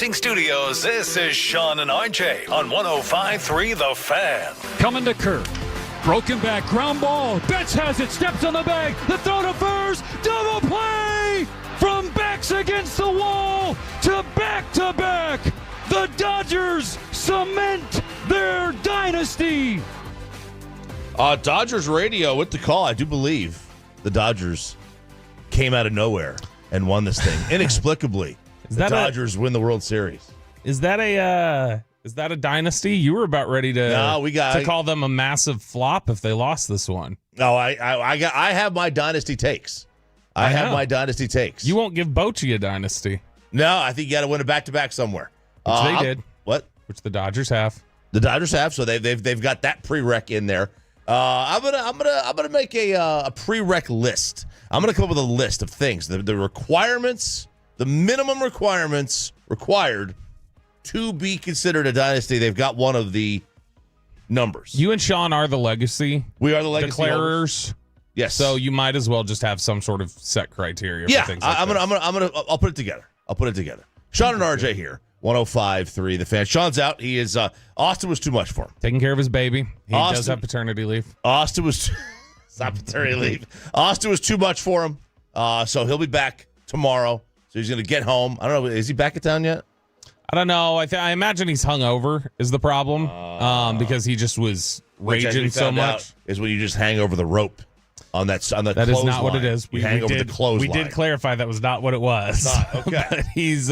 Broadcasting Studios, this is Sean and RJ on 105.3 The Fan. Coming to Kirk. Broken back, ground ball. Betts has it, steps on the bag. The throw to first. Double play! From backs against the wall to back. The Dodgers cement their dynasty. Dodgers radio with the call. I do believe the Dodgers came out of nowhere and won this thing inexplicably. The Dodgers win the World Series. Is that a dynasty? You were about ready to call them a massive flop if they lost this one. No, I have my dynasty takes. I have my dynasty takes. You won't give Bochy a dynasty. No, I think you got to win it back to back somewhere. Which they did. What? Which the Dodgers have. The Dodgers have, so they've got that prereq in there. I'm gonna make a prereq list. I'm gonna come up with a list of things, the requirements, the minimum requirements required to be considered a dynasty. They've got one of the numbers. You and Sean are the legacy. We are the legacy declarers. Yes. So you might as well just have some sort of set criteria. For things like I'll put it together. Sean and RJ here. 105.3 The Fan. Sean's out. He is. Austin was too much for him. Taking care of his baby. He does have paternity leave. Austin was. It's not paternity leave. Austin was too much for him. So he'll be back tomorrow. So he's going to get home. I don't know. Is he back in town yet? I don't know. I imagine he's hungover is the problem because he just was raging so much. Is when you just hang over the rope on that That is not what it is. We hang over the clothesline. We did clarify that was not what it was. Okay. But he's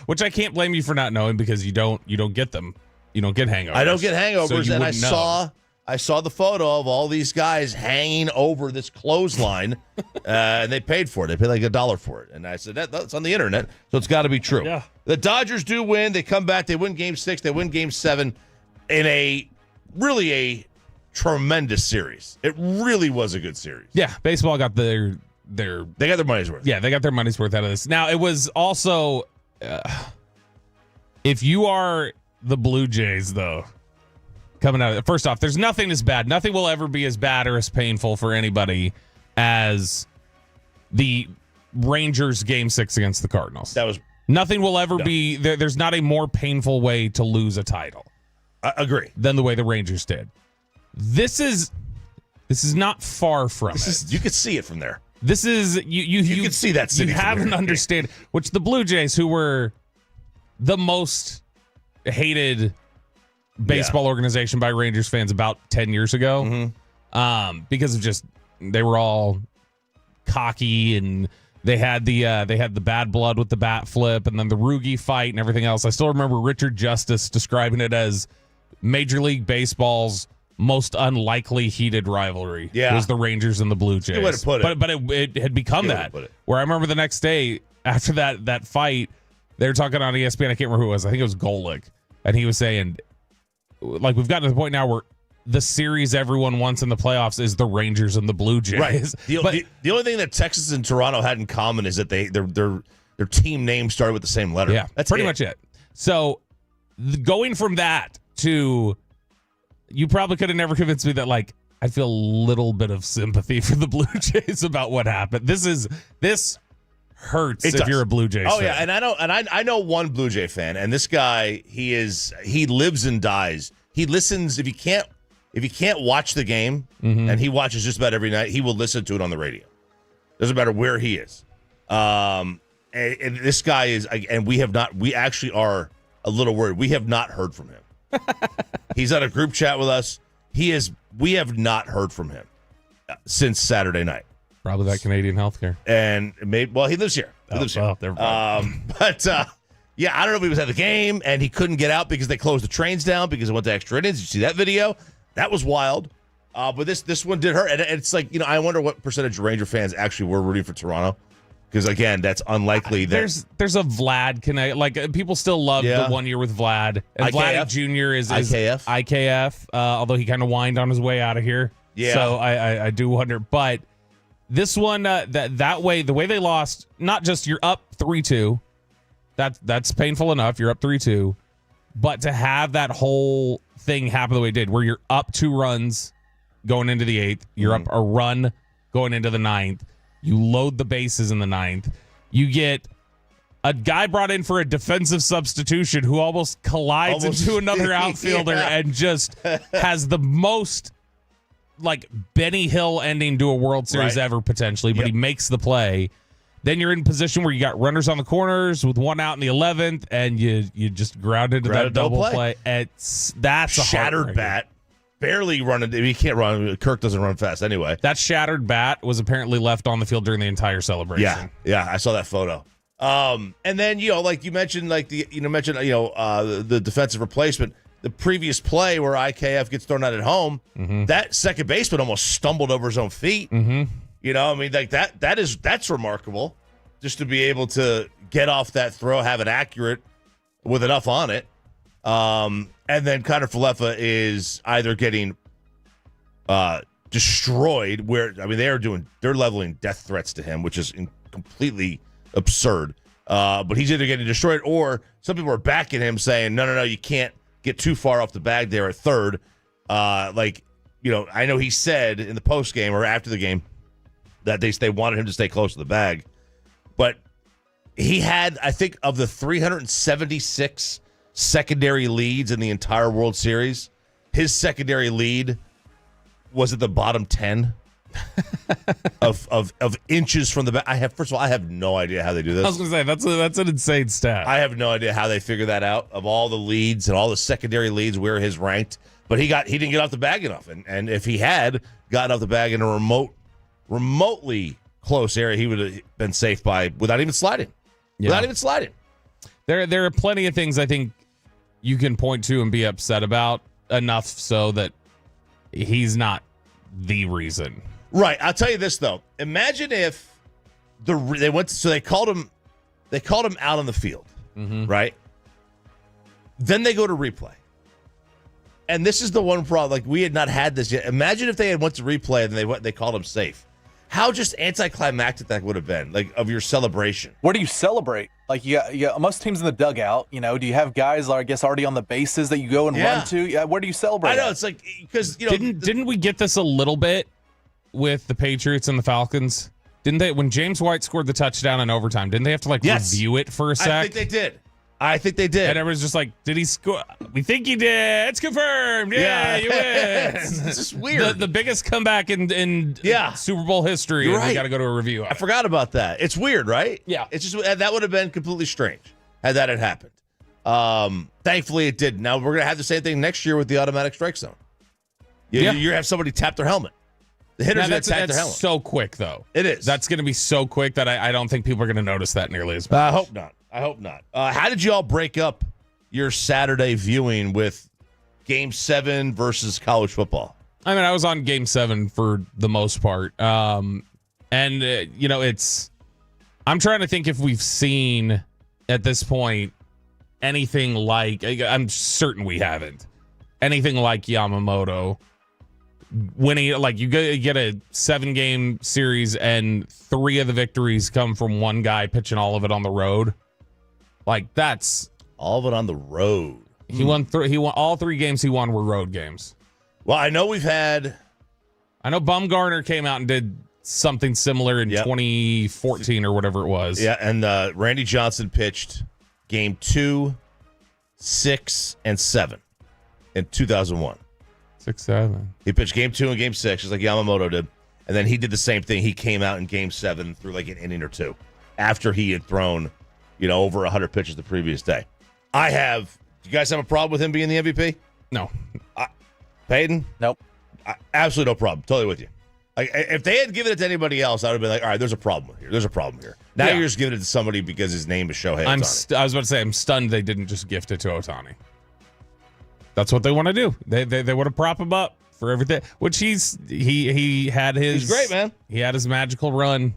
which I can't blame you for not knowing because you don't get them. You don't get hangovers. I don't get hangovers, so and I saw the photo of all these guys hanging over this clothesline, and they paid for it. They paid like $1 for it, and I said that's on the internet, so it's got to be true. Yeah. The Dodgers do win. They come back. They win Game 6. They win Game 7 in a tremendous series. It really was a good series. Yeah, baseball got they got their money's worth. Yeah, they got their money's worth out of this. Now, it was also if you are the Blue Jays, though, coming out of it, first off, there's nothing as bad. Nothing will ever be as bad or as painful for anybody as the Rangers Game 6 against the Cardinals. Nothing will ever be. There's not a more painful way to lose a title. I agree. Than the way the Rangers did. This is not far from it. You could see it from there. This is you can see that. You have an understanding. Which the Blue Jays, who were the most hated baseball organization by Rangers fans about 10 years ago, because of just they were all cocky and they had the bad blood with the bat flip and then the Rugi fight and everything else. I still remember Richard Justice describing it as Major League Baseball's most unlikely heated rivalry was the Rangers and the Blue Jays. Good way to put it. But it had become that. Where I remember the next day after that fight, they were talking on ESPN. I can't remember who it was. I think it was Golick. And he was saying, like, we've gotten to the point now where the series everyone wants in the playoffs is the Rangers and the Blue Jays. Right. The only thing that Texas and Toronto had in common is that their team name started with the same letter. Yeah, that's pretty much it. So going from that to... You probably could have never convinced me that, like, I feel a little bit of sympathy for the Blue Jays about what happened. This hurts if you're a Blue Jays fan. Yeah, and I know one Blue Jay fan, and this guy, he lives and dies. He listens if he can't watch the game, and he watches just about every night, he will listen to it on the radio. Doesn't matter where he is. And this guy is, and we actually are a little worried. We have not heard from him. He's on a group chat with us. We have not heard from him since Saturday night. Probably that Canadian healthcare. And he lives here. He lives here. I don't know if he was at the game and he couldn't get out because they closed the trains down because it went to extra innings. Did you see that video? That was wild. But this one did hurt. And it's like, I wonder what percentage of Ranger fans actually were rooting for Toronto. Because, again, that's unlikely. There's a Vlad. People still love the 1 year with Vlad. And IKF? Vlad Jr. is IKF. Although he kind of whined on his way out of here. Yeah. So I do wonder. But this one, that way, the way they lost, not just you're up 3-2. That's painful enough. You're up 3-2. But to have that whole thing happen the way it did, where you're up 2 runs going into the 8th, you're up a run going into the 9th, you load the bases in the 9th, you get a guy brought in for a defensive substitution who almost collides into another outfielder and just has the most like Benny Hill ending to a World Series ever potentially, but he makes the play. Then you're in a position where you got runners on the corners with one out in the 11th, and you just ground into that double play. That's a shattered bat. Barely running. He can't run. Kirk doesn't run fast anyway. That shattered bat was apparently left on the field during the entire celebration. Yeah, I saw that photo. And then like you mentioned, the defensive replacement. The previous play where IKF gets thrown out at home, that second baseman almost stumbled over his own feet. That's remarkable, just to be able to get off that throw, have it accurate with enough on it. And then Connor Falefa is either getting destroyed, they're leveling death threats to him, which is completely absurd. But he's either getting destroyed, or some people are backing him saying, no, you can't get too far off the bag there at third. I know he said in the post game or after the game that they wanted him to stay close to the bag. But he had, I think, of the 376 secondary leads in the entire World Series, his secondary lead was at the bottom 10 of inches from the back. I have no idea how they do this. I was going to say, that's an insane stat. I have no idea how they figure that out, of all the leads and all the secondary leads, where his ranked. But he didn't get off the bag enough. And if he had gotten off the bag in a remotely close area, he would have been safe without even sliding. There are plenty of things I think you can point to and be upset about, enough so that he's not the reason. Right. I'll tell you this though. Imagine if they called him out on the field, right? Then they go to replay. And this is the one problem. Like, we had not had this yet. Imagine if they had went to replay and they called him safe. How just anticlimactic that would have been, like, of your celebration. Where do you celebrate? Like, you got most teams in the dugout. Do you have guys, I guess, already on the bases that you go and run to? Yeah, where do you celebrate? I know, it's like, because, Didn't we get this a little bit with the Patriots and the Falcons? Didn't they, when James White scored the touchdown in overtime, didn't they have to, review it for a sec? I think they did. And everyone's just like, did he score? We think he did. It's confirmed. Yeah, you win. It's just weird. The biggest comeback in Super Bowl history. You're right. We got to go to a review. I forgot about that. It's weird, right? Yeah. It's just, that would have been completely strange had that had happened. Thankfully, it didn't. Now, we're going to have the same thing next year with the automatic strike zone. You have somebody tap their helmet. The hitter's going to tap their helmet. So quick, though. It is. That's going to be so quick that I don't think people are going to notice that nearly as much. I hope not. How did you all break up your Saturday viewing with Game 7 versus college football? I mean, I was on Game 7 for the most part. I'm trying to think if we've seen at this point anything like, I'm certain we haven't, anything like Yamamoto winning. Like, you get a 7-game series and 3 of the victories come from one guy pitching all of it on the road. Like, that's all of it on the road. He won all 3 games he won were road games. Well, I know Bumgarner came out and did something similar in 2014 or whatever it was. Yeah, and Randy Johnson pitched Game 2, 6, and 7 in 2001. 6-7. He pitched Game 2 and Game 6, just like Yamamoto did. And then he did the same thing. He came out in Game 7 through like an inning or two after he had thrown over 100 pitches the previous day. Do you guys have a problem with him being the MVP? No. Peyton? Nope. Absolutely no problem. Totally with you. Like, if they had given it to anybody else, I would have been like, all right, there's a problem here. Now you're just giving it to somebody because his name is Shohei Ohtani. I was about to say, I'm stunned they didn't just gift it to Ohtani. That's what they want to do. They want to prop him up for everything, which he had his... He's great, man. He had his magical run,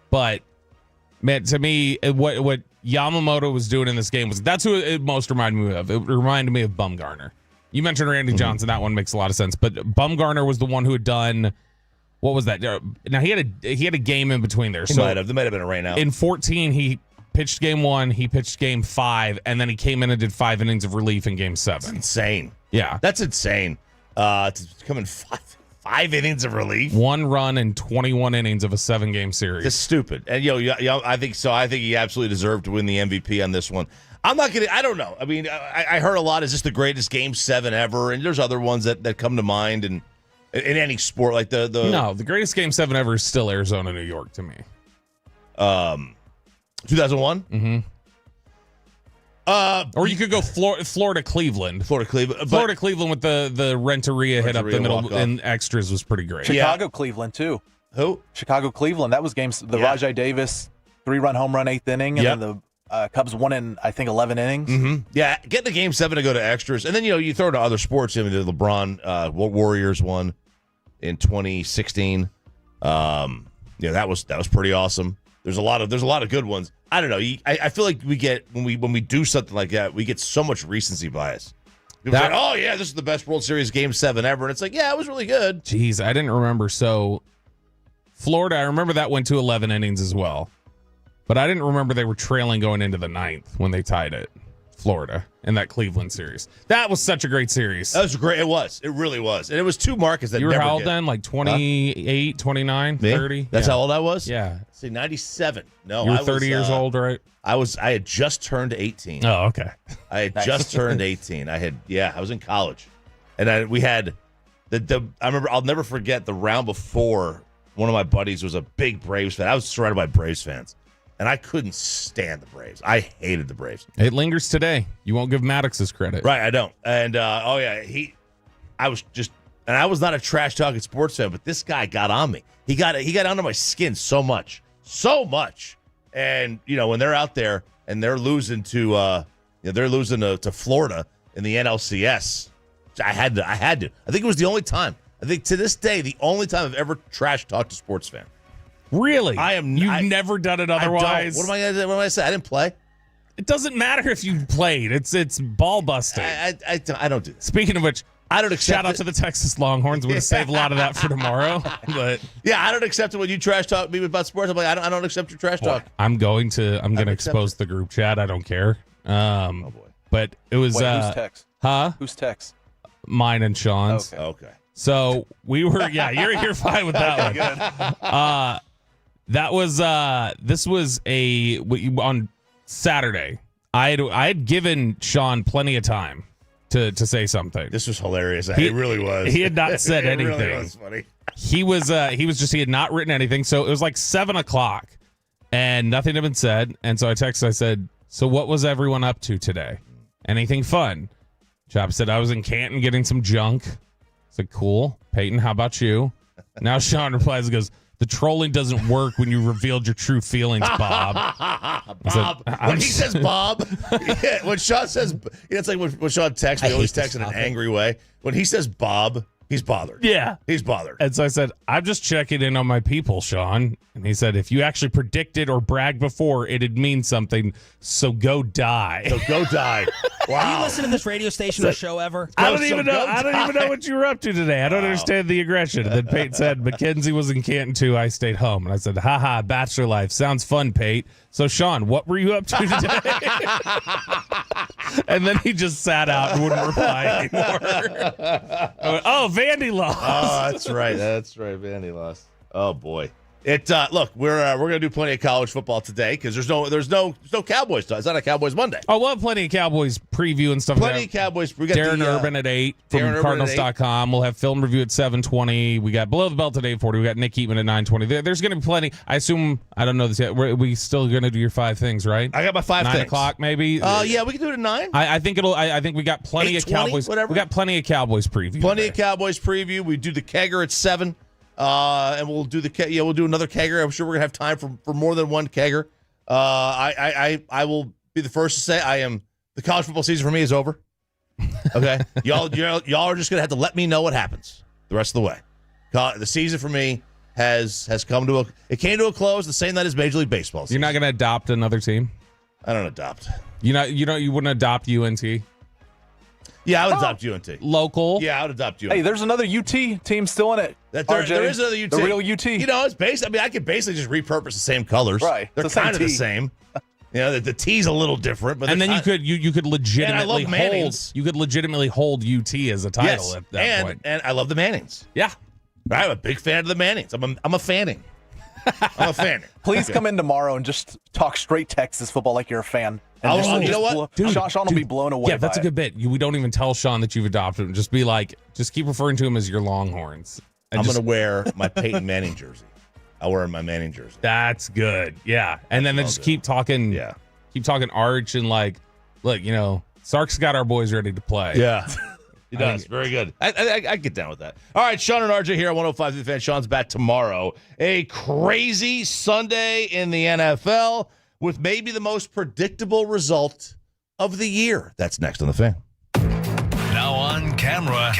but... Man, to me, what Yamamoto was doing in this game that's who it most reminded me of. It reminded me of Bumgarner. You mentioned Randy Johnson. That one makes a lot of sense. But Bumgarner was the one who had done, what was that? Now, he had a game in between there. There might have been a rain out. In 2014, he pitched Game 1, he pitched Game 5, and then he came in and did 5 innings of relief in Game 7. That's insane. Yeah. That's insane. To come in 5 5 innings of relief. 1 run in 21 innings of a 7-game series. It's stupid. And I think so. I think he absolutely deserved to win the MVP on this one. I'm not going to. I don't know. I mean, I heard a lot. Is this the greatest Game 7 ever? And there's other ones that come to mind. And in any sport, like the greatest Game 7 ever is still Arizona, New York to me. 2001. Mm-hmm. Or you could go Florida, Cleveland. Florida, Cleveland with the Renteria hit up the middle and extras was pretty great. Chicago, Cleveland too. Who? Chicago, Cleveland. That was Rajai Davis 3-run home run 8th inning, and then the Cubs won in I think 11 innings. Mm-hmm. Yeah, getting the Game 7 to go to extras, and then you throw to other sports. I mean, the LeBron Warriors won in 2016. That was pretty awesome. There's a lot of good ones. I don't know. I feel like we get when we do something like that, we get so much recency bias. People say, "Oh yeah, this is the best World Series Game 7 ever," and it's like, yeah, it was really good. Jeez, I didn't remember. So Florida, I remember that went to 11 innings as well, but I didn't remember they were trailing going into the 9th when they tied it. Florida in that Cleveland series. That was such a great series. That was great. It was. It really was. And it was two markets that you were never how old then? Like 28, 29, 30? That's how old I was? Yeah. See, 97. No, you were I 30 years old, right? I had just turned 18. Oh, okay. I had just turned 18. I was in college. And we had I remember, I'll never forget the round before. One of my buddies was a big Braves fan. I was surrounded by Braves fans. And I couldn't stand the Braves. I hated the Braves. It lingers today. You won't give Maddox his credit. Right, I don't. And, I was not a trash-talking sports fan, but this guy got on me. He got under my skin so much. And, when they're out there and they're losing to Florida in the NLCS, I had to. I think it was the only time. I think to this day, the only time I've ever trash-talked a sports fan. Really? You've never done it otherwise? What am I going to say? I didn't play. It doesn't matter if you played. It's ball busting. I don't do that. Speaking of which, I don't accept shout out to the Texas Longhorns. We're going to save a lot of that for tomorrow. But yeah, I don't accept it when you trash talk me about sports. I'm like, I don't accept your trash talk. I'm going to expose the group chat. I don't care. Oh boy. But it was who's text? Huh? Who's text? Mine and Sean's. Okay. So we were you're fine with that one. Good. That was this was on Saturday. I had given Sean plenty of time to say something. This was hilarious. It really was. He had not said anything. It really was funny. He had not written anything. So it was like 7:00 and nothing had been said. And so I texted, I said, "So what was everyone up to today? Anything fun?" Chop said, "I was in Canton getting some junk." I said, "Cool. Peyton, how about you?" Now Sean replies and goes, "The trolling doesn't work when you revealed your true feelings, Bob." Bob. When he says Bob, when Sean says, it's like when Sean texts, we always text in an angry way. When he says Bob, he's bothered. Yeah. He's bothered. And so I said, "I'm just checking in on my people, Sean." And he said, "If you actually predicted or bragged before, it'd mean something. So go die." So go die. Wow. Do you listen to this radio station or show ever? I don't even know what you were up to today. I don't understand the aggression. And then Pate said, "Mackenzie was in Canton too. I stayed home." And I said, "Haha, bachelor life. Sounds fun, Pate." So, Sean, what were you up to today? And then he just sat out and wouldn't reply anymore. I went, "Oh, Vandy lost." Oh, that's right. Vandy lost. Oh, boy. Look, we're gonna do plenty of college football today because there's no Cowboys. It's not a Cowboys Monday. Oh, we'll have plenty of Cowboys preview and stuff. Plenty of Cowboys. We got Darren Urban at 8 from Cardinals.com. We'll have film review at 7:20. We got Below the Belt at 8:40. We got Nick Eatman at 9:20. There's going to be plenty. I assume, I don't know this yet. We still going to do your 5 things, right? I got my 5 9 things. 9 o'clock maybe. Yeah, we can do it at 9. I think we got plenty of Cowboys. Whatever. We got plenty of Cowboys preview. Plenty of Cowboys preview. We do the kegger at 7. And we'll do we'll do another kegger. I'm sure we're gonna have time for more than one kegger. I will be the first to say the college football season for me is over. Okay, y'all are just gonna have to let me know what happens the rest of the way. The season for me has come to came to a close the same night as Major League Baseball season. You're not gonna adopt another team? I don't adopt. You wouldn't adopt UNT? Yeah, I would adopt UNT. Local. Yeah, I would adopt UNT. Hey, there's another UT team still in it. There is another UT. The real UT. It's based. I mean, I could basically just repurpose the same colors. Right. They're kind of the same. The T's a little different, but and then you could legitimately hold. You could legitimately hold UT as a title at that point. And I love the Mannings. Yeah. I'm a big fan of the Mannings. I'm a fanning. I'm a fanning. Please come in tomorrow and just talk straight Texas football like you're a fan. And you know what? Sean will be blown away. Yeah, that's a good bit. We don't even tell Sean that you've adopted him. Just be like, just keep referring to him as your Longhorns. I'm going to wear my Peyton Manning jersey. I'll wear my Manning jersey. That's good. Yeah. And then just keep talking. Yeah. Keep talking Arch and like, look, Sark's got our boys ready to play. Yeah. He does. Very good. I get down with that. All right, Sean and RJ here at 105 The Fan. Sean's back tomorrow. A crazy Sunday in the NFL with maybe the most predictable result of the year. That's next on The Fan. Now on camera.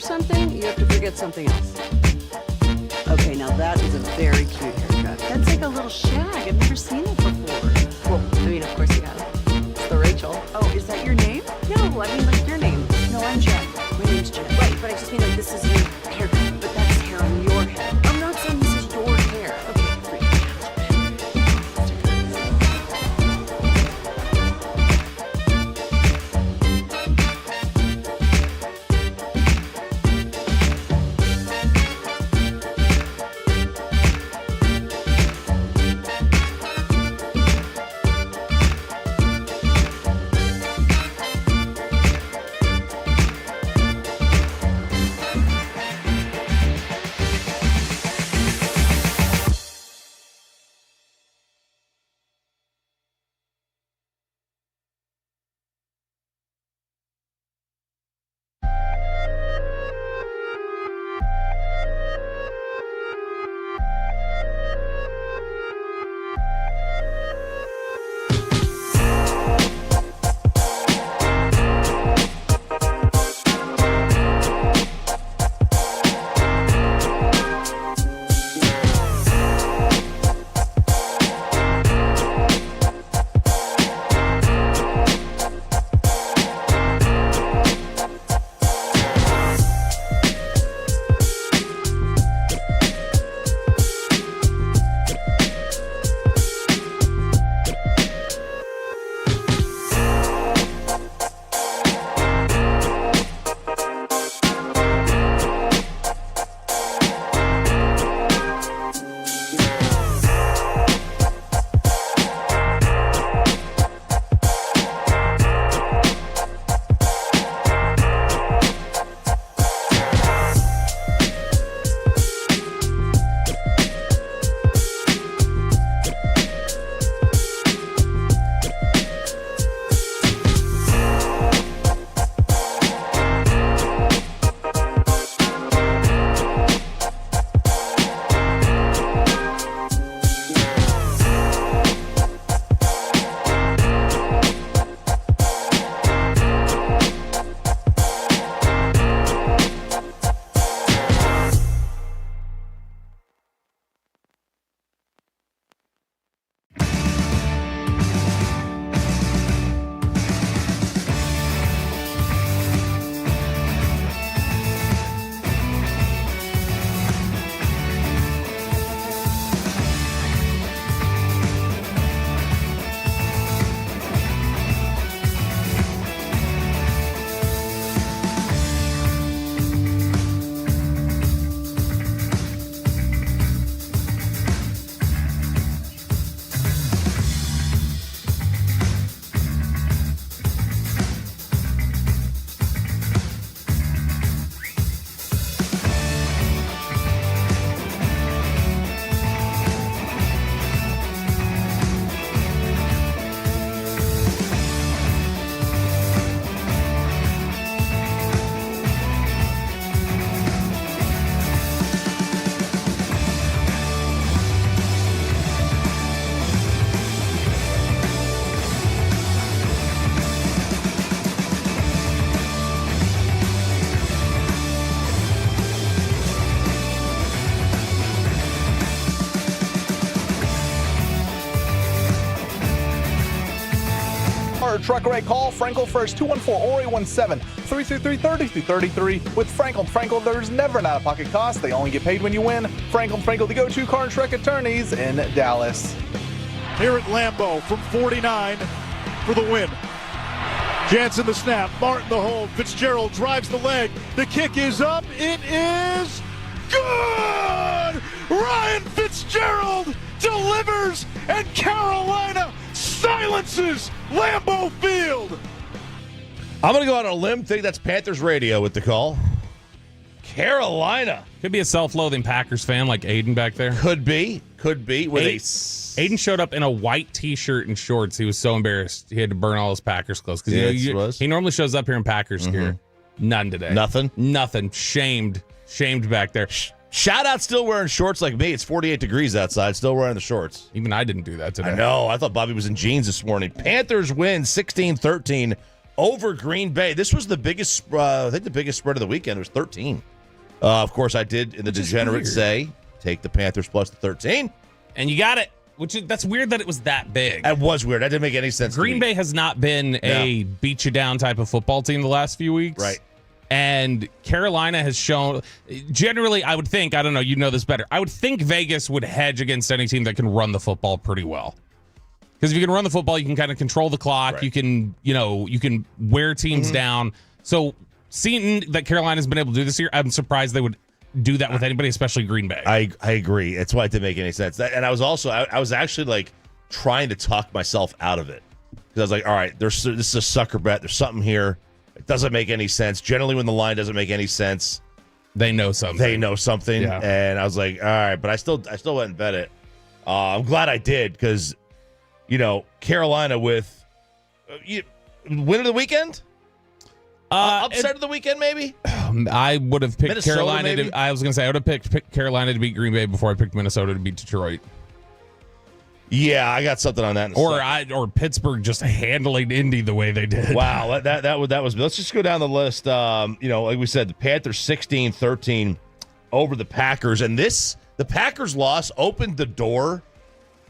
something, you have to forget something else. Okay, now that is a very cute haircut. That's like a little shag. I've never seen it before. Well, I mean, of course you have. It's the Rachel. Oh, is that your name? No, I mean like your name. No, I'm Jen. My name's Jen. Right, but I just mean like this is your haircut, but that's hair on your head. I'm not saying this is your hair. Okay, great. a truck or a call, Frankel first, 214 or 817-333-3333. With Frankel, there's never an out-of-pocket cost. They only get paid when you win. Frankel, the go-to car and truck attorneys in Dallas. Here at Lambeau from 49 for the win. Jansen the snap, Martin the hold, Fitzgerald drives the leg, the kick is up, it is good! Ryan Fitzgerald delivers, and Carolina silences Lambeau Field! I'm going to go out on a limb, think that's Panthers radio with the call. Carolina. Could be a self-loathing Packers fan like Aiden back there. Could be. Aiden showed up in a white T-shirt and shorts. He was so embarrassed. He had to burn all his Packers clothes. Because he normally shows up here in Packers gear. None today. Nothing. Shamed back there. Shout out still wearing shorts like me. It's 48 degrees outside. Still wearing the shorts. Even I didn't do that today. I know. I thought Bobby was in jeans this morning. Panthers win 16-13 over Green Bay. This was the biggest, I think the biggest spread of the weekend. It was 13. Of course, I did in the degenerate say, take the Panthers plus the 13. And you got it. That's weird that it was that big. It was weird. That didn't make any sense. Green Bay has not been a beat you down type of football team the last few weeks. Right. And Carolina has shown, generally, I would think, I don't know, you know this better. I would think Vegas would hedge against any team that can run the football pretty well. Because if you can run the football, you can kind of control the clock. Right. You can wear teams down. So seeing that Carolina's been able to do this year, I'm surprised they would do that with anybody, especially Green Bay. I agree. That's why it didn't make any sense. And I was also, I was actually like trying to talk myself out of it. Because I was like, all right, this is a sucker bet. There's something here. It doesn't make any sense. Generally, when the line doesn't make any sense, they know something. Yeah. And I was like, all right, but I still went and bet it. I'm glad I did because, Carolina with win of the weekend? Upset of the weekend, maybe? I would have picked Minnesota, Carolina. I was going to say I would have picked Carolina to beat Green Bay before I picked Minnesota to beat Detroit. Yeah, I got something on that. Or Pittsburgh just handling Indy the way they did. Wow, that was. Let's just go down the list. Like we said, the Panthers 16-13 over the Packers, and the Packers loss opened the door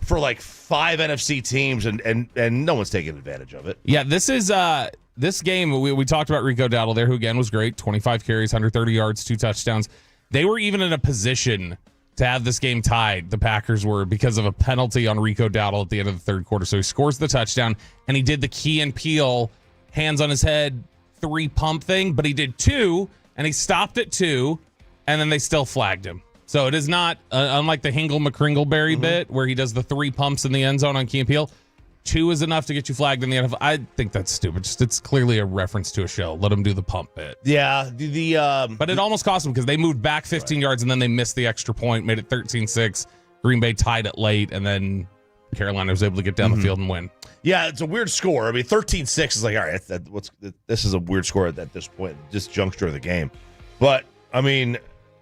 for like 5 NFC teams, and no one's taking advantage of it. Yeah, this is this game. We talked about Rico Dowdle there, who again was great. 25 carries, 130 yards, 2 touchdowns. They were even in a position to have this game tied, the Packers were, because of a penalty on Rico Dowdle at the end of the third quarter. So he scores the touchdown, and he did the Key and Peele, hands on his head, 3 pump thing, but he did 2, and he stopped at 2, and then they still flagged him. So it is not, unlike the Hingle McCringleberry bit, where he does the 3 pumps in the end zone on Key and Peele, 2 is enough to get you flagged in the NFL. I think that's stupid. It's clearly a reference to a show. Let him do the pump bit. Yeah. But it almost cost them because they moved back 15 yards and then they missed the extra point, made it 13-6. Green Bay tied it late, and then Carolina was able to get down the field and win. Yeah, it's a weird score. I mean, 13-6 is like, all right, this is a weird score at this point, this juncture of the game. But, I mean,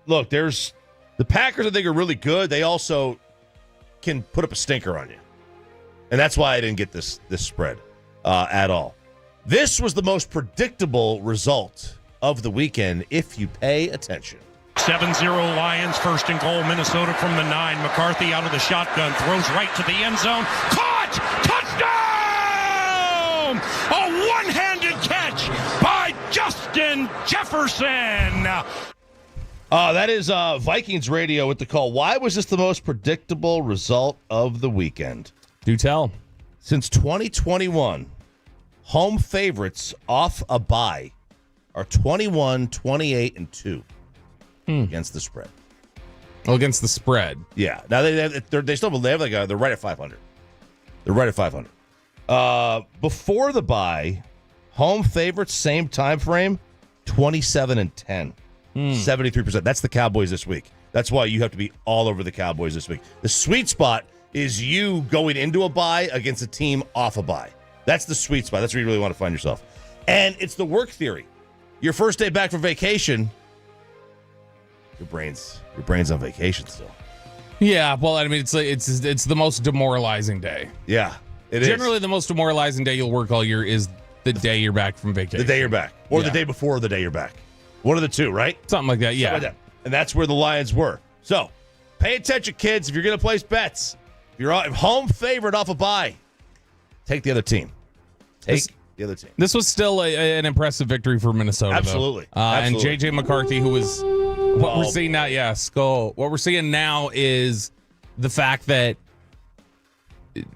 look, the Packers, I think, are really good. They also can put up a stinker on you. And that's why I didn't get this spread at all. This was the most predictable result of the weekend if you pay attention. 7-0 Lions, first and goal, Minnesota from the 9. McCarthy out of the shotgun, throws right to the end zone. Caught! Touchdown! A one-handed catch by Justin Jefferson. That is Vikings radio with the call. Why was this the most predictable result of the weekend? Do tell. Since 2021, home favorites off a bye are 21, 28, and 2 against the spread. Well, against the spread. Yeah. Now they're right at 500. They're right at 500. Before the bye, home favorites, same time frame, 27 and 10. 73%. That's the Cowboys this week. That's why you have to be all over the Cowboys this week. The sweet spot is you going into a bye against a team off a bye. That's the sweet spot. That's where you really want to find yourself. And it's the work theory. Your first day back from vacation, your brain's on vacation still. Yeah, well, I mean, it's the most demoralizing day. Yeah, it is. Generally, the most demoralizing day you'll work all year is the day you're back from vacation. The day you're back. Or the day before the day you're back. One of the two, right? Something like that, yeah. Like that. And that's where the Lions were. So, pay attention, kids. If you're going to place bets, if you're home favorite off a bye, take the other team. take the other team. This was still an impressive victory for Minnesota. Absolutely. Though. And Absolutely. J.J. McCarthy, who was what we're seeing now. Yeah, Skull. What we're seeing now is the fact that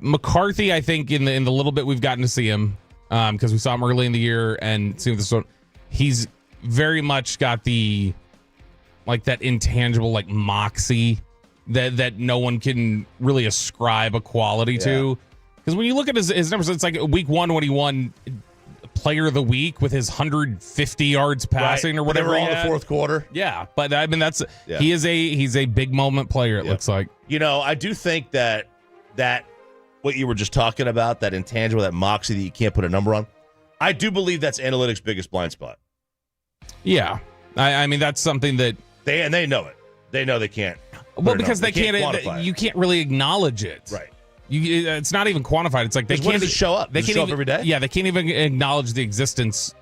McCarthy, I think, in the little bit we've gotten to see him, because we saw him early in the year and see this one, he's very much got the that intangible moxie that no one can really ascribe a quality to. Because when you look at his numbers, it's like week 1 when he won Player of the Week with his 150 yards passing or whatever. All in the fourth quarter. Yeah, but I mean he's a big moment player. It looks like. I do think that what you were just talking about, that intangible, that moxie that you can't put a number on, I do believe that's analytics' biggest blind spot. Yeah, I mean that's something that they know it. They know they can't. Well, because they can't quantify it. You can't really acknowledge it. Right. It's not even quantified. It's like they can't. When does it show up? They can't show up every day. Yeah, they can't even acknowledge the existence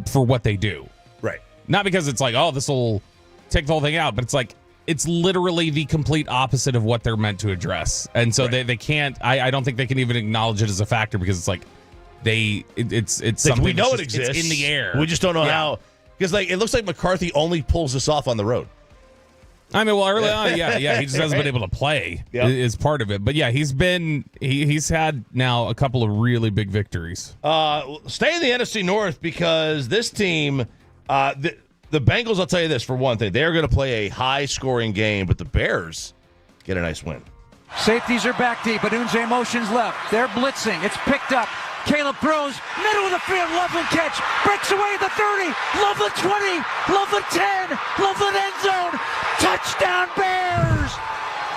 for what they do. Right. Not because it's like, oh, this will take the whole thing out, but it's like it's literally the complete opposite of what they're meant to address, and so they can't. I don't think they can even acknowledge it as a factor because it's like it's something we know it exists. It's in the air. We just don't know how. Because it looks like McCarthy only pulls this off on the road. I mean, well, early on, he just hasn't been able to play is part of it. But yeah, he's had now a couple of really big victories. Stay in the NFC North because this team, the Bengals, I'll tell you this for one thing, they're going to play a high-scoring game, but the Bears get a nice win. Safeties are back deep. Adunze motions left. They're blitzing. It's picked up. Caleb throws. Middle of the field. Loveland catch. Breaks away at the 30. Loveland 20. Loveland 10. Loveland end zone. Touchdown Bears.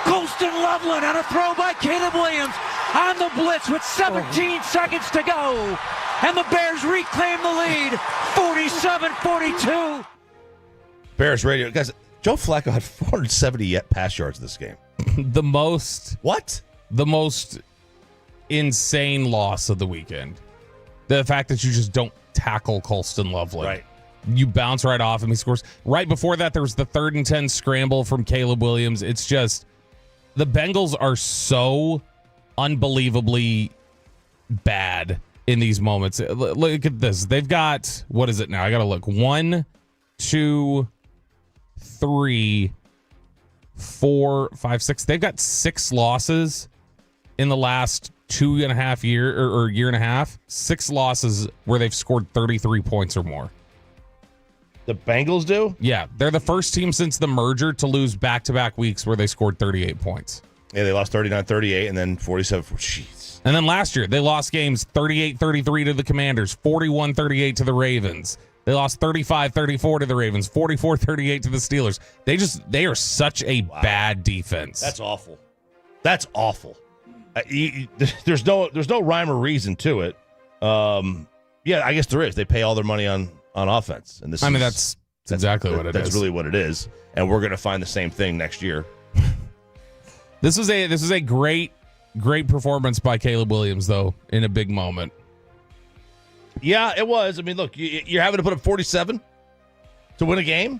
Colston Loveland on a throw by Caleb Williams on the blitz with 17 seconds to go. And the Bears reclaim the lead. 47-42. Bears radio. Guys, Joe Flacco had 470 pass yards this game. The most insane loss of the weekend. The fact that you just don't tackle Colston Loveland. Right. You bounce right off him. He scores. Right before that, there was the 3rd and 10 scramble from Caleb Williams. It's just the Bengals are so unbelievably bad in these moments. Look at this. They've got, what is it now? I got to look. 1, 2, 3, 4, 5, 6. They've got 6 losses in the last 2.5 year or year and a half. 6 losses where they've scored 33 points or more. The Bengals do? Yeah, they're the first team since the merger to lose back-to-back weeks where they scored 38 points. Yeah, they lost 39-38 and then 47. Jeez. And then last year, they lost games 38-33 to the Commanders, 41-38 to the Ravens. They lost 35-34 to the Ravens, 44-38 to the Steelers. They are such a bad defense. That's awful. That's awful. There's no rhyme or reason to it. Yeah, I guess there is. They pay all their money on offense, and that's exactly what it is. That's really what it is, and we're going to find the same thing next year. This was a great performance by Caleb Williams, though, in a big moment. Yeah, it was. I mean, look, you're having to put up 47 to win a game.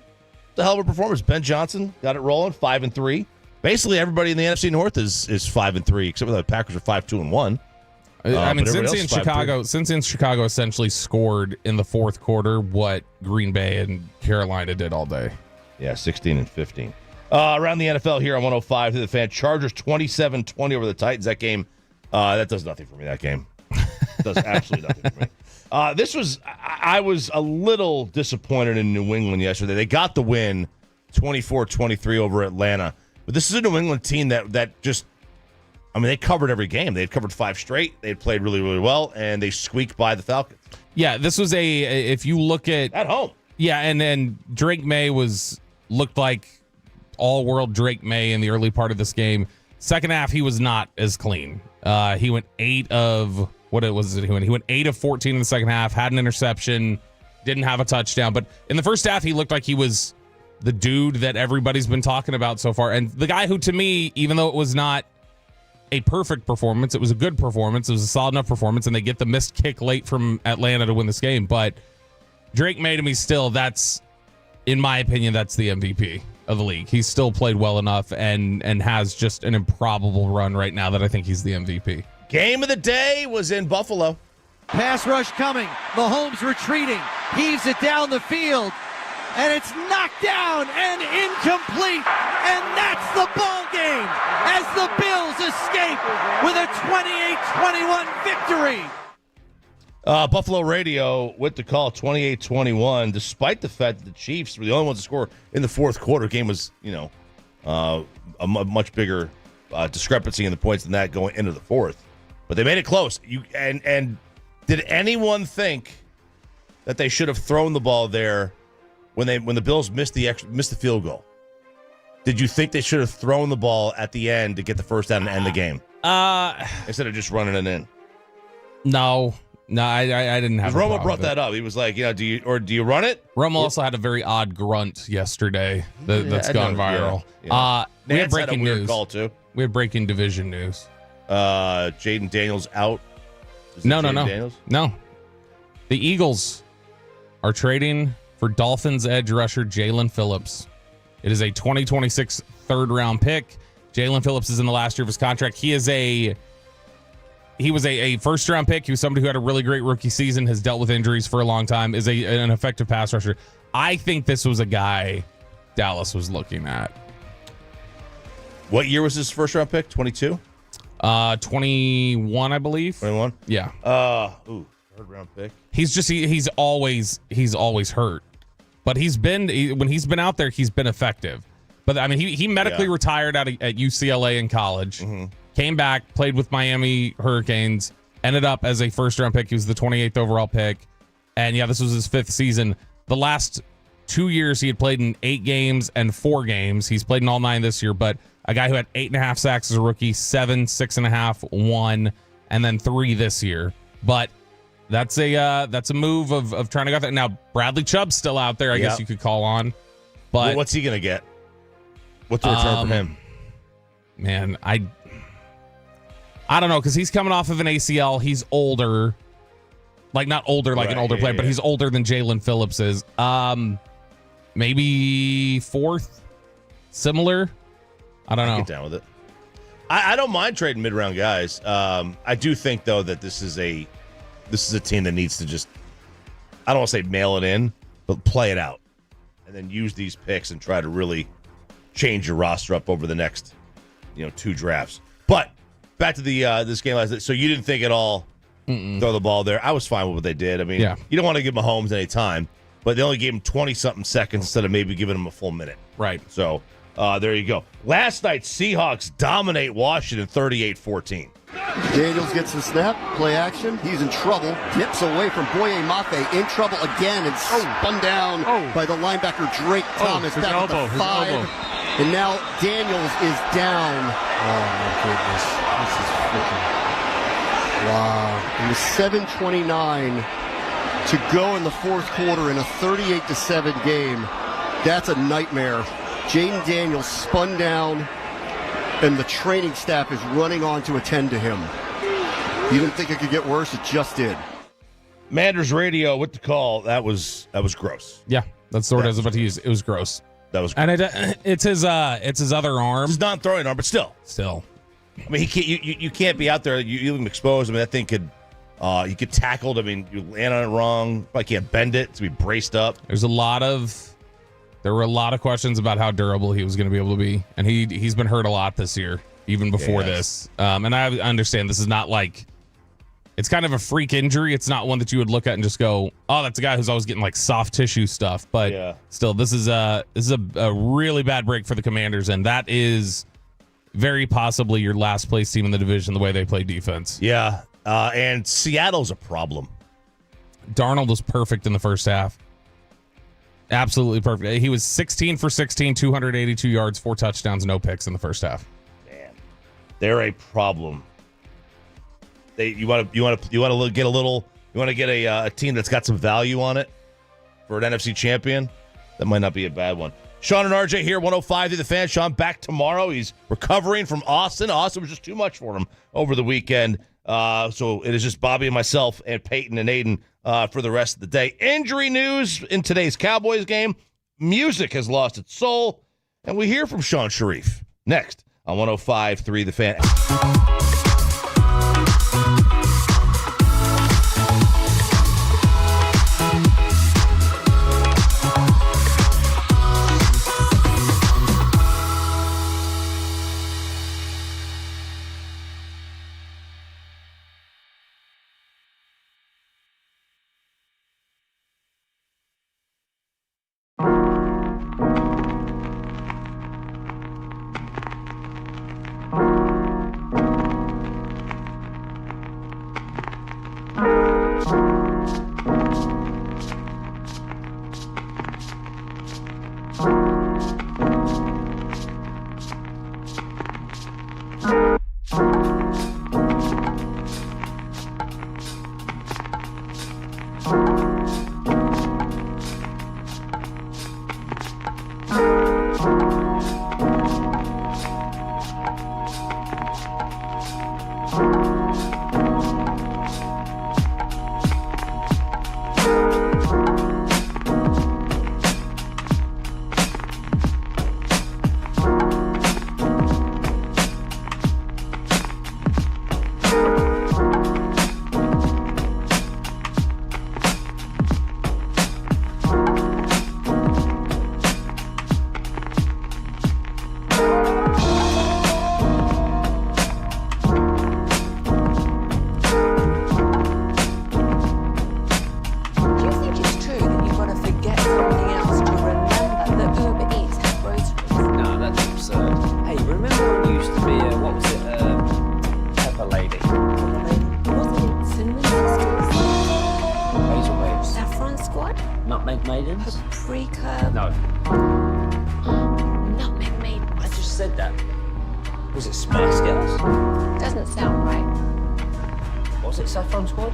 It's a hell of a performance. Ben Johnson got it rolling, 5-3. Basically, everybody in the NFC North is 5-3, except for the Packers are 5-2-1. I mean, Cincy and Chicago essentially scored in the fourth quarter what Green Bay and Carolina did all day. Yeah, 16-15. Around the NFL here on 105 to the Fan. Chargers 27-20 over the Titans. That game, that does nothing for me, that game. Does absolutely nothing for me. I was a little disappointed in New England yesterday. They got the win 24-23 over Atlanta. But this is a New England team that just, I mean, they covered every game. They had covered 5 straight. They had played really, really well, and they squeaked by the Falcons. Yeah, this was if you look at home. Yeah, and then Drake May looked like all-world Drake May in the early part of this game. Second half, he was not as clean. He went 8 of, what was it? He went 8 of 14 in the second half, had an interception, didn't have a touchdown. But in the first half, he looked like he was the dude that everybody's been talking about so far. And the guy who, to me, even though it was not a perfect performance, it was a good performance. It was a solid enough performance, and they get the missed kick late from Atlanta to win this game. But Drake May, to me, still, that's, in my opinion, that's the MVP of the league. He's still played well enough and has just an improbable run right now that I think he's the MVP. Game of the day was in Buffalo. Pass rush coming. Mahomes retreating. Heaves it down the field. And it's knocked down and incomplete. And that's the ball game as the Bills escape with a 28-21 victory. Buffalo Radio with the call, 28-21, despite the fact that the Chiefs were the only ones to score in the fourth quarter. Game was, a much bigger discrepancy in the points than that going into the fourth. But they made it close. And did anyone think that they should have thrown the ball there when the Bills missed the field goal? Did you think they should have thrown the ball at the end to get the first down and end the game? Instead of just running it in? No, I didn't have. Romo brought that up. He was like, do you run it? Romo also had a very odd grunt yesterday that's gone viral. Yeah. We had Nance had a breaking weird news. Call too. We had breaking division news. Jaden Daniels out. No. Daniels? No. The Eagles are trading for Dolphins edge rusher Jalen Phillips. It is a 2026 third-round pick. Jalen Phillips is in the last year of his contract. He was a first-round pick. He was somebody who had a really great rookie season, has dealt with injuries for a long time, is an effective pass rusher. I think this was a guy Dallas was looking at. What year was his first-round pick? 22? 21, I believe. 21? Yeah. Third-round pick. He's always hurt. But when he's been out there, he's been effective. But I mean, he medically retired at UCLA in college, came back, played with Miami Hurricanes, ended up as a first-round pick. He was the 28th overall pick. And this was his fifth season. The last 2 years, he had played in 8 games and 4 games. He's played in all 9 this year, but a guy who had 8.5 sacks as a rookie, 7, 6.5, 1, and then 3 this year. But that's a move of trying to get that. Now, Bradley Chubb's still out there, I guess you could call on. But what's he going to get? What's the return for him? Man, I don't know, because he's coming off of an ACL. He's older. Like, not older like an older player, but he's older than Jalen Phillips is. Maybe 4th? Similar? I don't know. Get down with it. I don't mind trading mid-round guys. I do think, though, that this is a team that needs to just, I don't want to say mail it in, but play it out. And then use these picks and try to really change your roster up over the next, 2 drafts. But back to the this game last night. So you didn't think at all throw the ball there. I was fine with what they did. I mean, you don't want to give Mahomes any time, but they only gave him 20-something seconds instead of maybe giving him a full minute. Right. So there you go. Last night, Seahawks dominate Washington 38-14. Daniels gets the snap, play action. He's in trouble. Dips away from Boye Mafe. In trouble again and spun down by the linebacker Drake Thomas. Back at the 5. And now Daniels is down. Oh, my goodness. This is freaking... Wow. And with 7:29 to go in the fourth quarter in a 38-7 game, that's a nightmare. Jaden Daniels spun down, and the training staff is running on to attend to him. You didn't think it could get worse? It just did. Manders Radio with the call. That was gross. Yeah, that's the word I was about to use. It was gross. That was gross. And it's his other arm. It's non-throwing arm, but still. I mean, he can't. You can't be out there. You leave him exposed. I mean, that thing could. You get tackled. I mean, you land on it wrong. Probably can't bend it. It's gonna be braced up. There were a lot of questions about how durable he was going to be able to be, and he's been hurt a lot this year, even before this. And I understand this is not like, it's kind of a freak injury. It's not one that you would look at and just go, oh, that's a guy who's always getting like soft tissue stuff. But still, this is a really bad break for the Commanders, and that is very possibly your last place team in the division the way they play defense. Yeah, and Seattle's a problem. Darnold was perfect in the first half. Absolutely perfect. He was 16 for 16, 282 yards, 4 touchdowns, no picks in the first half. Man, they're a problem. You want to get a team that's got some value on it for an NFC champion. That might not be a bad one. Sean and RJ here, 105 to the Fan. Sean back tomorrow. He's recovering from Austin. Austin was just too much for him over the weekend. So it is just Bobby and myself and Peyton and Aiden for the rest of the day. Injury news in today's Cowboys game. Music has lost its soul. And we hear from Sean Sharif next on 105.3 The Fan. Nutmeg made. I just said that. Was it Spice Girls? Doesn't sound right. Was it Saffron Squad?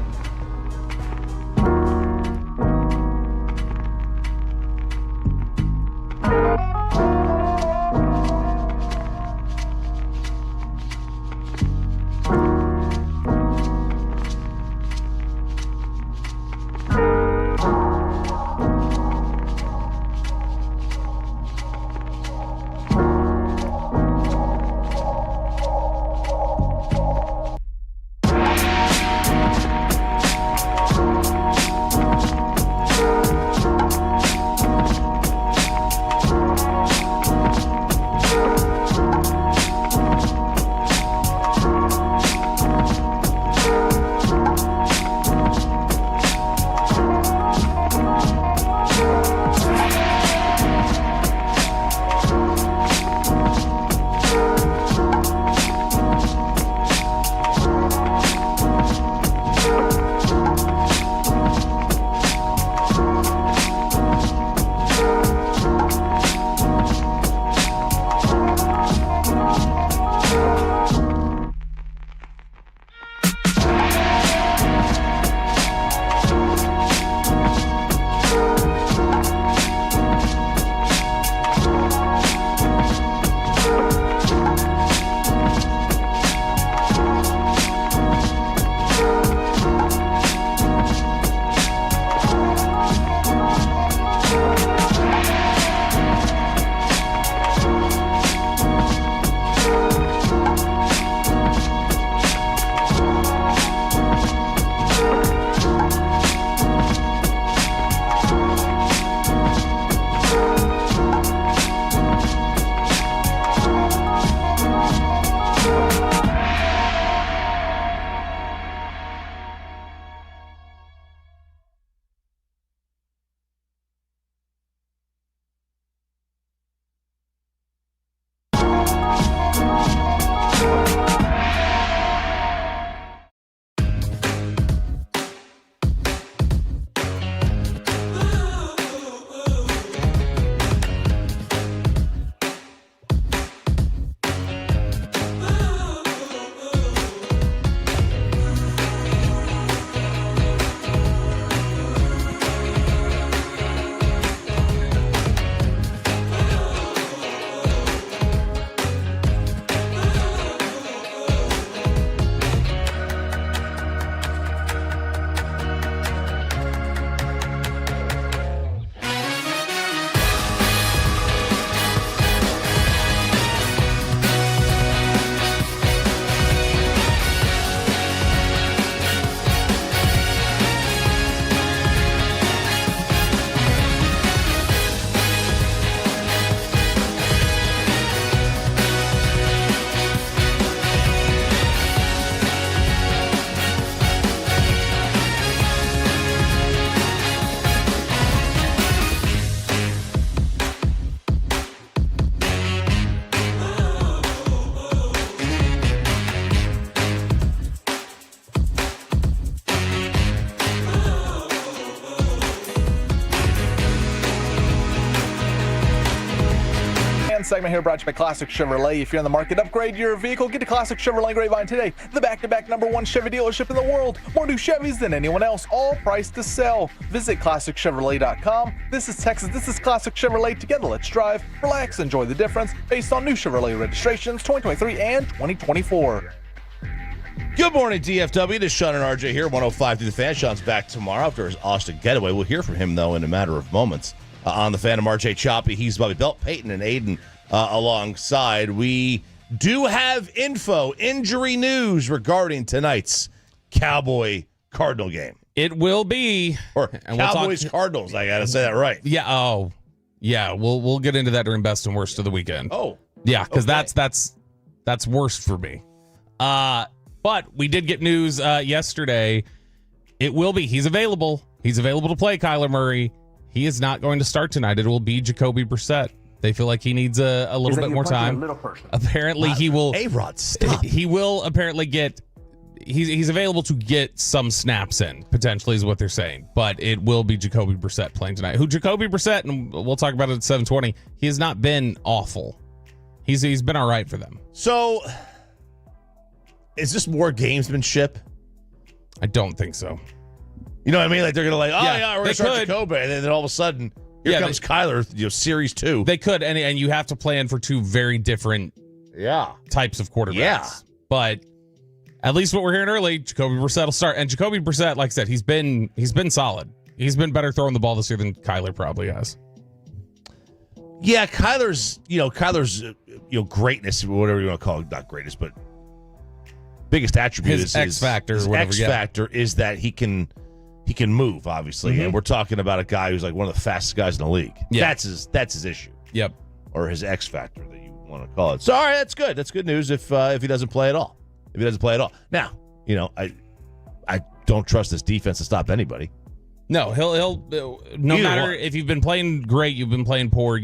Segment here brought to you by Classic Chevrolet. If you're in the market, upgrade your vehicle. Get to Classic Chevrolet Grapevine today. The back-to-back #1 Chevy dealership in the world. More new Chevys than anyone else, all priced to sell. Visit ClassicChevrolet.com. This is Texas. This is Classic Chevrolet. Together, let's drive, relax, enjoy the difference based on new Chevrolet registrations 2023 and 2024. Good morning, DFW. This is Sean and RJ here, 105 through the Fan. Sean's back tomorrow after his Austin getaway. We'll hear from him, though, in a matter of moments. On the Fan, I'm RJ Choppy. He's Bobby Belt, Peyton, and Aiden alongside. We do have injury news regarding tonight's Cowboy-Cardinal game. It will be. Or Cowboys-Cardinals, I got to say that right. Yeah, yeah, we'll get into that during Best and Worst of the weekend. Oh. Yeah, because that's worst for me. But we did get news yesterday. It will be. He's available. He's available to play, Kyler Murray. He is not going to start tonight. It will be Jacoby Brissett. They feel like he needs a little bit more time. Apparently, he will. A-Rod, stop. He will apparently get he's available to get some snaps in, potentially, is what they're saying. But it will be Jacoby Brissett playing tonight. Who Jacoby Brissett, and we'll talk about it at 7:20, he has not been awful. He's been all right for them. So, is this more gamesmanship? I don't think so. You know what I mean? Like, they're going to we're going to start Jacoby, and then all of a sudden, here comes Kyler, series 2. They could, and you have to plan for two very different types of quarterbacks. Yeah. But at least what we're hearing early, Jacoby Brissett will start. And Jacoby Brissett, like I said, he's been solid. He's been better throwing the ball this year than Kyler probably has. Yeah, Kyler's greatness, whatever you want to call it, not greatness, but biggest attribute his X factor. His X factor is that he can move, obviously, and we're talking about a guy who's like one of the fastest guys in the league. Yeah. That's his issue. Yep, or his X factor that you want to call it. So, all right, that's good. That's good news if he doesn't play at all. If he doesn't play at all, now I don't trust this defense to stop anybody. No, he'll no Either matter one. If you've been playing great, you've been playing poor.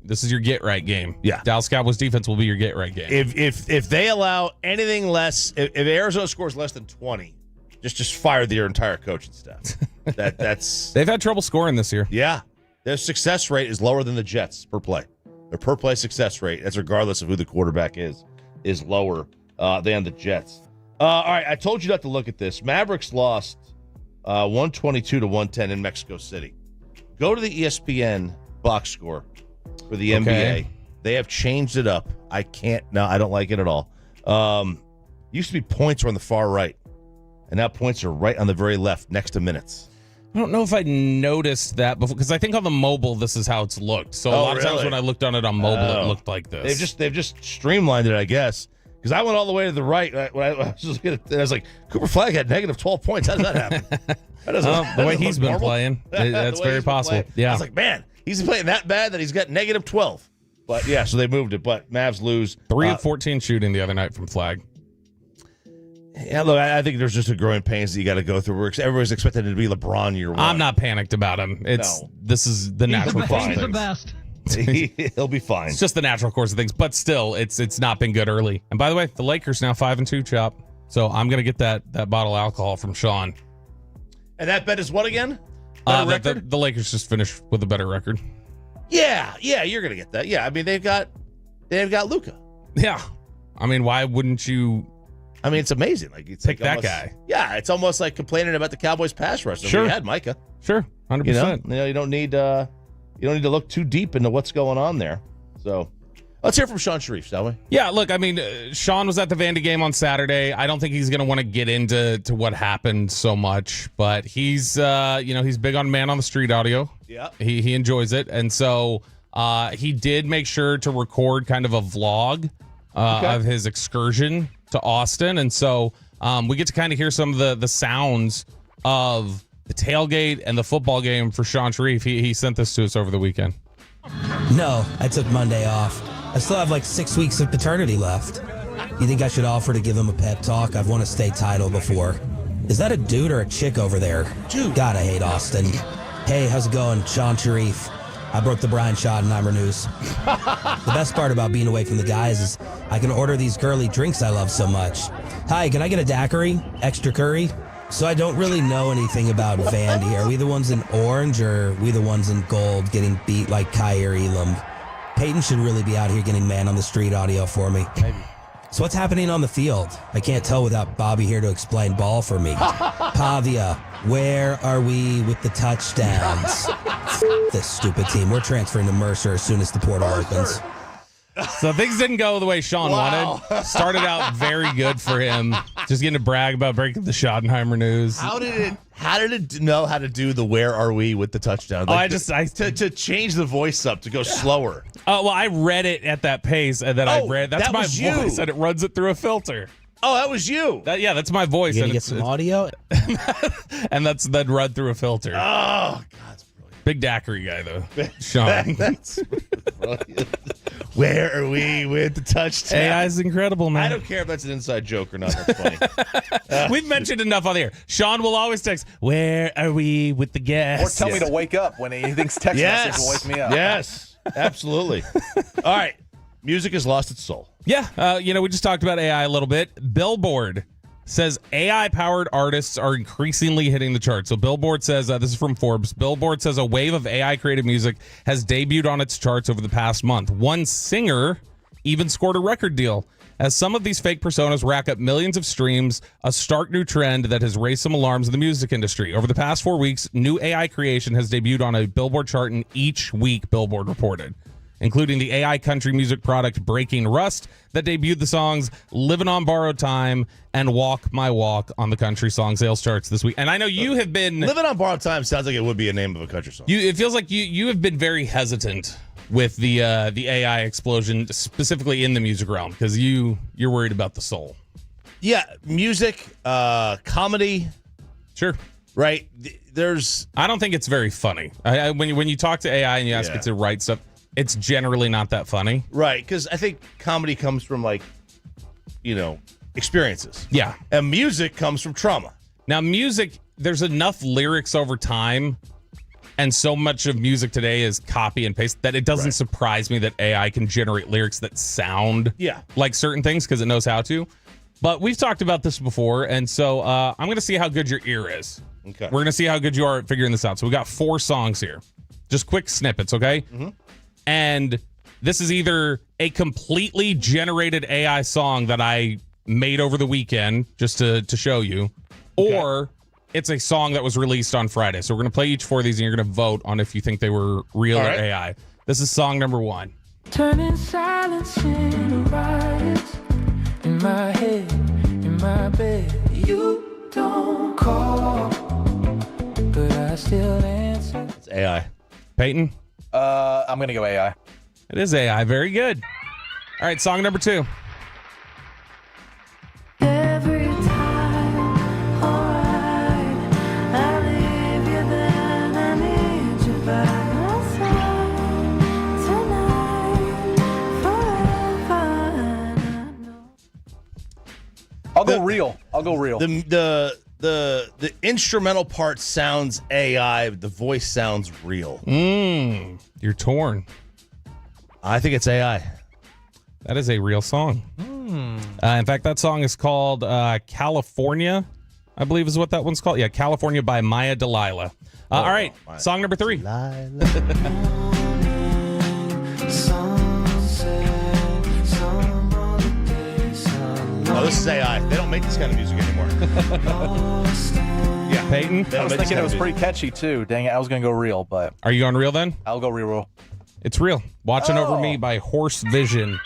This is your get right game. Yeah, Dallas Cowboys defense will be your get right game. If they allow anything less, if Arizona scores less than 20, just fire their entire coaching staff. That's they've had trouble scoring this year. Yeah, their success rate is lower than the Jets per play. Their per play success rate, that's regardless of who the quarterback is lower than the Jets. All right, I told you not to look at this. Mavericks lost 122 to 110 in Mexico City. Go to the ESPN box score for the NBA. They have changed it up. I don't like it at all. Used to be points were on the far right, and now points are right on the very left next to minutes. I don't know if I noticed that before, because I think on the mobile this is how it's looked. So a lot of times when I looked on it on mobile, it looked like this. They've just streamlined it, I guess. Because I went all the way to the right when I was just looking at it, I was like, Cooper Flagg had negative 12 points. How does that happen? The way he's been playing, that's very possible. Yeah, I was like, man, he's playing that bad that he's got negative 12. But yeah, so they moved it. But Mavs lose 3 of 14 shooting the other night from Flagg. Yeah, look, I think there's just a growing pains that you got to go through. Everybody's expecting it to be LeBron year one. I'm not panicked about him. This is the natural course. He's the best. He'll be fine. It's just the natural course of things, but still, it's not been good early. And by the way, the Lakers now 5-2, Chop. So I'm gonna get that bottle of alcohol from Sean. And that bet is what again? Record? The Lakers just finished with a better record. Yeah, you're gonna get that. Yeah, I mean they've got Luka. Yeah, I mean why wouldn't you? I mean it's amazing. Like you pick that guy. Yeah, it's almost like complaining about the Cowboys pass rush. Sure, we had Micah. Sure, 100%. You don't need to look too deep into what's going on there. So let's hear from Sean Sharif, shall we? Yeah, look, I mean, Sean was at the Vandy game on Saturday. I don't think he's going to want to get into what happened so much, but he's he's big on man on the street audio. Yeah, he enjoys it, and so he did make sure to record kind of a vlog of his excursion to Austin, and so we get to kind of hear some of the sounds of the tailgate and the football game for Sean Sharif. He sent this to us over the weekend. No, I took Monday off. I still have like 6 weeks of paternity left. You think I should offer to give him a pep talk? I've won a state title before. Is that a dude or a chick over there? Dude. God, I hate Austin. Hey, how's it going? Sean Sharif. I broke the Brian Schottenheimer news. The best part about being away from the guys is I can order these girly drinks I love so much. Hi, can I get a daiquiri? Extra curry? So I don't really know anything about Vandy. Are we the ones in orange or are we the ones in gold getting beat like Kyer Elam? Peyton should really be out here getting man on the street audio for me. Maybe. So what's happening on the field? I can't tell without Bobby here to explain ball for me. Pavia, where are we with the touchdowns? This stupid team. We're transferring to Mercer as soon as the portal opens. So things didn't go the way Sean wanted. Started out very good for him. Just getting to brag about breaking the Schottenheimer news. How did it know how to do the where are we with the touchdown? Like to change the voice up to go slower. Well, I read it at that pace, and then I read that's my voice, and it runs it through a filter. Oh, that was you. That's my voice. You gonna get some audio? And that's then run through a filter. Oh, God, it's brilliant. Big daiquiri guy though, Sean. That's brilliant. Where are we with the touchdown? AI is incredible, man. I don't care if that's an inside joke or not. That's funny. We've mentioned enough on the air. Sean will always text, "Where are we with the gas?" Or tell me to wake up when he thinks text message will wake me up. Yes, absolutely. All right. Music has lost its soul. Yeah. We just talked about AI a little bit. Billboard says AI-powered artists are increasingly hitting the charts. So Billboard says, this is from Forbes, Billboard says a wave of AI-created music has debuted on its charts over the past month. One singer even scored a record deal. As some of these fake personas rack up millions of streams, a stark new trend that has raised some alarms in the music industry. Over the past 4 weeks, new AI creation has debuted on a Billboard chart in each week, Billboard reported, including the AI country music product Breaking Rust that debuted the songs Living on Borrowed Time and Walk My Walk on the country song sales charts this week. And I know you have been... Living on Borrowed Time sounds like it would be a name of a country song. It feels like you have been very hesitant with the AI explosion, specifically in the music realm, because you're worried about the soul. Yeah, music, comedy. Sure. Right? I don't think it's very funny. When you talk to AI and you ask it to write stuff, it's generally not that funny. Right, because I think comedy comes from, experiences. Yeah. And music comes from trauma. Now, music, there's enough lyrics over time, and so much of music today is copy and paste that it doesn't surprise me that AI can generate lyrics that sound like certain things because it knows how to. But we've talked about this before, and so I'm going to see how good your ear is. Okay. We're going to see how good you are at figuring this out. So we got 4 songs here. Just quick snippets, okay? Mm-hmm. And this is either a completely generated AI song that I made over the weekend just to show you, or it's a song that was released on Friday. So we're going to play each 4 of these, and you're going to vote on if you think they were real or AI. This is song number 1. Turning silence into riots in my head, in my bed. You don't call, but I still answer. It's AI. Peyton? I'm going to go AI. It is AI. Very good. All right, song number 2. Every time, alright, I leave you then, I need you by my side tonight, forever. I'll go real. The instrumental part sounds AI, but the voice sounds real. You're torn. I think it's AI. That is a real song. In fact, that song is called California, I believe is what that one's called. Yeah, California by Maya Delilah. All right, song number 3. Oh, this is AI. They don't make this kind of music anymore. Yeah, Peyton? I was thinking it was pretty catchy, too. Dang it, I was going to go real, but... Are you going real then? I'll go real. It's real. Watching Over Me by Horse Vision.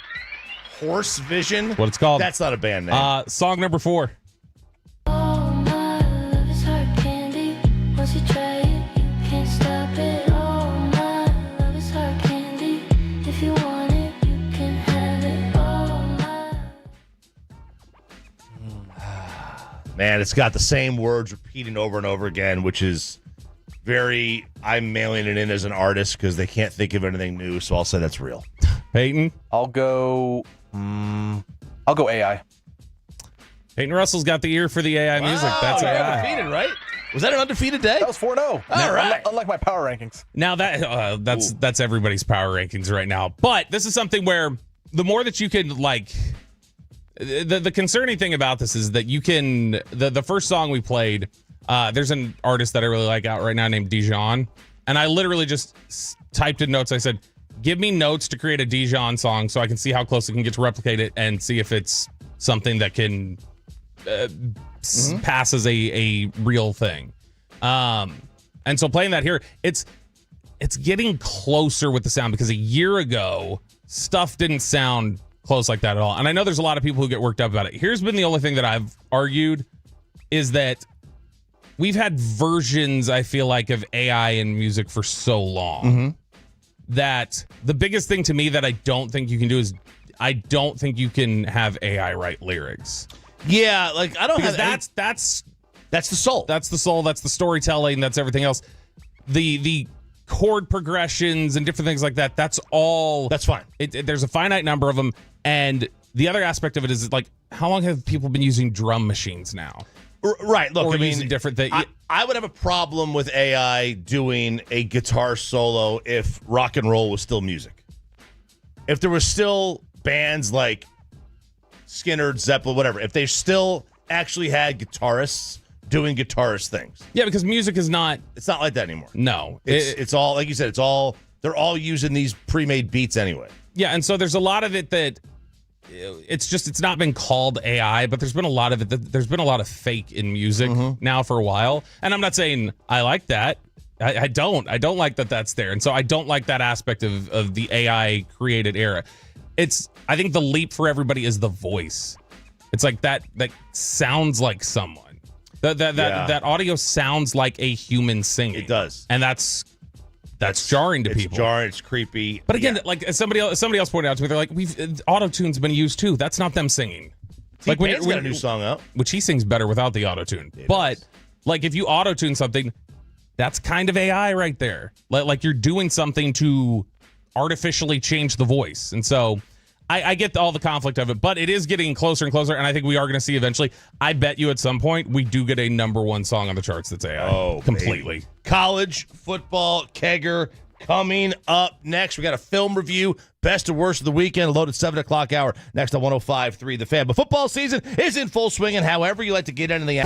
Horse Vision? What it's called. That's not a band name. Song number 4. Oh, my love is hard candy. Once you try it, you can't stop it. Oh, my love is hard candy. If you want it, you can have it. Oh, my. Man, it's got the same words repeating over and over again, which is I'm mailing it in as an artist because they can't think of anything new, so I'll say that's real. Peyton? I'll go AI. Peyton Russell's got the ear for the AI music. That's AI. Undefeated, right? Was that an undefeated day? That was 4-0. All right. Unlike my power rankings. Now that's everybody's power rankings right now. But this is something where the more that you can the concerning thing about this is that you can the first song we played. There's an artist that I really like out right now named Dijon, and I literally just typed in notes. I said, "Give me notes to create a Dijon song so I can see how close it can get to replicate it and see if it's something that can pass as a real thing." And so playing that here, it's getting closer with the sound because a year ago stuff didn't sound close like that at all. And I know there's a lot of people who get worked up about it. Here's been the only thing that I've argued is that we've had versions, I feel like, of AI in music for so long that the biggest thing to me that I don't think you can do is I don't think you can have AI write lyrics. Yeah, like I don't because have that's the soul. That's the soul. That's the storytelling. That's everything else. The chord progressions and different things like that. That's all. That's fine. There's a finite number of them, and the other aspect of it is like how long have people been using drum machines now? Right. Look, I mean, different things. I would have a problem with AI doing a guitar solo if rock and roll was still music. If there was still bands like Skinner, Zeppelin, whatever, if they still actually had guitarists doing guitarist things. Yeah, because music is not. It's not like that anymore. No, It's all, like you said, they're all using these pre-made beats anyway. Yeah, and so there's a lot of it that it's not been called AI, but there's been a lot of it there's been a lot of fake in music now for a while. And I'm not saying I like that. I don't like that that's there. And so I don't like that aspect of the AI created era. I think the leap for everybody is the voice. It's like that sounds like someone. That audio sounds like a human singing. It does. And that's jarring to people. It's jarring. It's creepy. But again, like somebody else pointed out to me, they're like, auto-tune's been used too. That's not them singing. Like T-Pain's got a new song out, which he sings better without the auto-tune. But like if you auto-tune something, that's kind of AI right there. Like you're doing something to artificially change the voice. And so I get all the conflict of it, but it is getting closer and closer, and I think we are going to see eventually. I bet you at some point we do get a number one song on the charts that's AI. Oh, completely. Baby. College football kegger coming up next. We got a film review, best and worst of the weekend, loaded 7 o'clock hour next on 105.3 The Fan. But football season is in full swing, and however you like to get into the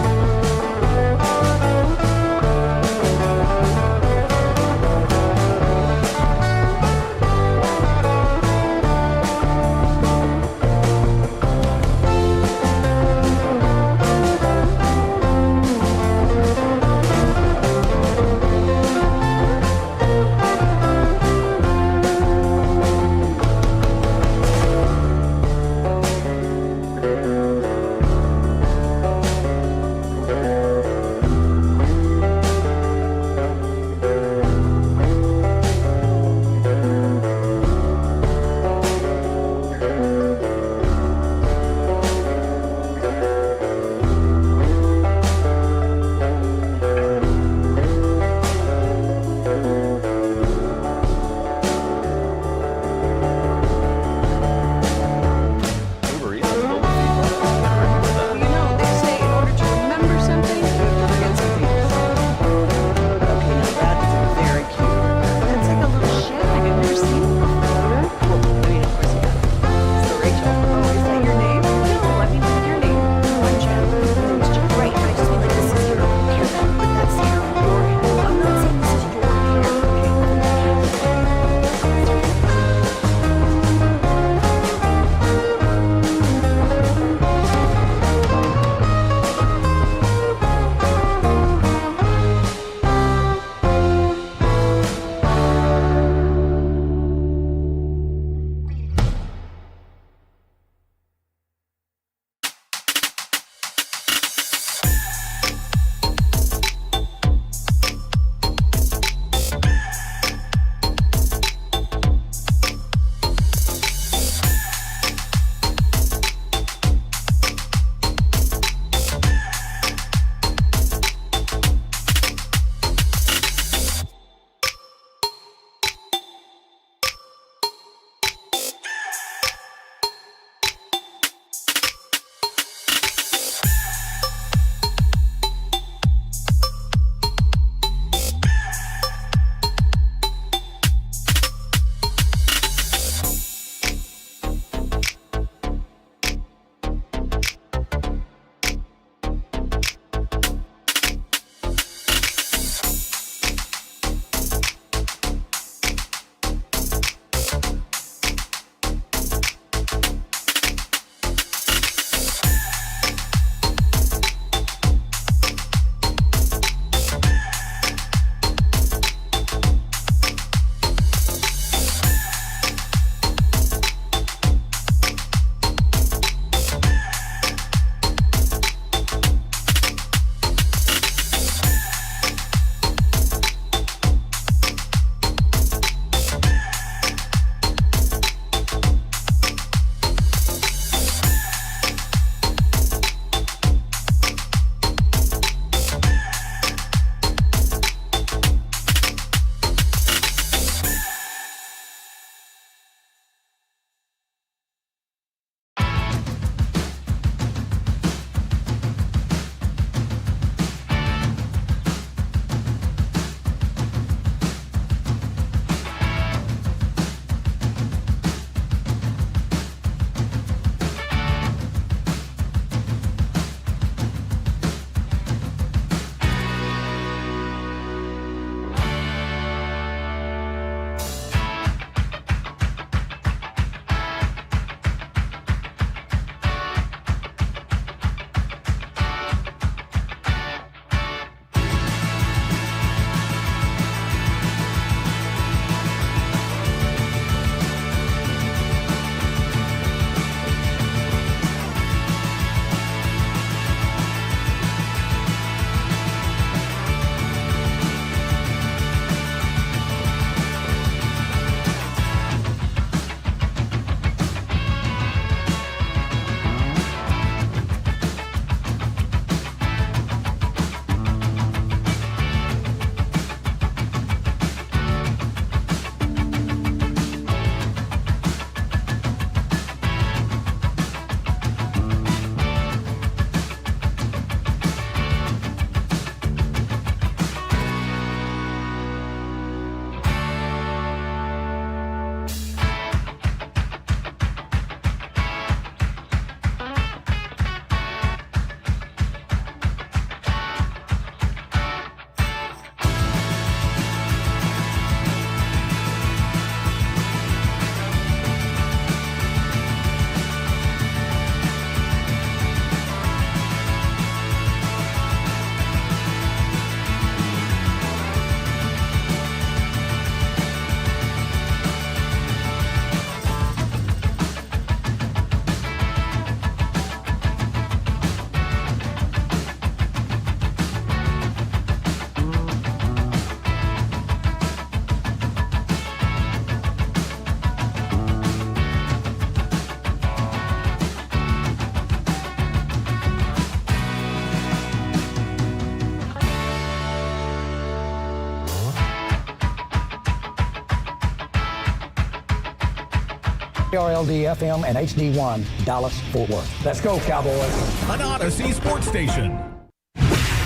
krld-fm and HD1, Dallas, Fort Worth. Let's go, Cowboys. An Odyssey sports station.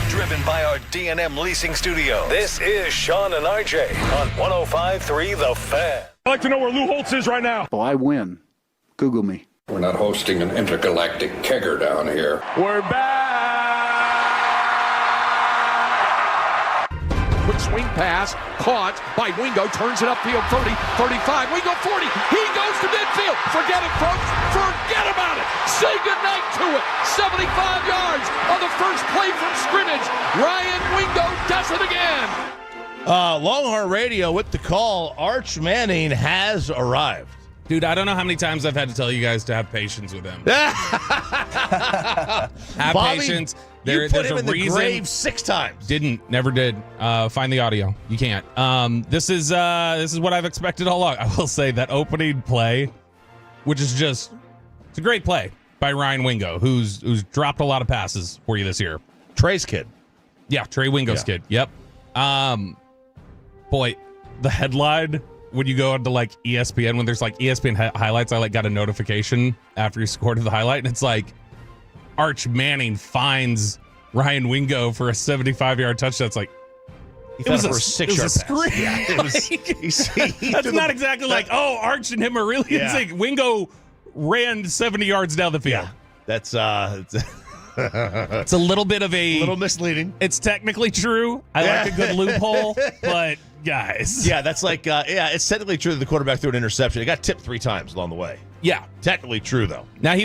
Driven by our D&M Leasing Studio. This is Sean and RJ on 105.3 The Fan. I'd like to know where Lou Holtz is right now. Oh, I win. Google me. We're not hosting an intergalactic kegger down here. We're back. Quick swing pass, caught by Wingo, turns it upfield 30, 35, Wingo 40, he goes to midfield. Forget it, folks, forget about it. Say goodnight to it. 75 yards on the first play from scrimmage. Ryan Wingo does it again. Longhorn Radio with the call. Arch Manning has arrived. Dude, I don't know how many times I've had to tell you guys to have patience with him. Have Bobby, patience. You put him in the reason. grave 6 times. Never did. Find the audio. You can't. This is what I've expected all along. I will say that opening play, which is it's a great play by Ryan Wingo, who's dropped a lot of passes for you this year. Trey's kid. Yeah, Trey Wingo's kid. Yep. Boy, the headline when you go onto like ESPN, when there's like ESPN highlights, I got a notification after he scored the highlight, and it's like Arch Manning finds Ryan Wingo for a 75-yard touchdown. It's like it was a 6-yard screen. Yeah, it was. That's not exactly like, Arch and him are really. Yeah. It's like Wingo ran 70 yards down the field. Yeah, that's it's a little bit of a little misleading. It's technically true. I like a good loophole, but guys, yeah, that's like it's technically true that the quarterback threw an interception. It got tipped 3 times along the way. Yeah, technically true though. Now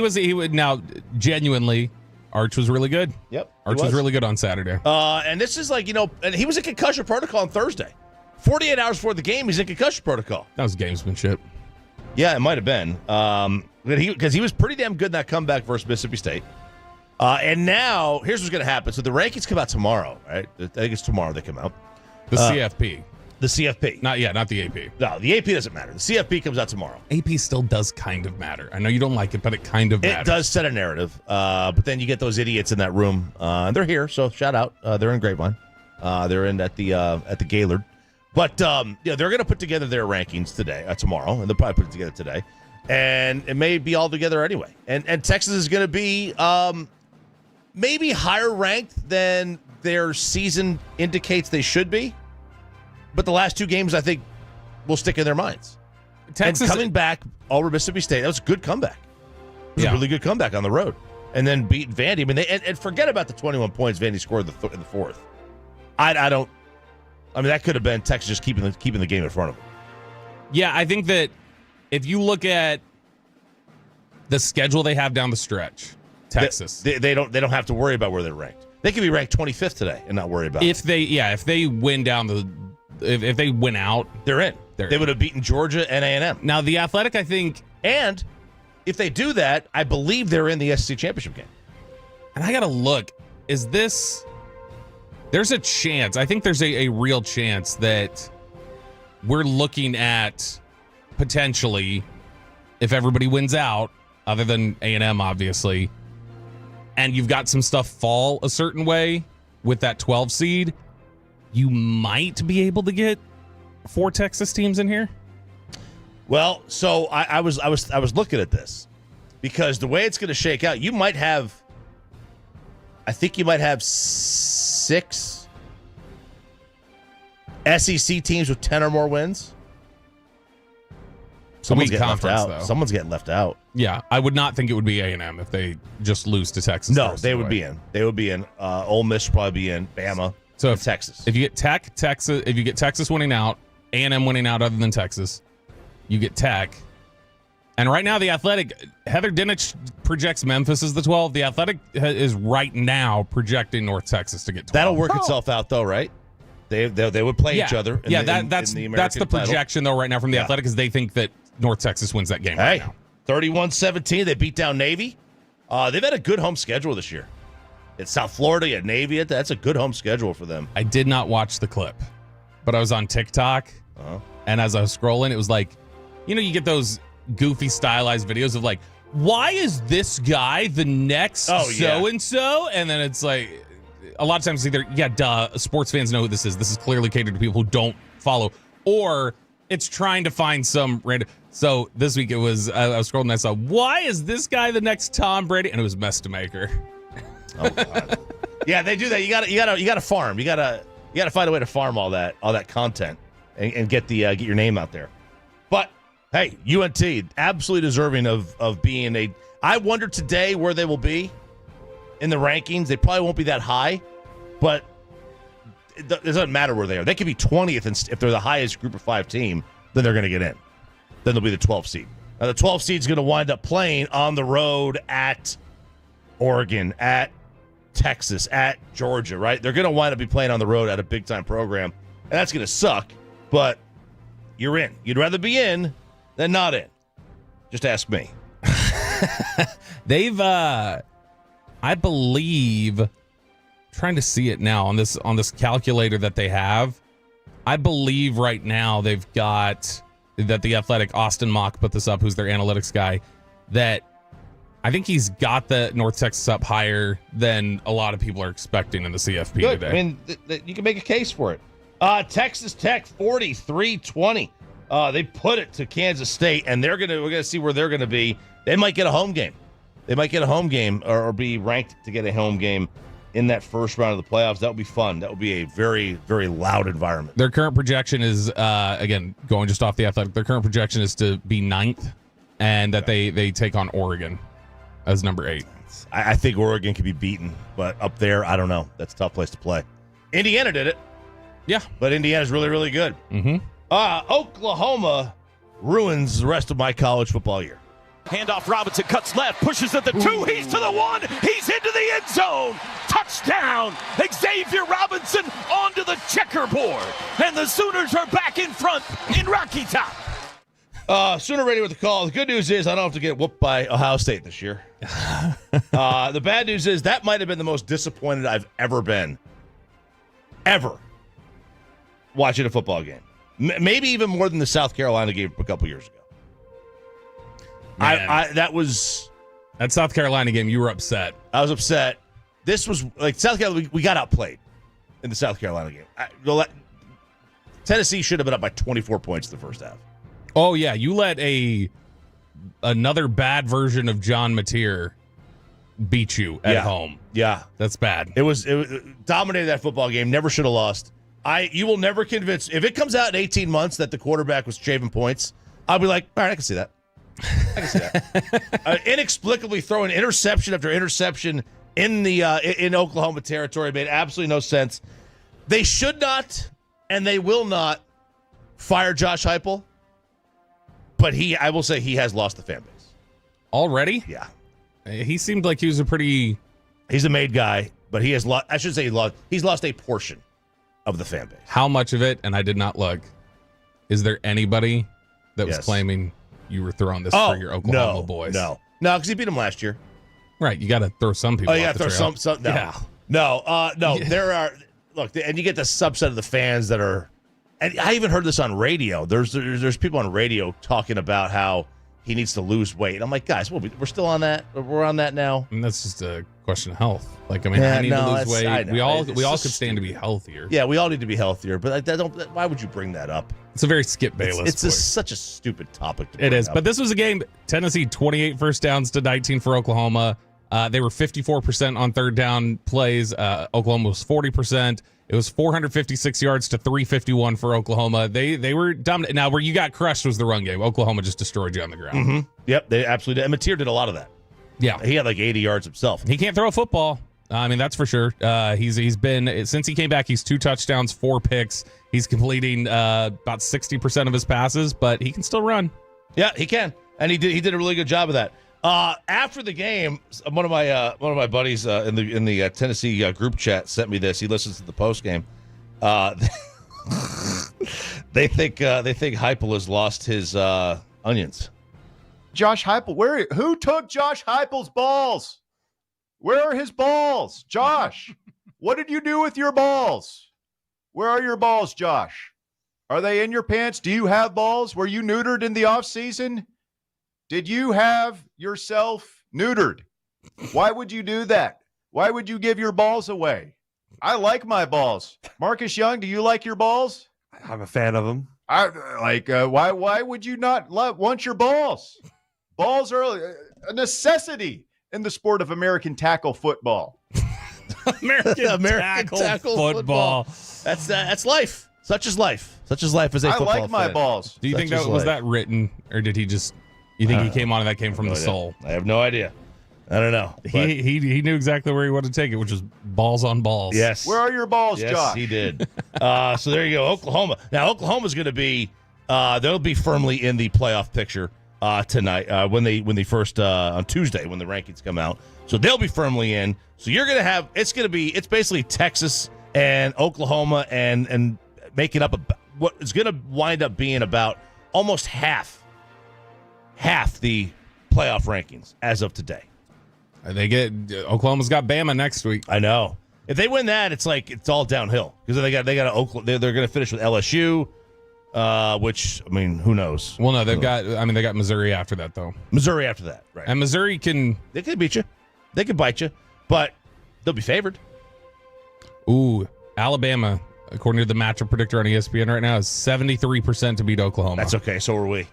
genuinely, Arch was really good. Yep, Arch was really good on Saturday. And this is and he was in concussion protocol on Thursday. 48 hours before the game, he's in concussion protocol. That was gamesmanship. Yeah, it might have been. Because he was pretty damn good in that comeback versus Mississippi State. And now, here's what's going to happen. So the rankings come out tomorrow, right? I think it's tomorrow they come out. The CFP. The CFP. Not the AP. No, the AP doesn't matter. The CFP comes out tomorrow. AP still does kind of matter. I know you don't like it, but it kind of matters. It does set a narrative. But then you get those idiots in that room. And they're here, so shout out. They're in Grapevine. They're in at the Gaylord. But they're going to put together their rankings tomorrow, and they'll probably put it together today. And it may be all together anyway. And Texas is going to be maybe higher ranked than their season indicates they should be. But the last 2 games, I think, will stick in their minds. Texas and coming back over Mississippi State, that was a good comeback. It was a really good comeback on the road. And then beat Vandy. I mean, and forget about the 21 points Vandy scored in the fourth. That could have been Texas just keeping the game in front of them. Yeah, I think that if you look at the schedule they have down the stretch, Texas, they don't have to worry about where they're ranked. They could be ranked 25th today and not worry about it. If they win if they win out, they're in. They would have beaten Georgia and A&M. Now the Athletic, I think, and if they do that, I believe they're in the SEC championship game. And I got to look. There's a chance. I think there's a real chance that we're looking at potentially, if everybody wins out, other than A&M, obviously, and you've got some stuff fall a certain way with that 12 seed, you might be able to get 4 Texas teams in here. Well, so I was looking at this because the way it's going to shake out, you might have 6 SEC teams with 10 or more wins. Someone's getting left out. Though. Someone's getting left out. Yeah, I would not think it would be A&M if they just lose to Texas. No, they would be in. They would be in. Ole Miss would probably be in. Bama. So Texas. If you get Texas, if you get Texas winning out, A&M winning out other than Texas, you get Tech. And right now, the Athletic, Heather Dinich projects Memphis as the 12. The Athletic is right now projecting North Texas to get 12. That'll work itself out, though, right? They would play each other. That's the projection, though, right now from the Athletic, is they think that North Texas wins that game right now. 31-17, they beat down Navy. They've had a good home schedule this year. It's South Florida, at Navy. That's a good home schedule for them. I did not watch the clip, but I was on TikTok, and as I was scrolling, it was like, you get those goofy stylized videos of like, why is this guy the next so-and-so? And then it's like, a lot of times it's either, sports fans know who this is. This is clearly catered to people who don't follow. Or it's trying to find some random, So this week it was, I was scrolling and I saw, why is this guy the next Tom Brady? And it was Mestamaker. Oh, God. Yeah, they do that. You gotta farm. You gotta find a way to farm all that content and get your name out there. But hey, UNT absolutely deserving of being a. I wonder today where they will be in the rankings. They probably won't be that high, but it doesn't matter where they are. They could be 20th, and if they're the highest Group of 5 team, then they're going to get in. Then they'll be the 12th seed. Now the 12th seed is going to wind up playing on the road at Oregon, at Texas, at Georgia, right? They're going to wind up be playing on the road at a big-time program, and that's going to suck, but you're in. You'd rather be in than not in. Just ask me. They've, I believe, trying to see it now on this calculator that they have, I believe right now they've got that the Athletic, Austin Mock put this up, who's their analytics guy, that I think he's got the North Texas up higher than a lot of people are expecting in the CFP Good. today. I mean, you can make a case for it. Texas Tech 43-20. They put it to Kansas State, and we're gonna see where they're gonna be. They might get a home game. They might get a home game or be ranked to get a home game in that first round of the playoffs. That would be fun. That would be a very, very loud environment. Their current projection is, again, going just off the Athletic, their current projection is to be 9th, and that they take on Oregon as number 8. I think Oregon can be beaten, but up there, I don't know. That's a tough place to play. Indiana did it. Yeah. But Indiana's really, really good. Mm-hmm. Oklahoma ruins the rest of my college football year. Handoff, Robinson cuts left, pushes at the 2, he's to the 1, he's into the end zone. Touchdown, Xavier Robinson onto the checkerboard, and the Sooners are back in front in Rocky Top. Sooner ready with the call. The good news is I don't have to get whooped by Ohio State this year. The bad news is that might have been the most disappointed I've ever been. Ever. Watching a football game. Maybe even more than the South Carolina game a couple years ago. That South Carolina game, you were upset. I was upset. This was like South Carolina. We got outplayed in the South Carolina game. Tennessee should have been up by 24 points in the first half. Oh yeah, you let another bad version of John Mateer beat you at home. Yeah, that's bad. It dominated that football game. Never should have lost. You will never convince. If it comes out in 18 months that the quarterback was shaving points, I'll be like, all right, I can see that. I can see that. Inexplicably throwing interception after interception in Oklahoma territory made absolutely no sense. They should not, and they will not fire Josh Heupel. But I will say he has lost the fan base already. Yeah, he seemed like he was he's a made guy, but he has lost. I should say he's lost a portion of the fan base. How much of it? And I did not look. Is there anybody that was claiming you were throwing this for your Oklahoma boys? No, because he beat them last year. Right, you got to throw some people. Oh, you got to throw some. No, yeah. No. There are and you get the subset of the fans that are. And I even heard this on radio. There's people on radio talking about how he needs to lose weight. I'm like, guys, we're still on that. We're on that now. And that's just a question of health. Like, I mean, I need to lose weight. We all could stand to be healthier. Yeah, we all need to be healthier. But why would you bring that up? It's a very Skip Bayless. It's such a stupid topic to bring It is. up. But this was a game. Tennessee 28 first downs to 19 for Oklahoma. They were 54% on third down plays. Oklahoma was 40%. It was 456 yards to 351 for Oklahoma. They were dominant. Now, where you got crushed was the run game. Oklahoma just destroyed you on the ground. Mm-hmm. Yep, they absolutely did. And Mateer did a lot of that. Yeah. He had like 80 yards himself. He can't throw a football. I mean, that's for sure. He's been, since he came back, he's 2 touchdowns, 4 picks. He's completing about 60% of his passes, but he can still run. Yeah, he can. And he did a really good job of that. After the game, one of my buddies in the Tennessee group chat sent me this. He listens to the post game. They think Heupel has lost his onions. Josh Heupel, who took Josh Heupel's balls? Where are his balls, Josh? What did you do with your balls? Where are your balls, Josh? Are they in your pants? Do you have balls? Were you neutered in the off season? Did you have yourself neutered? Why would you do that? Why would you give your balls away? I like my balls. Marcus Young, do you like your balls? I'm a fan of them. Why would you not want your balls? Balls are a necessity in the sport of American tackle football. American tackle football. That's life. Such is life. Such is life as a football fan. I like my balls. Do you think that was that written, or did he just? You think he came on and that came from the soul? I have no idea. I don't know. He knew exactly where he wanted to take it, which was balls on balls. Yes. Where are your balls, yes, Josh? He did. So there you go. Oklahoma. Now Oklahoma's going to be. They'll be firmly in the playoff picture tonight when they first on Tuesday when the rankings come out. So they'll be firmly in. So you're going to have. It's basically Texas and Oklahoma and making up what is going to wind up being about almost half the playoff rankings as of today. Oklahoma's got Bama next week. I know. If they win that, it's like it's all downhill because they got Oklahoma. They're going to finish with LSU, which I mean, who knows? Well, no, they got Missouri after that though. Missouri after that, right? And Missouri can beat you, they can bite you, but they'll be favored. Ooh, Alabama, according to the matchup predictor on ESPN right now, is 73% to beat Oklahoma. That's okay. So are we.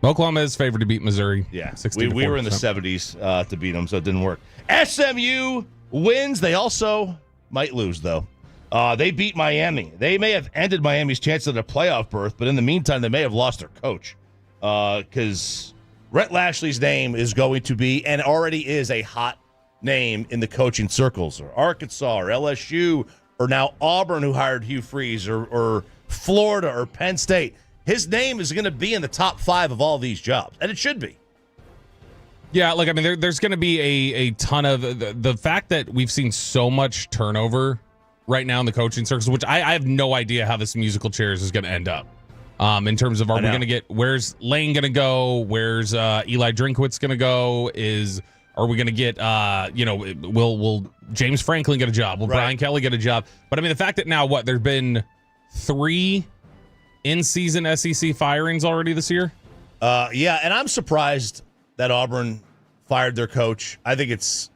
Oklahoma is favored to beat Missouri. Yeah, we were in the 70s to beat them, so it didn't work. SMU wins. They also might lose, though. They beat Miami. They may have ended Miami's chance at a playoff berth, but in the meantime, they may have lost their coach because Rhett Lashley's name is going to be and already is a hot name in the coaching circles. Or Arkansas or LSU or now Auburn, who hired Hugh Freeze, or Florida or Penn State. His name is going to be in the top 5 of all these jobs, and it should be. Yeah, there's going to be a ton of the fact that we've seen so much turnover right now in the coaching circles, which I have no idea how this musical chairs is going to end up. In terms of, are we going to get, where's Lane going to go? Where's Eli Drinkwitz going to go? Are we going to get, will James Franklin get a job? Will Brian Kelly get a job? But I mean, the fact that now there's been 3 in-season SEC firings already this year? Yeah, and I'm surprised that Auburn fired their coach. I think it's,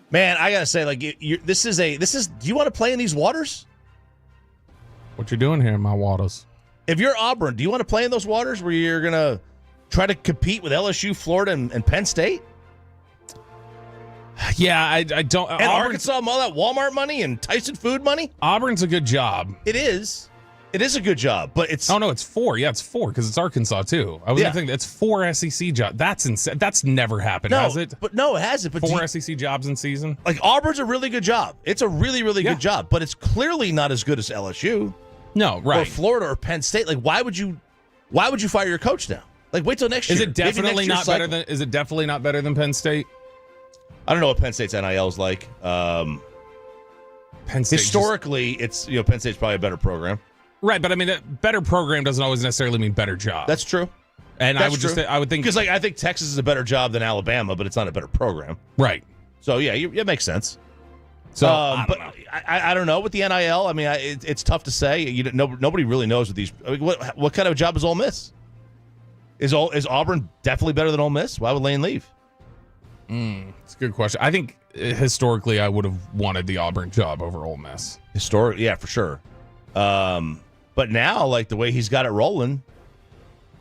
man, I gotta say, this is. Do you want to play in these waters? What you doing here in my waters? If you're Auburn, do you want to play in those waters where you're gonna try to compete with LSU, Florida, and Penn State? Yeah, I don't. And Arkansas, all that Walmart money and Tyson food money. Auburn's a good job. It is. It is a good job, but it's... Oh, no, it's 4. Yeah, it's 4 because it's Arkansas, too. I was thinking it's 4 SEC jobs. That's insane. That's never happened, has it? But no, it hasn't. But 4 SEC jobs in season? Auburn's a really good job. It's a really, really good job, but it's clearly not as good as LSU. No, right. Or Florida or Penn State. Why would you fire your coach now? Wait till next year. Is it definitely not better than? Is it definitely not better than Penn State? I don't know what Penn State's NIL is like. Penn State historically, it's Penn State's probably a better program. Right, but I mean, a better program doesn't always necessarily mean better job. That's true. And I would think because I think Texas is a better job than Alabama, but it's not a better program. Right. So yeah, it makes sense. So, I don't know with the NIL. I mean, it's tough to say. Nobody really knows with these. What kind of job is Ole Miss? Is Auburn definitely better than Ole Miss? Why would Lane leave? It's a good question. I think historically, I would have wanted the Auburn job over Ole Miss. Yeah, for sure. But now, the way he's got it rolling,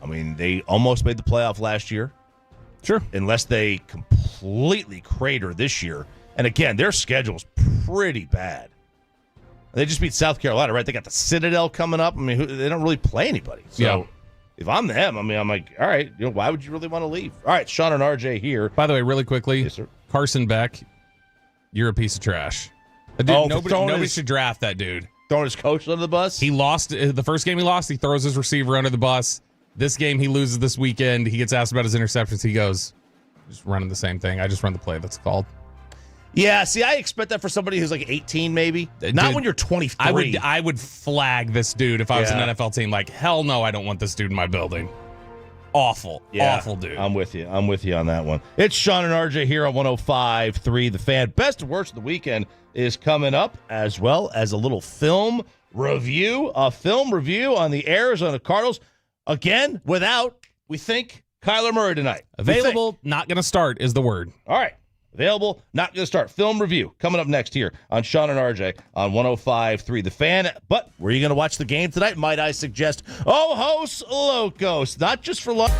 I mean, they almost made the playoff last year. Sure. Unless they completely crater this year. And again, their schedule's pretty bad. They just beat South Carolina, right? They got the Citadel coming up. I mean, they don't really play anybody. So if I'm them, I'm like, all right, why would you really want to leave? All right, Sean and RJ here. By the way, really quickly, yes, sir. Carson Beck, you're a piece of trash. Dude, nobody should draft that dude. Throwing his coach under the bus? He lost the first game he lost. He throws his receiver under the bus. This game he loses this weekend. He gets asked about his interceptions. He goes, just running the same thing. I just run the play that's called. Yeah, see, I expect that for somebody who's 18 maybe. Not when you're 23. I would flag this dude if I was an NFL team. Hell no, I don't want this dude in my building. Awful. Yeah, awful dude. I'm with you on that one. It's Sean and RJ here on 105.3 The Fan. Best and worst of the weekend is coming up, as well as a little film review. A film review on the Arizona Cardinals. Again, without, we think, Kyler Murray tonight. Available, not going to start is the word. All right. available. Not going to start. Film review coming up next here on Sean and RJ on 105.3 The Fan. But where are you going to watch the game tonight? Might I suggest Ojos Locos, not just for lunch.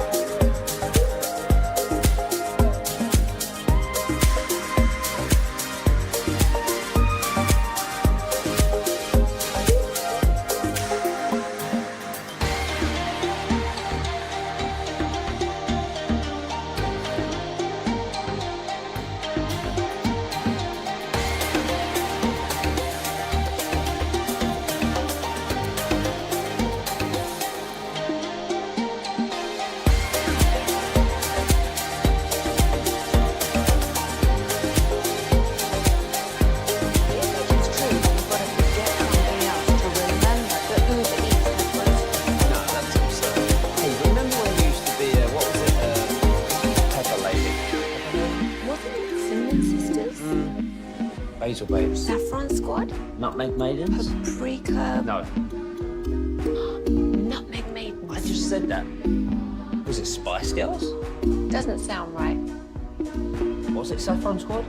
Basil babes. Saffron Squad? Nutmeg maidens? Paprika? No. Nutmeg Maidens. I just said that. Was it Spice Girls? Doesn't sound right. Was it Saffron Squad?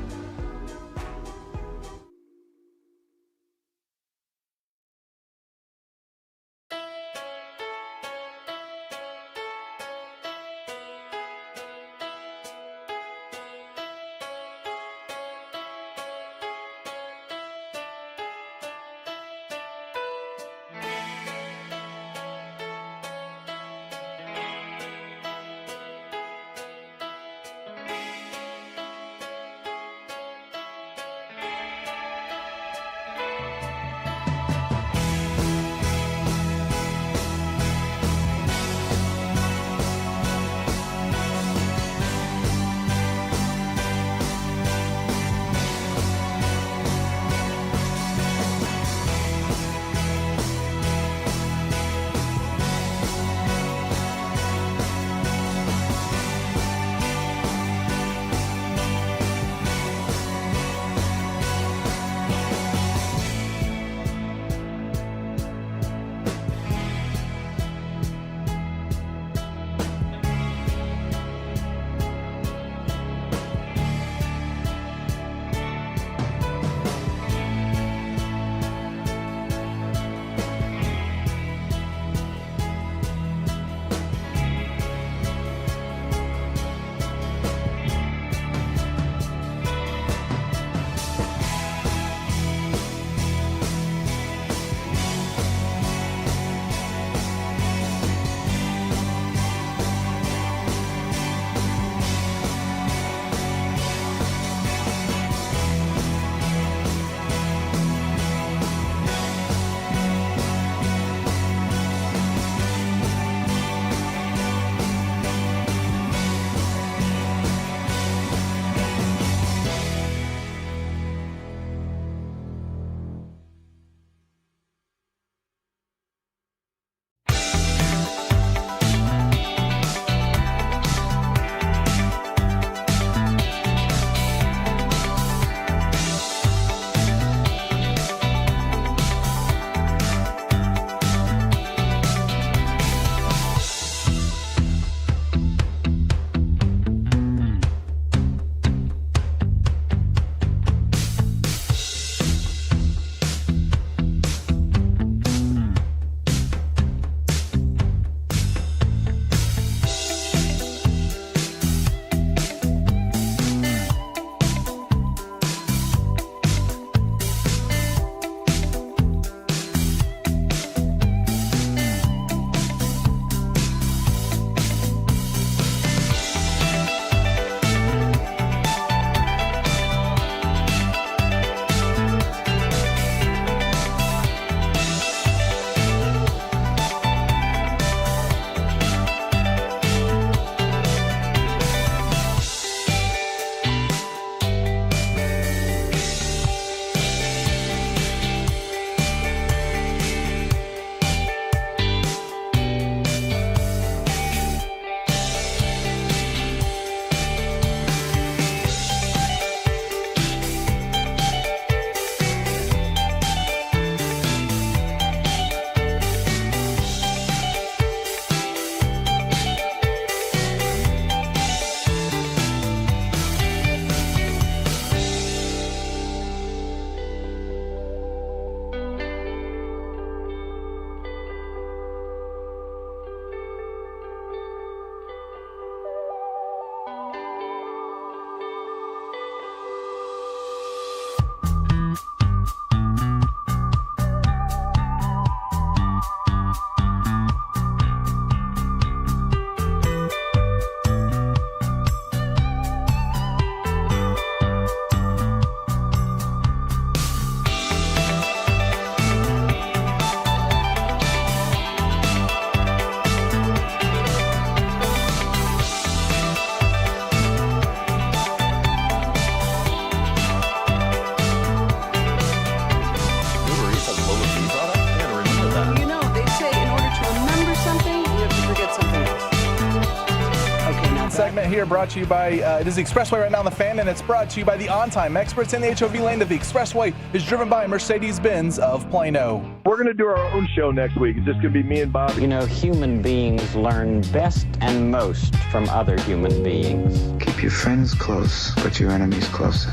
segment here brought to you by, it is the Expressway right now on the Fan, and it's brought to you by the On-Time experts in the HOV lane of the Expressway is driven by Mercedes-Benz of Plano. We're going to do our own show next week. It's just going to be me and Bob. You know, human beings learn best and most from other human beings. Keep your friends close, but your enemies closer.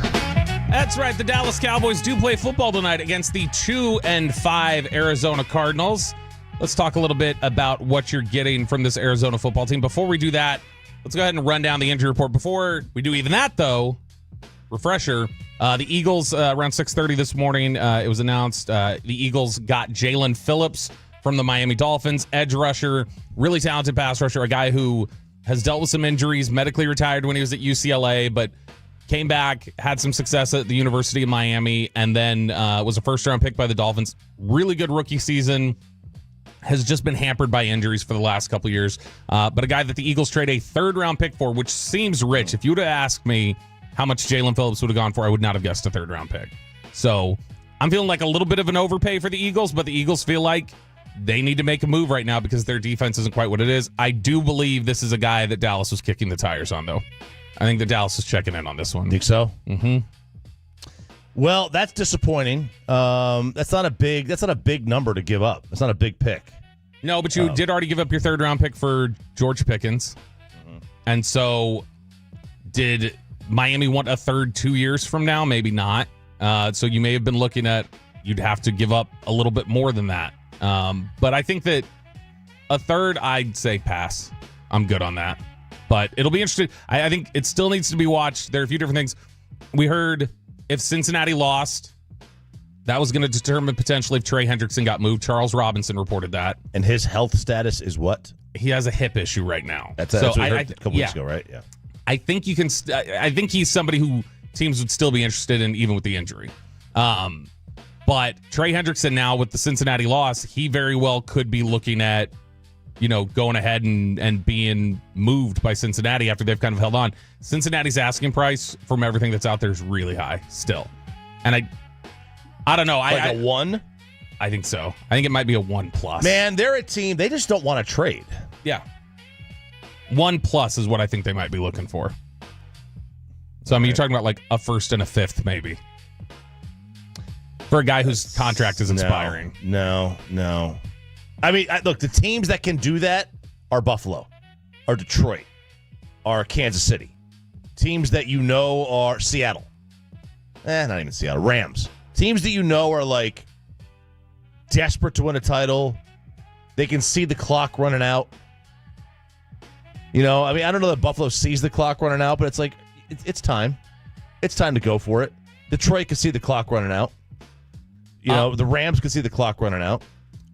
That's right. The Dallas Cowboys do play football tonight against the 2-5 Arizona Cardinals. Let's talk a little bit about what you're getting from this Arizona football team. Before we do that, let's go ahead and run down the injury report. Before we do even that, though, refresher, the Eagles, around 6:30 this morning, it was announced the Eagles got Jalen Phillips from the Miami Dolphins, edge rusher, really talented pass rusher, a guy who has dealt with some injuries, medically retired when he was at UCLA, but came back, had some success at the University of Miami, and then was a first-round pick by the Dolphins. Really good rookie season. Has just been hampered by injuries for the last couple of years. But a guy that the Eagles trade a third-round pick for, which seems rich. If you would have asked me how much Jalen Phillips would have gone for, I would not have guessed a third-round pick. So I'm feeling like a little bit of an overpay for the Eagles, but the Eagles feel like they need to make a move right now because their defense isn't quite what it is. I do believe this is a guy that Dallas was kicking the tires on, though. I think that Dallas is checking in on this one. Think so? Mm-hmm. Well, that's disappointing. That's not a big number to give up. It's not a big pick. No, but you did already give up your third-round pick for George Pickens. Mm-hmm. And so did Miami want a third 2 years from now? Maybe not. So you may have been looking at you'd have to give up a little bit more than that. But I think that a third, I'd say pass. I'm good on that. But it'll be interesting. I think it still needs to be watched. There are a few different things. We heard if Cincinnati lost, that was going to determine potentially if Trey Hendrickson got moved. Charles Robinson reported that. And his health status is what? He has a hip issue right now. That's what we heard a couple weeks ago, right? Yeah. I think you can. I think he's somebody who teams would still be interested in, even with the injury. But Trey Hendrickson now with the Cincinnati loss, he very well could be looking at, going ahead and being moved by Cincinnati after they've kind of held on. Cincinnati's asking price from everything that's out there is really high still. And I don't know. Like a 1? I think so. I think it might be a 1+. Man, they're a team. They just don't want to trade. Yeah. 1+ is what I think they might be looking for. So, I mean, you're talking about like a first and a fifth, maybe. For a guy whose contract is expiring. No. I mean, look, the teams that can do that are Buffalo, are Detroit, are Kansas City. Teams that are Seattle. Not even Seattle. Rams. Teams that are like desperate to win a title. They can see the clock running out. I mean, I don't know that Buffalo sees the clock running out, but it's like, it's time. It's time to go for it. Detroit can see the clock running out. The Rams can see the clock running out.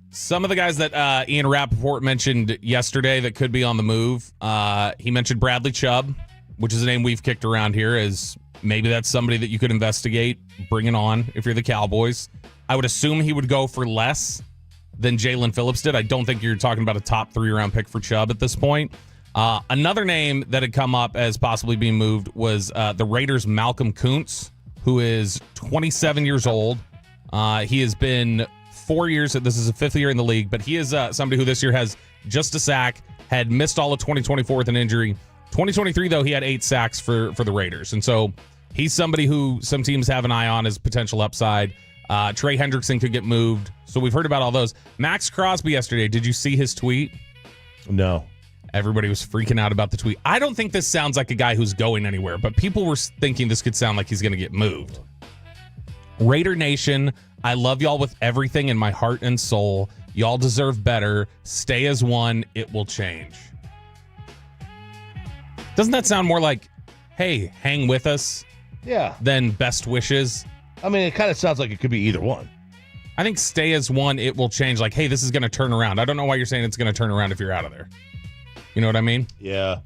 Some of the guys that Ian Rappaport mentioned yesterday that could be on the move, he mentioned Bradley Chubb, which is a name we've kicked around here as maybe that's somebody that you could investigate bringing on if you're the Cowboys. I would assume he would go for less than Jalen Phillips did. I don't think you're talking about a top 3-round pick for Chubb at this point. Another name that had come up as possibly being moved was the Raiders' Malcolm Kuntz, who is 27 years old. He has been 4 years. This is a 5th year in the league, but he is somebody who this year has just a sack, had missed all of 2024 with an injury. 2023, though, he had 8 sacks for the Raiders. And so he's somebody who some teams have an eye on as potential upside. Trey Hendrickson could get moved. So we've heard about all those. Max Crosby yesterday, did you see his tweet? No. Everybody was freaking out about the tweet. I don't think this sounds like a guy who's going anywhere, but people were thinking this could sound like he's going to get moved. Raider Nation, I love y'all with everything in my heart and soul. Y'all deserve better. Stay as one. It will change. Doesn't that sound more like, hey, hang with us? Yeah. Than best wishes? I mean, it kind of sounds like it could be either one. I think stay as one. It will change. Like, hey, this is going to turn around. I don't know why you're saying it's going to turn around if you're out of there. You know what I mean? Yeah.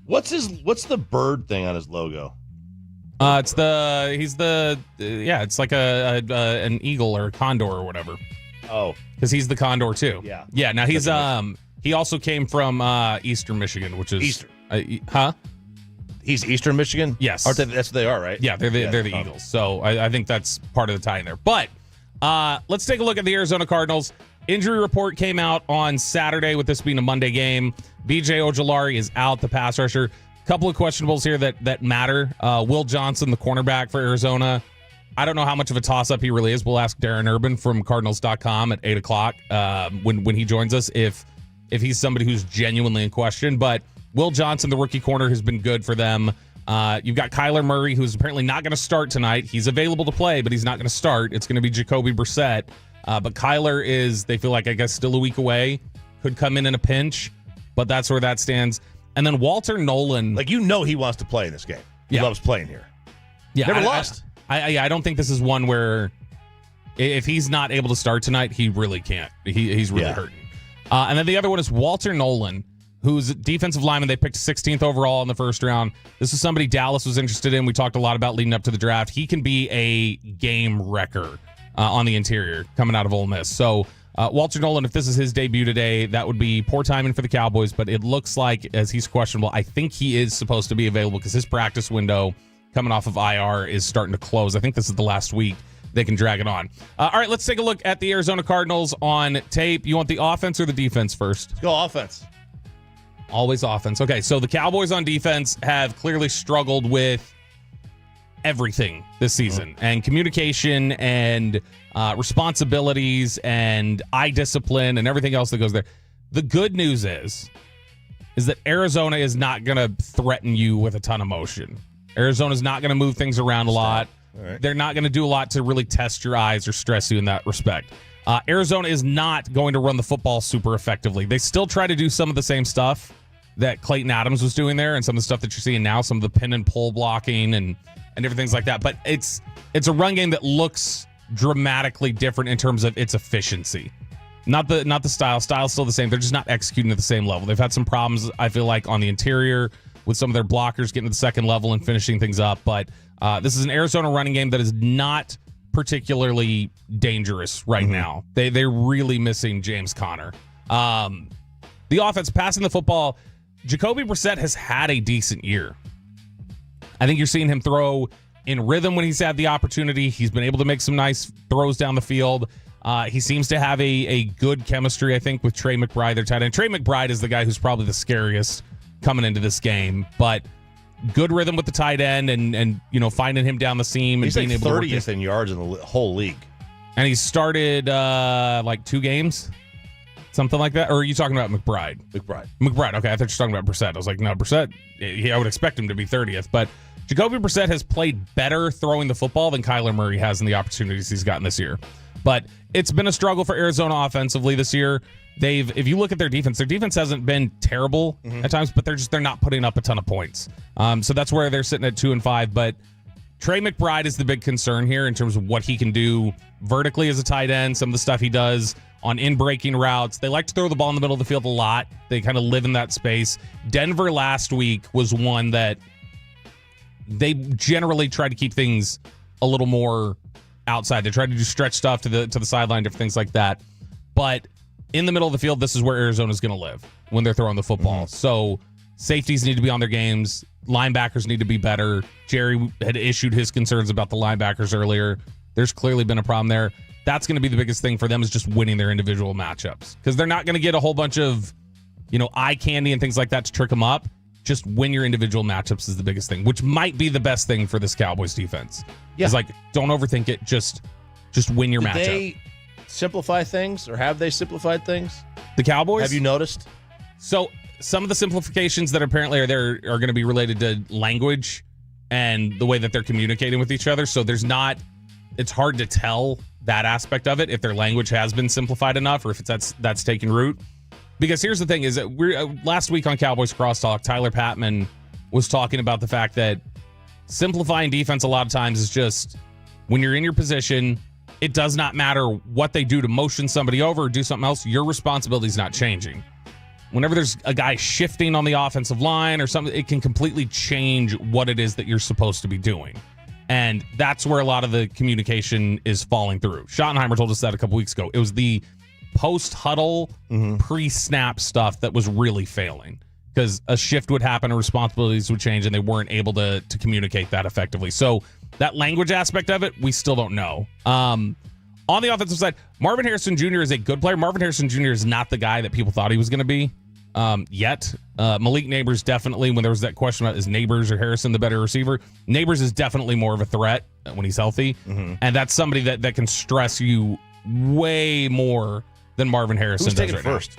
What's the bird thing on his logo? It's like an eagle or a condor or whatever. Oh, because he's the condor too. Yeah. Yeah. Now he's he also came from Eastern Michigan, which is Eastern. He's Eastern Michigan. Yes. Aren't they? That's what they are, right? Yeah, they're the Eagles. So I think that's part of the tie in there. But let's take a look at the Arizona Cardinals. Injury report came out on Saturday, with this being a Monday game. B.J. Ojulari is out, the pass rusher. Couple of questionables here that matter. Will Johnson, the cornerback for Arizona, I don't know how much of a toss-up he really is. We'll ask Darren Urban from Cardinals.com at 8 o'clock when he joins us if he's somebody who's genuinely in question. But Will Johnson, the rookie corner, has been good for them. You've got Kyler Murray, who's apparently not going to start tonight. He's available to play, but he's not going to start. It's going to be Jacoby Brissett. But Kyler is, they feel like, I guess, still a week away. Could come in a pinch, but that's where that stands. And then Walter Nolan. Like, he wants to play in this game. He loves playing here. Yeah, Never lost. I don't think this is one where if he's not able to start tonight, he really can't. He's really hurting. And then the other one is Walter Nolan, who's a defensive lineman. They picked 16th overall in the first round. This is somebody Dallas was interested in. We talked a lot about leading up to the draft. He can be a game wrecker on the interior coming out of Ole Miss. So Walter Nolan, if this is his debut today, that would be poor timing for the Cowboys, but it looks like, as he's questionable, I think he is supposed to be available because his practice window coming off of IR is starting to close. I think this is the last week they can drag it on. All right, let's take a look at the Arizona Cardinals on tape. You want the offense or the defense first? Let's go offense. Always offense. Okay, so the Cowboys on defense have clearly struggled with everything this season, and communication and responsibilities and eye discipline and everything else that goes there. The good news is that Arizona is not going to threaten you with a ton of motion. Arizona's not going to move things around a lot. Right. They're not going to do a lot to really test your eyes or stress you in that respect. Arizona is not going to run the football super effectively. They still try to do some of the same stuff that Clayton Adams was doing there and some of the stuff that you're seeing now, some of the pin and pull blocking and different things like that. But it's a run game that looks dramatically different in terms of its efficiency. Not the style. Style's still the same. They're just not executing at the same level. They've had some problems, I feel like, on the interior with some of their blockers getting to the second level and finishing things up. But this is an Arizona running game that is not particularly dangerous right now. They're really missing James Conner. The offense passing the football, Jacoby Brissett has had a decent year. I think you're seeing him throw in rhythm when he's had the opportunity. He's been able to make some nice throws down the field. He seems to have a good chemistry, I think, with Trey McBride, their tight end. Trey McBride is the guy who's probably the scariest coming into this game, but good rhythm with the tight end and finding him down the seam. He's and being like able 30th to in yards in the whole league. And he started like 2 games, something like that. Or are you talking about McBride? McBride. Okay, I thought you were talking about Brissett. I was like, no, Brissett, I would expect him to be 30th. But Jacoby Brissett has played better throwing the football than Kyler Murray has in the opportunities he's gotten this year. But it's been a struggle for Arizona offensively this year. If you look at their defense hasn't been terrible at times, but they're not putting up a ton of points. So that's where they're sitting at 2-5. But Trey McBride is the big concern here in terms of what he can do vertically as a tight end, some of the stuff he does on in-breaking routes. They like to throw the ball in the middle of the field a lot. They kind of live in that space. Denver last week was one that they generally try to keep things a little more outside. They try to do stretch stuff to the sideline, different things like that. But in the middle of the field, this is where Arizona's going to live when they're throwing the football. So safeties need to be on their games. Linebackers need to be better. Jerry had issued his concerns about the linebackers earlier. There's clearly been a problem there. That's going to be the biggest thing for them, is just winning their individual matchups, because they're not going to get a whole bunch of eye candy and things like that to trick them up. Just win your individual matchups is the biggest thing, which might be the best thing for this Cowboys defense. Yeah. It's like, don't overthink it. Just win your matchup. Did they simplify things, or have they simplified things? The Cowboys? Have you noticed? So some of the simplifications that apparently are there are going to be related to language and the way that they're communicating with each other. So it's hard to tell that aspect of it, if their language has been simplified enough, or if that's taking root. Because here's the thing, is that last week on Cowboys Crosstalk, Tyler Patman was talking about the fact that simplifying defense a lot of times is just, when you're in your position, it does not matter what they do to motion somebody over or do something else, your responsibility is not changing. Whenever there's a guy shifting on the offensive line or something, it can completely change what it is that you're supposed to be doing. And that's where a lot of the communication is falling through. Schottenheimer told us that a couple weeks ago. It was the post-huddle, pre-snap stuff that was really failing, because a shift would happen and responsibilities would change, and they weren't able to communicate that effectively. So that language aspect of it, we still don't know. On the offensive side, Marvin Harrison Jr. is a good player. Marvin Harrison Jr. is not the guy that people thought he was going to be. yet. Malik Neighbors definitely, when there was that question about is Neighbors or Harrison the better receiver, Neighbors is definitely more of a threat when he's healthy. And that's somebody that can stress you way more than Marvin Harrison Who's does taking right first?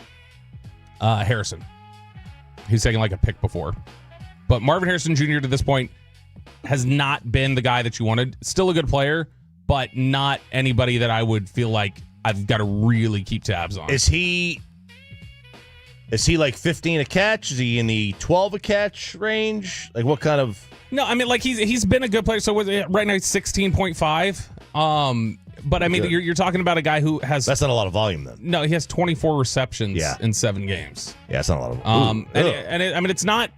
Now. Harrison. He's taking like a pick before. But Marvin Harrison Jr. to this point has not been the guy that you wanted. Still a good player, but not anybody that I would feel like I've got to really keep tabs on. Is he like 15 a catch? Is he in the 12 a catch range? Like what kind of? No, I mean like he's been a good player. So right now he's 16.5. But I mean you're talking about a guy who has that's not a lot of volume then. No, he has 24 receptions in 7 games. Yeah, it's not a lot of. I mean it's not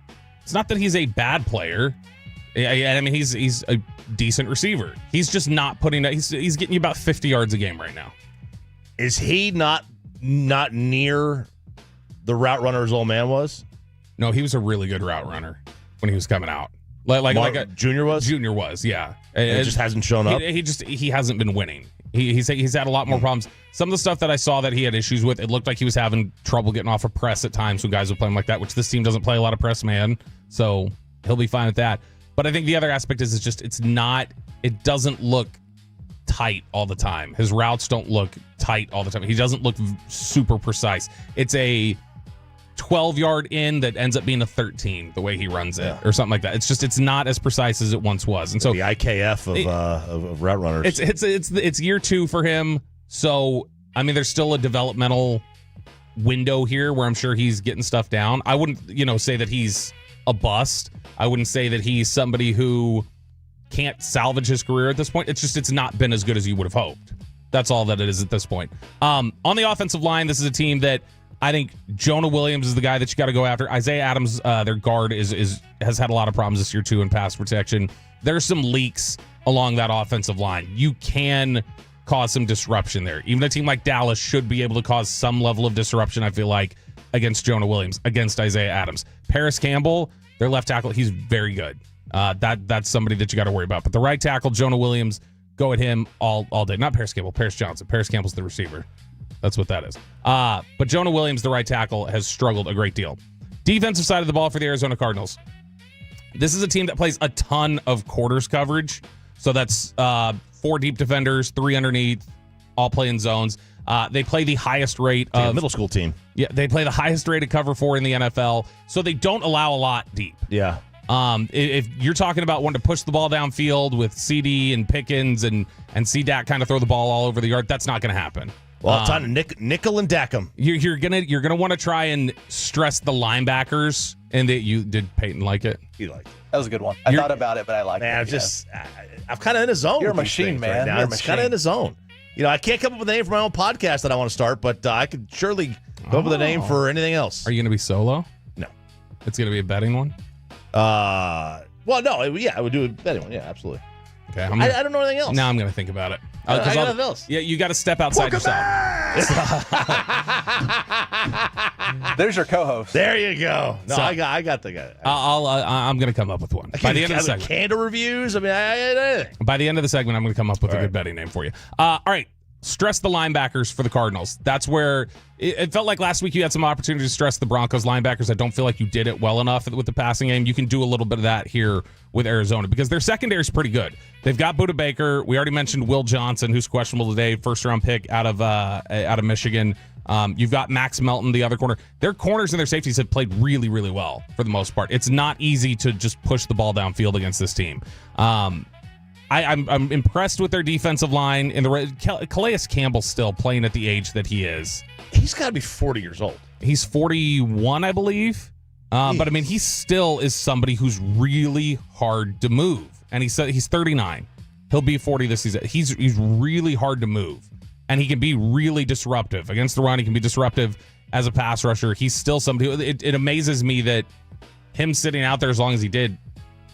that he's a bad player. I mean he's a decent receiver. He's just not putting that. He's getting you about 50 yards a game right now. Is he not near the route runner his old man was? No, he was a really good route runner when he was coming out. Junior was? Junior was, yeah. It just hasn't shown up? He hasn't been winning. He's had a lot more problems. Some of the stuff that I saw that he had issues with, it looked like he was having trouble getting off of press at times when guys would play him like that, which this team doesn't play a lot of press man, so he'll be fine with that. But I think the other aspect is it doesn't look tight all the time. His routes don't look tight all the time. He doesn't look super precise. It's a 12-yard in that ends up being a 13 the way he runs it or something like that. It's not as precise as it once was. And so the IKF of route runners. It's year 2 for him. So I mean there's still a developmental window here where I'm sure he's getting stuff down. I wouldn't say that he's a bust. I wouldn't say that he's somebody who can't salvage his career at this point. It's not been as good as you would have hoped. That's all that it is at this point. On the offensive line, this is a team that I think Jonah Williams is the guy that you got to go after. Isaiah Adams, their guard, has had a lot of problems this year too in pass protection. There's some leaks along that offensive line. You can cause some disruption there. Even a team like Dallas should be able to cause some level of disruption, I feel like, against Jonah Williams, against Isaiah Adams. Paris Campbell, their left tackle, he's very good. That's somebody that you got to worry about. But the right tackle, Jonah Williams, go at him all day. Not Paris Campbell, Paris Johnson. Paris Campbell's the receiver. That's what that is. But Jonah Williams, the right tackle, has struggled a great deal. Defensive side of the ball for the Arizona Cardinals. This is a team that plays a ton of quarters coverage. So that's 4 deep defenders, 3 underneath, all play in zones. They play the highest rate of middle school team. Yeah, they play the highest rate of cover 4 in the NFL. So they don't allow a lot deep. Yeah. If you're talking about wanting to push the ball downfield with CD and Pickens and C-Dak kind of throw the ball all over the yard, that's not going to happen. Well, time to nickel and deck them. You're gonna want to try and stress the linebackers. And did Peyton like it? He liked it. That was a good one. I thought about it, but I liked it. I'm kind of in a zone. You're a machine, man. Right now. It's kind of in a zone. I can't come up with a name for my own podcast that I want to start, but I could surely come up with a name for anything else. Are you going to be solo? No. It's going to be a betting one? Well, no. Yeah, I would do a betting one. Yeah, absolutely. Okay. I don't know anything else. Now I'm going to think about it. I got nothing else. Yeah, you got to step outside yourself. There's your co-host. There you go. No, so, I got the guy. I'm going to come up with one. By the end of the segment. Candle reviews. I mean, by the end of the segment, I'm going to come up with a good betting name for you. All right. Stress the linebackers for the Cardinals. That's where it felt like last week you had some opportunity to stress the Broncos linebackers. I don't feel like you did it well enough with the passing game. You can do a little bit of that here with Arizona because their secondary is pretty good. They've got Budda Baker. We already mentioned Will Johnson, who's questionable today, first-round pick out of Michigan. You've got Max Melton, the other corner. Their corners and their safeties have played really, really well for the most part. It's not easy to just push the ball downfield against this team. I'm impressed with their defensive line. Calais Campbell's still playing at the age that he is. He's got to be 40 years old. He's 41, I believe. But I mean, he still is somebody who's really hard to move. And he's 39. He'll be 40 this season. He's really hard to move. And he can be really disruptive. Against the run, he can be disruptive as a pass rusher. He's still somebody. It amazes me that him sitting out there as long as he did,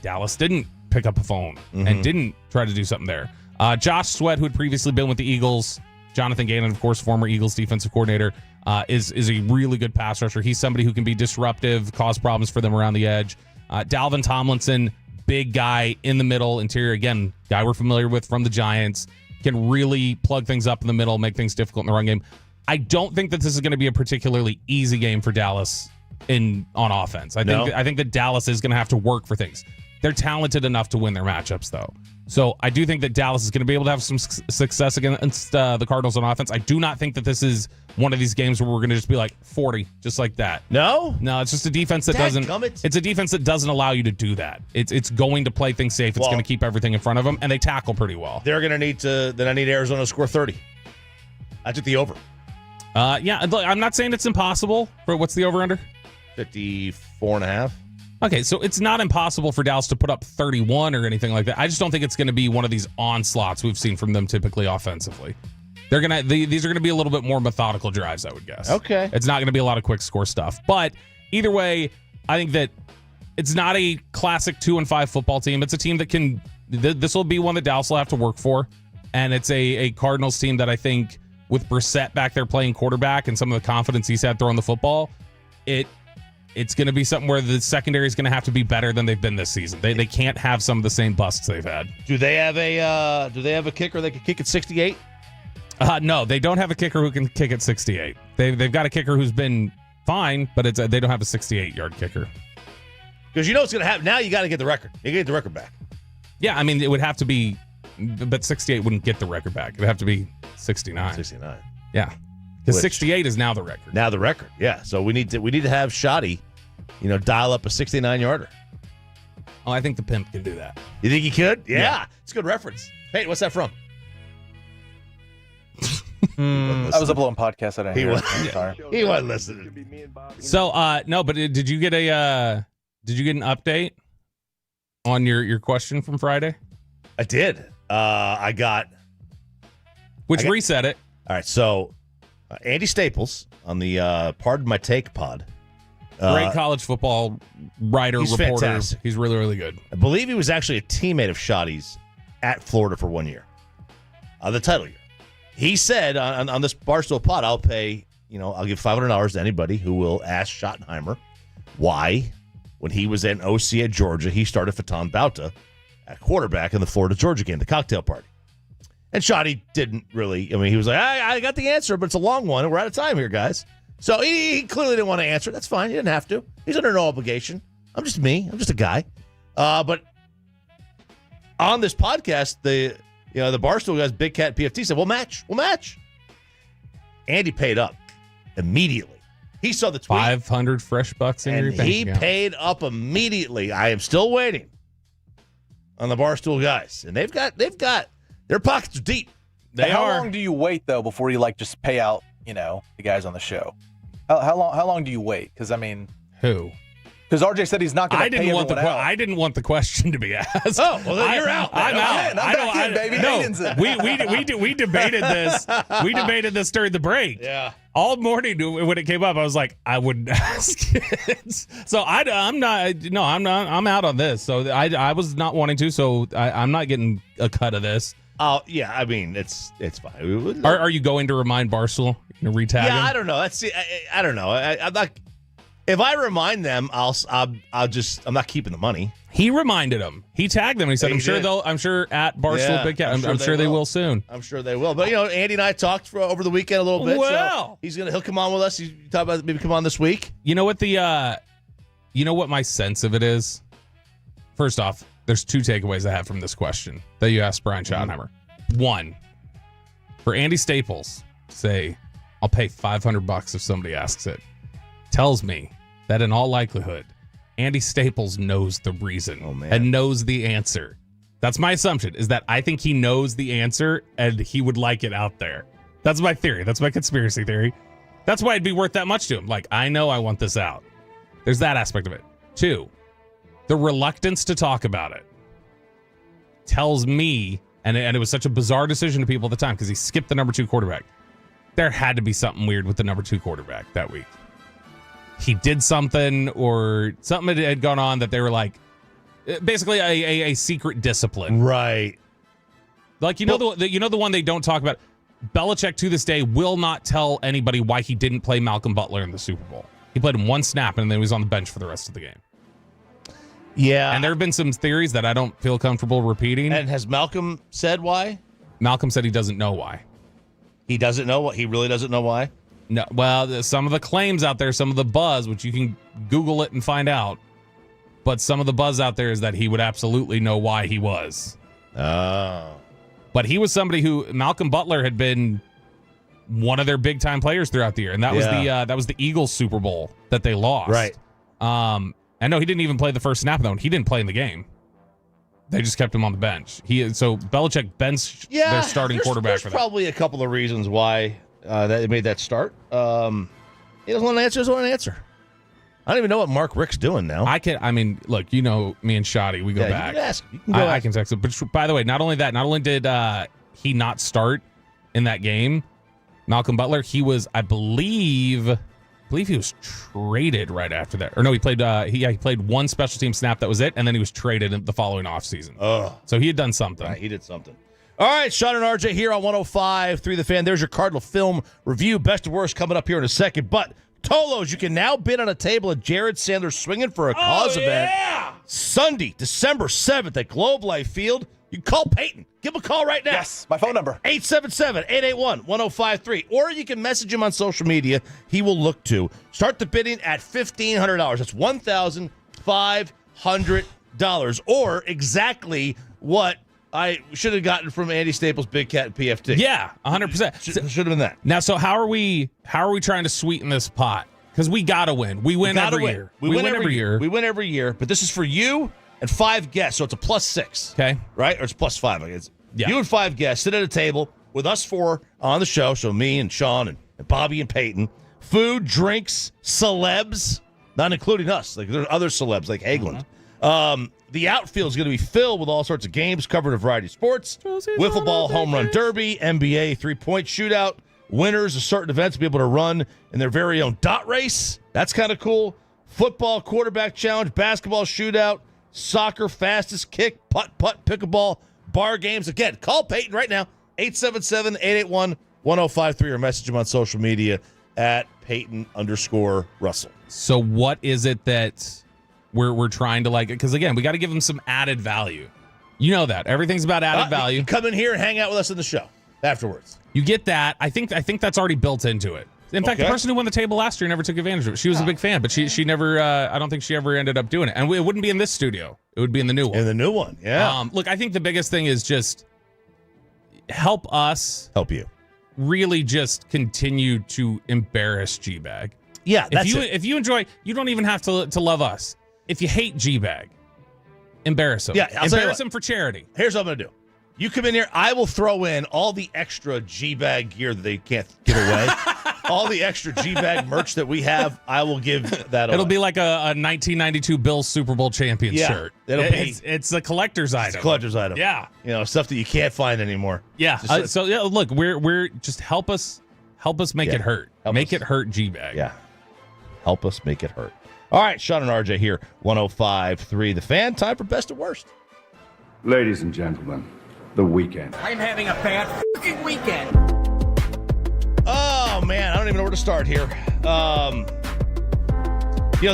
Dallas didn't pick up a phone and didn't try to do something there. Josh Sweat, who had previously been with the Eagles, Jonathan Gannon, of course, former Eagles defensive coordinator, is a really good pass rusher. He's somebody who can be disruptive, cause problems for them around the edge. Dalvin Tomlinson, big guy in the middle, interior, again, guy we're familiar with from the Giants, can really plug things up in the middle, make things difficult in the run game. I don't think that this is going to be a particularly easy game for Dallas on offense. I think that Dallas is going to have to work for things. They're talented enough to win their matchups, though. So I do think that Dallas is going to be able to have some success against the Cardinals on offense. I do not think that this is one of these games where we're going to just be like 40, just like that. No, it's just a defense that doesn't. It's a defense that doesn't allow you to do that. It's going to play things safe. It's going to keep everything in front of them, and they tackle pretty well. They're going to need to. Then I need Arizona to score 30. I took the over. Yeah, I'm not saying it's impossible. What's the over under? 54.5. Okay, so it's not impossible for Dallas to put up 31 or anything like that. I just don't think it's going to be one of these onslaughts we've seen from them typically offensively. These are going to be a little bit more methodical drives, I would guess. Okay. It's not going to be a lot of quick score stuff. But either way, I think that it's not a classic 2-5 football team. It's a team that can this will be one that Dallas will have to work for. And it's a Cardinals team that I think with Brissett back there playing quarterback and some of the confidence he's had throwing the football, it's going to be something where the secondary is going to have to be better than they've been this season. They can't have some of the same busts they've had. Do they have a kicker that can kick at 68? No, they don't have a kicker who can kick at 68. They've got a kicker who's been fine, but they don't have a 68-yard kicker. Because you know what's going to happen. Now you got to get the record. You got to get the record back. Yeah, I mean, it would have to be, but 68 wouldn't get the record back. It would have to be 69. 69. Yeah. Because 68 is now the record. Now the record, yeah. So we need to have Shoddy, dial up a 69-yarder. Oh, I think the pimp can do that. You think he could? Yeah. It's a good reference. Hey, what's that from? That was a blown podcast that I heard. He wasn't listening. So, no, but did you get an update on your question from Friday? I did. Reset it. All right, so Andy Staples on the Pardon My Take pod. Great college football writer, he's reporter. Fantastic. He's really, really good. I believe he was actually a teammate of Shoddy's at Florida for 1 year. The title year. He said on this Barstool pod, I'll give $500 to anybody who will ask Schottenheimer why, when he was an OC at Georgia, he started Fatan Bauta at quarterback in the Florida-Georgia game, the cocktail party. And Shoddy didn't really, he was like, I got the answer, but it's a long one, and we're out of time here, guys. So he clearly didn't want to answer. That's fine. He didn't have to. He's under no obligation. I'm just me. I'm just a guy. But on this podcast, the Barstool guys, Big Cat PFT, said, we'll match. Andy paid up immediately. He saw the tweet. 500 fresh bucks in your bank account. He paid up immediately. I am still waiting on the Barstool guys. And they've got their pockets are deep. How long do you wait though before you just pay out, the guys on the show? How long do you wait? Because who? Because RJ said he's not going to pay everyone out. I didn't want the question to be asked. Oh, well, then you're out. I'm out. I'm back in, baby. No, we debated this. We debated this during the break. Yeah. All morning when it came up, I was like, I wouldn't ask it. So I'm not. No, I'm not. I'm out on this. So I was not wanting to. So I'm not getting a cut of this. Oh yeah, it's fine. Are you going to remind Barstool? You gonna retag him? I don't know. I don't know. I'm not. If I remind them, I'm not keeping the money. He reminded them. He tagged them. He said, I'm sure at Barstool Big Cat. I'm sure they will soon. I'm sure they will. But Andy and I talked over the weekend a little bit. Well, so he'll come on with us. He's talking about maybe come on this week. You know what what my sense of it is? First off, there's two takeaways I have from this question that you asked Brian Schottenheimer. One, for Andy Staples to say, I'll pay $500 if somebody asks it, tells me that in all likelihood, Andy Staples knows the reason and knows the answer. That's my assumption, is that I think he knows the answer and he would like it out there. That's my theory. That's my conspiracy theory. That's why it'd be worth that much to him. I know I want this out. There's that aspect of it. Two, the reluctance to talk about it tells me, and it was such a bizarre decision to people at the time because he skipped the number 2 quarterback. There had to be something weird with the number 2 quarterback that week. He did something or something had gone on that they were like, basically a secret discipline. Right. The one they don't talk about. Belichick to this day will not tell anybody why he didn't play Malcolm Butler in the Super Bowl. He played him one snap and then he was on the bench for the rest of the game. Yeah. And there have been some theories that I don't feel comfortable repeating. And has Malcolm said why? Malcolm said he doesn't know why. He doesn't know what? He really doesn't know why? No, well, some of the claims out there, some of the buzz, which you can Google it and find out, but some of the buzz out there is that he would absolutely know why he was. Oh. But he was somebody who Malcolm Butler had been one of their big time players throughout the year, and that was the Eagles Super Bowl that they lost. Right. And no, he didn't even play the first snap though. He didn't play in the game. They just kept him on the bench. So Belichick benched their starting quarterback for that. There's probably a couple of reasons why that they made that start. He doesn't want to answer. Doesn't want to answer. I don't even know what Mark Richt's doing now. Look, you know me and Shoddy, we go back. You can ask. You can go I can text him. But by the way, not only did he not start in that game, Malcolm Butler, he was, I believe he was traded right after that. Or no, he played he played one special team snap, that was it, and then he was traded in the following offseason. Oh. So he had done something. Right, he did something. All right, Sean and RJ here on 105.3 The Fan. There's your Cardinal film review. Best of worst coming up here in a second. But Tolos, you can now bid on a table at Jared Sandler's Swinging for a Cause event Sunday, December 7th at Globe Life Field. You can call Peyton. Give him a call right now. Yes, my phone number. 877-881-1053. Or you can message him on social media. He will look to. Start the bidding at $1,500. That's $1,500. Or exactly what I should have gotten from Andy Staples' Big Cat and PFT. Yeah, 100%. Should have been that. Now, so how are we trying to sweeten this pot? Because we got to win. We win every year. We win every year. We win every year. But this is for you and 5 guests, so it's a +6. Okay. Right? Or it's +5, I guess. Yeah. You and 5 guests sit at a table with us 4 on the show, so me and Sean and Bobby and Peyton. Food, drinks, celebs, not including us. Like, there are other celebs like Hageland. The outfield is going to be filled with all sorts of games, covering a variety of sports. Wiffle ball, home run derby, NBA, three-point shootout. Winners of certain events will be able to run in their very own dot race. That's kind of cool. Football quarterback challenge, basketball shootout, soccer fastest kick, putt, pickleball, bar games. Again, call Peyton right now, 877-881-1053, or message him on social media at Peyton_Russell. So what is it that we're trying to like? Because again, we got to give them some added value. You know that everything's about added value. You come in here and hang out with us in the show afterwards. You get that. I think that's already built into it. In fact, the person who won the table last year never took advantage of it. She was a big fan, but she never. I don't think she ever ended up doing it. And it wouldn't be in this studio. It would be in the new one. In the new one, yeah. Look, I think the biggest thing is just help us. Help you. Really just continue to embarrass G-Bag. Yeah, that's if you enjoy, you don't even have to love us. If you hate G-Bag, embarrass him. Yeah, embarrass him for charity. Here's what I'm going to do. You come in here, I will throw in all the extra G-Bag gear that they can't give away. All the extra G-Bag merch that we have, I will give that away. It'll be like a 1992 Bills Super Bowl champion shirt. It's a collector's item. It's a collector's item. Yeah. You know, stuff that you can't find anymore. Yeah. Look, we're just help us make it hurt. Make it hurt, G-Bag. Yeah. Help us make it hurt. All right, Sean and RJ here, 105.3 The Fan. Time for best of worst. Ladies and gentlemen, the weekend. I'm having a bad fucking weekend. Oh, man, I don't even know where to start here. The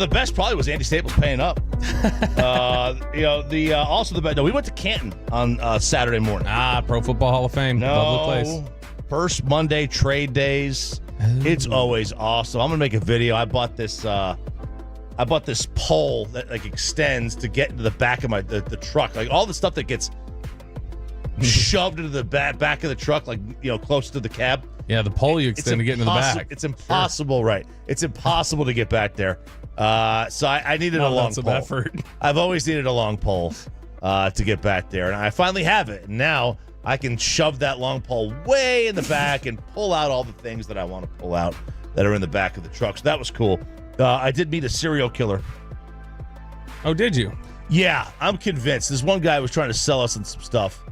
best probably was Andy Staples paying up. Also the best. No, we went to Canton on Saturday morning. Pro Football Hall of Fame. Lovely place. First Monday trade days. It's always awesome. I'm gonna make a video. I bought this pole that like extends to get into the back of the truck. Like all the stuff that gets shoved into the back of the truck, like close to the cab. Yeah, the pole you extend to get into the back. It's impossible, right? It's impossible to get back there. So I needed a long pole. Effort. I've always needed a long pole to get back there, and I finally have it. And now I can shove that long pole way in the back and pull out all the things that I want to pull out that are in the back of the truck. So that was cool. I did meet a serial killer. Oh, did you? Yeah, I'm convinced. This one guy was trying to sell us some stuff,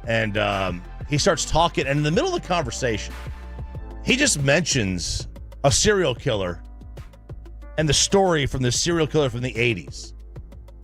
and he starts talking, and in the middle of the conversation, he just mentions a serial killer and the story from the serial killer from the 80s.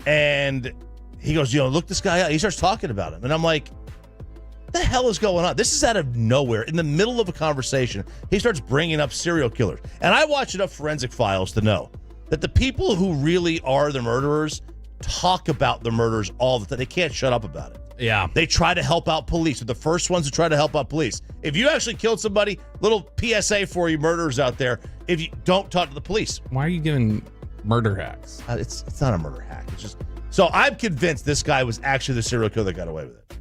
And he goes, look this guy up. He starts talking about him, and I'm like, what the hell is going on? This is out of nowhere. In the middle of a conversation, he starts bringing up serial killers. And I watch enough Forensic Files to know that the people who really are the murderers talk about the murders all the time. They can't shut up about it. Yeah. They try to help out police. They're the first ones to try to help out police. If you actually killed somebody, little PSA for you murderers out there, if you don't talk to the police. Why are you giving murder hacks? It's not a murder hack. It's just so I'm convinced this guy was actually the serial killer that got away with it.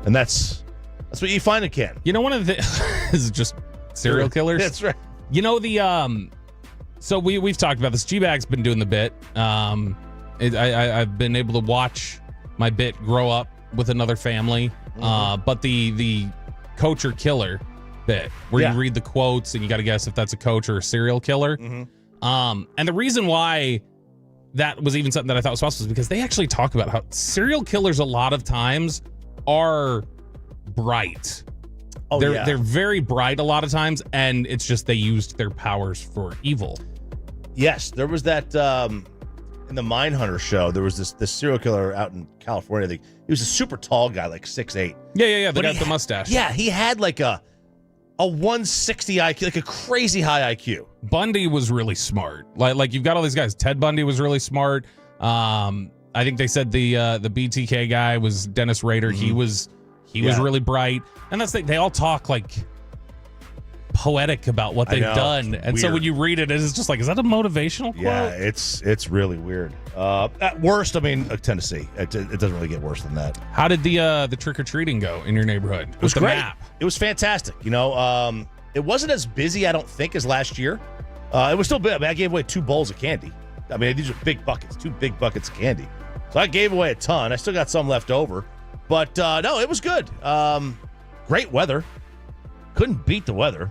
And that's what you find in Canton. You know, one of the is just serial killers. That's right. You know the so we've talked about this. G-Bag's been doing the bit. I've been able to watch my bit grow up with another family. But the coach or killer bit where you read the quotes and you got to guess if that's a coach or a serial killer. And the reason why that was even something that I thought was possible is because they actually talk about how serial killers a lot of times are bright. They're very bright a lot of times, and it's just they used their powers for evil. Yes, there was that in the Mindhunter show. There was this serial killer out in California. I think he was a super tall guy, like 6'8". Yeah. The guy with the mustache. Yeah, he had like a 160 IQ, like a crazy high IQ. Bundy was really smart. Like you've got all these guys. Ted Bundy was really smart. I think they said the BTK guy was Dennis Rader. He was really bright. And that's they all talk like poetic about what they've done. And so when you read it, it's just like, is that a motivational quote? Yeah, it's really weird. At worst, I mean, Tennessee. It doesn't really get worse than that. How did the trick-or-treating go in your neighborhood? It was the great. Map? It was fantastic. You know, it wasn't as busy, I don't think, as last year. It was still big. I mean, I gave away 2 bowls of candy. I mean, these are big buckets, 2 big buckets of candy. So I gave away a ton. I still got some left over. But, no, it was good. Great weather. Couldn't beat the weather.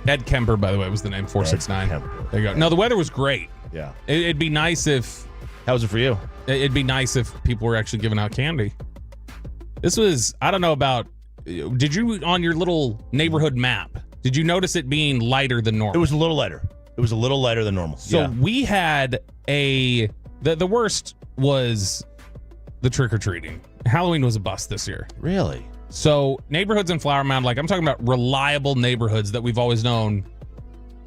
Ed Kemper, by the way, was the name, 469. There you go. No, the weather was great. Yeah. It'd be nice if... How was it for you? It'd be nice if people were actually giving out candy. This was, I don't know about... Did you, on your little neighborhood map, did you notice it being lighter than normal? It was a little lighter. It was a little lighter than normal. So we had the worst was the trick-or-treating. Halloween was a bust this year. Really? So neighborhoods in Flower Mound, like I'm talking about reliable neighborhoods that we've always known.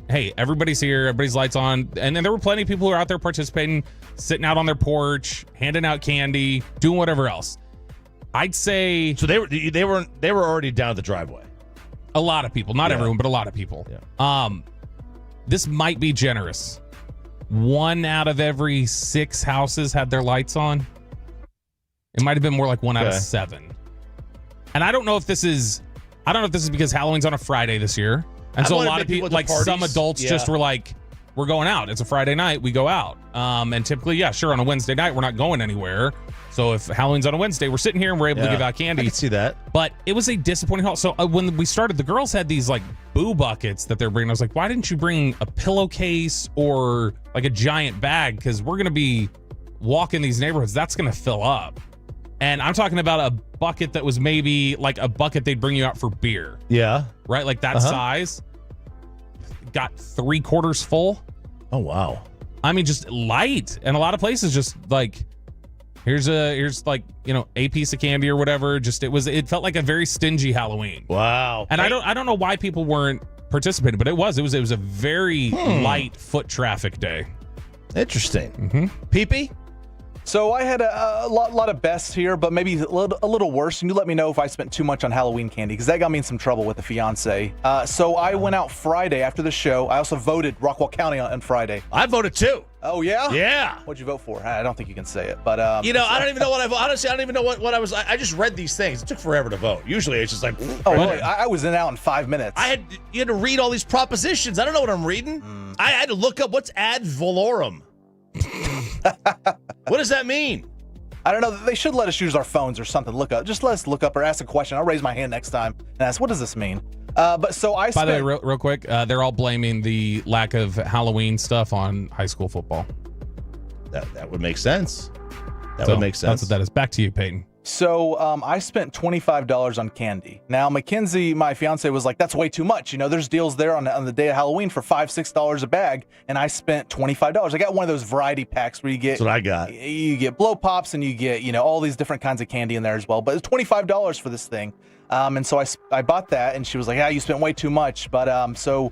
Hey, everybody's here, everybody's lights on. And then there were plenty of people who were out there participating, sitting out on their porch, handing out candy, doing whatever else. I'd say... So they were already down the driveway. A lot of people. Not everyone, but a lot of people. Yeah. This might be generous. 1 out of every 6 houses had their lights on. It might have been more like 1 out of 7. And I don't know if this is because Halloween's on a Friday this year. And so a lot of people, like some adults just were like, we're going out. It's a Friday night. We go out. And typically, sure, on a Wednesday night, we're not going anywhere. So if Halloween's on a Wednesday, we're sitting here and we're able to give out candy. I can see that. But it was a disappointing haul. So when we started, the girls had these like boo buckets that they're bringing. I was like, why didn't you bring a pillowcase or like a giant bag? Because we're going to be walking these neighborhoods. That's going to fill up. And I'm talking about a bucket that was maybe like a bucket they'd bring you out for beer. Yeah. Right? Like that size. Got 3/4 full. Oh, wow. I mean, just light. And a lot of places just like, here's like, you know, a piece of candy or whatever. Just it felt like a very stingy Halloween. Wow. And I don't know why people weren't participating, but it was a very light foot traffic day. Interesting. Mm-hmm. Pee-pee? So I had a lot of bests here, but maybe a little worse. And you let me know if I spent too much on Halloween candy, because that got me in some trouble with the fiance. So I went out Friday after the show. I also voted Rockwall County on Friday. I voted too. Oh, yeah? Yeah. What'd you vote for? I don't think you can say it, but... you know, I don't even know what I voted. Honestly, I don't even know what I was... I just read these things. It took forever to vote. Usually it's just like... Oh, really? I was in and out in 5 minutes. You had to read all these propositions. I don't know what I'm reading. I had to look up what's ad valorem. What does that mean? I don't know. They should let us use our phones or something. Just let us look up or ask a question. I'll raise my hand next time and ask, what does this mean? But so I By the way, real quick, they're all blaming the lack of Halloween stuff on high school football. That would make sense. That would make sense. That's what that is. Back to you, Peyton. So I spent $25 on candy. Now, Mackenzie, my fiance, was like, that's way too much. You know, there's deals there on the day of Halloween for $5, $6 a bag. And I spent $25. I got one of those variety packs where you get... That's what I got. You get blow pops and you get, you know, all these different kinds of candy in there as well. But it's $25 for this thing. And so I bought that, and she was like, you spent way too much. But so...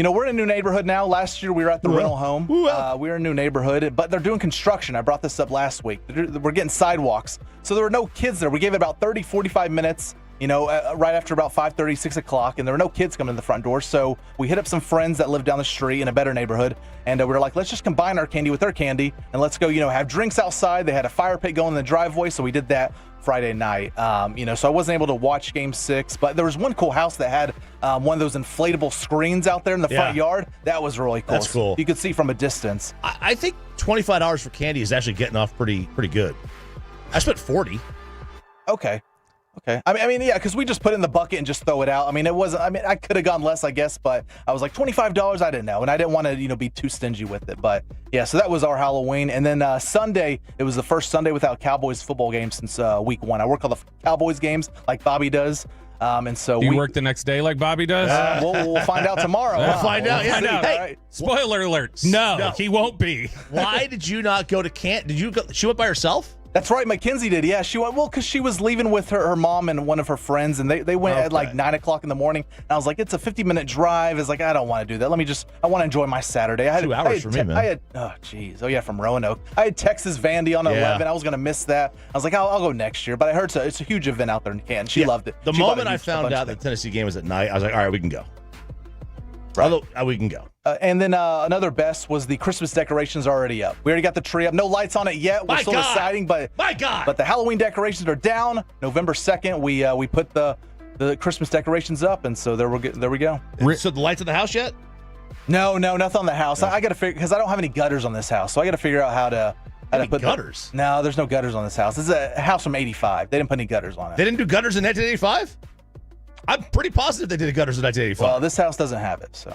we're in a new neighborhood now. Last year we were at the rental home. We're in a new neighborhood, but they're doing construction. I brought this up last week. We're getting sidewalks. So there were no kids there. We gave it about 30, 45 minutes, right after about 5:30, 6 o'clock, and there were no kids coming to the front door. So we hit up some friends that live down the street in a better neighborhood, and we were like, let's just combine our candy with their candy, and let's go, have drinks outside. They had a fire pit going in the driveway, so we did that Friday night. So I wasn't able to watch Game 6, but there was one cool house that had one of those inflatable screens out there in the front yard. That was really cool. That's cool. You could see from a distance. I think $25 for candy is actually getting off pretty good. I spent $40. Okay. I mean, yeah, because we just put it in the bucket and just throw it out. I mean, I could have gone less, I guess, but I was like, $25, I didn't know. And I didn't want to, be too stingy with it. But yeah, so that was our Halloween. And then Sunday, it was the first Sunday without Cowboys football game since week 1. I work all the Cowboys games like Bobby does. And so Do you work the next day like Bobby does? We'll find out tomorrow. We'll find out. Find out. Hey, right. Spoiler alert. No, he won't be. Why did you not go to camp? Did you go? She went by herself? That's right, Mackenzie did. Yeah, she went, because she was leaving with her mom and one of her friends, and they went at like 9 o'clock in the morning. And I was like, it's a 50-minute drive. It's like, I don't want to do that. I want to enjoy my Saturday. 2 hours for me, man. From Roanoke. I had Texas Vandy on 11. I was going to miss that. I was like, I'll go next year. But I heard it's a huge event out there in Canton. She loved it. The moment I found out the Tennessee game was at night, I was like, all right, we can go. Right. We can go. And then another best was the Christmas decorations are already up. We already got the tree up. No lights on it yet. We're still deciding, but but the Halloween decorations are down. November 2nd, we put the Christmas decorations up, and so there we go. So the lights in the house yet? No, nothing on the house. I got to figure, because I don't have any gutters on this house, so I got to figure out how to put gutters. No, there's no gutters on this house. This is a house from '85. They didn't put any gutters on it. They didn't do gutters in 1985? I'm pretty positive they did gutters in 1985. Well, this house doesn't have it, so.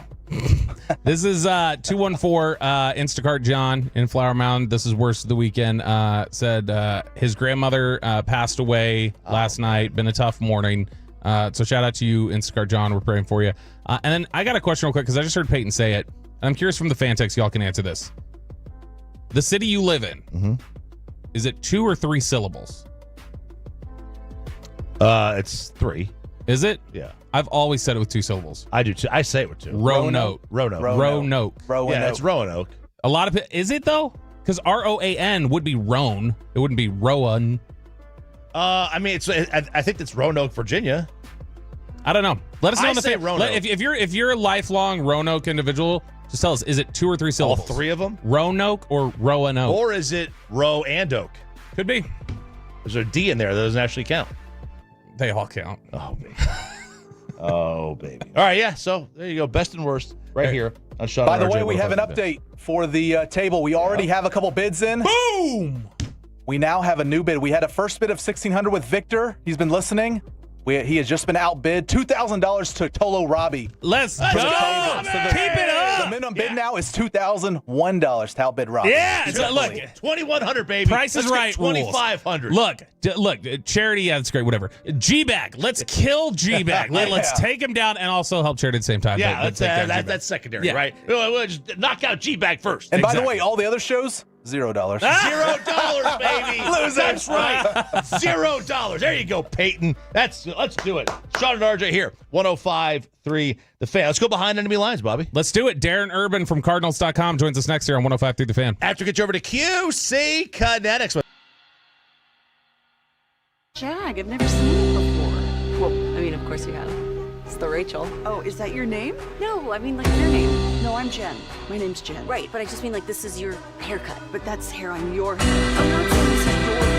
This is 214 Instacart John in Flower Mound. This is worst of the weekend. Said his grandmother passed away last night. Been a tough morning. So shout out to you, Instacart John. We're praying for you. And then I got a question real quick because I just heard Peyton say it. And I'm curious from the fan text, y'all can answer this. The city you live in, is it 2 or 3 syllables? It's 3. Is it? Yeah. I've always said it with 2 syllables. I do too. I say it with 2. Roanoke. Roanoke. Yeah, it's Roanoke. A lot of it. Is it though? Because Roan would be Roan. It wouldn't be Rowan. I mean, I think it's Roanoke, Virginia. I don't know. Let us know in the Roanoke. If you're a lifelong Roanoke individual, just tell us, is it 2 or 3 syllables? All 3 of them? Roanoke or Roanoke? Or is it Row and Oak? Could be. There's a D in there that doesn't actually count. They all count. Oh, baby. Oh, baby. All right, yeah. So there you go. Best and worst right here on Sean. By the way, we have an update for the table. We already have a couple bids in. Boom! We now have a new bid. We had a first bid of $1,600 with Victor. He's been listening. He has just been outbid. $2,000 to Tolo Robbie. Let's go. Keep it up. The minimum bid now is $2,000 to outbid Robbie. Yeah. Look, 2,100, baby. Price is right. 2,500. Look. Charity. Yeah, that's great. Whatever. G-Bag. Let's kill G-Bag. Let's take him down and also help charity at the same time. Yeah, that's secondary, right? We'll just knock out G-Bag first. And by the way, all the other shows, $0. $0, baby. Losers. That's right. $0. There you go, Peyton. Let's do it. Sean and RJ here. 105.3 The Fan. Let's go behind enemy lines, Bobby. Let's do it. Darren Urban from Cardinals.com joins us next here on 105.3 The Fan. After we get you over to QC Kinetics. Jag, I've never seen it before. Well, I mean, of course you have. It's the Rachel. Oh, is that your name? No, I mean like your name. No, I'm Jen. My name's Jen. Right, but I just mean like this is your haircut. But that's hair on your head. I'm not saying this is your hair.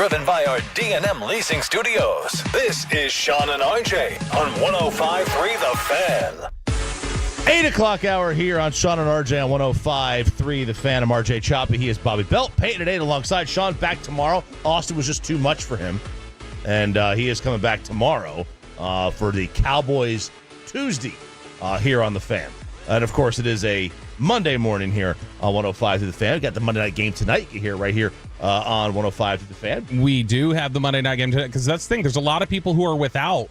Driven by our D&M Leasing Studios. This is Sean and RJ on 105.3 The Fan. 8 o'clock hour here on Sean and RJ on 105.3 The Fan. I'm RJ Choppy. He is Bobby Belt. Peyton at 8 alongside Sean. Back tomorrow. Austin was just too much for him. And he is coming back tomorrow for the Cowboys Tuesday here on The Fan. And, of course, it is a Monday morning here on 105 through The Fan. We got the Monday night game tonight. You can hear it right here on 105 through The Fan. We do have the Monday night game tonight because that's the thing. There's a lot of people who are without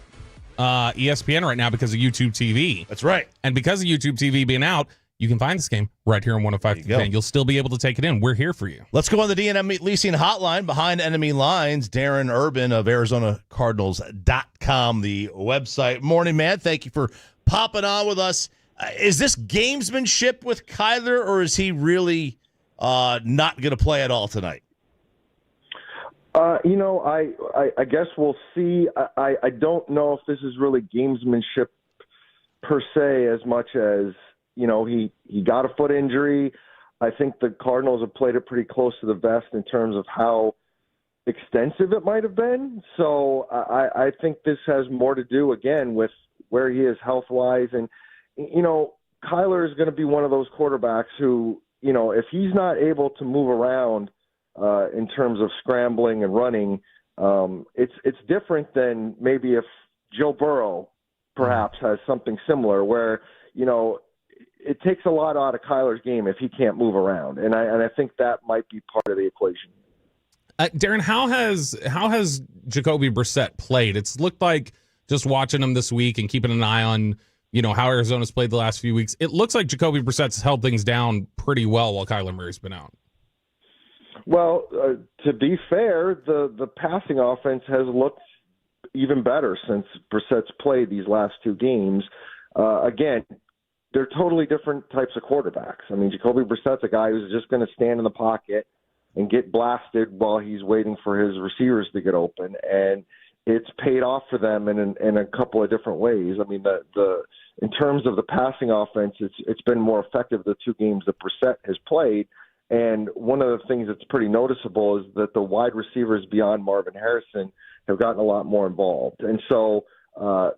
ESPN right now because of YouTube TV. That's right. And because of YouTube TV being out, you can find this game right here on 105 through The Fan. You'll still be able to take it in. We're here for you. Let's go on the D&M Leasing Hotline. Behind enemy lines, Darren Urban of ArizonaCardinals.com, the website. Morning, man. Thank you for popping on with us. Is this gamesmanship with Kyler, or is he really not going to play at all tonight? I guess we'll see. I don't know if this is really gamesmanship per se as much as, he got a foot injury. I think the Cardinals have played it pretty close to the vest in terms of how extensive it might have been. So I think this has more to do, again, with where he is health-wise. And, Kyler is going to be one of those quarterbacks who, if he's not able to move around in terms of scrambling and running, it's different than maybe if Joe Burrow perhaps has something similar where, it takes a lot out of Kyler's game if he can't move around. And I think that might be part of the equation. Darren, how has Jacoby Brissett played? It's looked like, just watching him this week and keeping an eye on, how Arizona's played the last few weeks, it looks like Jacoby Brissett's held things down pretty well while Kyler Murray's been out. Well, to be fair, the passing offense has looked even better since Brissett's played these last two games. Again, they're totally different types of quarterbacks. I mean, Jacoby Brissett's a guy who's just going to stand in the pocket and get blasted while he's waiting for his receivers to get open, and it's paid off for them in a couple of different ways. I mean, in terms of the passing offense, it's been more effective the two games that Brissett has played. And one of the things that's pretty noticeable is that the wide receivers beyond Marvin Harrison have gotten a lot more involved. And so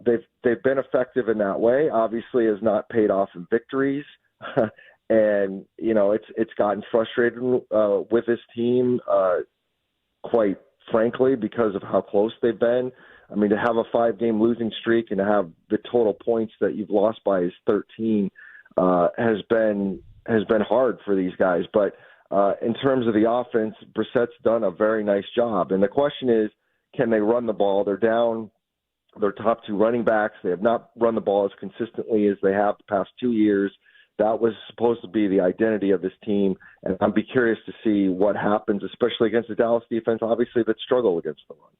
they've been effective in that way. Obviously, has not paid off in victories. And, it's gotten frustrating with his team, quite frankly, because of how close they've been. I mean, to have a 5-game losing streak and to have the total points that you've lost by is 13 has been hard for these guys. But in terms of the offense, Brissett's done a very nice job. And the question is, can they run the ball? They're down their top two running backs. They have not run the ball as consistently as they have the past 2 years. That was supposed to be the identity of this team. And I'd be curious to see what happens, especially against the Dallas defense, obviously, that struggle against the run.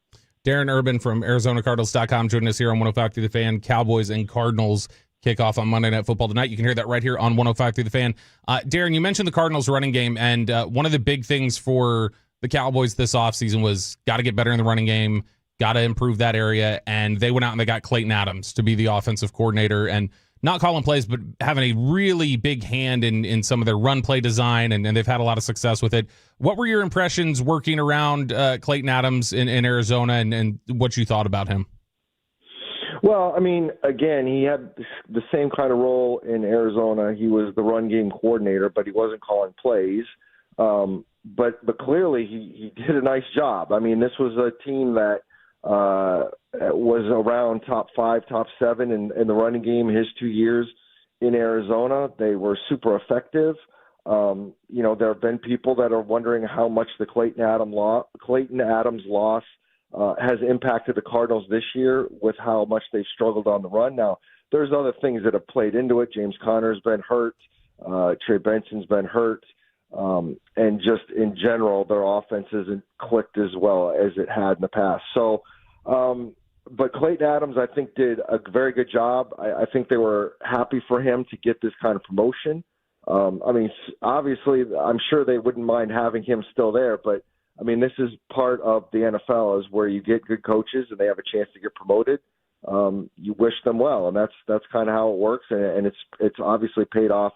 Darren Urban from ArizonaCardinals.com joining us here on 105 through the Fan. Cowboys and Cardinals kick off on Monday Night Football tonight. You can hear that right here on 105 through the Fan. Darren, you mentioned the Cardinals running game, and one of the big things for the Cowboys this offseason was got to get better in the running game, got to improve that area, and they went out and they got Clayton Adams to be the offensive coordinator and not calling plays, but having a really big hand in some of their run play design, and they've had a lot of success with it. What were your impressions working around Clayton Adams in Arizona, and what you thought about him? Well, I mean, again, he had the same kind of role in Arizona. He was the run game coordinator, but he wasn't calling plays. But clearly he did a nice job. I mean, this was a team that was around top 5, top 7 in the running game his 2 years in Arizona. They were super effective. There have been people that are wondering how much the Clayton Adams loss has impacted the Cardinals this year with how much they've struggled on the run. Now, there's other things that have played into it. James Conner's been hurt. Trey Benson's been hurt. And just in general, their offense isn't clicked as well as it had in the past. So, but Clayton Adams, I think, did a very good job. I think they were happy for him to get this kind of promotion. I mean, obviously, I'm sure they wouldn't mind having him still there, but I mean, this is part of the NFL is where you get good coaches and they have a chance to get promoted. You wish them well, and that's kind of how it works, and it's obviously paid off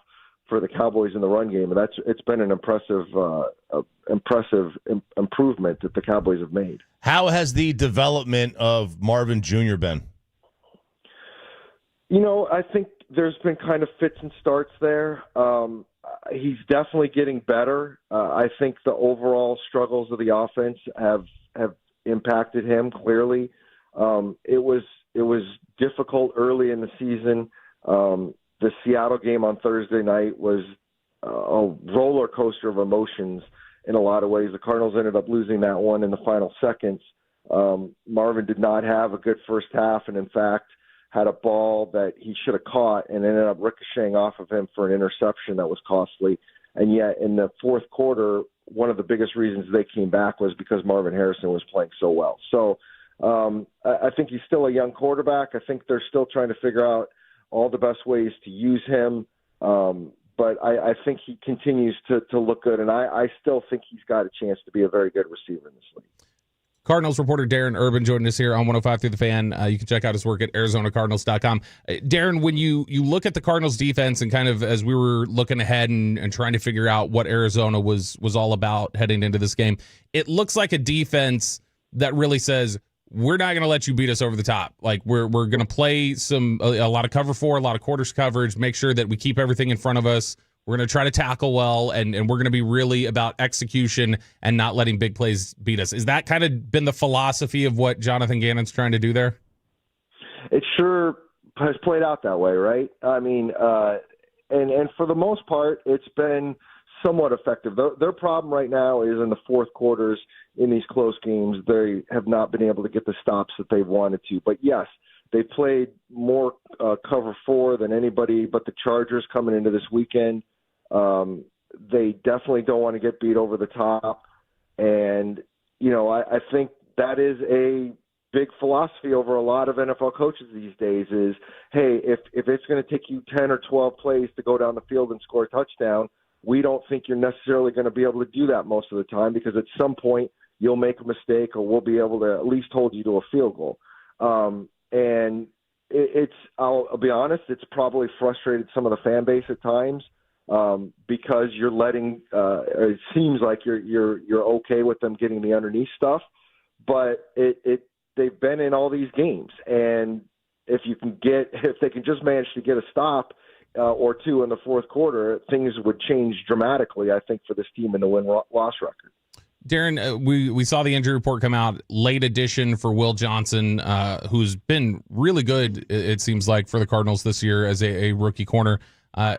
for the Cowboys in the run game, and it's been an impressive improvement that the Cowboys have made. How has the development of Marvin Jr. been? I think there's been kind of fits and starts there. He's definitely getting better. I think the overall struggles of the offense have impacted him clearly. It was difficult early in the season. The Seattle game on Thursday night was a roller coaster of emotions in a lot of ways. The Cardinals ended up losing that one in the final seconds. Marvin did not have a good first half, and in fact had a ball that he should have caught and ended up ricocheting off of him for an interception that was costly. And yet in the fourth quarter, one of the biggest reasons they came back was because Marvin Harrison was playing so well. So I think he's still a young quarterback. I think they're still trying to figure out all the best ways to use him. But I think he continues to look good, and I still think he's got a chance to be a very good receiver in this league. Cardinals reporter Darren Urban joined us here on 105 through the Fan. You can check out his work at ArizonaCardinals.com. Darren, when you look at the Cardinals defense and kind of as we were looking ahead and trying to figure out what Arizona was all about heading into this game, it looks like a defense that really says, we're not going to let you beat us over the top. Like we're going to play a lot of cover 4, a lot of quarters coverage, make sure that we keep everything in front of us. We're going to try to tackle well, and we're going to be really about execution and not letting big plays beat us. Is that kind of been the philosophy of what Jonathan Gannon's trying to do there? It sure has played out that way, right? I mean, and for the most part, it's been somewhat effective. Their problem right now is in the fourth quarters in these close games. They have not been able to get the stops that they've wanted to. But yes, they played more cover 4 than anybody but the Chargers coming into this weekend. They definitely don't want to get beat over the top. And, I think that is a big philosophy over a lot of NFL coaches these days is, hey, if it's going to take you 10 or 12 plays to go down the field and score a touchdown, we don't think you're necessarily going to be able to do that most of the time because at some point you'll make a mistake or we'll be able to at least hold you to a field goal. And I'll be honest, it's probably frustrated some of the fan base at times because you're letting it seems like you're okay with them getting the underneath stuff, but they've been in all these games, and if they can just manage to get a stop or two in the fourth quarter, things would change dramatically, I think, for this team in the win-loss record. Darren, we saw the injury report come out, late addition for Will Johnson, who's been really good, it seems like, for the Cardinals this year as a rookie corner.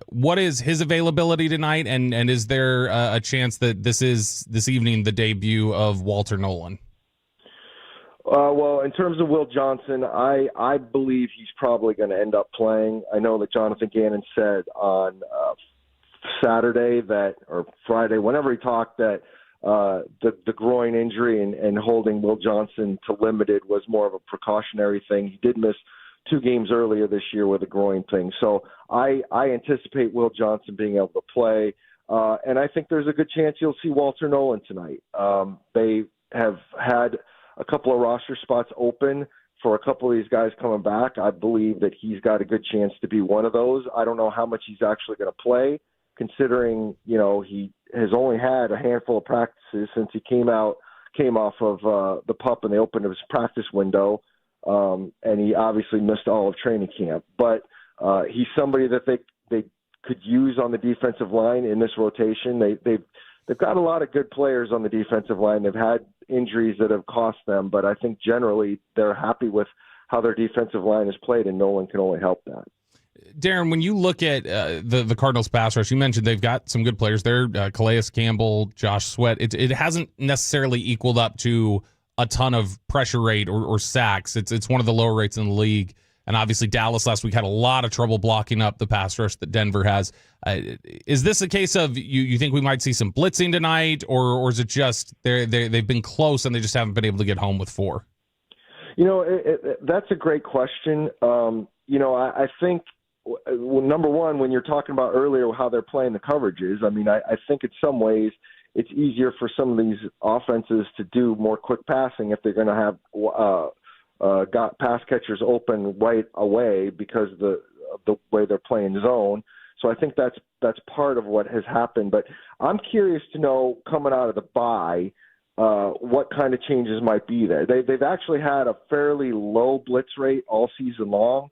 What is his availability tonight, and is there a chance that this evening the debut of Walter Nolan? Well, in terms of Will Johnson, I believe he's probably going to end up playing. I know that Jonathan Gannon said on Saturday or Friday, whenever he talked, that the groin injury and holding Will Johnson to limited was more of a precautionary thing. He did miss 2 games earlier this year with a groin thing. So I anticipate Will Johnson being able to play. And I think there's a good chance you'll see Walter Nolan tonight. They have had a couple of roster spots open for a couple of these guys coming back. I believe that he's got a good chance to be one of those. I don't know how much he's actually going to play, considering, he has only had a handful of practices since he came off of the PUP and they opened his practice window. And he obviously missed all of training camp. But he's somebody that they could use on the defensive line in this rotation. They've got a lot of good players on the defensive line. They've had injuries that have cost them, but I think generally they're happy with how their defensive line is played, and Nolan can only help that. Darren, when you look at the Cardinals pass rush, you mentioned they've got some good players there, Calais Campbell, Josh Sweat. It hasn't necessarily equaled up to a ton of pressure rate or sacks. It's one of the lower rates in the league. And obviously Dallas last week had a lot of trouble blocking up the pass rush that Denver has. Is this a case of you think we might see some blitzing tonight, or is it just they've been close and they just haven't been able to get home with 4? That's a great question. I think, number one, when you're talking about earlier how they're playing the coverages, I think in some ways it's easier for some of these offenses to do more quick passing if they're going to have got pass catchers open right away because of the way they're playing zone. So I think that's part of what has happened. But I'm curious to know, coming out of the bye, what kind of changes might be there. They've actually had a fairly low blitz rate all season long,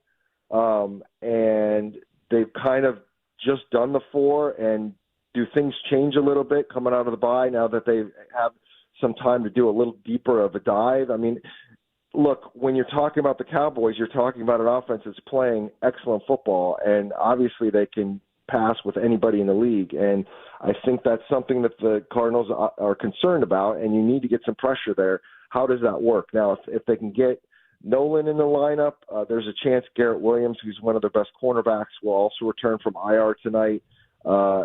and they've kind of just done the 4. And do things change a little bit coming out of the bye now that they have some time to do a little deeper of a dive? I mean, look, when you're talking about the Cowboys, you're talking about an offense that's playing excellent football, and obviously they can pass with anybody in the league. And I think that's something that the Cardinals are concerned about, and you need to get some pressure there. How does that work? Now, if they can get Nolan in the lineup, there's a chance Garrett Williams, who's one of their best cornerbacks, will also return from IR tonight.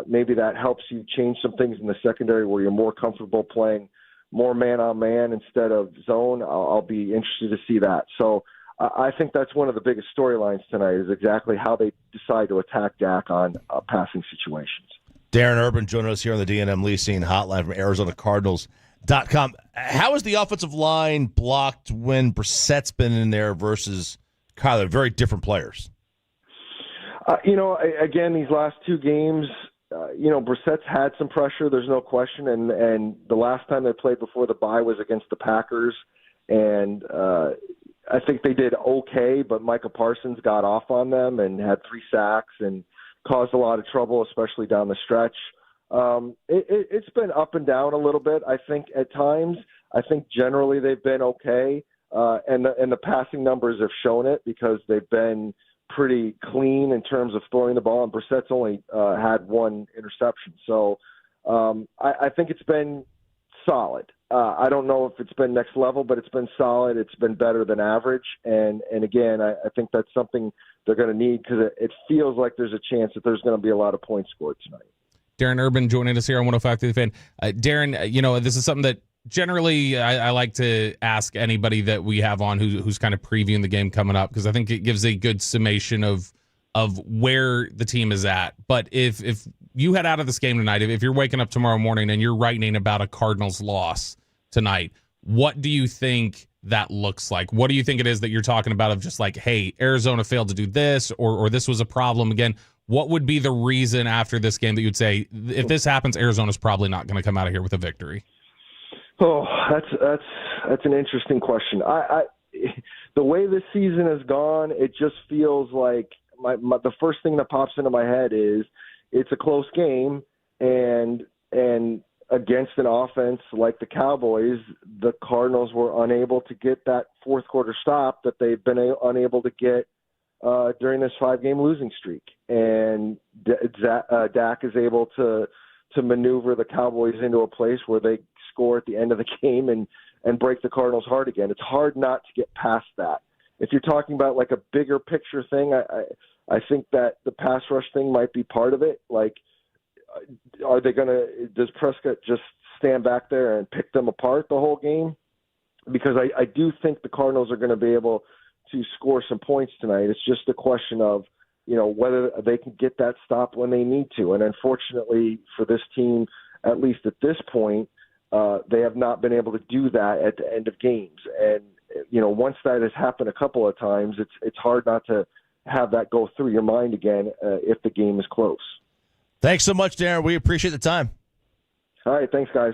Maybe that helps you change some things in the secondary where you're more comfortable playing more man-on-man instead of zone. I'll be interested to see that. So I think that's one of the biggest storylines tonight, is exactly how they decide to attack Dak on passing situations. Darren Urban joining us here on the D&M Leasing Hotline from ArizonaCardinals.com. How is the offensive line blocked when Brissett's been in there versus Kyler? Very different players. Again, these last 2 games, Brissett's had some pressure. There's no question. And the last time they played before the bye was against the Packers. And I think they did okay, but Micah Parsons got off on them and had 3 sacks and caused a lot of trouble, especially down the stretch. It's been up and down a little bit, I think, at times. I think generally they've been okay. And the passing numbers have shown it, because they've been pretty clean in terms of throwing the ball, and Brissett's only had 1 interception. So I think it's been solid. I don't know if it's been next level, but it's been solid. It's been better than average. And again, I think that's something they're going to need, because it feels like there's a chance that there's going to be a lot of points scored tonight. Darren Urban joining us here on 105 through the Fan. Darren, this is something that generally I like to ask anybody that we have on who's kind of previewing the game coming up, because I think it gives a good summation of where the team is at. But if you head out of this game tonight, if you're waking up tomorrow morning and you're writing about a Cardinals loss tonight, what do you think that looks like? What do you think it is that you're talking about, of just like, hey, Arizona failed to do this, or this was a problem again? What would be the reason after this game that you'd say, if this happens, Arizona's probably not going to come out of here with a victory? Oh, that's an interesting question. The way this season has gone, it just feels like the first thing that pops into my head is it's a close game, and against an offense like the Cowboys, the Cardinals were unable to get that fourth quarter stop that they've been unable to get during this 5-game losing streak. And Dak is able to maneuver the Cowboys into a place where they score at the end of the game and break the Cardinals' heart again. It's hard not to get past that. If you're talking about like a bigger picture thing, I think that the pass rush thing might be part of it. Like, does Prescott just stand back there and pick them apart the whole game? Because I do think the Cardinals are going to be able to score some points tonight. It's just a question of, whether they can get that stop when they need to. And unfortunately for this team, at least at this point, they have not been able to do that at the end of games. And, once that has happened a couple of times, it's hard not to have that go through your mind again if the game is close. Thanks so much, Darren. We appreciate the time. All right. Thanks, guys.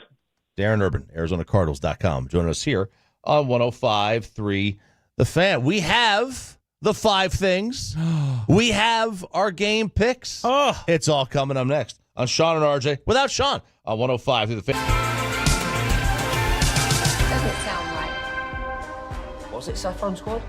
Darren Urban, ArizonaCardinals.com, joining us here on 105.3 The Fan. We have the 5 things. We have our game picks. It's all coming up next on Sean and RJ without Sean on 105 through The Fan. Doesn't sound right. Was it Saffron Squad?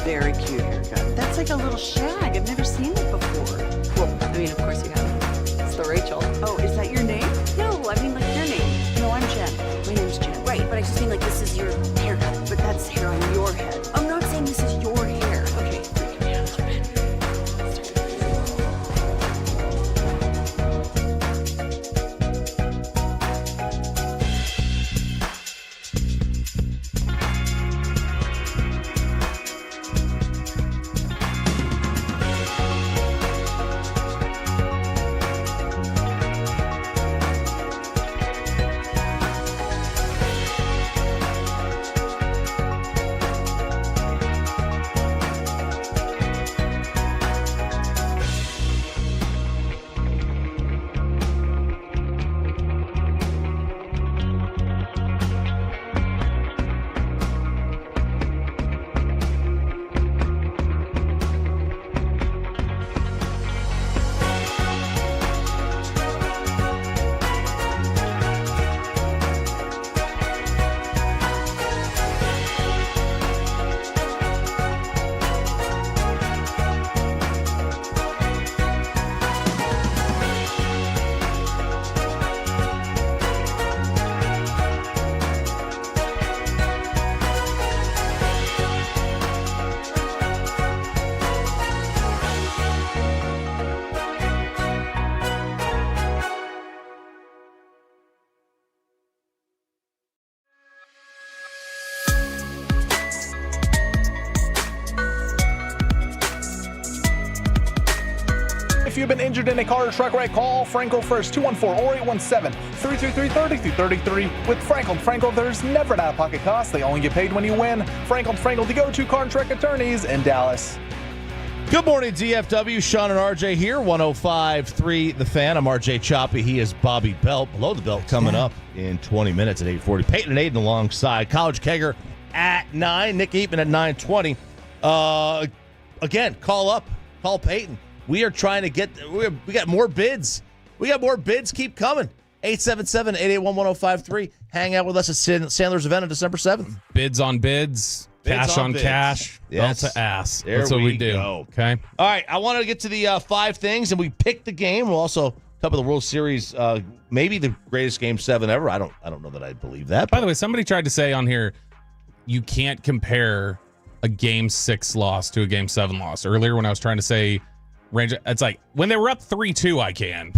very cute haircut. That's like a little shag. I've never seen it before. Well, I mean, of course you have. It's the Rachel. Oh, is that your name? No, I mean like your name. No, I'm Jen. My name's Jen. Right, but I just mean like this is your haircut, but that's hair on your head. I'm not saying this is your hair. Okay, freaking me out a little bit. If you've been injured in a car or truck wreck, call Frankel first, 214 or 817-333-3333. With Frankel, there's never an out-of-pocket cost. They only get paid when you win. Frankel, the go-to car and truck attorneys in Dallas. Good morning, DFW. Sean and RJ here, 105.3 The Fan. I'm RJ Choppy. He is Bobby Belt. Below the Belt coming up in 20 minutes at 8:40. Peyton and Aiden alongside. College Kegger at 9. Nick Eatman at 9:20. Again, call up. Call Peyton. We are trying to get – we got more bids. We got more bids. Keep coming. 877-881-1053. Hang out with us at Sandler's event on December 7th. Bids on bids. Cash on bids. Cash. Yes. Belt to ass. There That's what we do. go. Okay. All right. I wanted to get to the 5 things, and we picked the game. We'll also cover the World Series, maybe the greatest Game 7 ever. I don't know that I believe that. By the way, somebody tried to say on here, you can't compare a Game 6 loss to a Game 7 loss. Earlier when I was trying to say – it's like when they were up 3-2, I can.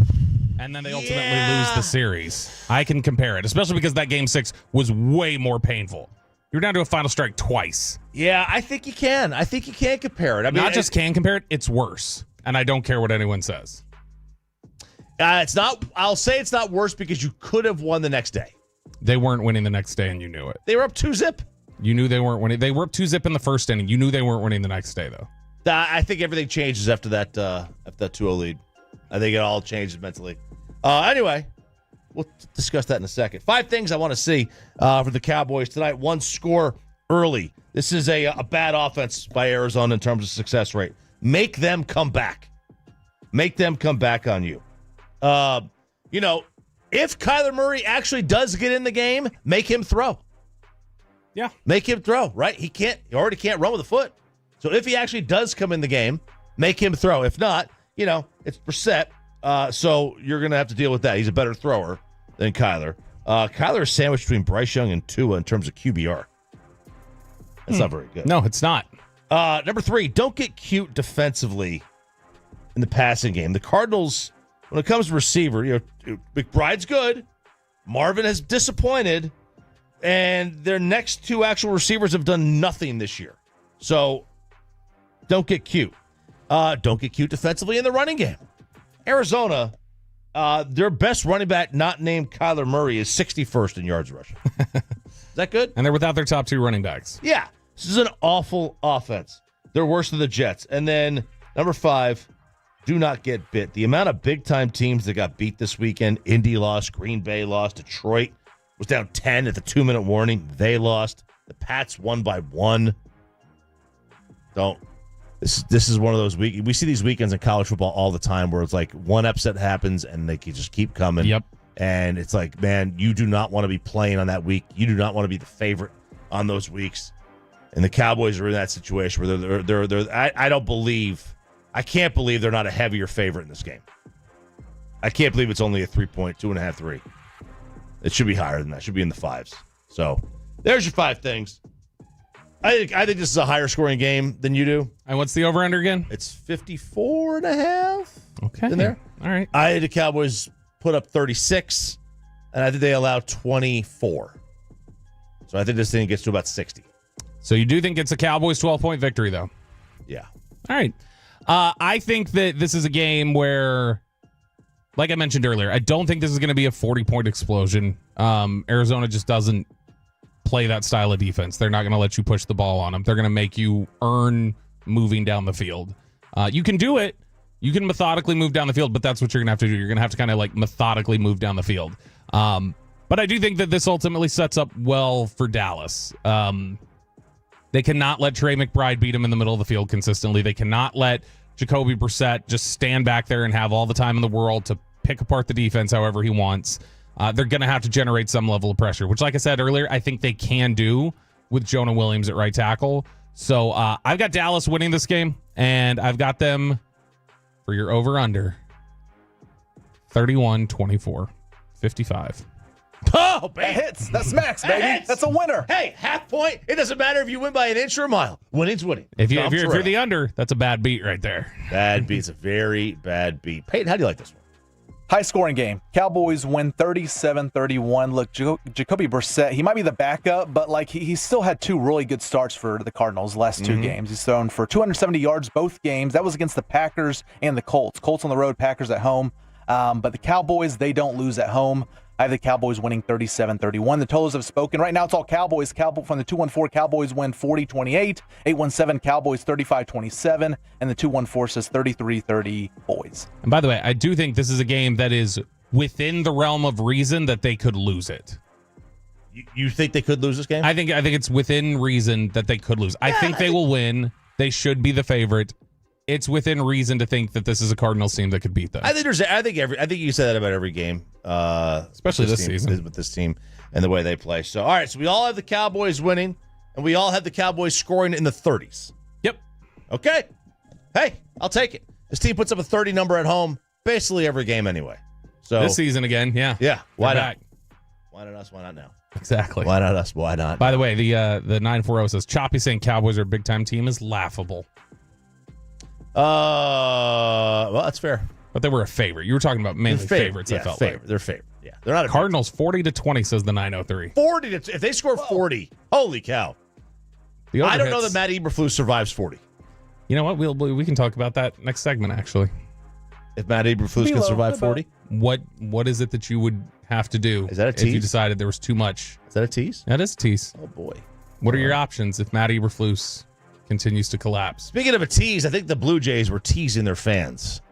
And then they ultimately lose the series. I can compare it, especially because that Game 6 was way more painful. You're down to a final strike twice. Yeah, I think you can. I think you can compare it. I mean, Not just can compare it, it's worse. And I don't care what anyone says. It's not. I'll say it's not worse because you could have won the next day. They weren't winning the next day, and you knew it. They were up 2-zip. You knew they weren't winning. They were up 2-zip in the first inning. You knew they weren't winning the next day, though. I think everything changes after that 2-0 lead. I think it all changes mentally. Anyway, we'll discuss that in a second. 5 things I want to see for the Cowboys tonight. 1, score early. This is a bad offense by Arizona in terms of success rate. Make them come back. Make them come back on you. If Kyler Murray actually does get in the game, make him throw. Yeah. Make him throw, right? He already can't run with a foot. So if he actually does come in the game, make him throw. If not, it's Brissett. So you're going to have to deal with that. He's a better thrower than Kyler. Kyler is sandwiched between Bryce Young and Tua in terms of QBR. That's not very good. No, it's not. Number 3, don't get cute defensively in the passing game. The Cardinals, when it comes to receiver, McBride's good. Marvin has disappointed. And their next 2 actual receivers have done nothing this year. So don't get cute. Don't get cute defensively in the running game. Arizona, their best running back not named Kyler Murray is 61st in yards rushing. Is that good? And they're without their top 2 running backs. Yeah. This is an awful offense. They're worse than the Jets. And then number 5, do not get bit. The amount of big-time teams that got beat this weekend, Indy lost, Green Bay lost, Detroit was down 10 at the 2-minute warning. They lost. The Pats won by 1. Don't. This is one of those week. We see these weekends in college football all the time where it's like one upset happens and they can just keep coming. Yep. And it's like, man, you do not want to be playing on that week. You do not want to be the favorite on those weeks. And the Cowboys are in that situation where I can't believe they're not a heavier favorite in this game. I can't believe it's only a 3-point, 2.5, 3. It should be higher than that. It should be in the 5s. So there's your 5 things. I think this is a higher scoring game than you do. And what's the over-under again? It's 54.5. Okay. In there. All right. I think the Cowboys put up 36, and I think they allow 24. So I think this thing gets to about 60. So you do think it's a Cowboys 12-point victory, though? Yeah. All right. I think that this is a game where, like I mentioned earlier, I don't think this is going to be a 40-point explosion. Arizona just doesn't play that style of defense. They're not going to let you push the ball on them. They're going to make you earn moving down the field. You can do it. You can methodically move down the field, but that's what you're going to have to do. You're going to have to kind of like methodically move down the field. But I do think that this ultimately sets up well for Dallas. They cannot let Trey McBride beat him in the middle of the field consistently. They cannot let Jacoby Brissett just stand back there and have all the time in the world to pick apart the defense however he wants. They're going to have to generate some level of pressure, which, like I said earlier, I think they can do with Jonah Williams at right tackle. So I've got Dallas winning this game, and I've got them for your over-under 31-24, 55. Oh, baby. That hits. That smacks, baby. That's a winner. Hey, half point. It doesn't matter if you win by an inch or a mile. Winning's winning. If you're the under, that's a bad beat right there. Bad beat. It's a very bad beat. Peyton, how do you like this one? High scoring game. Cowboys win 37-31. Look, Jacoby Brissett, he might be the backup, but like he still had 2 really good starts for the Cardinals last 2 games. He's thrown for 270 yards both games. That was against the Packers and the Colts. Colts on the road, Packers at home. But the Cowboys, they don't lose at home. I have the Cowboys winning 37-31. The totals have spoken. Right now, it's all Cowboys. From the 214, Cowboys win 40-28. 817, Cowboys 35-27. And the 214 says 33-30 boys. And by the way, I do think this is a game that is within the realm of reason that they could lose it. You think they could lose this game? I think it's within reason that they could lose. I think they will win. They should be the favorite. It's within reason to think that this is a Cardinals team that could beat them. I think you say that about every game, especially this season with this team and the way they play. So, all right, so we all have the Cowboys winning, and we all have the Cowboys scoring in the 30s. Yep. Okay. Hey, I'll take it. This team puts up a 30 number at home basically every game anyway. So this season again, yeah. Yeah. Why not? Why not us? Why not now? Exactly. Why not us? Why not? By the way, the 940 says Choppy saying Cowboys are a big time team is laughable. Well, that's fair. But they were a favorite. You were talking about mainly favorites. Yeah, I felt favorite. like They're favorite. Yeah, they're not a Cardinals 40-20 says the 903. 40 if they score 40, holy cow! I don't know that Matt Eberflus survives 40. You know what? We can talk about that next segment. Actually, if Matt Eberflus can survive 40, what is it that you would have to do? Is that a tease? If you decided there was too much? Is that a tease? That is a tease. Oh boy! What are your options if Matt Eberflus continues to collapse? Speaking of a tease, I think the Blue Jays were teasing their fans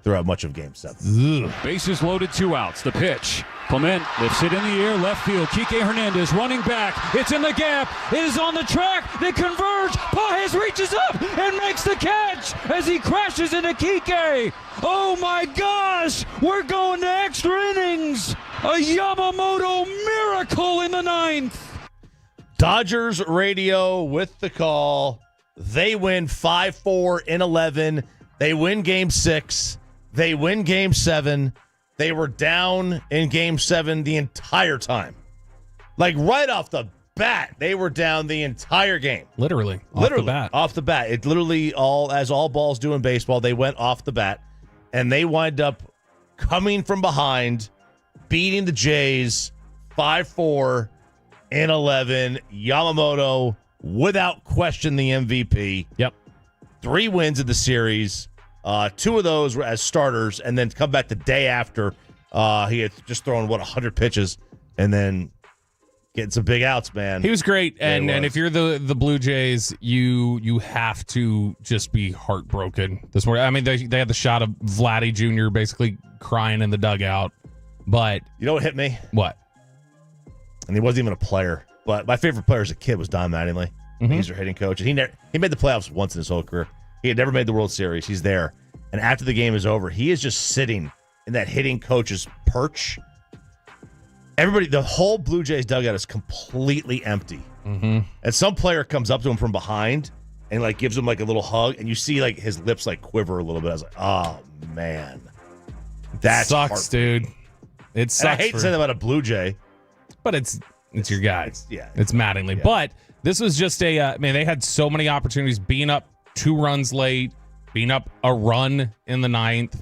throughout much of Game 7. Ugh. Bases loaded, 2 outs. The pitch. Clement lifts it in the air, left field. Kike Hernandez running back. It's in the gap. It is on the track. They converge. Pages reaches up and makes the catch as he crashes into Kike. Oh my gosh! We're going to extra innings. A Yamamoto miracle in the 9th. Dodgers radio with the call. They win 5-4 in 11. They win Game 6. They win Game 7. They were down in Game 7 the entire time. Like right off the bat, they were down the entire game. Literally. Off the bat. It literally as all balls do in baseball, they went off the bat. And they wind up coming from behind, beating the Jays 5-4 in 11. Yamamoto, without question, the MVP. Yep. 3 wins in the series. 2 of those were as starters, and then come back the day after. He had just thrown 100 pitches, and then getting some big outs. Man, he was great. And if you're the Blue Jays, you have to just be heartbroken this morning. I mean, they had the shot of Vladdy Jr. basically crying in the dugout. But you know what hit me? What? And he wasn't even a player. But my favorite player as a kid was Don Mattingly. He's their hitting coach, and he made the playoffs once in his whole career. He had never made the World Series. He's there. And after the game is over, he is just sitting in that hitting coach's perch. Everybody, the whole Blue Jays dugout is completely empty. And some player comes up to him from behind and like gives him like a little hug, and you see like his lips like quiver a little bit. I was like, oh man, that sucks, dude. It sucks. And I hate to say that about a Blue Jay, but it's your guy. It's Mattingly. Yeah. But this was just a man. They had so many opportunities, being up 2 runs late, being up a run in the 9th,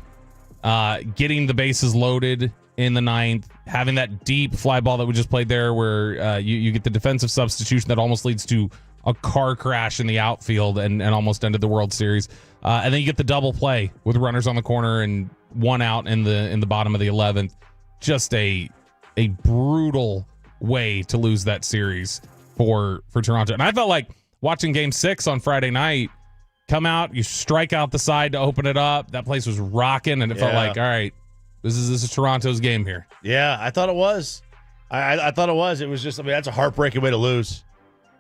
getting the bases loaded in the 9th, having that deep fly ball that we just played there, where you get the defensive substitution that almost leads to a car crash in the outfield and almost ended the World Series. And then you get the double play with runners on the corner and 1 out in the bottom of the 11th. Just a brutal way to lose that series for Toronto. And I felt like watching Game 6 on Friday night, come out, you strike out the side to open it up. That place was rocking, and it felt like, all right, this is Toronto's game here. Yeah, I thought it was. I thought it was. It was just, that's a heartbreaking way to lose.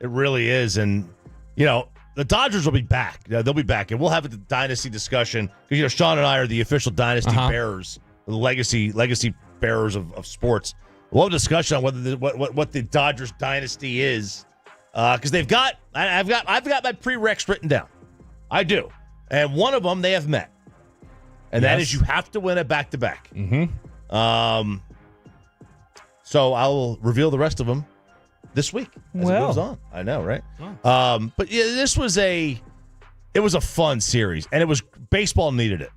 It really is. And, the Dodgers will be back. They'll be back. And we'll have a dynasty discussion. Because, Sean and I are the official dynasty bearers, the legacy bearers of sports. We'll have a discussion on whether what the Dodgers dynasty is. Because I've got my prereqs written down. I do. And one of them they have met. And that is you have to win a back-to-back. So I'll reveal the rest of them this week as it goes on. I know, right? But yeah, it was a fun series, and it was baseball needed it.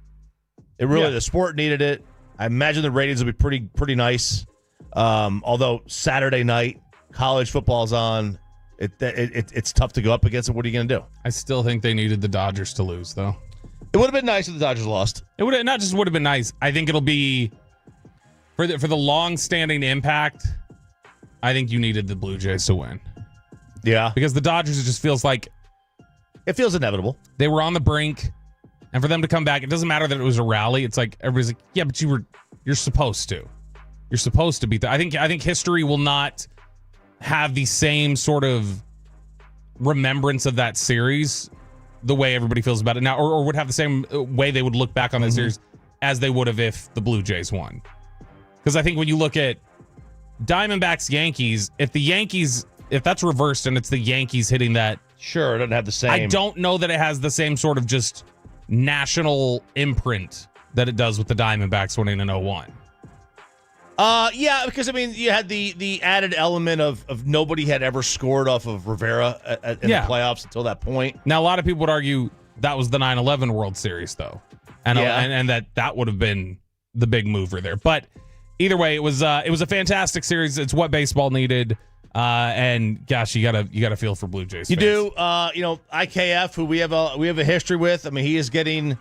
It really, the sport needed it. I imagine the ratings will be pretty nice. Although Saturday night college football's on, it's tough to go up against it. What are you going to do? I still think they needed the Dodgers to lose, though. It would have been nice if the Dodgers lost. It would not just would have been nice. I think it'll be for the long-standing impact. I think you needed the Blue Jays to win. Yeah, because the Dodgers, it just feels like it feels inevitable. They were on the brink, and for them to come back, it doesn't matter that it was a rally. It's like everybody's like, yeah, but you're supposed to. You're supposed to beat that. I think history will not have the same sort of remembrance of that series the way everybody feels about it now, or would have the same way they would look back on that series as they would have if the Blue Jays won. Because I think when you look at Diamondbacks Yankees, if that's reversed and it's the Yankees hitting that, sure, it doesn't have the same. I don't know that it has the same sort of just national imprint that it does with the Diamondbacks winning in 01. Yeah, because you had the added element of nobody had ever scored off of Rivera in the playoffs until that point. Now, a lot of people would argue that was the 9/11 World Series, though, and that would have been the big mover there. But either way, it was a fantastic series. It's what baseball needed, and gosh, you gotta feel for Blue Jays. You do, IKF, who we have a history with. He is getting.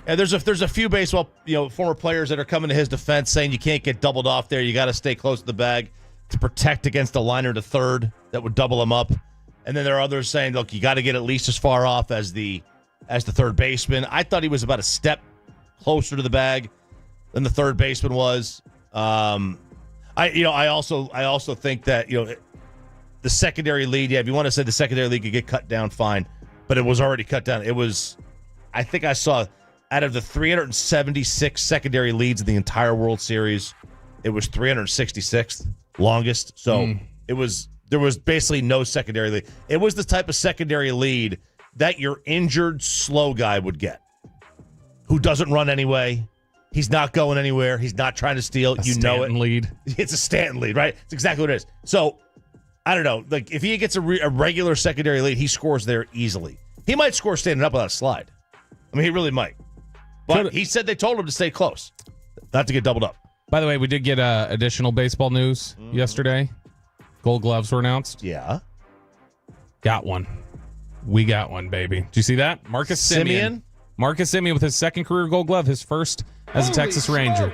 And there's a few baseball, former players that are coming to his defense saying you can't get doubled off there. You got to stay close to the bag to protect against a liner to third that would double him up. And then there are others saying, look, you got to get at least as far off as the third baseman. I thought he was about a step closer to the bag than the third baseman was. I also think that the secondary lead. Yeah, if you want to say the secondary lead could get cut down, fine, but it was already cut down. It was, I think I saw. Out of the 376 secondary leads in the entire World Series, it was 366th longest. So there was basically no secondary lead. It was the type of secondary lead that your injured slow guy would get, who doesn't run anyway. He's not going anywhere. He's not trying to steal. Stanton lead. It's a Stanton lead, right? It's exactly what it is. So I don't know. Like if he gets a regular secondary lead, he scores there easily. He might score standing up without a slide. He really might. But he said they told him to stay close, not to get doubled up. By the way, we did get additional baseball news yesterday. Gold gloves were announced. Yeah. Got one. We got one, baby. Did you see that? Marcus Semien. Marcus Semien with his second career Gold Glove, his first as a Texas Ranger.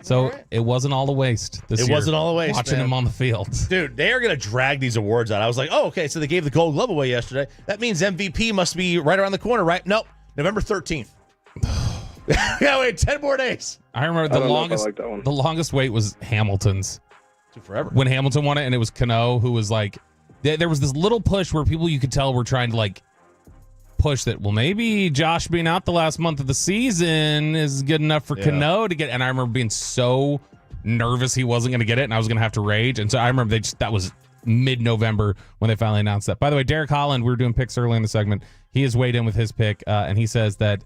So it wasn't all a waste this year. It wasn't all a waste, watching him on the field. Dude, they are going to drag these awards out. I was like, oh, okay, so they gave the Gold Glove away yesterday. That means MVP must be right around the corner, right? Nope. November 13th. Yeah, wait, 10 more days. I remember the longest wait was Hamilton's. Took forever. When Hamilton won it, and it was Cano who was like, there was this little push where people you could tell were trying to like push that, well, maybe Josh being out the last month of the season is good enough for Cano to get. And I remember being so nervous he wasn't going to get it, and I was going to have to rage. And so I remember that was mid-November when they finally announced that. By the way, Derek Holland, we were doing picks early in the segment. He has weighed in with his pick, and he says that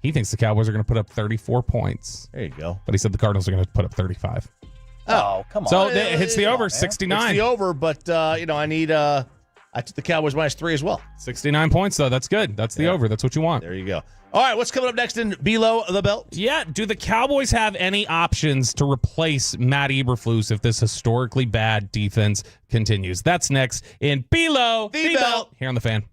he thinks the Cowboys are going to put up 34 points. There you go. But he said the Cardinals are going to put up 35. Oh, come on. So it hits the over, 69. It's the over, but, I took the Cowboys -3 as well. 69 points, though. That's good. That's the over. That's what you want. There you go. All right, what's coming up next in Below the Belt? Yeah, do the Cowboys have any options to replace Matt Eberflus if this historically bad defense continues? That's next in Below the Belt here on The Fan.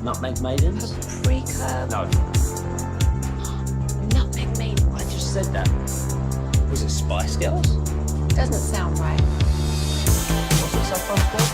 Nutmeg Maidens? Paprika. No. Nutmeg Maidens. I just said that. Was it Spice Girls? Doesn't sound right. Was it Saffron Squad?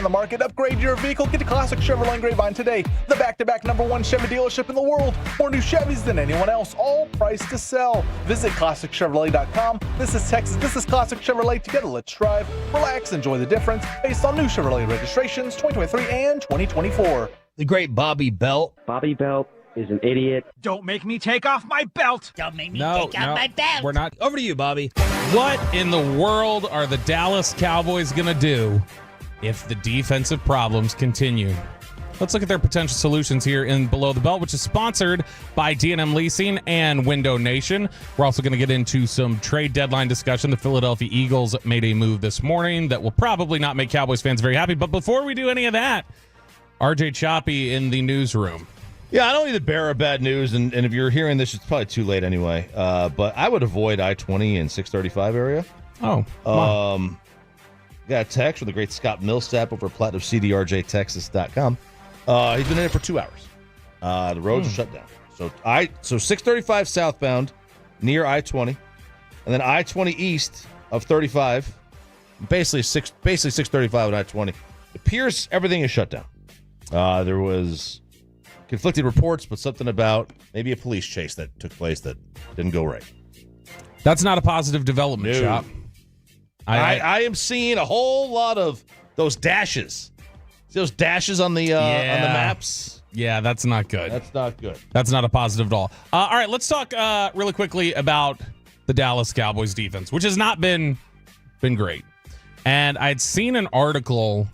the market, upgrade your vehicle, get to Classic Chevrolet and Grapevine today. The back-to-back #1 Chevy dealership in the world. More new Chevys than anyone else, all priced to sell. Visit ClassicChevrolet.com. This is Texas. This is Classic Chevrolet. Together, let's drive, relax, enjoy the difference based on new Chevrolet registrations 2023 and 2024. The great Bobby Belt. Bobby Belt is an idiot. Don't make me take off my belt. Don't make me take off my belt. We're not. Over to you, Bobby. What in the world are the Dallas Cowboys going to do if the defensive problems continue? Let's look at their potential solutions here in Below the Belt, which is sponsored by D&M Leasing and Window Nation. We're also going to get into some trade deadline discussion. The Philadelphia Eagles made a move this morning that will probably not make Cowboys fans very happy. But before we do any of that, RJ Choppy in the newsroom. Yeah, I don't need to bear of bad news, and if you're hearing this, it's probably too late anyway. But I would avoid I-20 and 635 area. Oh, wow. Got a text from the great Scott Millsap over at PlatinumCDRJTexas.com. He's been in it for 2 hours. The roads are shut down. So 635 southbound near I-20, and then I-20 east of 35, basically 635 and I-20. It appears everything is shut down. There was conflicting reports, but something about maybe a police chase that took place that didn't go right. That's not a positive development, Chop. I am seeing a whole lot of those dashes. See those dashes on the maps? Yeah, that's not good. That's not good. That's not a positive at all. All right, let's talk really quickly about the Dallas Cowboys defense, which has not been great. And I'd seen an article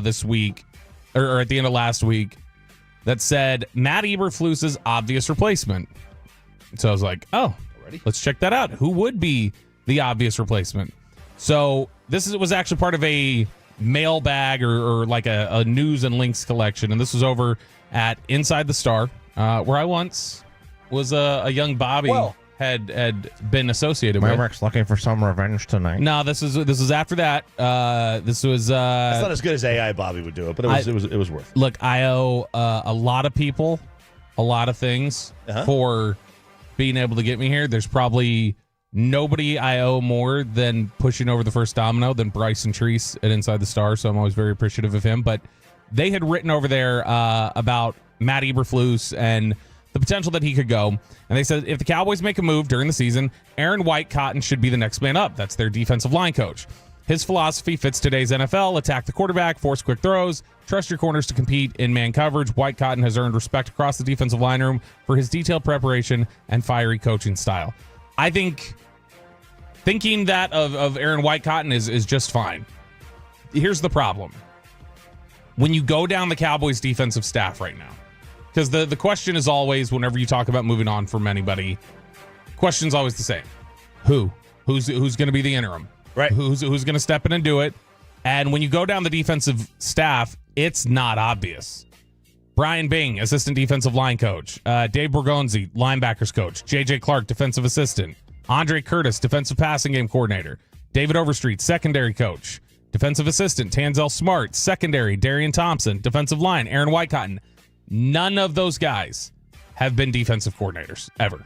this week, or at the end of last week, that said Matt Eberflus's obvious replacement. So I was like, oh, let's check that out. Who would be the obvious replacement? So this was actually part of a mailbag or like a news and links collection. And this was over at Inside the Star, where I once was a young Bobby had been associated with. Mavericks looking for some revenge tonight. No, this is after that. This was it's not as good as AI Bobby would do it, but it was worth it. Look, I owe a lot of people a lot of things for being able to get me here. There's probably nobody I owe more than pushing over the first domino than Bryson Treese at Inside the Star, so I'm always very appreciative of him. But they had written over there about Matt Eberflus and the potential that he could go. And they said if the Cowboys make a move during the season, Aaron White-Cotton should be the next man up. That's their defensive line coach. His philosophy fits today's NFL. Attack the quarterback, force quick throws, trust your corners to compete in man coverage. White-Cotton has earned respect across the defensive line room for his detailed preparation and fiery coaching style. I think thinking that of Aaron White-Cotton is just fine. Here's the problem. When you go down the Cowboys defensive staff right now, because the question is always, whenever you talk about moving on from anybody, question's always the same. Who's going to be the interim? Right. Who's going to step in and do it? And when you go down the defensive staff, it's not obvious. Brian Bing, assistant defensive line coach. Dave Borgonzi, linebackers coach. J.J. Clark, defensive assistant. Andre Curtis, defensive passing game coordinator. David Overstreet, secondary coach. Defensive assistant, Tanzel Smart. Secondary, Darian Thompson. Defensive line, Aaron White-Cotton. None of those guys have been defensive coordinators, ever.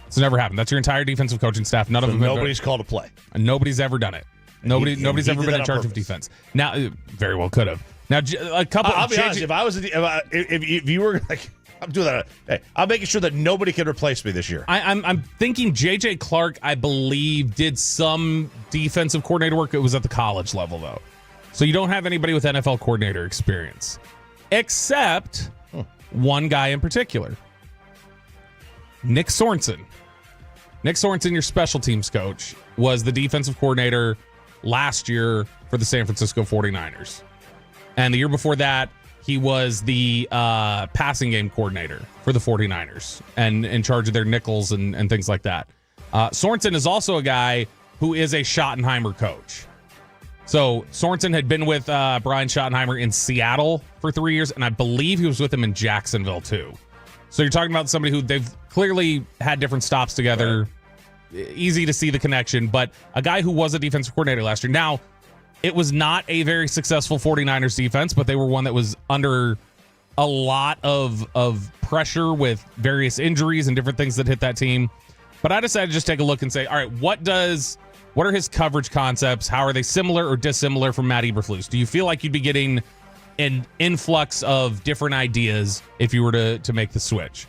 It's never happened. That's your entire defensive coaching staff. None of them. Nobody's called a play. Nobody's ever done it. Nobody's ever been in charge of defense. Now, very well could have. Now, a couple. I'll be honest. If I was, if you were like, I'm doing that. Hey, I'm making sure that nobody can replace me this year. I'm thinking J.J. Clark, I believe, did some defensive coordinator work. It was at the college level, though. So you don't have anybody with NFL coordinator experience, except one guy in particular, Nick Sorensen. Nick Sorensen, your special teams coach, was the defensive coordinator last year for the San Francisco 49ers. And the year before that, he was the passing game coordinator for the 49ers and in charge of their nickels and things like that. Sorensen is also a guy who is a Schottenheimer coach. So Sorensen had been with Brian Schottenheimer in Seattle for 3 years, and I believe he was with him in Jacksonville too. So you're talking about somebody who they've clearly had different stops together. Right. Easy to see the connection, but a guy who was a defensive coordinator last year. Now, it was not a very successful 49ers defense, but they were one that was under a lot of pressure with various injuries and different things that hit that team. But I decided to just take a look and say, all right, what does What are his coverage concepts? How are they similar or dissimilar from Matt Eberflus? Do you feel like you'd be getting an influx of different ideas if you were to make the switch?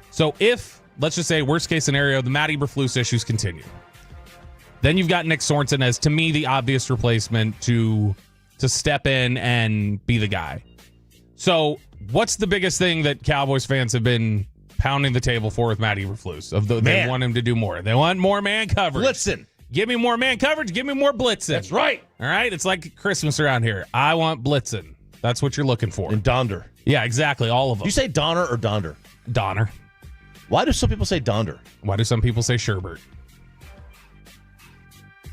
So if, let's just say, worst case scenario, the Matt Eberflus issues continue, then you've got Nick Sorensen as, to me, the obvious replacement to step in and be the guy. So what's the biggest thing that Cowboys fans have been pounding the table for with Matt Eberflus? They want him to do more. They want more man coverage. Blitzing. Give me more man coverage. Give me more blitzing. That's right. All right? It's like Christmas around here. I want blitzing. That's what you're looking for. And Donder. Yeah, exactly. All of them. Do you say Donner or Donder? Donner. Why do some people say Donder? Why do some people say Sherbert?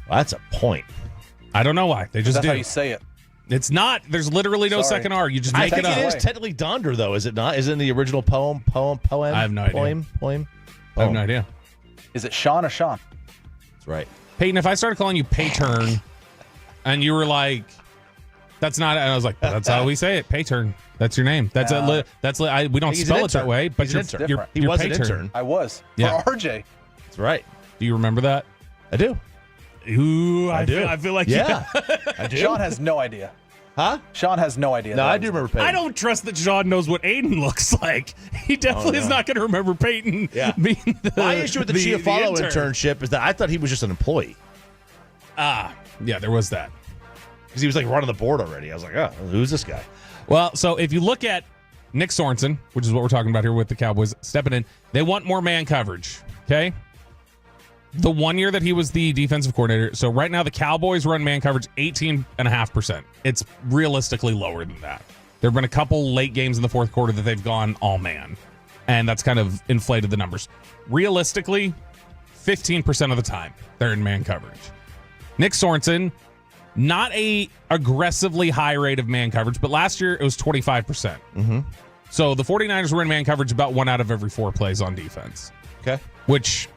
Well, that's a point. I don't know why. They just That's do. how you say it. It's not. There's literally no second R. You just make it up. It is technically Donder, though, is it not? Is it in the original poem? I have no idea. Poem? I have no idea. Is it Sean or Sean? That's right. Peyton, if I started calling you Payturn and you were like, that's not, and I was like, that's how we say it. Payturn. That's your name. That's we don't spell it that way, but He was an intern. I was. Yeah. For RJ. That's right. Do you remember that? I do. Ooh, I do. I feel like yeah. I do. Sean has no idea. Huh? Sean has no idea. No, I do remember Peyton. I don't trust that Sean knows what Aiden looks like. He definitely is not going to remember Peyton being the My issue with the Chiafalo internship is that I thought he was just an employee. Yeah, there was that. Because he was like running the board already. I was like, oh, who's this guy? Well, so if you look at Nick Sorensen, which is what we're talking about here with the Cowboys stepping in, they want more man coverage, okay? The 1 year that he was the defensive coordinator, so right now the Cowboys run man coverage 18.5%. It's realistically lower than that. There have been a couple late games in the fourth quarter that they've gone all man, and that's kind of inflated the numbers. Realistically, 15% of the time they're in man coverage. Nick Sorensen, not a aggressively high rate of man coverage, but last year it was 25%. Mm-hmm. So the 49ers were in man coverage about 1 out of every 4 plays on defense. Okay. Which,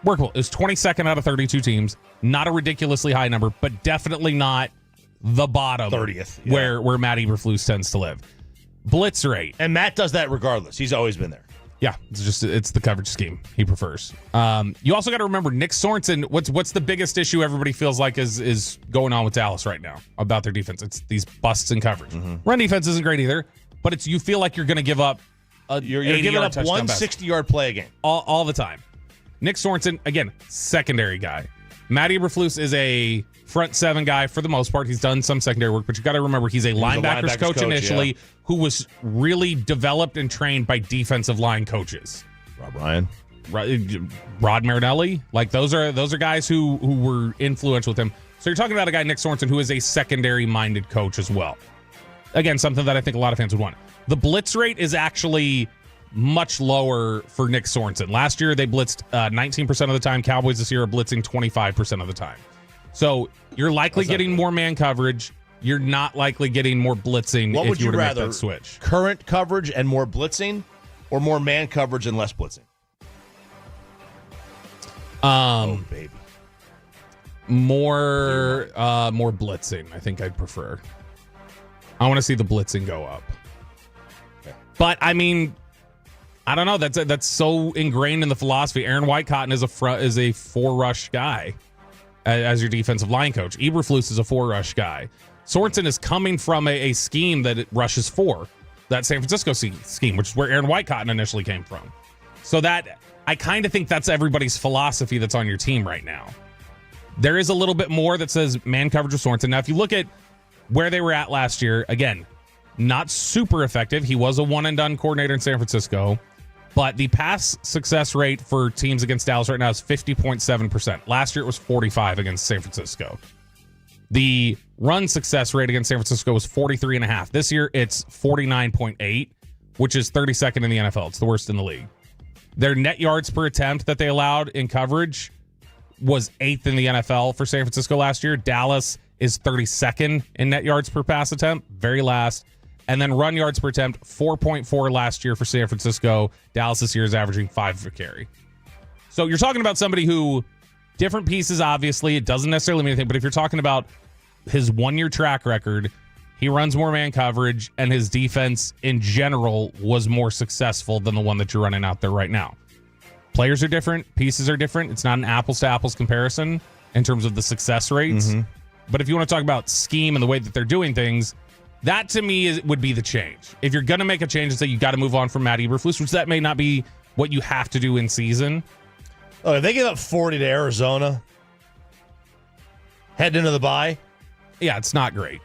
workable. It was 22nd out of 32 teams. Not a ridiculously high number, but definitely not the bottom 30th, where Matt Eberflus tends to live. Blitz rate. And Matt does that regardless. He's always been there. Yeah, it's the coverage scheme he prefers. You also got to remember Nick Sorensen. What's the biggest issue everybody feels like is going on with Dallas right now about their defense? It's these busts in coverage. Mm-hmm. Run defense isn't great either, but you feel like you're going to give up you're giving up one 60-yard play a game all the time. Nick Sorensen, again, secondary guy. Matt Eberflus is a front seven guy for the most part. He's done some secondary work, but you got to remember he's a linebackers coach initially who was really developed and trained by defensive line coaches. Rob Ryan, Rod Marinelli, like those are guys who were influential with him. So you're talking about a guy, Nick Sorensen, who is a secondary minded coach as well. Again, something that I think a lot of fans would want. The blitz rate is actually much lower for Nick Sorensen. Last year, they blitzed 19% of the time. Cowboys this year are blitzing 25% of the time. So you're likely getting more man coverage. You're not likely getting more blitzing what if would you were to rather, make that switch. Current coverage and more blitzing, or more man coverage and less blitzing? Oh, baby. More blitzing, I think I'd prefer. I want to see the blitzing go up. Okay. But, I mean, I don't know. That's so ingrained in the philosophy. Aaron Whitecotton is a four-rush guy as your defensive line coach. Eberflus is a four-rush guy. Sorensen is coming from a scheme that it rushes four, that San Francisco scheme, which is where Aaron Whitecotton initially came from. So that I kind of think that's everybody's philosophy that's on your team right now. There is a little bit more that says man coverage with Sorensen. Now, if you look at where they were at last year, again, not super effective. He was a one-and-done coordinator in San Francisco, but the pass success rate for teams against Dallas right now is 50.7%. Last year, it was 45 against San Francisco. The run success rate against San Francisco was 43.5. This year, it's 49.8, which is 32nd in the NFL. It's the worst in the league. Their net yards per attempt that they allowed in coverage was 8th in the NFL for San Francisco last year. Dallas is 32nd in net yards per pass attempt, very last. And then run yards per attempt, 4.4 last year for San Francisco. Dallas this year is averaging 5 per carry. So you're talking about somebody who, different pieces, obviously, it doesn't necessarily mean anything, but if you're talking about his one-year track record, he runs more man coverage, and his defense in general was more successful than the one that you're running out there right now. Players are different. Pieces are different. It's not an apples-to-apples comparison. in terms of the success rates. Mm-hmm. But if you want to talk about scheme and the way that they're doing things, that to me would be the change. If you're going to make a change and say you got to move on from Matt Eberflus, which that may not be what you have to do in season. Oh, if they give up 40 to Arizona, heading into the bye, yeah, it's not great.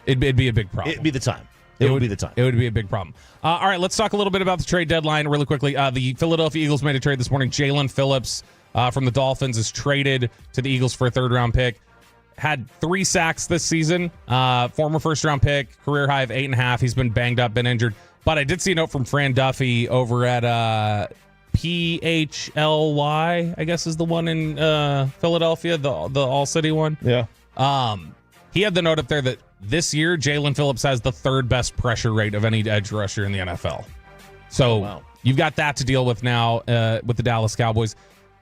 It'd be a big problem. It'd be the time. It would be the time. It would be a big problem. All right, let's talk a little bit about the trade deadline really quickly. The Philadelphia Eagles made a trade this morning. Jalen Phillips from the Dolphins is traded to the Eagles for a third-round pick. Had 3 sacks this season. Former first-round pick, career high of 8.5. He's been banged up, been injured. But I did see a note from Fran Duffy over at PHLY, I guess is the one in Philadelphia, the All-City one. Yeah. He had the note up there that this year, Jalen Phillips has the 3rd best pressure rate of any edge rusher in the NFL. So you've got that to deal with now with the Dallas Cowboys.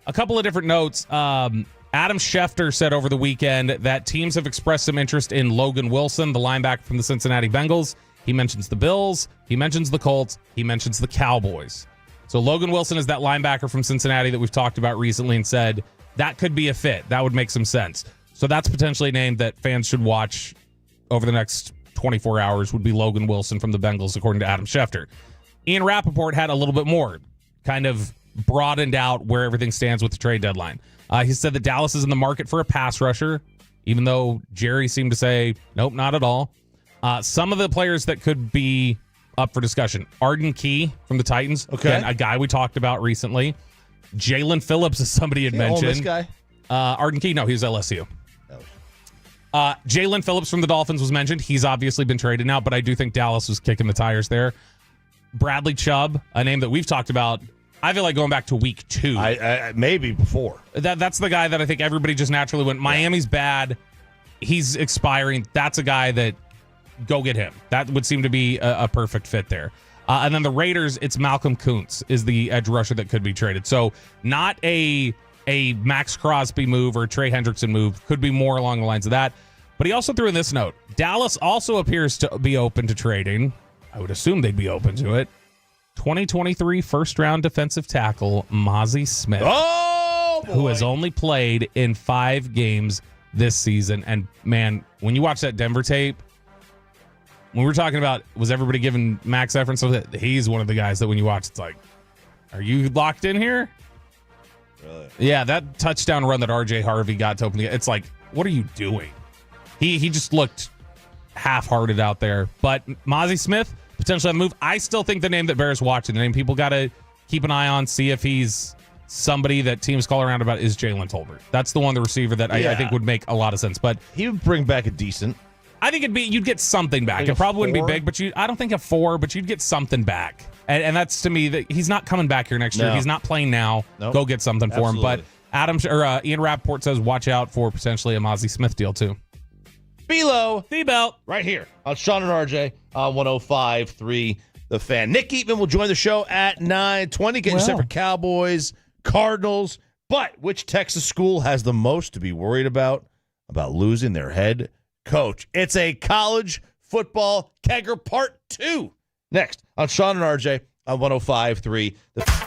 A couple of different notes. Adam Schefter said over the weekend that teams have expressed some interest in Logan Wilson, the linebacker from the Cincinnati Bengals. He mentions the Bills. He mentions the Colts. He mentions the Cowboys. So Logan Wilson is that linebacker from Cincinnati that we've talked about recently and said that could be a fit. That would make some sense. So that's potentially a name that fans should watch over the next 24 hours would be Logan Wilson from the Bengals, according to Adam Schefter. Ian Rappaport had a little bit more, kind of broadened out where everything stands with the trade deadline. He said that Dallas is in the market for a pass rusher, even though Jerry seemed to say, nope, not at all. Some of the players that could be up for discussion. Arden Key from the Titans. Okay. Again, a guy we talked about recently. Jalen Phillips is somebody had mentioned. This guy? Arden Key, no, he was LSU. Jalen Phillips from the Dolphins was mentioned. He's obviously been traded now, but I do think Dallas was kicking the tires there. Bradley Chubb, a name that we've talked about, I feel like going back to week 2. Maybe before. That's the guy that I think everybody just naturally went, Miami's bad. He's expiring. That's a guy that, go get him. That would seem to be a perfect fit there. And then the Raiders, it's Malcolm Kuntz is the edge rusher that could be traded. So not a Max Crosby move or Trey Hendrickson move. Could be more along the lines of that. But he also threw in this note. Dallas also appears to be open to trading. I would assume they'd be open to it. 2023 first-round defensive tackle Mazi Smith. Oh, boy. Who has only played in 5 games this season. And, man, when you watch that Denver tape, when we're talking about was everybody giving max effort, so that he's one of the guys that when you watch, it's like, are you locked in here? Really? Yeah, that touchdown run that RJ Harvey got to open the, it's like, what are you doing? He just looked half-hearted out there. But Mazi Smith, potentially on the move. I still think the name that bears watching, the name people got to keep an eye on, see if he's somebody that teams call around about is Jalen Tolbert. That's the one, the receiver that I think would make a lot of sense. But he would bring back a decent. I think you'd get something back. Like it probably wouldn't 4? be big, but I don't think a 4, but you'd get something back. And that's to me that he's not coming back here next year. No. He's not playing now. Nope. Go get something for him. But Ian Rappaport says watch out for potentially a Mazi Smith deal too. Below D-Belt right here on Sean and RJ on 105.3 The Fan. Nick Eatman will join the show at 9:20. Get you set for Cowboys, Cardinals. But which Texas school has the most to be worried about losing their head coach? It's a college football kegger part 2. Next on Sean and RJ on 105.3 The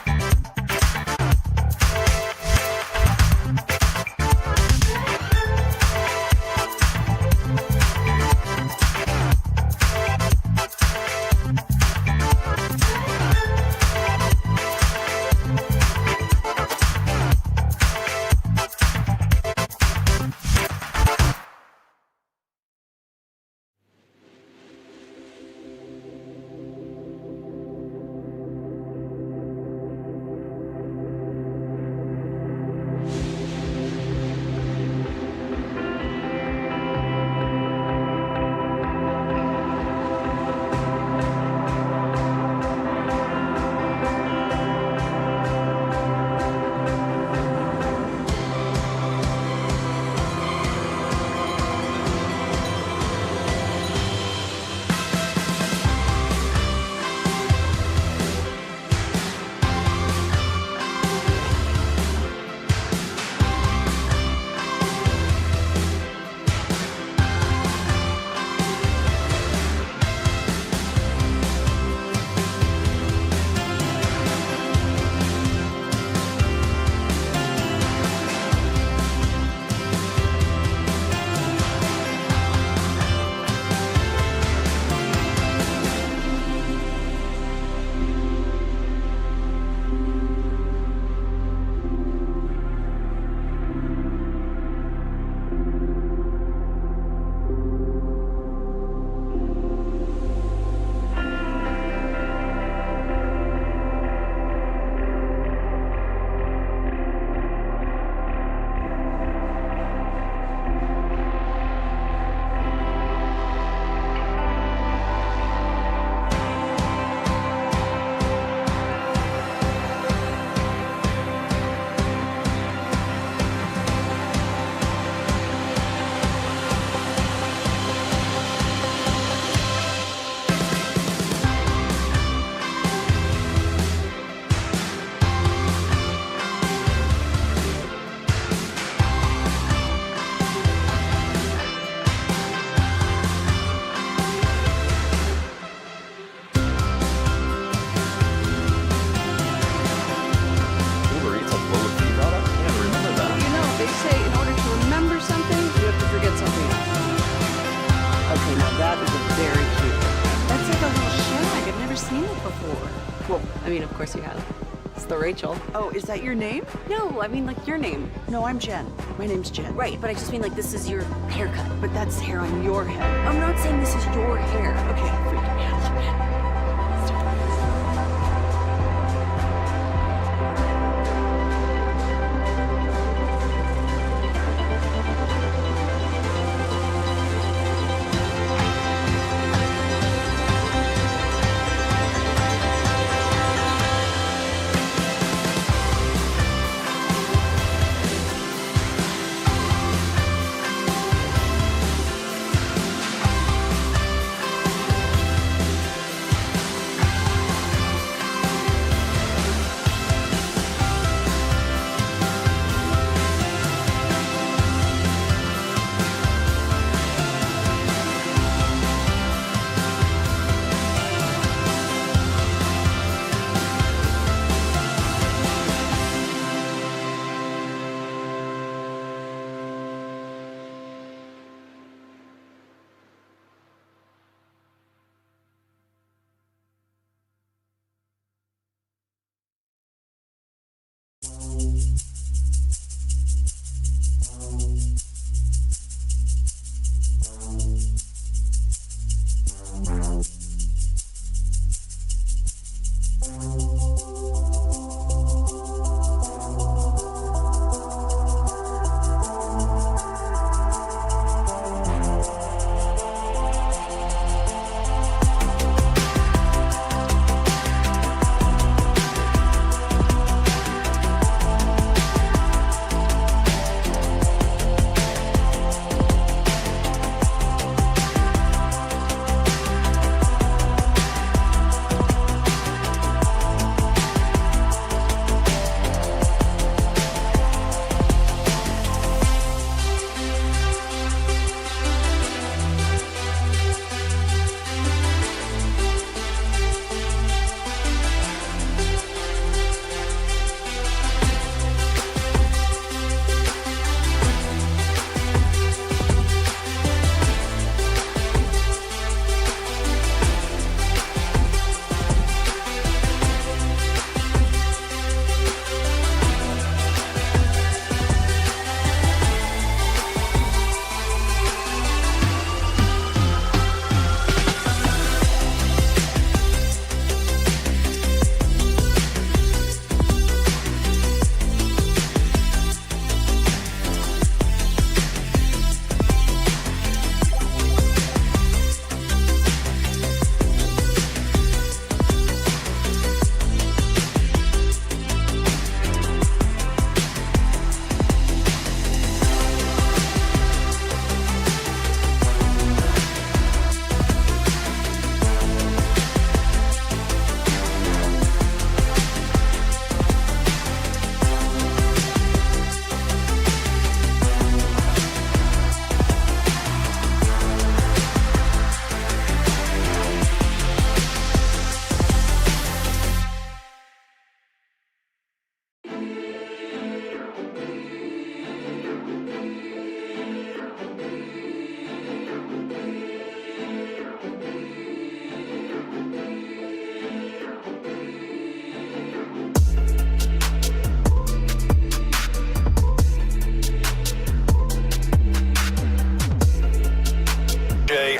I mean, of course you have. It's the Rachel. Oh, is that your name? No, I mean like your name. No, I'm Jen. My name's Jen. Right, but I just mean like this is your haircut. But that's hair on your head. I'm not saying this is your hair. Okay, freaking me out a little bit.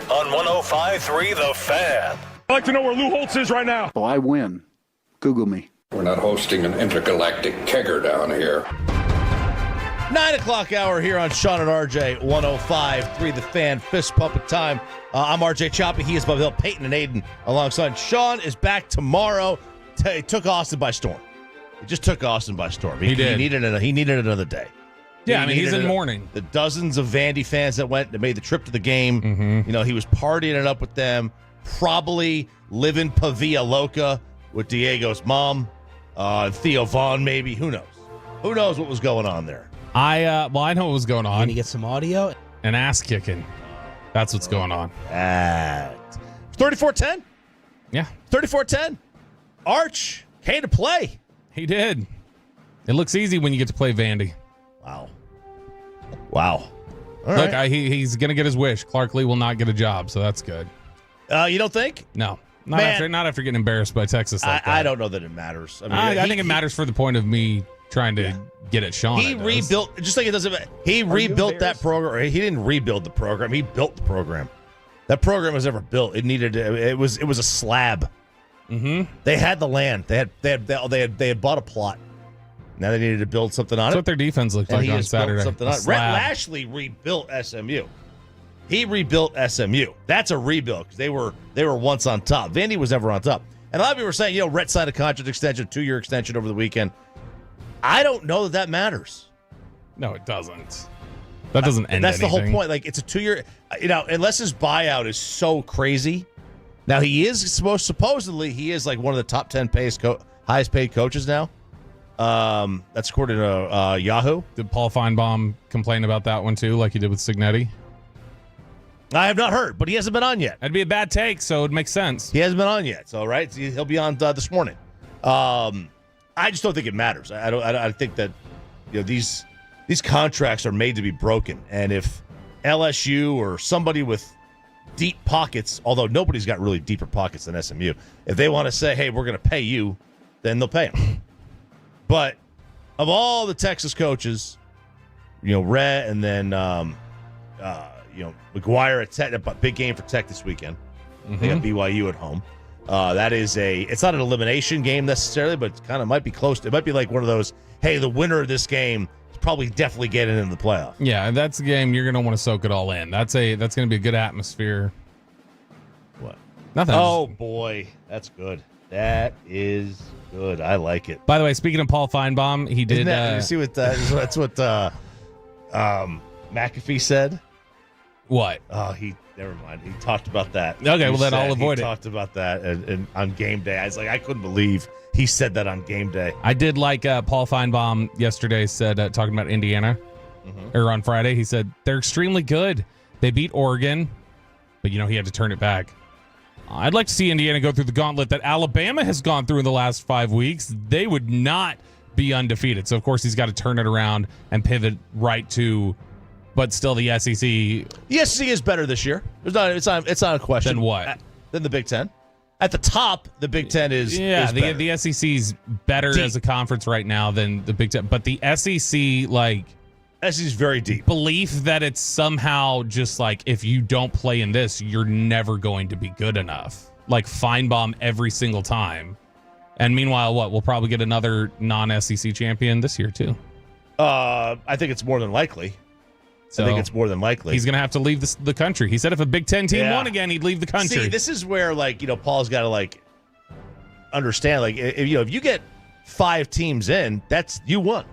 On 105.3 The Fan. I'd like to know where Lou Holtz is right now. Oh, I win. Google me. We're not hosting an intergalactic kegger down here. 9 o'clock hour here on Sean and RJ 105.3 The Fan. Fist pumping time. I'm RJ Choppy. He is Bob Hill, Peyton and Aiden alongside. Sean is back tomorrow. He took Austin by storm. He just took Austin by storm. He did. He needed another day. Yeah, I mean, he's in mourning. The dozens of Vandy fans that made the trip to the game. Mm-hmm. You know, he was partying it up with them. Probably living Pa Via Loca with Diego's mom. Theo Vaughn, maybe. Who knows? Who knows what was going on there? I know what was going on. Can you get some audio? An ass kicking. That's what's going on. 34-10? Yeah. 34-10. Arch came to play. He did. It looks easy when you get to play Vandy. Wow. All Look, he's going to get his wish. Clark Lee will not get a job, so that's good. You don't think? No. Not after getting embarrassed by Texas like that. I don't know that it matters. I mean, I think it matters for the point of me trying to get at Sean. He rebuilt, just like it doesn't. He rebuilt that program. He didn't rebuild the program. He built the program. That program was never built. It needed. It was a slab. Mm-hmm. They had the land. They had bought a plot. Now they needed to build something on it. That's what their defense looked like on Saturday. Something on it. Rhett Lashley rebuilt SMU. He rebuilt SMU. That's a rebuild because they were once on top. Vandy was never on top. And a lot of people were saying, Rhett signed a contract extension, 2-year extension over the weekend. I don't know that matters. No, it doesn't. That doesn't end That's anything. the whole point. Like, it's a 2-year, unless his buyout is so crazy. Now, supposedly, he is like one of the top 10 highest paid coaches now. That's according to Yahoo. Did Paul Feinbaum complain about that one too, like he did with Cignetti? I have not heard, but he hasn't been on yet. That'd be a bad take, so it makes sense. He hasn't been on yet, so right, he'll be on this morning. I just don't think it matters. I think that these contracts are made to be broken, and if LSU or somebody with deep pockets, although nobody's got really deeper pockets than SMU, if they want to say, hey, we're going to pay you, then they'll pay them. But of all the Texas coaches, Rhett and then McGuire at Tech, a big game for Tech this weekend. Mm-hmm. They got BYU at home. It's not an elimination game necessarily, but it kind of might be close. It might be like one of those, hey, the winner of this game is probably definitely getting into the playoff. Yeah, that's a game you're going to want to soak it all in. That's going to be a good atmosphere. What? Nothing. Oh, boy. That's good. That is good. I like it. By the way, speaking of Paul Feinbaum, he did. You see what that's what McAfee said? What? Oh, never mind. He talked about that. Okay, well then I'll avoid it. He talked about that and on game day. I was like, I couldn't believe he said that on game day. I did like Paul Feinbaum yesterday said, talking about Indiana, or on Friday, he said, they're extremely good. They beat Oregon, but he had to turn it back. I'd like to see Indiana go through the gauntlet that Alabama has gone through in the last 5 weeks. They would not be undefeated. So, of course, he's got to turn it around and pivot right to, but still the SEC. The SEC is better this year. It's not a question. Than what? Than the Big Ten. At the top, the Big Ten is better. The SEC's better deep as a conference right now than the Big Ten. But the SEC, SEC's very deep. Belief that it's somehow just like, if you don't play in this, you're never going to be good enough. Like Feinbaum every single time. And meanwhile, we'll probably get another non-SEC champion this year too. I think it's more than likely. So I think it's more than likely. He's going to have to leave the country. He said if a Big Ten team won again, he'd leave the country. See, this is where Paul's got to understand. If you get 5 teams in, that's you won.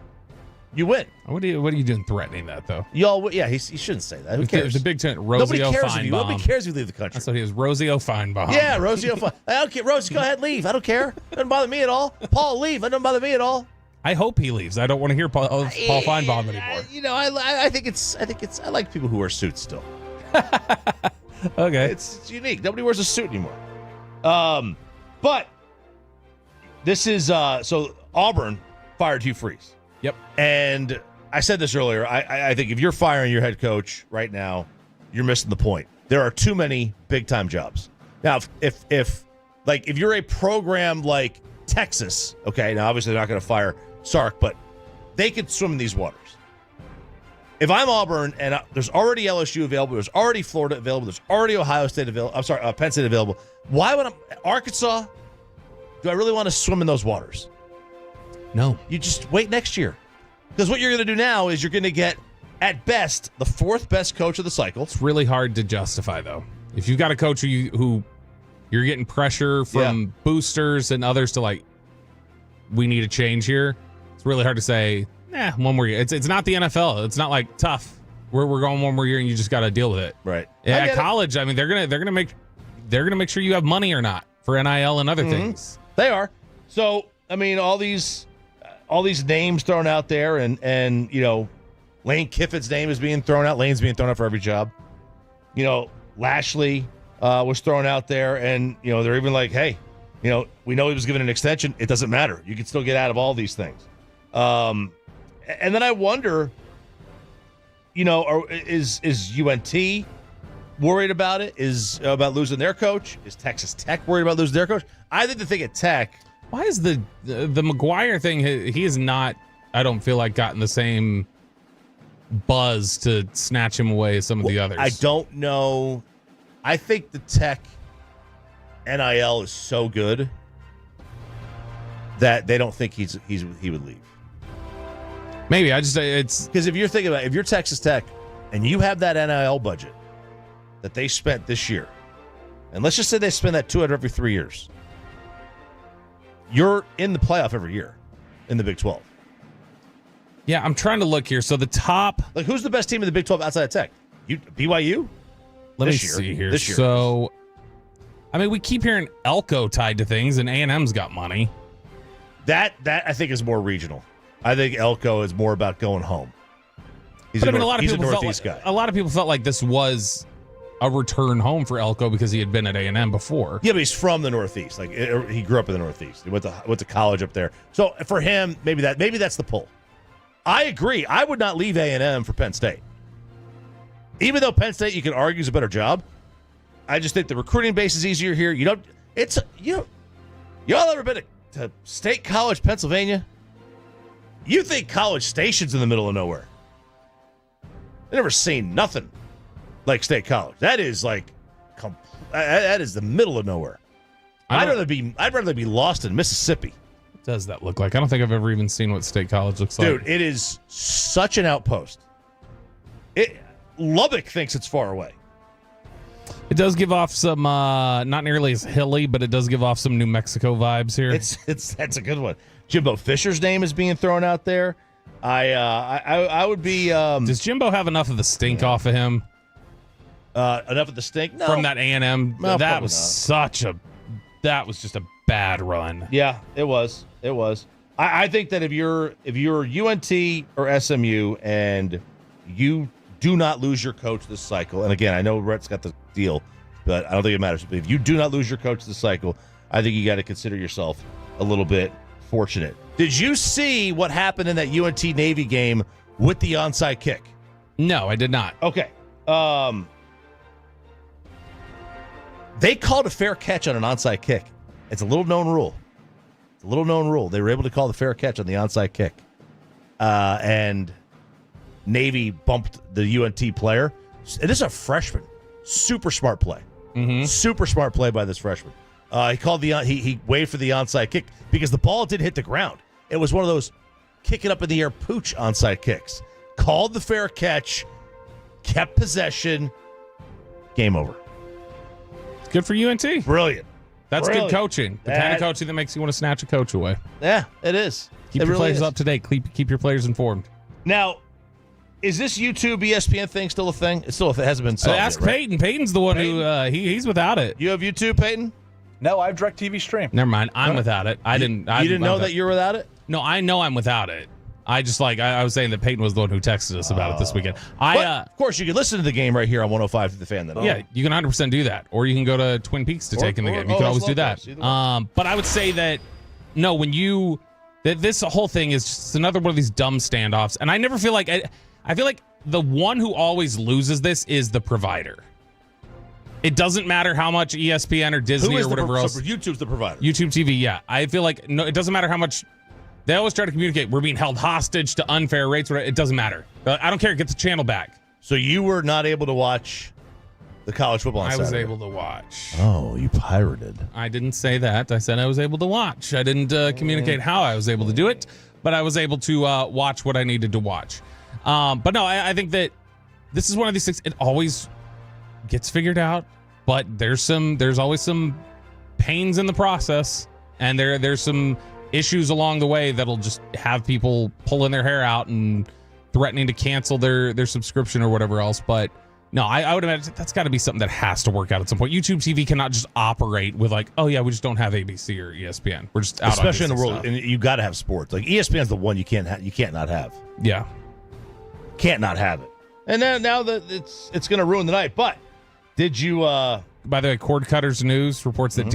You win. What are you doing threatening that though? He shouldn't say that. Who cares? The Big Ten, Nobody Rosio cares Feinbaum. if you. Nobody cares if you leave the country. That's what he is, Rosio Feinbaum. Yeah, Rosio Feinbaum. I don't care. Rosie, go ahead, leave. I don't care. Doesn't bother me at all. Paul, leave. That doesn't bother me at all. I hope he leaves. I don't want to hear Paul Feinbaum anymore. I think it's. I like people who wear suits still. Okay, it's unique. Nobody wears a suit anymore. But this is so Auburn fired Hugh Freeze. Yep, and I said this earlier. I think if you're firing your head coach right now, you're missing the point. There are too many big time jobs. Now, if you're a program like Texas, okay, now obviously they're not going to fire Sark, but they could swim in these waters. If I'm Auburn and there's already LSU available, there's already Florida available, there's already Ohio State available, Penn State available, why would Arkansas, do I really want to swim in those waters? No. You just wait next year. Because what you're going to do now is you're going to get, at best, the 4th best coach of the cycle. It's really hard to justify, though. If you've got a coach who you're getting pressure from boosters and others to we need a change here, it's really hard to say, one more year. It's not the NFL. It's not like tough. We're going one more year and you just got to deal with it. Right. Yeah, at college, I mean, they're gonna make sure you have money or not for NIL and other things. They are. So I mean, all these names thrown out there, and Lane Kiffin's name is being thrown out. Lane's being thrown out for every job. Lashley was thrown out there, and they're even like, hey, we know he was given an extension. It doesn't matter. You can still get out of all these things. And then I wonder, is UNT worried about it? Is about losing their coach? Is Texas Tech worried about losing their coach? I think the thing at Tech. Why is the McGuire thing? He is not. I don't feel like gotten the same buzz to snatch him away as some of the others. I don't know. I think the Tech NIL is so good that they don't think he would leave. Maybe it's because if you're thinking about if you're Texas Tech and you have that NIL budget that they spent this year, and let's just say they spend that $200 every 3 years, you're in the playoff every year in the Big 12. Yeah, I'm trying to look here. So the top, like, who's the best team in the Big 12 outside of Tech? BYU. Let me see here. This year. So, I mean, we keep hearing Elko tied to things, and A&M's got money. That I think is more regional. I think Elko is more about going home. He's a Northeast guy. A lot of people felt like this was a return home for Elko because he had been at A&M before. Yeah, but he's from the Northeast. Like, he grew up in the Northeast. He went to college up there. So for him, maybe that's the pull. I agree. I would not leave A&M for Penn State. Even though Penn State, you can argue, is a better job. I just think the recruiting base is easier here. Y'all ever been to State College, Pennsylvania? You think College Station's in the middle of nowhere. I've never seen nothing like State College. That is that is the middle of nowhere. I'd rather be lost in Mississippi. What does that look like? I don't think I've ever even seen what State College looks like. Dude, it is such an outpost. Lubbock thinks it's far away. It does give off some not nearly as hilly, but it does give off some New Mexico vibes here. That's a good one. Jimbo Fisher's name is being thrown out there. I would be. Does Jimbo have enough of the stink off of him? Enough of the stink? No. From that A&M. No, that was just a bad run. Yeah, it was. I think that if you're UNT or SMU and you do not lose your coach this cycle, and again, I know Rhett's got the deal, but I don't think it matters. But if you do not lose your coach this cycle, I think you got to consider yourself a little bit fortunate. Did you see what happened in that UNT Navy game with the onside kick? No, I did not. Okay. They called a fair catch on an onside kick. It's a little known rule. They were able to call the fair catch on the onside kick. And Navy bumped the UNT player. And this is a freshman. Super smart play. Mm-hmm. Super smart play by this freshman. He called he waved for the onside kick because the ball didn't hit the ground. It was one of those kick it up in the air pooch onside kicks. Called the fair catch, kept possession, game over. Good for UNT. Brilliant. That's good coaching. The kind of coaching that makes you want to snatch a coach away. Yeah, it is. Keep your players up to date. Keep your players informed. Now, is this YouTube ESPN thing still a thing? It hasn't been solved ask yet, right? Peyton. Peyton's the one who he's without it. You have YouTube, Peyton? No, I have DirecTV Stream. Never mind. I'm without it. You didn't know that you were without it? No, I know I'm without it. I just I was saying that Peyton was the one who texted us about it this weekend. Of course, you can listen to the game right here on 105 to the Fan. Yeah, you can 100% do that. Or you can go to Twin Peaks to take in the game. You can always do that. But I would say that, no, this whole thing is just another one of these dumb standoffs. And I never feel like, I feel like the one who always loses this is the provider. It doesn't matter how much ESPN or Disney or whatever else. So YouTube's the provider. YouTube TV, yeah. I feel like it doesn't matter how much. They always try to communicate. We're being held hostage to unfair rates. It doesn't matter. I don't care. Get the channel back. So you were not able to watch the college football on Saturday? I was able to watch. Oh, you pirated. I didn't say that. I said I was able to watch. I didn't communicate how I was able to do it, but I was able to watch what I needed to watch. But no, I think that this is one of these things. It always gets figured out, but there's always some pains in the process, and there's some issues along the way that'll just have people pulling their hair out and threatening to cancel their subscription or whatever else. But no, I would imagine that's got to be something that has to work out at some point. YouTube TV cannot just operate with like, oh yeah, we just don't have ABC or ESPN. We're just out, especially on in the world, stuff. and you got to have sports. Like ESPN's the one you can't not have. Yeah, can't not have it. And now that it's going to ruin the night. But did you? By the way, Cord Cutters News reports that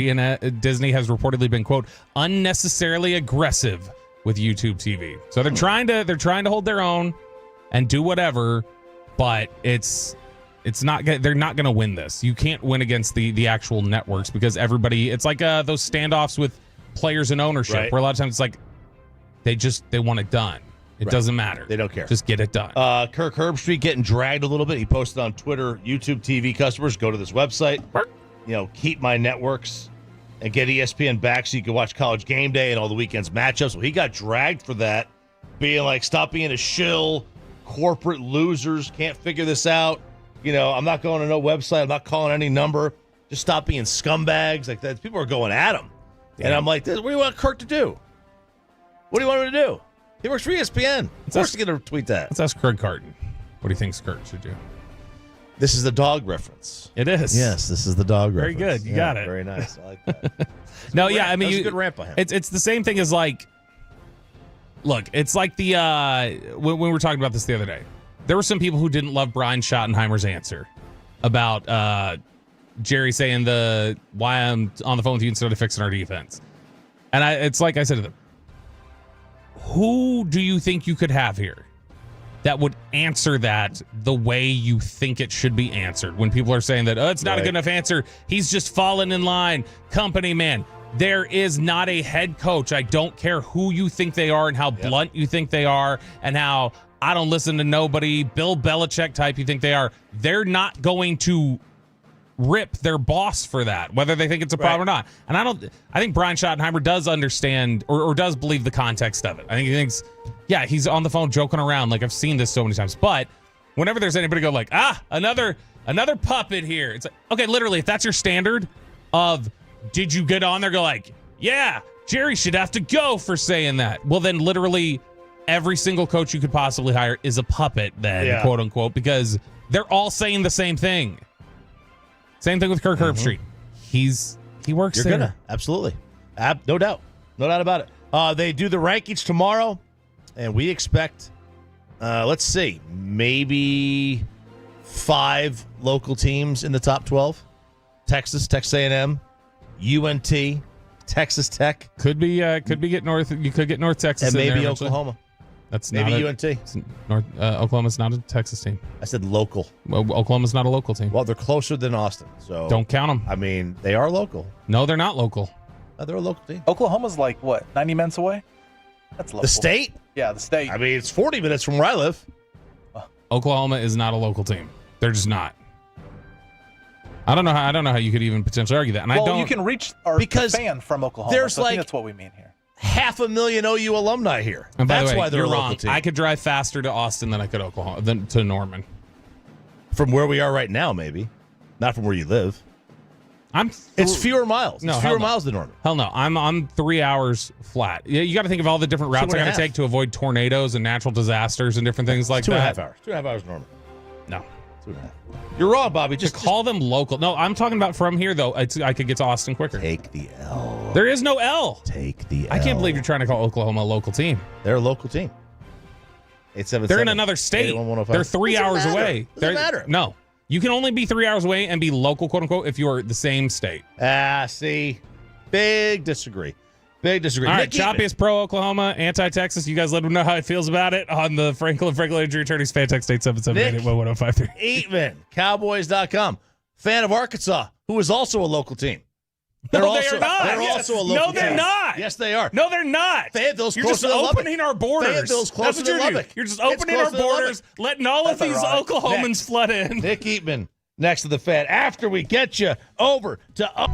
Disney has reportedly been, quote, unnecessarily aggressive with YouTube TV. So they're trying to hold their own and do whatever, but it's It's not. They're not going to win this. You can't win against the actual networks because everybody. It's like those standoffs with players and ownership, Right. where a lot of times it's like they want it done. It Right. doesn't matter. They don't care. Just get it done. Kirk Herbstreit getting dragged a little bit. He posted on Twitter, YouTube TV customers, go to this website. Keep my networks and get ESPN back so you can watch College Game Day and all the weekend's matchups. Well, he got dragged for that, being like, stop being a shill. Corporate losers can't figure this out. I'm not going to no website. I'm not calling any number. Just stop being scumbags like that. People are going at him. Yeah. And I'm like, what do you want Kirk to do? What do you want him to do? He works for ESPN. Of course he's going to tweet that. Let's ask Craig Carton. What do you think Kirk should do? This is the dog reference. It is. Yes, this is the dog Very reference. good. You got it. Very nice. I like that. No, yeah, I mean, that was a good rant by him. It's the same thing as like, look, it's like the when we were talking about this the other day. There were some people who didn't love Brian Schottenheimer's answer about Jerry saying why I'm on the phone with you instead of fixing our defense. And it's like I said to them, who do you think you could have here that would answer that the way you think it should be answered? When people are saying that, it's not a good enough answer. He's just fallen in line. Company man. There is not a head coach. I don't care who you think they are and how blunt you think they are and how I don't listen to nobody, Bill Belichick type you think they are. They're not going to rip their boss for that, whether they think it's a problem or not. And I think Brian Schottenheimer does understand or does believe the context of it. I think he thinks, he's on the phone joking around. Like, I've seen this so many times. But whenever there's anybody go like, another puppet here. It's like, okay, literally, if that's your standard of did you get on there, go like, yeah, Jerry should have to go for saying that. Well, then literally every single coach you could possibly hire is a puppet then, quote unquote, because they're all saying the same thing. Same thing with Kirk Herbstreit. He works You're there. gonna. Absolutely. No doubt. No doubt about it. They do the rankings tomorrow, and we expect, let's see, maybe 5 local teams in the top 12. Texas A&M, UNT, Texas Tech. Could be get North. You could get North Texas And in maybe there Oklahoma. That's maybe not UNT. Oklahoma's not a Texas team. I said local. Well, Oklahoma's not a local team. Well, they're closer than Austin, so don't count them. I mean, they are local. No, they're not local. They're a local team. Oklahoma's like what, 90 minutes away? That's local. The state? Yeah, the state. I mean, it's 40 minutes from where I live. Oklahoma is not a local team. They're just not. I don't know how you could even potentially argue that. And you can reach our fan from Oklahoma. There's so I think that's what we mean here. 500,000 OU alumni here. And by That's the way, why they're you're a local wrong. team. I could drive faster to Austin than I could to Norman. From where we are right now, maybe. Not from where you live. It's fewer miles. No, it's fewer miles than Norman. Hell no. I'm 3 hours flat. You got to think of all the different routes I got to take to avoid tornadoes and natural disasters and different things like that. 2.5 hours. 2.5 hours Norman. No. 2.5. You're wrong, Bobby. Just call them local. No, I'm talking about from here, though. I could get to Austin quicker. Take the L. There is no L. Take the L. I can't believe you're trying to call Oklahoma a local team. They're a local team. 877. They're in another state. They're 3 hours away. Doesn't matter. No. You can only be 3 hours away and be local, quote unquote, if you're the same state. See. Big disagree. Big disagree. All right, Choppiest pro Oklahoma, anti-Texas. You guys let them know how he feels about it on the Franklin Injury Attorneys fan text 877-881-1053. Eatman, Cowboys.com. Fan of Arkansas, who is also a local team. They are not. They're also a local No, team. they're not. Yes, they are. No, they're not. Fayetteville's You're closer just to Lubbock. opening our borders. Fayetteville's closer That's what to you're doing. Lubbock. You're just opening our borders, letting all of these Oklahomans flood in. Nick Eatman, next to the Fan. After we get you over to...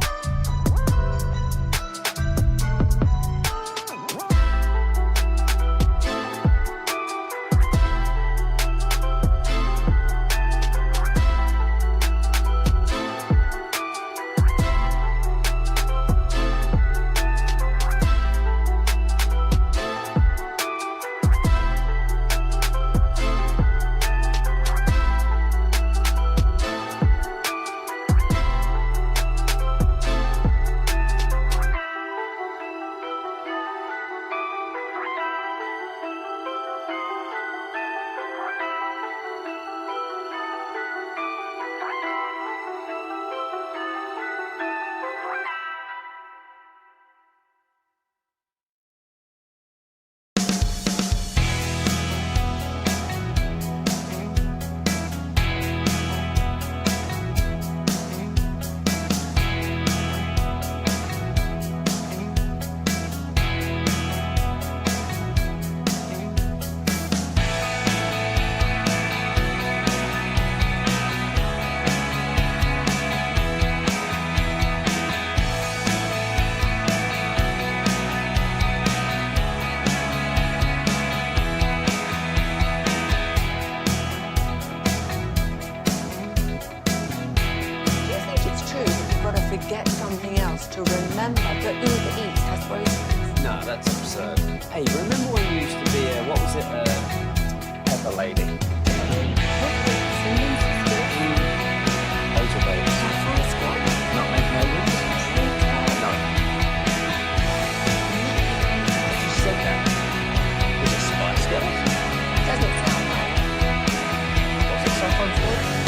Hey, remember when you used to be what was it? Pepper lady. Those are those. Not make mayonnaise? No. I just said that. Was it Spice Girls? Doesn't sound right. What's it sometimes for?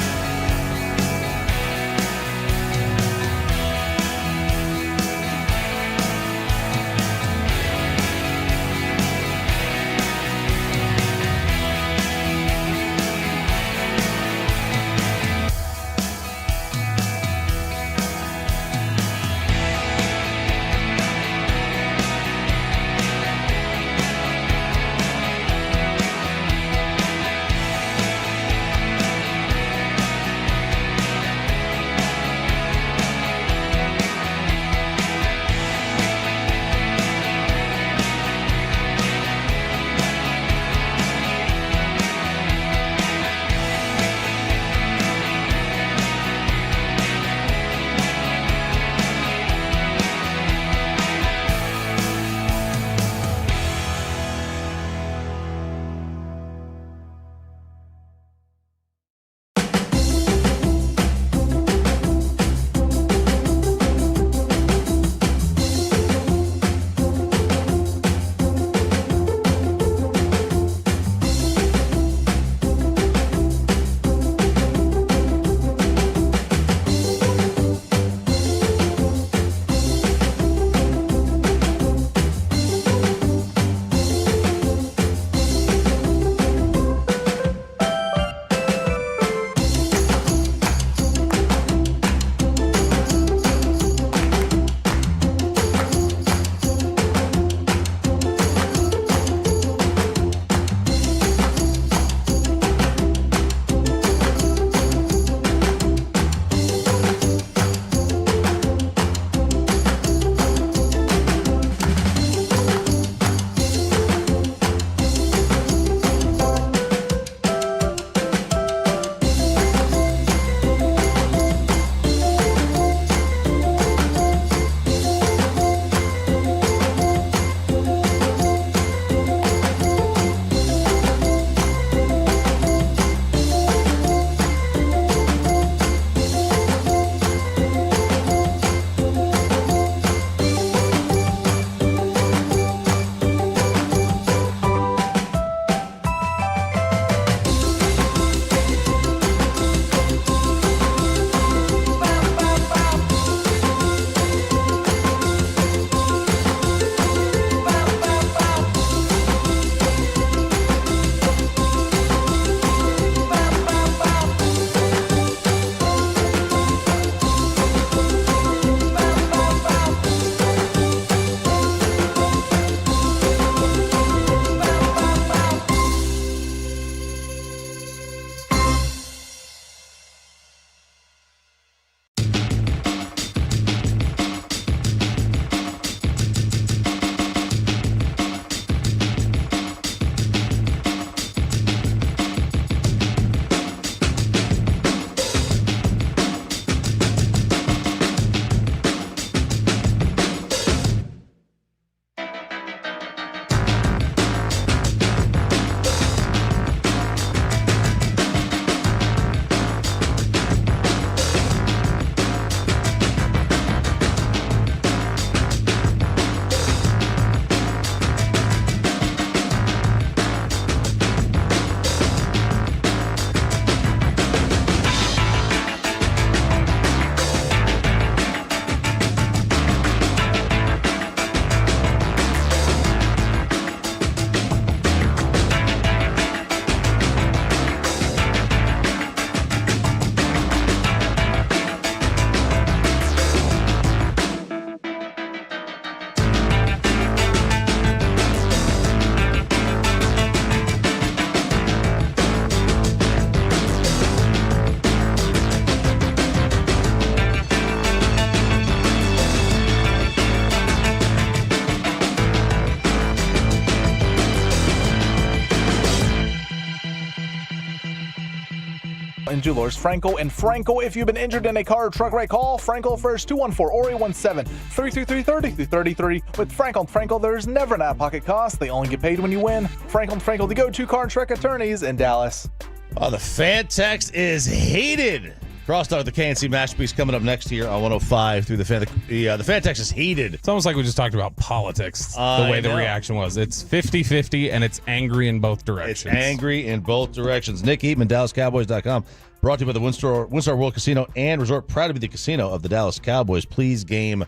In Jewelers, Franco and Franco. If you've been injured in a car or truck wreck, call Franco first, 214-817-333-3333. With Franco and Franco, there's never an out-of-pocket cost. They only get paid when you win. Franco and Franco, the go-to car and truck attorneys in Dallas. Oh, the fan text is heated. Crosstalk, the KNC Masterpiece coming up next here on 105 through the fan. The fan text is heated. It's almost like we just talked about politics, the way the reaction was. It's 50-50, and it's angry in both directions. It's angry in both directions. Nick Eatman, DallasCowboys.com. Brought to you by the WinStar World Casino and Resort. Proud to be the casino of the Dallas Cowboys. Please game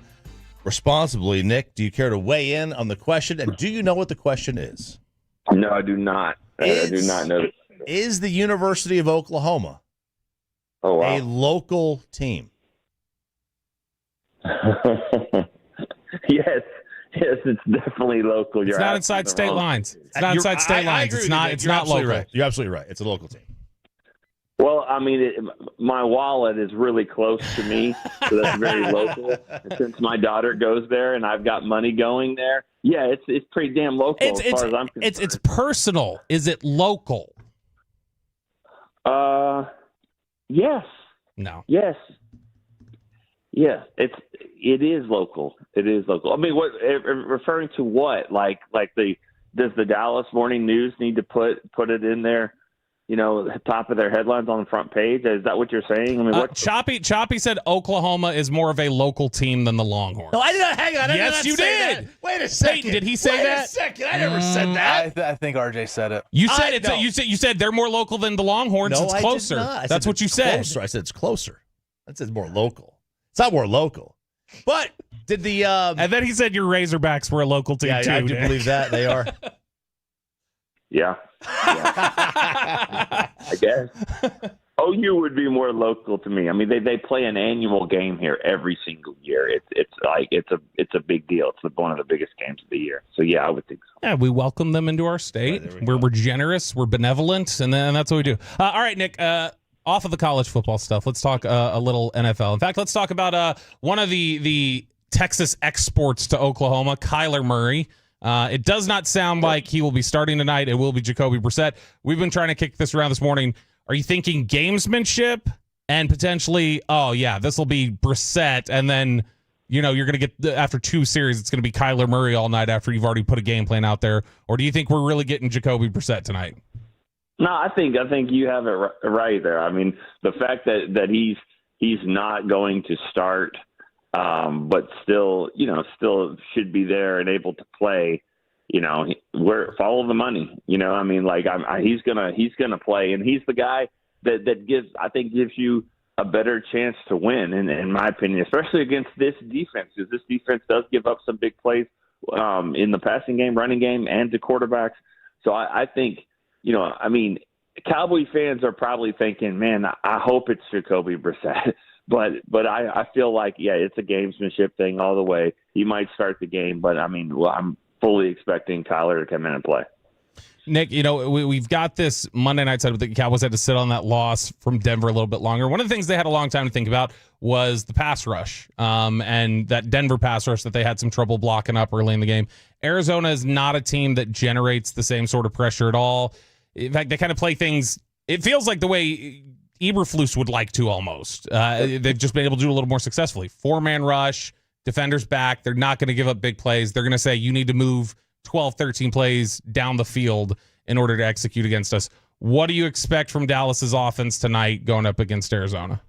responsibly. Nick, do you care to weigh in on the question? And do you know what the question is? No, I do not. I do not know. Is the University of Oklahoma a local team? Yes, it's definitely local. It's not inside state lines. It's not inside state lines. It's not local. Right. You're absolutely right. It's a local team. Well, I mean, my wallet is really close to me, so that's very local. And since my daughter goes there and I've got money going there, yeah, it's pretty damn local as far as I'm concerned. It's personal. Is it local? Yes. No. Yes. Yeah, it is local. It is local. I mean, what referring to what? Like does the Dallas Morning News need to put it in there? You know, top of their headlines on the front page. Is that what you're saying? I mean, what? Choppy said Oklahoma is more of a local team than the Longhorns. No, I did not. Hang on. Yes, you did. That. Wait a second. Peyton, did he say that? Wait a second. I never said that. I think RJ said it. You said it. You said they're more local than the Longhorns. No, it's closer. I did not. That's what you said. Closer. I said it's closer. I said it's more local. It's not more local. But did the and then he said your Razorbacks were a local team too. I do believe that they are. Yeah. I guess OU would be more local to me. I mean, they play an annual game here every single year. It's a big deal. It's one of the biggest games of the year. So yeah, I would think so. Yeah, we welcome them into our state. Right, we're generous. We're benevolent, and that's what we do. All right, Nick. Off of the college football stuff, let's talk a little NFL. In fact, let's talk about one of the Texas exports to Oklahoma, Kyler Murray. It does not sound like he will be starting tonight. It will be Jacoby Brissett. We've been trying to kick this around this morning. Are you thinking gamesmanship and potentially, this will be Brissett, and then, you're going to get, after two series, it's going to be Kyler Murray all night after you've already put a game plan out there? Or do you think we're really getting Jacoby Brissett tonight? No, I think you have it right there. I mean, the fact that he's not going to start, but still should be there and able to play. Follow the money. I mean, he's gonna play, and he's the guy that gives you a better chance to win, in my opinion, especially against this defense, because this defense does give up some big plays in the passing game, running game, and to quarterbacks. So I think. Cowboy fans are probably thinking, man, I hope it's Jacoby Brissett. But I feel like, it's a gamesmanship thing all the way. He might start the game, but I'm fully expecting Kyler to come in and play. Nick, we've got this Monday night side, but the Cowboys had to sit on that loss from Denver a little bit longer. One of the things they had a long time to think about was the pass rush, and that Denver pass rush that they had some trouble blocking up early in the game. Arizona is not a team that generates the same sort of pressure at all. In fact, they kind of play things, it feels like the way Eberflus would like to almost. They've just been able to do a little more successfully. 4-man rush, defenders back. They're not going to give up big plays. They're going to say you need to move 12, 13 plays down the field in order to execute against us. What do you expect from Dallas's offense tonight going up against Arizona?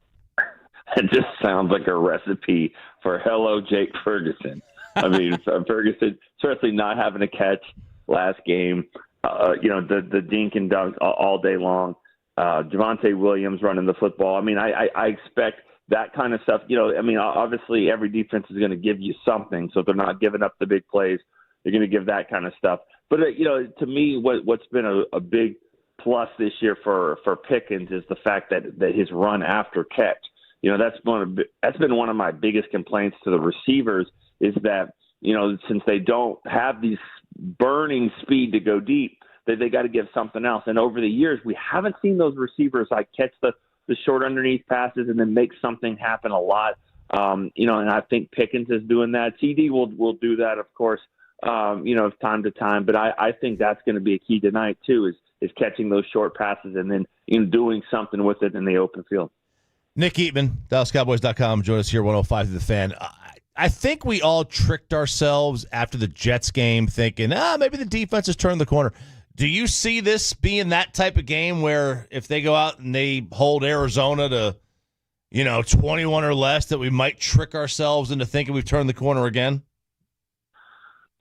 It just sounds like a recipe for hello, Jake Ferguson. I mean, Ferguson certainly not having a catch last game. The dink and dunk all day long. Javonte Williams running the football. I mean, I expect that kind of stuff. Obviously every defense is going to give you something, so they're not giving up the big plays. They're going to give that kind of stuff. But, to me, what's been a big plus this year for Pickens is the fact that his run after catch. That's been one of my biggest complaints to the receivers is that, since they don't have these burning speed to go deep, they got to give something else. And over the years, we haven't seen those receivers catch the short underneath passes and then make something happen a lot. And I think Pickens is doing that. CD will do that, of course, time to time. But I think that's going to be a key tonight too. is catching those short passes and then doing something with it in the open field. Nick Eatman, DallasCowboys.com. Join us here, 105 through the Fan. I think we all tricked ourselves after the Jets game thinking, maybe the defense has turned the corner. Do you see this being that type of game where if they go out and they hold Arizona to, 21 or less, that we might trick ourselves into thinking we've turned the corner again?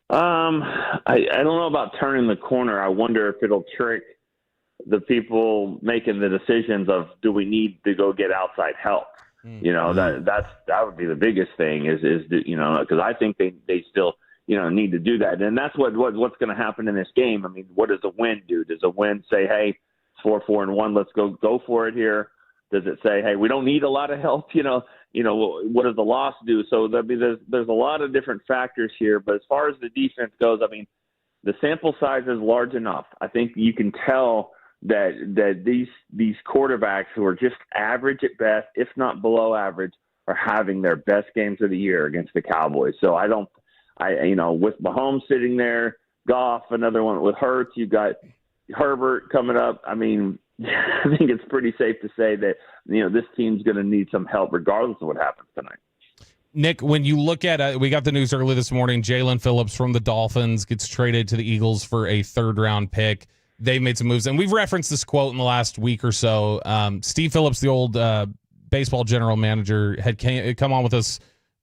I don't know about turning the corner. I wonder if it'll trick the people making the decisions of, do we need to go get outside help? That would be the biggest thing is because I think they still need to do that, and that's what's going to happen in this game. I mean, what does a win do? Does a win say, hey, it's 4-4-1, let's go for it here? Does it say, hey, we don't need a lot of help? What does the loss do? So there's a lot of different factors here. But as far as the defense goes, I mean, the sample size is large enough. I think you can tell that these quarterbacks who are just average at best, if not below average, are having their best games of the year against the Cowboys. So with Mahomes sitting there, Goff, another one with Hurts, you got Herbert coming up. I mean, I think it's pretty safe to say that, this team's going to need some help regardless of what happens tonight. Nick, when you look at we got the news early this morning, Jalen Phillips from the Dolphins gets traded to the Eagles for a third-round pick. They made some moves, and we've referenced this quote in the last week or so. Steve Phillips, the old baseball general manager, had come on with us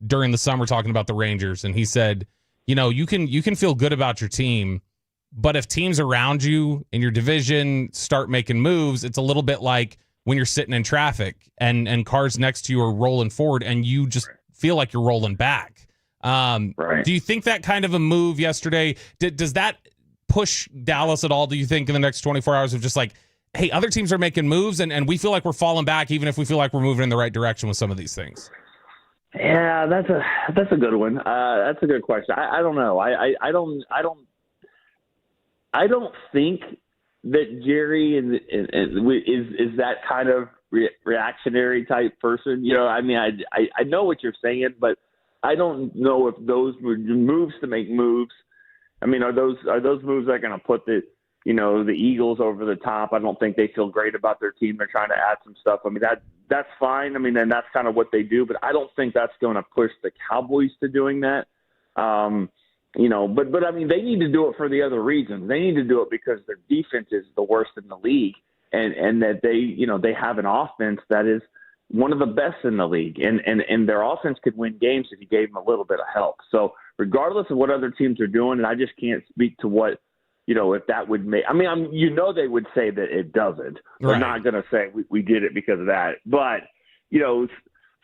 during the summer talking about the Rangers, and he said, you can feel good about your team, but if teams around you in your division start making moves, it's a little bit like when you're sitting in traffic and cars next to you are rolling forward and you just feel like you're rolling back. Right. Do you think that kind of a move yesterday, does that push Dallas at all, do you think, in the next 24 hours of just like, hey, other teams are making moves and we feel like we're falling back even if we feel like we're moving in the right direction with some of these things? Yeah, that's a good one. That's a good question. I don't know. I don't think that Jerry is that kind of reactionary type person. I mean, I know what you're saying, but I don't know if those moves to make moves. I mean, are those moves that are going to put the Eagles over the top? I don't think they feel great about their team. They're trying to add some stuff. I mean, that's fine. I mean, and that's kind of what they do, but I don't think that's going to push the Cowboys to doing that. But I mean, they need to do it for the other reasons. They need to do it because their defense is the worst in the league, and that they have an offense that is one of the best in the league, and their offense could win games if you gave them a little bit of help. So regardless of what other teams are doing, and I just can't speak to what, if that would make, I mean, they would say that it doesn't. They're Right. not going to say we did it because of that. But,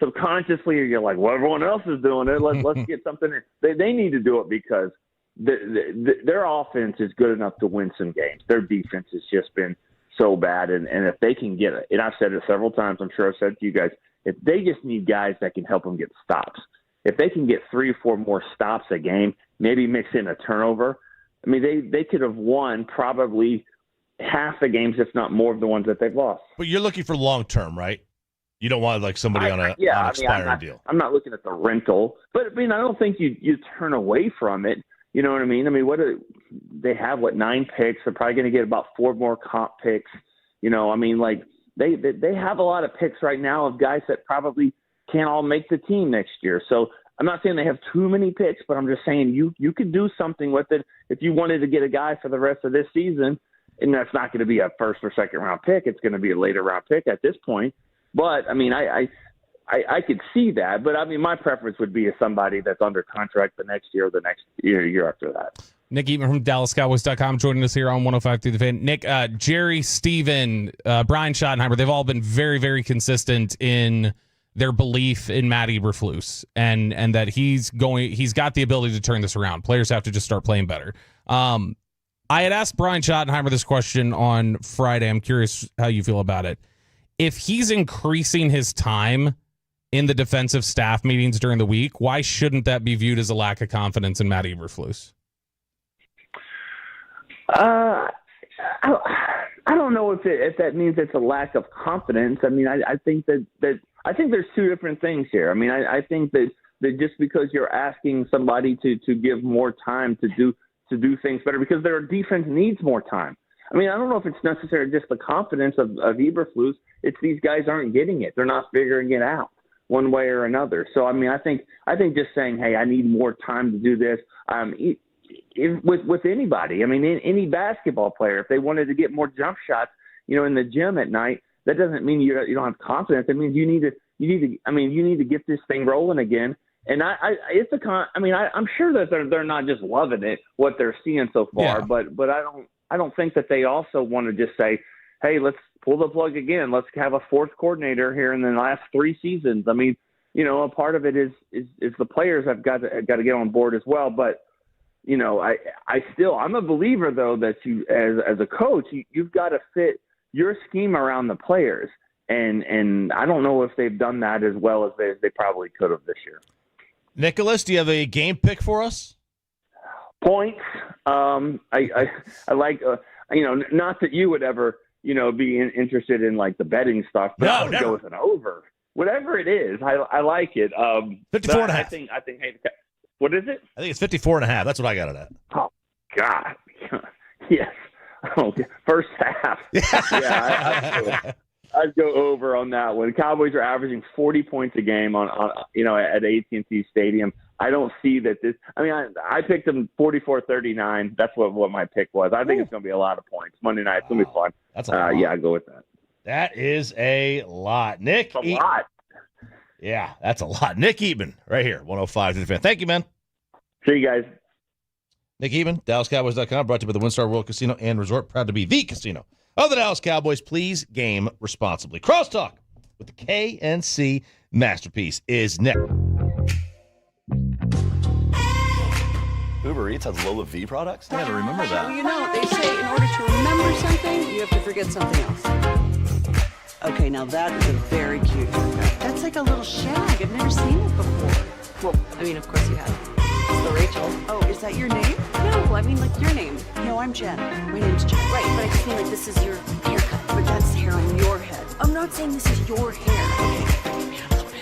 subconsciously you're like, well, everyone else is doing it. Let's get something in. They need to do it because their offense is good enough to win some games. Their defense has just been so bad. And if they can get it, and I've said it several times, I'm sure I've said it to you guys, if they just need guys that can help them get stops, if they can get 3 or 4 more stops a game, maybe mix in a turnover, I mean, they could have won probably half the games, if not more of the ones that they've lost. But you're looking for long-term, right? You don't want like somebody on an expiring deal. I'm not looking at the rental, but I mean, I don't think you turn away from it. You know what I mean? I mean, they have 9 picks? They're probably going to get about 4 more comp picks. I mean, like they have a lot of picks right now of guys that probably can't all make the team next year. So I'm not saying they have too many picks, but I'm just saying you could do something with it if you wanted to get a guy for the rest of this season, and that's not going to be a first or second round pick. It's going to be a later round pick at this point. But I mean, I could see that, but I mean, my preference would be somebody that's under contract the next year or the next year after that. Nick Eatman from DallasCowboys.com joining us here on 105 through the Fan. Nick, Jerry, Steven, Brian Schottenheimer, they've all been very, very consistent in their belief in Matt Eberflus and that he's got the ability to turn this around. Players have to just start playing better. I had asked Brian Schottenheimer this question on Friday. I'm curious how you feel about it. If he's increasing his time in the defensive staff meetings during the week, why shouldn't that be viewed as a lack of confidence in Matt Eberflus? I don't know if that means it's a lack of confidence. I mean, I think that I think there's 2 different things here. I mean, I think that just because you're asking somebody to give more time to do things better, because their defense needs more time. I mean, I don't know if it's necessarily just the confidence of Eberflus. It's these guys aren't getting it. They're not figuring it out one way or another. So, I mean, I think just saying, hey, I need more time to do this, with anybody. I mean, any basketball player, if they wanted to get more jump shots, in the gym at night, that doesn't mean you don't have confidence. It means you need to get this thing rolling again. And I'm sure that they're not just loving it, what they're seeing so far, but I don't think that they also want to just say, hey, let's pull the plug again. Let's have a fourth coordinator here in the last 3 seasons. I mean, a part of it is the players have got to get on board as well. But, I'm a believer though that you, as a coach, you've got to fit your scheme around the players. And I don't know if they've done that as well as they probably could have this year. Nicholas, do you have a game pick for us? Points. I like, not that you would ever, be interested in like the betting stuff, but I would go with an over. Whatever it is, I like it. 54.5. I think, hey, what is it? I think it's 54.5. That's what I got it at. Oh, God. Yes. Oh, first half. I'd go over on that one. Cowboys are averaging 40 points a game on at AT&T Stadium. I don't see that this. I mean, I picked them 44-39. That's what my pick was. I think it's going to be a lot of points Monday night. It's going to be fun. That's a lot. Yeah, I'd go with that. That is a lot, Nick. A lot. Yeah, that's a lot. Nick Eatman, right here, 105 to the fan. Thank you, man. See you guys. Nick Eatman, DallasCowboys.com, brought to you by the WinStar World Casino and Resort. Proud to be the casino of the Dallas Cowboys. Please game responsibly. Crosstalk with the KNC Masterpiece is next. Uber Eats has Lola V products? I gotta remember that. Well, they say in order to remember something, you have to forget something else. Okay, now that is a very cute haircut. That's like a little shag. I've never seen it before. Well, I mean, of course you have. It's the Rachel. Oh, is that your name? No, I mean like your name. No, I'm Jen. My name's Jen. Right, but I just mean like this is your haircut. But that's hair on your head. I'm not saying this is your hair. Okay, forgive me a little bit.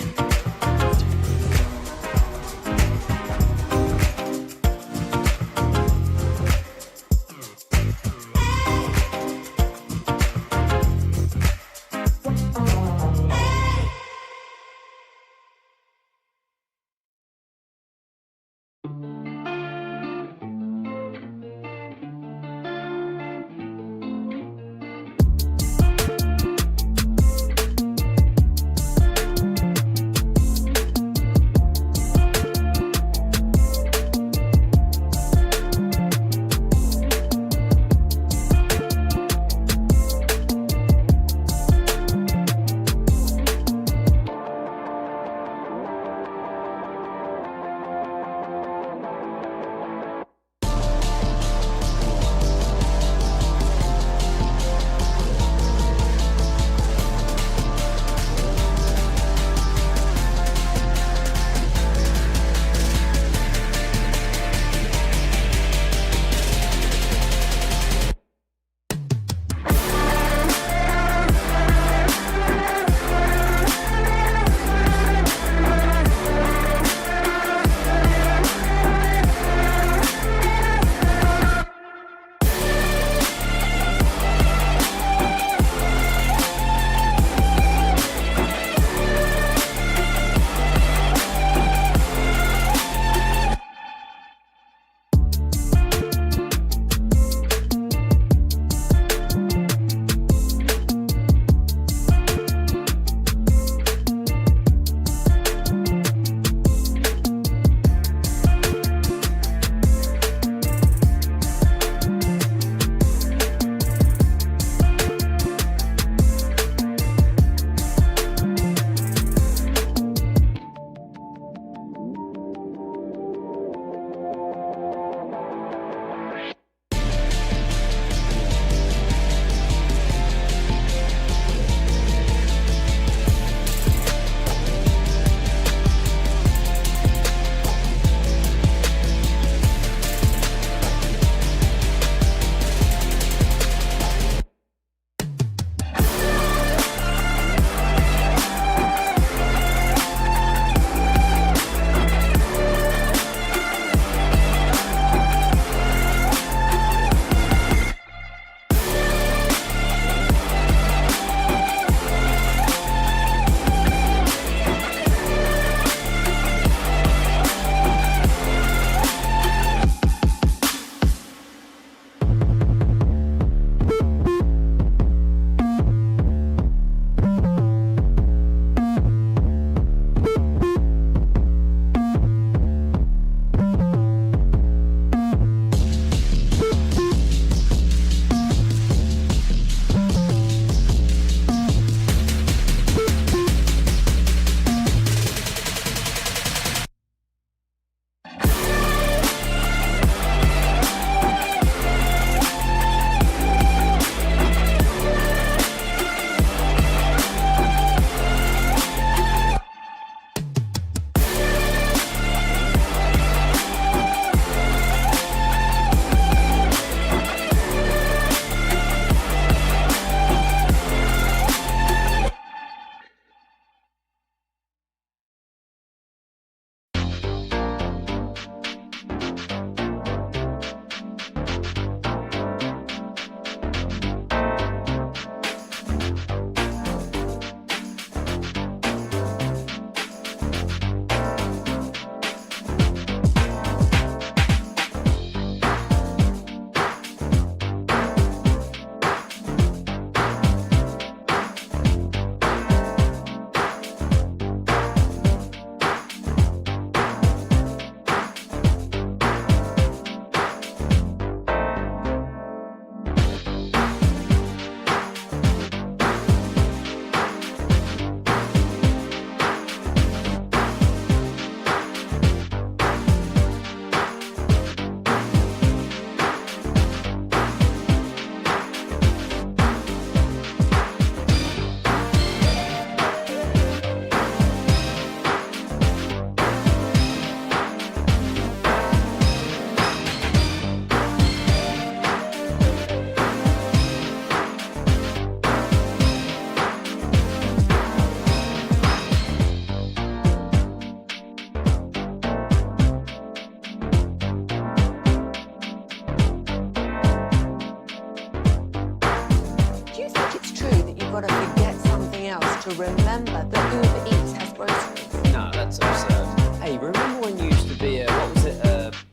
you've got to forget something else to remember that Uber Eats has groceries. No, that's absurd. Hey, remember when you used to be a, what was it,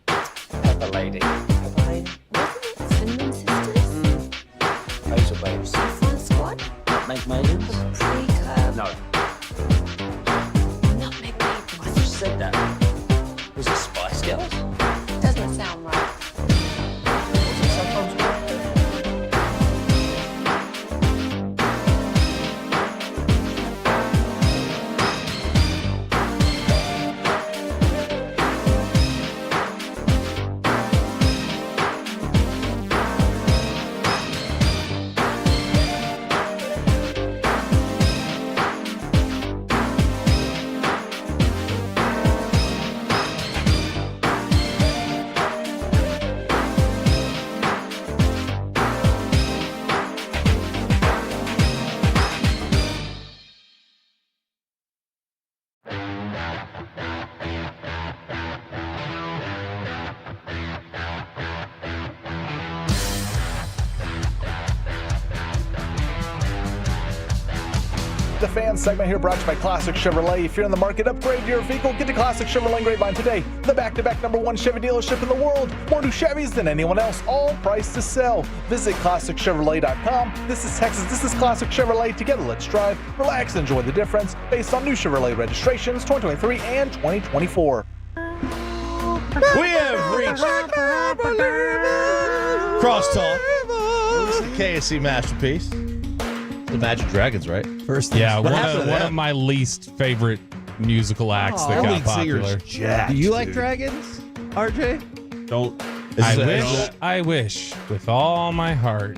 Pepper Lady? Pepper Lady. Wasn't it Cinnamon Sisters? Basil Babes. Fun Squad? Nutmeg Maidens? Pre-curb? No. Nutmeg Maidens. I just said that. Was it Spice Girls? Doesn't sound right. Was it sometimes right? The fan segment here brought to you by Classic Chevrolet. If you're in the market, upgrade your vehicle. Get to Classic Chevrolet Grapevine today. The back-to-back #1 Chevy dealership in the world. More new Chevys than anyone else. All priced to sell. Visit ClassicChevrolet.com. This is Texas. This is Classic Chevrolet. Together, let's drive, relax, and enjoy the difference. Based on new Chevrolet registrations 2023 and 2024. We have reached Crosstalk. It's the KSC masterpiece. The Imagine Dragons, right? First, yeah, one of my least favorite musical acts that got popular. Do you like dragons, RJ? Don't. I wish with all my heart.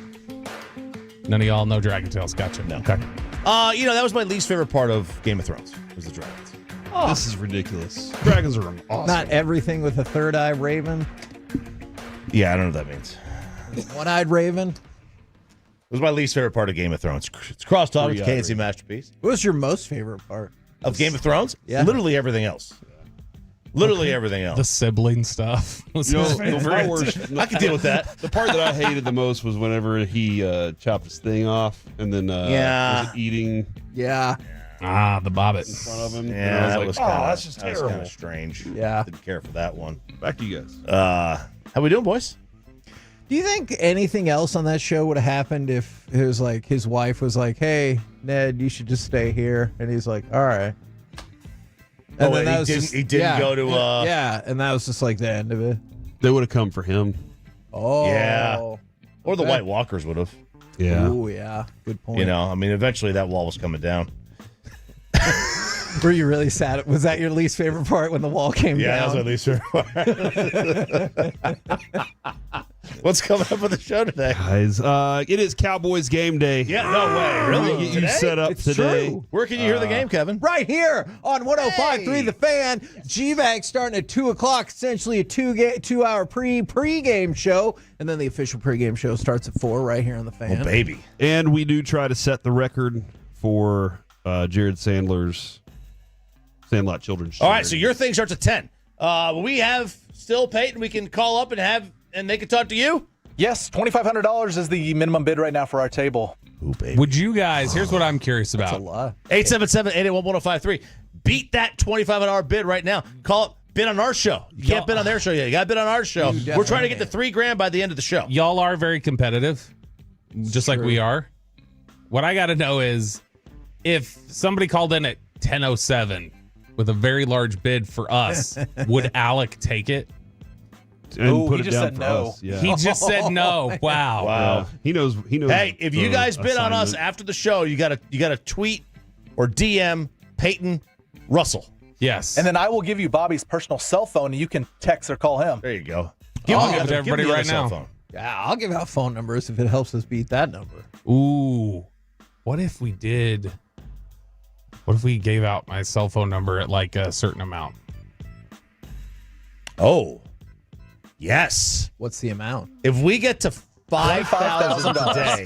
None of y'all know Dragon Tales. Gotcha. No. Okay. That was my least favorite part of Game of Thrones. Was the dragons. Oh. This is ridiculous. Dragons are awesome. Not everything with a third eye raven. Yeah, I don't know what that means. One-eyed raven. It was my least favorite part of Game of Thrones. It's Crosstalk. It's KNC masterpiece. What was your most favorite part of Game of Thrones? Yeah. Literally everything else. Literally everything else. The sibling stuff was my favorite. I can deal with that. The part that I hated the most was whenever he chopped his thing off and then was eating. Yeah. The bobbit in front of him. Yeah, that was that's just terrible. kind of strange. Yeah. Didn't care for that one. Back to you guys. How we doing, boys? Do you think anything else on that show would have happened if it was like his wife was like, "Hey, Ned, you should just stay here," and he's like, "All right." And then he didn't go to. Yeah, and that was just like the end of it. They would have come for him. Oh, yeah. Or the White Walkers would have. Yeah. Oh, yeah. Good point. Eventually that wall was coming down. Were you really sad? Was that your least favorite part when the wall came down? Yeah, that was my least favorite part. What's coming up on the show today? Guys, it is Cowboys game day. Yeah, no way. Really? Get you set up It's today. true. Where can you hear the game, Kevin? Right here on 105.3 The Fan. GVAC starting at 2 o'clock, essentially a 2-hour pre-game show. And then the official pregame show starts at 4 right here on The Fan. Oh, baby. And we do try to set the record for Jared Sandler's Sandlot Children's. All right, so your thing starts at 10. We have still Peyton. We can call up and they can talk to you? Yes, $2,500 is the minimum bid right now for our table. Ooh, baby. Would you guys, here's what I'm curious about. That's a lot. 877-881-1053. Beat that $2,500 bid right now. Call it. Bid on our show. You can't bid on their show yet. You got to bid on our show. We're trying to get to $3,000 by the end of the show. Y'all are very competitive, just like we are. What I got to know is if somebody called in at 10:07 with a very large bid for us, would Alec take it? And put he it just down said for no. us. Yeah. He just said no. Wow. Wow. He knows. Hey, if you guys bid on us assignment. after the show, you gotta tweet or DM Peyton Russell. Yes. And then I will give you Bobby's personal cell phone, and you can text or call him. There you go. I'll give it to everybody right now. Phone. Yeah, I'll give out phone numbers if it helps us beat that number. Ooh. What if we did? What if we gave out my cell phone number at like a certain amount? Oh. Yes. What's the amount? If we get to $5,000 today.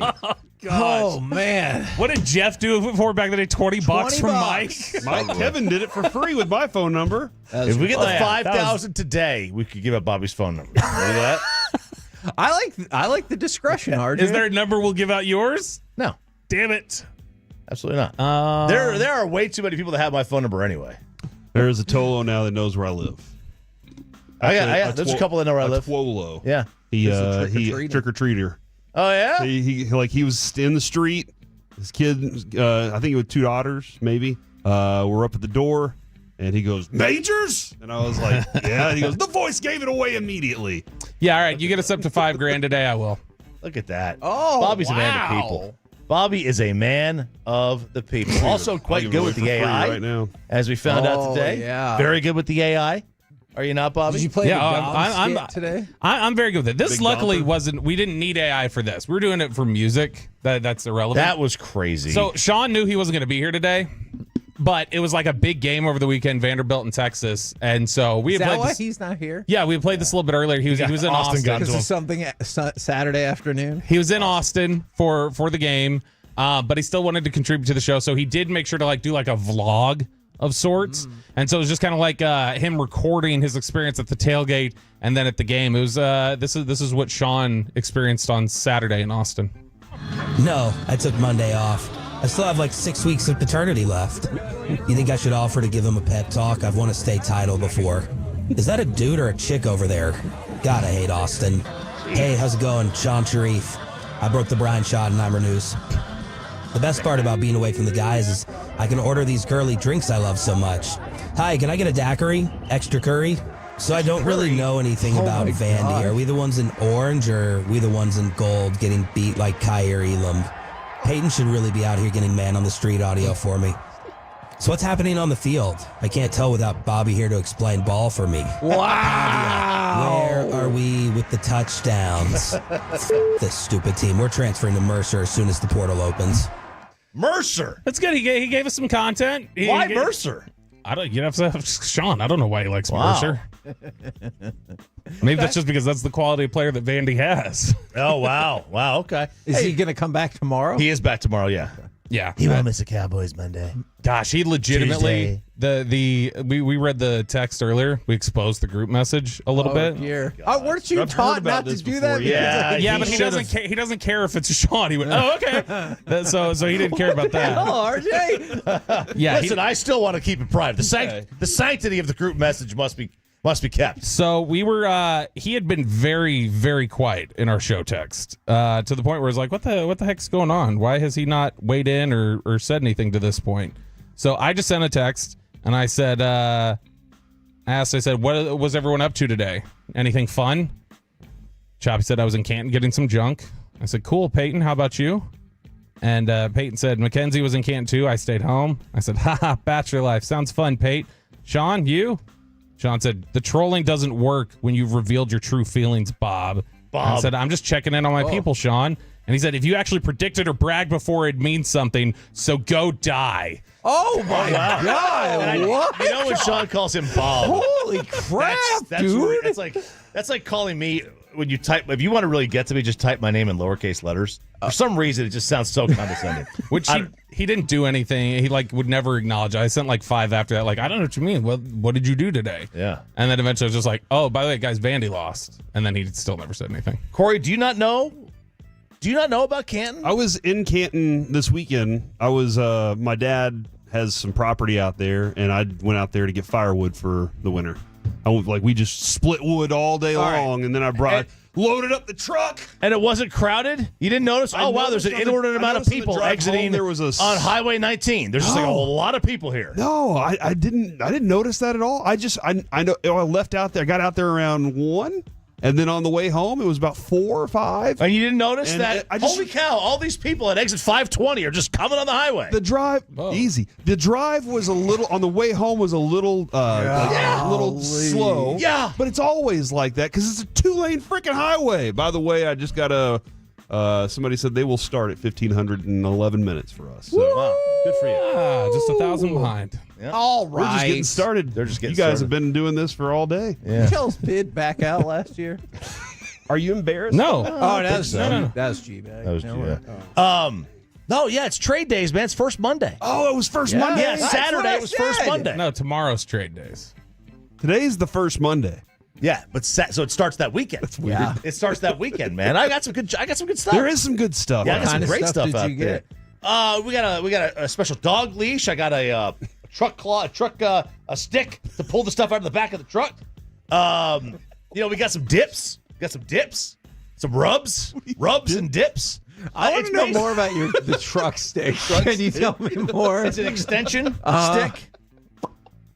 Oh, man. What did Jeff do it for back then? $20 from Mike? Kevin did it for free with my phone number. If we get to 5,000 today, we could give up Bobby's phone number. Ready for that? I like the discretion, RJ. Is there a number we'll give out yours? No. Damn it. Absolutely not. There are way too many people that have my phone number anyway. There is a Tolo now that knows where I live. There's a couple that know where I live. Twolo. Yeah. He trick or treater. Oh yeah. He was in the street. His kid, I think it was 2 daughters, maybe. Were up at the door, and he goes, "Majors," and I was like, "Yeah." And he goes, "The voice gave it away immediately." Yeah, all right. You get us up to $5,000 today. I will. Look at that. Oh, Bobby's a man of the people. Bobby is a man of the people. Also quite good with the AI right now, as we found out today. Yeah. Very good with the AI. Are you not, Bobby? Did you play the I'm today? I'm very good with it. This Big luckily bumper? wasn't. We didn't need AI for this. We were doing it for music. That's irrelevant. That was crazy. So Sean knew he wasn't going to be here today, but it was like a big game over the weekend, Vanderbilt and Texas, and so we Is had that played why this. he's not here? Yeah, we played this a little bit earlier. He was in Austin. Because of something Saturday afternoon. He was in Austin for the game, but he still wanted to contribute to the show, so he did make sure to do a vlog of sorts, and so it was just kind of like him recording his experience at the tailgate and then at the game. It was this is what Sean experienced on Saturday in Austin. No, I took Monday off. I still have 6 weeks of paternity left. You think I should offer to give him a pep talk? I've won a state title before. Is that a dude or a chick over there? God, I hate Austin. Hey, how's it going? Sean Sharif. I broke the Brian shot and I'm Renews. The best part about being away from the guys is I can order these girly drinks I love so much. Hi, can I get a daiquiri? Extra curry? So I don't really know anything about Vandy. Are we the ones in orange or are we the ones in gold getting beat like Kyrie Elam? Peyton should really be out here getting man on the street audio for me. So what's happening on the field? I can't tell without Bobby here to explain ball for me. Wow. Where are we with the touchdowns? This stupid team. We're transferring to Mercer as soon as the portal opens. Mercer. That's good. He gave us some content. Why Mercer? I don't. You have to have Sean. I don't know why he likes Mercer. Maybe that's just because that's the quality of player that Vandy has. Oh wow, wow. Okay. Is he going to come back tomorrow? He is back tomorrow. Yeah. Yeah. He won't miss the Cowboys Monday. Gosh, he legitimately we read the text earlier. We exposed the group message a little bit. Weren't you taught not to do that? Yeah, but he doesn't care if it's Sean. He went, oh, okay. So he didn't care about that. Oh, RJ. Yeah. Listen, I still want to keep it private. The sanctity of the group message must be kept. So we were. He had been very, very quiet in our show text to the point where it's like, what the heck's going on? Why has he not weighed in or said anything to this point? So I just sent a text and I said, I said, what was everyone up to today? Anything fun? Choppy said I was in Canton getting some junk. I said, cool. Peyton, how about you? And Peyton said, Mackenzie was in Canton too. I stayed home. I said, haha, bachelor life. Sounds fun, Pate. Sean, you? Sean said, the trolling doesn't work when you've revealed your true feelings, Bob. I said, I'm just checking in on my people, Sean. And he said, if you actually predicted or bragged before, it means something, so go die. Oh, my God. What? You know when Sean calls him Bob? Holy crap, dude. That's like calling me when you type. If you want to really get to me, just type my name in lowercase letters. For some reason, it just sounds so condescending. Which he didn't do anything. He would never acknowledge it. I sent 5 after that. I don't know what you mean. What did you do today? Yeah. And then eventually I was just like, oh, by the way, guys, Vandy lost. And then he still never said anything. Corey, do you not know about Canton? I was in Canton this weekend. I was my dad has some property out there, and I went out there to get firewood for the winter. We just split wood all day long, and then I loaded up the truck. And it wasn't crowded? You didn't notice? Oh, wow, there's an inordinate amount of people exiting on Highway 19. There's just a lot of people here. No, I didn't notice that at all. I know I left out there. I got out there around 1. And then on the way home, it was about 4 or 5. And you didn't notice that? Holy cow, all these people at exit 520 are just coming on the highway. The drive, easy. The drive was a little, on the way home was a little slow. Yeah. But it's always like that because it's a 2-lane freaking highway. By the way, I just got somebody said they will start at 1,511 minutes for us. So, wow, good for you. Just 1,000 behind. Yeah. All right. We're just getting started. You guys have been doing this for all day. Yeah. Did you tell us Bid back out last year? Are you embarrassed? No. That was G-Bag. That was G-Bag. No, yeah, it's trade days, man. It's first Monday. Oh, it was first Monday? Yeah, Saturday was first Monday. No, tomorrow's trade days. Today's the first Monday. Yeah, but so it starts that weekend. That's weird. Yeah. It starts that weekend, man. I got some good stuff. There is some good stuff. Yeah, I got some kind of great stuff did out you there. get? We got a special dog leash. I got a stick to pull the stuff out of the back of the truck. We got some dips. Some rubs and dips. I want to know more about the truck stick. Can you tell me more? It's an extension stick.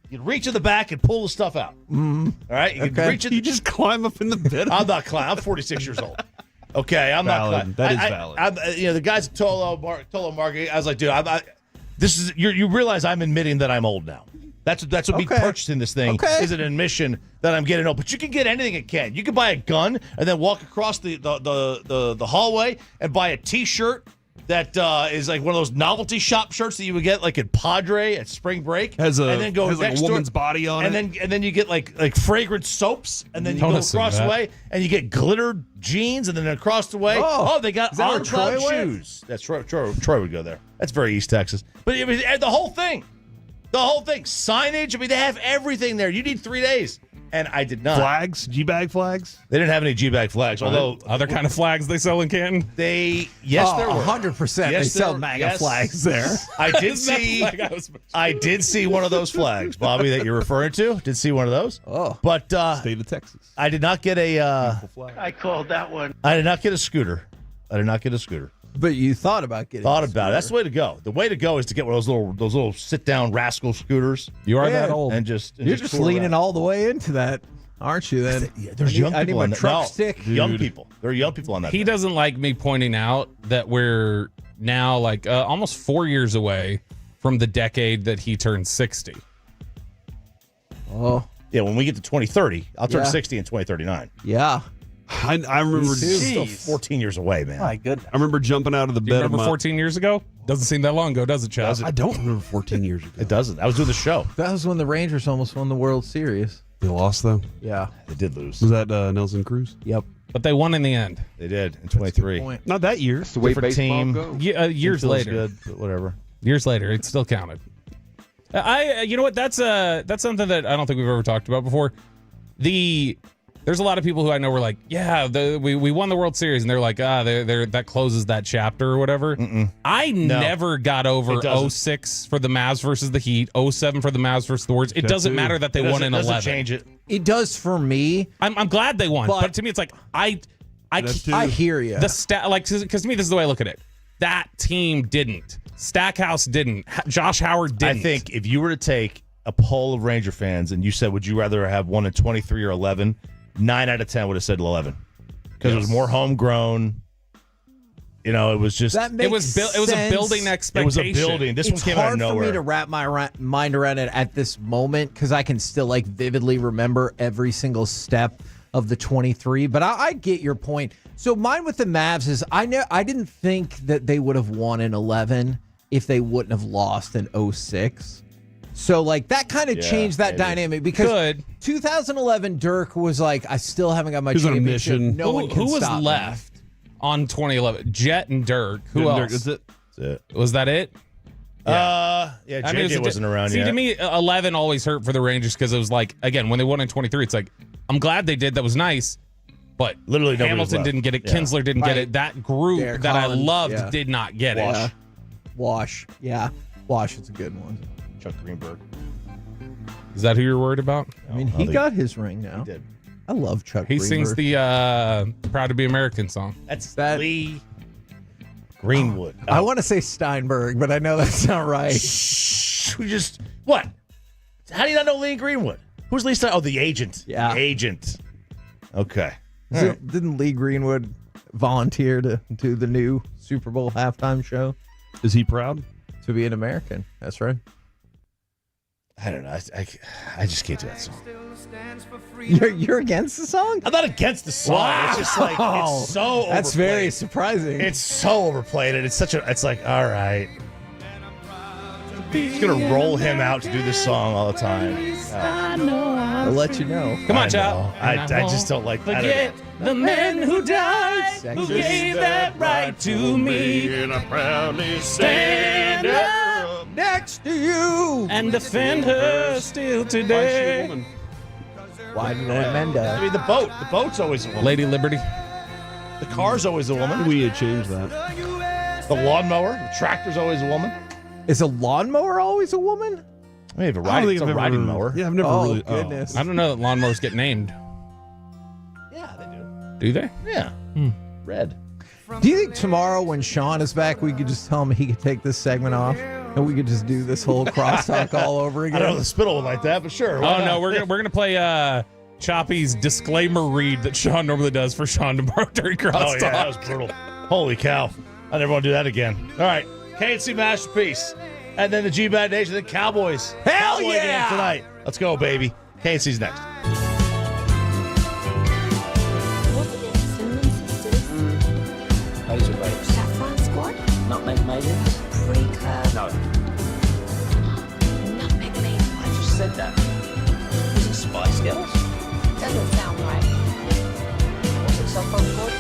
You reach in the back and pull the stuff out. All right, you can reach it. You just climb up in the bed. I'm not climbing. I'm 46 years old. Okay, I'm not climbing. That is valid. The guys at Tolo Market. I was like, dude, this is you realize I'm admitting that I'm old now. That's what we purchased in this thing is an admission that I'm getting old. But you can get anything at Ken. You can buy a gun and then walk across the hallway and buy a T-shirt that is like one of those novelty shop shirts that you would get like at Padre at spring break. And then go has next like a woman's door, body on and it. then you get like fragrant soaps, and then you go across the way and you get glittered jeans, and then across the way, they got on club shoes. That's Troy would go there. That's very East Texas. But the whole thing, signage. I mean, they have everything there. You need 3 days. And I did not. Flags? G-bag flags? They didn't have any G-bag flags. Although other kind of flags they sell in Canton? There were 100%. They sell MAGA flags there. I did see one of those flags, Bobby, that you're referring to. Did see one of those. But state of Texas. I did not get a. I called that one. I did not get a scooter. But you thought about getting. Thought about it. That's the way to go. The way to go is to get one of those little sit down rascal scooters. You are that old, and you're just leaning all the way into that, aren't you? Then there's young people. I need my truck stick. Young people. There are young people on that. He doesn't like me pointing out that we're now like almost 4 years away from the decade that he turned 60. Oh yeah, when we get to 2030, I'll turn 60 in 2039. Yeah. I remember still 14 years away, man. My goodness. I remember jumping out of the bed. Remember 14 years ago? Doesn't seem that long ago, does it, Chaz? I don't remember 14 years ago. It doesn't. I was doing the show. That was when the Rangers almost won the World Series. They lost, though? Yeah. They did lose. Was that Nelson Cruz? Yep. But they won in the end. They did in 23. Not that year. That's the way Different baseball team. goes. Years later. Good, but whatever. Years later, it still counted. You know what? That's something that I don't think we've ever talked about before. There's a lot of people who I know were like, yeah, we won the World Series, and they're like, that closes that chapter or whatever. I never got over 06 for the Mavs versus the Heat, 07 for the Mavs versus the Warriors. It doesn't matter that they won in 11. Change it. It does for me. I'm glad they won, but to me, it's like I hear you. The because to me, this is the way I look at it. That team didn't. Stackhouse didn't. Josh Howard didn't. I think if you were to take a poll of Ranger fans and you said, would you rather have won in 23 or 11? 9 out of 10 would have said 11 because it was more homegrown. It was just it was a building expectation. It was a building. This one came out of nowhere. It's hard for me to wrap my mind around it at this moment because I can still vividly remember every single step of the 23. But I get your point. So mine with the Mavs is I didn't think that they would have won in 11 if they wouldn't have lost in 06. So, that kind of changed that dynamic because 2011 Dirk was like, I still haven't got my championship. On a mission. No one can who was stop left me. On 2011? Jet and Dirk. Who else? That's it. Was that it? JJ wasn't around yet. See, to me, 11 always hurt for the Rangers because it was again, when they won in 23, it's like, I'm glad they did. That was nice. But literally Hamilton didn't get it. Yeah. Kinsler didn't get it. That group Derek that Collins, I loved did not get it. Wash. Yeah. Wash is a good one. Chuck Greenberg. Is that who you're worried about? I mean, he got his ring now. He did. I love Chuck He Greenberg. sings the Proud to Be American song. That's Lee Greenwood. I want to say Steinberg, but I know that's not right. What? How do you not know Lee Greenwood? Who's Lee Stein? Oh, the agent. Yeah. The agent. Okay. Didn't Lee Greenwood volunteer to do the new Super Bowl halftime show? Is he proud to be an American? That's right. I don't know. I just can't do that song. You're against the song? I'm not against the song. Wow. It's just it's so That's overplayed. very surprising. It's so overplayed, and it's like, all right. He's gonna roll him out to do this song all the time. I'll let you know. Come on, I child. know. I just don't like that. Forget the man who died, who gave that right to me. And I proudly Stand up next to you and defend her still today. Why did Menda? I mean, the boat's always a woman. Lady Liberty. The car's always a woman. We had changed that. The lawnmower. The tractor's always a woman. Is a lawnmower always a woman? We have a riding mower. Yeah, I've never really. Goodness. I don't know that lawnmowers get named. Yeah, they do. Do they? Yeah. Red. Do you think tomorrow when Sean is back, we could just tell him he could take this segment off and we could just do this whole crosstalk all over I again? don't know the spittle one like that, but sure. Oh no, we're gonna play Choppy's disclaimer read that Sean normally does for Sean tomorrow during crosstalk. Oh yeah, that was brutal. Holy cow! I never want to do that again. All right, KNC masterpiece, and then the G-Bad Nation, the Cowboys. Hell Cowboy yeah! game tonight. Let's go, baby. KNC's next. Wasn't it Cinnamon Sisters? Those are grapes. Saffron Squad? Nutmeg maidens? Pre-curd? No. Nutmeg maiden? I just said that. Is it Spice Girls? Doesn't sound right. Was it Saffron Squad?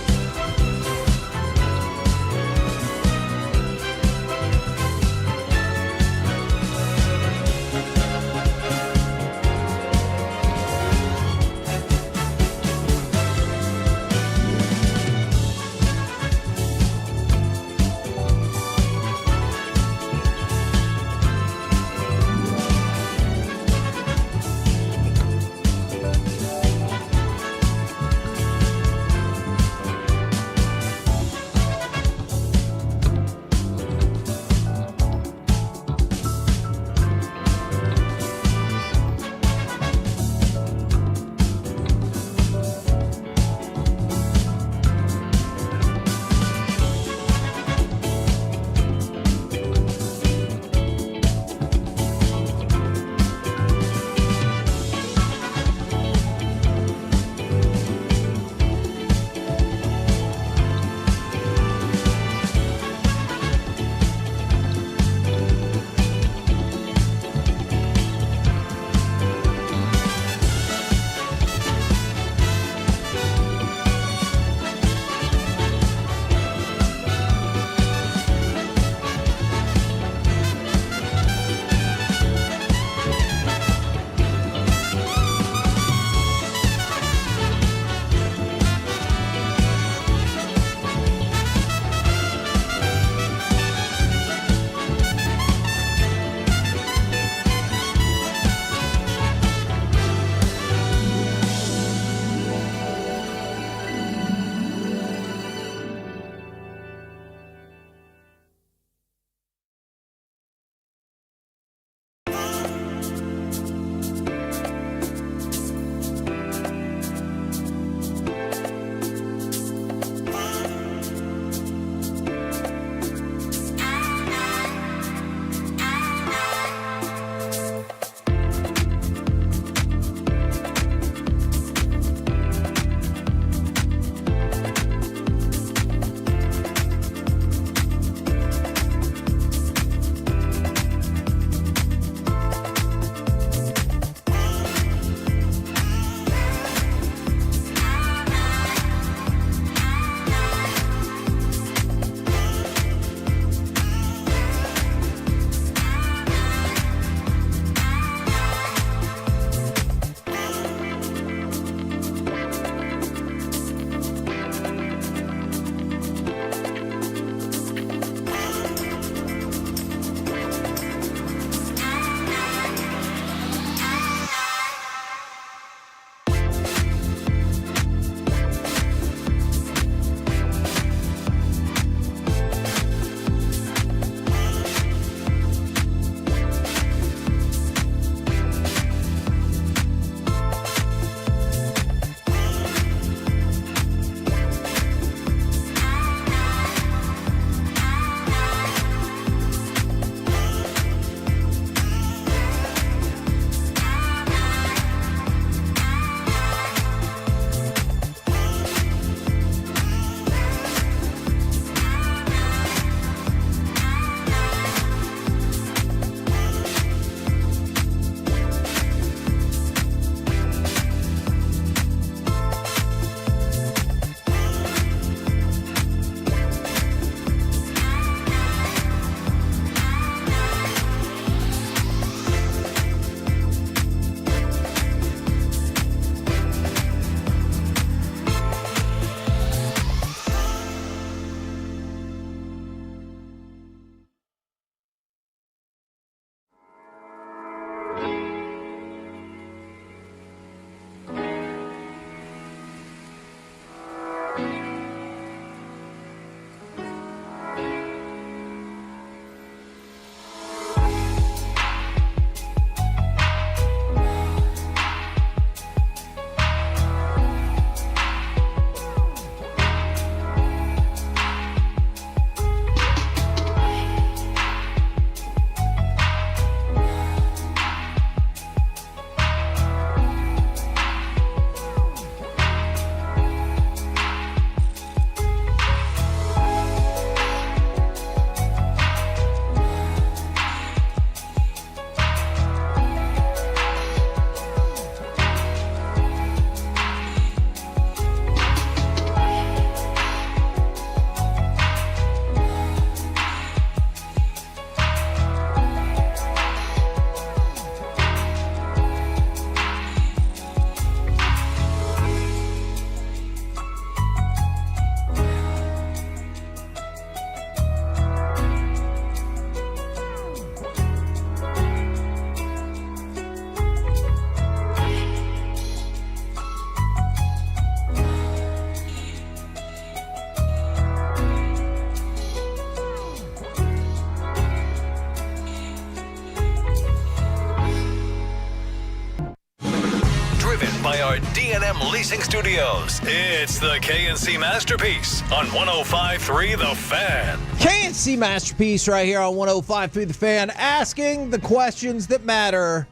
D&M Leasing Studios. It's the KNC Masterpiece on 105.3 The Fan. KNC Masterpiece right here on 105.3 The Fan, asking the questions that matter.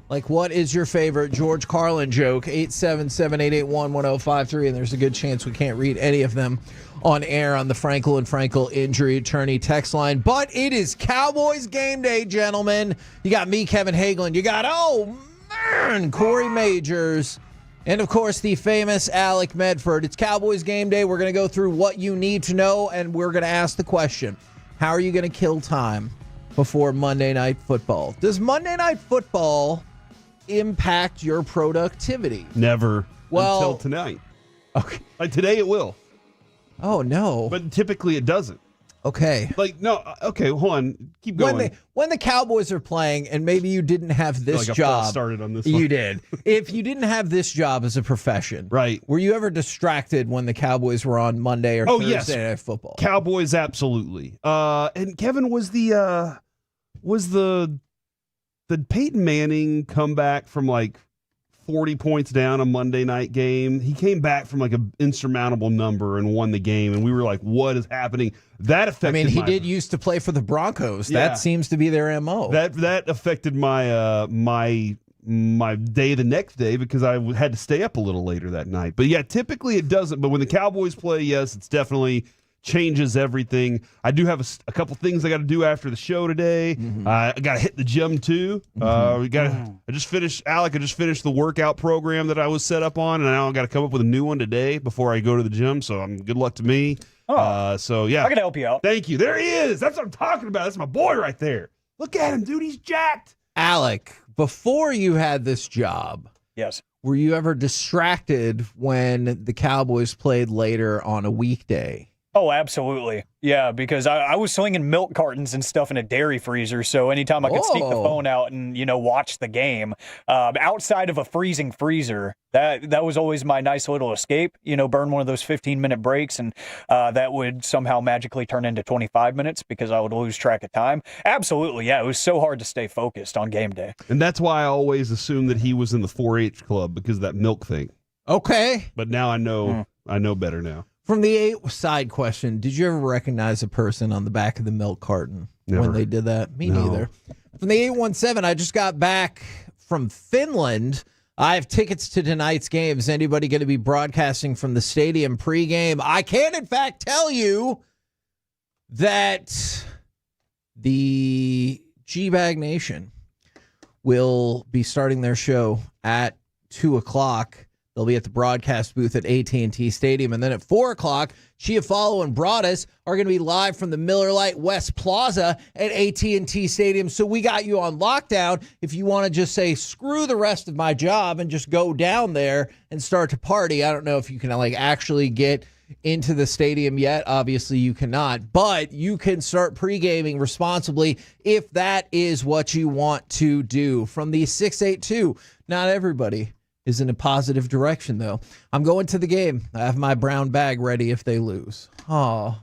Like, what is your favorite George Carlin joke? 877-881-1053, and there's a good chance we can't read any of them on air on the Frankel and Frankel Injury Attorney text line. But it is Cowboys game day, gentlemen. You got me, Kevin Hagelin. You got, Corey Majors. And, of course, the famous Alec Medford. It's Cowboys game day. We're going to go through what you need to know, and we're going to ask the question, how are you going to kill time before Monday Night Football? Does Monday Night Football impact your productivity? Never. Well, until tonight. Okay. Like today it will. Oh, no. But typically it doesn't. Okay. Like, no, okay, hold on. Keep going. When the Cowboys are playing, and maybe you didn't have this job. Started on this one. You did. If you didn't have this job as a profession, right? Were you ever distracted when the Cowboys were on Monday or Thursday Night Football? Cowboys, absolutely. And Kevin, was the Peyton Manning come back from like 40 points down a Monday night game? He came back from like an insurmountable number and won the game, and we were like, what is happening? That affected he did used to play for the Broncos. Yeah. That seems to be their MO. That affected my my day the next day because I had to stay up a little later that night. But yeah, typically it doesn't. But when the Cowboys play, yes, it's definitely changes everything. I do have a couple things I got to do after the show today. Mm-hmm. I got to hit the gym too. I just finished the workout program that I was set up on, and now I got to come up with a new one today before I go to the gym. So good luck to me. So yeah, I can help you out. Thank you. There he is. That's what I'm talking about. That's my boy right there. Look at him, dude. He's jacked. Alec, before you had this job, yes, were you ever distracted when the Cowboys played later on a weekday? Oh, absolutely. Yeah, because I was slinging milk cartons and stuff in a dairy freezer, so anytime I could sneak the phone out and, watch the game, outside of a freezing freezer, that was always my nice little escape, burn one of those 15-minute breaks, and that would somehow magically turn into 25 minutes because I would lose track of time. Absolutely, yeah, it was so hard to stay focused on game day. And that's why I always assumed that he was in the 4-H club because of that milk thing. Okay. But now I know better now. From the side question, did you ever recognize a person on the back of the milk carton when they did that? Me neither. From the 817, I just got back from Finland. I have tickets to tonight's game. Is anybody going to be broadcasting from the stadium pregame? I can, in fact, tell you that the G-Bag Nation will be starting their show at 2 o'clock. They'll be at the broadcast booth at AT&T Stadium. And then at 4 o'clock, Chiafalo and Broadus are going to be live from the Miller Lite West Plaza at AT&T Stadium. So we got you on lockdown. If you want to just say, screw the rest of my job and just go down there and start to party. I don't know if you can actually get into the stadium yet. Obviously, you cannot. But you can start pre-gaming responsibly if that is what you want to do. From the 682, not everybody is in a positive direction, though. I'm going to the game. I have my brown bag ready if they lose. Oh,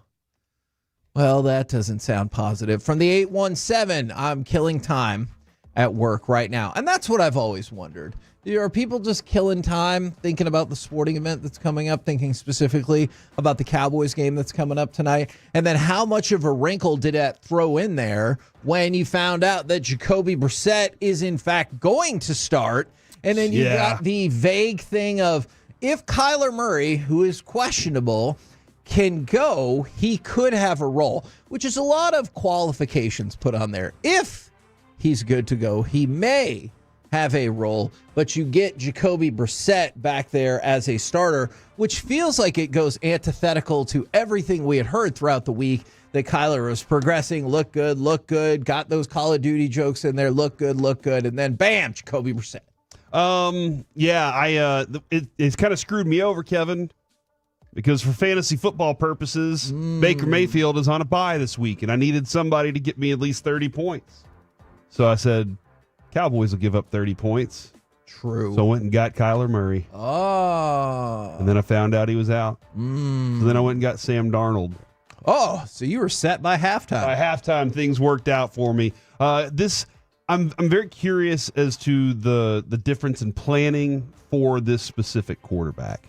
well, that doesn't sound positive. From the 817, I'm killing time at work right now. And that's what I've always wondered. Are people just killing time thinking about the sporting event that's coming up, thinking specifically about the Cowboys game that's coming up tonight? And then how much of a wrinkle did that throw in there when you found out that Jacoby Brissett is, in fact, going to start? And then you got the vague thing of if Kyler Murray, who is questionable, can go, he could have a role, which is a lot of qualifications put on there. If he's good to go, he may have a role, but you get Jacoby Brissett back there as a starter, which feels like it goes antithetical to everything we had heard throughout the week, that Kyler was progressing, look good, got those Call of Duty jokes in there, look good, and then bam, Jacoby Brissett. It's kind of screwed me over, Kevin, because for fantasy football purposes, Baker Mayfield is on a bye this week, and I needed somebody to get me at least 30 points. So I said, Cowboys will give up 30 points. True. So I went and got Kyler Murray. Oh. And then I found out he was out. So then I went and got Sam Darnold. Oh, so you were set by halftime. By halftime, things worked out for me. I'm very curious as to the difference in planning for this specific quarterback.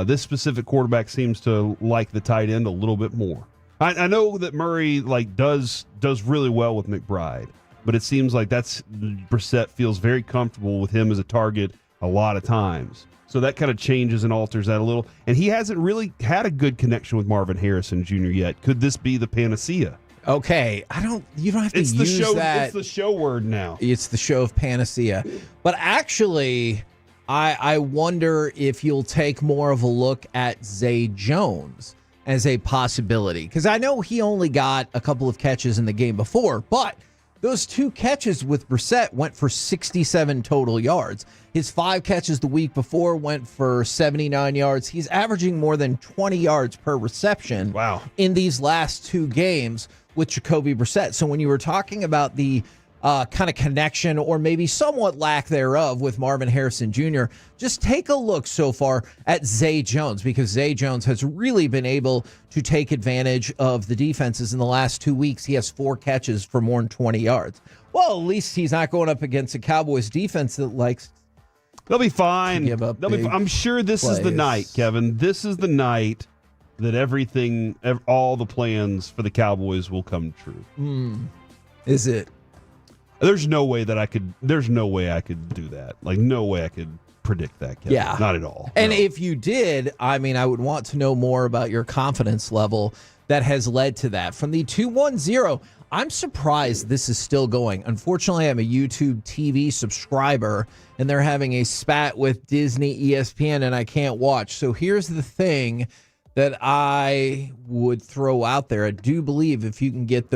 This specific quarterback seems to like the tight end a little bit more. I know that Murray does really well with McBride, but it seems like Brissett feels very comfortable with him as a target a lot of times. So that kind of changes and alters that a little. And he hasn't really had a good connection with Marvin Harrison Jr. yet. Could this be the panacea? Okay, you don't have to use that. It's the show word now. It's the show of panacea. But actually, I wonder if you'll take more of a look at Zay Jones as a possibility. Because I know he only got a couple of catches in the game before, but those 2 catches with Brissett went for 67 total yards. His 5 catches the week before went for 79 yards. He's averaging more than 20 yards per reception in these last 2 games with Jacoby Brissett. So when you were talking about the kind of connection or maybe somewhat lack thereof with Marvin Harrison Jr., just take a look so far at Zay Jones, because Zay Jones has really been able to take advantage of the defenses in the last 2 weeks. He has 4 catches for more than 20 yards. Well, at least he's not going up against a Cowboys defense that likes. They'll be fine. I'm sure this is the night, Kevin. This is the night that all the plans for the Cowboys will come true. Is it? There's no way I could do that. No way I could predict that, Kevin. Yeah. Not at all. And if you did, I would want to know more about your confidence level that has led to that. From the 210, I'm surprised this is still going. Unfortunately, I'm a YouTube TV subscriber, and they're having a spat with Disney, ESPN, and I can't watch. So here's the thing that I would throw out there. I do believe if you can get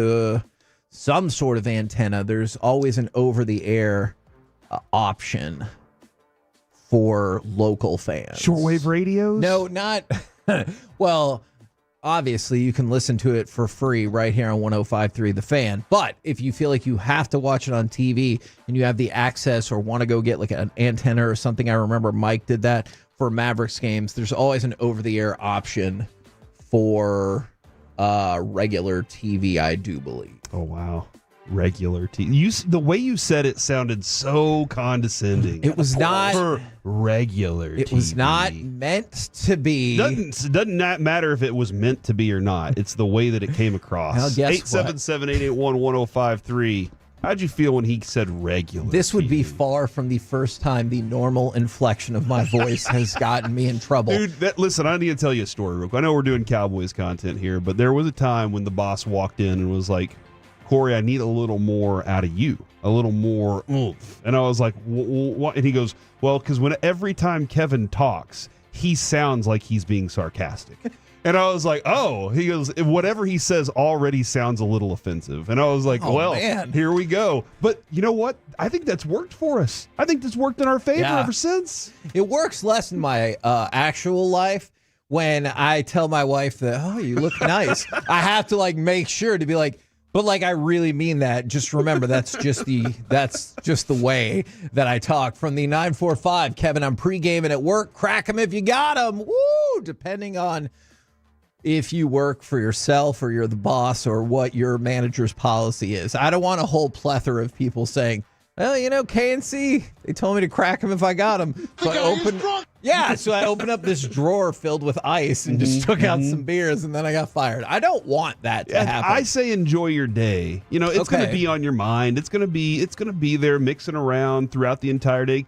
some sort of antenna, there's always an over-the-air option for local fans. Shortwave radios? No, not... Well, obviously, you can listen to it for free right here on 105.3 The Fan. But if you feel like you have to watch it on TV and you have the access or want to go get an antenna or something, I remember Mike did that for Mavericks games, there's always an over-the-air option for regular TV, I do believe. Oh, wow. Regular TV. The way you said it sounded so condescending. It was not for regular TV. It was not meant to be. Doesn't matter if it was meant to be or not. It's the way that it came across. Well, guess 877-881-1053. How'd you feel when he said regular? This would be far from the first time the normal inflection of my voice has gotten me in trouble. Dude, listen, I need to tell you a story real quick. I know we're doing Cowboys content here, but there was a time when the boss walked in and was like, Corey, I need a little more out of you, a little more oomph. And I was like, what? And he goes, well, because every time Kevin talks, he sounds like he's being sarcastic. And I was like, oh, he goes, whatever he says already sounds a little offensive. And I was like, man. Here we go. But you know what? I think that's worked for us. I think that's worked in our favor ever since. It works less in my actual life. When I tell my wife that, oh, you look nice, I have to make sure to be like, but I really mean that. Just remember, that's just the way that I talk. From the 945, Kevin, I'm pre-gaming at work. Crack 'em if you got 'em. Woo! Depending on if you work for yourself or you're the boss or what your manager's policy is. I don't want a whole plethora of people saying, well, KNC, they told me to crack them if I got them. So I opened up this drawer filled with ice and just took out some beers, and then I got fired. I don't want that to happen. I say enjoy your day. It's going to be on your mind. It's going to be there mixing around throughout the entire day.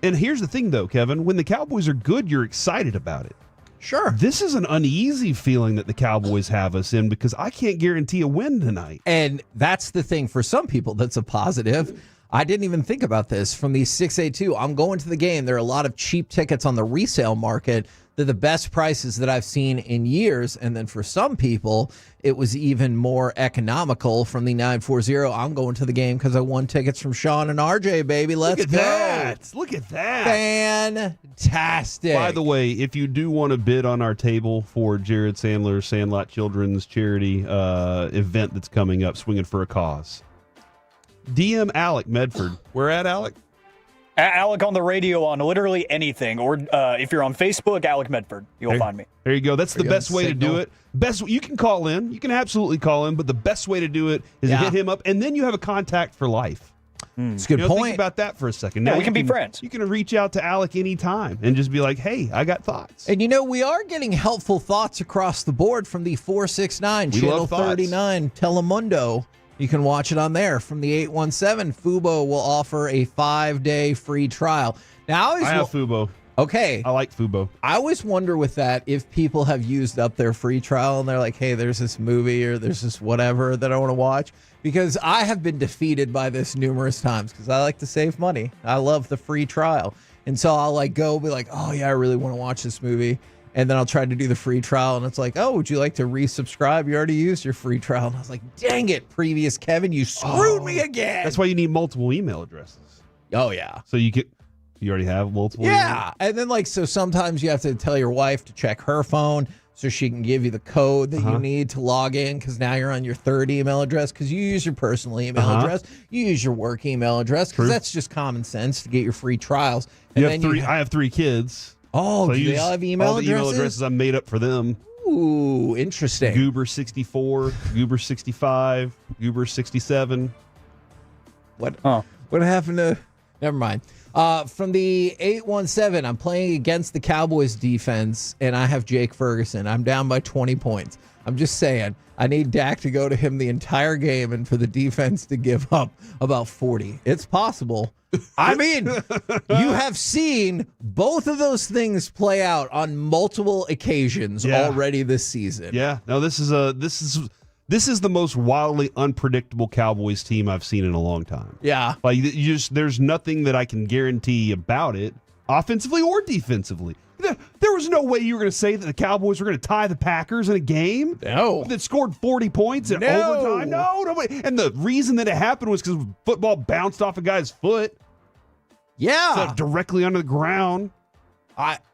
And here's the thing, though, Kevin, when the Cowboys are good, you're excited about it. Sure. This is an uneasy feeling that the Cowboys have us in because I can't guarantee a win tonight. And that's the thing. For some people, that's a positive. I didn't even think about this. From the 682, I'm going to the game. There are a lot of cheap tickets on the resale market. They're the best prices that I've seen in years. And then for some people, it was even more economical. From the 940, I'm going to the game because I won tickets from Sean and RJ, baby. Let's go. Look at that. Fantastic. By the way, if you do want to bid on our table for Jared Sandler's Sandlot Children's charity event that's coming up, Swinging for a Cause, DM Alec Medford. Where at, Alec? Alec on the radio on literally anything. Or if you're on Facebook, Alec Medford. You'll find me. There you go. That's the best way to do it. You can call in. You can absolutely call in, but the best way to do it is to hit him up, and then you have a contact for life. It's a good Think point. about that for a second. Yeah, Now we can be friends. You can reach out to Alec anytime and just be like, hey, I got thoughts. And we are getting helpful thoughts across the board from the 469 We Channel love thoughts. 39 Telemundo. You can watch it on there. From the 817, Fubo will offer a 5-day free trial. Now, I have Fubo. Okay. I like Fubo. I always wonder with that if people have used up their free trial and they're like, hey, there's this movie or there's this whatever that I want to watch. Because I have been defeated by this numerous times because I like to save money. I love the free trial. And so I'll go be like, oh, yeah, I really want to watch this movie. And then I'll try to do the free trial. And it's like, oh, would you like to resubscribe? You already used your free trial. And I was like, dang it, previous Kevin, you screwed me again. That's why you need multiple email addresses. Oh, yeah. So you already have multiple Yeah. And then so sometimes you have to tell your wife to check her phone so she can give you the code that you need to log in because now you're on your third email address because you use your personal email address. You use your work email address because that's just common sense to get your free trials. And I have 3 kids. Oh, so do they all have email all the addresses? email addresses I made up for them. Ooh, interesting. Goober64, Goober65, Goober67. What happened to... Never mind. From the 817, I'm playing against the Cowboys defense, and I have Jake Ferguson. I'm down by 20 points. I'm just saying, I need Dak to go to him the entire game and for the defense to give up about 40. It's possible. I mean, you have seen both of those things play out on multiple occasions already this season. Yeah. No, this is the most wildly unpredictable Cowboys team I've seen in a long time. Yeah. There's nothing that I can guarantee about it, offensively or defensively. There was no way you were going to say that the Cowboys were going to tie the Packers in a game. No. That scored 40 points in overtime. No, nobody. And the reason that it happened was because football bounced off a guy's foot. Yeah. So directly onto the ground.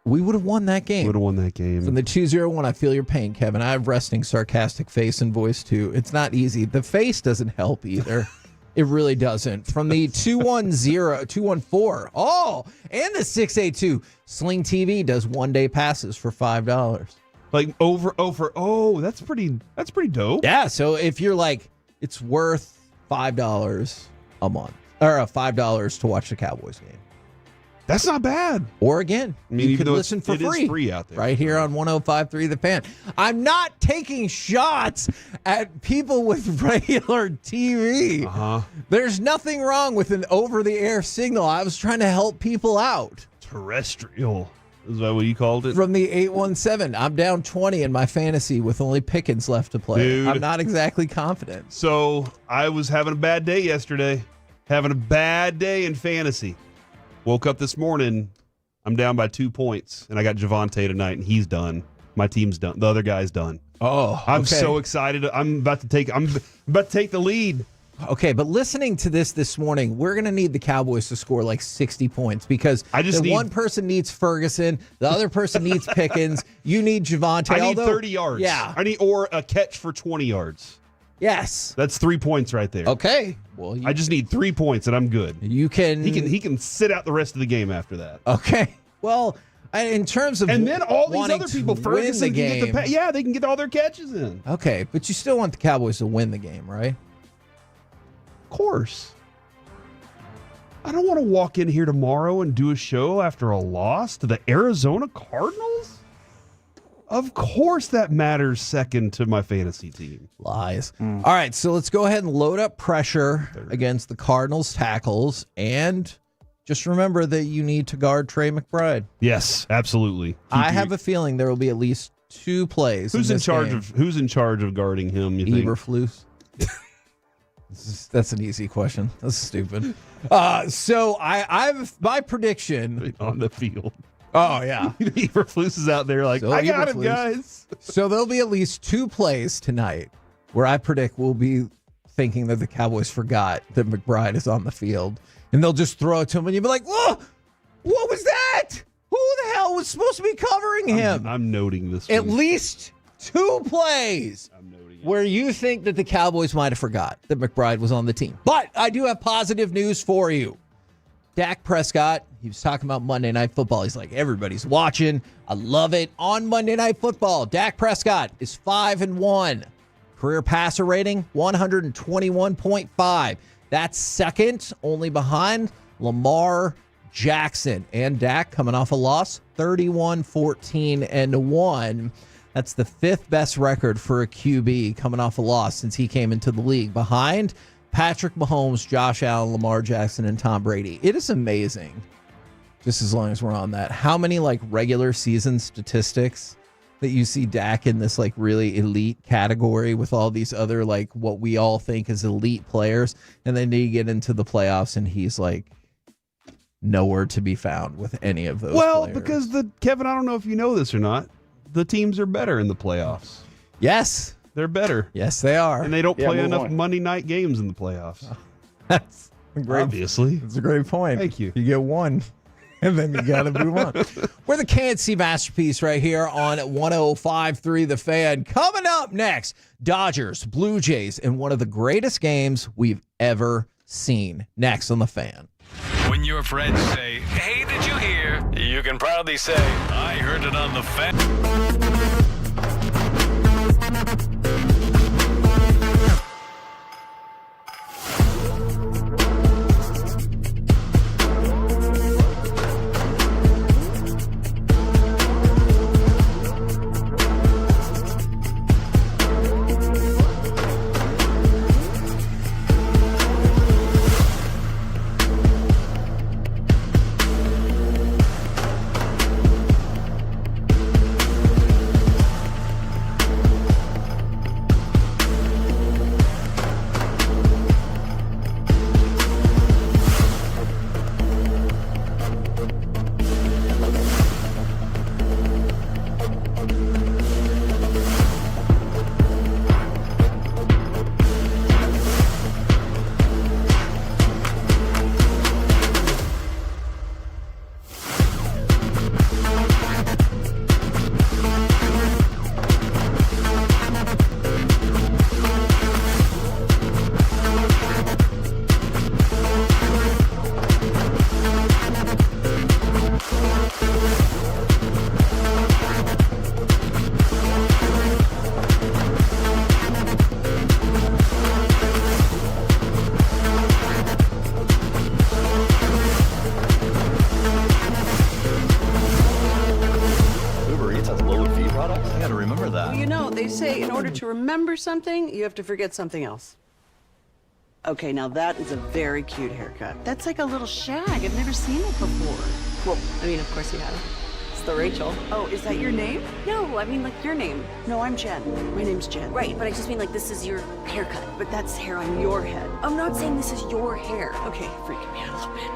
We would have won that game. Would have won that game. From the 201, I feel your pain, Kevin. I have resting sarcastic face and voice, too. It's not easy. The face doesn't help either. It really doesn't. From the 214, and the 682, Sling TV does one-day passes for $5. That's pretty dope. Yeah, so if you're like, it's worth $5 a month, or $5 to watch the Cowboys game. That's not bad. Or again, you could listen for free. free. It is free out there. Right here on 105.3 The Fan. I'm not taking shots at people with regular TV. There's nothing wrong with an over-the-air signal. I was trying to help people out. Terrestrial. Is that what you called it? From the 817, I'm down 20 in my fantasy with only Pickens left to play. Dude. I'm not exactly confident. So I was having a bad day yesterday. Having a bad day in fantasy. Woke up this morning, I'm down by 2 points, and I got Javonte tonight, and he's done. My team's done. The other guy's done. Oh, I'm so excited. I'm about to take the lead. Okay, but listening to this morning, we're going to need the Cowboys to score like 60 points because one person needs Ferguson, the other person needs Pickens, you need Javonte. I need 30 yards. Yeah. Or a catch for 20 yards. Yes. That's 3 points right there. Okay. Well, I just need 3 points and I'm good. You can. He can sit out the rest of the game after that. Okay. Well, in terms of and then all these other people, Ferguson can get they can get all their catches in. Okay, but you still want the Cowboys to win the game, right? Of course. I don't want to walk in here tomorrow and do a show after a loss to the Arizona Cardinals. Of course that matters second to my fantasy team. Lies. All right, so let's go ahead and load up pressure against the Cardinals tackles. And just remember that you need to guard Trey McBride. Yes, absolutely. I have a feeling there will be at least 2 plays. Who's in charge of guarding him, you think? Eberflus. That's an easy question. That's stupid. So I've my prediction on the field. Oh, yeah. Eberflus is out there like, I got him, guys. So there'll be at least 2 plays tonight where I predict we'll be thinking that the Cowboys forgot that McBride is on the field. And they'll just throw it to him, and you'll be like, whoa, what was that? Who the hell was supposed to be covering him? I'm noting this At one. least 2 plays where you think that the Cowboys might have forgot that McBride was on the team. But I do have positive news for you. Dak Prescott, he was talking about Monday Night Football. He's like, everybody's watching. I love it. On Monday Night Football, Dak Prescott is 5-1. Career passer rating, 121.5. That's second, only behind Lamar Jackson. And Dak coming off a loss, 31-14-1. That's the 5th best record for a QB coming off a loss since he came into the league. Behind Patrick Mahomes, Josh Allen, Lamar Jackson, and Tom Brady. It is amazing, just as long as we're on that, how many like regular season statistics that you see Dak in this like really elite category with all these other like what we all think is elite players. And then you get into the playoffs and he's like nowhere to be found with any of those players. Because Kevin, I don't know if you know this or not, the teams are better in the playoffs. Yes. They're better. Yes, they are. And they don't play enough Monday night games in the playoffs. That's a great, obviously. That's a great point. Thank you. You get one. And then you got to move on. We're the K&C Masterpiece right here on 105.3 The Fan. Coming up next, Dodgers, Blue Jays, in one of the greatest games we've ever seen. Next on The Fan. When your friends say, hey, did you hear? You can proudly say, I heard it on The Fan. To remember something, you have to forget something else. Okay, now that is a very cute haircut. That's like a little shag. I've never seen it before. Well, I mean, of course you have. It's the Rachel. Oh, is that your name? No, I mean like your name. No, I'm Jen. My name's Jen. Right, but I just mean like this is your haircut. But that's hair on your head. I'm not saying this is your hair. Okay, freaking me out a little bit.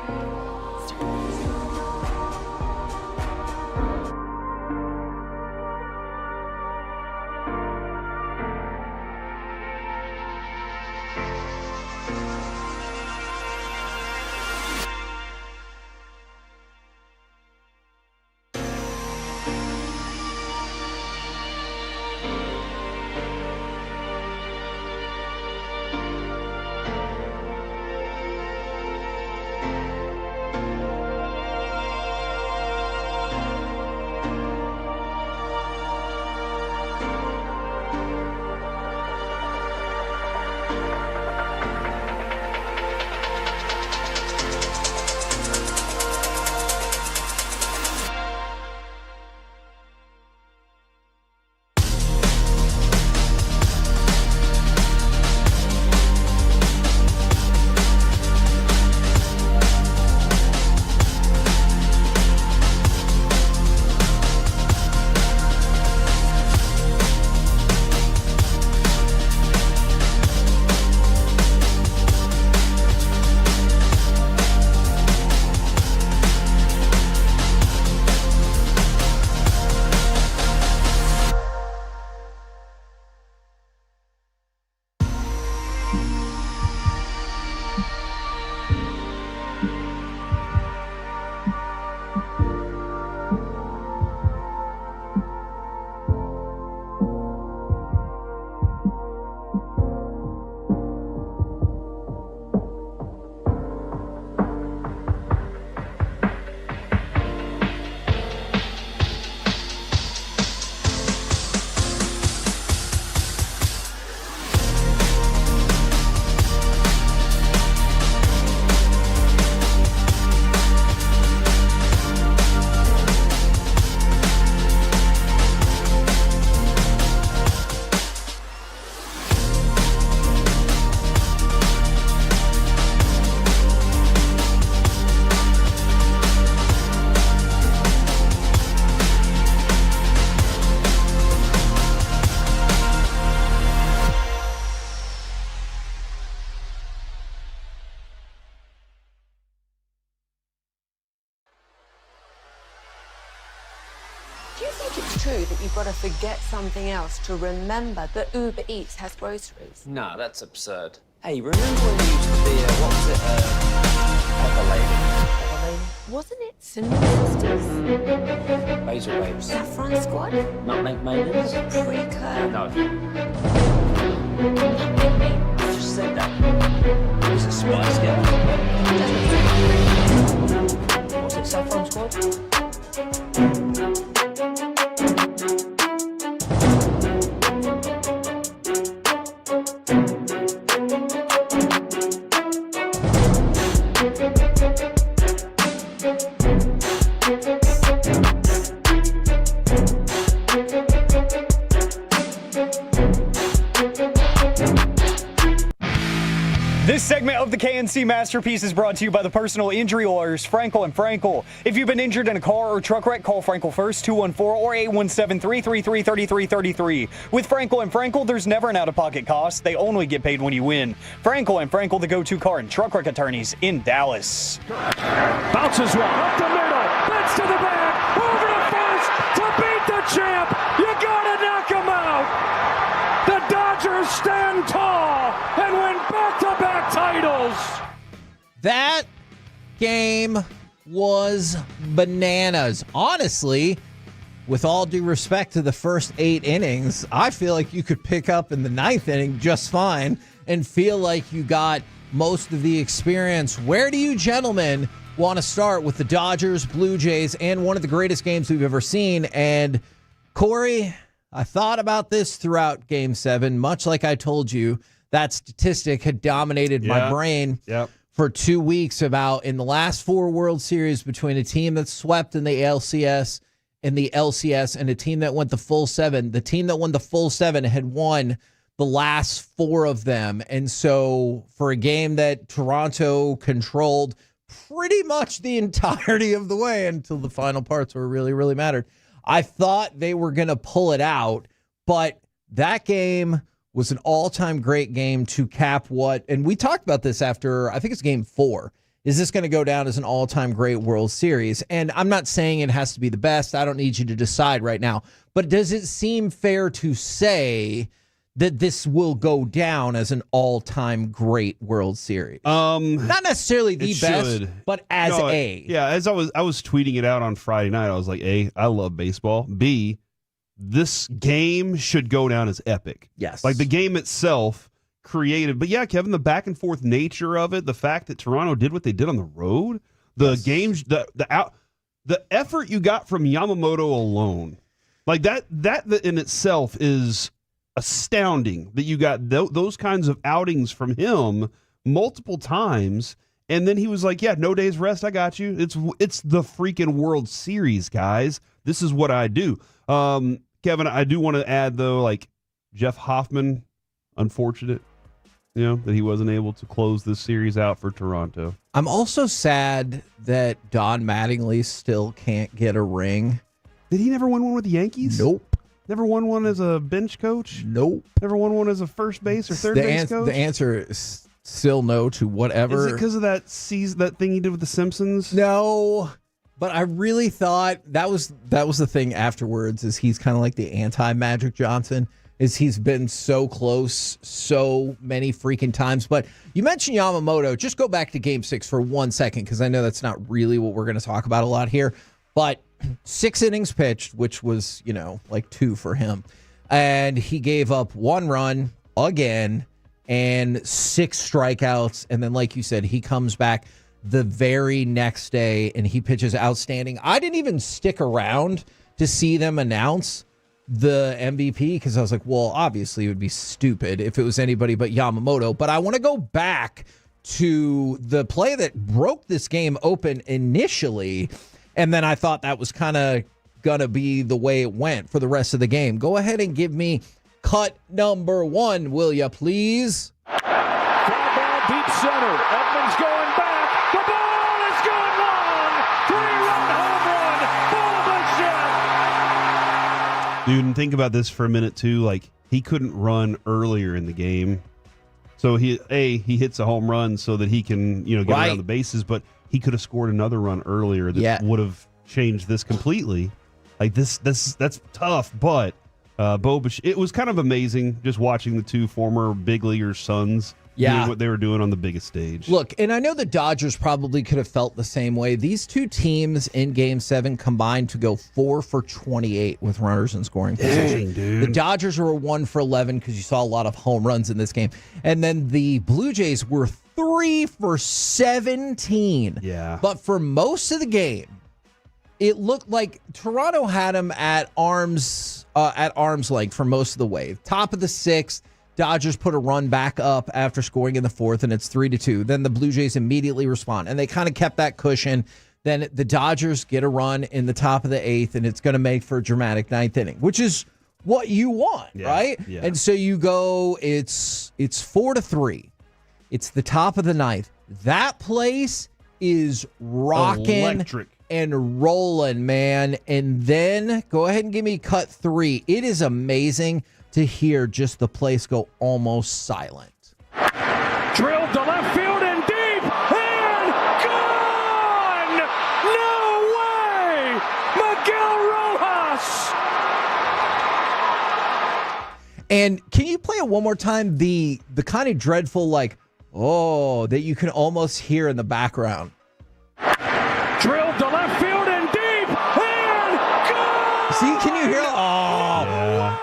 true that you've got to forget something else to remember that Uber Eats has groceries? No, that's absurd. Hey, remember when you used to be, what was it, Pepper Lady? Wasn't it Cinnamon Sisters? Razor Waves. Saffron Squad? Nutmeg Maidens? Pre-curd? No. I just said that. Was it Spice Girls? Was it Saffron Squad? This segment of the KNC Masterpiece is brought to you by the personal injury lawyers, Frankel & Frankel. If you've been injured in a car or truck wreck, call Frankel first, 214 or 817-333-3333. With Frankel & Frankel, there's never an out-of-pocket cost. They only get paid when you win. Frankel & Frankel, the go-to car and truck wreck attorneys in Dallas. Bounces one up the middle. Pitch to the back. Over to first to beat the champ. You gotta knock him out. The Dodgers stand tall and win back-to-back titles. That game was bananas. Honestly, with all due respect to the first 8 innings, I feel like you could pick up in the 9th inning just fine and feel like you got most of the experience. Where do you gentlemen want to start with the Dodgers, Blue Jays, and one of the greatest games we've ever seen? And Corey, I thought about this throughout Game 7, much like I told you. That statistic had dominated my brain for 2 weeks about in the last 4 World Series between a team that swept in the ALCS and the LCS and a team that went the full 7. The team that won the full 7 had won the last 4 of them. And so for a game that Toronto controlled pretty much the entirety of the way until the final parts where it really, really mattered, I thought they were going to pull it out, but that game was an all-time great game to cap what, and we talked about this after, I think it's Game 4. Is this going to go down as an all-time great World Series? And I'm not saying it has to be the best. I don't need you to decide right now. But does it seem fair to say that this will go down as an all-time great World Series? Not necessarily the best, but as Yeah, as I was tweeting it out on Friday night, I was like, A, I love baseball. B, this game should go down as epic. Yes. Like the game itself created, but yeah, Kevin, the back and forth nature of it, the fact that Toronto did what they did on the road, the games, the effort you got from Yamamoto alone, like that in itself is astounding that you got those kinds of outings from him multiple times, and then he was like, yeah, no days rest, I got you. It's the freaking World Series, guys. This is what I do. Kevin, I do want to add though, like Jeff Hoffman, unfortunate, that he wasn't able to close this series out for Toronto. I'm also sad that Don Mattingly still can't get a ring. Did he never win one with the Yankees? Nope. Never won one as a bench coach? Nope. Never won one as a first base or third base coach? The answer is still no to whatever. Is it because of that thing he did with the Simpsons? No. But I really thought that was the thing afterwards, is he's kind of like the anti-Magic Johnson, is he's been so close so many freaking times. But you mentioned Yamamoto. Just go back to Game 6 for 1 second, because I know that's not really what we're going to talk about a lot here. But 6 innings pitched, which was, like 2 for him. And he gave up 1 run again and 6 strikeouts. And then, like you said, he comes back the very next day and he pitches outstanding. I didn't even stick around to see them announce the MVP because I was like, well, obviously it would be stupid if it was anybody but Yamamoto. But I want to go back to the play that broke this game open initially, and then I thought that was kind of going to be the way it went for the rest of the game. Go ahead and give me cut number 1, will you please? Fly ball deep center. Edmonds going back. The ball is gone long. 3-run home run. Ball Dude, and think about this for a minute too. Like, he couldn't run earlier in the game, so he hits a home run so that he can get around the bases. But he could have scored another run earlier that would have changed this completely. Like that's tough, but it was kind of amazing just watching the two former big leaguers' sons doing what they were doing on the biggest stage. Look, and I know the Dodgers probably could have felt the same way. These two teams in Game 7 combined to go 4 for 28 with runners in scoring position. Dude. The Dodgers were 1 for 11 because you saw a lot of home runs in this game. And then the Blue Jays were 3 for 17. Yeah. But for most of the game, it looked like Toronto had them at arm's length for most of the way. Top of the 6th, Dodgers put a run back up after scoring in the 4th, and it's 3-2. Then the Blue Jays immediately respond, and they kind of kept that cushion. Then the Dodgers get a run in the top of the 8th, and it's going to make for a dramatic 9th inning, which is what you want, right? Yeah. And so you go, it's 4-3. It's the top of the 9th. That place is rocking. Electric. And rolling, man. And then go ahead and give me cut 3. It is amazing to hear just the place go almost silent. Drilled to left field and deep and gone! No way! Miguel Rojas! And can you play it one more time? The kind of dreadful, like, oh, that you can almost hear in the background. Drilled to left field and deep and gone! See, can you hear?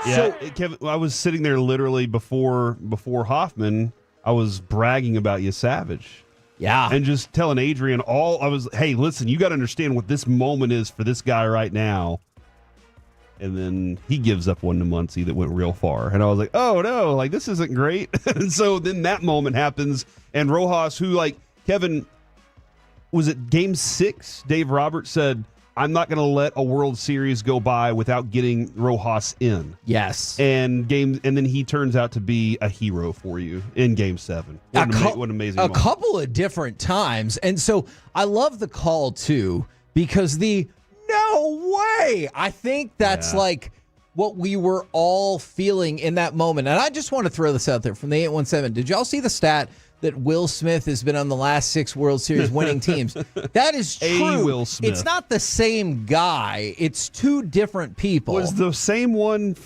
Yeah. So, Kevin, I was sitting there literally before Hoffman. I was bragging about you, Savage. Yeah. And just telling Adrian hey, listen, you got to understand what this moment is for this guy right now. And then he gives up one to Muncy that went real far. And I was like, oh, no, like, this isn't great. And so then that moment happens. And Rojas, who, like, Kevin, was it Game 6? Dave Roberts said, I'm not going to let a World Series go by without getting Rojas in. Yes. And then he turns out to be a hero for you in Game 7. What an amazing moment. A couple of different times. And so I love the call, too, because no way. I think that's like what we were all feeling in that moment. And I just want to throw this out there from the 817. Did y'all see the stat that Will Smith has been on the last 6 World Series winning teams? That is true. Will Smith. It's not the same guy. It's 2 different people. Was the same one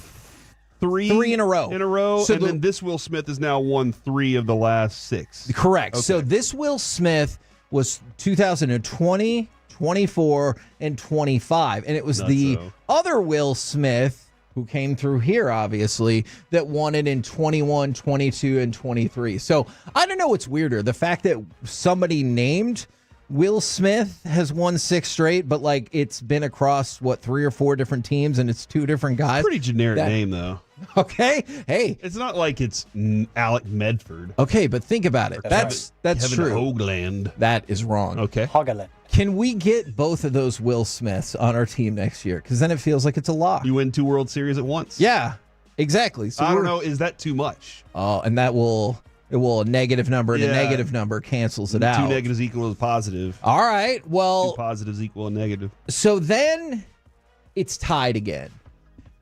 three in a row. So then this Will Smith has now won 3 of the last 6. Correct. Okay. So this Will Smith was 2020, 24, and 25. And it was the other Will Smith, who came through here, obviously, that won it in 21, 22, and 23. So I don't know what's weirder. The fact that somebody named Will Smith has won 6 straight, but like it's been across, 3 or 4 different teams, and it's 2 different guys. Pretty generic name, though. Okay. Hey. It's not like it's Alec Medford. Okay, but think about it. That's Kevin true. Hoagland. That is wrong. Okay. Hoagland. Can we get both of those Will Smiths on our team next year? Because then it feels like it's a lock. You win 2 World Series at once. Yeah, exactly. So I don't know. Is that too much? Oh, and a negative number and a negative number cancels it out. 2 negatives equal a positive. All right. Well, 2 positives equal a negative. So then it's tied again.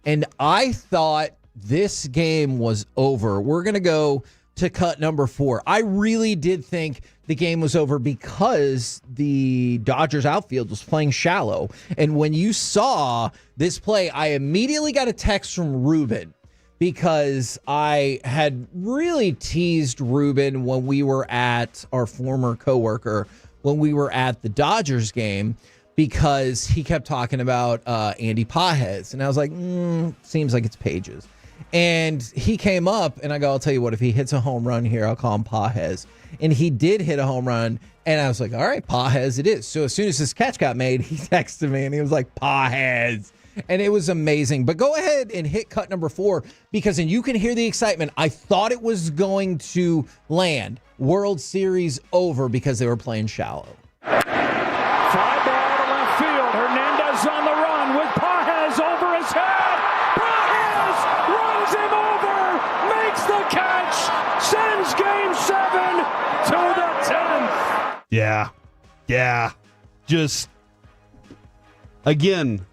And I thought this game was over. We're going to go to cut number 4. I really did think the game was over because the Dodgers outfield was playing shallow. And when you saw this play, I immediately got a text from Ruben because I had really teased Ruben when we were at our former coworker, when we were at the Dodgers game, because he kept talking about Andy Pages. And I was like, seems like it's Pages. And he came up, and I go, I'll tell you what, if he hits a home run here, I'll call him Pages. And he did hit a home run, and I was like, all right, Pages it is. So as soon as this catch got made, he texted me, and he was like, Pages. And it was amazing. But go ahead and hit cut number 4, because then you can hear the excitement. I thought it was going to land. World Series over because they were playing shallow. Fly ball to left field. Hernandez on the run with Pages over his head. Pages runs him over, makes the catch, sends Game 7 to the 10th. Yeah. Just, again,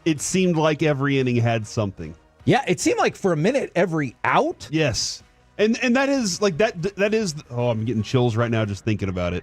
it seemed like every inning had something. Yeah, it seemed like for a minute every out. Yes. And that is like that is I'm getting chills right now just thinking about it.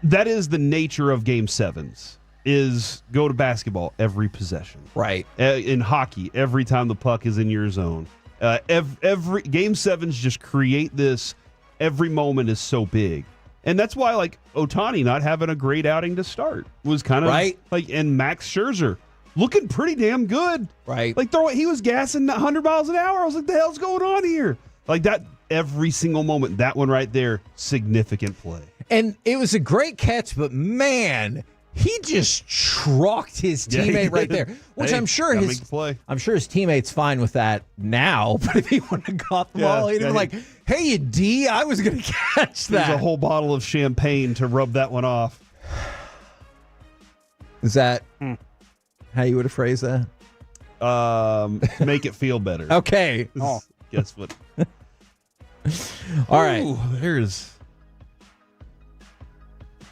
That is the nature of Game 7s. is go to basketball every possession. Right. In hockey, every time the puck is in your zone. Every Game 7s just create this. Every moment is so big. And that's why, like, Ohtani not having a great outing to start was kind of right. Like, and Max Scherzer looking pretty damn good. Right. Like, he was gassing 100 miles an hour. I was like, the hell's going on here? Like, that every single moment, that one right there, significant play. And it was a great catch, but man, he just trucked his teammate right there. Which I'm sure his teammate's fine with that now. But if he wouldn't have got the ball, he'd have been like, "Hey, you D, I was going to catch that." There's a whole bottle of champagne to rub that one off. Is that how you would have phrased that? Make it feel better. Okay. Guess what? All right. Ooh, there's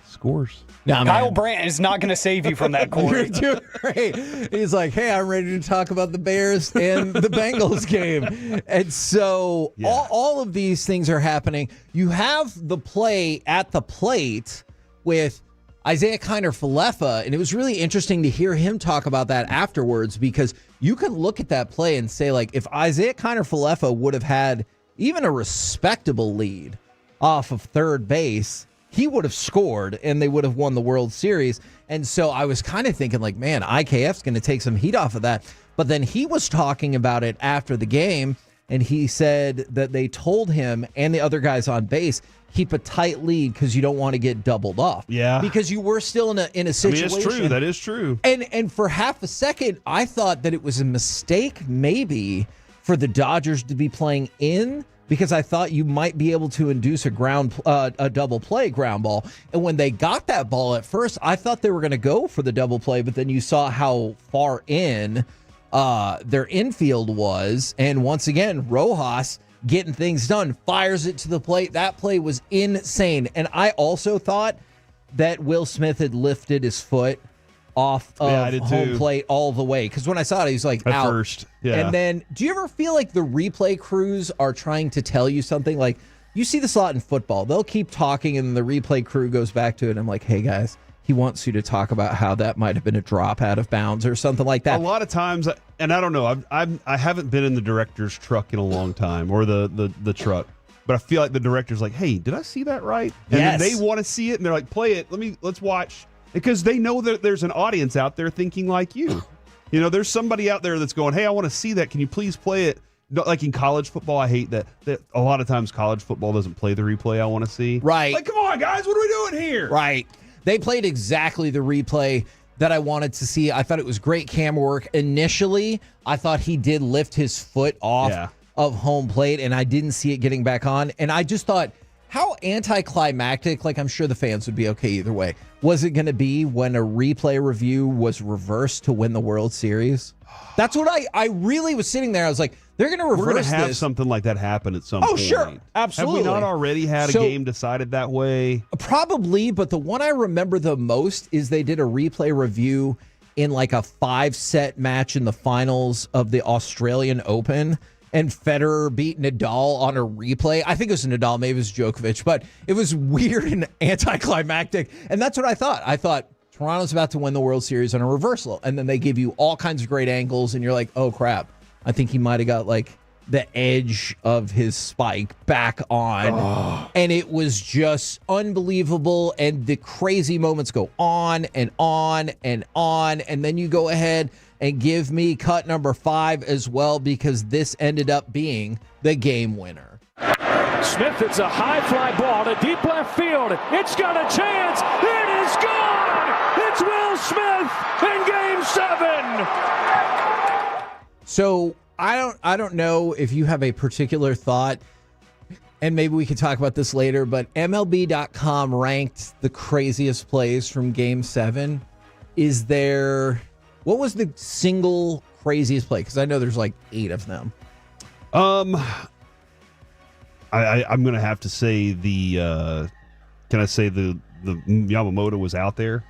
scores. Nah, Kyle Brandt is not going to save you from that, Corey. You're doing great. He's like, hey, I'm ready to talk about the Bears and the Bengals game. And so all of these things are happening. You have the play at the plate with Isaiah Kiner-Falefa, and it was really interesting to hear him talk about that afterwards, because you can look at that play and say, like, if Isaiah Kiner-Falefa would have had even a respectable lead off of third base, he would have scored and they would have won the World Series. And so I was kind of thinking, like, man, IKF's going to take some heat off of that. But then he was talking about it after the game, and he said that they told him and the other guys on base, keep a tight lead because you don't want to get doubled off. Yeah. Because you were still in a situation. I mean, it's true. That is true. And for half a second, I thought that it was a mistake maybe for the Dodgers to be playing in, because I thought you might be able to induce a double play ground ball. And when they got that ball at first, I thought they were going to go for the double play, but then you saw how far in their infield was. And once again, Rojas getting things done, fires it to the plate. That play was insane. And I also thought that Will Smith had lifted his foot off of home plate all the way, because when I saw it, he was like at out first. Yeah. And then, do you ever feel like the replay crews are trying to tell you something? Like, you see this a lot in football. They'll keep talking, and the replay crew goes back to it. And I'm like, hey guys, he wants you to talk about how that might have been a drop out of bounds or something like that. A lot of times, and I don't know, I haven't been in the director's truck in a long time, or the truck. But I feel like the director's like, hey, did I see that right? And then they want to see it, and they're like, play it. Let's watch. Because they know that there's an audience out there thinking like you. You know, there's somebody out there that's going, hey, I want to see that. Can you please play it? Like in college football, I hate that a lot of times college football doesn't play the replay I want to see. Right. Like, come on, guys, what are we doing here? Right. They played exactly the replay that I wanted to see. I thought it was great camera work. Initially, I thought he did lift his foot off of home plate, and I didn't see it getting back on. And I just thought, how anticlimactic, like, I'm sure the fans would be okay either way, was it going to be when a replay review was reversed to win the World Series? That's what I really was sitting there. I was like, they're going to reverse this. We're going to have something like that happen at some point. Oh, sure. Absolutely. Have we not already had a game decided that way? Probably, but the one I remember the most is they did a replay review in like a 5-set match in the finals of the Australian Open. And Federer beat Nadal on a replay. I think it was Nadal, maybe it was Djokovic, but it was weird and anticlimactic. And that's what I thought. I thought Toronto's about to win the World Series on a reversal. And then they give you all kinds of great angles, and you're like, oh, crap. I think he might have got like the edge of his spike back on. Oh. And it was just unbelievable. And the crazy moments go on and on and on. And then you go ahead and give me cut number 5 as well, because this ended up being the game winner. Smith hits a high fly ball to deep left field. It's got a chance. It is gone. It's Will Smith in Game 7. So I don't know if you have a particular thought, and maybe we can talk about this later, but MLB.com ranked the craziest plays from Game 7. What was the single craziest play? Because I know there's like 8 of them. I'm going to have to say the Yamamoto was out there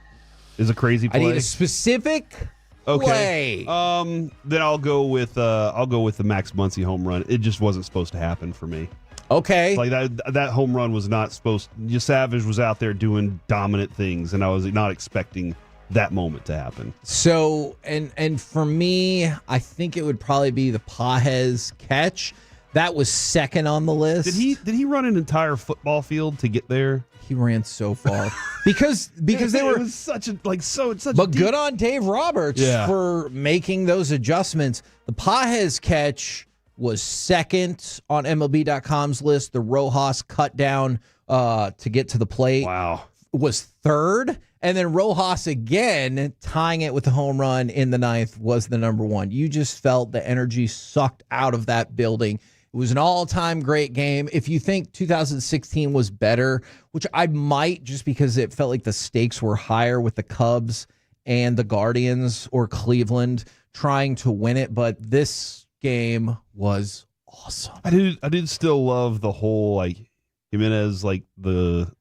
is a crazy play. I need a specific play. Then I'll go with the Max Muncy home run. It just wasn't supposed to happen for me. Okay. Like that home run was not supposed. Savage was out there doing dominant things, and I was not expecting that moment to happen. So, and for me, I think it would probably be the Pages catch. That was second on the list. Did he run an entire football field to get there? He ran so far because they were it was such a But good on Dave Roberts for making those adjustments. The Pages catch was second on MLB.com's list. The Rojas cut down to get to the plate was third. And then Rojas again, tying it with the home run in the ninth, was the number one. You just felt the energy sucked out of that building. It was an all-time great game. If you think 2016 was better, which I might just because it felt like the stakes were higher with the Cubs and the Guardians or Cleveland trying to win it, but this game was awesome. I did still love the whole like Jimenez, like the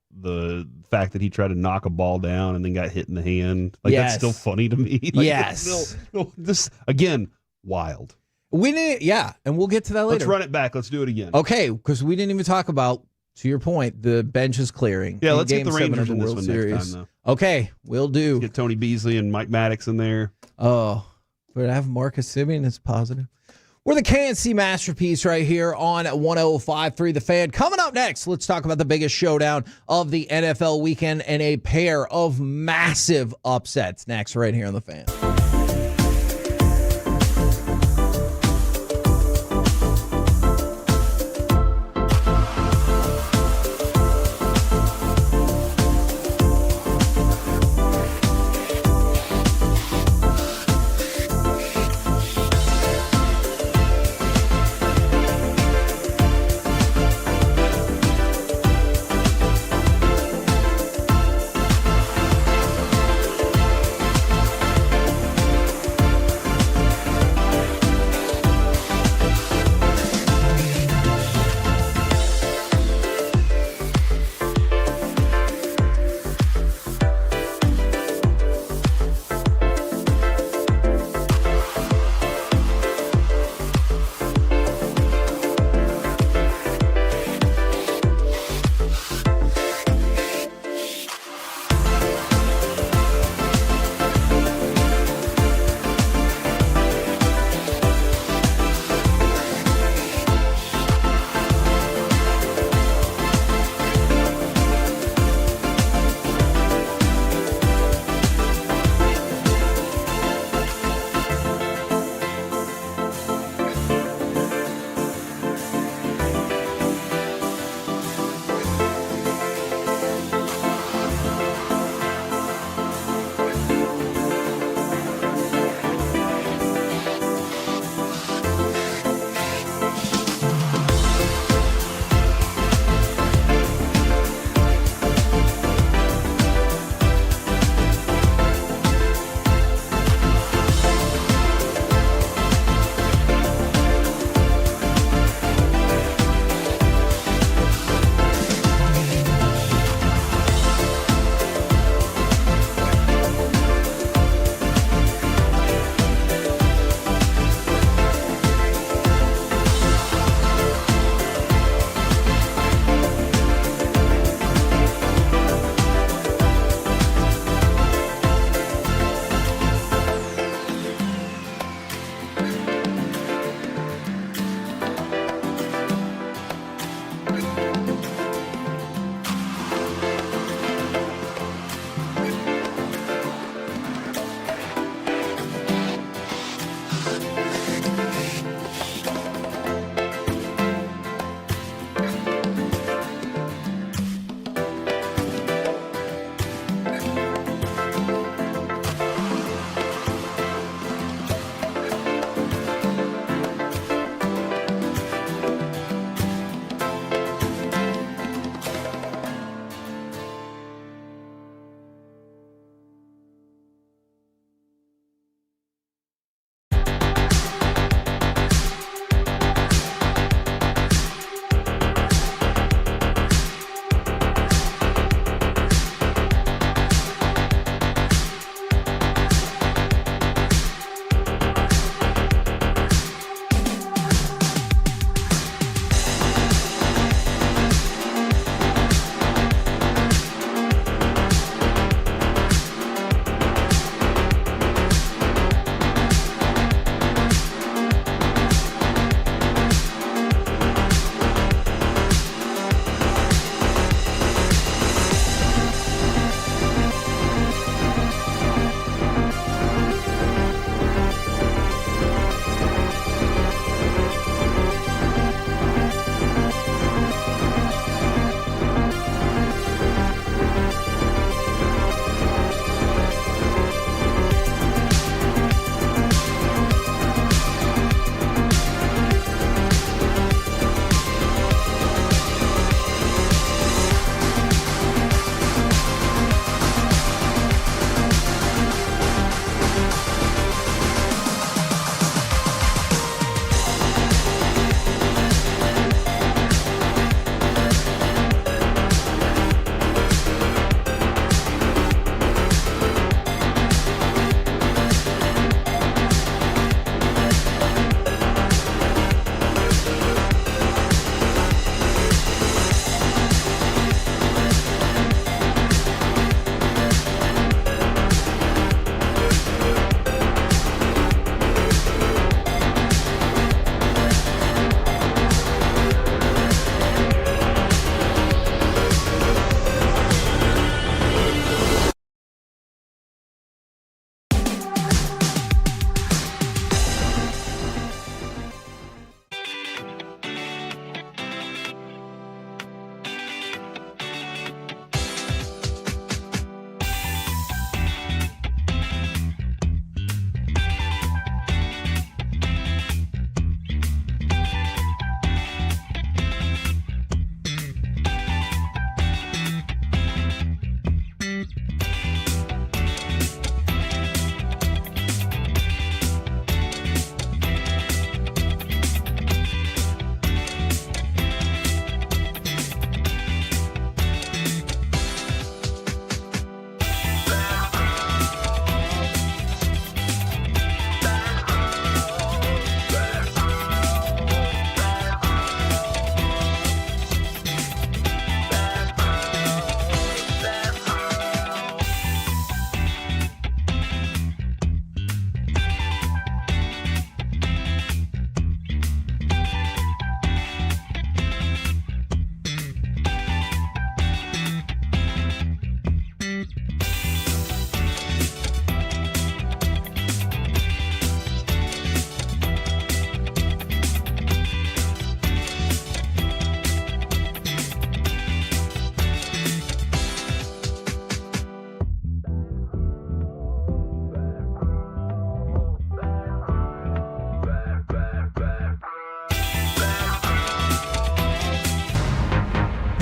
fact that he tried to knock a ball down and then got hit in the hand. Like that's still funny to me. Like, yes. This again, wild. We didn't, and we'll get to that later. Let's run it back. Let's do it again. Okay, because we didn't even talk about, to your point, the bench is clearing. Yeah, let's get the Rangers in this one next time, though. Okay, we'll do. Let's get Tony Beasley and Mike Maddox in there. Oh, but I have Marcus Semien. It's positive. We're the KNC Masterpiece right here on 105.3 The Fan. Coming up next, let's talk about the biggest showdown of the NFL weekend and a pair of massive upsets next right here on The Fan.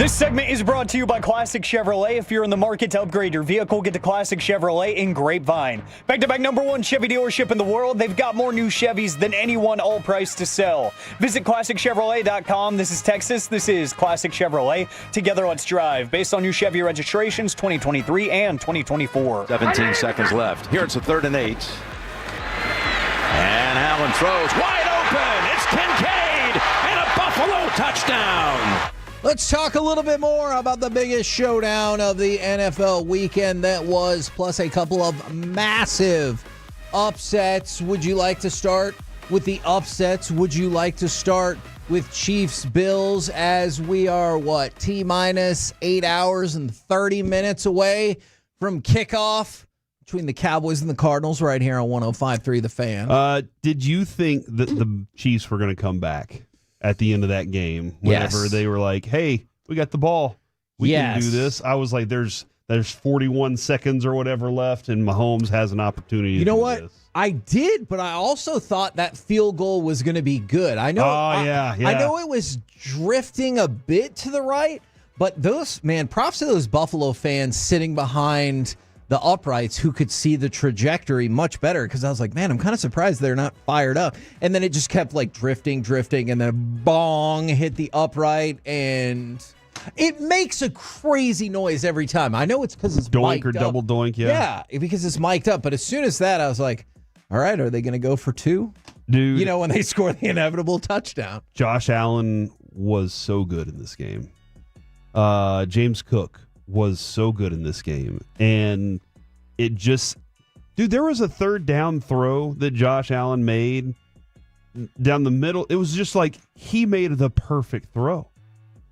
This segment is brought to you by Classic Chevrolet. If you're in the market to upgrade your vehicle, get to Classic Chevrolet in Grapevine. Back-to-back #1 Chevy dealership in the world. They've got more new Chevys than anyone, all priced to sell. Visit ClassicChevrolet.com. This is Texas. This is Classic Chevrolet. Together, let's drive. Based on new Chevy registrations 2023 and 2024. 17 seconds left. Here it's a 3rd and 8. And Allen throws wide open. It's Kincaid and a Buffalo touchdown. Let's talk a little bit more about the biggest showdown of the NFL weekend that was, plus a couple of massive upsets. Would you like to start with the upsets? Would you like to start with Chiefs Bills, as we are, T-minus 8 hours and 30 minutes away from kickoff between the Cowboys and the Cardinals right here on 105.3 The Fan? Did you think that the Chiefs were going to come back at the end of that game whenever they were like, hey, we got the ball, we can do this? I was like, there's 41 seconds or whatever left, and Mahomes has an opportunity to do this. I did, but I also thought that field goal was going to be good. I know. I know it was drifting a bit to the right, but props to those Buffalo fans sitting behind the uprights who could see the trajectory much better, because I was like, man, I'm kind of surprised they're not fired up. And then it just kept drifting, and then bong, hit the upright, and it makes a crazy noise every time. I know it's because it's doink mic'd or up. Double doink, Yeah, because it's mic'd up. But as soon as that, I was like, all right, are they going to go for 2? Dude. When they score the inevitable touchdown. Josh Allen was so good in this game. James Cook was so good in this game. And it just, there was a 3rd down throw that Josh Allen made down the middle. It was just like he made the perfect throw.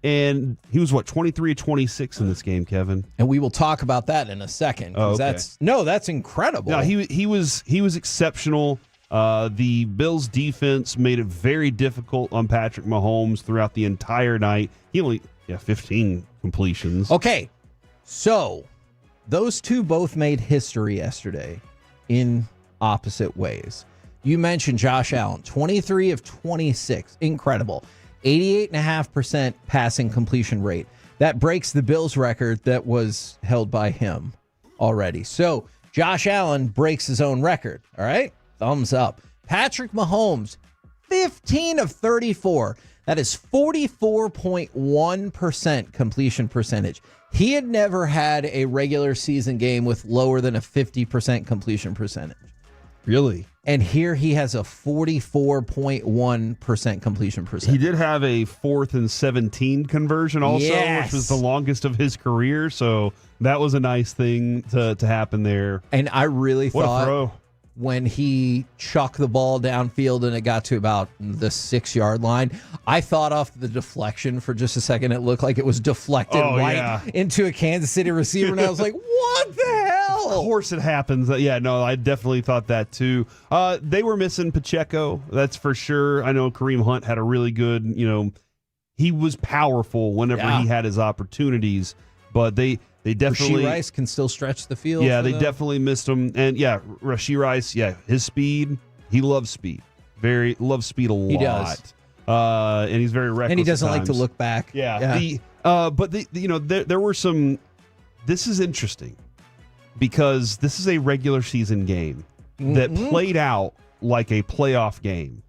And he was 23-26 in this game, Kevin. And we will talk about that in a second. Oh, okay. That's incredible. No, he was exceptional. The Bills defense made it very difficult on Patrick Mahomes throughout the entire night. He only 15 completions. Okay. So, those two both made history yesterday in opposite ways. You mentioned Josh Allen, 23 of 26. Incredible. 88.5% passing completion rate. That breaks the Bills record that was held by him already. So, Josh Allen breaks his own record. All right? Thumbs up. Patrick Mahomes, 15 of 34. That is 44.1% completion percentage. He had never had a regular season game with lower than a 50% completion percentage. Really? And here he has a 44.1% completion percentage. He did have a 4th and 17 conversion also, which was the longest of his career. So that was a nice thing to happen there. And I really What a throw. When he chucked the ball downfield and it got to about the 6-yard line, I thought off the deflection for just a second. It looked like it was deflected into a Kansas City receiver. And I was like, what the hell? Of course it happens. Yeah, no, I definitely thought that too. They were missing Pacheco. That's for sure. I know Kareem Hunt had a really good, he was powerful whenever he had his opportunities, but they definitely. Rashee Rice can still stretch the field. Yeah, they definitely missed him. And Rashee Rice, his speed, he loves speed. Loves speed a lot. He does. And he's very reckless. And he doesn't at like to times. look back. Yeah. But there were some. This is interesting because this is a regular season game that played out like a playoff game.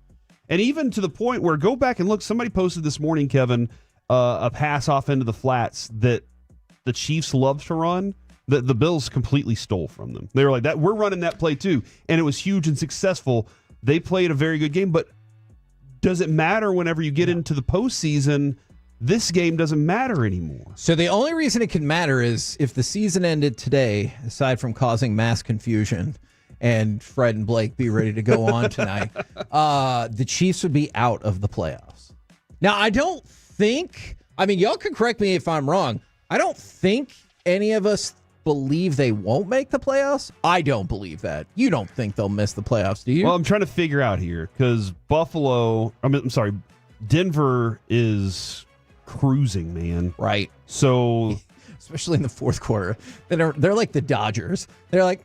And even to the point where, go back and look, somebody posted this morning, Kevin, a pass off into the flats that the Chiefs love to run, the Bills completely stole from them. They were like, that we're running that play too. And it was huge and successful. They played a very good game, but does it matter whenever you get into the postseason? This game doesn't matter anymore. So the only reason it can matter is if the season ended today, aside from causing mass confusion and Fred and Blake be ready to go on tonight, the Chiefs would be out of the playoffs. Now, I don't think, y'all can correct me if I'm wrong, I don't think any of us believe they won't make the playoffs. I don't believe that. You don't think they'll miss the playoffs, do you? Well, I'm trying to figure out here because Denver is cruising, man. Right. So, especially in the fourth quarter, they're like the Dodgers. They're like,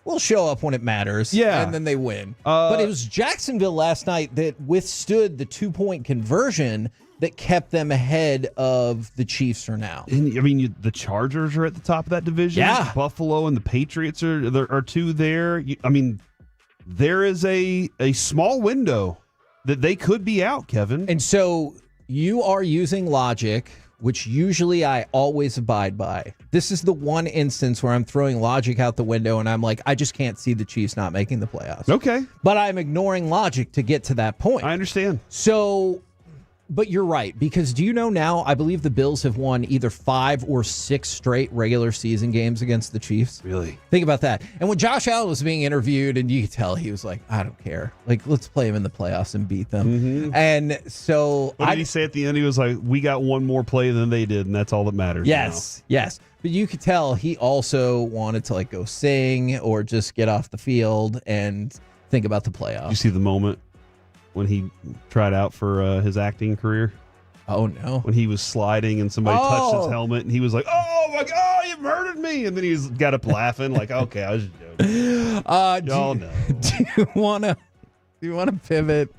will show up when it matters. Yeah. And then they win. But it was Jacksonville last night that withstood the 2-point conversion that kept them ahead of the Chiefs for now. And, I mean, the Chargers are at the top of that division. Yeah. Buffalo and the Patriots are two there. I mean, there is a small window that they could be out, Kevin. And so you are using logic, which usually I always abide by. This is the one instance where I'm throwing logic out the window and I'm like, I just can't see the Chiefs not making the playoffs. Okay. But I'm ignoring logic to get to that point. I understand. So, but you're right, because do you know now, I believe the Bills have won either 5 or 6 straight regular season games against the Chiefs. Really? Think about that. And when Josh Allen was being interviewed, and you could tell he was like, I don't care. Like, let's play him in the playoffs and beat them. Mm-hmm. And so What did he say at the end? He was like, we got one more play than they did, and that's all that matters. Yes, yes. But you could tell he also wanted to like go sing or just get off the field and think about the playoffs. You see the moment when he tried out for his acting career? Oh, no. When he was sliding and somebody touched his helmet and he was like, oh, my God, you murdered me. And then he got up laughing like, okay, I was just joking. Y'all know. Do you want to pivot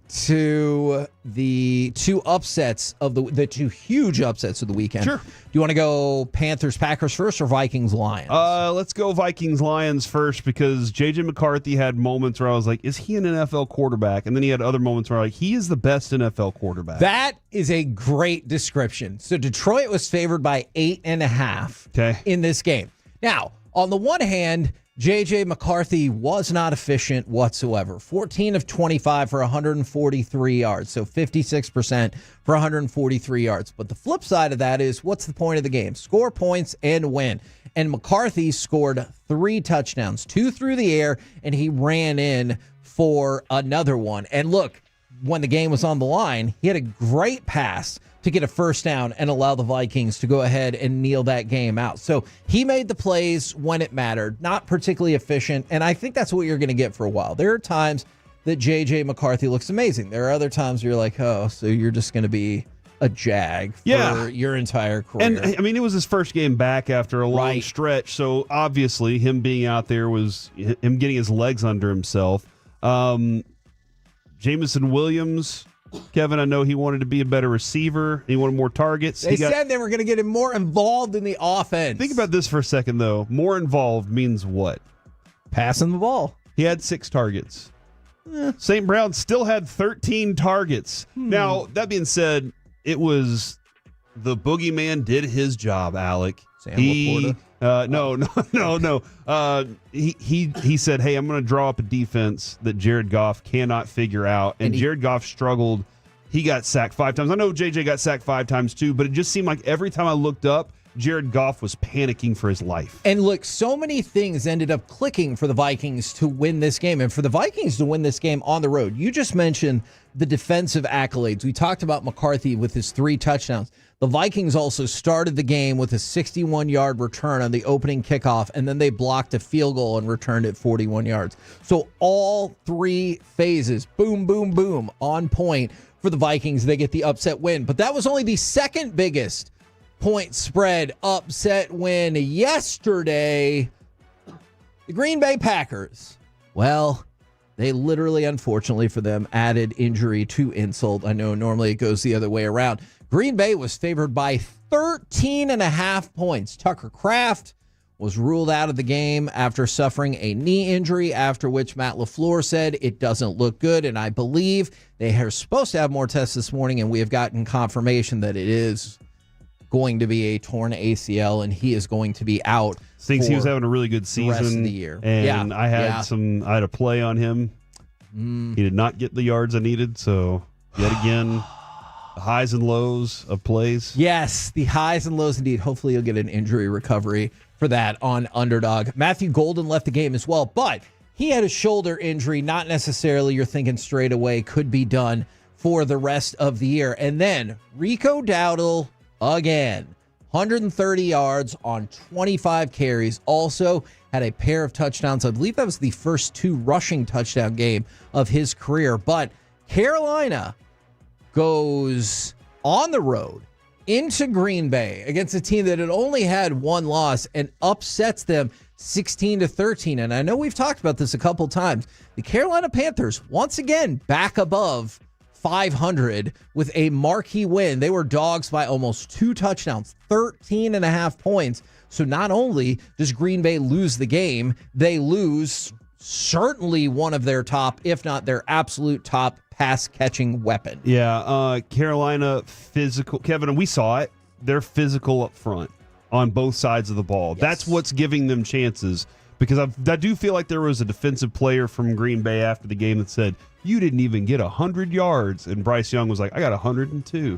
to the two upsets of the two huge upsets of the weekend? Sure. Do you want to go Panthers-Packers first or Vikings-Lions? Let's go Vikings-Lions first because J.J. McCarthy had moments where I was like, is he an NFL quarterback? And then he had other moments where like, he is the best NFL quarterback. That is a great description. So Detroit was favored by 8.5 in this game. Now, on the one hand, J.J. McCarthy was not efficient whatsoever. 14 of 25 for 143 yards, so 56% for 143 yards. But the flip side of that is, what's the point of the game? Score points and win. And McCarthy scored 3 touchdowns, 2 through the air, and he ran in for another one. And look, when the game was on the line, he had a great pass to get a first down and allow the Vikings to go ahead and kneel that game out. So he made the plays when it mattered, not particularly efficient, and I think that's what you're going to get for a while. There are times that J.J. McCarthy looks amazing. There are other times where you're like, oh, so you're just going to be a Jag for your entire career. And, I mean, it was his first game back after a long stretch, so obviously him being out there was him getting his legs under himself. Jameson Williams, Kevin, I know he wanted to be a better receiver. He wanted more targets. They said they were going to get him more involved in the offense. Think about this for a second, though. More involved means what? Passing the ball. He had 6 targets. St. Brown still had 13 targets. Now, that being said, it was the boogeyman did his job, Alec. Sam Laporta? No. He said, hey, I'm going to draw up a defense that Jared Goff cannot figure out. And Jared Goff struggled. He got sacked 5 times. I know JJ got sacked 5 times too, but it just seemed like every time I looked up, Jared Goff was panicking for his life. And look, so many things ended up clicking for the Vikings to win this game. And for the Vikings to win this game on the road, you just mentioned the defensive accolades. We talked about McCarthy with his 3 touchdowns. The Vikings also started the game with a 61-yard return on the opening kickoff, and then they blocked a field goal and returned it 41 yards. So all 3 phases, boom, boom, boom, on point for the Vikings. They get the upset win. But that was only the second biggest point spread upset win yesterday. The Green Bay Packers, well, they literally, unfortunately for them, added injury to insult. I know normally it goes the other way around. Green Bay was favored by 13.5 points. Tucker Kraft was ruled out of the game after suffering a knee injury, after which Matt LaFleur said it doesn't look good. And I believe they are supposed to have more tests this morning, and we have gotten confirmation that it is going to be a torn ACL, and he is going to be out. Thinks he was having a really good season. The rest of the year. And I had a play on him. He did not get the yards I needed, so yet again, the highs and lows of plays. Yes, the highs and lows indeed. Hopefully you'll get an injury recovery for that on Underdog. Matthew Golden left the game as well, but he had a shoulder injury, not necessarily you're thinking straight away could be done for the rest of the year. And then Rico Dowdle again, 130 yards on 25 carries. Also had a pair of touchdowns. I believe that was the first 2 rushing touchdown game of his career. But Carolina goes on the road into Green Bay against a team that had only had one loss and upsets them 16-13. And I know we've talked about this a couple times. The Carolina Panthers, once again, back above 500 with a marquee win. They were dogs by almost 2 touchdowns, 13.5 points. So not only does Green Bay lose the game, they lose certainly one of their top, if not their absolute top pass-catching weapon. Yeah, Carolina physical. Kevin, and we saw it. They're physical up front on both sides of the ball. Yes. That's what's giving them chances, because I do feel like there was a defensive player from Green Bay after the game that said, you didn't even get 100 yards. And Bryce Young was like, I got 102.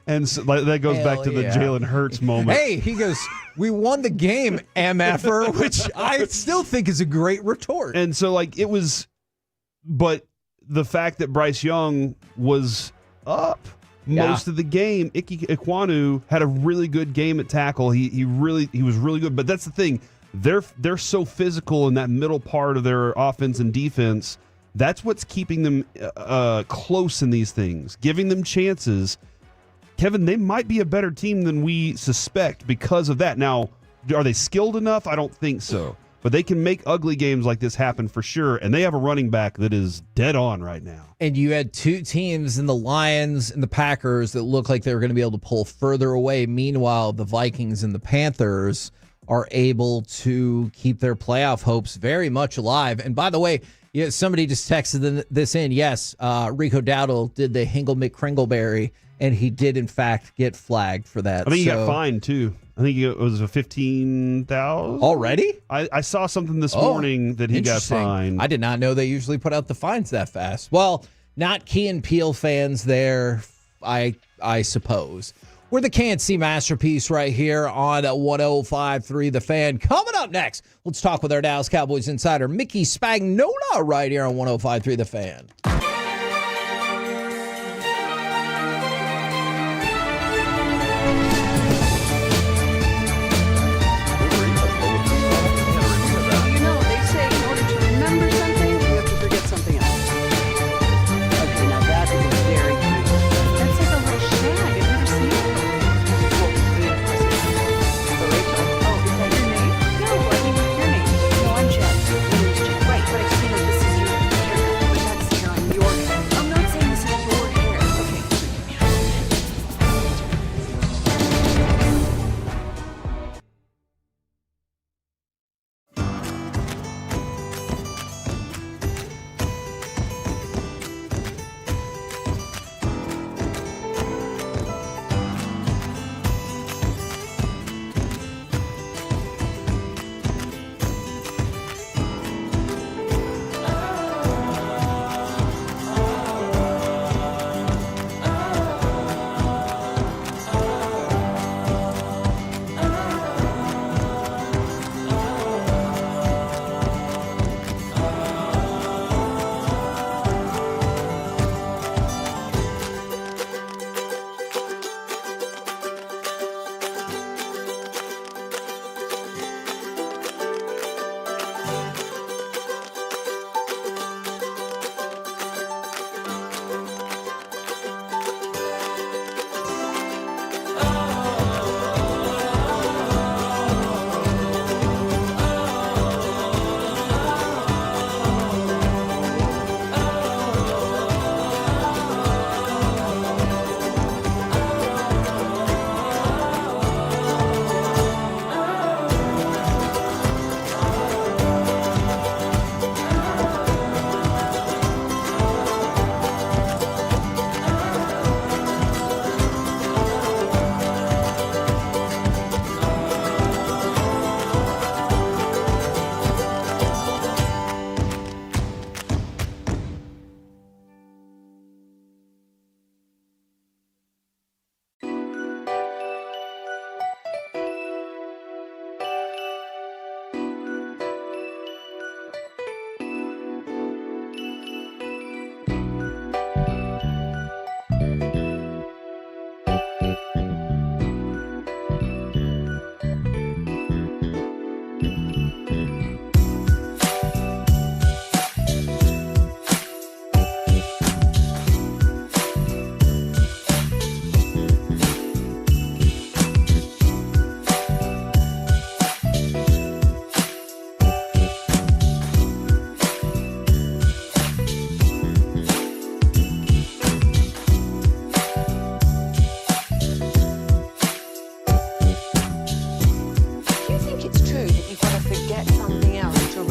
And so, that goes back to the Jalen Hurts moment. Hey, he goes, we won the game, MFer, which I still think is a great retort. And so, it was, but the fact that Bryce Young was up most of the game, Ike Ekwonu had a really good game at tackle. He was really good. But that's the thing. They're so physical in that middle part of their offense and defense. That's what's keeping them close in these things, giving them chances. Kevin, they might be a better team than we suspect because of that. Now, are they skilled enough? I don't think so. But they can make ugly games like this happen for sure, and they have a running back that is dead on right now. And you had two teams in the Lions and the Packers that looked like they were going to be able to pull further away. Meanwhile, the Vikings and the Panthers are able to keep their playoff hopes very much alive. And by the way, somebody just texted this in. Yes, Rico Dowdle did the Hingle McCringleberry, and he did, in fact, get flagged for that. I think he got fined, too. I think it was a $15,000. Already? I saw something this morning that he got fined. I did not know they usually put out the fines that fast. Well, not Key and Peele fans there, I suppose. We're the KNC Masterpiece right here on 105.3 The Fan. Coming up next, let's talk with our Dallas Cowboys insider, Mickey Spagnola, right here on 105.3 The Fan.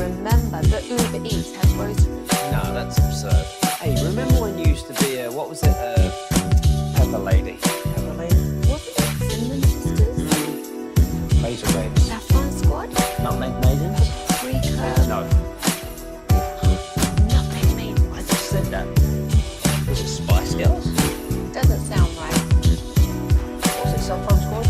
remember that Uber Eats has groceries. No, that's absurd. Hey, remember when you used to be a, what was it, Pepper Lady? Pepper Lady? Wasn't it Cinnamon Sisters? Razor Lady. Saffron Squad? Nutmeg Maidens? Paprika? No. Nutmeg Maiden. I just said that. Was it Spice Girls? Doesn't sound right. Was it Saffron Squad?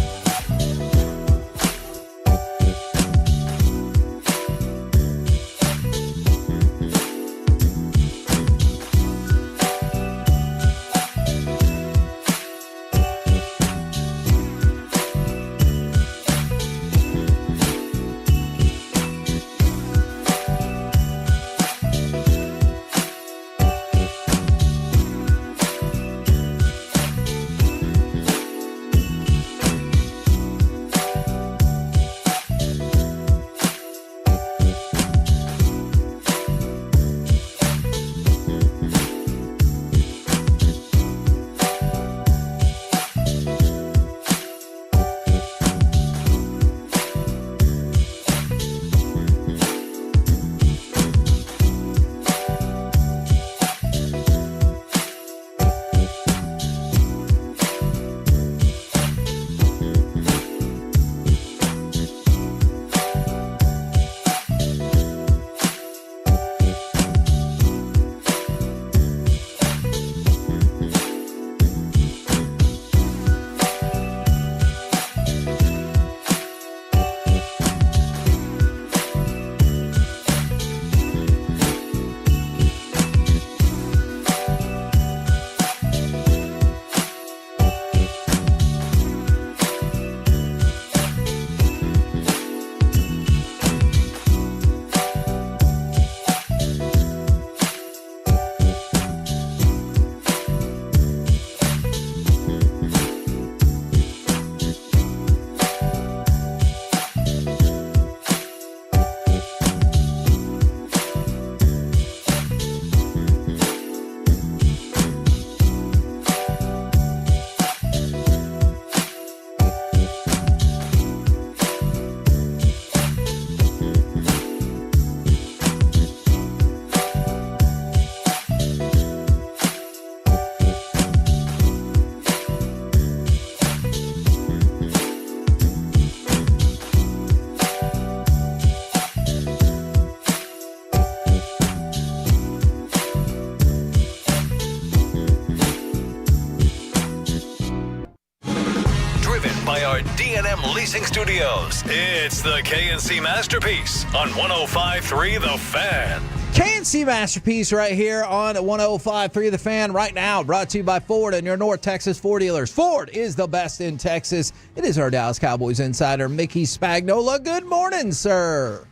D&M Leasing Studios. It's the KNC Masterpiece on 105.3 The Fan. KNC Masterpiece right here on 105.3 The Fan right now, brought to you by Ford and your North Texas Ford dealers. Ford is the best in Texas. It is our Dallas Cowboys insider, Mickey Spagnola. Good morning, sir.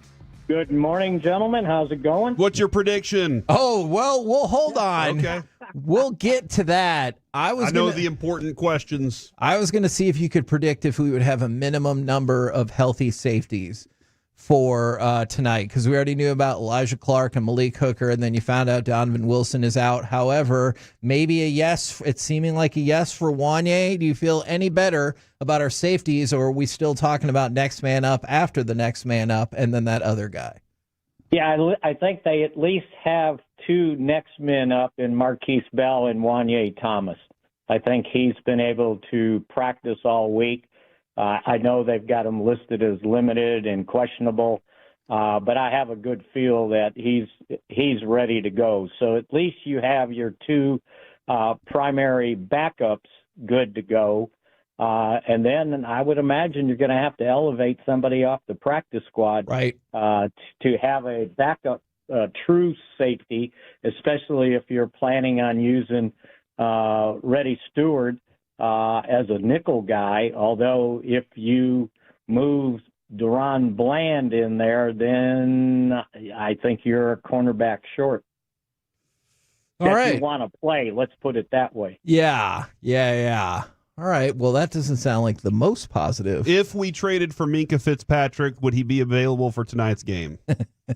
Good morning, gentlemen. How's it going? What's your prediction? Oh, well, we'll hold on. Okay. We'll get to that. I know the important questions. I was going to see if you could predict if we would have a minimum number of healthy safeties for tonight, because we already knew about Elijah Clark and Malik Hooker, and then you found out Donovan Wilson is out. However, maybe a yes. It's seeming like a yes for Wanye. Do you feel any better about our safeties, or are we still talking about next man up after the next man up and then that other guy? Yeah, I think they at least have two next men up in Marquise Bell and Wanye Thomas. I think he's been able to practice all week. I know they've got him listed as limited and questionable, but I have a good feel that he's ready to go. So at least you have your two primary backups good to go. And then I would imagine you're going to have to elevate somebody off the practice squad, right? To have a backup true safety, especially if you're planning on using Reddy Stewart as a nickel guy. Although if you move Deron Bland in there, then I think you're a cornerback short. All right. You want to play, let's put it that way. Yeah. All right. Well, that doesn't sound like the most positive. If we traded for Minkah Fitzpatrick, would he be available for tonight's game?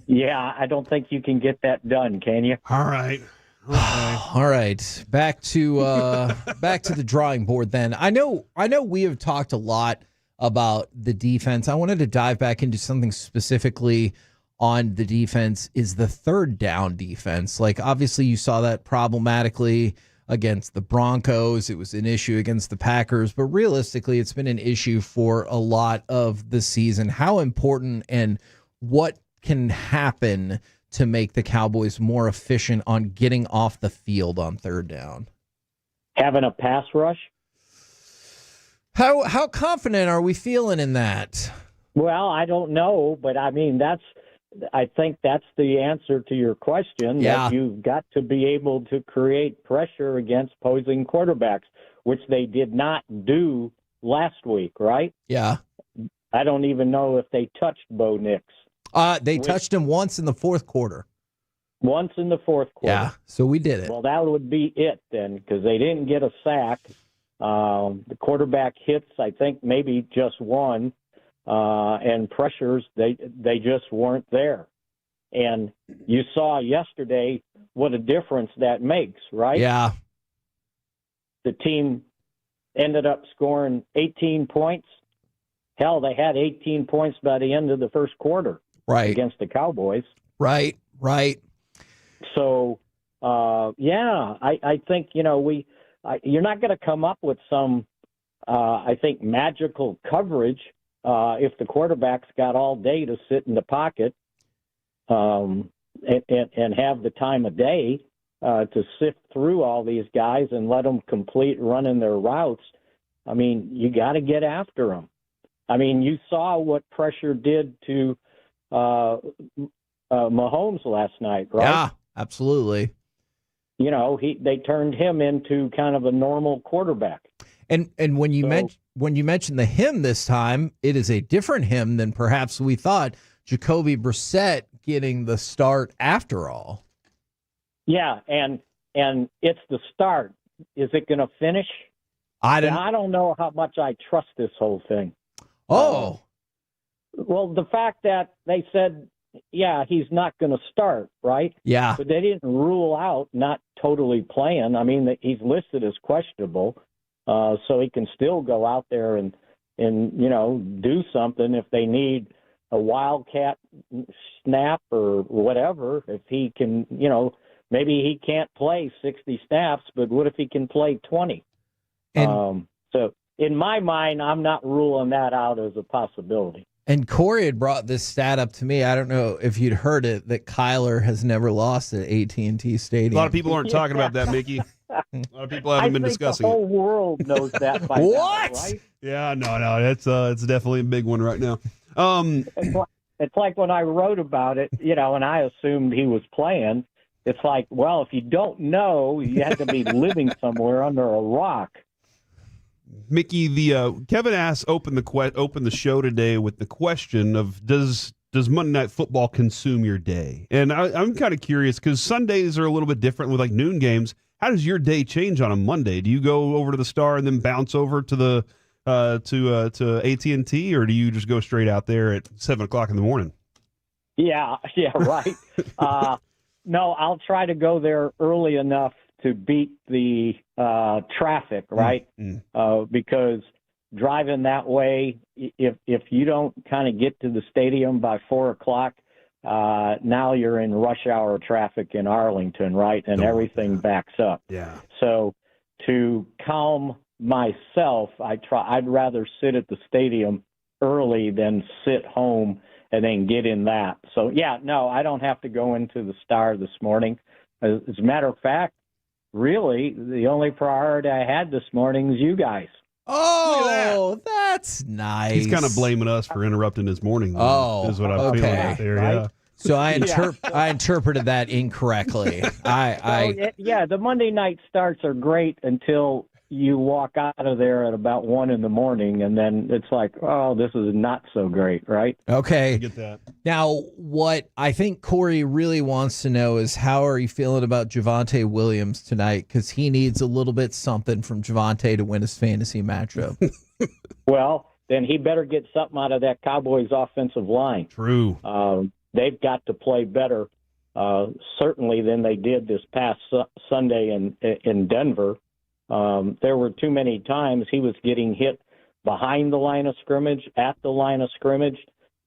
Yeah, I don't think you can get that done, can you? All right. Okay. All right. Back to the drawing board then. I know we have talked a lot about the defense. I wanted to dive back into something specifically on the defense is the third down defense. Like, obviously you saw that problematically against the Broncos. It was an issue against the Packers, but realistically it's been an issue for a lot of the season. How important and what can happen to make the Cowboys more efficient on getting off the field on third down? Having a pass rush? How confident are we feeling in that? Well, I don't know, but I mean, I think that's the answer to your question. Yeah. That you've got to be able to create pressure against opposing quarterbacks, which they did not do last week, right? Yeah. I don't even know if they touched Bo Nix. They touched him once in the fourth quarter. Once in the fourth quarter. Yeah, so we did it. Well, that would be it then, because they didn't get a sack. The quarterback hits, I think, maybe just one, and pressures, they just weren't there. And you saw yesterday what a difference that makes, right? Yeah. The team ended up scoring 18 points. Hell, they had 18 points by the end of the first quarter. Right. Against the Cowboys. Right. So, I think, you're not going to come up with some, I think, magical coverage if the quarterback's got all day to sit in the pocket and have the time of day to sift through all these guys and let them complete running their routes. I mean, you got to get after them. I mean, you saw what pressure did to Mahomes last night, right? Yeah, absolutely. They turned him into kind of a normal quarterback. And when you mention the him this time, it is a different him than perhaps we thought. Jacoby Brissett getting the start after all. Yeah, and it's the start. Is it going to finish? I don't know how much I trust this whole thing. Oh. Well, the fact that they said, yeah, he's not going to start, right? Yeah. But they didn't rule out not totally playing. I mean, he's listed as questionable, so he can still go out there and do something if they need a wildcat snap or whatever. If he can, maybe he can't play 60 snaps, but what if he can play 20? So in my mind, I'm not ruling that out as a possibility. And Corey had brought this stat up to me. I don't know if you'd heard it, that Kyler has never lost at AT&T Stadium. A lot of people aren't talking about that, Mickey. A lot of people haven't been discussing it. The whole world knows that by what? now, right? Yeah, no, it's definitely a big one right now. It's like when I wrote about it, and I assumed he was playing. It's like, well, if you don't know, you have to be living somewhere under a rock. Mickey, the Kevin asked open the show today with the question of does Monday Night Football consume your day? And I'm kind of curious because Sundays are a little bit different with like noon games. How does your day change on a Monday? Do you go over to the Star and then bounce over to the to AT&T, or do you just go straight out there at 7:00 in the morning? Yeah, right. No, I'll try to go there early enough to beat the traffic, right? Because driving that way, if you don't kind of get to the stadium by 4:00, now you're in rush hour traffic in Arlington, right? And everything backs up. Yeah. So to calm myself, I'd rather sit at the stadium early than sit home and then get in that. So yeah, no, I don't have to go into the Star this morning. As a matter of fact, really, the only priority I had this morning is you guys. Oh, that's nice. He's kind of blaming us for interrupting his morning. Oh, is what I'm feeling out there. Right? Yeah. So I interpreted that incorrectly. The Monday night starts are great until you walk out of there at about 1 a.m, and then it's like, oh, this is not so great, right? Okay. I get that. Now, what I think Corey really wants to know is how are you feeling about Javonte Williams tonight? Because he needs a little bit something from Javonte to win his fantasy matchup. Well, then he better get something out of that Cowboys offensive line. True. They've got to play better, certainly, than they did this past Sunday in Denver. There were too many times he was getting hit behind the line of scrimmage, at the line of scrimmage,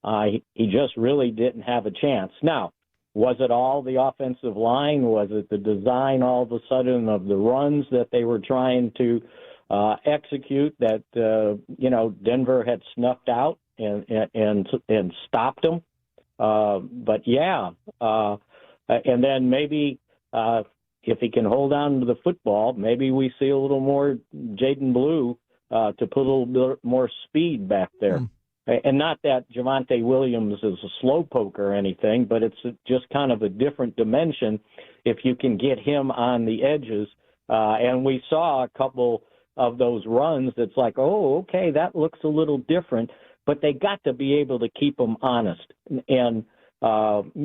He just really didn't have a chance. Now, was it all the offensive line? Was it the design all of a sudden of the runs that they were trying to execute that, Denver had snuffed out and stopped them? But yeah, and then maybe if he can hold on to the football, maybe we see a little more Jaden Blue to put a little bit more speed back there. And not that Javonte Williams is a slowpoke or anything, but it's just kind of a different dimension if you can get him on the edges. And we saw a couple of those runs that's like, oh, okay, that looks a little different. But they got to be able to keep them honest and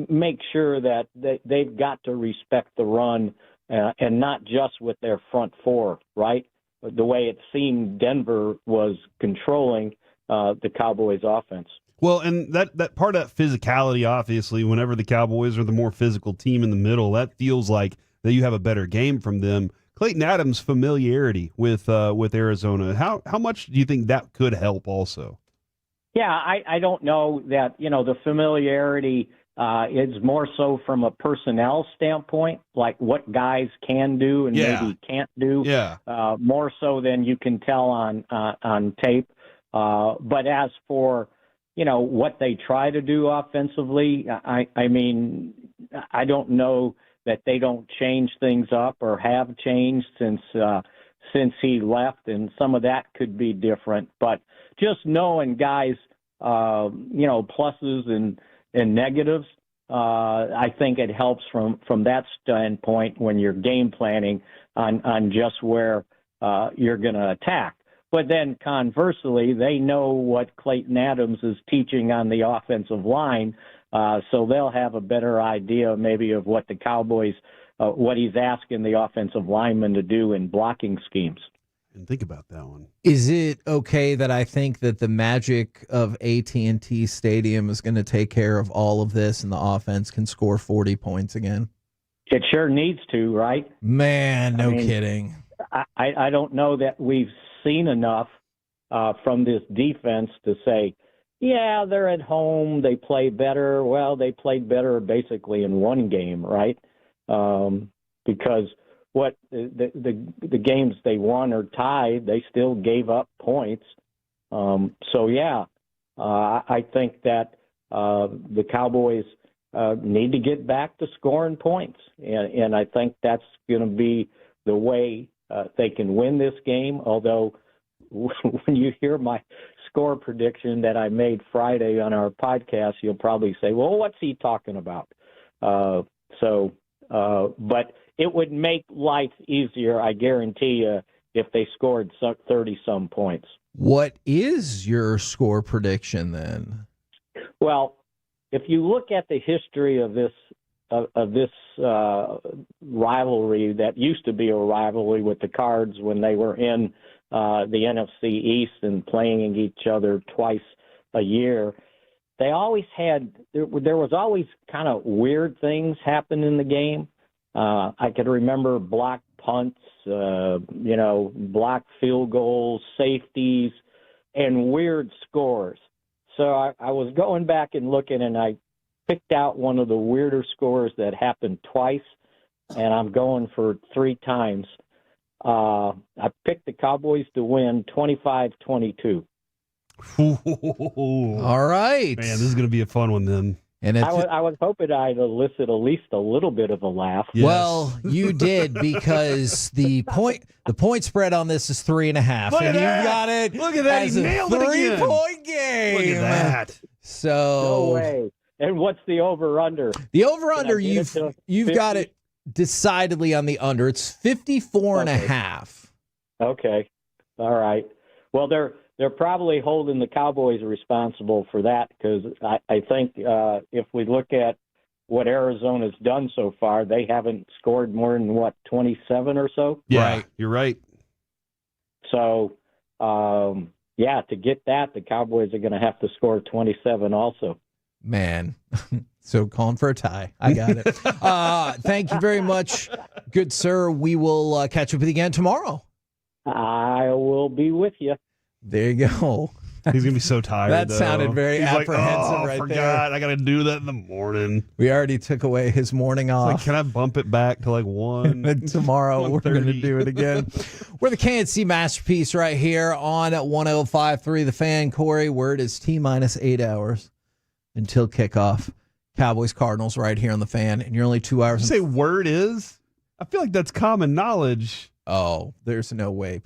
make sure that they've got to respect the run and not just with their front four, right? The way it seemed Denver was controlling the Cowboys' offense. Well, and that part of that physicality, obviously, whenever the Cowboys are the more physical team in the middle, that feels like that you have a better game from them. Clayton Adams' familiarity with Arizona, how much do you think that could help also? Yeah, I don't know that, the familiarity is more so from a personnel standpoint, like what guys can do and maybe can't do, more so than you can tell on tape. But as for, what they try to do offensively, I mean, I don't know that they don't change things up or have changed since he left, and some of that could be different. But just knowing guys, pluses and negatives, I think it helps from that standpoint when you're game planning on just where you're going to attack. But then conversely, they know what Clayton Adams is teaching on the offensive line, so they'll have a better idea maybe of what the Cowboys, what he's asking the offensive linemen to do in blocking schemes. And think about that one. Is it okay that I think that the magic of AT&T Stadium is going to take care of all of this and the offense can score 40 points again? It sure needs to, right? Man, no kidding. I don't know that we've seen enough from this defense to say, yeah, they're at home, they play better. Well, they played better basically in one game, right? Because what the games they won or tied, they still gave up points. I think that the Cowboys need to get back to scoring points, and I think that's going to be the way they can win this game. Although when you hear my score prediction that I made Friday on our podcast, you'll probably say, well, what's he talking about? But it would make life easier, I guarantee you, if they scored 30-some points. What is your score prediction then? Well, if you look at the history of this rivalry that used to be a rivalry with the Cards when they were in the NFC East and playing each other twice a year, they always had there was always kind of weird things happen in the game. I could remember block punts, block field goals, safeties, and weird scores. So I was going back and looking, and I picked out one of the weirder scores that happened twice, and I'm going for 3 times. I picked the Cowboys to win 25-22. All right. Man, this is going to be a fun one then. And I was hoping I'd elicit at least a little bit of a laugh. Yes. Well, you did, because the point spread on this is 3.5. Look and at you that. got it. Look at that. As He a nailed it again. 3-point game. Look at that. So no way. And what's the over/under? The over/under, you've got it decidedly on the under. It's 54.5. Okay. All right. Well, they're probably holding the Cowboys responsible for that, because I think if we look at what Arizona's done so far, they haven't scored more than, 27 or so? Yeah, right. You're right. So, to get that, the Cowboys are going to have to score 27 also. Man, so calling for a tie. I got it. Thank you very much, good sir. We will catch up with you again tomorrow. I will be with you. There you go. He's gonna be so tired. That though. sounded very He's apprehensive like, oh, right forgot. there. I got to do that in the morning. We already took away his morning off. Like, can I bump it back to like 1? And tomorrow we're going to do it again. We're the KNC Masterpiece right here on 105.3 The Fan. Corey, word is T-minus 8 hours until kickoff. Cowboys Cardinals right here on The Fan, and you're only 2 hours. Did you say word is? I feel like that's common knowledge. Oh, there's no way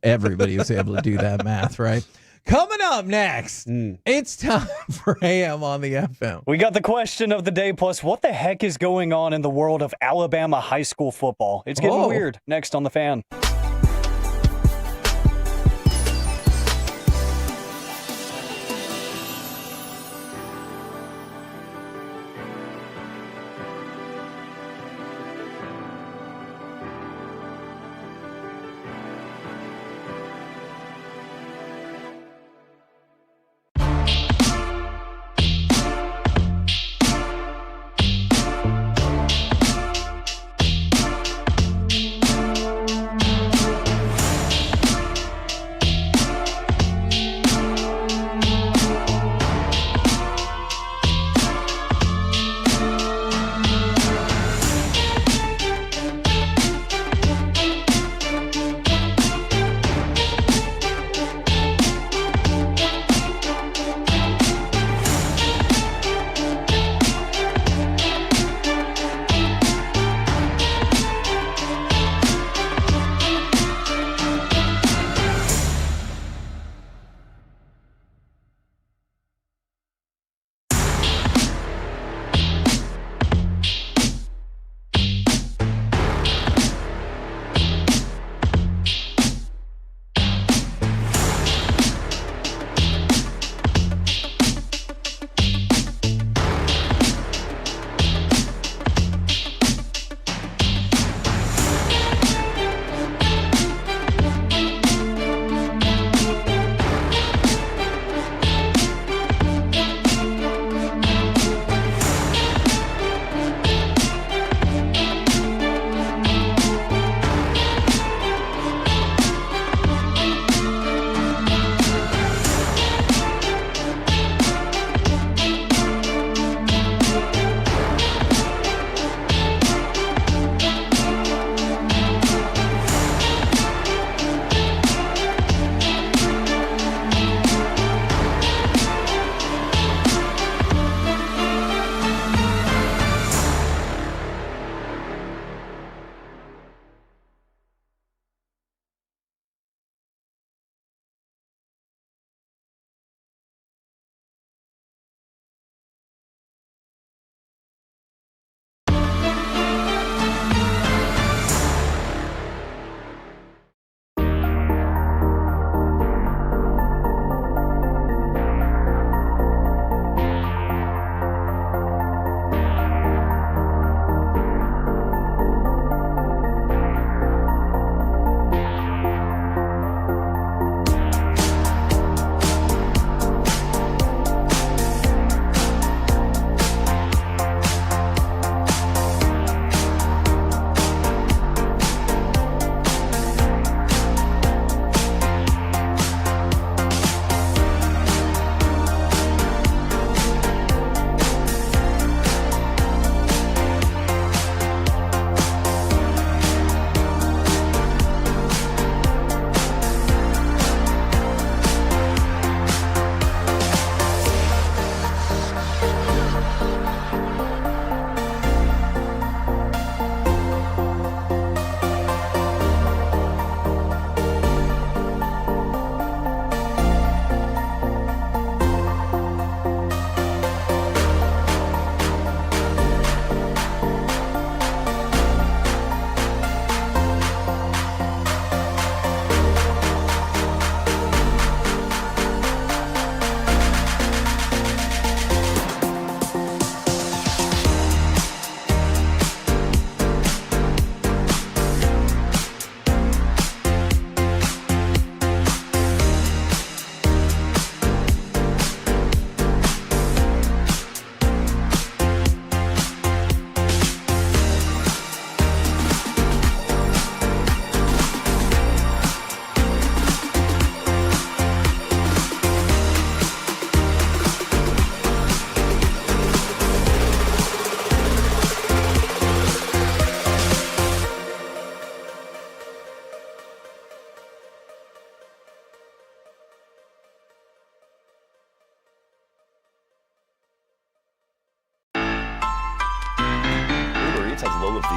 everybody was able to do that math, right? Coming up next, it's time for AM on the FM. We got the question of the day, plus what the heck is going on in the world of Alabama high school football? It's getting weird. Next on The Fan.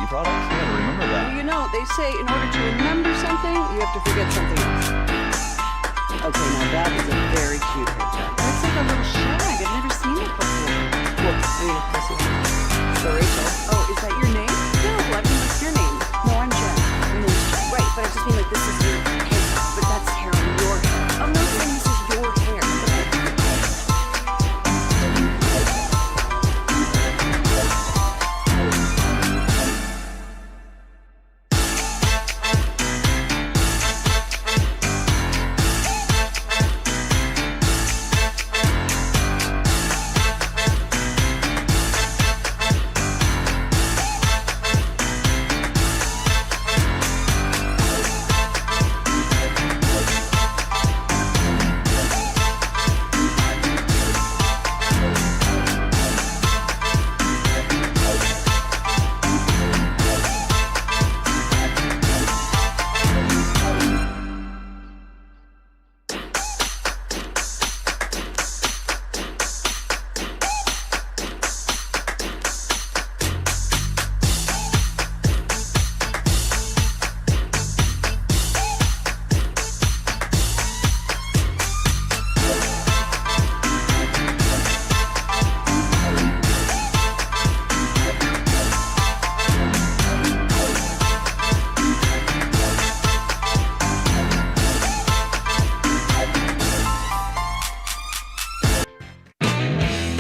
products? I gotta remember that. You know, they say in order to remember something, you have to forget something else. Okay, now that is a very cute haircut. It's like a little shag. I've never seen it before. Well, I mean, of course you have. So, Rachel. Oh, is that your name? No, I mean, what's your name? No, I'm Jen. My name's Jen. Right, but I just mean like this is your haircut. But that's hair on your head. I'm not saying this is your hair.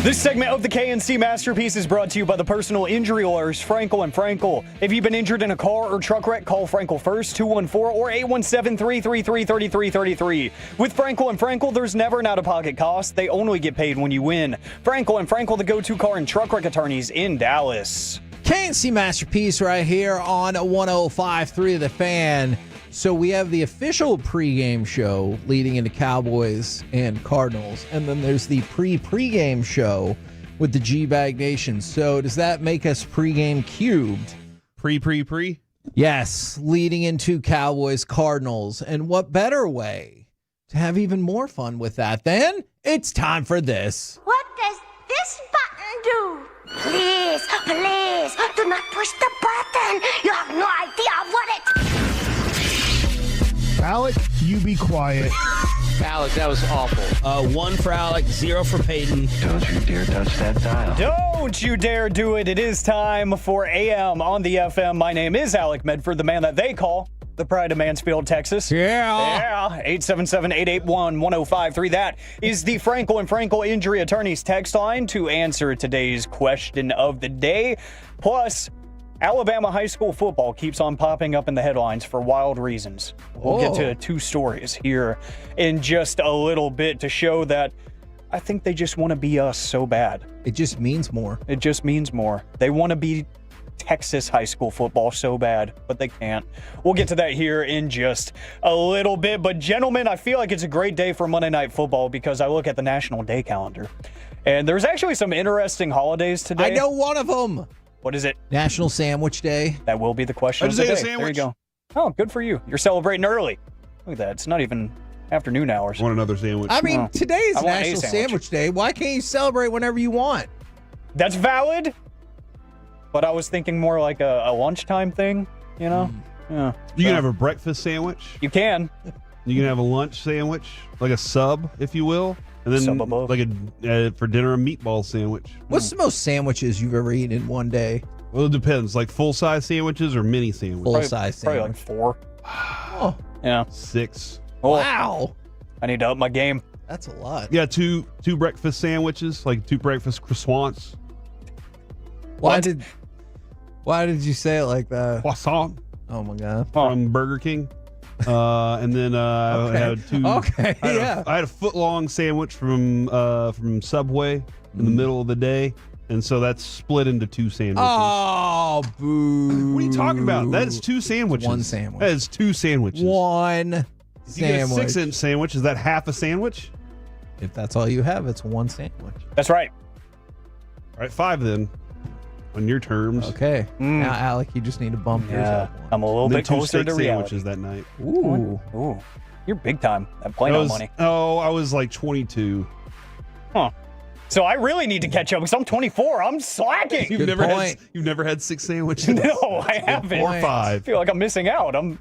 This segment of the KNC Masterpiece is brought to you by the personal injury lawyers Frankel & Frankel. If you've been injured in a car or truck wreck, call Frankel first, 214 or 817-333-3333. With Frankel & Frankel, there's never an out-of-pocket cost. They only get paid when you win. Frankel & Frankel, the go-to car and truck wreck attorneys in Dallas. KNC Masterpiece right here on 105.3 The Fan. So we have the official pregame show leading into Cowboys and Cardinals, and then there's the pregame show with the G-Bag Nation. So does that make us pregame cubed? Pre? Yes, leading into Cowboys, Cardinals. And what better way to have even more fun with that than it's time for this. What does this button do? Please, do not push the button. You have no idea what it... Alec, you be quiet. Alec, that was awful. 1 for Alec, 0 for Peyton. Don't you dare touch that dial. Don't you dare do it. It is time for AM on the FM. My name is Alec Medford, the man that they call the Pride of Mansfield, Texas. Yeah. 877-881-1053. That is the Frankel & Frankel Injury Attorneys text line to answer today's question of the day. Plus, Alabama high school football keeps on popping up in the headlines for wild reasons. We'll get to 2 stories here in just a little bit to show that I think they just want to be us so bad. It just means more. It just means more. They want to be Texas high school football so bad, but they can't. We'll get to that here in just a little bit. But gentlemen, I feel like it's a great day for Monday Night Football because I look at the national day calendar. And there's actually some interesting holidays today. I know one of them. What is it? National Sandwich Day. That will be the question of the day. There you go. Oh, good for you. You're celebrating early. Look at that. It's not even afternoon hours. Want another sandwich? I mean, today is I want a National sandwich. Sandwich Day. Why can't you celebrate whenever you want? That's valid. But I was thinking more like a lunchtime thing, you know? Yeah. You can have a breakfast sandwich. You can. You can have a lunch sandwich, like a sub, if you will. And then Sub above. like for dinner, a meatball sandwich. What's the most sandwiches you've ever eaten in one day? Well, it depends. Like full-size sandwiches or mini sandwiches? Full-size Probably sandwich. like 4. Oh, Yeah. 6. Oh, wow. I need to up my game. That's a lot. Yeah, two breakfast sandwiches, like 2 breakfast croissants. Why did you say it like that? Croissant Oh my god. from Burger King. And then I had 2. Okay, I had yeah. I had a foot-long sandwich from Subway in the middle of the day. And so that's split into 2 sandwiches. Oh, boo. What are you talking about? That is 2 sandwiches. One sandwich. That is 2 sandwiches. One If you get a sandwich. 6-inch sandwich, is that half a sandwich? If that's all you have, it's one sandwich. That's right. All right, 5 then, on your terms. Okay. Now, Alec, you just need to bump yours Yeah. up one. I'm a little And then bit 2 closer steak to reality. sandwiches that night. Ooh. Ooh. You're big time at playing on money. Oh, I was like 22. Huh. So I really need to catch up because I'm 24. I'm slacking. You've never had 6 sandwiches? No, I haven't. 4 or 5. I feel like I'm missing out. I'm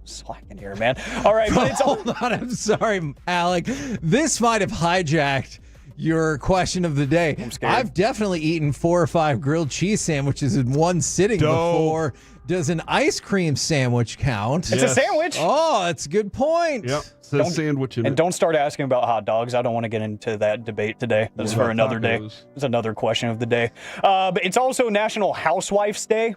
slacking here, man. All right, but it's Hold on, I'm sorry, Alec. This might have hijacked your question of the day. I'm scared. I've definitely eaten 4 or 5 grilled cheese sandwiches in one sitting before. Does an ice cream sandwich count? It's a sandwich. Oh, that's a good point. Yep. It's a sandwich in And it. don't start asking about hot dogs. I don't want to get into that debate today. That's for another day. It's another question of the day. But it's also National Housewives Day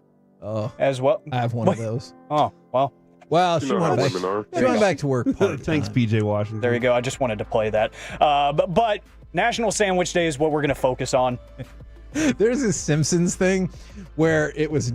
as well. I have one of those. Oh, well. Well, she went back to work. Thanks, PJ Washington. There you go. I just wanted to play that. But National Sandwich Day is what we're going to focus on. There's this Simpsons thing where it was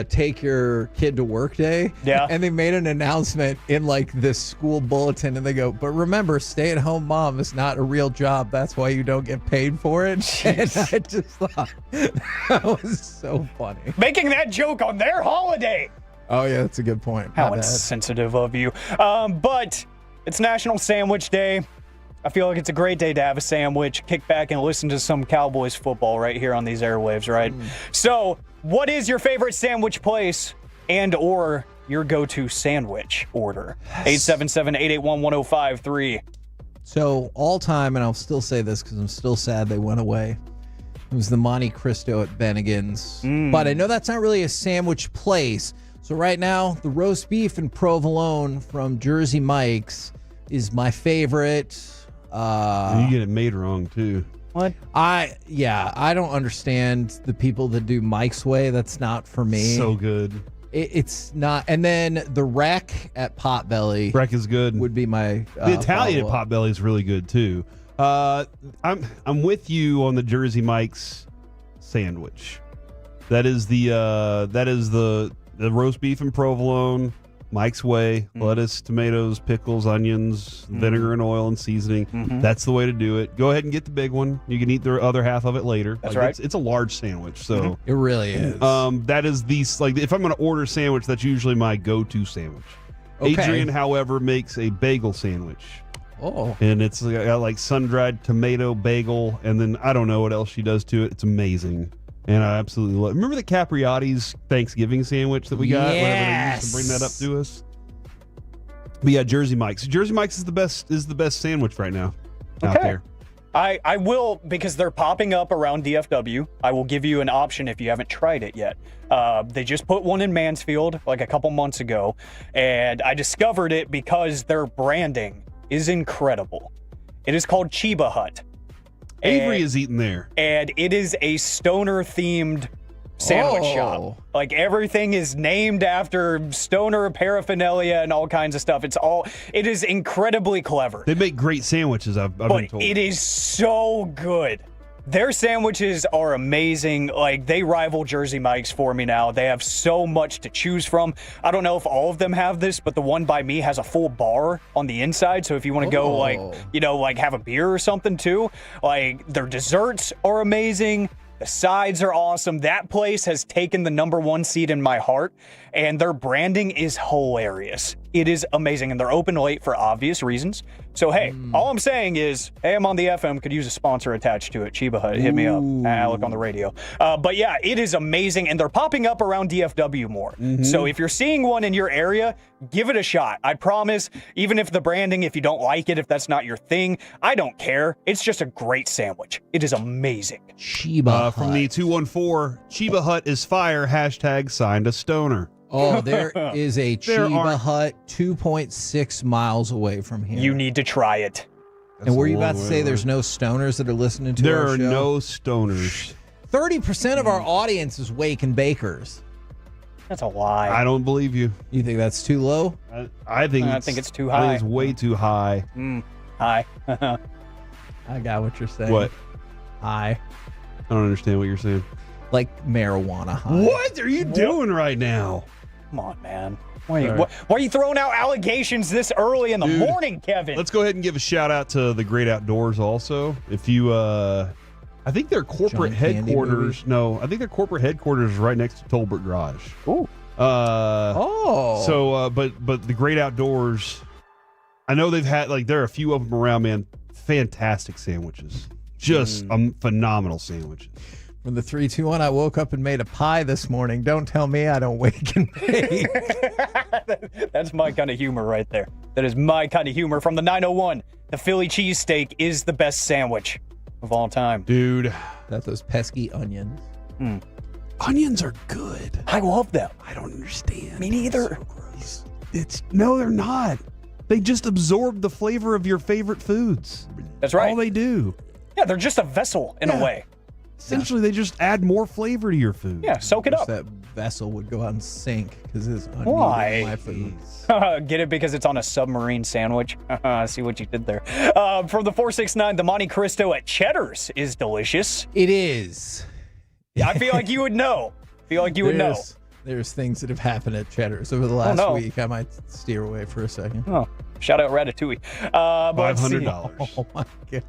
take your kid to work day. Yeah. And they made an announcement in like this school bulletin and they go, but remember, stay-at-home mom is not a real job. That's why you don't get paid for it. Jeez. And I just thought that was so funny. Making that joke on their holiday. Oh, yeah, that's a good point. How insensitive of you. But it's National Sandwich Day. I feel like it's a great day to have a sandwich, kick back and listen to some Cowboys football right here on these airwaves, right? So, what is your favorite sandwich place and or your go-to sandwich order? 877-881-1053. So, all time, and I'll still say this because I'm still sad they went away, it was the Monte Cristo at Bennigan's. But I know that's not really a sandwich place. So right now, the roast beef and provolone from Jersey Mike's is my favorite. You get it made wrong too. What? I don't understand the people that do Mike's Way. That's not for me. So good. It's not. And then the Wreck at Potbelly. Wreck is good. Would be my the Italian at follow-up. Potbelly is really good too. I'm with you on the Jersey Mike's sandwich. That is the roast beef and provolone, Mike's Way, lettuce, tomatoes, pickles, onions, vinegar and oil and seasoning. That's the way to do it. Go ahead and get the big one. You can eat the other half of it later. That's right. It's a large sandwich, so it really is. That is if I'm going to order a sandwich, that's usually my go-to sandwich. Okay. Adrian, however, makes a bagel sandwich. Oh. And it's got like sun-dried tomato bagel, and then I don't know what else she does to it. It's amazing. And I absolutely love it. Remember the Capriotti's Thanksgiving sandwich that we got? Yes. Whenever they used to bring that up to us. But yeah, Jersey Mike's. Jersey Mike's is the best sandwich right now out there. I will, because they're popping up around DFW. I will give you an option if you haven't tried it yet. They just put one in Mansfield like a couple months ago, and I discovered it because their branding is incredible. It is called Chiba Hut. Avery is eating there. And it is a stoner-themed sandwich shop. Like, everything is named after stoner paraphernalia and all kinds of stuff. It is incredibly clever. They make great sandwiches, I've been told. It is so good. Their sandwiches are amazing. Like, they rival Jersey Mike's for me now. They have so much to choose from. I don't know if all of them have this, but the one by me has a full bar on the inside. So if you want to go, like have a beer or something too, like, their desserts are amazing. The sides are awesome. That place has taken the #1 seat in my heart, and their branding is hilarious. It is amazing, and they're open late for obvious reasons. So, hey, all I'm saying is, hey, I'm on the FM, could use a sponsor attached to it. Chiba Hut, hit me up. Alec on the radio. But yeah, it is amazing, and they're popping up around DFW more. So if you're seeing one in your area, give it a shot. I promise, even if the branding, if you don't like it, if that's not your thing, I don't care. It's just a great sandwich. It is amazing. Chiba Hut. From the 214, Chiba Hut is fire, #signed a stoner. Oh, there is a Chiba Hut 2.6 miles away from here. You need to try it. And were you about to say there's no stoners that are listening to our show? There are no stoners. 30% of our audience is Wake and Bakers. That's a lie. I don't believe you. You think that's too low? I think it's too high. I think it's way too high. High. I got what you're saying. What? High. I don't understand what you're saying. Like marijuana high. What are you doing right now? Come on, man. Why are you throwing out allegations this early in the morning, Kevin? Let's go ahead and give a shout out to the Great Outdoors also. If you I think their corporate headquarters. No, I think their corporate headquarters is right next to Tolbert Garage. Ooh. So but the Great Outdoors, I know they've had there are a few of them around, man. Fantastic sandwiches. Just phenomenal sandwiches. From the 3-2-1, I woke up and made a pie this morning. Don't tell me I don't wake and bake. That's my kind of humor right there. That is my kind of humor. From the 901, the Philly cheesesteak is the best sandwich of all time. Dude. That's those pesky onions. Onions are good. I love them. I don't understand. Me neither. No, they're not. They just absorb the flavor of your favorite foods. That's right. All they do. Yeah, they're just a vessel in a way. Essentially, they just add more flavor to your food. Yeah, soak it up. That vessel would go out and sink because it's Why? my food. Get it because it's on a submarine sandwich. See what you did there. From the 469, the Monte Cristo at Cheddar's is delicious. It is. I feel like you would know. There's things that have happened at Cheddar's over the last week. I might steer away for a second. Oh, shout out Ratatouille. $500. Oh my god.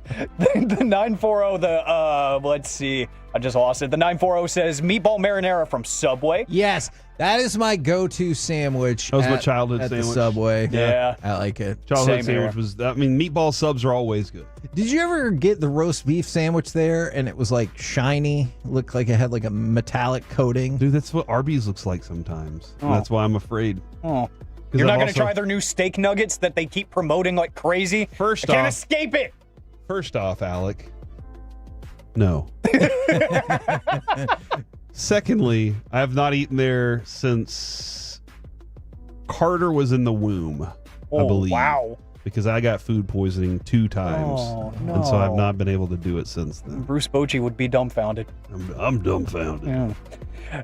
The 940, let's see. I just lost it. The 940 says meatball marinara from Subway. Yes, that is my go-to sandwich. That was my childhood at sandwich. The Subway. Yeah. I like it. Childhood Same sandwich was, meatball subs are always good. Did you ever get the roast beef sandwich there and it was like shiny? Looked like it had like a metallic coating. Dude, that's what Arby's looks like sometimes. Oh. That's why I'm afraid. Oh. You're not going to try their new steak nuggets that they keep promoting like crazy? I can't escape it. First off, Alec, no. Secondly, I have not eaten there since Carter was in the womb, I believe. Wow. Because I got food poisoning 2 times. Oh, no. And so I've not been able to do it since then. Bruce Bochy would be dumbfounded. I'm dumbfounded. Yeah.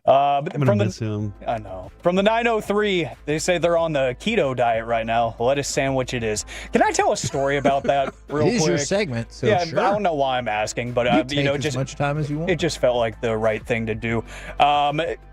I'm going to miss him. I know. From the 903, they say they're on the keto diet right now. Lettuce sandwich it is. Can I tell a story about that real quick? It is your segment, so yeah, sure. I don't know why I'm asking, but take as much time as you want. It just felt like the right thing to do.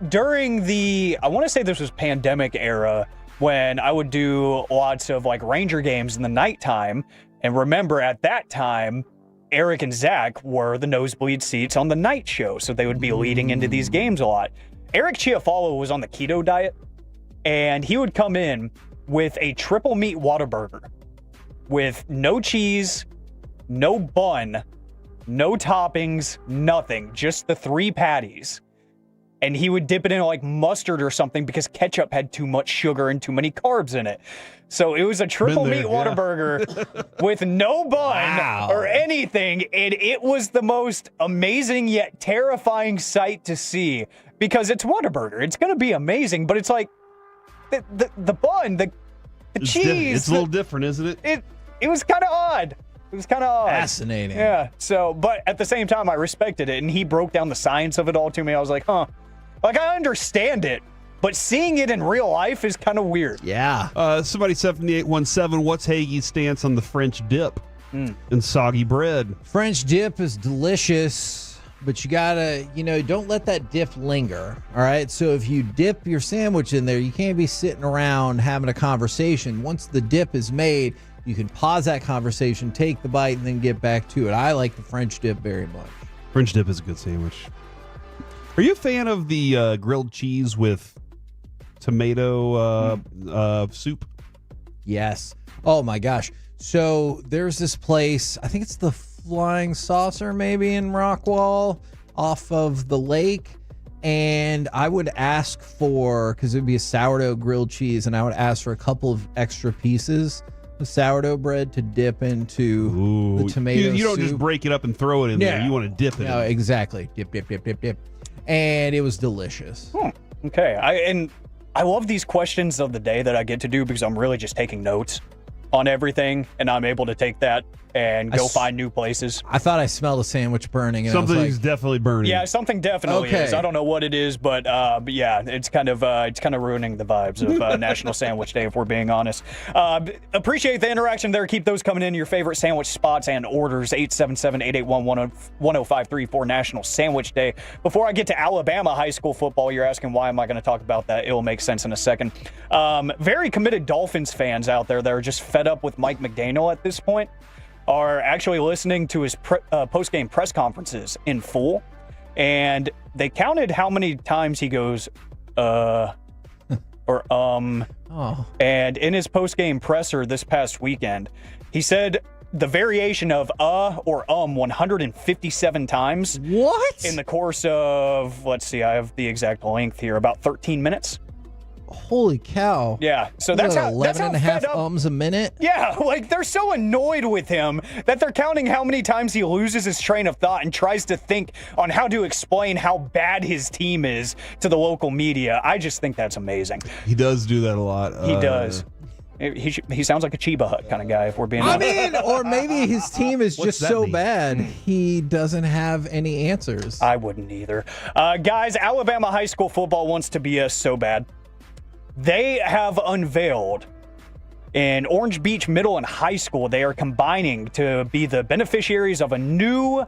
During the, I want to say this was pandemic era, when I would do lots of like Ranger games in the nighttime. And remember at that time, Eric and Zach were the nosebleed seats on the night show. So they would be leading into these games a lot. Eric Chiafalo was on the keto diet, and he would come in with a triple meat Whataburger with no cheese, no bun, no toppings, nothing, just the 3 patties. And he would dip it in like mustard or something because ketchup had too much sugar and too many carbs in it. So it was a triple meat Whataburger with no bun or anything. And it was the most amazing yet terrifying sight to see because it's Whataburger. It's going to be amazing, but it's like the bun, the cheese. It's a little different, isn't it? It was kind of odd. It was kind of odd. Fascinating. Yeah. So, but at the same time, I respected it, and he broke down the science of it all to me. I was like, huh. Like, I understand it, but seeing it in real life is kind of weird. Yeah. Somebody 7817, what's Hagee's stance on the French dip and soggy bread? French dip is delicious, but you gotta, don't let that dip linger. All right. So if you dip your sandwich in there, you can't be sitting around having a conversation. Once the dip is made, you can pause that conversation, take the bite, and then get back to it. I like the French dip very much. French dip is a good sandwich. Are you a fan of the grilled cheese with tomato soup? Yes. Oh my gosh. So there's this place, I think it's the Flying Saucer maybe in Rockwall off of the lake. And I would ask for, because it would be a sourdough grilled cheese, and I would ask for a couple of extra pieces of sourdough bread to dip into the tomato You don't soup. just break it up and throw it in there. You want to dip it in. No, exactly. Dip, dip, dip, dip, dip. And it was delicious. Okay. I love these questions of the day that I get to do because I'm really just taking notes on everything, and I'm able to take that and go find new places. I thought I smelled a sandwich burning. And Something's definitely burning. Yeah, something definitely is. I don't know what it is, but yeah, it's kind of ruining the vibes of National Sandwich Day, if we're being honest. Appreciate the interaction there. Keep those coming in. Your favorite sandwich spots and orders. 877-881-1053 for National Sandwich Day. Before I get to Alabama high school football, you're asking why am I going to talk about that? It will make sense in a second. Very committed Dolphins fans out there that are just fed up with Mike McDaniel at this point are actually listening to his post-game press conferences in full, and they counted how many times he goes, and in his post-game presser this past weekend, he said the variation of or 157 times. What? In the course of, let's see, I have the exact length here, about 13 minutes. Holy cow. Yeah, so that's how 11 and a half ums a minute. Yeah, like they're so annoyed with him that they're counting how many times he loses his train of thought and tries to think on how to explain how bad his team is to the local media. I just think that's amazing. He does do that a lot. He does. He sounds like a Chiba Hut kind of guy, if we're being honest. I mean, or maybe his team is just so bad he doesn't have any answers. I wouldn't either. Guys, Alabama high school football wants to be so bad. They have unveiled in Orange Beach Middle and High School, they are combining to be the beneficiaries of a new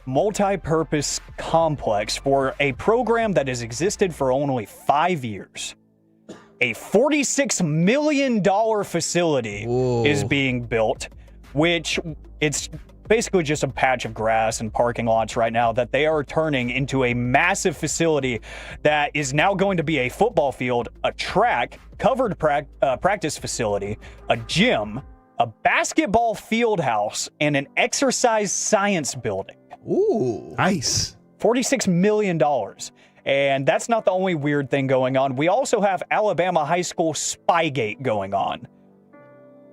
multi-purpose complex for a program that has existed for only 5 years. A $46 million facility is being built, which it's basically just a patch of grass and parking lots right now that they are turning into a massive facility that is now going to be a football field, a track, covered practice facility, a gym, a basketball field house, and an exercise science building. Ooh. Nice. $46 million. And that's not the only weird thing going on. We also have Alabama high school Spygate going on,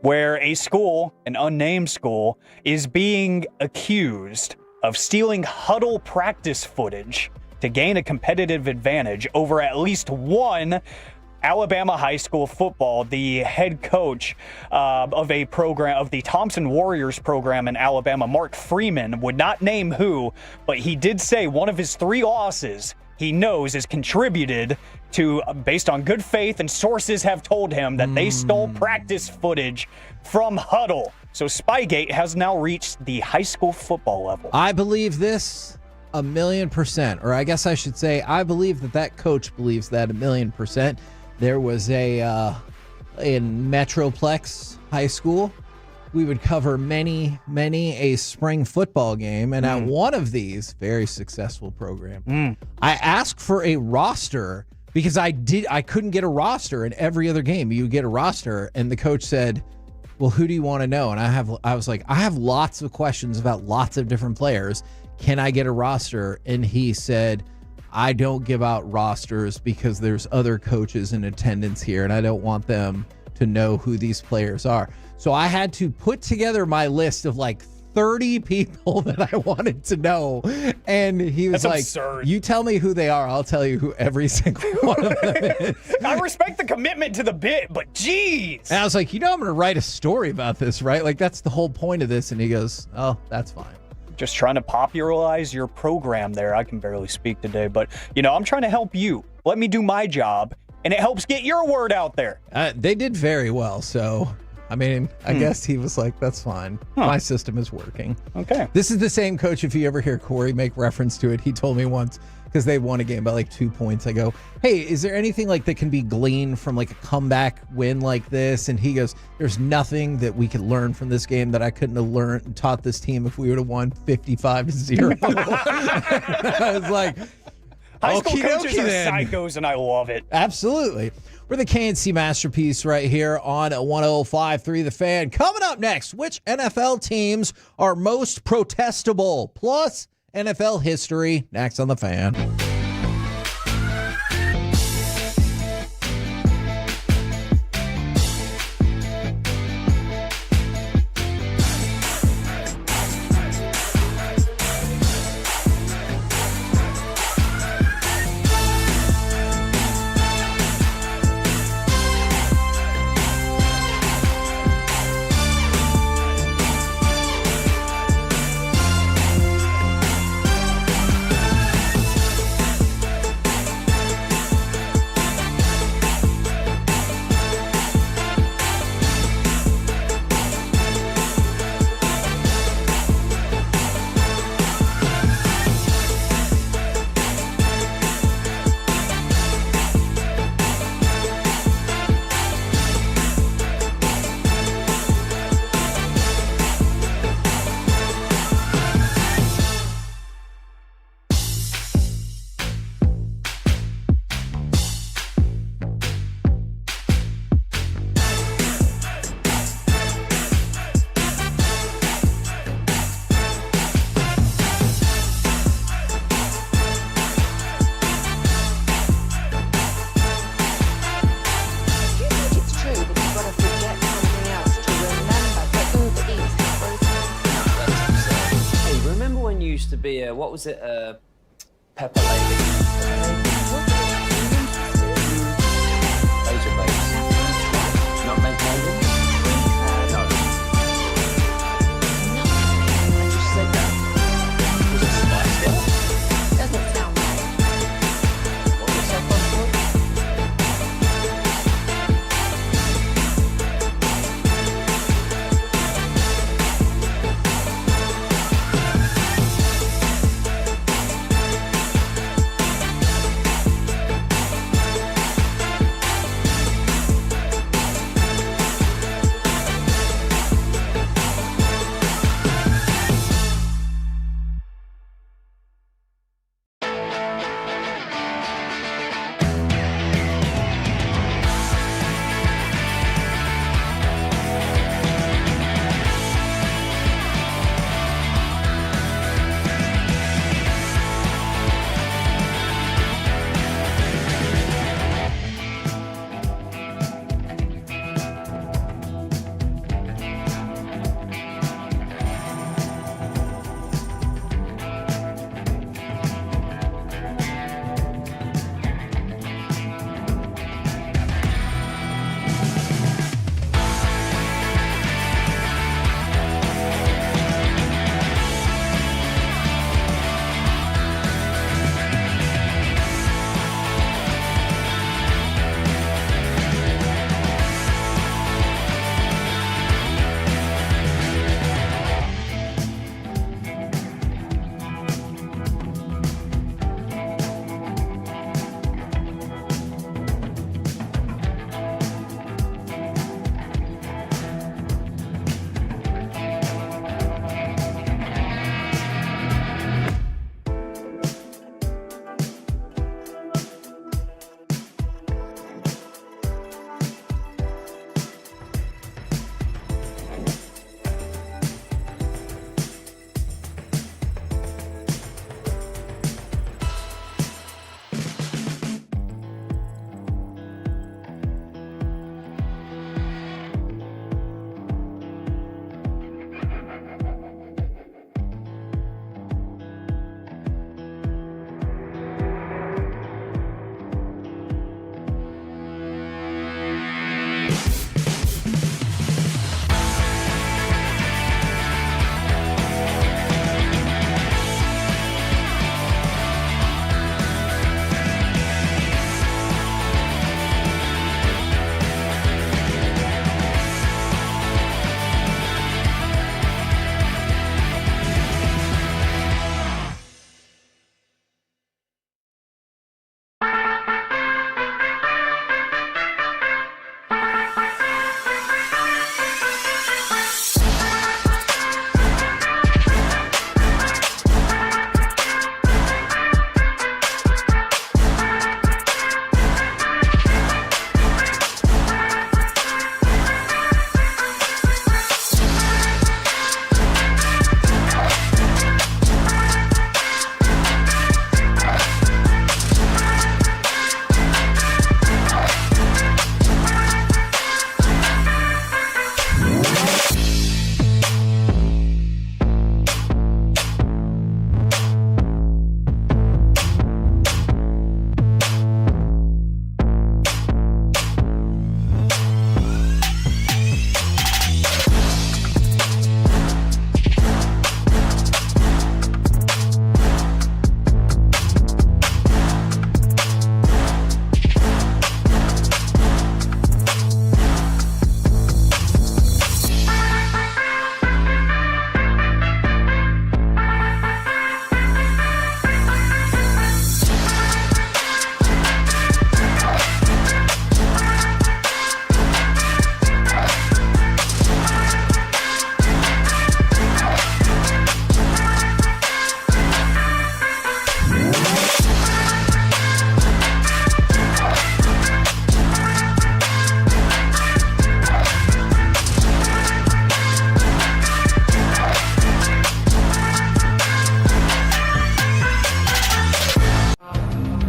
where a school, an unnamed school, is being accused of stealing huddle practice footage to gain a competitive advantage over at least one Alabama high school football. The head coach of a program, of the Thompson Warriors program in Alabama, Mark Freeman, would not name who, but he did say one of his 3 losses he knows is contributed to, based on good faith, and sources have told him that they stole practice footage from Huddle. So Spygate has now reached the high school football level. I believe this 1,000,000%, or I guess I should say I believe that coach believes that 1,000,000%. There was in Metroplex High School, we would cover many a spring football game, and at one of these, very successful program, I asked for a roster because I couldn't get a roster in every other game. You get a roster, and the coach said, well, who do you want to know? And I was like, I have lots of questions about lots of different players. Can I get a roster? And he said, I don't give out rosters because there's other coaches in attendance here, and I don't want them to know who these players are. So I had to put together my list of like 30 people that I wanted to know. And he was like, absurd. You tell me who they are. I'll tell you who every single one of them is. I respect the commitment to the bit, but geez. And I was like, I'm going to write a story about this, right? Like, that's the whole point of this. And he goes, oh, that's fine. Just trying to popularize your program there. I can barely speak today, but, I'm trying to help you. Let me do my job, and it helps get your word out there. They did very well, so... I guess he was like, that's fine. My system is working. Okay. This is the same coach, if you ever hear Corey make reference to it. He told me once, because they won a game by like 2 points. I go, hey, is there anything like that can be gleaned from like a comeback win like this? And he goes, there's nothing that we could learn from this game that I couldn't have learned and taught this team if we would have won 55-0. I was like, high school coaches are psychos, and I love it. Absolutely. We're the KNC Masterpiece right here on 105.3 The Fan. Coming up next, which NFL teams are most protestable? Plus NFL history next on The Fan. what was it? Pepper Lady. Razor blades. Not make Maiden? No. I just said that. Was it Spice Girls? Doesn't sound right. What was that one called?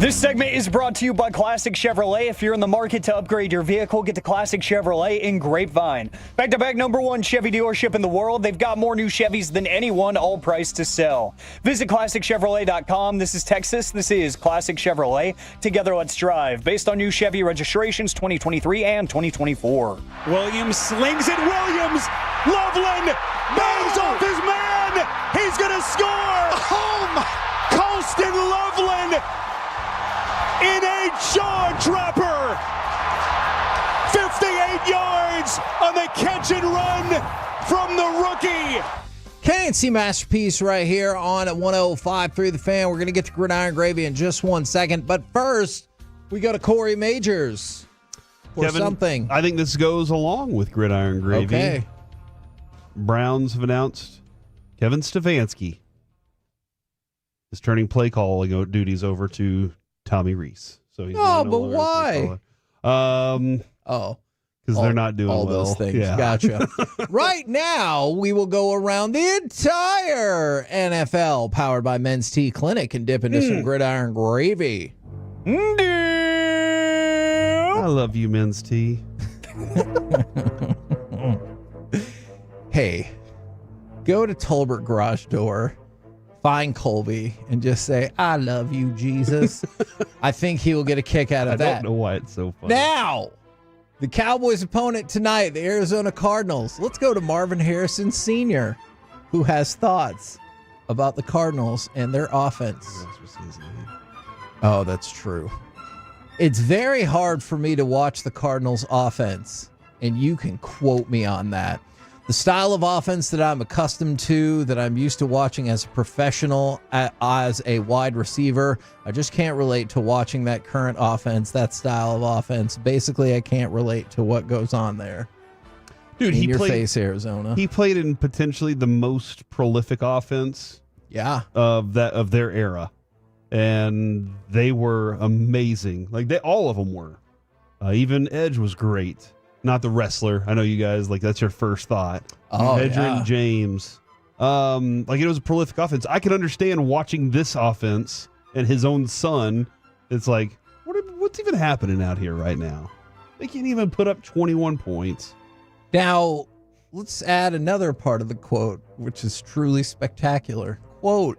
This segment is brought to you by Classic Chevrolet. If you're in the market to upgrade your vehicle, get to Classic Chevrolet in Grapevine. Back-to-back #1 Chevy dealership in the world. They've got more new Chevys than anyone, all priced to sell. Visit ClassicChevrolet.com. This is Texas. This is Classic Chevrolet. Together, let's drive. Based on new Chevy registrations 2023 and 2024. Williams slings it. Williams. Loveland bangs off his man. He's going to score. Home. Colston Loveland in a jaw-dropper. 58 yards on the catch and run from the rookie. K&C Masterpiece right here on 105.3 The Fan. We're going to get to Gridiron Gravy in just 1 second. But first, we go to Corey Majors for Kevin, something. I think this goes along with Gridiron Gravy. Okay. Browns have announced Kevin Stefanski is turning play calling duties over to Tommy Reese. So he's Oh, no but longer a why? play caller. Because they're not doing all well. those things. Yeah. Gotcha. Right now, we will go around the entire NFL, powered by Men's Tea Clinic, and dip into some Gridiron Gravy. I love you, Men's Tea. Hey, go to Tolbert Garage Door, find Colby, and just say, I love you, Jesus. I think he will get a kick out of I that. don't know why it's so funny. Now, the Cowboys' opponent tonight, the Arizona Cardinals. Let's go to Marvin Harrison Sr., who has thoughts about the Cardinals and their offense. Oh, that's true. It's very hard for me to watch the Cardinals' offense, and you can quote me on that. The style of offense that I'm accustomed to, that I'm used to watching as a professional, as a wide receiver, I just can't relate to watching that current offense, that style of offense. Basically, I can't relate to what goes on there. Dude, in your face, Arizona. He played in potentially the most prolific offense of their era. And they were amazing. Like all of them were. Even Edge was great. Not the wrestler. I know you guys that's your first thought. Oh, Edgerrin James. It was a prolific offense. I can understand watching this offense and his own son. It's like, what's even happening out here right now? They can't even put up 21 points. Now, let's add another part of the quote, which is truly spectacular. Quote,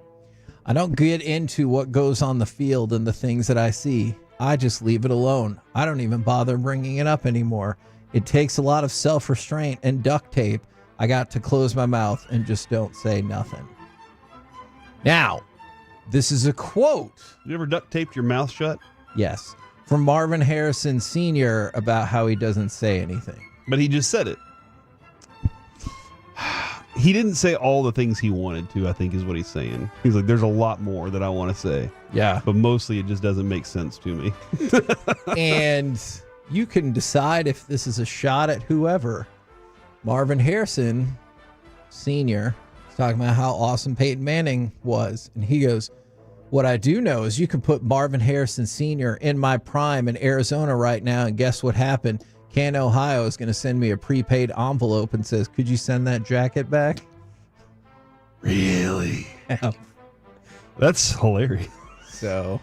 I don't get into what goes on the field and the things that I see. I just leave it alone. I don't even bother bringing it up anymore. It takes a lot of self-restraint and duct tape. I got to close my mouth and just don't say nothing. Now, this is a quote. You ever duct taped your mouth shut? Yes. From Marvin Harrison Sr. about how he doesn't say anything. But he just said it. He didn't say all the things he wanted to, I think is what he's saying. He's like, there's a lot more that I want to say. Yeah. But mostly it just doesn't make sense to me. And you can decide if this is a shot at whoever. Marvin Harrison Sr. is talking about how awesome Peyton Manning was. And he goes, what I do know is you can put Marvin Harrison Sr. in my prime in Arizona right now, and guess what happened? Canton, Ohio is going to send me a prepaid envelope and says, could you send that jacket back? Really? Yeah. That's hilarious. So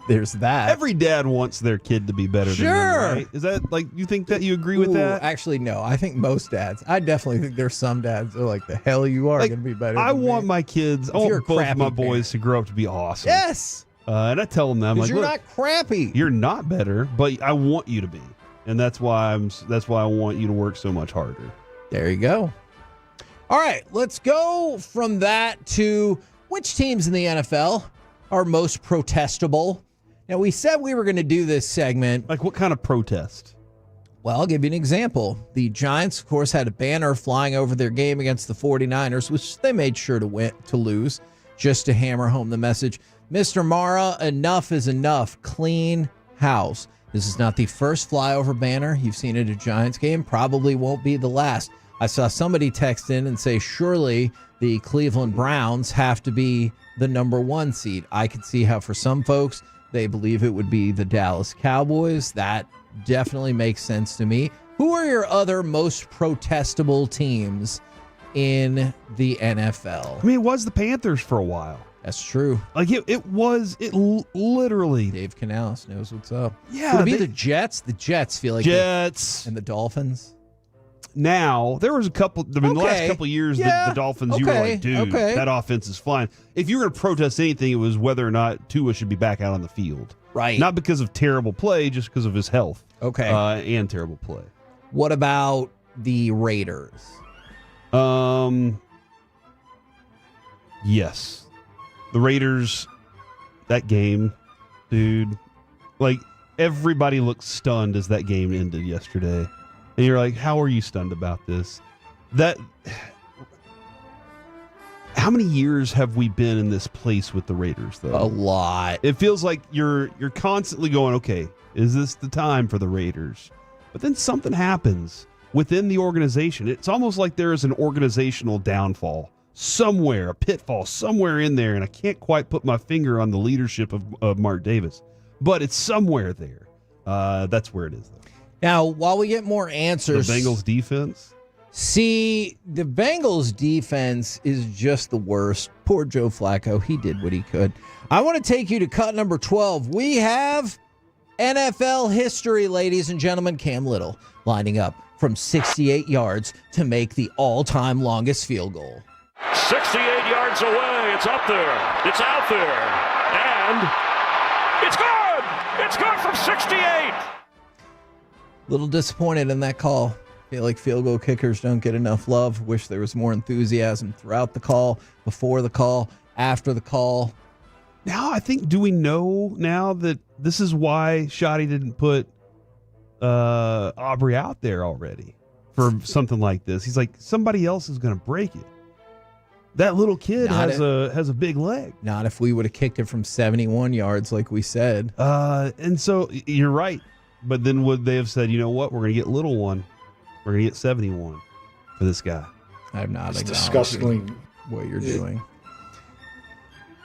there's that. Every dad wants their kid to be better than them, right? Is that you think that you agree with that? Actually, no. I think most dads. I definitely think there's some dads that are like, the hell you are going to be better I than want me. my kids, I want both my boys to grow up to be awesome. Yes. And I tell them that, I'm like, you're look, not crappy. You're not better, but I want you to be. And that's why I want you to work so much harder. There you go. All right, let's go from that to which teams in the NFL are most protestable. Now, we said we were going to do this segment. Like what kind of protest? Well, I'll give you an example. The Giants, of course, had a banner flying over their game against the 49ers, which they made sure to lose, just to hammer home the message. Mr. Mara, enough is enough. Clean house. This is not the first flyover banner you've seen at a Giants game. Probably won't be the last. I saw somebody text in and say, surely the Cleveland Browns have to be the number 1 seed. I could see how for some folks, they believe it would be the Dallas Cowboys. That definitely makes sense to me. Who are your other most protestable teams in the NFL? I mean, it was the Panthers for a while. That's true. Like literally. Dave Canales knows what's up. Yeah, Would it be the Jets? The Jets feel like Jets and the Dolphins. Now there was a couple. I mean, the last couple of years, the Dolphins. You were like, dude, that offense is flying. If you were going to protest anything, it was whether or not Tua should be back out on the field. Right. Not because of terrible play, just because of his health. Okay. And terrible play. What about the Raiders? Yes. The Raiders, that game, dude, like everybody looked stunned as that game ended yesterday. And you're like, how are you stunned about this? How many years have we been in this place with the Raiders, though? A lot. It feels like you're constantly going, okay, is this the time for the Raiders? But then something happens within the organization. It's almost like there is an organizational downfall somewhere, a pitfall somewhere in there, and I can't quite put my finger on the leadership of Mark Davis, but it's somewhere there. That's where it is, though. Now, while we get more answers, the Bengals defense. See, the Bengals defense is just the worst. Poor Joe Flacco. He did what he could. I want to take you to cut number 12. We have NFL history, ladies and gentlemen. Cam Little lining up from 68 yards to make the all-time longest field goal. 68 yards away. It's up there. It's out there. And it's good. It's good from 68. Little disappointed in that call. Feel like field goal kickers don't get enough love. Wish there was more enthusiasm throughout the call, before the call, after the call. Now, I think, do we know now that this is why Shoddy didn't put Aubrey out there already for something like this? He's like, somebody else is going to break it. That little kid has a big leg. Not if we would have kicked it from 71 yards like we said. And so you're right. But then would they have said, you know what? We're going to get little one. We're going to get 71 for this guy. I'm not It's disgustingly what you're doing.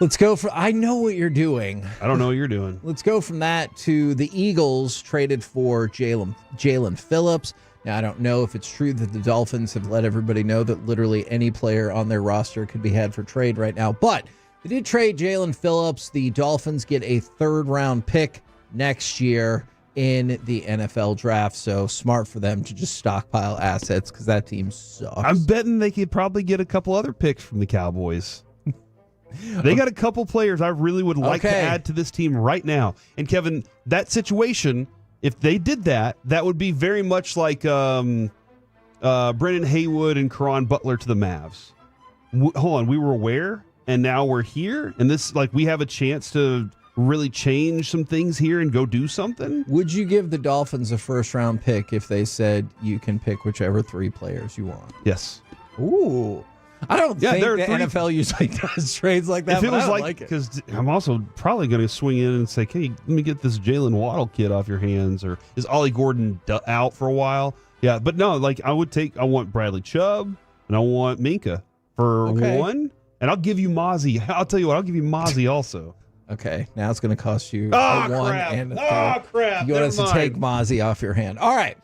Let's go for. I know what you're doing. I don't know what you're doing. Let's go from that to the Eagles traded for Jalen Phillips. Now, I don't know if it's true that the Dolphins have let everybody know that literally any player on their roster could be had for trade right now. But they did trade Jalen Phillips. The Dolphins get a third-round pick next year in the NFL draft. So smart for them to just stockpile assets because that team sucks. I'm betting they could probably get a couple other picks from the Cowboys. They got a couple players I really would like to add to this team right now. And Kevin, that situation, if they did that, that would be very much like Brendan Haywood and Caron Butler to the Mavs. Hold on, we were aware, and now we're here, and this, like, we have a chance to really change some things here and go do something. Would you give the Dolphins a first-round pick if they said you can pick whichever three players you want? Yes. Ooh. I don't think the NFL usually does trades like that. If it but was I don't like, it. because I'm also probably going to swing in and say, hey, let me get this Jalen Waddle kid off your hands, or is Ollie Gordon out for a while? Yeah, but no, like I want Bradley Chubb and I want Minka for one, and I'll give you Mozzie. I'll tell you what, I'll give you Mozzie also. Okay, now it's going to cost you a one crap. and a three. Crap. You want us to take Mozzie off your hand. All right,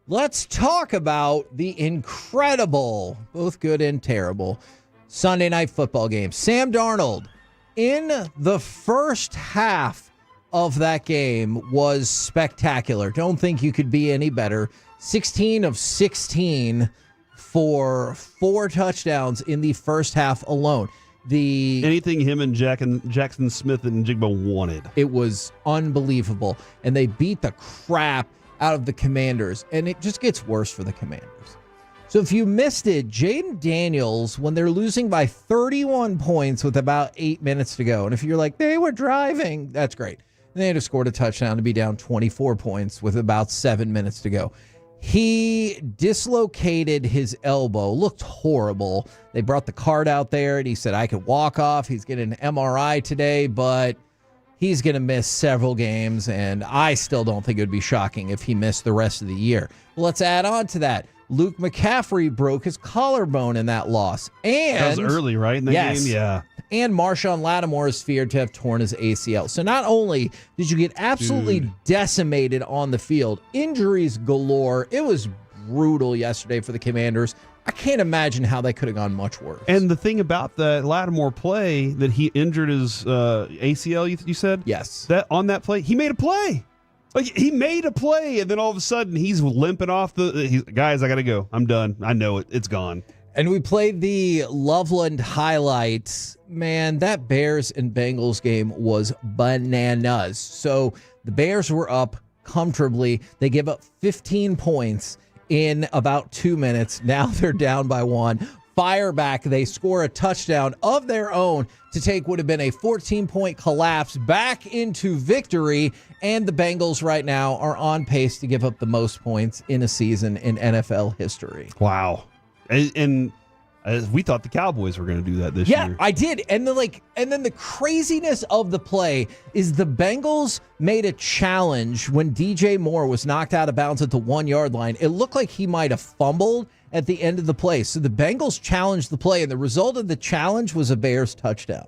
let's talk about the incredible, both good and terrible, Sunday night football game. Sam Darnold, in the first half of that game, was spectacular. Don't think you could be any better. 16 of 16 for 4 touchdowns in the first half alone. Anything him and Jackson Smith and Jigba wanted. It was unbelievable. And they beat the crap out of the Commanders. And it just gets worse for the Commanders. So if you missed it, Jaden Daniels, when they're losing by 31 points with about 8 minutes to go, and if you're like, they were driving, that's great. And they had to score a touchdown to be down 24 points with about 7 minutes to go. He dislocated his elbow, looked horrible. They brought the card out there, and he said, I could walk off. He's getting an MRI today, but he's going to miss several games, and I still don't think it would be shocking if he missed the rest of the year. Let's add on to that. Luke McCaffrey broke his collarbone in that loss. And that was early, right, in the game? Yeah. And Marshawn Lattimore is feared to have torn his ACL. So not only did you get absolutely decimated on the field, injuries galore. It was brutal yesterday for the Commanders. I can't imagine how they could have gone much worse. And the thing about the Lattimore play that he injured his ACL, you said? Yes. That on that play, he made a play. Like, he made a play, and then all of a sudden he's limping off guys, I got to go. I'm done. I know it. It's gone. And we played the Loveland highlights. Man, that Bears and Bengals game was bananas. So the Bears were up comfortably. They give up 15 points in about 2 minutes. Now they're down by 1. Fire back. They score a touchdown of their own to take what would have been a 14-point collapse back into victory. And the Bengals right now are on pace to give up the most points in a season in NFL history. Wow. And we thought the Cowboys were going to do that this year. Yeah, I did. And then the craziness of the play is the Bengals made a challenge when DJ Moore was knocked out of bounds at the 1-yard line. It looked like he might have fumbled at the end of the play. So the Bengals challenged the play, and the result of the challenge was a Bears touchdown.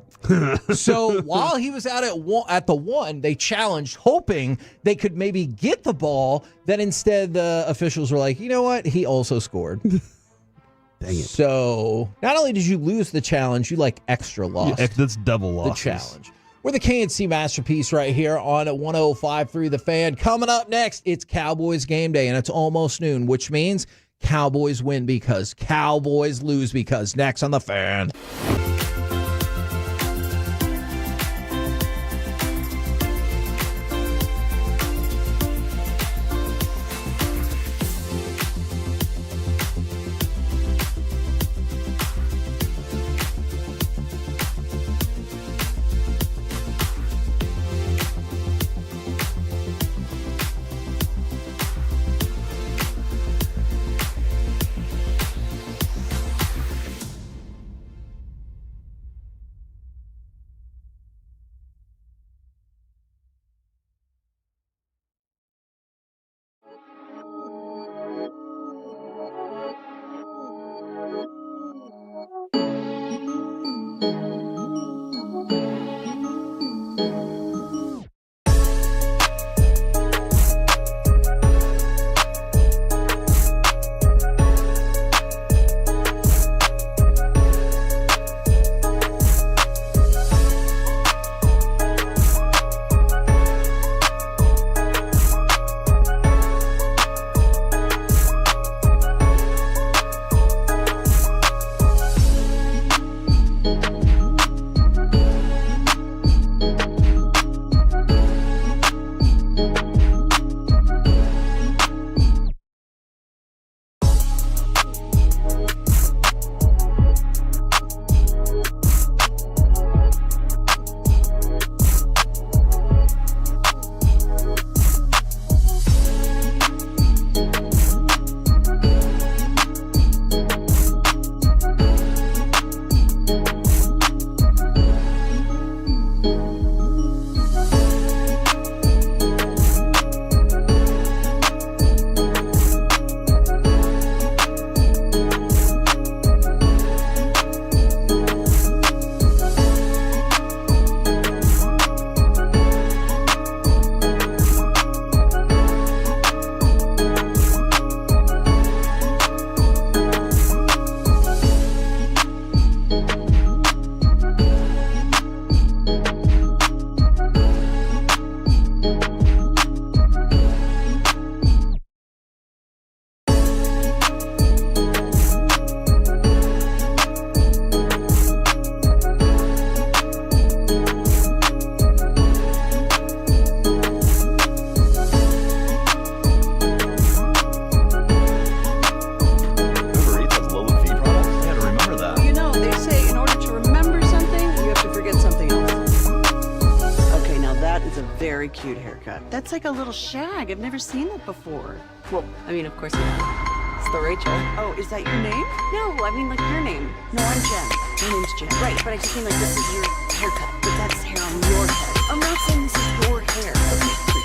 So while he was out at the 1, they challenged, hoping they could maybe get the ball. Then instead, the officials were like, you know what? He also scored. Dang it. So not only did you lose the challenge, you extra lost. Yeah, that's double loss. The challenge. We're the KNC Masterpiece right here on 105.3 The Fan. Coming up next, it's Cowboys game day, and it's almost noon, which means Cowboys win because Cowboys lose because. Next on The Fan. very cute haircut. That's like a little shag. I've never seen that before. Well, I mean, of course you have. It's the Rachel. Oh, is that your name? No, I mean like your name. No, I'm Jen. My name's Jen. Right, but I just mean like this is your haircut. But that's hair on your head. I'm not saying this is your hair. Okay, please.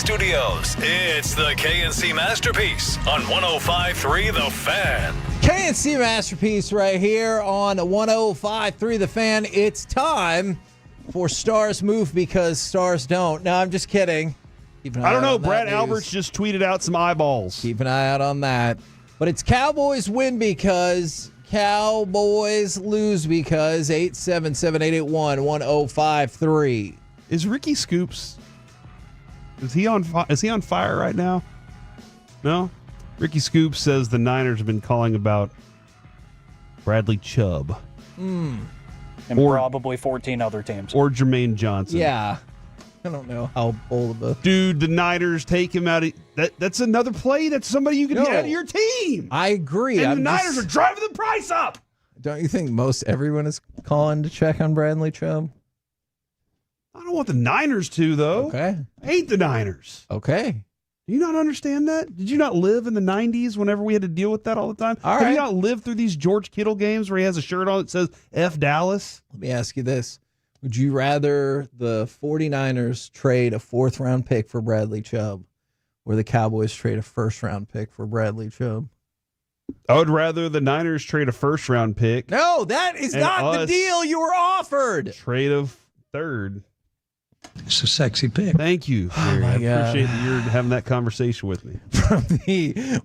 Studios. It's the KNC Masterpiece on 105.3 The Fan. KNC Masterpiece right here on 105.3 The Fan. It's time for Stars Move because Stars don't. No, I'm just kidding. I don't know. Brad Alberts just tweeted out some eyeballs. Keep an eye out on that. But it's Cowboys win because, Cowboys lose because. 877-881-1053. Is Ricky Scoops? Is he on fire right now? No. Ricky Scoops says the Niners have been calling about Bradley Chubb. And probably 14 other teams. Or Jermaine Johnson. Yeah. I don't know how bold of a... Dude, the Niners take him out of... That's another play. That's somebody you can get out of your team. I agree. And the Niners are driving the price up. Don't you think most everyone is calling to check on Bradley Chubb? I don't want the Niners to, though. Okay. I hate the Niners. Okay. Do you not understand that? Did you not live in the 90s whenever we had to deal with that all the time? All Have right. you not lived through these George Kittle games where he has a shirt on that says F Dallas? Let me ask you this. Would you rather the 49ers trade a 4th-round pick for Bradley Chubb or the Cowboys trade a 1st-round pick for Bradley Chubb? I would rather the Niners trade a 1st-round pick. No, that is not the deal you were offered. Trade a 3rd. It's a sexy pick. Thank you, Jerry. my I God. appreciate that you're having that conversation with me.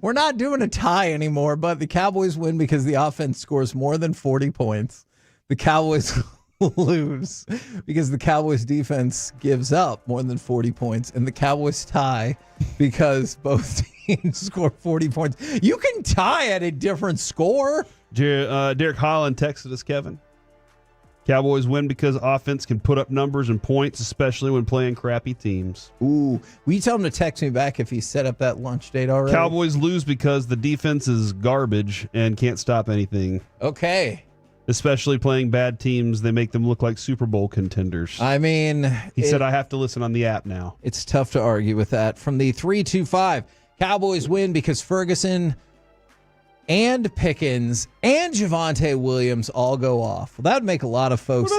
We're not doing a tie anymore, but the Cowboys win because the offense scores more than 40 points. The Cowboys lose because the Cowboys defense gives up more than 40 points, and the Cowboys tie because both teams score 40 points. You can tie at a different score. Derek Holland texted us, Kevin. Cowboys win because offense can put up numbers and points, especially when playing crappy teams. Ooh, will you tell him to text me back if he set up that lunch date already? Cowboys lose because the defense is garbage and can't stop anything. Okay. Especially playing bad teams, they make them look like Super Bowl contenders. I mean, he said I have to listen on the app now. It's tough to argue with that. From the 325, Cowboys win because Ferguson and Pickens and Javonte Williams all go off. Well, that would make a lot of folks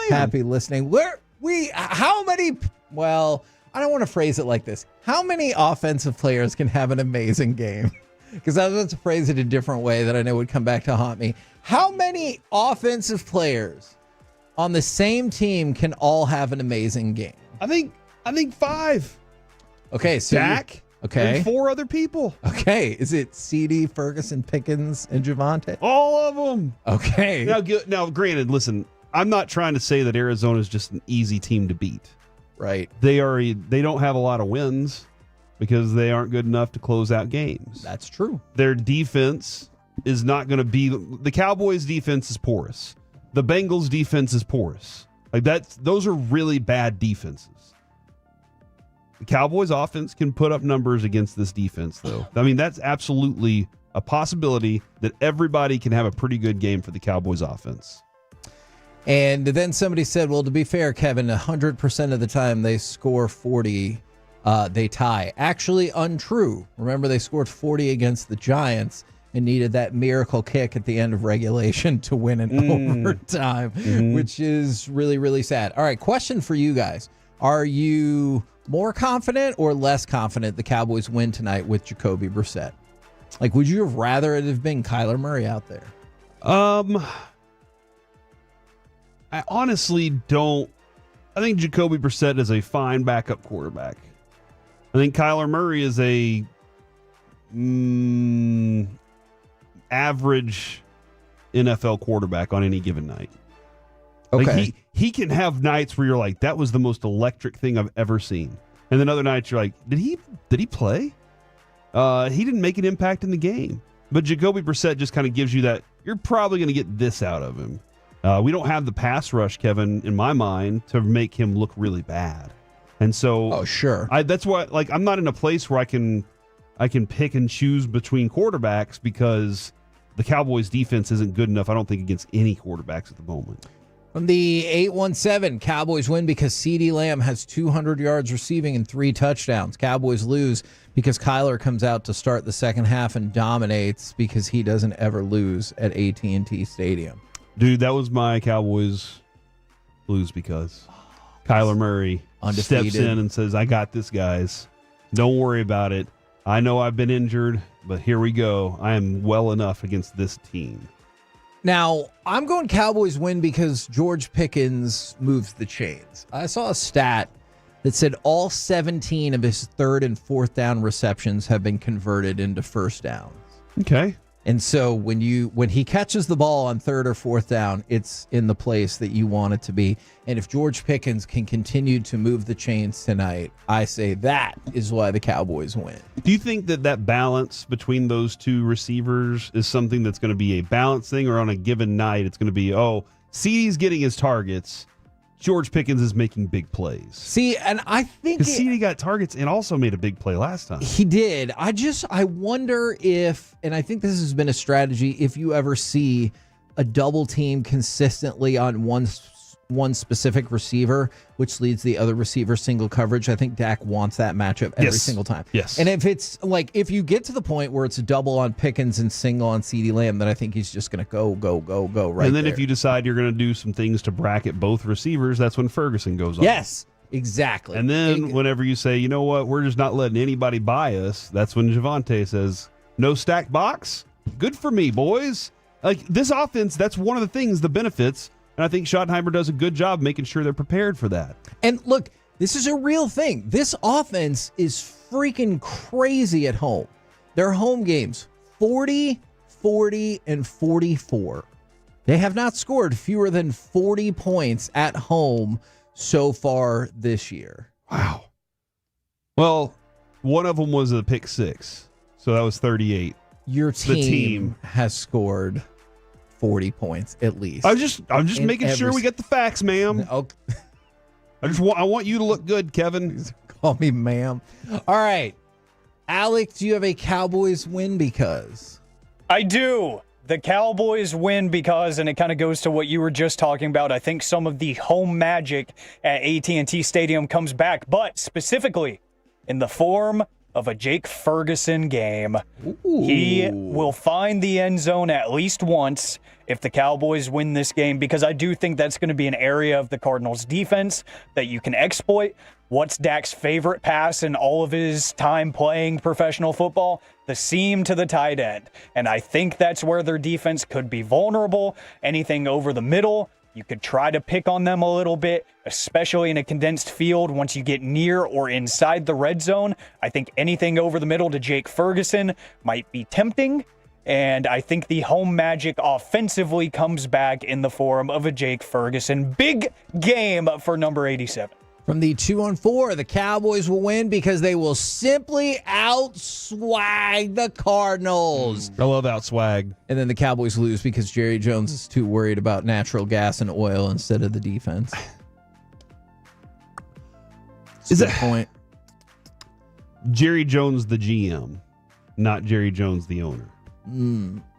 happy listening. How many, well, I don't want to phrase it like this. How many offensive players can have an amazing game? Because I was about to phrase it a different way that I know would come back to haunt me. How many offensive players on the same team can all have an amazing game? I think 5. Okay, so Dak. Okay. And 4 other people. Okay. Is it CD, Ferguson, Pickens, and Javonte? All of them. Okay. Now, granted, listen, I'm not trying to say that Arizona is just an easy team to beat. Right. They don't have a lot of wins because they aren't good enough to close out games. That's true. Their defense is not going to be the Cowboys' defense is porous. The Bengals' defense is porous. Those are really bad defenses. The Cowboys offense can put up numbers against this defense, though. I mean, that's absolutely a possibility that everybody can have a pretty good game for the Cowboys offense. And then somebody said, well, to be fair, Kevin, 100% of the time they score 40, they tie. Actually untrue. Remember, they scored 40 against the Giants and needed that miracle kick at the end of regulation to win in overtime, which is really, really sad. All right, question for you guys. Are you more confident or less confident the Cowboys win tonight with Jacoby Brissett? Like, would you have rather it have been Kyler Murray out there? I honestly don't. I think Jacoby Brissett is a fine backup quarterback. I think Kyler Murray is a average NFL quarterback on any given night. Okay. Like he can have nights where you're like, that was the most electric thing I've ever seen. And then other nights you're like, did he play? He didn't make an impact in the game. But Jacoby Brissett just kind of gives you that, you're probably going to get this out of him. We don't have the pass rush, Kevin, in my mind, to make him look really bad. And so, oh, sure. That's why, like, I'm not in a place where I can pick and choose between quarterbacks because the Cowboys defense isn't good enough, I don't think, against any quarterbacks at the moment. From the 817, Cowboys win because CeeDee Lamb has 200 yards receiving and 3 touchdowns. Cowboys lose because Kyler comes out to start the second half and dominates because he doesn't ever lose at AT&T Stadium. Dude, that was my Cowboys lose because Kyler Murray undefeated. steps in and says, I got this, guys. Don't worry about it. I know I've been injured, but here we go. I am well enough against this team. Now, I'm going Cowboys win because George Pickens moves the chains. I saw a stat that said all 17 of his third and fourth down receptions have been converted into first downs. Okay. And so when he catches the ball on third or fourth down, it's in the place that you want it to be. And if George Pickens can continue to move the chains tonight, I say that is why the Cowboys win. Do you think that balance between those two receivers is something that's going to be a balance thing, or on a given night it's going to be, CeeDee's getting his targets, George Pickens is making big plays? See, and I think CeeDee got targets and also made a big play last time. He did. I wonder if, and I think this has been a strategy, if you ever see a double team consistently on one specific receiver, which leads the other receiver single coverage. I think Dak wants that matchup every single time. Yes. And if it's like, if you get to the point where it's a double on Pickens and single on CeeDee Lamb, then I think he's just going to go right And then there. if you decide you're going to do some things to bracket both receivers, that's when Ferguson goes on. Yes, exactly. And then whenever you say, you know what, we're just not letting anybody buy us, that's when Javonte says, no stacked box? Good for me, boys. Like, this offense, that's one of the things, the benefits. And I think Schottenheimer does a good job making sure they're prepared for that. And look, this is a real thing. This offense is freaking crazy at home. Their home games, 40, 40, and 44. They have not scored fewer than 40 points at home so far this year. Wow. Well, one of them was a pick six, so that was 38. Your team has scored 40 points at least. I'm just making sure we get the facts, ma'am. Okay. I want you to look good, Kevin. Call me ma'am. All right. Alec, do you have a Cowboys win because? I do. The Cowboys win because, and it kind of goes to what you were just talking about, I think some of the home magic at AT&T Stadium comes back, but specifically in the form of a Jake Ferguson game. Ooh. He will find the end zone at least once if the Cowboys win this game, because I do think that's going to be an area of the Cardinals defense that you can exploit. What's Dak's favorite pass in all of his time playing professional football? The seam to the tight end. And I think that's where their defense could be vulnerable. Anything over the middle, you could try to pick on them a little bit, especially in a condensed field once you get near or inside the red zone. I think anything over the middle to Jake Ferguson might be tempting. And I think the home magic offensively comes back in the form of a Jake Ferguson. Big game for number 87. From the 2-on-4, the Cowboys will win because they will simply outswag the Cardinals. I love outswag. And then the Cowboys lose because Jerry Jones is too worried about natural gas and oil instead of the defense. Is that point? Jerry Jones the GM, not Jerry Jones the owner.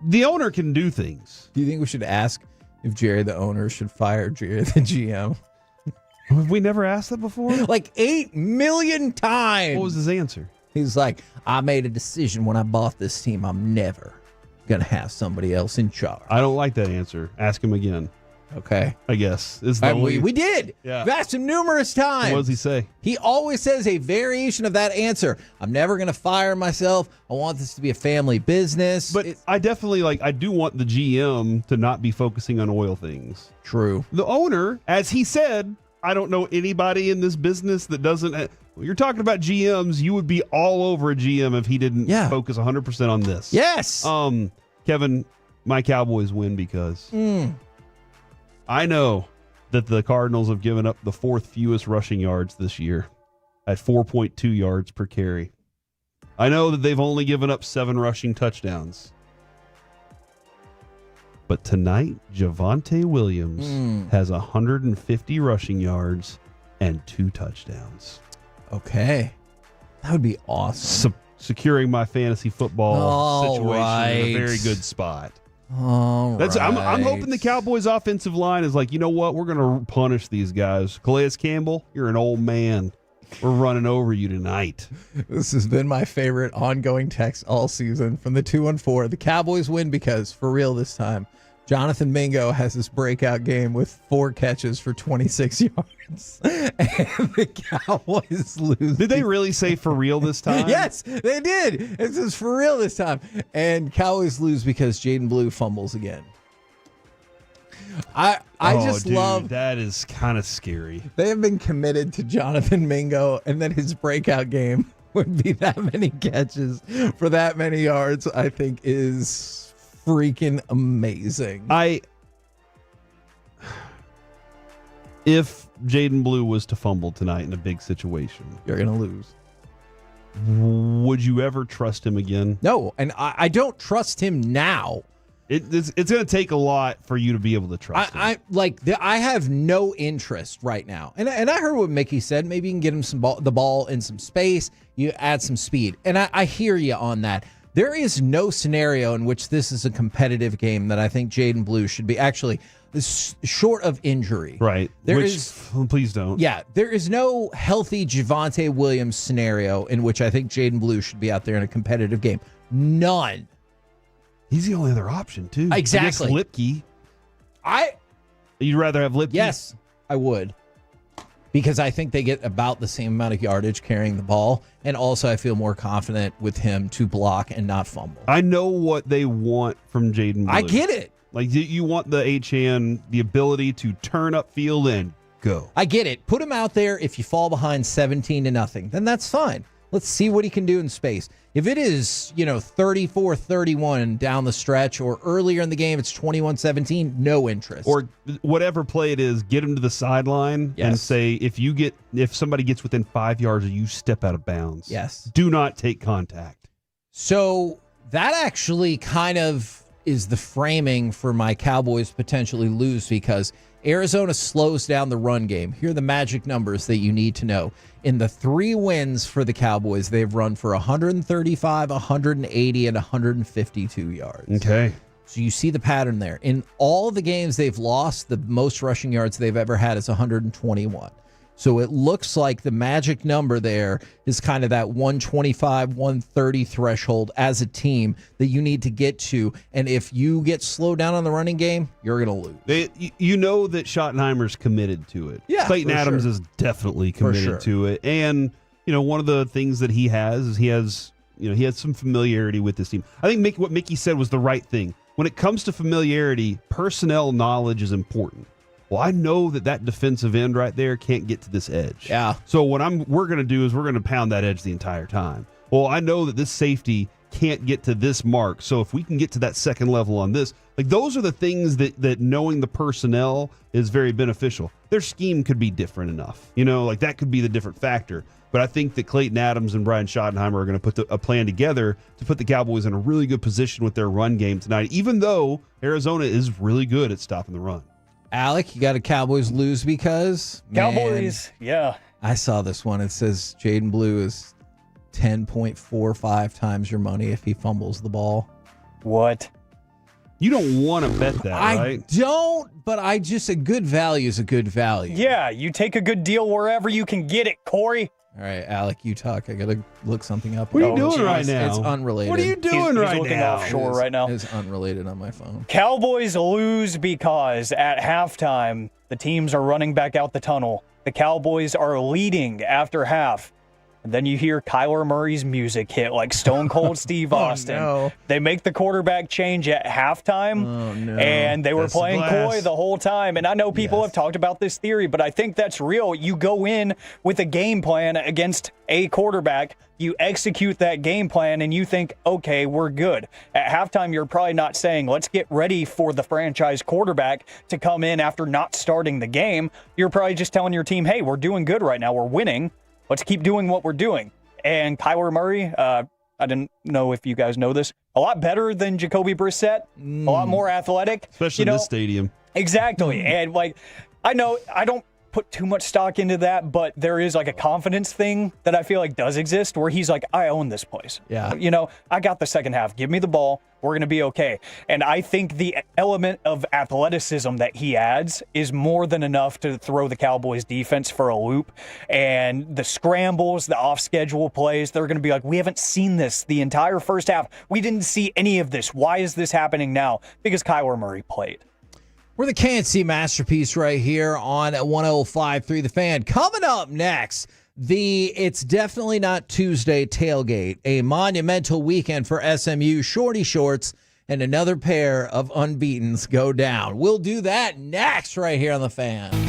The owner can do things. Do you think we should ask if Jerry the owner should fire Jerry the GM? Have we never asked that before? Like 8 million times. What was his answer? He's like, I made a decision when I bought this team. I'm never going to have somebody else in charge. I don't like that answer. Ask him again. Okay. I guess. We did. Yeah. We've asked him numerous times. What does he say? He always says a variation of that answer. I'm never going to fire myself. I want this to be a family business. But I definitely I do want the GM to not be focusing on oil things. True. The owner, as he said, I don't know anybody in this business that doesn't. When you're talking about GMs, you would be all over a GM if he didn't focus 100% on this. Yes. Kevin, my Cowboys win because I know that the Cardinals have given up the fourth fewest rushing yards this year at 4.2 yards per carry. I know that they've only given up 7 rushing touchdowns. But tonight, Javonte Williams has 150 rushing yards and 2 touchdowns. Okay. That would be awesome. Securing my fantasy football situation in a very good spot. All right. I'm hoping the Cowboys' offensive line is like, you know what? We're going to punish these guys. Calais Campbell, you're an old man. We're running over you tonight. This has been my favorite ongoing text all season from the 2-on-4. The Cowboys win because, for real this time, Jonathan Mingo has this breakout game with 4 catches for 26 yards. And the Cowboys lose. Did they really say for real this time? Yes, they did. This is for real this time. And Cowboys lose because Jaden Blue fumbles again. I just love that is kind of scary. They have been committed to Jonathan Mingo, and then his breakout game would be that many catches for that many yards. I think is freaking amazing. If Jaden Blue was to fumble tonight in a big situation, you're gonna lose. Would you ever trust him again? No, and I don't trust him now. It's going to take a lot for you to be able to trust him. I have no interest right now. And I heard what Mickey said. Maybe you can get him the ball in some space. You add some speed. And I hear you on that. There is no scenario in which this is a competitive game that I think Jaden Blue should be. Actually, short of injury. Right. Please don't. Yeah. There is no healthy Javonte Williams scenario in which I think Jaden Blue should be out there in a competitive game. None. He's the only other option, too. Exactly. I guess Lipke. You'd rather have Lipke? Yes, I would. Because I think they get about the same amount of yardage carrying the ball. And also, I feel more confident with him to block and not fumble. I know what they want from Jaden Blue. I get it. Like, you want the HN, the ability to turn up field and go. I get it. Put him out there. If you fall behind 17-0, then that's fine. Let's see what he can do in space. If it is, 34-31 down the stretch, or earlier in the game it's 21-17, no interest. Or whatever play it is, get him to the sideline and say, if somebody gets within 5 yards of you, step out of bounds. Yes. Do not take contact. So that actually kind of is the framing for my Cowboys potentially lose, because Arizona slows down the run game. Here are the magic numbers that you need to know. In the 3 wins for the Cowboys, they've run for 135, 180, and 152 yards. Okay. So you see the pattern there. In all the games they've lost, the most rushing yards they've ever had is 121. So it looks like the magic number there is kind of that 125, 130 threshold as a team that you need to get to. And if you get slowed down on the running game, you're going to lose. You know that Schottenheimer's committed to it. Yeah, Clayton Adams is definitely committed to it. And, one of the things that he has is he has some familiarity with this team. I think what Mickey said was the right thing. When it comes to familiarity, personnel knowledge is important. Well, I know that defensive end right there can't get to this edge. Yeah. So what we're going to do is we're going to pound that edge the entire time. Well, I know that this safety can't get to this mark. So if we can get to that second level on this, those are the things that knowing the personnel is very beneficial. Their scheme could be different enough. That could be the different factor. But I think that Clayton Adams and Brian Schottenheimer are going to put a plan together to put the Cowboys in a really good position with their run game tonight, even though Arizona is really good at stopping the run. Alec, you got a Cowboys lose because? Cowboys, yeah. I saw this one. It says Jaden Blue is 10.45 times your money if he fumbles the ball. What? You don't want to bet that, right? I don't, but a good value is a good value. Yeah, you take a good deal wherever you can get it, Corey. All right, Alec, you talk. I got to look something up. What are you doing right now? It's unrelated. What are you doing right now? He's looking offshore right now. It's unrelated on my phone. Cowboys lose because at halftime, the teams are running back out the tunnel. The Cowboys are leading after half. And then you hear Kyler Murray's music hit like Stone Cold Steve Austin. No. They make the quarterback change at halftime. Oh, no. And they were That's playing the glass. coy the whole time. And I know people have talked about this theory, but I think that's real. You go in with a game plan against a quarterback. You execute that game plan and you think, okay, we're good. At halftime, you're probably not saying, let's get ready for the franchise quarterback to come in after not starting the game. You're probably just telling your team, hey, we're doing good right now. We're winning. Let's keep doing what we're doing. And Kyler Murray, I didn't know if you guys know this, a lot better than Jacoby Brissett, a lot more athletic. Especially in this stadium. Exactly. And I know I don't put too much stock into that, but there is like a confidence thing that I feel like does exist where he's like, I own this place. Yeah. You know, I got the second half. Give me the ball. We're going to be okay. And I think the element of athleticism that he adds is more than enough to throw the Cowboys defense for a loop. And the scrambles, the off-schedule plays, they're going to be like, we haven't seen this the entire first half. We didn't see any of this. Why is this happening now? Because Kyler Murray played. We're the K&C Masterpiece right here on 105.3 The Fan. Coming up next, It's Definitely Not Tuesday tailgate, a monumental weekend for SMU. Shorty shorts and another pair of unbeatens go down. We'll do that next right here on The Fan.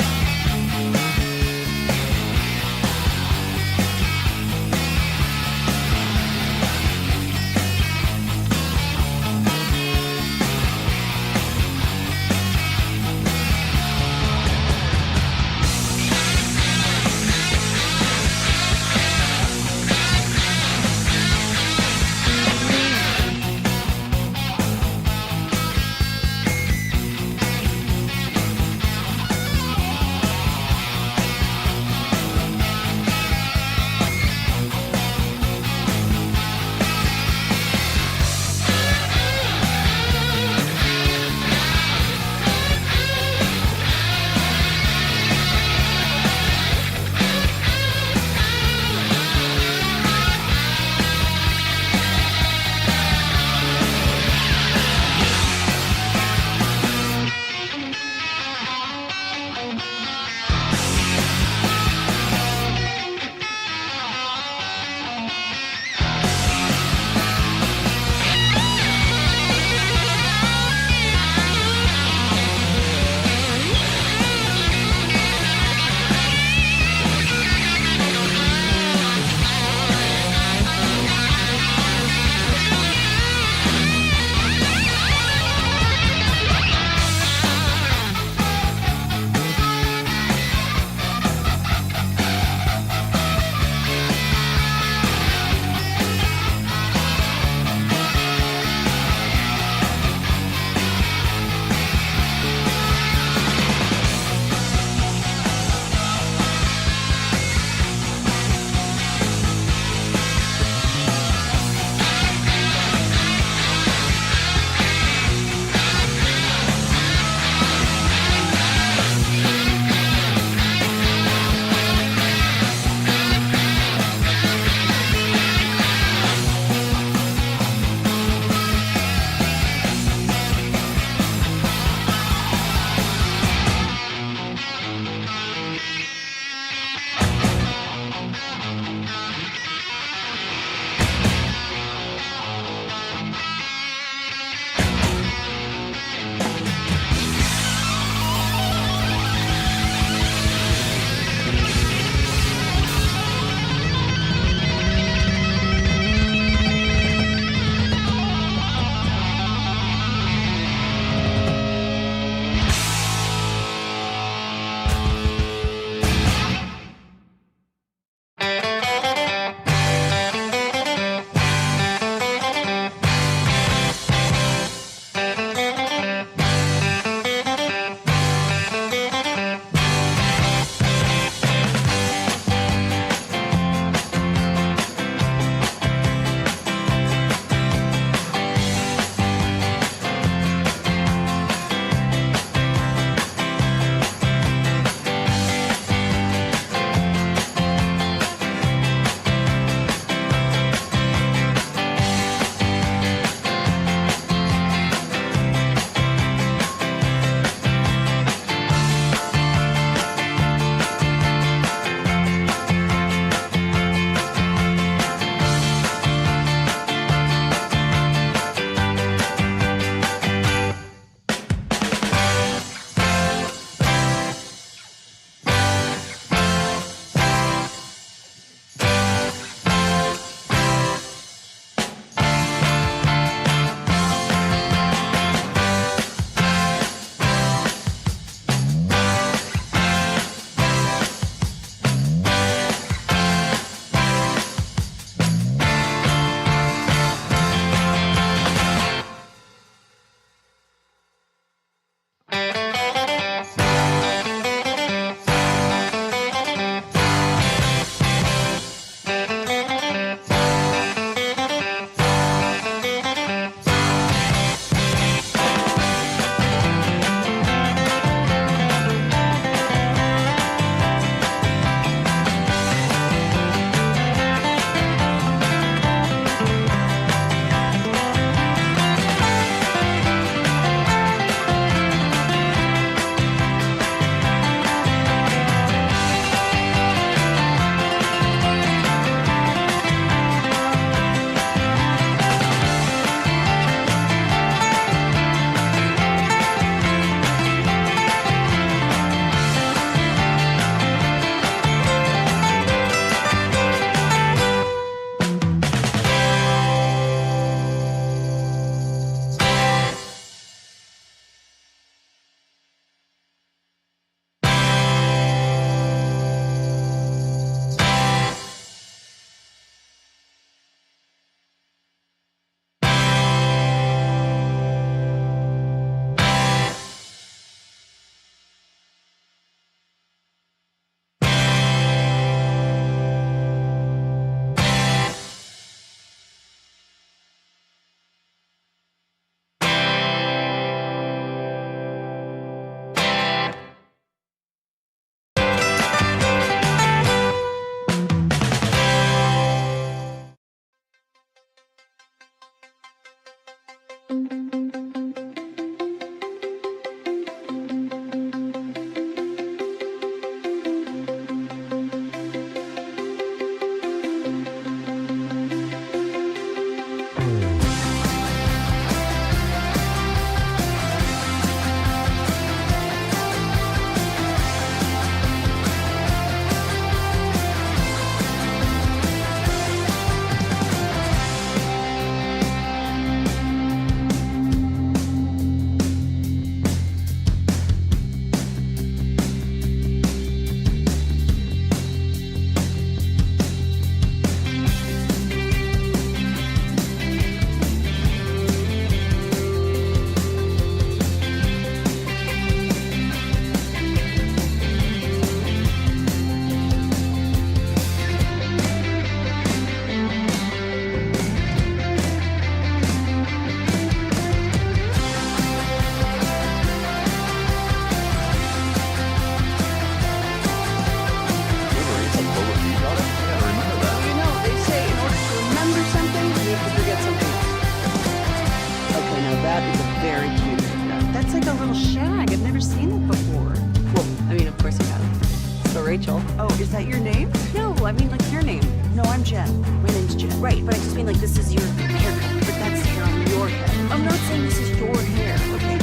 Rachel. Oh, is that your name? No, I mean like your name. No, I'm Jen. My name's Jen. Right, but I just mean like this is your haircut, but that's hair on your head. I'm not saying this is your hair, okay?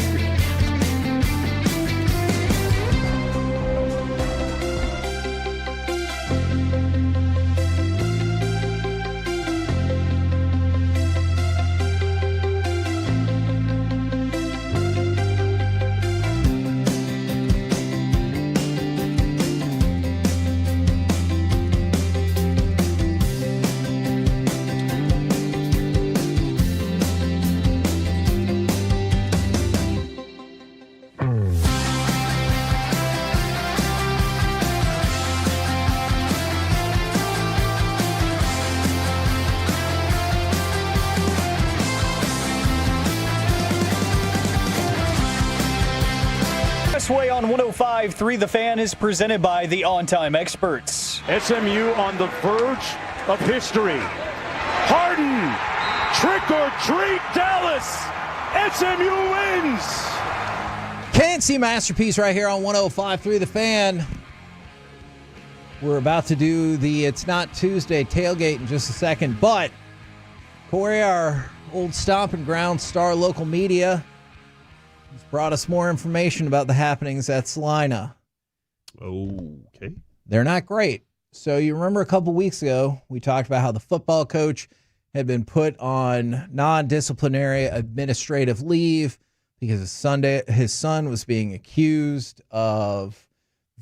Way on 105.3 The Fan is presented by the On Time Experts. SMU on the verge of history. Harden, trick or treat, Dallas. SMU wins. KNC Masterpiece right here on 105.3 The Fan. We're about to do the It's Not Tuesday tailgate in just a second, but Corey, our old stomping ground star local media, has brought us more information about the happenings at Salina. Okay. They're not great. So you remember a couple weeks ago, we talked about how the football coach had been put on non-disciplinary administrative leave because his son was being accused of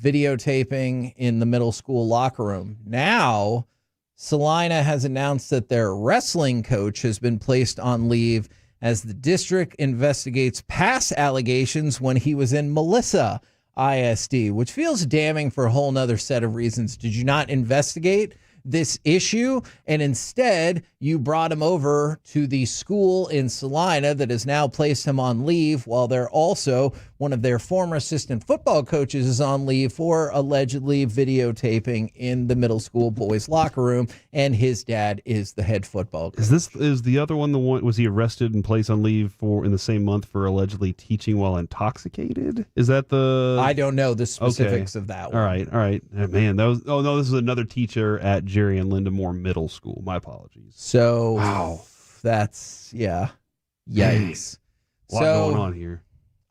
videotaping in the middle school locker room. Now, Salina has announced that their wrestling coach has been placed on leave as the district investigates past allegations when he was in Melissa ISD, which feels damning for a whole nother set of reasons. Did you not investigate this issue? And instead, you brought him over to the school in Salina that has now placed him on leave, while they're also one of their former assistant football coaches is on leave for allegedly videotaping in the middle school boys locker room, and his dad is the head football coach. Is the other one the one, was he arrested and placed on leave for in the same month for allegedly teaching while intoxicated? Is that the I don't know the specifics of that one. All right. Man, that was this is another teacher at Jerry and Linda Moore Middle School. My apologies. So wow. That's yikes. A lot going on here.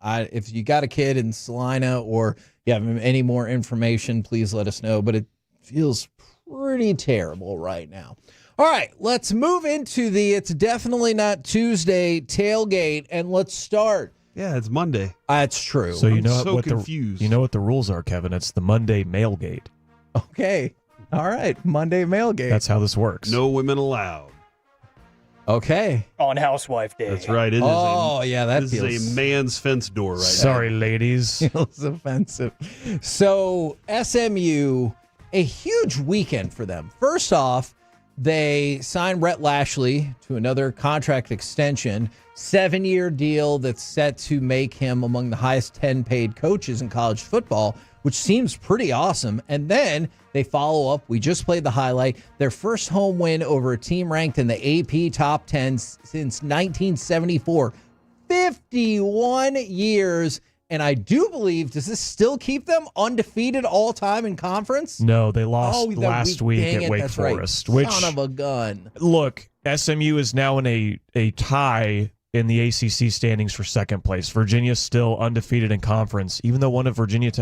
If you got a kid in Salina or you have any more information, please let us know. But it feels pretty terrible right now. All right, let's move into the It's Definitely Not Tuesday tailgate, and let's start. Yeah, it's Monday. That's true. So you know so confused. You know what the rules are, Kevin. It's the Monday mailgate. Okay. All right, Monday mailgate. That's how this works. No women allowed. Okay. On Housewife Day. That's right. This is a man's fence door right Sorry, ladies. Feels offensive. So SMU, a huge weekend for them. First off, they signed Rhett Lashley to another contract extension, 7-year deal that's set to make him among the highest 10 paid coaches in college football, which seems pretty awesome. And then they follow up. We just played the highlight. Their first home win over a team ranked in the AP top 10 since 1974. 51 years. And I do believe, does this still keep them undefeated all time in conference? No, they lost last week at Wake Forest. Right. Son of a gun. Look, SMU is now in a tie in the ACC standings for second place. Virginia's still undefeated in conference, even though one of Virginia's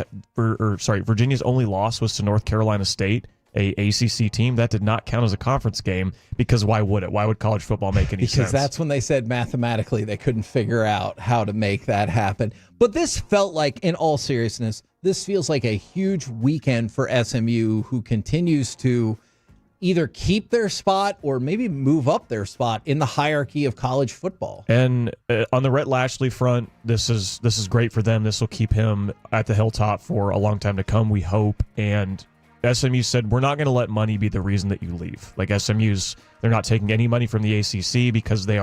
only loss was to North Carolina State, a ACC team. That did not count as a conference game because why would it? Why would college football make any sense? Because that's when they said mathematically they couldn't figure out how to make that happen. But this felt like, in all seriousness, this feels like a huge weekend for SMU, who continues to either keep their spot or maybe move up their spot in the hierarchy of college football. And on the Rhett Lashley front, this is great for them. This will keep him at the hilltop for a long time to come, we hope. And SMU said, we're not going to let money be the reason that you leave. Like SMU's, they're not taking any money from the ACC because they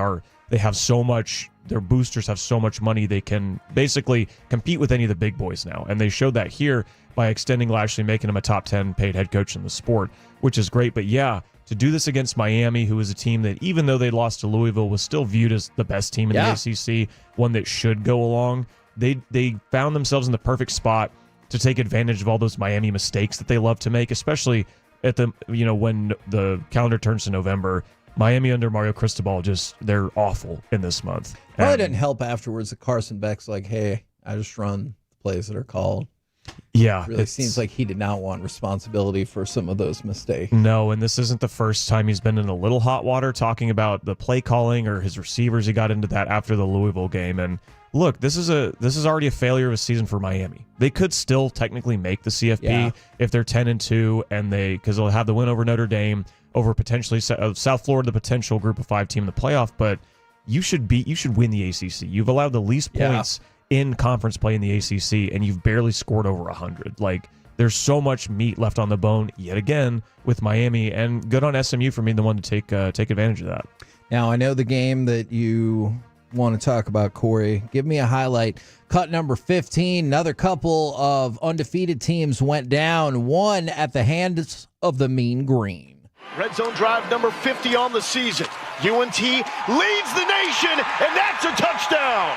have so much, their boosters have so much money, they can basically compete with any of the big boys now. And they showed that here by extending Lashley, making him a top 10 paid head coach in the sport, which is great. But yeah, to do this against Miami, who is a team that, even though they lost to Louisville, was still viewed as the best team in the ACC, one that should go along. They found themselves in the perfect spot to take advantage of all those Miami mistakes that they love to make, especially at the, when the calendar turns to November. Miami under Mario Cristobal, they're awful in this month. Probably didn't help afterwards that Carson Beck's like, hey, I just run the plays that are called. Yeah. It really seems like he did not want responsibility for some of those mistakes. No, and this isn't the first time he's been in a little hot water talking about the play calling or his receivers. He got into that after the Louisville game. And look, this is already a failure of a season for Miami. They could still technically make the CFP if they're 10-2, and because they'll have the win over Notre Dame, over potentially South Florida, the potential Group of 5 team in the playoff. But you should win the ACC. You've allowed the least points in conference play in the ACC, and you've barely scored over 100. Like, there's so much meat left on the bone yet again with Miami, and good on SMU for being the one to take advantage of that. Now, I know the game that you want to talk about, Corey. Give me a highlight. Cut number 15. Another couple of undefeated teams went down, one at the hands of the Mean Green. Red zone drive number 50 on the season. UNT leads the nation, and that's a touchdown.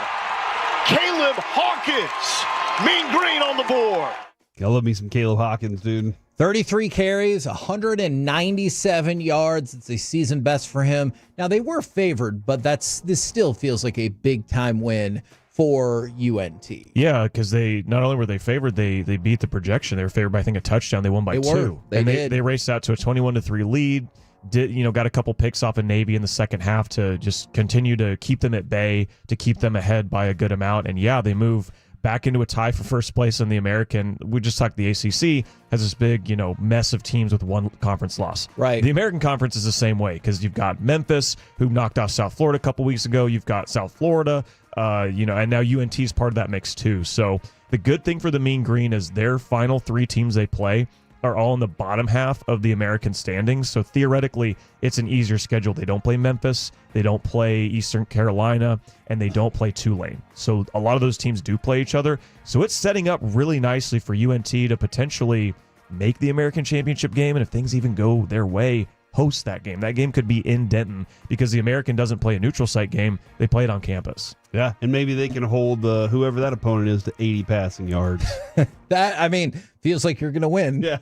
Caleb Hawkins, Mean Green on the board. I love me some Caleb Hawkins, dude. 33 carries, 197 yards. It's a season best for him. Now, they were favored, but this still feels like a big-time win for UNT. Yeah, because not only were they favored, they beat the projection. They were favored by, I think, a touchdown. They won by 2. They raced out to a 21-3 lead. Got a couple picks off of Navy in the second half to just continue to keep them at bay, to keep them ahead by a good amount. And yeah, they move back into a tie for first place in the American. We just talked the ACC has this big, mess of teams with one conference loss. Right. The American Conference is the same way because you've got Memphis, who knocked off South Florida a couple weeks ago. You've got South Florida, and now UNT is part of that mix too. So the good thing for the Mean Green is their final 3 teams they play are all in the bottom half of the American standings. So theoretically, it's an easier schedule. They don't play Memphis, they don't play Eastern Carolina, and they don't play Tulane. So a lot of those teams do play each other. So it's setting up really nicely for UNT to potentially make the American Championship game, and if things even go their way, host that game. That game could be in Denton because the American doesn't play a neutral site game. They play it on campus. Yeah, and maybe they can hold whoever that opponent is to 80 passing yards. Feels like you're going to win. Yeah.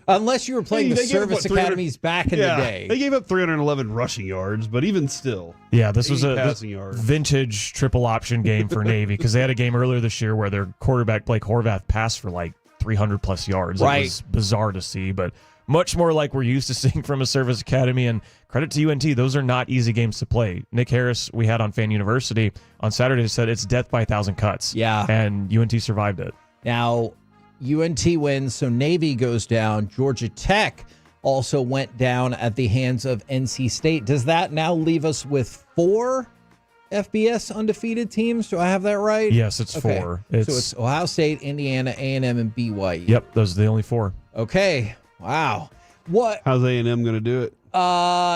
Unless you were playing the service academies back in the day. They gave up 311 rushing yards, but even still. Yeah, this was a yards. vintage triple option game for Navy because they had a game earlier this year where their quarterback, Blake Horvath, passed for like 300-plus yards. Right. It was bizarre to see, but much more like we're used to seeing from a service academy. And credit to UNT, those are not easy games to play. Nick Harris, we had on Fan University on Saturday, said it's death by 1,000 cuts. Yeah. And UNT survived it. Now, UNT wins, so Navy goes down. Georgia Tech also went down at the hands of NC State. Does that now leave us with 4 FBS undefeated teams? Do I have that right? Yes, it's 4. So it's Ohio State, Indiana, A&M, and BYU. Yep, those are the only 4. Okay. Wow. How's A&M going to do it?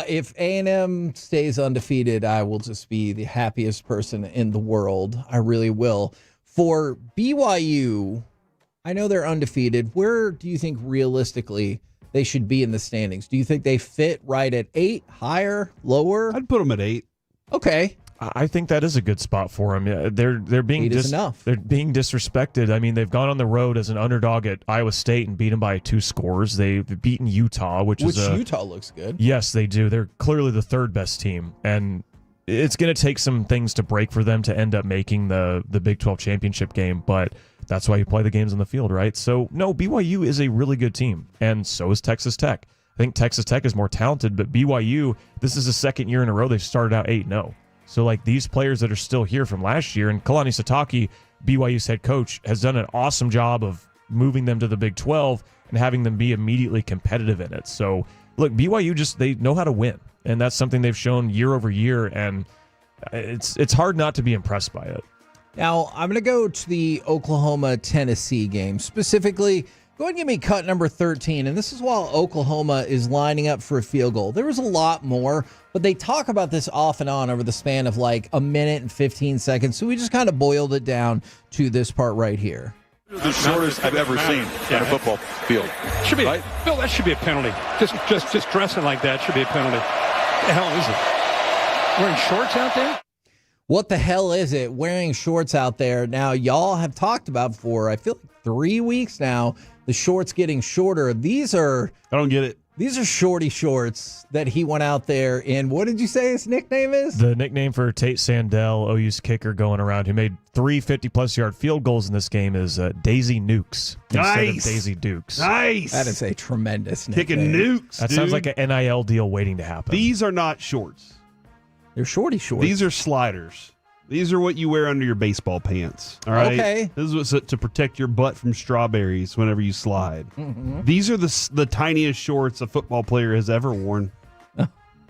If A&M stays undefeated, I will just be the happiest person in the world. I really will. For BYU, I know they're undefeated. Where do you think realistically they should be in the standings? Do you think they fit right at 8, higher, lower? I'd put them at 8. Okay. I think that is a good spot for them. Yeah, they're being they're being disrespected. I mean, they've gone on the road as an underdog at Iowa State and beat them by 2 scores. They've beaten Utah, which Utah looks good. Yes, they do. They're clearly the 3rd best team, and it's going to take some things to break for them to end up making the Big 12 championship game. But that's why you play the games on the field, right? So no, BYU is a really good team, and so is Texas Tech. I think Texas Tech is more talented, but BYU, this is the 2nd year in a row they've started out 8-0. So, like, these players that are still here from last year, and Kalani Sitake, BYU's head coach, has done an awesome job of moving them to the Big 12 and having them be immediately competitive in it. So, look, BYU they know how to win, and that's something they've shown year over year, and it's hard not to be impressed by it. Now, I'm going to go to the Oklahoma-Tennessee game. Specifically, go ahead and give me cut number 13, and this is while Oklahoma is lining up for a field goal. There was a lot more, but they talk about this off and on over the span of like a minute and 15 seconds, so we just kind of boiled it down to this part right here. The shortest I've ever seen in a football field. Should be, right? Bill, that should be a penalty. Just dressing like that should be a penalty. What the hell is it? Wearing shorts out there? What the hell is it? Wearing shorts out there. Now, y'all have talked about for, I feel like 3 weeks now, the shorts getting shorter. I don't get it. These are shorty shorts that he went out there in. What did you say his nickname is? The nickname for Tate Sandell, OU's kicker going around, who made 3 50-plus yard field goals in this game, is Daisy Nukes instead of Daisy Dukes. Nice. That is a tremendous nickname. Kicking nukes, That dude. sounds like an NIL deal waiting to happen. These are not shorts. They're shorty shorts. These are sliders. These are what you wear under your baseball pants. All right. Okay. This is what's to protect your butt from strawberries whenever you slide. Mm-hmm. These are the tiniest shorts a football player has ever worn.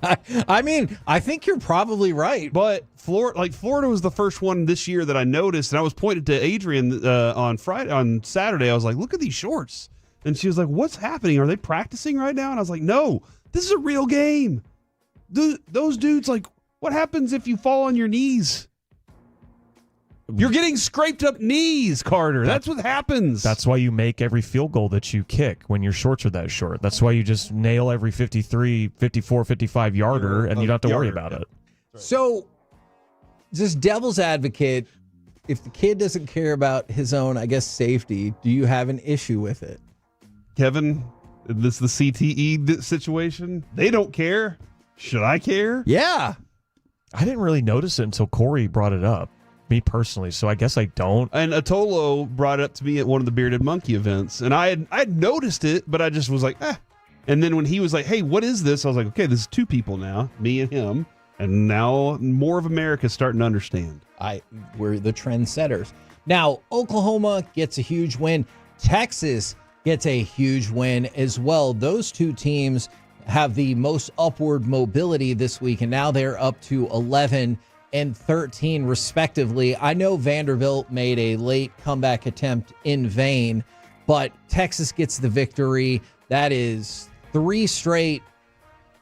I mean, I think you're probably right. But Florida was the first one this year that I noticed, and I was pointed to Adrian on Saturday. I was like, "Look at these shorts," and she was like, "What's happening? Are they practicing right now?" And I was like, "No, this is a real game. Those dudes, like, what happens if you fall on your knees?" You're getting scraped up knees, Carter. That's what happens. That's why you make every field goal that you kick when your shorts are that short. That's why you just nail every 53, 54, 55 yarder, and you don't have to worry about it. So, just devil's advocate, if the kid doesn't care about his own, I guess, safety, do you have an issue with it? Kevin, this is the CTE situation. They don't care. Should I care? Yeah. I didn't really notice it until Corey brought it up. Me personally, so I guess I don't. And Atolo brought it up to me at one of the Bearded Monkey events, and I had noticed it, but I just was like, eh. And then when he was like, "Hey, what is this?" I was like, "Okay, this is 2 people now, me and him, and now more of America's starting to understand." We're the trendsetters. Now, Oklahoma gets a huge win. Texas gets a huge win as well. Those 2 teams have the most upward mobility this week, and now they're up to 11 and 13 respectively. I know Vanderbilt made a late comeback attempt in vain, but Texas gets the victory. That is 3 straight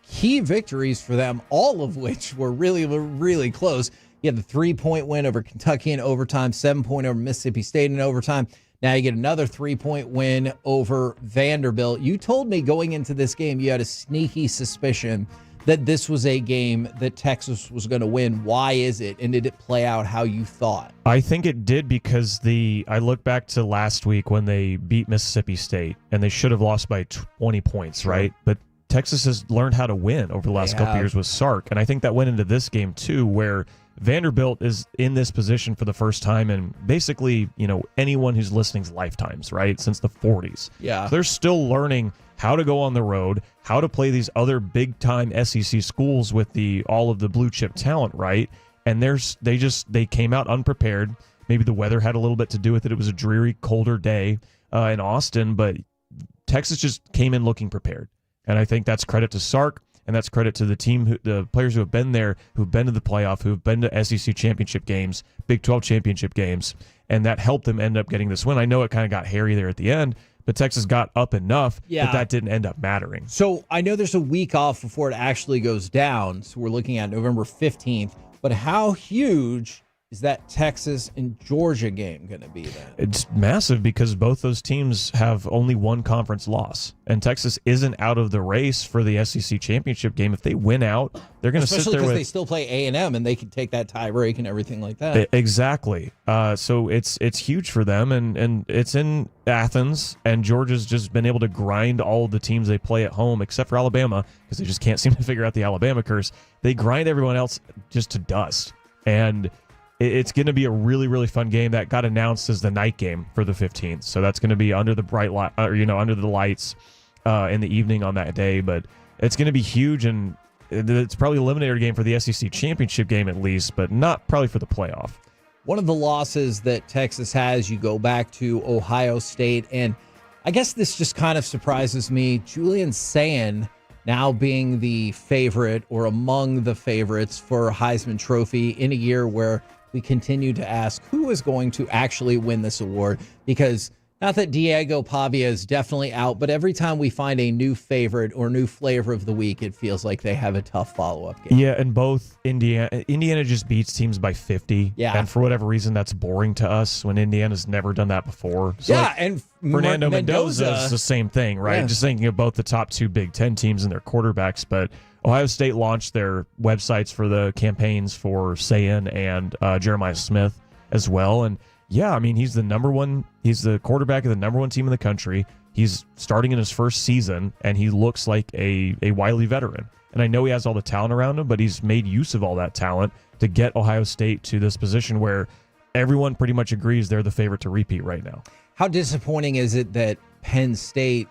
key victories for them, all of which were really, really close. You had the 3-point win over Kentucky in overtime, 7-point over Mississippi State in overtime. Now you get another 3-point win over Vanderbilt. You told me going into this game you had a sneaky suspicion that this was a game that Texas was going to win. Why is it? And did it play out how you thought? I think it did because I look back to last week when they beat Mississippi State, and they should have lost by 20 points, right? But Texas has learned how to win over the last couple years with Sark, and I think that went into this game too, where Vanderbilt is in this position for the first time in basically, anyone who's listening's lifetimes, right? Since the 40s. Yeah. So they're still learning how to go on the road, how to play these other big-time SEC schools with all of the blue-chip talent, right? And they came out unprepared. Maybe the weather had a little bit to do with it. It was a dreary, colder day in Austin, but Texas just came in looking prepared. And I think that's credit to Sark, and that's credit to the team, the players who have been there, who've been to the playoff, who've been to SEC championship games, Big 12 championship games, and that helped them end up getting this win. I know it kind of got hairy there at the end, but Texas got up enough that didn't end up mattering. So I know there's a week off before it actually goes down. So we're looking at November 15th. But how huge is that Texas and Georgia game going to be then? It's massive because both those teams have only one conference loss, and Texas isn't out of the race for the SEC championship game. If they win out, they're going to sit there Especially with... because they still play A&M, and they can take that tie break and everything like that. Exactly. So it's huge for them, and it's in Athens, and Georgia's just been able to grind all of the teams they play at home, except for Alabama, because they just can't seem to figure out the Alabama curse. They grind everyone else just to dust, and it's going to be a really, really fun game that got announced as the night game for the 15th. So that's going to be under the bright light, under the lights in the evening on that day. But it's going to be huge, and it's probably an eliminator game for the SEC championship game at least, but not probably for the playoff. One of the losses that Texas has, you go back to Ohio State, and I guess this just kind of surprises me. Julian Sayin now being the favorite or among the favorites for Heisman Trophy in a year where we continue to ask who is going to actually win this award, because not that Diego Pavia is definitely out, but every time we find a new favorite or new flavor of the week, it feels like they have a tough follow-up game. Yeah, and both Indiana just beats teams by 50. Yeah. And for whatever reason, that's boring to us when Indiana's never done that before. So yeah, and Fernando Mendoza is the same thing, right? Yeah. Just thinking of both the top two Big Ten teams and their quarterbacks, but Ohio State launched their websites for the campaigns for Sayin and Jeremiah Smith as well. And yeah, I mean, he's the quarterback of the number one team in the country. He's starting in his first season, and he looks like a wily veteran. And I know he has all the talent around him, but he's made use of all that talent to get Ohio State to this position where everyone pretty much agrees they're the favorite to repeat right now. How disappointing is it that Penn State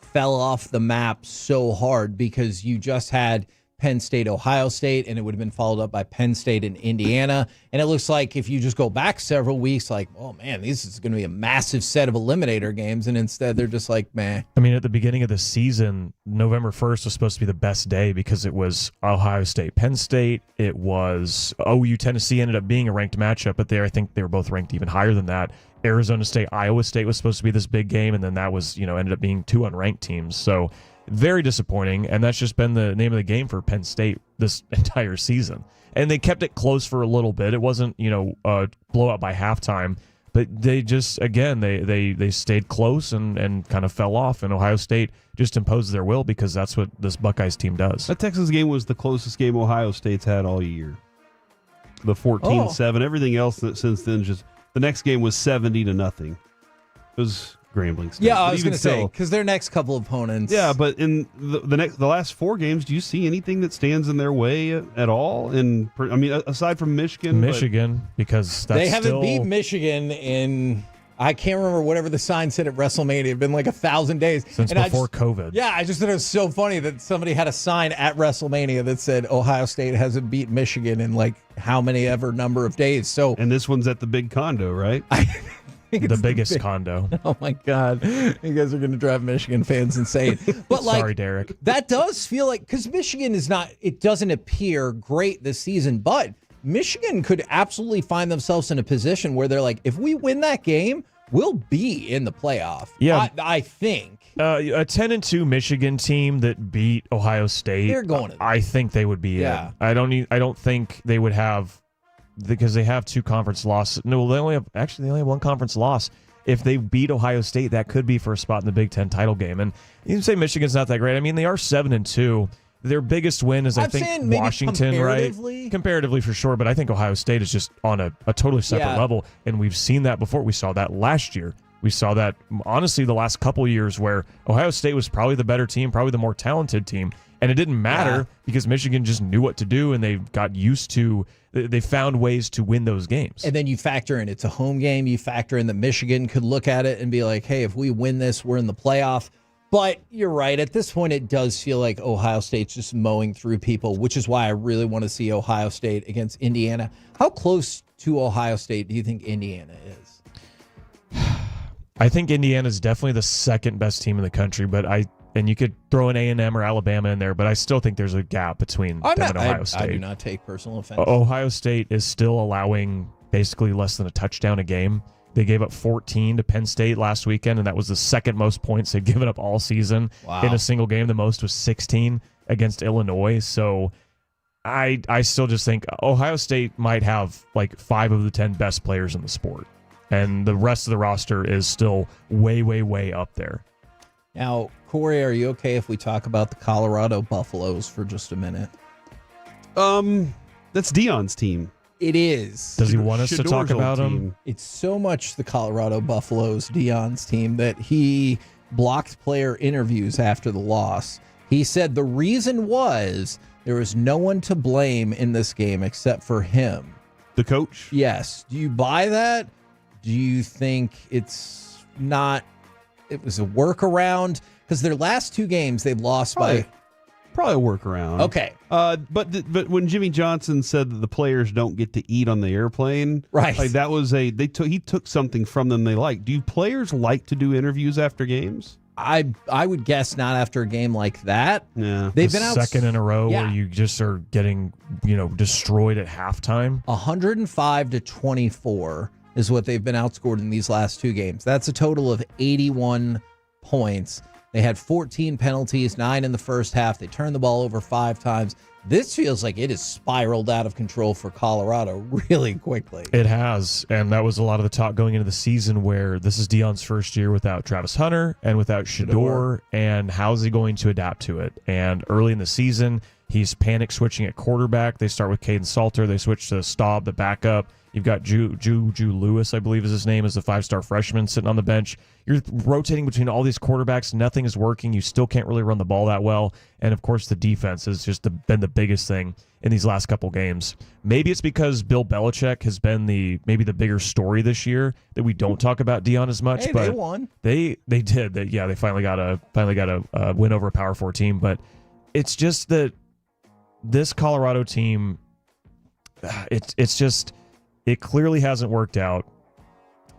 fell off the map so hard, because you just had Penn State, Ohio State, and it would have been followed up by Penn State and Indiana. And it looks like if you just go back several weeks, like, oh man, this is going to be a massive set of eliminator games. And instead they're just like, meh. I mean, at the beginning of the season, November 1st was supposed to be the best day because it was Ohio State, Penn State. It was OU, Tennessee ended up being a ranked matchup, but I think they were both ranked even higher than that. Arizona State, Iowa State was supposed to be this big game, and then that was, ended up being two unranked teams. So very disappointing, and that's just been the name of the game for Penn State this entire season. And they kept it close for a little bit. It wasn't, blowout by halftime, but they just, again, they stayed close and kind of fell off, and Ohio State just imposed their will because that's what this Buckeyes team does. That Texas game was the closest game Ohio State's had all year. The 14-7. Everything else since then, just the next game was 70-0. It was Grambling State. Yeah, I was going to say, because their next couple opponents. Yeah, but in the last four games, do you see anything that stands in their way at all? And I mean, aside from Michigan, because that's they haven't beat Michigan in, I can't remember whatever the sign said at WrestleMania. It's been like 1,000 days since before COVID. Yeah, I just thought it was so funny that somebody had a sign at WrestleMania that said Ohio State hasn't beat Michigan in like how many ever number of days. So, and this one's at the big condo, right? The biggest condo. Oh my God. You guys are going to drive Michigan fans insane. But sorry, Derek. That does feel like, because Michigan it doesn't appear great this season, but Michigan could absolutely find themselves in a position where they're like, if we win that game, we'll be in the playoff. Yeah. I think. A 10-2 Michigan team that beat Ohio State. They're going to. I think they would be in. I don't think they would have, because they have two conference losses. No, they only have one conference loss. If they beat Ohio State, that could be for a spot in the Big Ten title game. And you can say Michigan's not that great. I mean, they are 7-2. Their biggest win is, I think, Washington, right? Comparatively, for sure. But I think Ohio State is just on a totally separate level. And we've seen that before. We saw that last year. We saw that, honestly, the last couple years where Ohio State was probably the better team, probably the more talented team. And it didn't matter because Michigan just knew what to do, and they got used to, they found ways to win those games. And then you factor in it's a home game. You factor in that Michigan could look at it and be like, hey, if we win this, we're in the playoff. But you're right. At this point, it does feel like Ohio State's just mowing through people, which is why I really want to see Ohio State against Indiana. How close to Ohio State do you think Indiana is? I think Indiana is definitely the second best team in the country, and you could throw an A&M or Alabama in there, but I still think there's a gap between them and Ohio State. I do not take personal offense. Ohio State is still allowing basically less than a touchdown a game. They gave up 14 to Penn State last weekend, and that was the second most points they've given up all season in a single game. The most was 16 against Illinois. So I still just think Ohio State might have like 5 of the 10 best players in the sport. And the rest of the roster is still way, way, way up there. Now, Corey, are you okay if we talk about the Colorado Buffaloes for just a minute? That's Dion's team. It is. Does he want us to talk about him? It's so much the Colorado Buffaloes, Dion's team, that he blocked player interviews after the loss. He said the reason was there was no one to blame in this game except for him. The coach? Yes. Do you buy that? Do you think it was a workaround? Because their last 2 games, they've lost by... Probably a workaround. Okay. But when Jimmy Johnson said that the players don't get to eat on the airplane, right? Like that was he took something from them they like. Do players like to do interviews after games? I would guess not after a game like that. Yeah. They've been out second in a row where you just are getting, destroyed at halftime. 105-24 is what they've been outscored in these last 2 games. That's a total of 81 points. They had 14 penalties, 9 in the first half. They turned the ball over 5 times. This feels like it has spiraled out of control for Colorado really quickly. It has, and that was a lot of the talk going into the season where this is Dion's first year without Travis Hunter and without Shedeur, and how's he going to adapt to it? And early in the season, he's panic switching at quarterback. They start with Caden Salter. They switch to Staub, the backup. You've got Juju Lewis, I believe is his name, as a 5-star freshman sitting on the bench. You're rotating between all these quarterbacks. Nothing is working. You still can't really run the ball that well. And, of course, the defense has just been the biggest thing in these last couple games. Maybe it's because Bill Belichick has been maybe the bigger story this year that we don't talk about Dion as much. Hey, but they won. They did. They finally got a win over a Power 4 team. But it's just that this Colorado team, it's just... It clearly hasn't worked out.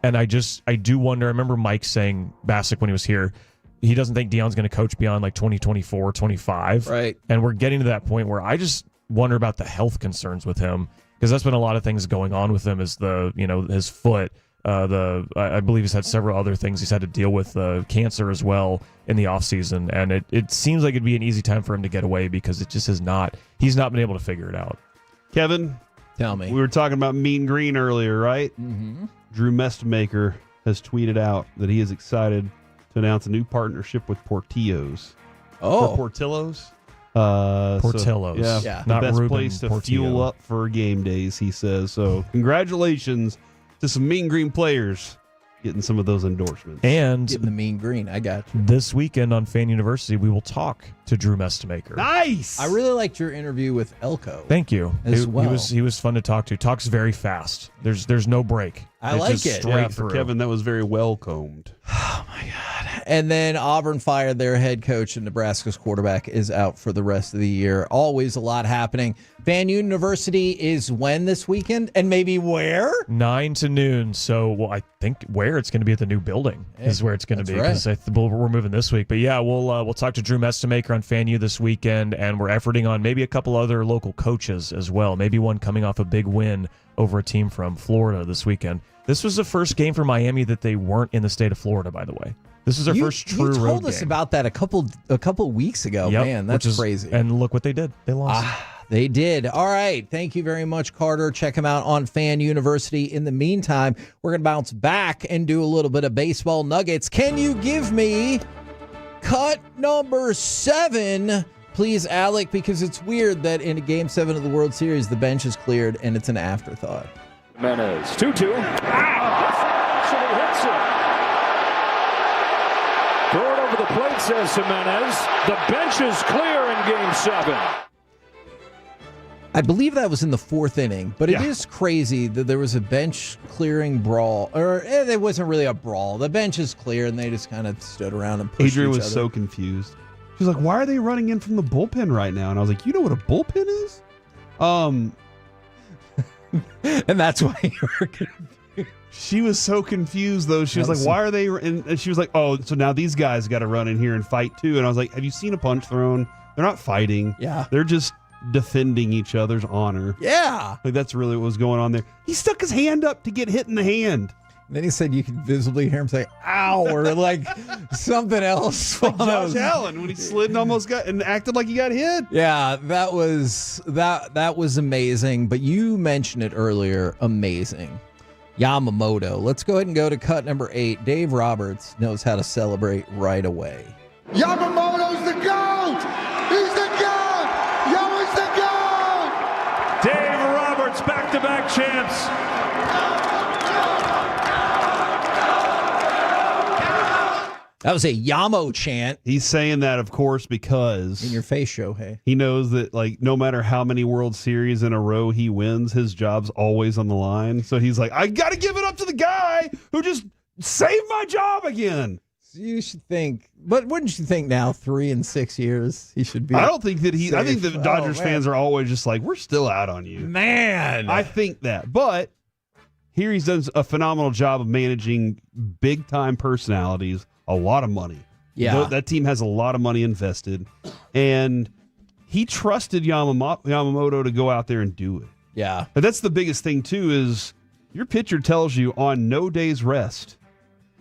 And I do wonder, I remember Mike saying, Bassick when he was here, he doesn't think Dion's going to coach beyond like 2024, 25. Right. And we're getting to that point where I just wonder about the health concerns with him, because that's been a lot of things going on with him, is his foot. I believe he's had several other things he's had to deal with, cancer as well in the offseason. And it seems like it'd be an easy time for him to get away, because it just he's not been able to figure it out. Kevin? Tell me. We were talking about Mean Green earlier, right? Mm-hmm. Drew Mestemaker has tweeted out that he is excited to announce a new partnership with Portillo's. Oh. Or Portillo's? Portillo's. The Not best Ruben place to Portillo. fuel up for game days, he says. So congratulations to some Mean Green players getting some of those endorsements. And getting the Mean Green, I got you. This weekend on Fan University, we will talk to Drew Mestemaker. Nice! I really liked your interview with Elko. Thank you. As well. He was fun to talk to. Talks very fast. There's no break. I like just it. Straight For through. Kevin, that was very well combed. Oh, my God. And then Auburn fired their head coach, and Nebraska's quarterback is out for the rest of the year. Always a lot happening. Fan University is when this weekend? And maybe where? 9 to noon. So, I think where it's going to be at the new building is where it's going to be, because we're moving this week. But yeah, we'll talk to Drew Mestemaker on Fan U this weekend, and we're efforting on maybe a couple other local coaches as well. Maybe one coming off a big win over a team from Florida this weekend. This was the first game for Miami that they weren't in the state of Florida, by the way. This is their first true road game. You told us about that a couple weeks ago. Yep, Man, that's crazy. And look what they did. They lost. They did. All right. Thank you very much, Carter. Check him out on Fan University. In the meantime, we're going to bounce back and do a little bit of baseball nuggets. Can you give me cut number 7? Please, Alec, because it's weird that in Game 7 of the World Series, the bench is cleared and it's an afterthought. Jimenez, 2-2. Actually hits it. Throw it over the plate, says Jimenez. The bench is clear in Game 7. I believe that was in the 4th inning, but it is crazy that there was a bench clearing brawl. Or it wasn't really a brawl. The bench is clear, and they just kind of stood around and pushed Adrian each was other. so confused. She was like, why are they running in from the bullpen right now? And I was like, you know what a bullpen is? And that's why you were confused. She was so confused, though. She was like, why are they... And she was like, oh, so now these guys got to run in here and fight, too. And I was like, have you seen a punch thrown? They're not fighting. Yeah. They're just defending each other's honor. Yeah. Like, that's really what was going on there. He stuck his hand up to get hit in the hand. And then he said you could visibly hear him say, ow, or like something else. Like Josh Allen when he slid and almost got and acted like he got hit. Yeah, that was amazing. But you mentioned it earlier, amazing. Yamamoto. Let's go ahead and go to cut number 8. Dave Roberts knows how to celebrate right away. Yamamoto's the GOAT! He's the GOAT! Yama's the GOAT! Dave Roberts, back-to-back champs. That was a Yamo chant. He's saying that, of course, because in your face, Shohei. He knows that, like, no matter how many World Series in a row he wins, his job's always on the line. So he's like, I got to give it up to the guy who just saved my job again. You should think, but wouldn't you think now, 3 and 6 years, he should be? I don't think that he. I think the Dodgers man. fans are always just like, we're still out on you, man. I think that, but here he's done a phenomenal job of managing big time personalities, a lot of money. Yeah, that team has a lot of money invested, and he trusted Yamamoto to go out there and do it. Yeah, but that's the biggest thing too. Is your pitcher tells you on no day's rest.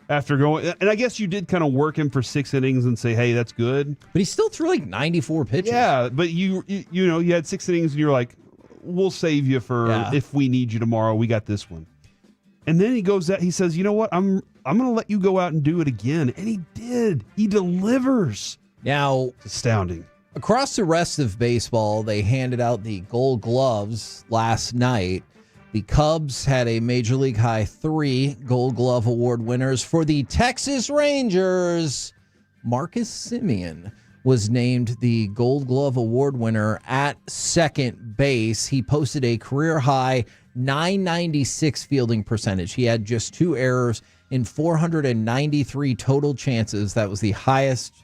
After going, and I guess you did kind of work him for 6 innings and say, hey, that's good. But he still threw like 94 pitches. Yeah, but you know, you had 6 innings and you're like, we'll save you for if we need you tomorrow. We got this one. And then he goes out, he says, you know what? I'm going to let you go out and do it again. And he did. He delivers. Now, it's astounding. Across the rest of baseball, they handed out the Gold Gloves last night. The Cubs had a Major League high 3 Gold Glove Award winners. For the Texas Rangers, Marcus Semien was named the Gold Glove Award winner at second base. He posted a career high 996 fielding percentage. He had just 2 errors in 493 total chances. That was the highest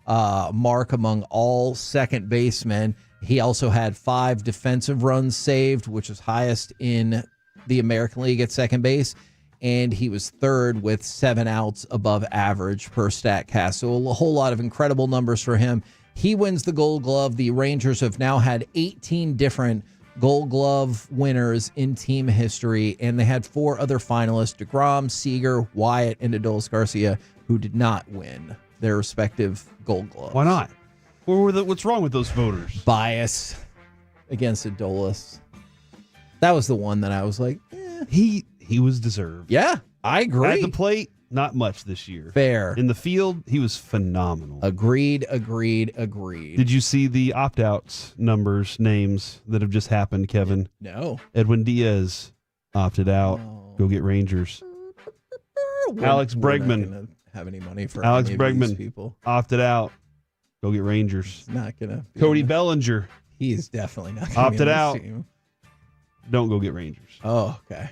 mark among all second basemen. He also had 5 defensive runs saved, which is highest in the American League at second base. And he was 3rd with 7 outs above average per StatCast. So a whole lot of incredible numbers for him. He wins the Gold Glove. The Rangers have now had 18 different Gold Glove winners in team history, and they had 4 other finalists, DeGrom, Seager, Wyatt, and Adolis Garcia, who did not win their respective Gold Gloves. Why not? What's wrong with those voters? Bias against Adolis. That was the one that I was like, He was deserved. Yeah, I agree. At the plate, not much this year. Fair. In the field, he was phenomenal. Agreed. Did you see the opt-outs names that have just happened, Kevin? No. Edwin Diaz opted out. Go get Rangers. Alex Bregman. Not gonna have any money for Alex any of these Bregman people. Opted out. Go get Rangers. Not gonna. Cody Bellinger. He is definitely not gonna opted be on out. this team. Don't go get Rangers. Oh, okay.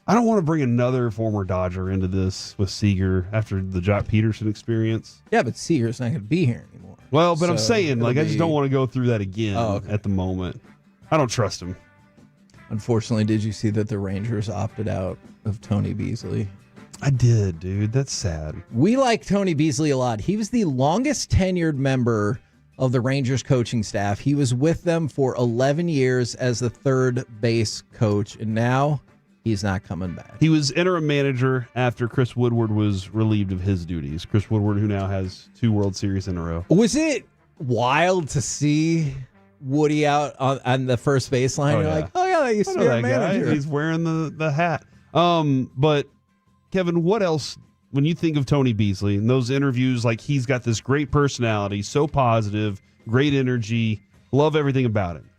I don't want to bring another former Dodger into this with Seager after the Jock Peterson experience. Yeah, but Seager's not going to be here anymore. Well, but I'm So saying, like, I just be- don't want to go through that again at the moment. I don't trust him. Unfortunately, did you see that the Rangers opted out of Tony Beasley? I did, dude. That's sad. We like Tony Beasley a lot. He was the longest tenured member of the Rangers coaching staff. He was with them for 11 years as the third base coach, and now he's not coming back. He was interim manager after Chris Woodward was relieved of his duties. Chris Woodward, who now has 2 World Series in a row. Was it wild to see Woody out on the first baseline? You're like, oh, yeah, that used to be our manager. Guy. He's wearing the hat. But, Kevin, what else, when you think of Tony Beasley in those interviews, like he's got this great personality, so positive, great energy, love everything about him,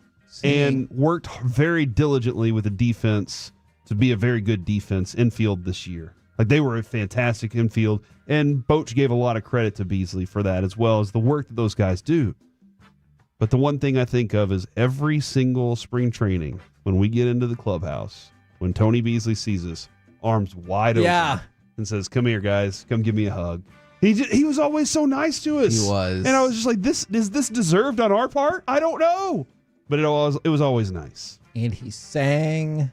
and worked very diligently with the defense to be a very good defense infield this year. Like they were a fantastic infield, and Boach gave a lot of credit to Beasley for that, as well as the work that those guys do. But the one thing I think of is every single spring training, when we get into the clubhouse, when Tony Beasley sees us, arms wide open, and says, "Come here, guys, come give me a hug." He was always so nice to us. He was, and I was just like, is this deserved on our part? I don't know, but it was always nice. And he sang.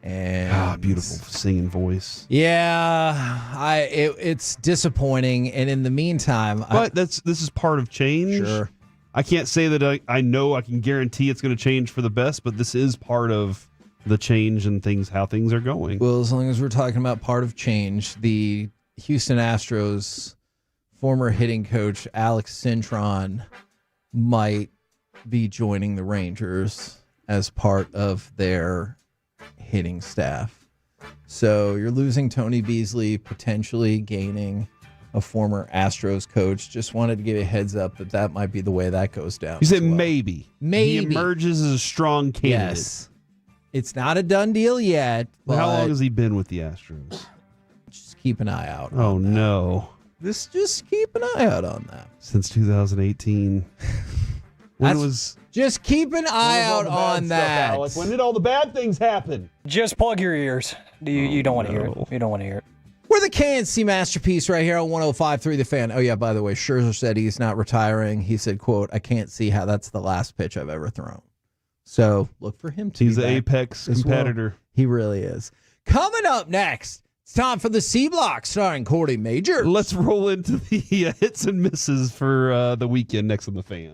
And beautiful singing voice. Yeah, it's disappointing. And in the meantime, but this is part of change. Sure. I can't say that I know I can guarantee it's going to change for the best, but this is part of the change and how things are going. Well, as long as we're talking about part of change, the Houston Astros former hitting coach Alex Cintron might be joining the Rangers as part of their hitting staff. So you're losing Tony Beasley, potentially gaining a former Astros coach. Just wanted to give you a heads up that might be the way that goes down. You said maybe. Maybe. He emerges as a strong candidate. Yes. It's not a done deal yet. But How long has he been with the Astros? Just keep an eye out. Oh, no. Just keep an eye out on that. Since 2018. Just keep an eye out on that. Alex. When did all the bad things happen? Just plug your ears. You don't want to hear it. You don't want to hear it. We're the KNC masterpiece right here on 105.3 The Fan. Oh, yeah, by the way, Scherzer said he's not retiring. He said, quote, I can't see how that's the last pitch I've ever thrown. So look for him to He's be an back apex as competitor. well. He really is. Coming up next, it's time for the C Block starring Cordy Major. Let's roll into the hits and misses for the weekend next on The Fan.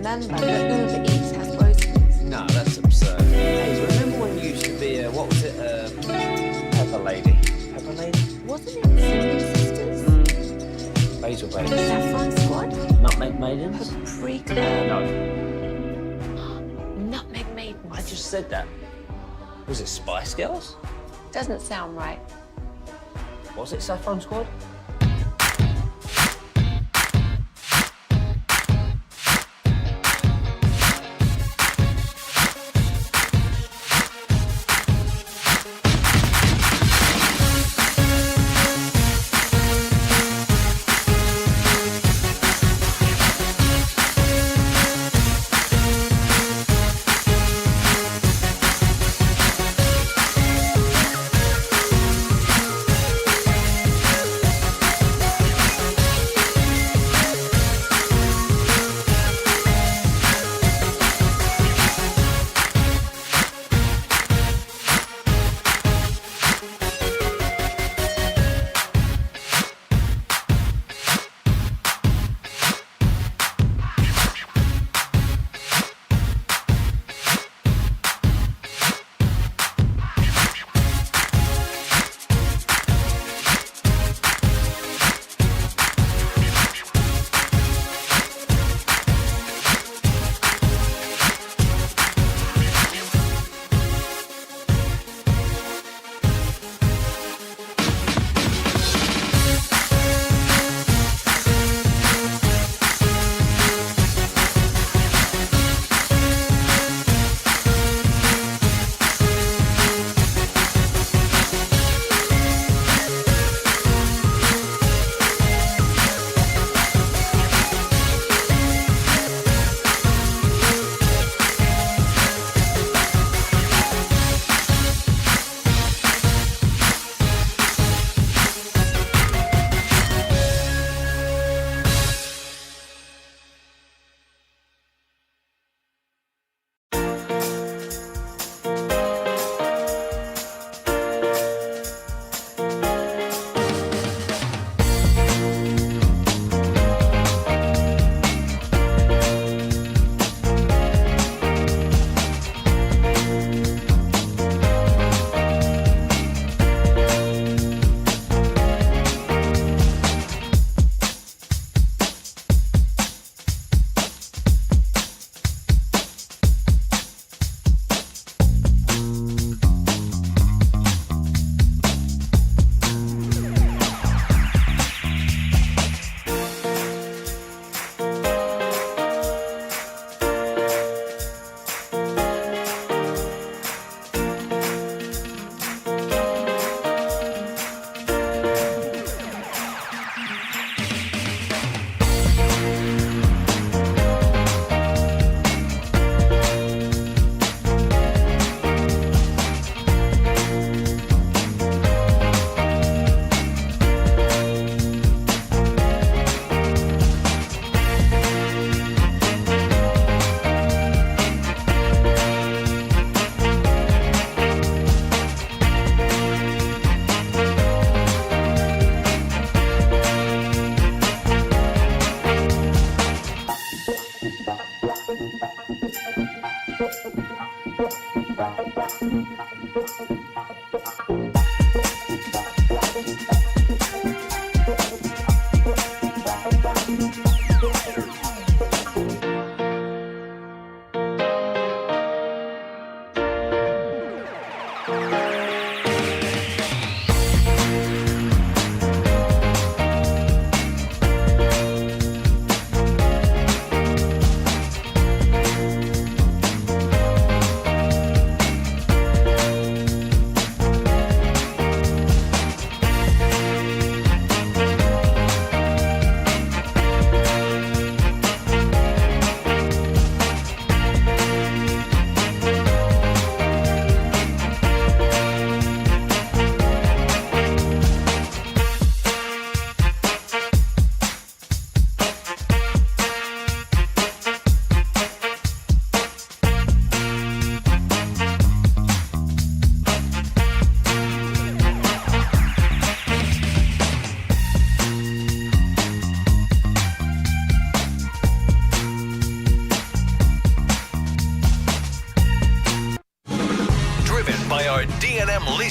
remember that Uber Eats has groceries. No, that's absurd. Hey, remember when you used to be what was it, Pepper Lady? Pepper Lady? Wasn't it Cinnamon Sisters? Basil Baby. Saffron Squad? Nutmeg Maidens? Paprika? No. Nutmeg Maidens. I just said that. Was it Spice Girls? Doesn't sound right. Was it Saffron Squad?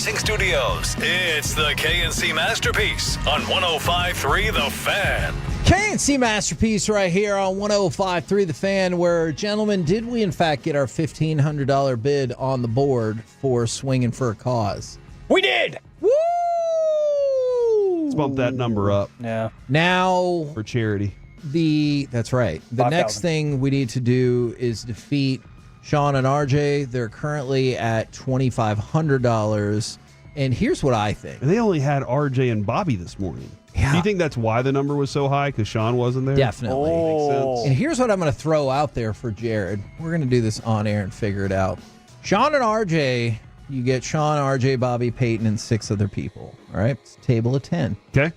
Leasing Studios. It's the KNC Masterpiece on 105.3 The Fan. KNC Masterpiece right here on 105.3 The Fan, where, gentlemen, did we in fact get our $1,500 bid on the board for Swinging for a Cause? We did! Woo! Let's bump that number up. Yeah. Now, for charity. That's right. The 5,000. next thing we need to do is defeat Sean and RJ. They're currently at $2,500. And here's what I think. And they only had RJ and Bobby this morning. Yeah. Do you think that's why the number was so high? Because Sean wasn't there? Definitely. Makes sense. And here's what I'm going to throw out there for Jared. We're going to do this on air and figure it out. Sean and RJ, you get Sean, RJ, Bobby, Peyton, and 6 other people. All right? It's a table of 10. Okay.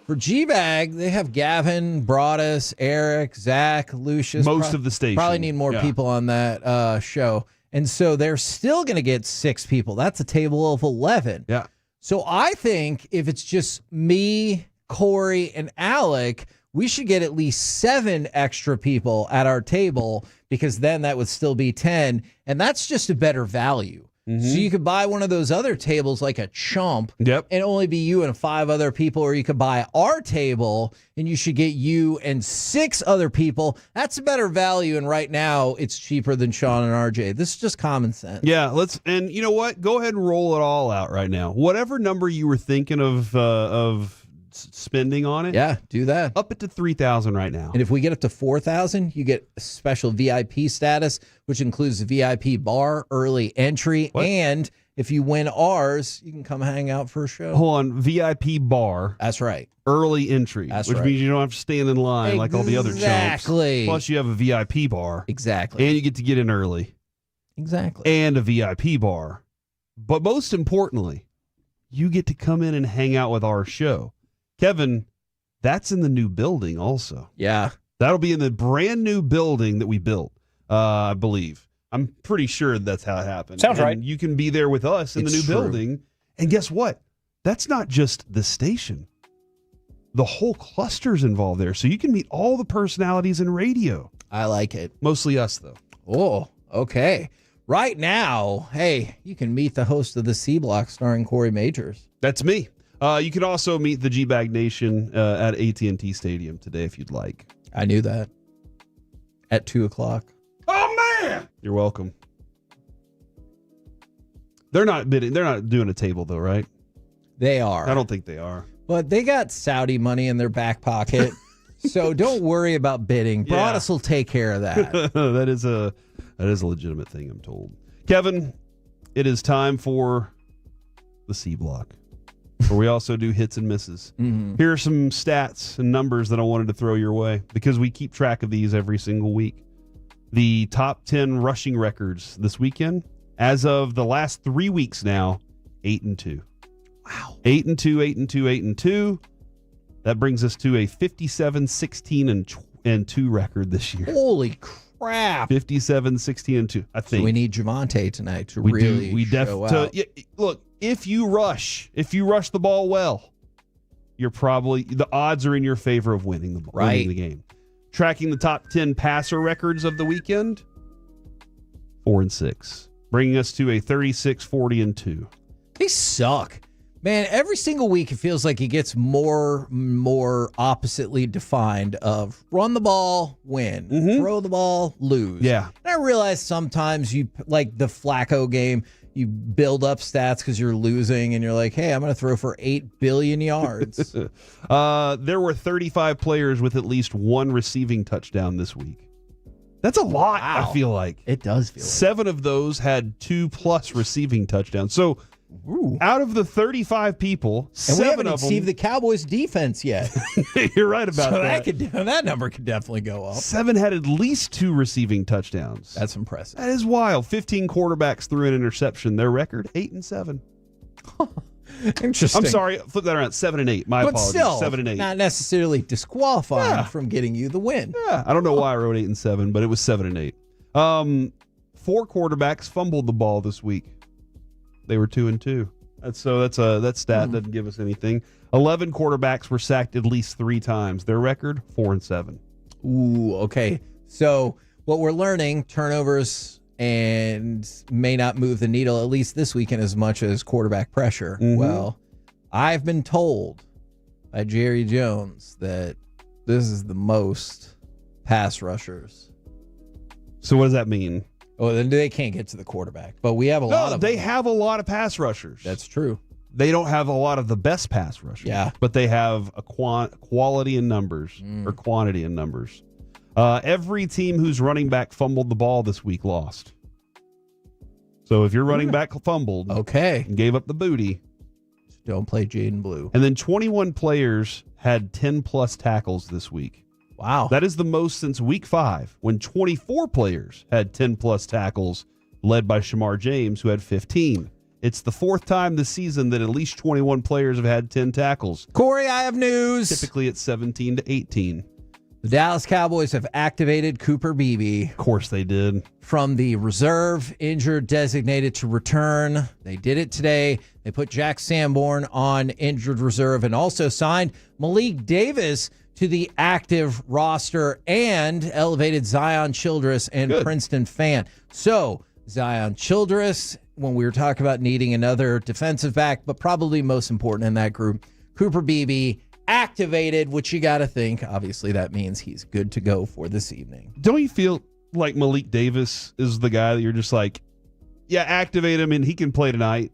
For G-Bag, they have Gavin, Broadus, Eric, Zach, Lucius. Most of the station. Probably need more Yeah. people on that show. And so they're still going to get 6 people. That's a table of 11. Yeah. So I think if it's just me, Corey, and Alec, we should get at least 7 extra people at our table, because then that would still be 10. And that's just a better value. Mm-hmm. So you could buy one of those other tables like a chump Yep. and only be you and 5 other people, or you could buy our table and you should get you and 6 other people. That's a better value, and right now it's cheaper than Sean and RJ. This is just common sense. Yeah, and you know what? Go ahead and roll it all out right now. Whatever number you were thinking of spending on it. Yeah, do that. Up it to 3,000 right now. And if we get up to 4,000, you get special VIP status, which includes the VIP bar, early entry, and if you win ours, you can come hang out for a show. Hold on, VIP bar. That's right. Early entry, That's which right. means you don't have to stand in line like all the other chumps. Exactly. Plus, you have a VIP bar. Exactly. And you get to get in early. Exactly. And a VIP bar. But most importantly, you get to come in and hang out with our show. Kevin, that's in the new building also. Yeah. That'll be in the brand new building that we built, I believe. I'm pretty sure that's how it happened. Sounds right. You can be there with us in the new It's true. building. And guess what? That's not just the station. The whole cluster's involved there. So you can meet all the personalities in radio. I like it. Mostly us, though. Oh, okay. Right now, hey, you can meet the host of the C Block starring Corey Majors. That's me. You can also meet the G-Bag Nation at AT&T Stadium today if you'd like. I knew that. At 2 o'clock. Oh, man! You're welcome. They're not bidding. They're not doing a table, though, right? They are. I don't think they are. But they got Saudi money in their back pocket. So don't worry about bidding. Yeah. Broadus will take care of that. that is a legitimate thing, I'm told. Kevin, it is time for the C Block, where we also do hits and misses. Mhm. Here are some stats and numbers that I wanted to throw your way, because we keep track of these every single week. The top 10 rushing records this weekend, as of the last 3 weeks now, 8-2. Wow. 8-2, 8-2, 8-2. That brings us to a 57-16-2 record this year. Holy crap. 57-16-2. I think So we need Javante tonight to we really do. We show out. Look, if you rush the ball well, you're probably, the odds are in your favor of winning winning the game. Tracking the top 10 passer records of the weekend, 4-6, bringing us to a 36-40-2. They suck. Man, every single week it feels like it gets more oppositely defined of run the ball, win, throw the ball, lose. Yeah. And I realize sometimes you, like the Flacco game, you build up stats because you're losing and you're like, hey, I'm going to throw for 8 billion yards. There were 35 players with at least one receiving touchdown this week. That's a lot, Wow. I feel like. It does feel like 7 of those had 2+ receiving touchdowns. So out of the 35 people, and 7 we haven't of them. seen the Cowboys defense yet. You're right about So that. that number could definitely go up. 7 had at least 2 receiving touchdowns. That's impressive. That is wild. 15 quarterbacks threw an interception. Their record, 8-7. Interesting. I'm sorry, flip that around. 7-8. My But apologies. still, 7-8. not necessarily disqualifying Yeah. from getting you the win. Yeah, I don't know why I wrote 8-7, but it was 7-8. 4 quarterbacks fumbled the ball this week. They were 2-2. That stat doesn't give us anything. 11 quarterbacks were sacked at least 3 times. Their record, 4-7. Ooh, okay. So what we're learning, turnovers and may not move the needle, at least this weekend, as much as quarterback pressure. Mm-hmm. Well, I've been told by Jerry Jones that this is the most pass rushers. So what does that mean? Oh, then they can't get to the quarterback. But we have a lot of they them. have a lot of pass rushers. That's true. They don't have a lot of the best pass rushers. Yeah. But they have a quality in numbers or quantity in numbers. Every team whose running back fumbled the ball this week lost. So if your running back fumbled and gave up the booty, don't play Jaden Blue. And then 21 players had 10-plus tackles this week. Wow. That is the most since week 5, when 24 players had 10-plus tackles, led by Shamar James, who had 15. It's the 4th time this season that at least 21 players have had 10 tackles. Corey, I have news. Typically it's 17 to 18. The Dallas Cowboys have activated Cooper Beebe. Of course they did. From the reserve, injured, designated to return. They did it today. They put Jack Sanborn on injured reserve and also signed Malik Davis to the active roster and elevated Zion Childress and Princeton Fan. So Zion Childress, when we were talking about needing another defensive back, but probably most important in that group, Cooper Beebe activated, which you got to think, obviously, that means he's good to go for this evening. Don't you feel like Malik Davis is the guy that you're just like, yeah, activate him and he can play tonight?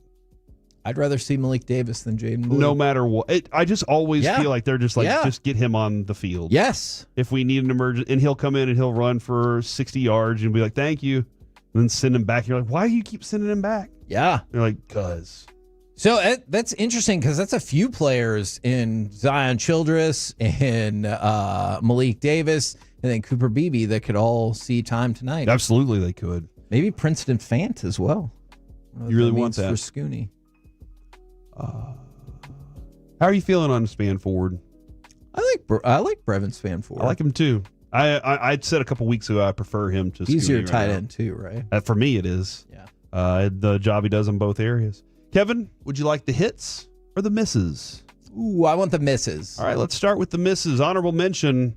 I'd rather see Malik Davis than Jaden Blue. No matter what. I just always feel like they're just like, just get him on the field. Yes. If we need an emergency, and he'll come in and he'll run for 60 yards and be like, thank you. And then send him back. You're like, why do you keep sending him back? Yeah. They're like, cuz. So that's interesting because that's a few players in Zion Childress and Malik Davis and then Cooper Beebe that could all see time tonight. Absolutely, they could. Maybe Princeton Fant as well. You really want that for Scooney? How are you feeling on Span Forward? I like Brevin Spanford. I like him too. I'd said a couple weeks ago I prefer him to. He's Scooney your right tight now. end too, right? For me, it is. Yeah. The job he does in both areas. Kevin, would you like the hits or the misses? Ooh, I want the misses. All right, let's start with the misses. Honorable mention: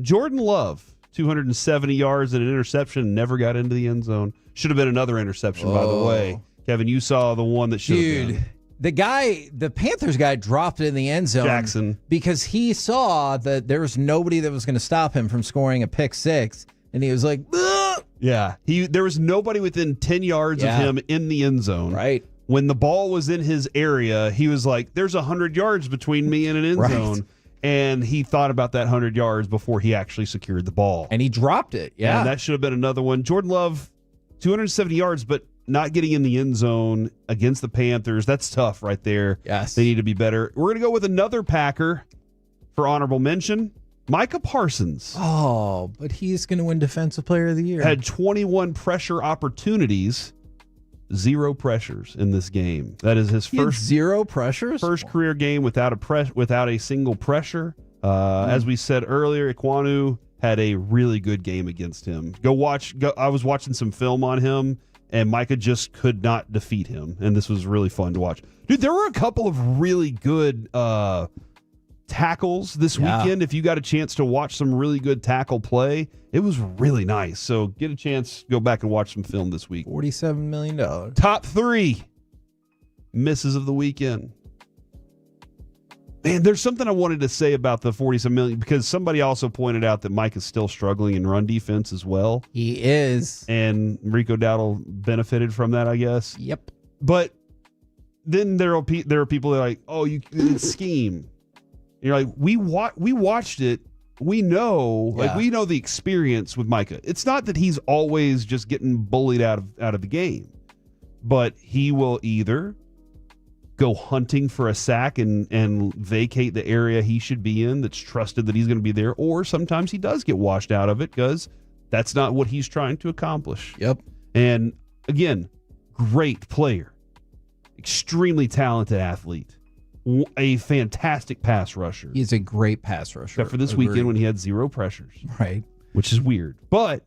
Jordan Love, 270 yards and an interception, never got into the end zone. Should have been another interception, by the way. Kevin, you saw the one that should have been. The Panthers guy dropped it in the end zone. Jackson. Because he saw that there was nobody that was going to stop him from scoring a pick six. And he was like, ugh! Yeah. There was nobody within 10 yards of him in the end zone. Right. When the ball was in his area, he was like, there's 100 yards between me and an end zone. And he thought about that 100 yards before he actually secured the ball. And he dropped it. Yeah. And that should have been another one. Jordan Love, 270 yards, but not getting in the end zone against the Panthers. That's tough right there. Yes. They need to be better. We're going to go with another Packer for honorable mention. Micah Parsons. Oh, but he's going to win Defensive Player of the Year. Had 21 pressure opportunities, 0 pressures in this game. That is his first 0 pressures? First career game without a single pressure. As we said earlier, Ikwonu had a really good game against him. I was watching some film on him, and Micah just could not defeat him, and this was really fun to watch. Dude, there were a couple of really good tackles this weekend. If you got a chance to watch some really good tackle play, it was really nice. So get a chance, go back and watch some film this week. $47 million. Top 3 misses of the weekend. Man, there's something I wanted to say about the $47 million because somebody also pointed out that Mike is still struggling in run defense as well. He is. And Rico Dowdle benefited from that, I guess. Yep. But then there are people that are like, oh, it's scheme. You're like, we watched it. We know, we know the experience with Micah. It's not that he's always just getting bullied out of the game, but he will either go hunting for a sack and vacate the area he should be in that's trusted that he's going to be there, or sometimes he does get washed out of it because that's not what he's trying to accomplish. Yep. And again, great player, extremely talented athlete, a fantastic pass rusher. He's a great pass rusher. Except for this weekend when he had 0 pressures. Right. Which is weird. But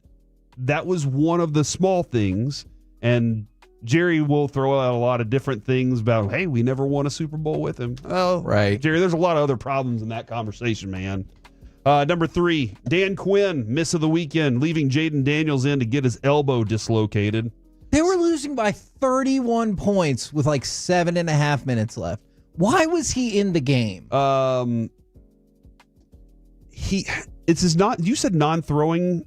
that was one of the small things, and Jerry will throw out a lot of different things about, hey, we never won a Super Bowl with him. Oh, right. Jerry, there's a lot of other problems in that conversation, man. Number 3, Dan Quinn, miss of the weekend, leaving Jaden Daniels in to get his elbow dislocated. They were losing by 31 points with like 7.5 minutes left. Why was he in the game? You said non-throwing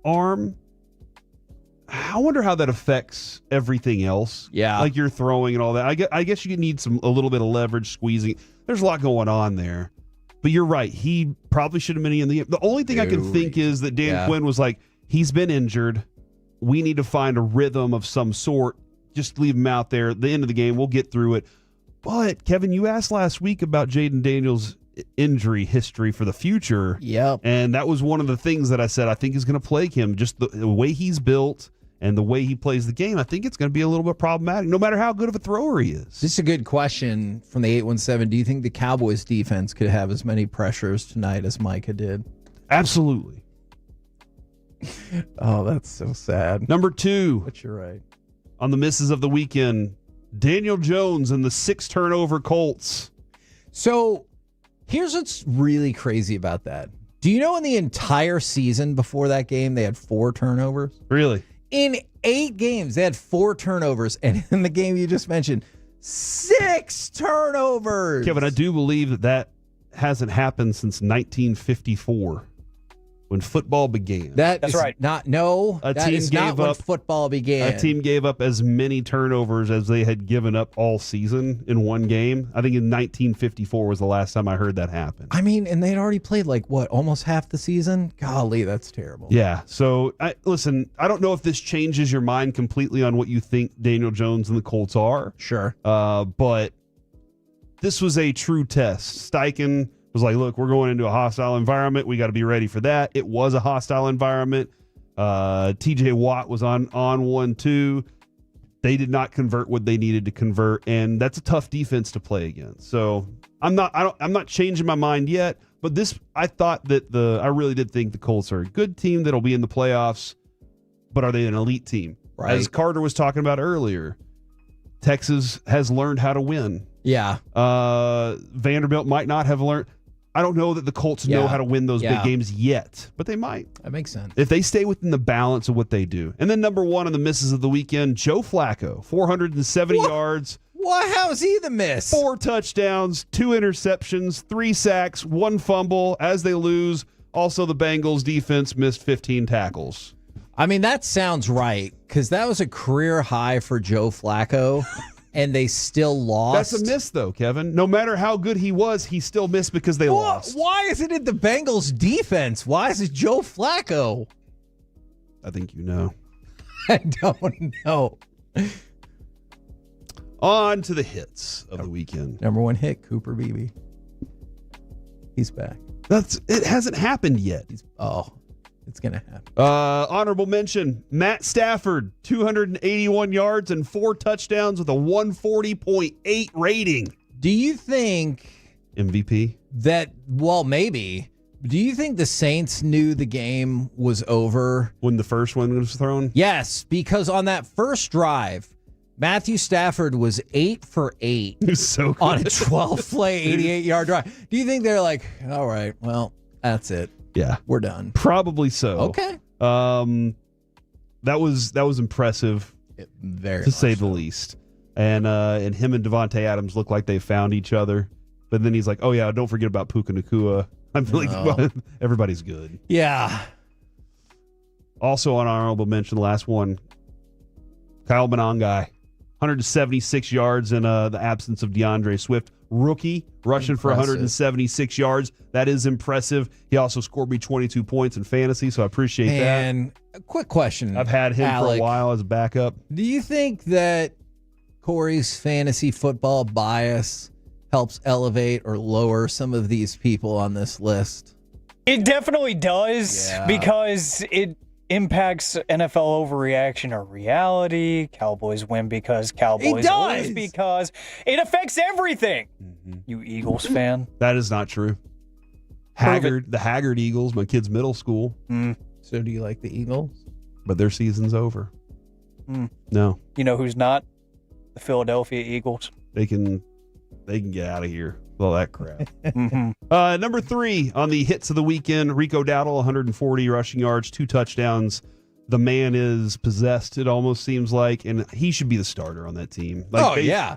arm. I wonder how that affects everything else. Yeah. Like you're throwing and all that. I guess you need a little bit of leverage, squeezing. There's a lot going on there. But you're right. He probably should have been in the game. The only thing I can think is that Dan Quinn was like, he's been injured. We need to find a rhythm of some sort. Just leave him out there. At the end of the game, we'll get through it. But, Kevin, you asked last week about Jaden Daniels' injury history for the future. Yep. And that was one of the things that I said I think is going to plague him. Just the way he's built and the way he plays the game, I think it's going to be a little bit problematic, no matter how good of a thrower he is. This is a good question from the 817. Do you think the Cowboys defense could have as many pressures tonight as Micah did? Absolutely. Oh, that's so sad. Number 2. But you're right. On the misses of the weekend, Daniel Jones and the 6-turnover Colts. So here's what's really crazy about that. Do you know in the entire season before that game, they had 4 turnovers? Really? In 8 games, they had 4 turnovers. And in the game you just mentioned, 6 turnovers. Kevin, I do believe that hasn't happened since 1954. When football began. That's right. That is not when football began. A team gave up as many turnovers as they had given up all season in one game. I think in 1954 was the last time I heard that happen. I mean, and they'd already played almost half the season? Golly, that's terrible. Yeah. So, listen, I don't know if this changes your mind completely on what you think Daniel Jones and the Colts are. Sure. But this was a true test. Steichen was like, look, we're going into a hostile environment. We got to be ready for that. It was a hostile environment. TJ Watt was on one too. They did not convert what they needed to convert, and that's a tough defense to play against. So I'm not changing my mind yet. But I really did think the Colts are a good team that'll be in the playoffs. But are they an elite team? Right. As Carter was talking about earlier, Texas has learned how to win. Yeah. Vanderbilt might not have learned. I don't know that the Colts know how to win those big games yet, but they might. That makes sense. If they stay within the balance of what they do. And then number 1 on the misses of the weekend, Joe Flacco, 470 yards. What? How is he the miss? 4 touchdowns, 2 interceptions, 3 sacks, 1 fumble as they lose. Also, the Bengals defense missed 15 tackles. I mean, that sounds right, because that was a career high for Joe Flacco. And they still lost. That's a miss, though, Kevin. No matter how good he was, he still missed because they lost. Why is it in the Bengals defense? Why is it Joe Flacco? I think you know. I don't know. On to the hits of the weekend. Number 1 hit, Cooper Beebe. He's back. It hasn't happened yet. It's going to happen. Honorable mention, Matt Stafford, 281 yards and 4 touchdowns with a 140.8 rating. Do you think MVP? Maybe. Do you think the Saints knew the game was over? When the first one was thrown? Yes, because on that first drive, Matthew Stafford was 8 for 8 He was so good. on a 12-play, 88-yard drive. Do you think they're like, all right, well, that's it. Yeah. We're done. Probably so. Okay. That was impressive, to say the least. And him and Devontae Adams look like they found each other. But then he's like, oh, yeah, don't forget about Puka Nacua. I'm like, well, everybody's good. Yeah. Also on honorable mention, the last one, Kyle Monangai, 176 yards in the absence of DeAndre Swift. Rookie, rushing for 176 yards. That is impressive. He also scored me 22 points in fantasy, so I appreciate that. And a quick question. I've had him Alec, for a while as a backup. Do you think that Corey's fantasy football bias helps elevate or lower some of these people on this list? It definitely does, because it impacts NFL overreaction or reality. Cowboys win because Cowboys lose because it affects everything. You Eagles fan? That is not true. The Haggard Eagles, my kid's middle school. So do you like the Eagles? But their season's over. No. You know who's not? The Philadelphia Eagles. They can get out of here. Well, that crap. Number 3 on the hits of the weekend, Rico Dowdle, 140 rushing yards, 2 touchdowns. The man is possessed, it almost seems like, and he should be the starter on that team.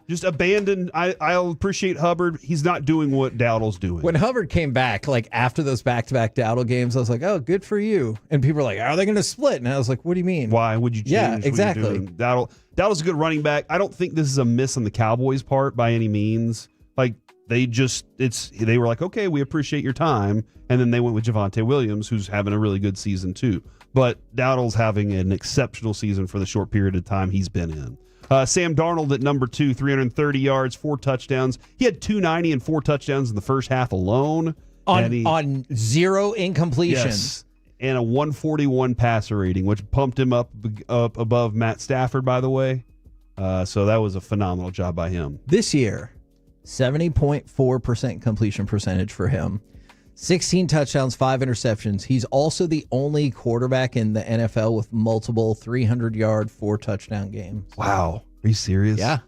Just abandon. I'll appreciate Hubbard. He's not doing what Dowdle's doing. When Hubbard came back, like after those back-to-back Dowdle games, I was like, oh, good for you. And people were like, are they going to split? And I was like, what do you mean? Why would you change what exactly. you're doing? Dowdle's a good running back. I don't think this is a miss on the Cowboys' part by any means. Like, they were like, okay, we appreciate your time. And then they went with Javonte Williams, who's having a really good season too. But Dowdle's having an exceptional season for the short period of time he's been in. Sam Darnold at number 2, 330 yards, 4 touchdowns. He had 290 and 4 touchdowns in the first half alone. On 0 incompletions. Yes, and a 141 passer rating, which pumped him up above Matt Stafford, by the way. So that was a phenomenal job by him. This year, 70.4% completion percentage for him. 16 touchdowns, 5 interceptions. He's also the only quarterback in the NFL with multiple 300-yard, 4-touchdown games. Wow. Are you serious? Yeah.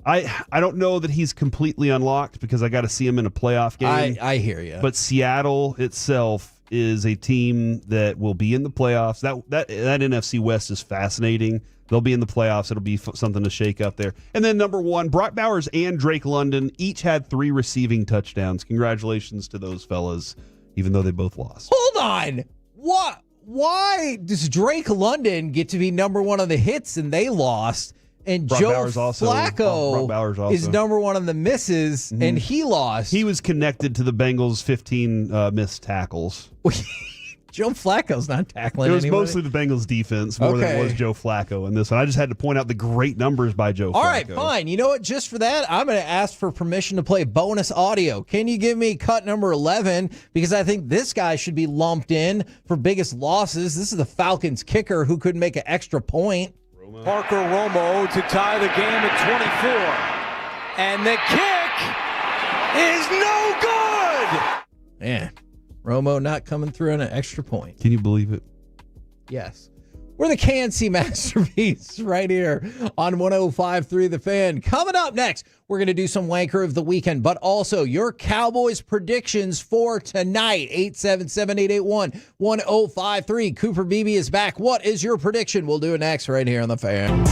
I don't know that he's completely unlocked because I got to see him in a playoff game. I hear you. But Seattle itself is a team that will be in the playoffs. That NFC West is fascinating. They'll be in the playoffs. It'll be something to shake up there. And then number 1, Brock Bowers and Drake London each had 3 receiving touchdowns. Congratulations to those fellas, even though they both lost. Hold on. What? Why does Drake London get to be number 1 on the hits and they lost? And Brock Joe Bowers also, Flacco is number 1 on the misses, and he lost. He was connected to the Bengals' 15 missed tackles. Joe Flacco's not tackling It was anybody. mostly the Bengals' defense more than it was Joe Flacco in this one. I just had to point out the great numbers by Joe Flacco. All right, fine. You know what? Just for that, I'm going to ask for permission to play bonus audio. Can you give me cut number 11? Because I think this guy should be lumped in for biggest losses. This is the Falcons kicker who couldn't make an extra point. Parker Romo to tie the game at 24. And the kick is no good. Man, Romo not coming through on an extra point. Can you believe it? Yes. We're the KNC Masterpiece right here on 105.3 The Fan. Coming up next, we're going to do some Wanker of the Weekend, but also your Cowboys predictions for tonight. 877-881-1053. Cooper Beebe is back. What is your prediction? We'll do it next right here on The Fan.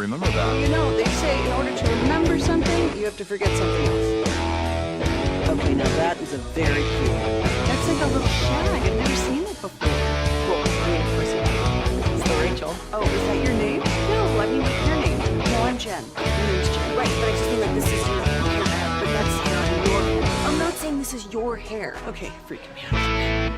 remember that. You know, they say in order to remember something, you have to forget something else. Okay, now that is a very cute haircut. That's like a little shag. I've never seen it before. Well, I mean, of course you have. It's the Rachel. Oh, is that your name? No, I mean, your name. No, I'm Jen. Your name's Jen. Right, but I just mean like this is your hair, but that's not your hair. I'm not saying this is your hair. Okay, freaking me out.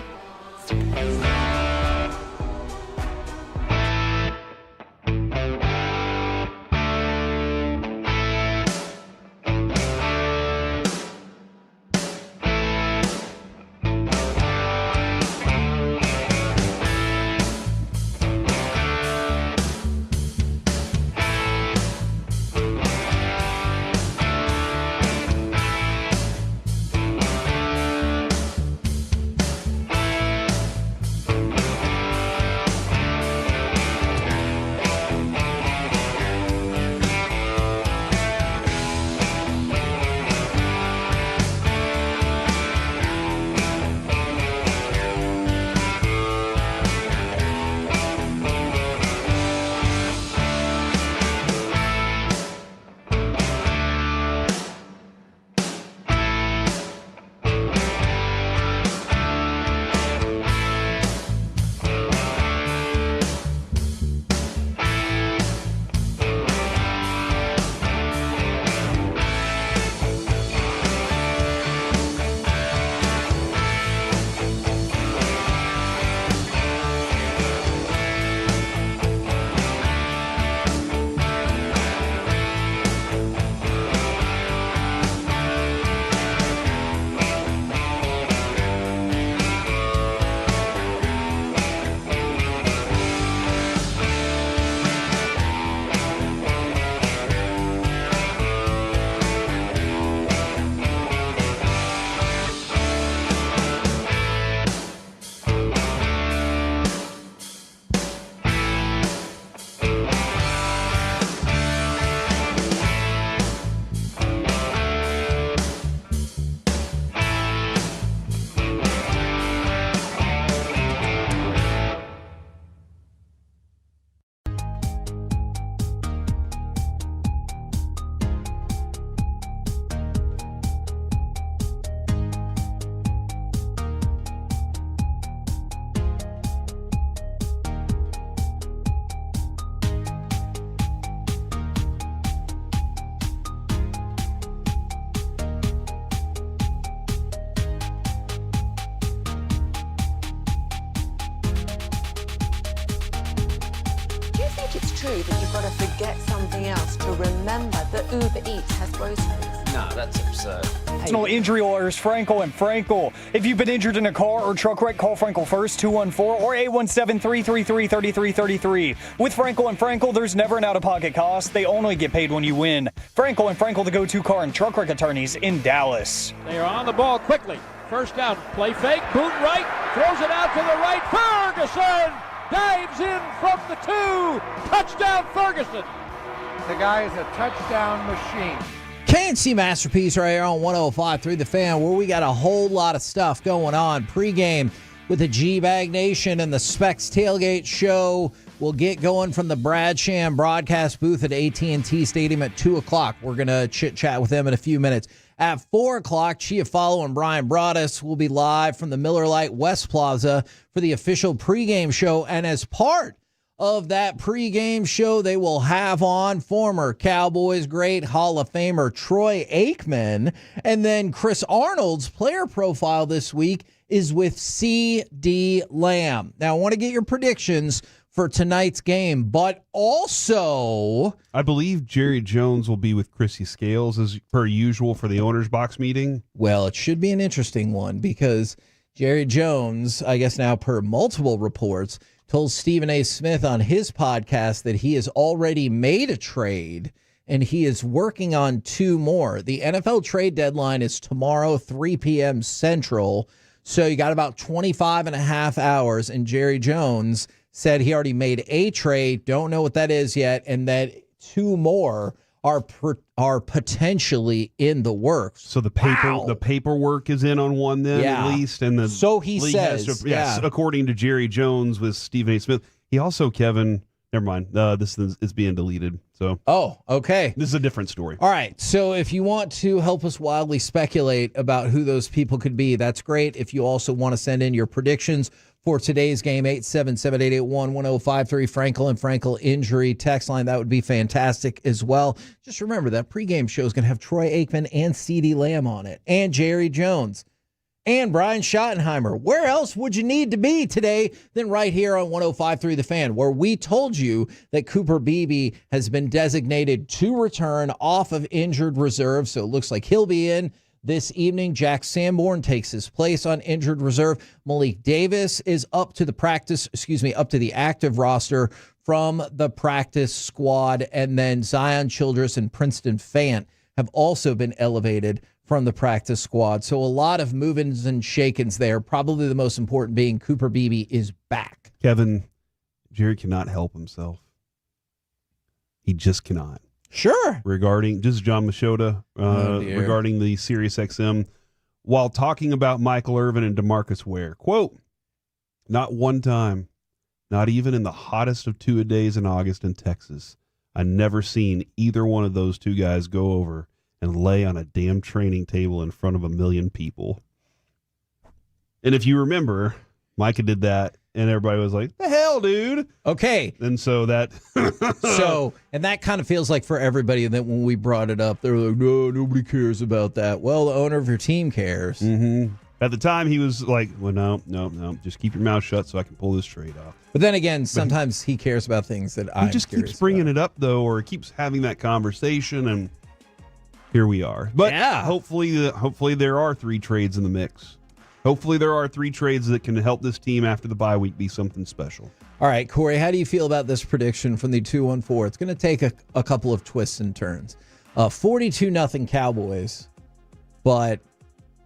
True that you've got to forget something else to remember that Uber Eats has groceries. No, that's absurd. Personal injury lawyers, Frankel and Frankel. If you've been injured in a car or truck wreck, call Frankel first, 214 or 817-333-3333. With Frankel and Frankel, there's never an out-of-pocket cost. They only get paid when you win. Frankel and Frankel, the go-to car and truck wreck attorneys in Dallas. They are on the ball quickly. First down, play fake, boot right, throws it out to the right. Ferguson dives in from the 2. Touchdown, Ferguson. The guy is a touchdown machine. KNC Masterpiece right here on 105.3 The Fan, where we got a whole lot of stuff going on. Pre-game with the G-Bag Nation and the Specs Tailgate Show. We'll get going from the Brad Sham broadcast booth at AT&T Stadium at 2 o'clock. We're going to chit-chat with them in a few minutes. At 4 o'clock, Chiafalo and Brian Broaddus will be live from the Miller Lite West Plaza for the official pregame show. And as part of that pregame show, they will have on former Cowboys great Hall of Famer Troy Aikman. And then Chris Arnold's player profile this week is with C.D. Lamb. Now, I want to get your predictions for tonight's game, but also I believe Jerry Jones will be with Chrissy Scales as per usual for the owner's box meeting. Well, it should be an interesting one because Jerry Jones, I guess now per multiple reports, told Stephen A. Smith on his podcast that he has already made a trade and he is working on 2 more. The NFL trade deadline is tomorrow, 3 p.m. Central. So you got about 25 and a half hours, and Jerry Jones said he already made a trade, don't know what that is yet, and that 2 more are potentially in the works. So the paperwork is in on one then at least, and the so he says, according to Jerry Jones with Stephen A. Smith. He also, Kevin, Never mind. This is being deleted. So. Oh, okay. This is a different story. All right. So if you want to help us wildly speculate about who those people could be, that's great. If you also want to send in your predictions for today's game, 877-881-1053, Frankel and Frankel injury text line, that would be fantastic as well. Just remember that pregame show is going to have Troy Aikman and CeeDee Lamb on it, and Jerry Jones, and Brian Schottenheimer. Where else would you need to be today than right here on 105.3 The Fan, where we told you that Cooper Beebe has been designated to return off of injured reserve, so it looks like he'll be in this evening. Jack Sanborn takes his place on injured reserve. Malik Davis is up to the active roster from the practice squad, and then Zion Childress and Princeton Fant have also been elevated from the practice squad. So a lot of movings and shakings there. Probably the most important being Cooper Beebe is back. Kevin, Jerry cannot help himself. He just cannot. Sure. Regarding, this is John Machota, regarding the SiriusXM, while talking about Michael Irvin and DeMarcus Ware. Quote, not one time, not even in the hottest of two-a-days in August in Texas, I never seen either one of those two guys go over and lay on a damn training table in front of a million people. And if you remember, Micah did that, and everybody was like, the hell, dude? Okay. And so that... and that kind of feels like for everybody that when we brought it up, they were like, no, nobody cares about that. Well, the owner of your team cares. Mm-hmm. At the time, he was like, well, no, just keep your mouth shut so I can pull this trade off. But then again, sometimes he cares about things that he just keeps bringing it up, though, or keeps having that conversation, and here we are. But yeah, hopefully there are 3 trades in the mix. Hopefully there are 3 trades that can help this team after the bye week be something special. All right, Corey, how do you feel about this prediction from the 214? It's going to take a couple of twists and turns. 42-0 Cowboys, but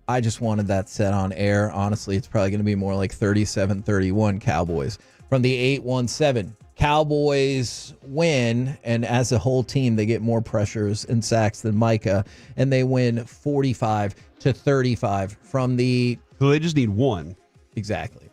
I just wanted that set on air. Honestly, it's probably going to be more like 37-31 Cowboys. From the 817, Cowboys win, and as a whole team, they get more pressures and sacks than Micah, and they win 45-35. From the... So they just need one. Exactly.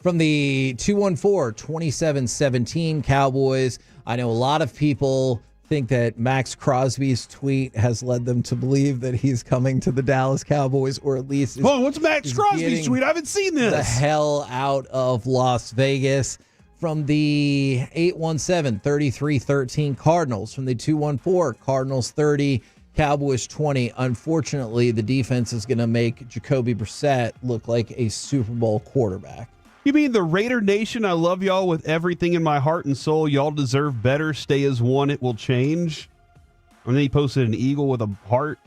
From the 214, 27-17 Cowboys. I know a lot of people think that Max Crosby's tweet has led them to believe that he's coming to the Dallas Cowboys, or at least... what's Max Crosby's tweet? I haven't seen this. The hell out of Las Vegas. From the 817, 33-13 Cardinals. From the 214, Cardinals 30, Cowboys 20. Unfortunately, the defense is going to make Jacoby Brissett look like a Super Bowl quarterback. You mean the Raider Nation? I love y'all with everything in my heart and soul. Y'all deserve better. Stay as one. It will change. And then he posted an eagle with a heart.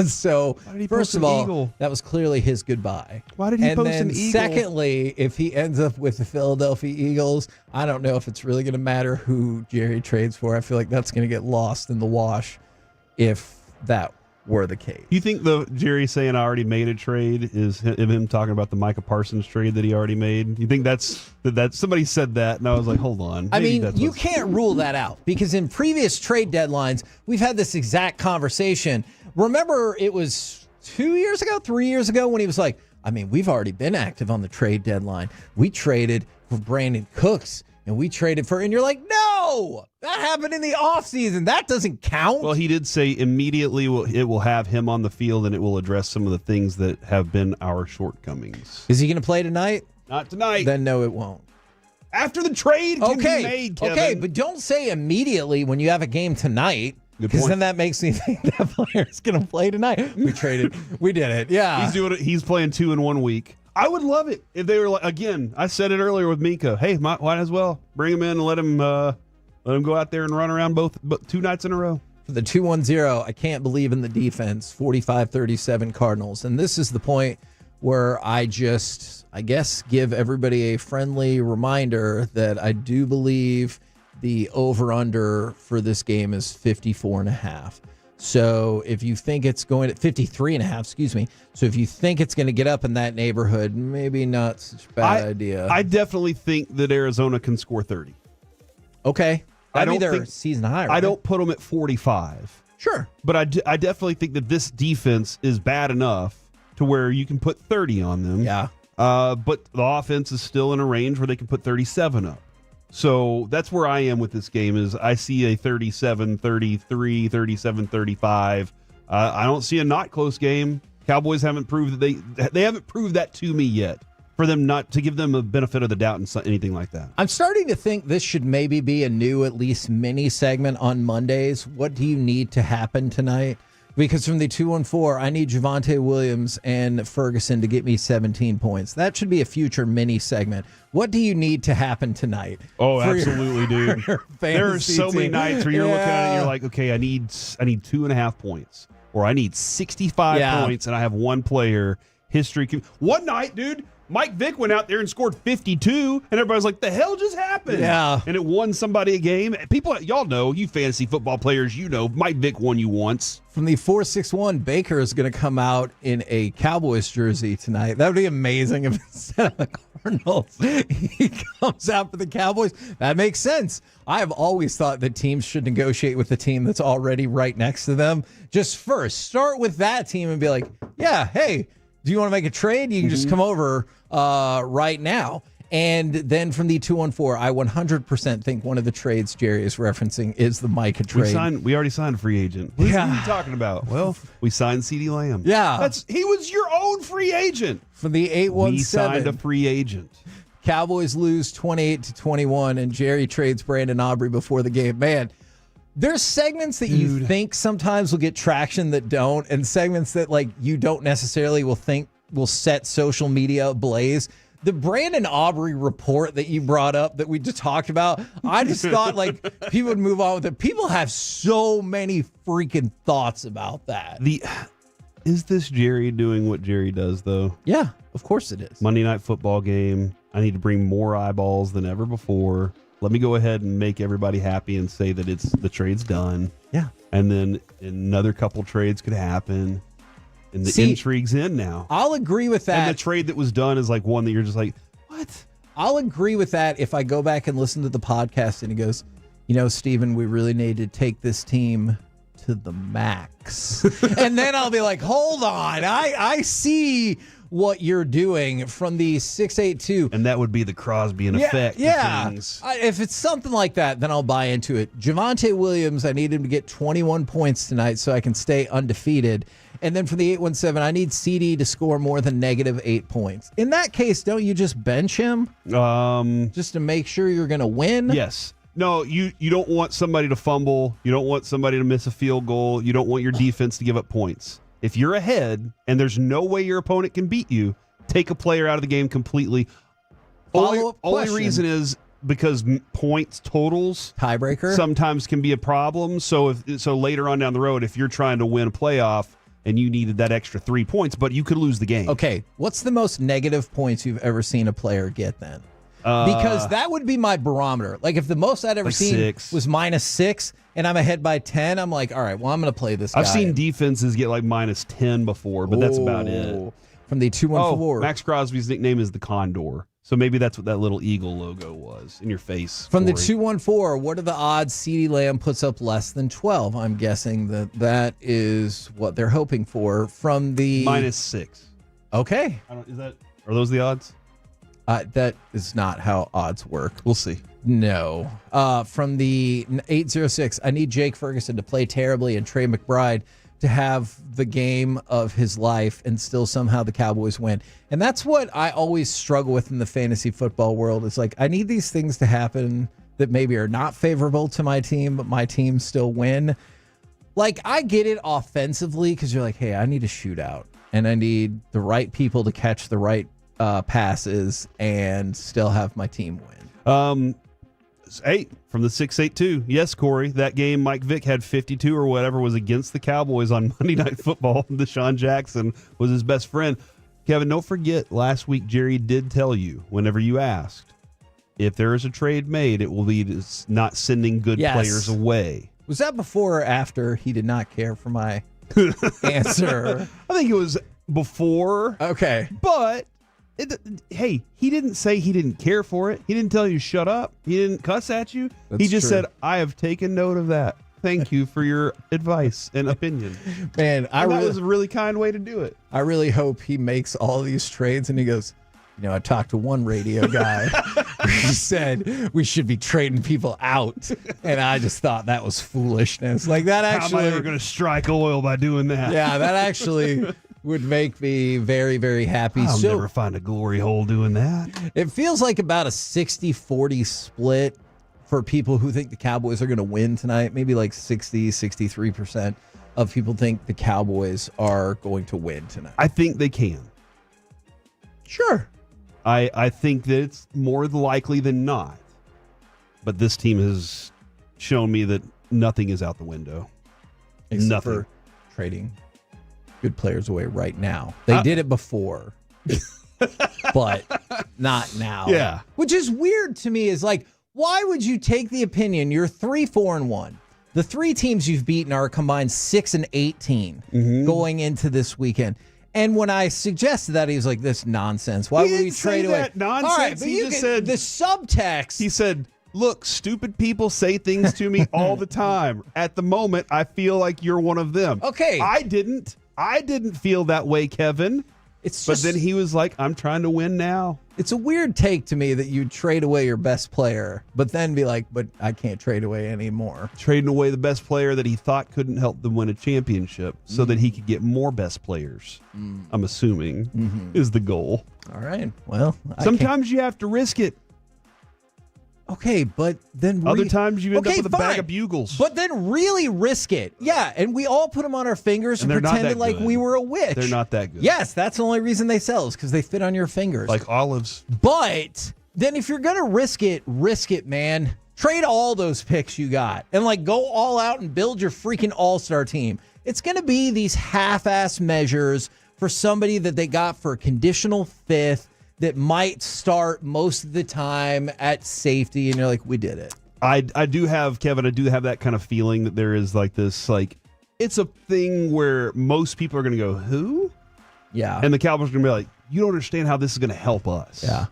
So, first of all, that was clearly his goodbye. Why did he post an eagle? Secondly, if he ends up with the Philadelphia Eagles, I don't know if it's really going to matter who Jerry trades for. I feel like that's going to get lost in the wash if that were the case. You think the Jerry saying I already made a trade is him talking about the Micah Parsons trade that he already made? You think that's somebody said that, and I was like, hold on. I mean, you can't rule that out, because in previous trade deadlines, we've had this exact conversation. Remember, it was 3 years ago, when he was like, I mean, we've already been active on the trade deadline. We traded for Brandon Cooks, and we traded for, and you're like, no, that happened in the offseason. That doesn't count. Well, he did say immediately it will have him on the field, and it will address some of the things that have been our shortcomings. Is he going to play tonight? Not tonight. Then no, it won't. After the trade can be made, Kevin. Okay, but don't say immediately when you have a game tonight. Because then that makes me think that player's going to play tonight. We traded. We did it. Yeah. He's doing it. He's playing 2 in 1 week. I would love it if they were like, again, I said it earlier with Mika. Hey, might as well bring him in and let him go out there and run around both 2 nights in a row. For the 210, I can't believe in the defense. 45-37 Cardinals. And this is the point where I guess, give everybody a friendly reminder that I do believe the over-under for this game is 54.5. So if you think it's going at 53.5, excuse me. So if you think it's going to get up in that neighborhood, maybe not such a bad idea. I definitely think that Arizona can score 30. Okay. That'd be their season high, right? I don't put them at 45. Sure. But I definitely think that this defense is bad enough to where you can put 30 on them. Yeah. But the offense is still in a range where they can put 37 up. So that's where I am with this game. Is I see a 37-33, 37-35. I don't see a not close game. Cowboys haven't proved that they haven't proved that to me yet. For them not to give them a benefit of the doubt and anything like that. I'm starting to think this should maybe be a new, at least mini segment on Mondays. What do you need to happen tonight? Because from the 214, I need Javonte Williams and Ferguson to get me 17 points. That should be a future mini segment. What do you need to happen tonight? Oh, absolutely, dude. There are so many nights where you're looking at it and you're like, okay, I need 2.5 points, or I need 65 points, and I have one player. One night, dude, Mike Vick went out there and scored 52, and everybody's like, the hell just happened? Yeah. And it won somebody a game. People, y'all know, you fantasy football players, you know, Mike Vick won you once. From the 461, Baker is going to come out in a Cowboys jersey tonight. That would be amazing if instead of the Cardinals, he comes out for the Cowboys. That makes sense. I have always thought that teams should negotiate with the team that's already right next to them. Just first, start with that team and be like, yeah, hey, do you want to make a trade? You can just come over right now. And then from the 214, I 100% think one of the trades Jerry is referencing is the Micah trade. We already signed a free agent. What are you talking about? Well, we signed CeeDee Lamb. Yeah. He was your own free agent. From the 817. We signed a free agent. Cowboys lose 28-21, and Jerry trades Brandon Aubrey before the game. Man, there's segments that you think sometimes will get traction that don't, and segments that like you don't necessarily will think will set social media ablaze. The Brandon Aubrey report that you brought up that we just talked about, I just thought like people would move on with it. People have so many freaking thoughts about that. Is this Jerry doing what Jerry does, though? Yeah, of course it is. Monday Night Football game. I need to bring more eyeballs than ever before. Let me go ahead and make everybody happy and say that the trade's done. Yeah. And then another couple trades could happen. And the intrigue's in now. I'll agree with that. And the trade that was done is like one that you're just like, what? I'll agree with that if I go back and listen to the podcast and he goes, you know, Steven, we really need to take this team to the max. And then I'll be like, hold on. I see what you're doing from the 682. And that would be the Crosby effect. Yeah. Of things. If it's something like that, then I'll buy into it. Javonte Williams, I need him to get 21 points tonight so I can stay undefeated. And then for the 817, I need CD to score more than -8 points. In that case, don't you just bench him? Just to make sure you're going to win? Yes. No, you don't want somebody to fumble. You don't want somebody to miss a field goal. You don't want your defense to give up points. If you're ahead and there's no way your opponent can beat you, take a player out of the game completely. Only reason is because points totals tiebreaker sometimes can be a problem. So later on down the road, if you're trying to win a playoff and you needed that extra 3 points, but you could lose the game. Okay, what's the most negative points you've ever seen a player get then? Because that would be my barometer. Like if the most I'd ever seen 6 was -6 and I'm ahead by 10, I'm like, all right, well, I'm going to play this guy. I've seen defenses get like -10 before, but that's about it. From the 214. Max Crosby's nickname is the Condor. So maybe that's what that little eagle logo was in your face. From the Corey. 214, what are the odds CeeDee Lamb puts up less than 12? I'm guessing that is what they're hoping for. From the -6. Okay. Are those the odds? That is not how odds work. We'll see. No. From the 806, I need Jake Ferguson to play terribly and Trey McBride to have the game of his life and still somehow the Cowboys win. And that's what I always struggle with in the fantasy football world. It's like I need these things to happen that maybe are not favorable to my team, but my team still win. Like I get it offensively because you're like, hey, I need a shootout and I need the right people to catch the right passes and still have my team win. Hey, from the 682. Yes, Corey, that game Mike Vick had 52 or whatever was against the Cowboys on Monday Night Football. Deshaun Jackson was his best friend. Kevin, don't forget, last week Jerry did tell you, whenever you asked, if there is a trade made, it will be not sending good players away. Was that before or after he did not care for my answer? I think it was before. Okay. But hey, he didn't say he didn't care for it. He didn't tell you to shut up. He didn't cuss at you. That's he just true. said, I have taken note of that. Thank you for your advice and opinion. Man, that was a really kind way to do it. I really hope he makes all these trades and he goes, you know, I talked to one radio guy He said we should be trading people out, and I just thought that was foolishness. Like that actually. How am I ever going to strike oil by doing that? Yeah, that actually would make me very, very happy. I'll never find a glory hole doing that. It feels like about a 60-40 split for people who think the Cowboys are going to win tonight. Maybe like 60-63% of people think the Cowboys are going to win tonight. I think they can. Sure. I think that it's more likely than not. But this team has shown me that nothing is out the window. Except Nothing. for trading good players away right now. They did it before, but not now. Yeah. Which is weird to me is like, why would you take the opinion? You're 3-4-1. The three teams you've beaten are combined 6-18 going into this weekend. And when I suggested that, he was like, "This nonsense. Why would we trade away that nonsense? All right, but He you just can- said the subtext. He said, "Look, stupid people say things to me all the time. At the moment, I feel like you're one of them." Okay. I didn't feel that way, Kevin. It's but just, then he was like, "I'm trying to win now." It's a weird take to me that you trade away your best player, but then be like, "But I can't trade away anymore." Trading away the best player that he thought couldn't help them win a championship so that he could get more best players, I'm assuming, is the goal. All right. Well, sometimes you have to risk it. Okay, but then other times you end up with a bag of bugles. But then really risk it. Yeah, and we all put them on our fingers and they're not pretended that like good. we were a witch. They're not that good. Yes, that's the only reason they sell is because they fit on your fingers. Like olives. But then if you're going to risk it, man. Trade all those picks you got and like go all out and build your freaking all-star team. It's going to be these half-ass measures for somebody that they got for a conditional fifth that might start most of the time at safety, and you're like, we did it. I do have, Kevin, I do have that kind of feeling that there is like this, like, it's a thing where most people are going to go, who? Yeah. And the Cowboys are going to be like, you don't understand how this is going to help us. Yeah.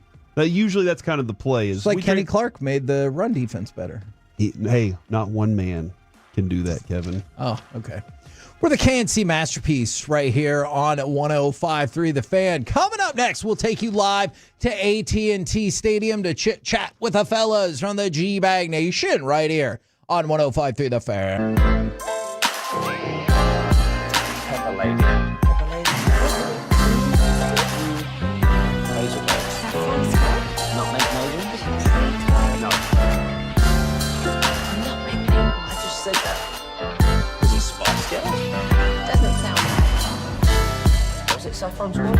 Usually that's kind of the play. Is It's like Kenny Clark made the run defense better. Hey, not one man can do that, Kevin. Oh, okay. We're the KNC Masterpiece right here on 105.3 The Fan. Coming up next, we'll take you live to AT&T Stadium to chit-chat with the fellas from the G-Bag Nation right here on 105.3 The Fan. Pepper lady. Razor blades. Nutmeg lady? No. I just said that. Is he Spice Girls? Doesn't sound right. Was it Saffron Squad?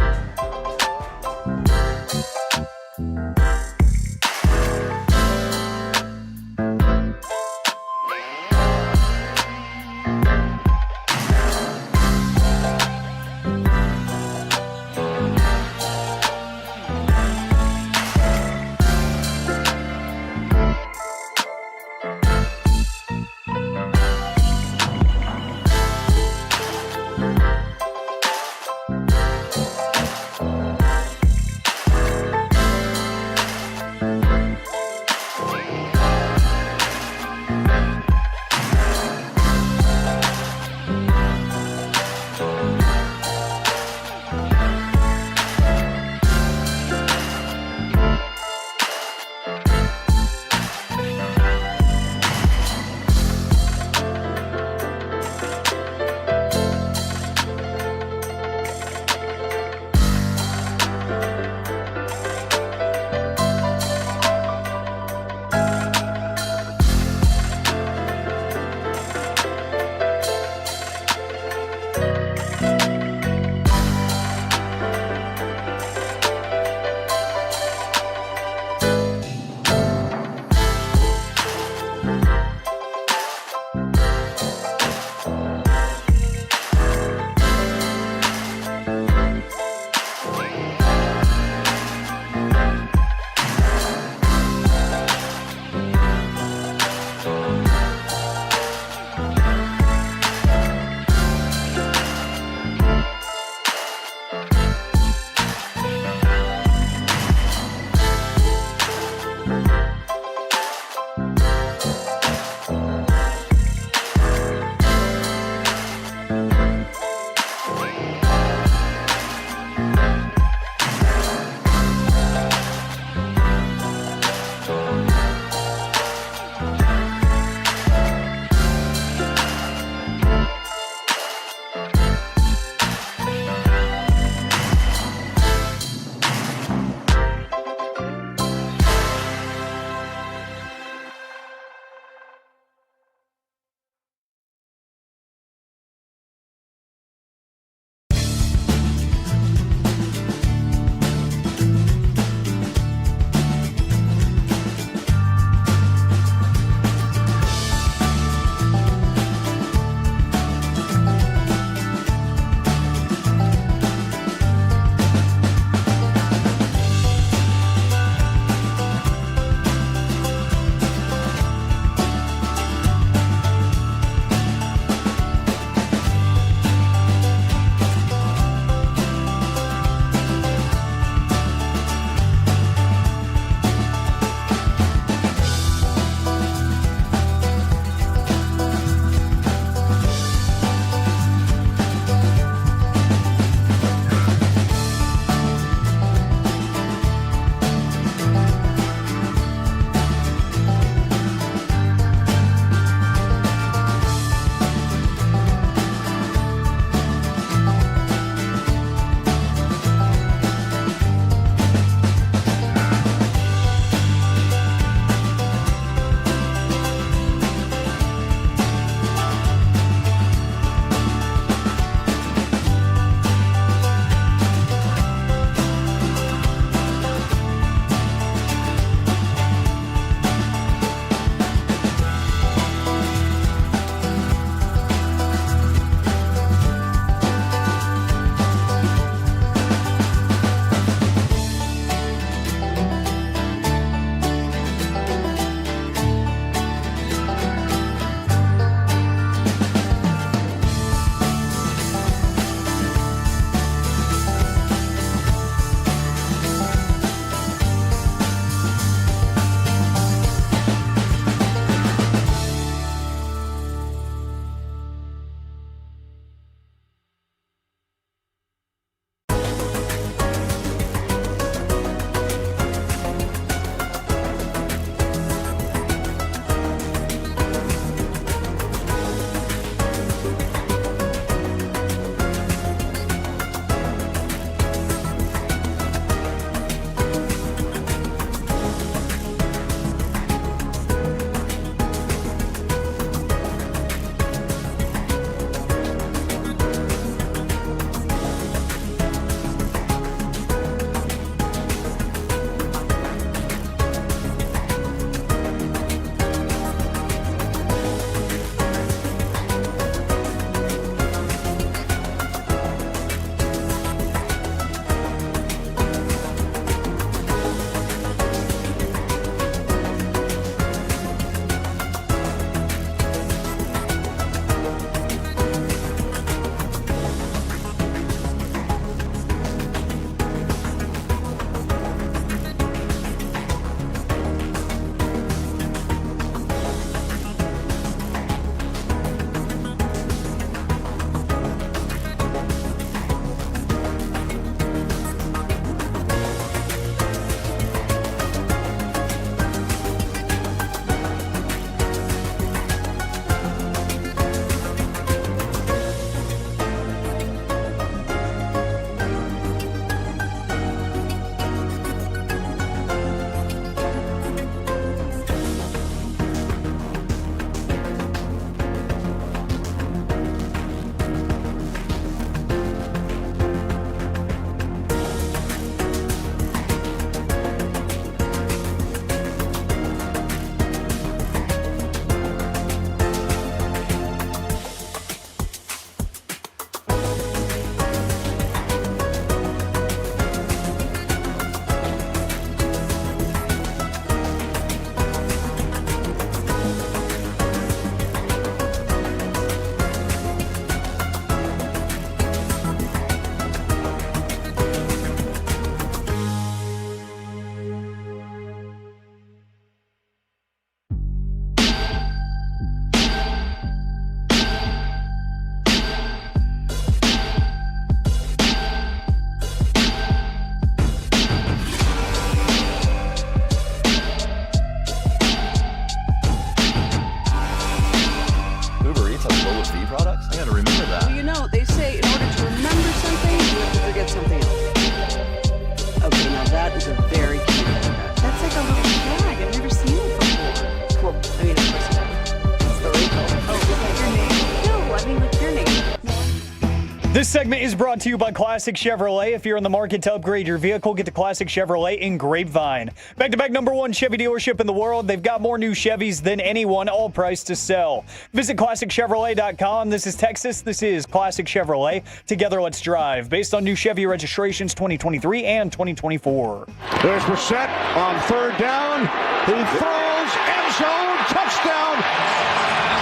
This segment is brought to you by Classic Chevrolet. If you're in the market to upgrade your vehicle, get to Classic Chevrolet in Grapevine. Back-to-back #1 Chevy dealership in the world. They've got more new Chevys than anyone, all priced to sell. Visit ClassicChevrolet.com. This is Texas. This is Classic Chevrolet. Together, let's drive. Based on new Chevy registrations 2023 and 2024. There's Brissett on third down. He throws, end zone, touchdown.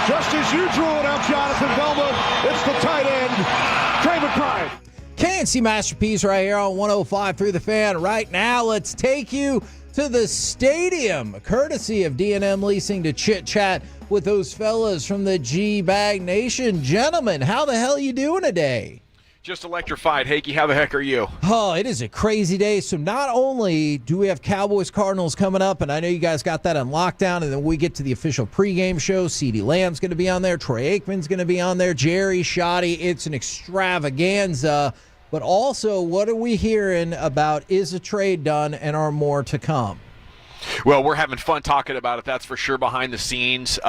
Just as you drew it up, Jonathan Velma, it's the tight end, Trey McBride. KNC Masterpiece right here on 105 through the Fan. Right now, let's take you to the stadium, courtesy of D&M Leasing, to chit-chat with those fellas from the G-Bag Nation. Gentlemen, how the hell you doing today? Just electrified. Hakey, how the heck are you? Oh, it is a crazy day. So not only do we have Cowboys Cardinals coming up, and I know you guys got that on lockdown, and then we get to the official pregame show. CeeDee Lamb's going to be on there. Troy Aikman's going to be on there. Jerry, Shoddy. It's an extravaganza. But also, what are we hearing about? Is a trade done, and are more to come? Well, we're having fun talking about it, that's for sure, behind the scenes.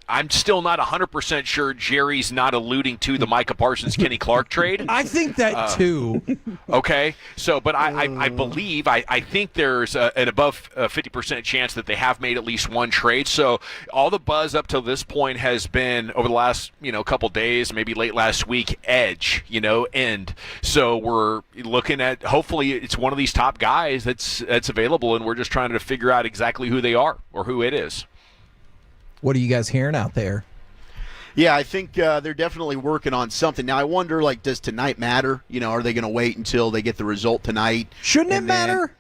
I'm still not 100% sure Jerry's not alluding to the Micah Parsons, Kenny Clark trade. I think that too. Okay, so, but I believe, I think there's an above 50% chance that they have made at least one trade. So all the buzz up till this point has been, over the last, couple days, maybe late last week, edge, end. So we're looking at, hopefully it's one of these top guys that's available, and we're just trying to figure out exactly who they are or who it is. What are you guys hearing out there? Yeah, I think they're definitely working on something. Now, I wonder, does tonight matter? Are they going to wait until they get the result tonight? Shouldn't it matter?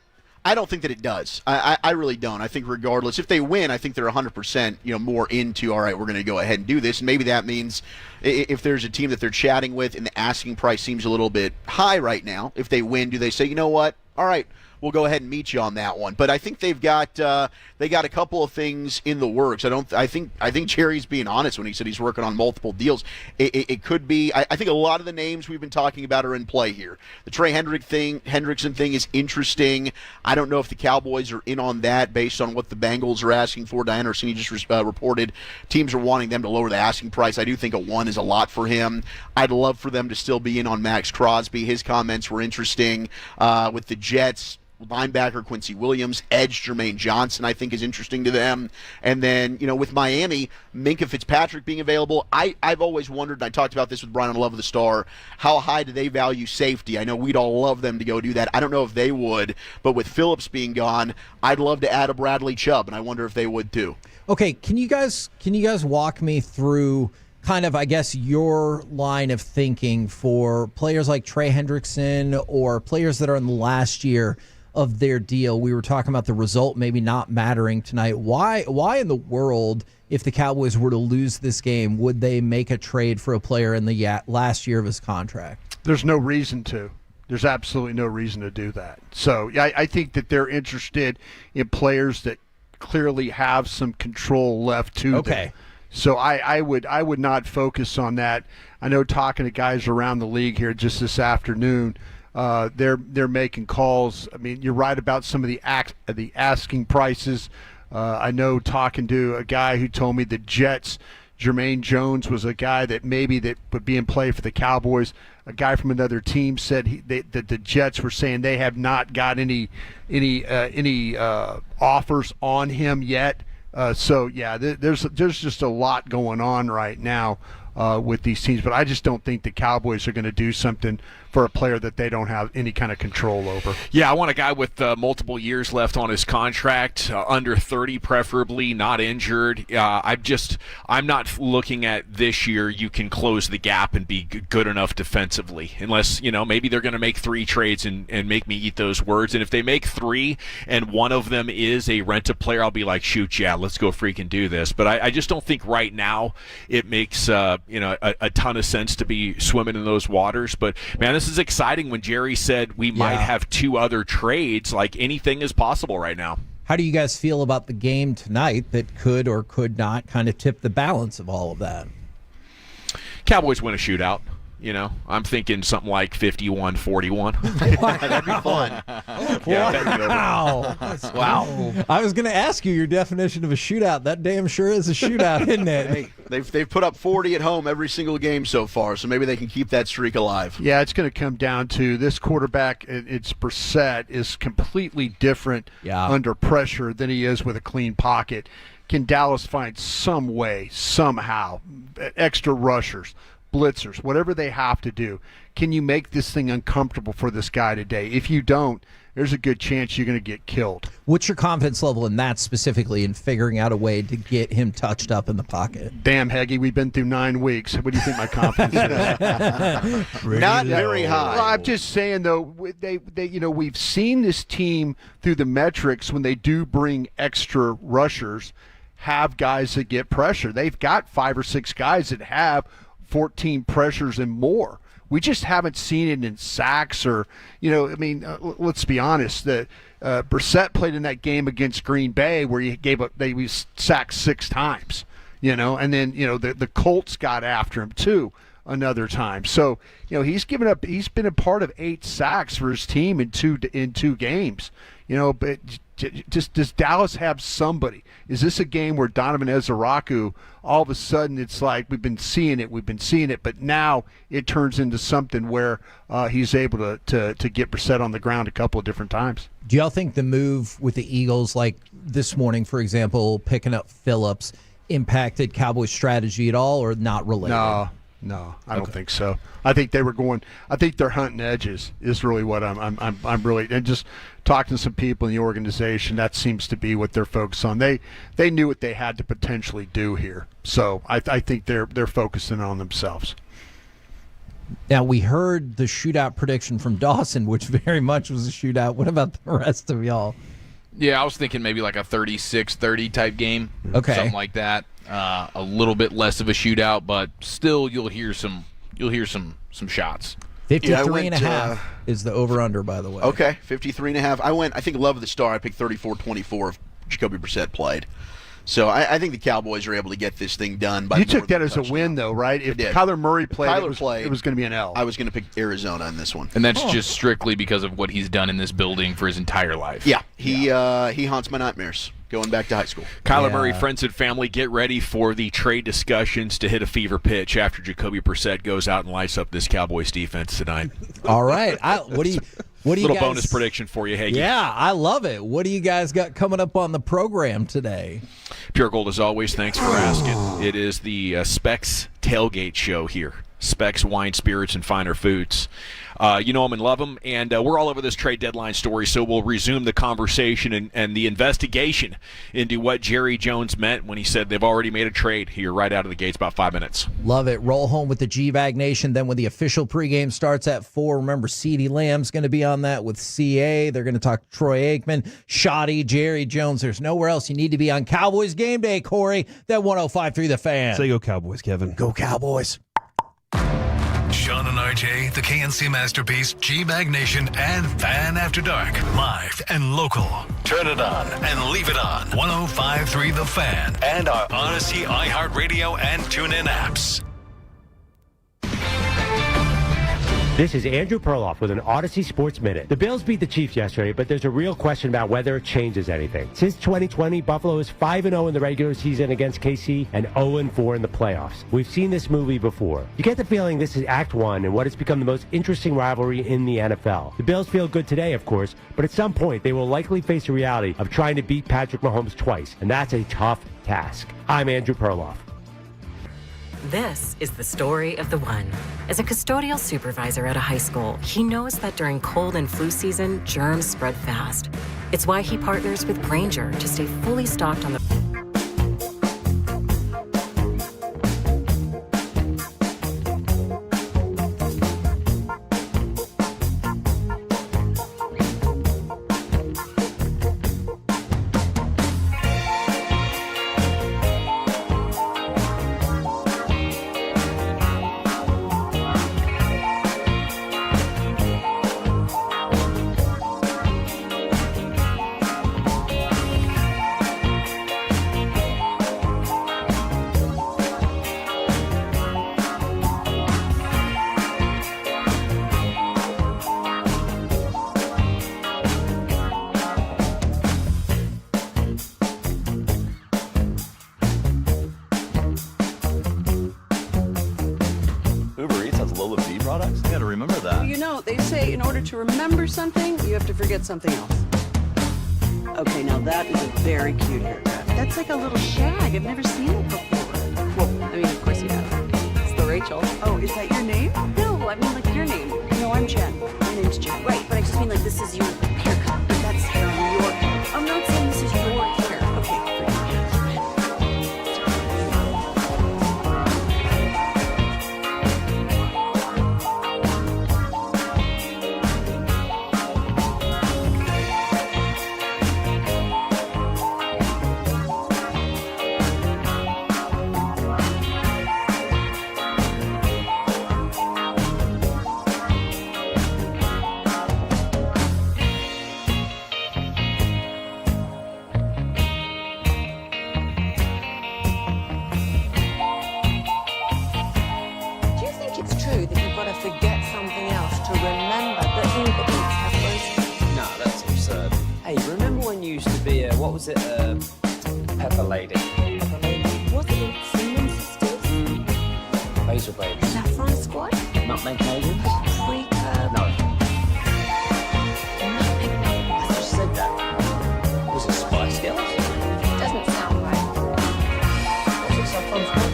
I don't think that it does. I really don't. I think regardless, if they win, I think they're 100%, more into, all right, we're going to go ahead and do this. And maybe that means if there's a team that they're chatting with and the asking price seems a little bit high right now, if they win, do they say, you know what, all right, we'll go ahead and meet you on that one. But I think they've got a couple of things in the works. I think Jerry's being honest when he said he's working on multiple deals. It could be. I think a lot of the names we've been talking about are in play here. The Trey Hendrickson thing is interesting. I don't know if the Cowboys are in on that based on what the Bengals are asking for. Diana Orsini just reported teams are wanting them to lower the asking price. I do think a 1 is a lot for him. I'd love for them to still be in on Max Crosby. His comments were interesting. With the Jets, linebacker Quincy Williams, edge Jermaine Johnson, I think is interesting to them. And then, with Miami, Minkah Fitzpatrick being available, I've always wondered, and I talked about this with Brian on Love of the Star, how high do they value safety? I know we'd all love them to go do that. I don't know if they would, but with Phillips being gone, I'd love to add a Bradley Chubb, and I wonder if they would too. Okay, can you guys walk me through kind of, I guess, your line of thinking for players like Trey Hendrickson or players that are in the last year of their deal? We were talking about the result maybe not mattering tonight. Why in the world, if the Cowboys were to lose this game, would they make a trade for a player in the last year of his contract? There's no reason to. There's absolutely no reason to do that. So I think that they're interested in players that clearly have some control left to them. So I would not focus on that. I know talking to guys around the league here just this afternoon, they're making calls. I mean, you're right about some of the asking prices. I know talking to a guy who told me the Jets, Jermaine Jones was a guy that maybe that would be in play for the Cowboys. A guy from another team said that the Jets were saying they have not got any offers on him yet. So yeah, there's just a lot going on right now with these teams, but I just don't think the Cowboys are going to do something for a player that they don't have any kind of control over. Yeah, I want a guy with multiple years left on his contract, under 30 preferably, not injured. I'm not looking at this year you can close the gap and be good enough defensively, unless, maybe they're going to make 3 trades and make me eat those words. And if they make 3 and one of them is a rent-a player, I'll be like, shoot, yeah, let's go freaking do this. But I just don't think right now it makes a ton of sense to be swimming in those waters. But, man, this is exciting when Jerry said we might have 2 other trades. Like, anything is possible right now. How do you guys feel about the game tonight that could or could not kind of tip the balance of all of that? Cowboys win a shootout. You know, I'm thinking something like 51-41. That'd be fun. Wow. Wow. I was going to ask you your definition of a shootout. That damn sure is a shootout, isn't it? Hey, they've put up 40 at home every single game so far, so maybe they can keep that streak alive. Yeah, it's going to come down to this quarterback. It's Brissett is completely different under pressure than he is with a clean pocket. Can Dallas find some way, somehow, extra rushers, blitzers, whatever they have to do? Can you make this thing uncomfortable for this guy today? If you don't, there's a good chance you're going to get killed. What's your confidence level in that specifically, in figuring out a way to get him touched up in the pocket? Damn, Heggie, we've been through 9 weeks. What do you think my confidence is? Not very high. Well, I'm just saying, though, they we've seen this team through the metrics when they do bring extra rushers have guys that get pressure. They've got 5 or 6 guys that have 14 pressures and more. We just haven't seen it in sacks or, let's be honest. Brissett played in that game against Green Bay where he was sacked 6 times, and then, the Colts got after him too another time. So, he's been a part of 8 sacks for his team in two games, but just does Dallas have somebody? Is this a game where Donovan Ezaraku, all of a sudden it's like we've been seeing it, but now it turns into something where he's able to get Brissett on the ground a couple of different times? Do y'all think the move with the Eagles, like this morning, for example, picking up Phillips, impacted Cowboys' strategy at all, or not related? No, I don't think so. I think they were going. I think they're hunting edges. Is really what I'm really, and just talking to some people in the organization, that seems to be what they're focused on. They knew what they had to potentially do here, so I think they're focusing on themselves. Now, we heard the shootout prediction from Dawson, which very much was a shootout. What about the rest of y'all? Yeah, I was thinking maybe like a 36-30 type game. Okay. Something like that. A little bit less of a shootout, but still you'll hear some shots. 53.5 is the over-under, by the way. Okay, 53.5. I think love of the star. I picked 34-24 if Jacoby Brissett played. So I think the Cowboys are able to get this thing done. You took that as a win, though, right? If Kyler Murray played, it was going to be an L. I was going to pick Arizona in this one. And that's just strictly because of what he's done in this building for his entire life. Yeah, he haunts my nightmares going back to high school. Kyler Murray, friends and family, get ready for the trade discussions to hit a fever pitch after Jacoby Brissett goes out and lights up this Cowboys defense tonight. All right. What do you Little guys, bonus prediction for you, Hagee. Yeah, I love it. What do you guys got coming up on the program today? Pure Gold, as always, thanks for asking. It is the Specs Tailgate Show here. Specs Wine, Spirits, and Finer Foods. You know them and love them, and we're all over this trade deadline story, so we'll resume the conversation and the investigation into what Jerry Jones meant when he said they've already made a trade here right out of the gates, about 5 minutes. Love it. Roll home with the G-Bag Nation. Then when the official pregame starts at 4, remember CeeDee Lamb's going to be on that with CA. They're going to talk Troy Aikman, Shoddy, Jerry Jones. There's nowhere else you need to be on Cowboys game day, Corey. That 105.3 The Fan. Say go Cowboys, Kevin. Go Cowboys. Sean and RJ, the KNC Masterpiece, G-Bag Nation, and Fan After Dark. Live and local. Turn it on and leave it on. 105.3 The Fan and our Odyssey, iHeartRadio, and TuneIn apps. This is Andrew Perloff with an Odyssey Sports Minute. The Bills beat the Chiefs yesterday, but there's a real question about whether it changes anything. Since 2020, Buffalo is 5-0 in the regular season against KC and 0-4 in the playoffs. We've seen this movie before. You get the feeling this is Act 1 and what has become the most interesting rivalry in the NFL. The Bills feel good today, of course, but at some point they will likely face the reality of trying to beat Patrick Mahomes twice, and that's a tough task. I'm Andrew Perloff. This is the story of the one. As a custodial supervisor at a high school, he knows that during cold and flu season, germs spread fast. It's why he partners with Grainger to stay fully stocked on the... you know, they say in order to remember something, you have to forget something else. Okay, now that is a very cute haircut. That's like a little shag. I've never seen it before. Well, I mean, of course you have. It's the Rachel. Oh, is that your name? No, I mean like your name. No, I'm Jen. My name's Jen. Right, but I just mean like this is your haircut. But that's hair on your head. I'm not saying this is your hair. Okay, great. What was it? Pepper Lady. Pepper Lady. Was it Cinnamon Sisters? Razor Blades. Saffron Squad? Nutmeg Maidens? Freak. No. I just said that. Was it Spice Girls? Doesn't sound right. Was it Saffron Squad?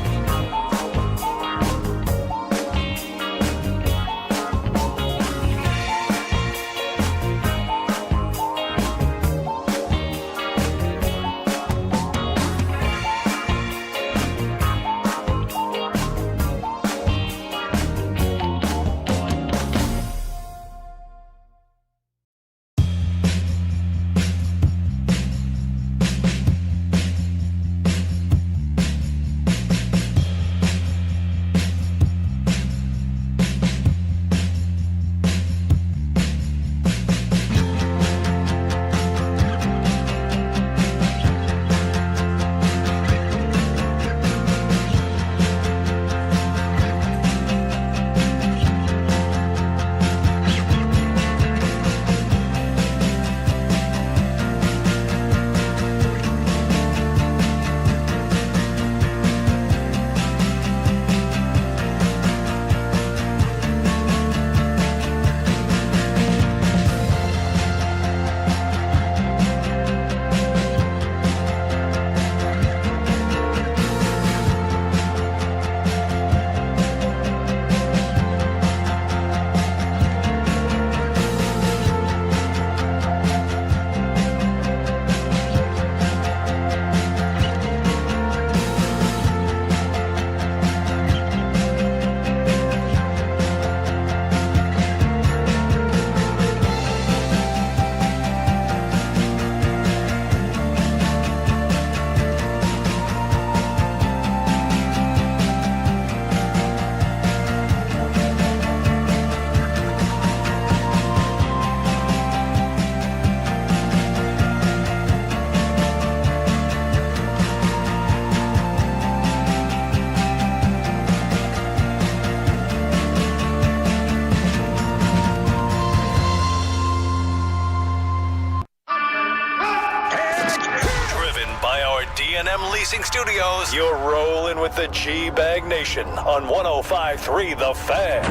Leasing Studios, you're rolling with the G-Bag Nation on 105.3 The Fan.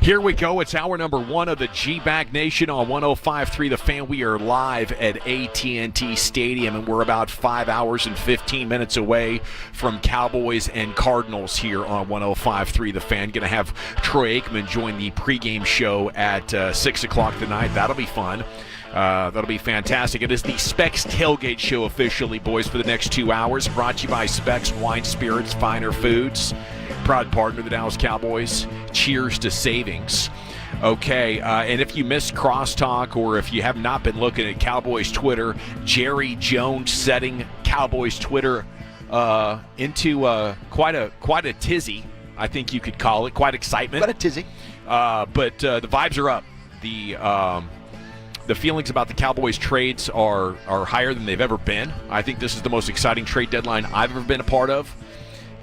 Here we go. It's hour number one of the G-Bag Nation on 105.3 The Fan. We are live at AT&T Stadium, and we're about 5 hours and 15 minutes away from Cowboys and Cardinals here on 105.3 The Fan. Going to have Troy Aikman join the pregame show at 6 o'clock tonight. That'll be fun. That'll be fantastic. It is the Specs Tailgate Show officially, boys, for the next 2 hours. Brought to you by Specs Wine, Spirits, Finer Foods. Proud partner of the Dallas Cowboys. Cheers to savings. Okay, and if you missed Crosstalk or if you have not been looking at Cowboys Twitter, Jerry Jones setting Cowboys Twitter into quite a tizzy, I think you could call it. Quite excitement. Quite a tizzy. But the vibes are up. The feelings about the Cowboys trades are higher than they've ever been. I think this is the most exciting trade deadline I've ever been a part of.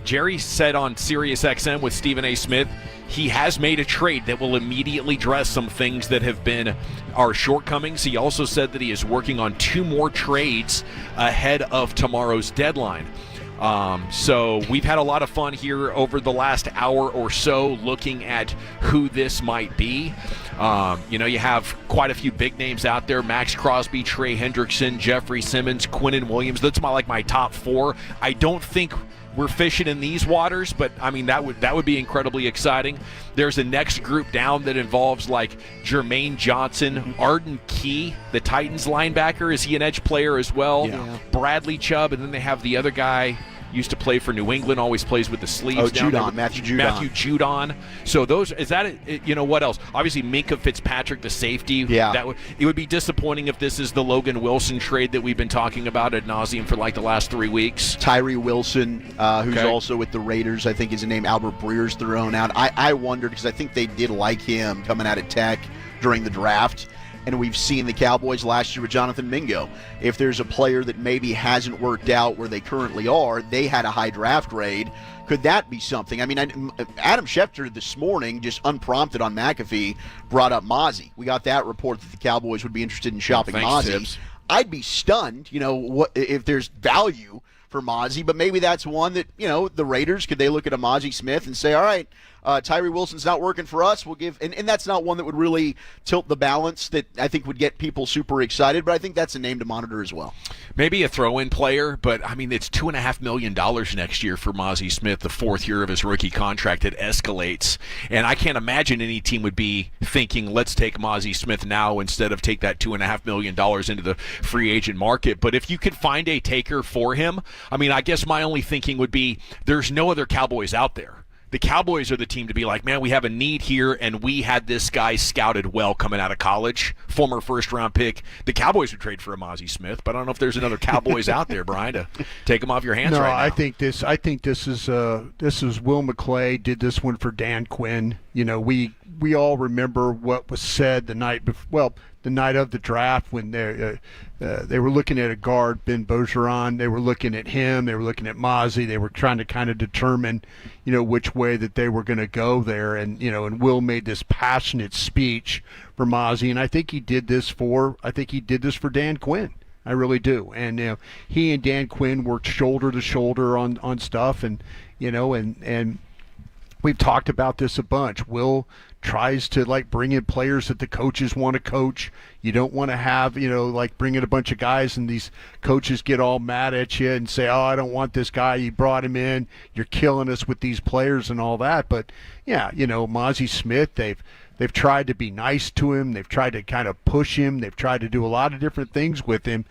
Jerry said on SiriusXM with Stephen A. Smith, he has made a trade that will immediately address some things that have been our shortcomings. He also said that he is working on 2 more trades ahead of tomorrow's deadline. So we've had a lot of fun here over the last hour or so looking at who this might be. You have quite a few big names out there: Max Crosby, Trey Hendrickson, Jeffrey Simmons, Quinnen Williams. That's my top 4. I don't think we're fishing in these waters, but I mean that would be incredibly exciting. There's a next group down that involves like Jermaine Johnson, Arden Key, the Titans linebacker. Is he an edge player as well? Yeah. Bradley Chubb, and then they have the other guy. Used to play for New England, always plays with the sleeves down there. Matthew Judon. Matthew Judon. So what else? Obviously, Minkah Fitzpatrick, the safety. Yeah. It would be disappointing if this is the Logan Wilson trade that we've been talking about ad nauseum for like the last 3 weeks. Tyree Wilson, who's also with the Raiders, I think is a name. Albert Breer's thrown out. I wondered, because I think they did like him coming out of Tech during the draft. And we've seen the Cowboys last year with Jonathan Mingo. If there's a player that maybe hasn't worked out where they currently are, they had a high draft grade. Could that be something? I mean, Adam Schefter this morning, just unprompted on McAfee, brought up Mozzie. We got that report that the Cowboys would be interested in shopping Mozzie. I'd be stunned, what if there's value for Mozzie, but maybe that's one that, the Raiders, could they look at a Mozzie Smith and say, all right, Tyree Wilson's not working for us, we'll give, and that's not one that would really tilt the balance that I think would get people super excited, but I think that's a name to monitor as well. Maybe a throw-in player, but I mean, it's $2.5 million next year for Mozzie Smith, the 4th year of his rookie contract. It escalates, and I can't imagine any team would be thinking, let's take Mozzie Smith now instead of take that $2.5 million into the free agent market. But if you could find a taker for him, I mean, I guess my only thinking would be there's no other Cowboys out there. The Cowboys are the team to be like, man, we have a need here, and we had this guy scouted well coming out of college, former first-round pick. The Cowboys would trade for a Mozzie Smith, but I don't know if there's another Cowboys out there, Brian, to take him off your hands right now. I think this is Will McClay did this one for Dan Quinn. We all remember what was said the night before. Well, the night of the draft when they were looking at a guard, Ben Bergeron. They were looking at him. They were looking at Mozzie. They were trying to kind of determine, which way that they were going to go there. And Will made this passionate speech for Mozzie, and I think he did this for Dan Quinn. I really do. And he and Dan Quinn worked shoulder to shoulder on stuff, and we've talked about this a bunch. Will tries to bring in players that the coaches want to coach. You don't want to have, bring in a bunch of guys and these coaches get all mad at you and say, oh, I don't want this guy. You brought him in. You're killing us with these players and all that. But yeah, Mozzie Smith, they've tried to be nice to him. They've tried to kind of push him. They've tried to do a lot of different things with him,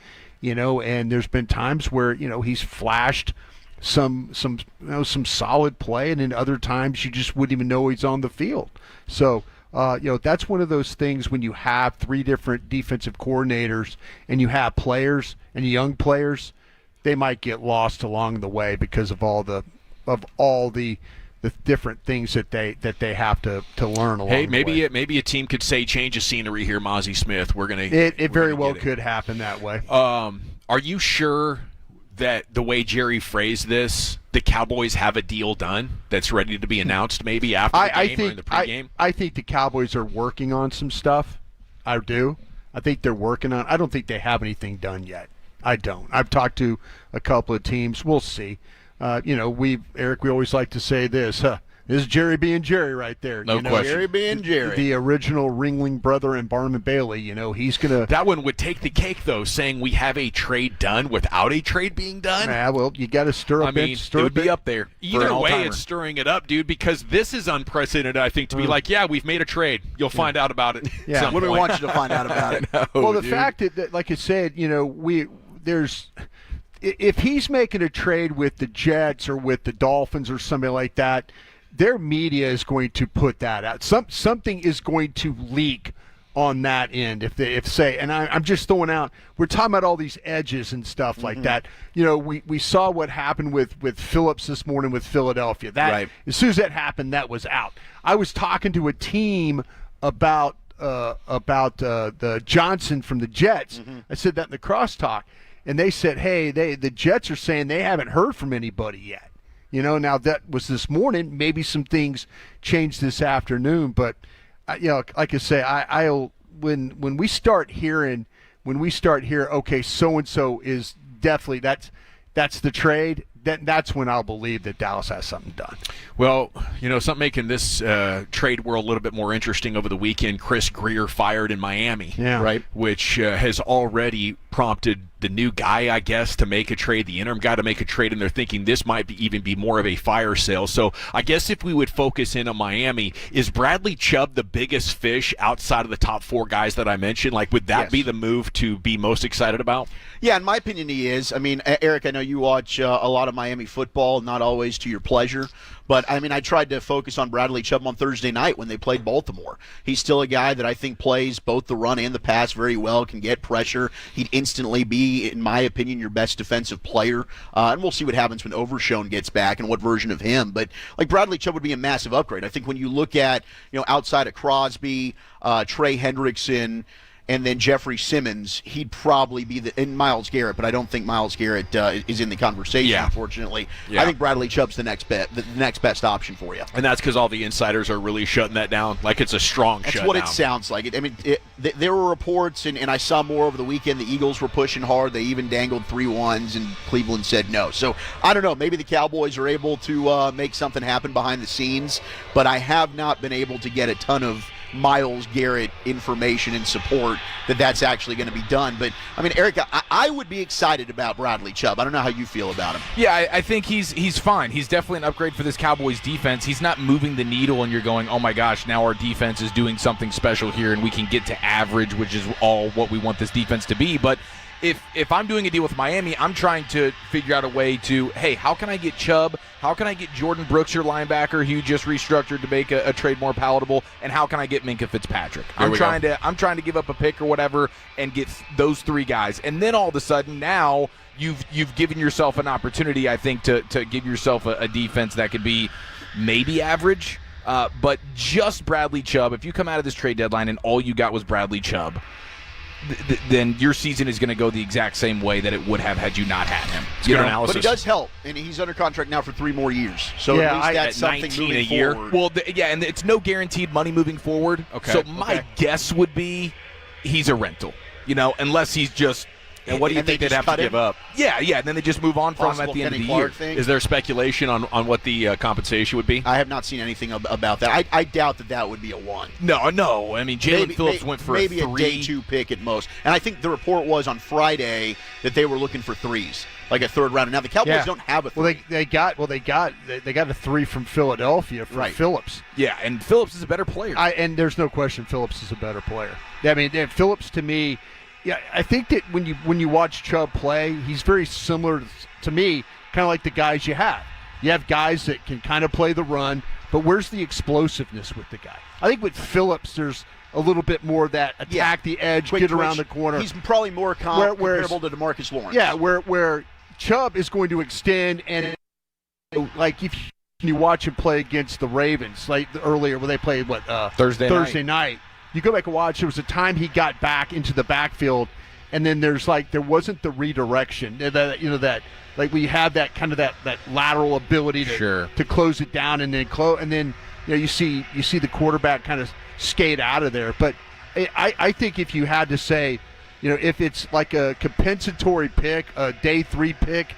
and there's been times where, he's flashed some solid play, and then other times you just wouldn't even know he's on the field. So that's one of those things when you have 3 different defensive coordinators and you have players and young players, they might get lost along the way because of all the different things that they have to learn along the way. Maybe a team could say, change of scenery here, Mozzie Smith. It very well could happen that way. Are you sure that the way Jerry phrased this, the Cowboys have a deal done that's ready to be announced maybe after the game or in the pregame? I think the Cowboys are working on some stuff. I do. I think they're working on. I don't think they have anything done yet. I don't. I've talked to a couple of teams. We'll see. Eric, we always like to say this. This is Jerry being Jerry right there. No question. Jerry being Jerry. The original Ringling brother and Barnum Bailey, he's going to... That one would take the cake, though, saying we have a trade done without a trade being done. Yeah, well, you got to stir up... it would be up there. Either way, it's stirring it up, dude, because this is unprecedented, I think, to be like, yeah, we've made a trade. You'll find out about it. Yeah, what do we want you to find out about it? Well, the fact that, like I said, if he's making a trade with the Jets or with the Dolphins or somebody like that, their media is going to put that out. Something is going to leak on that end. And I'm just throwing out, we're talking about all these edges and stuff like that. We saw what happened with Phillips this morning with Philadelphia. As soon as that happened, that was out. I was talking to a team about the Johnson from the Jets. I said that in the crosstalk, and they said, hey, the Jets are saying they haven't heard from anybody yet. Now that was this morning. Maybe some things changed this afternoon, but like I say, when we start hearing, okay, so and so is definitely that's the trade. that's when I'll believe that Dallas has something done. Well, something making this trade world a little bit more interesting over the weekend. Chris Greer fired in Miami, right? Which has already prompted the new guy, I guess, to make a trade, the interim guy to make a trade, and they're thinking this might even be more of a fire sale. So I guess if we would focus in on Miami, is Bradley Chubb the biggest fish outside of the top 4 guys that I mentioned? Like, would that be the move to be most excited about? Yeah, in my opinion, he is. I mean, Eric, I know you watch a lot of Miami football, not always to your pleasure. But, I mean, I tried to focus on Bradley Chubb on Thursday night when they played Baltimore. He's still a guy that I think plays both the run and the pass very well, can get pressure. He'd instantly be, in my opinion, your best defensive player. And we'll see what happens when Overshown gets back and what version of him. But, like, Bradley Chubb would be a massive upgrade. I think when you look at, outside of Crosby, Trey Hendrickson, and then Jeffrey Simmons, he'd probably be in Myles Garrett, but I don't think Myles Garrett is in the conversation, unfortunately. Yeah. I think Bradley Chubb's the next best option for you. And that's because all the insiders are really shutting that down. Like, it's a strong shutdown. That's what it sounds like. I mean, there were reports, and I saw more over the weekend, the Eagles were pushing hard. They even dangled 3-1s, and Cleveland said no. So, I don't know. Maybe the Cowboys are able to make something happen behind the scenes, but I have not been able to get a ton of Myles Garrett information and support that's actually going to be done. But, I mean, Eric, I would be excited about Bradley Chubb. I don't know how you feel about him. Yeah, I think he's fine. He's definitely an upgrade for this Cowboys defense. He's not moving the needle and you're going, oh my gosh, now our defense is doing something special here and we can get to average, which is all what we want this defense to be. But if I'm doing a deal with Miami, I'm trying to figure out a way to, hey, how can I get Chubb? How can I get Jordan Brooks, your linebacker, who you just restructured to make a trade more palatable? And how can I get Minkah Fitzpatrick? I'm trying to give up a pick or whatever and get those 3 guys. And then all of a sudden now you've given yourself an opportunity, I think, to give yourself a defense that could be maybe average. But just Bradley Chubb, if you come out of this trade deadline and all you got was Bradley Chubb, then your season is going to go the exact same way that it would have had you not had him. But it does help, and he's under contract now for 3 more years. So at least that's something 19 moving a year. forward. Well, and it's no guaranteed money moving forward. Okay. So my guess would be he's a rental, unless he's just. And what do you think they'd have to give up? Yeah, and then they just move on from him at the end of the year. Thing. Is there speculation on what the compensation would be? I have not seen anything about that. I doubt that would be a 1. No. I mean, Jalen Phillips went for maybe a 3. a day 2 pick at most. And I think the report was on Friday that they were looking for 3s, like a 3rd rounder. Now the Cowboys don't have a 3. Well, they got a 3 from Philadelphia for Phillips. Yeah, and Phillips is a better player. And there's no question Phillips is a better player. I mean, Phillips to me. Yeah, I think that when you watch Chubb play, he's very similar to me, kind of like the guys you have. You have guys that can kind of play the run, but where's the explosiveness with the guy? I think with Phillips, there's a little bit more of that attack the edge, get around the corner. He's probably more comparable to DeMarcus Lawrence. Yeah, where Chubb is going to extend, and like if you watch him play against the Ravens, like earlier when they played Thursday night. You go back and watch, there was a time he got back into the backfield, and then there wasn't the redirection. That we have that kind of that lateral ability to close it down and then you see the quarterback kind of skate out of there. But I think if you had to say, if it's like a compensatory pick, a day 3 pick,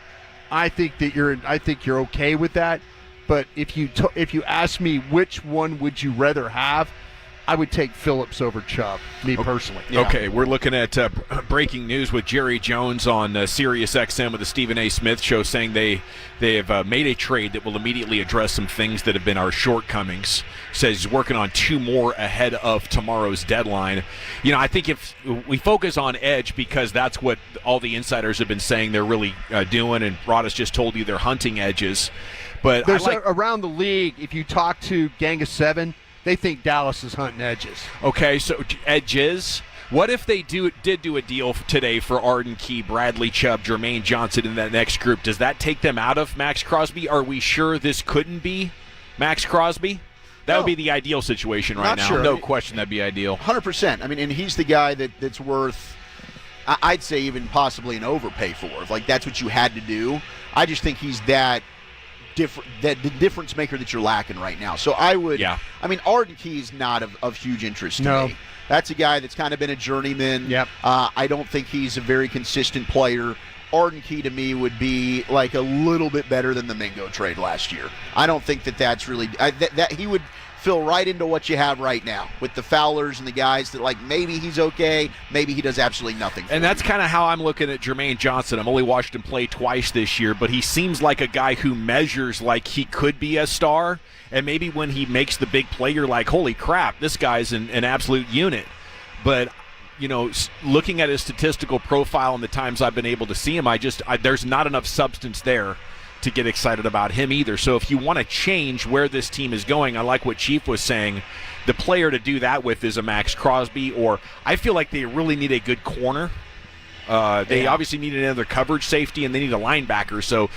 I think you're okay with that. But if you ask me which one would you rather have, I would take Phillips over Chubb, me personally. Yeah. Okay, we're looking at breaking news with Jerry Jones on Sirius XM with the Stephen A. Smith Show, saying they have made a trade that will immediately address some things that have been our shortcomings. Says he's working on 2 more ahead of tomorrow's deadline. I think if we focus on edge, because that's what all the insiders have been saying they're really doing, and Rod has just told you they're hunting edges. But there's around the league, if you talk to Gang of 7, they think Dallas is hunting edges. Okay, so edges. What if they did do a deal today for Arden Key, Bradley Chubb, Jermaine Johnson in that next group? Does that take them out of Max Crosby? Are we sure this couldn't be Max Crosby? That would be the ideal situation right now. Sure. No question that'd be ideal. 100%. I mean, and he's the guy that's worth, I'd say, even possibly an overpay for. Like, that's what you had to do. I just think he's that the difference maker that you're lacking right now. So I would, I mean, Arden Key is not of huge interest to me. That's a guy that's kind of been a journeyman. Yep. I don't think he's a very consistent player. Arden Key to me would be like a little bit better than the Mingo trade last year. I don't think that's really that he would fill right into what you have right now with the Fowlers and the guys that, like, maybe he's okay, maybe he does absolutely nothing. And that's kind of how I'm looking at Jermaine Johnson. I've only watched him play twice this year, but he seems like a guy who measures like he could be a star. And maybe when he makes the big play, you're like, holy crap, this guy's an absolute unit. But, you know, looking at his statistical profile and the times I've been able to see him, there's not enough substance there to get excited about him either. So if you want to change where this team is going, I like what Chief was saying. The player to do that with is a Max Crosby, or I feel like they really need a good corner. They obviously need another coverage safety, and they need a linebacker. So,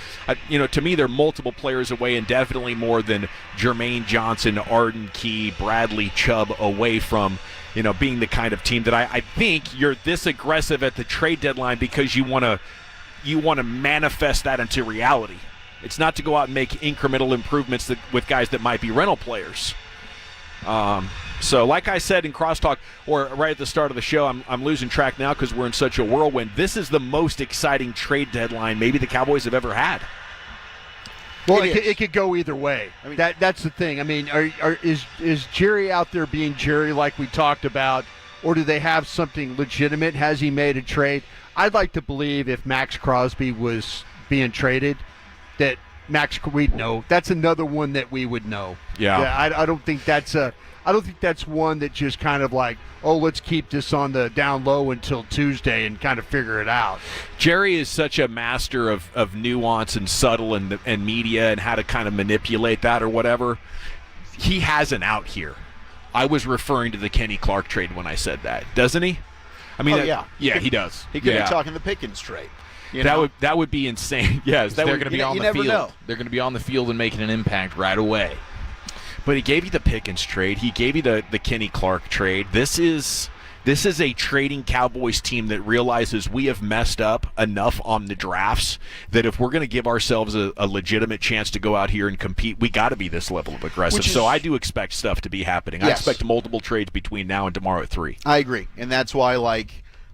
to me, they're multiple players away, and definitely more than Jermaine Johnson, Arden Key, Bradley Chubb away from, being the kind of team that I think you're this aggressive at the trade deadline because you want to manifest that into reality. It's not to go out and make incremental improvements with guys that might be rental players. So like I said in crosstalk, or right at the start of the show, I'm losing track now because we're in such a whirlwind. This is the most exciting trade deadline maybe the Cowboys have ever had. Well, it could go either way. I mean, that's the thing. I mean, is Jerry out there being Jerry like we talked about, or do they have something legitimate? Has he made a trade? I'd like to believe if Max Crosby was being traded, that we'd know. That's another one that we would know. Yeah. I don't think that's one that just kind of like, oh, let's keep this on the down low until Tuesday and kind of figure it out. Jerry is such a master of nuance and subtle and media and how to kind of manipulate that or whatever. He has an out here. I was referring to the Kenny Clark trade when I said that, doesn't he? I mean, he does. He could be talking the Pickens trade. That would be insane. Yes, they're going to be on the field. Know. They're going to be on the field and making an impact right away. But he gave you the Pickens trade. He gave you the Kenny Clark trade. This is a trading Cowboys team that realizes we have messed up enough on the drafts that if we're going to give ourselves a legitimate chance to go out here and compete, we got to be this level of aggressive. So I do expect stuff to be happening. Yes. I expect multiple trades between now and tomorrow at 3. I agree. And that's why,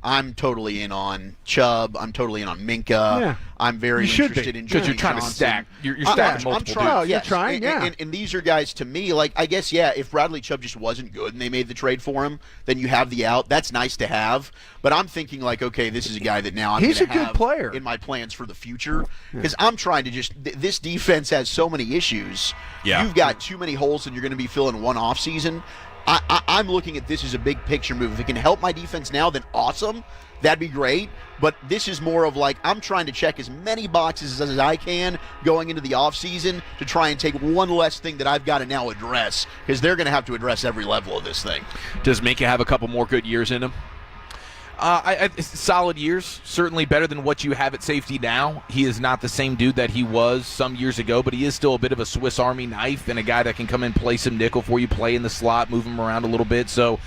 I'm totally in on Chubb. I'm totally in on Minka. Yeah. I'm very interested in because you're trying Johnson. to stack. You're stacking multiple. I'm trying. You're trying. And these are guys to me. I guess if Bradley Chubb just wasn't good and they made the trade for him, then you have the out. That's nice to have. But I'm thinking okay, this is a guy that now I'm going to have good player in my plans for the future because I'm trying to just. This defense has so many issues. Yeah. You've got too many holes, and you're going to be filling one off season. I'm looking at this as a big picture move. If it can help my defense now, then awesome. That'd be great. But this is more of I'm trying to check as many boxes as I can going into the offseason to try and take one less thing that I've got to now address because they're going to have to address every level of this thing. Does Minka have a couple more good years in him? Solid years, certainly better than what you have at safety now. He is not the same dude that he was some years ago, but he is still a bit of a Swiss Army knife and a guy that can come in, play some nickel for you, play in the slot, move him around a little bit. So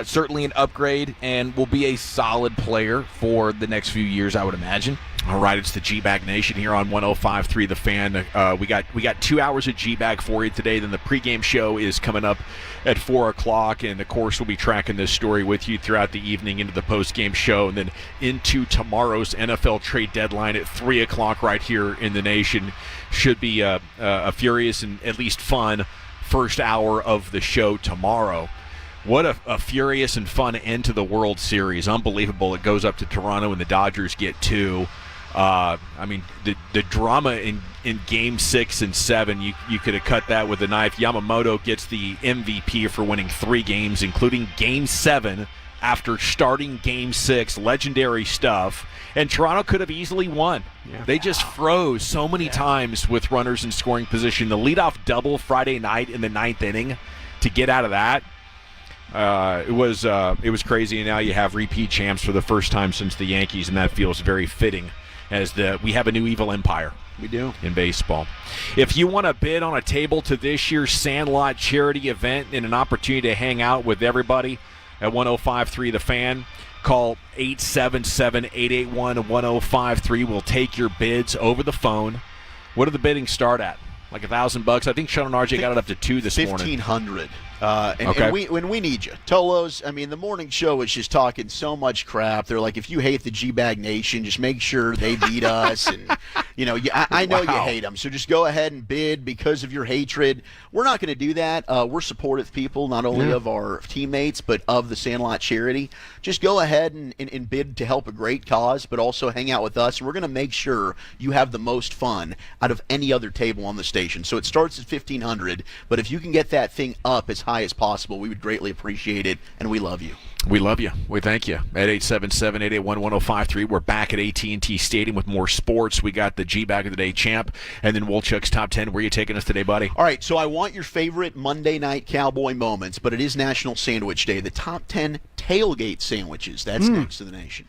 certainly an upgrade and will be a solid player for the next few years, I would imagine. All right, it's the G-Bag Nation here on 105.3 The Fan. We got 2 hours of G-Bag for you today. Then the pregame show is coming up at 4 o'clock. And, of course, we'll be tracking this story with you throughout the evening into the postgame show and then into tomorrow's NFL trade deadline at 3 o'clock right here in the nation. Should be a furious and at least fun first hour of the show tomorrow. What a furious and fun end to the World Series. Unbelievable. It goes up to Toronto and the Dodgers get 2. The drama in Game 6 and 7, you could have cut that with a knife. Yamamoto gets the MVP for winning 3 games, including Game 7 after starting Game 6. Legendary stuff. And Toronto could have easily won. Yeah. They just froze so many times with runners in scoring position. The leadoff double Friday night in the 9th inning to get out of that. It was crazy, and now you have repeat champs for the first time since the Yankees, and that feels very fitting as we have a new evil empire. We do. In baseball. If you want to bid on a table to this year's Sandlot charity event and an opportunity to hang out with everybody at 105.3 The Fan, call 877-881-1053. We'll take your bids over the phone. What do the bidding start at? Like $1,000. I think Sean and RJ got it up to 2 this morning. 1,500. Okay. And we need you. Tolos, I mean, the morning show is just talking so much crap. They're like, if you hate the G-Bag Nation, just make sure they beat us. And, I know you hate them. So just go ahead and bid because of your hatred. We're not going to do that. We're supportive people, not only of our teammates, but of the Sandlot charity. Just go ahead and bid to help a great cause, but also hang out with us. And we're going to make sure you have the most fun out of any other table on the station. So it starts at 1,500, but if you can get that thing up as high as possible, we would greatly appreciate it, and we love you. We love you. We thank you. At 877-881-1053, we're back at AT&T Stadium with more sports. We got the G-Bag of the Day champ, and then Wolchuk's Top 10. Where are you taking us today, buddy? All right, so I want your favorite Monday night Cowboy moments, but it is National Sandwich Day. The top 10 tailgate sandwiches. That's next to the nation.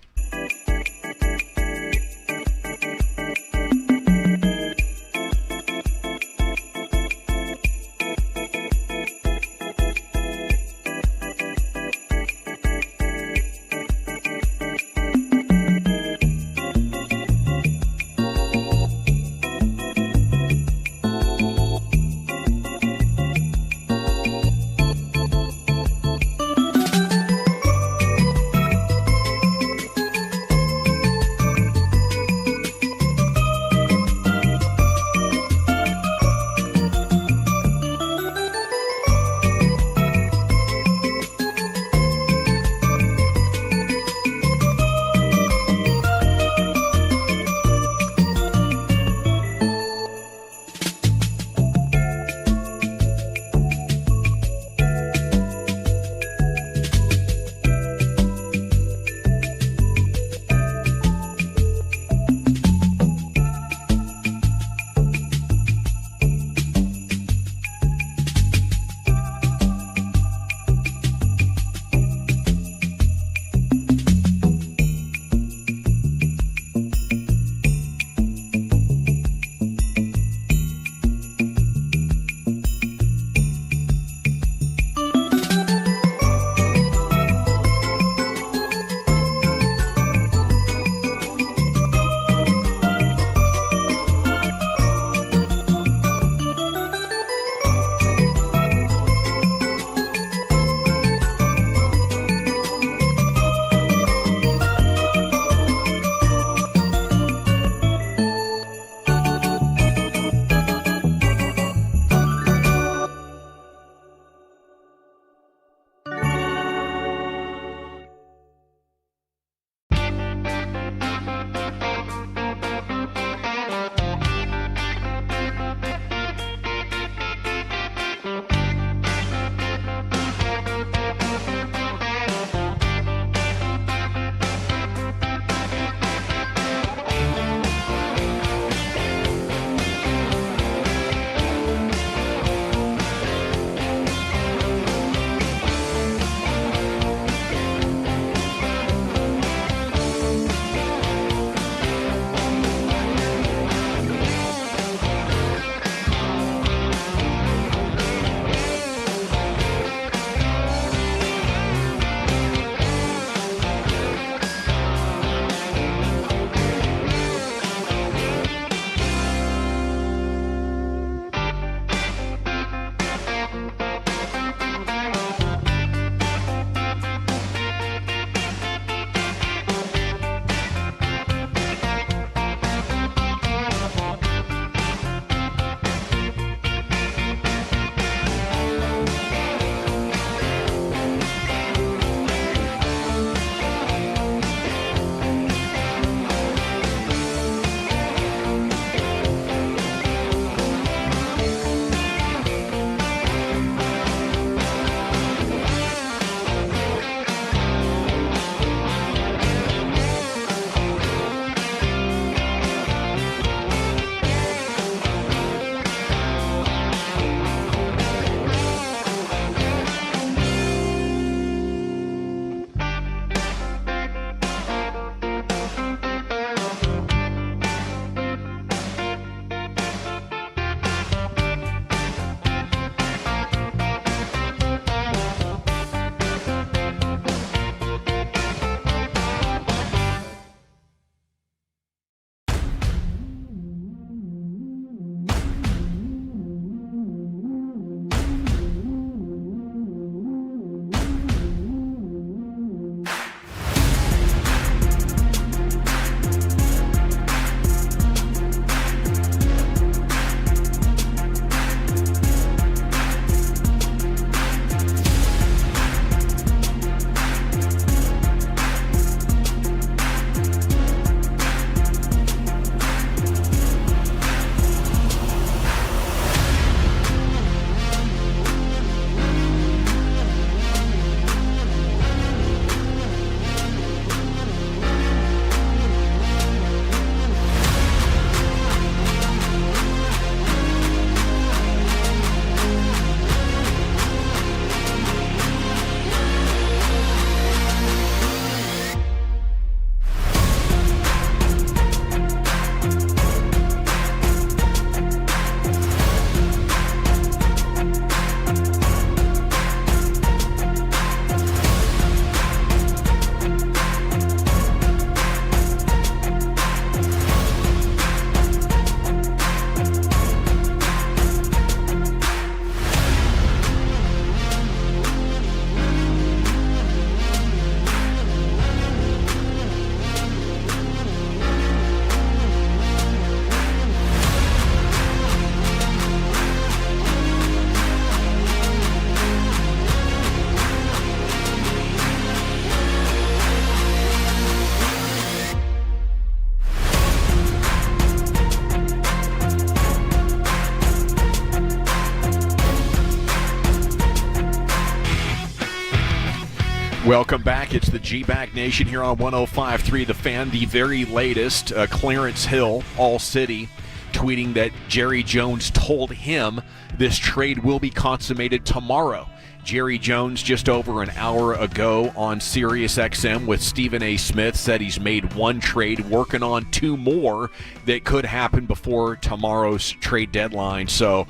Welcome back. It's the G-Bag Nation here on 105.3 The Fan. The very latest, Clarence Hill, All City, tweeting that Jerry Jones told him this trade will be consummated tomorrow. Jerry Jones, just over an hour ago on SiriusXM with Stephen A. Smith, said he's made one trade, working on two more that could happen before tomorrow's trade deadline. So,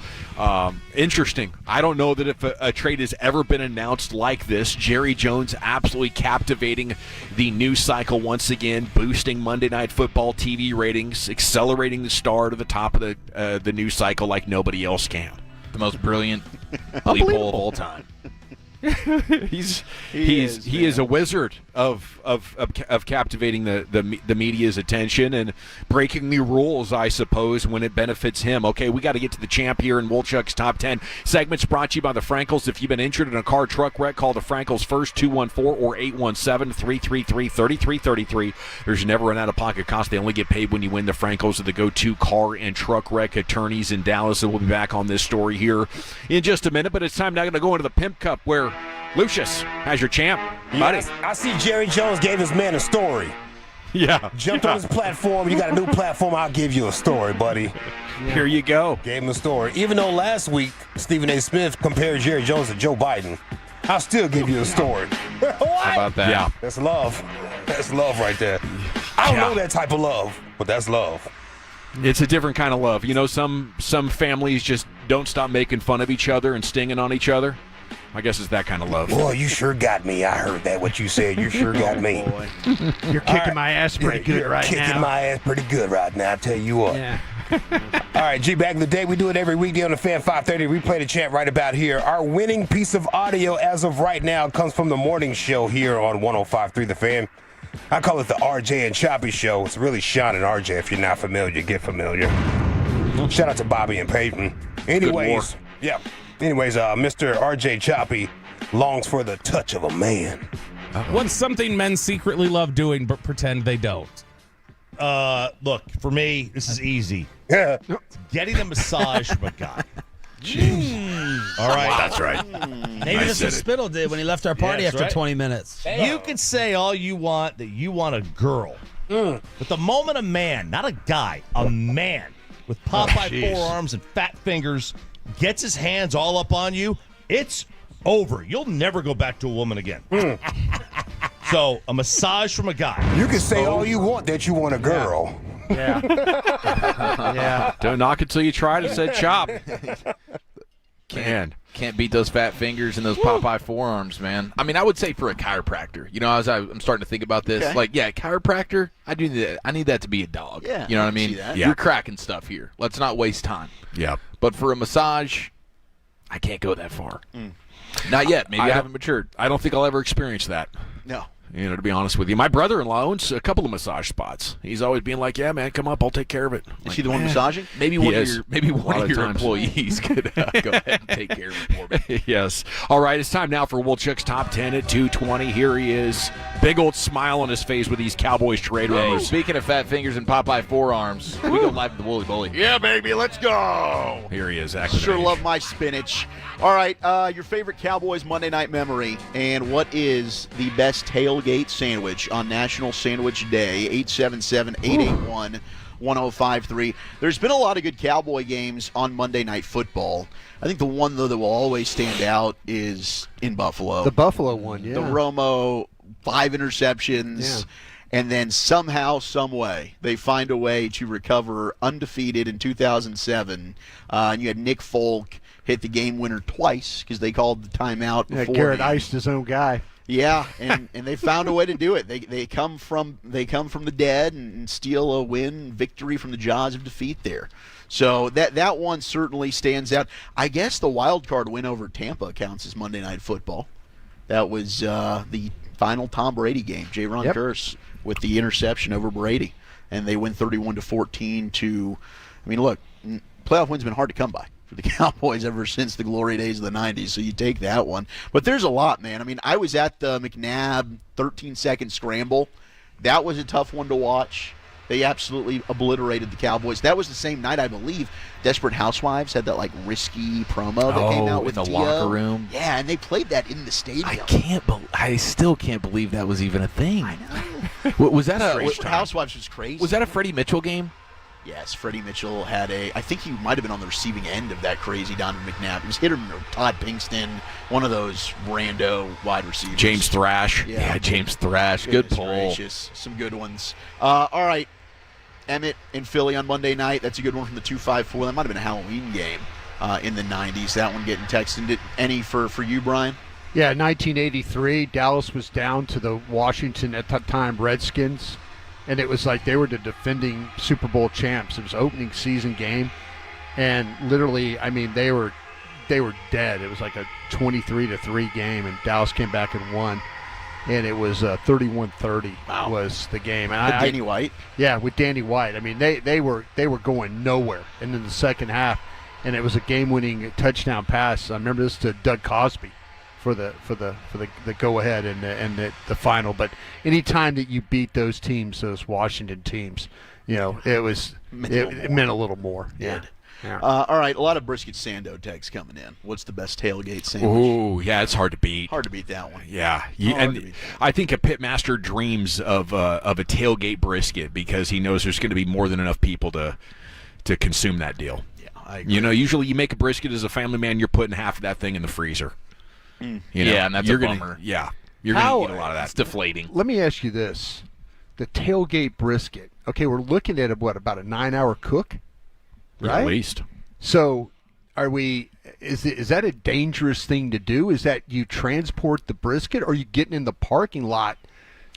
interesting. I don't know that if a trade has ever been announced like this. Jerry Jones absolutely captivating the news cycle once again, boosting Monday Night Football TV ratings, accelerating the star to the top of the news cycle like nobody else can. The most brilliant bleep hole of all time. He is a wizard of captivating the media's attention and breaking the rules, I suppose, when it benefits him. Okay, we got to get to the champ here in Wolchuk's Top 10. Segment's brought to you by the Frankels. If you've been injured in a car truck wreck, call the Frankels first, 214 or 817-333-3333. There's never an out-of-pocket cost. They only get paid when you win. The Frankels are the go-to car and truck wreck attorneys in Dallas, and we'll be back on this story here in just a minute. But it's time now to go into the Pimp Cup, where Lucius has your champ, buddy. Yes, I see Jerry Jones gave his man a story. Yeah. Jumped on his platform. You got a new platform, I'll give you a story, buddy. Here you go. Gave him a story. Even though last week Stephen A. Smith compared Jerry Jones to Joe Biden, I'll still give you a story. How about that? Yeah. That's love. That's love right there. I don't know that type of love, but that's love. It's a different kind of love. You know, some families just don't stop making fun of each other and stinging on each other. I guess it's that kind of love. Boy, you sure got me. I heard that, what you said. You sure got me. You're kicking my ass pretty good right now. Kicking my ass pretty good right now, I tell you what. Yeah. All right, G, back in the day, we do it every weekday on the Fan 530. We play the chant right about here. Our winning piece of audio as of right now comes from the morning show here on 105.3 The Fan. I call it the RJ and Choppy Show. It's really Sean and RJ. If you're not familiar, get familiar. Shout out to Bobby and Peyton. Anyways, Mr. RJ Choppy longs for the touch of a man. What's something men secretly love doing but pretend they don't? Look, for me, this is easy. Getting a massage from a guy. Jeez. All right. That's right. Maybe that's what Spittle did when he left our party after 20 minutes. You can say all you want that you want a girl. But the moment a man, not a guy, a man with Popeye forearms and fat fingers gets his hands all up on you, it's over. You'll never go back to a woman again. So, a massage from a guy. You can say all you want that you want a girl. Yeah. Yeah. Don't knock it till you try it, said Chop. Can't beat those fat fingers and those Popeye forearms, man. I mean, I would say for a chiropractor. You know, as I'm starting to think about this, chiropractor, I need that to be a dog. Yeah, you know what I mean? Yeah. You're cracking stuff here. Let's not waste time. Yeah. But for a massage, I can't go that far. Not yet. Maybe I haven't matured. I don't think I'll ever experience that. No. You know, to be honest with you. My brother-in-law owns a couple of massage spots. He's always being like, yeah, man, come up, I'll take care of it. Is he the one massaging? Maybe one of your employees could go ahead and take care of it for me. Yes. All right, it's time now for Wolchuk's Top 10 at 2:20. Here he is. Big old smile on his face with these Cowboys trade rumors. Speaking of fat fingers and Popeye forearms, we go live with the Wooly Bully. Yeah, baby, let's go. Here he is. Sure love my spinach. All right, your favorite Cowboys Monday night memory, and what is the best tailgate sandwich on National Sandwich Day? 877-881-1053. There's been a lot of good Cowboy games on Monday Night Football. I think the one, though, that will always stand out is in Buffalo. The Buffalo one, yeah. The Romo, 5 interceptions. Yeah. And then somehow, some way, they find a way to recover undefeated in 2007. And you had Nick Folk hit the game winner twice because they called the timeout before. Garrett iced his own guy. Yeah, and they found a way to do it. They come from the dead and steal a victory from the jaws of defeat there. So that one certainly stands out. I guess the wild card win over Tampa counts as Monday Night Football. That was the final Tom Brady game. J-Ron Kearse with the interception over Brady, and they win 31-14. I mean, look, playoff wins been hard to come by for the Cowboys ever since the glory days of the 90s, so you take that one. But there's a lot, man. I mean, I was at the McNabb 13-second scramble. That was a tough one to watch. They absolutely obliterated the Cowboys. That was the same night, I believe, Desperate Housewives had that like risky promo that came out with in the Tia. locker room. Yeah, and they played that in the stadium. I still can't believe that was even a thing. I know. Was that Desperate Housewives was crazy. Was that a Freddie Mitchell game? Yes, Freddie Mitchell had I think he might have been on the receiving end of that crazy Donovan McNabb. It was hit or Todd Pinkston, one of those rando wide receivers. James Thrash. Yeah, James Thrash. Good pull. Gracious. Some good ones. All right. Emmett in Philly on Monday night. That's a good one from the 254. That might have been a Halloween game in the 90s. That one getting texted. Any for you, Brian? Yeah, 1983. Dallas was down to the Washington, at that time, Redskins. And it was like they were the defending Super Bowl champs. It was opening season game. And literally, I mean, they were dead. It was like a 23-3 game, and Dallas came back and won. And it was 31-30 was the game. And Danny White? Yeah, with Danny White. I mean, they were going nowhere. And in the second half, and it was a game-winning touchdown pass. I remember this to Doug Cosby for the go-ahead and the final. But any time that you beat those teams, those Washington teams, you know, it meant a little more. Yeah. Yeah. All right, a lot of brisket sando tags coming in. What's the best tailgate sandwich? Ooh, yeah, it's hard to beat. Hard to beat that one. Yeah, I think a pitmaster dreams of a tailgate brisket because he knows there's going to be more than enough people to consume that deal. Yeah, I agree. You know, usually you make a brisket as a family man, you're putting half of that thing in the freezer. You know, yeah, and that's a bummer. You're going to eat a lot of that. It's deflating. Let me ask you this: the tailgate brisket. Okay, we're looking at about a 9-hour cook. Right? At least. So, is that a dangerous thing to do? Is that you transport the brisket, or are you getting in the parking lot?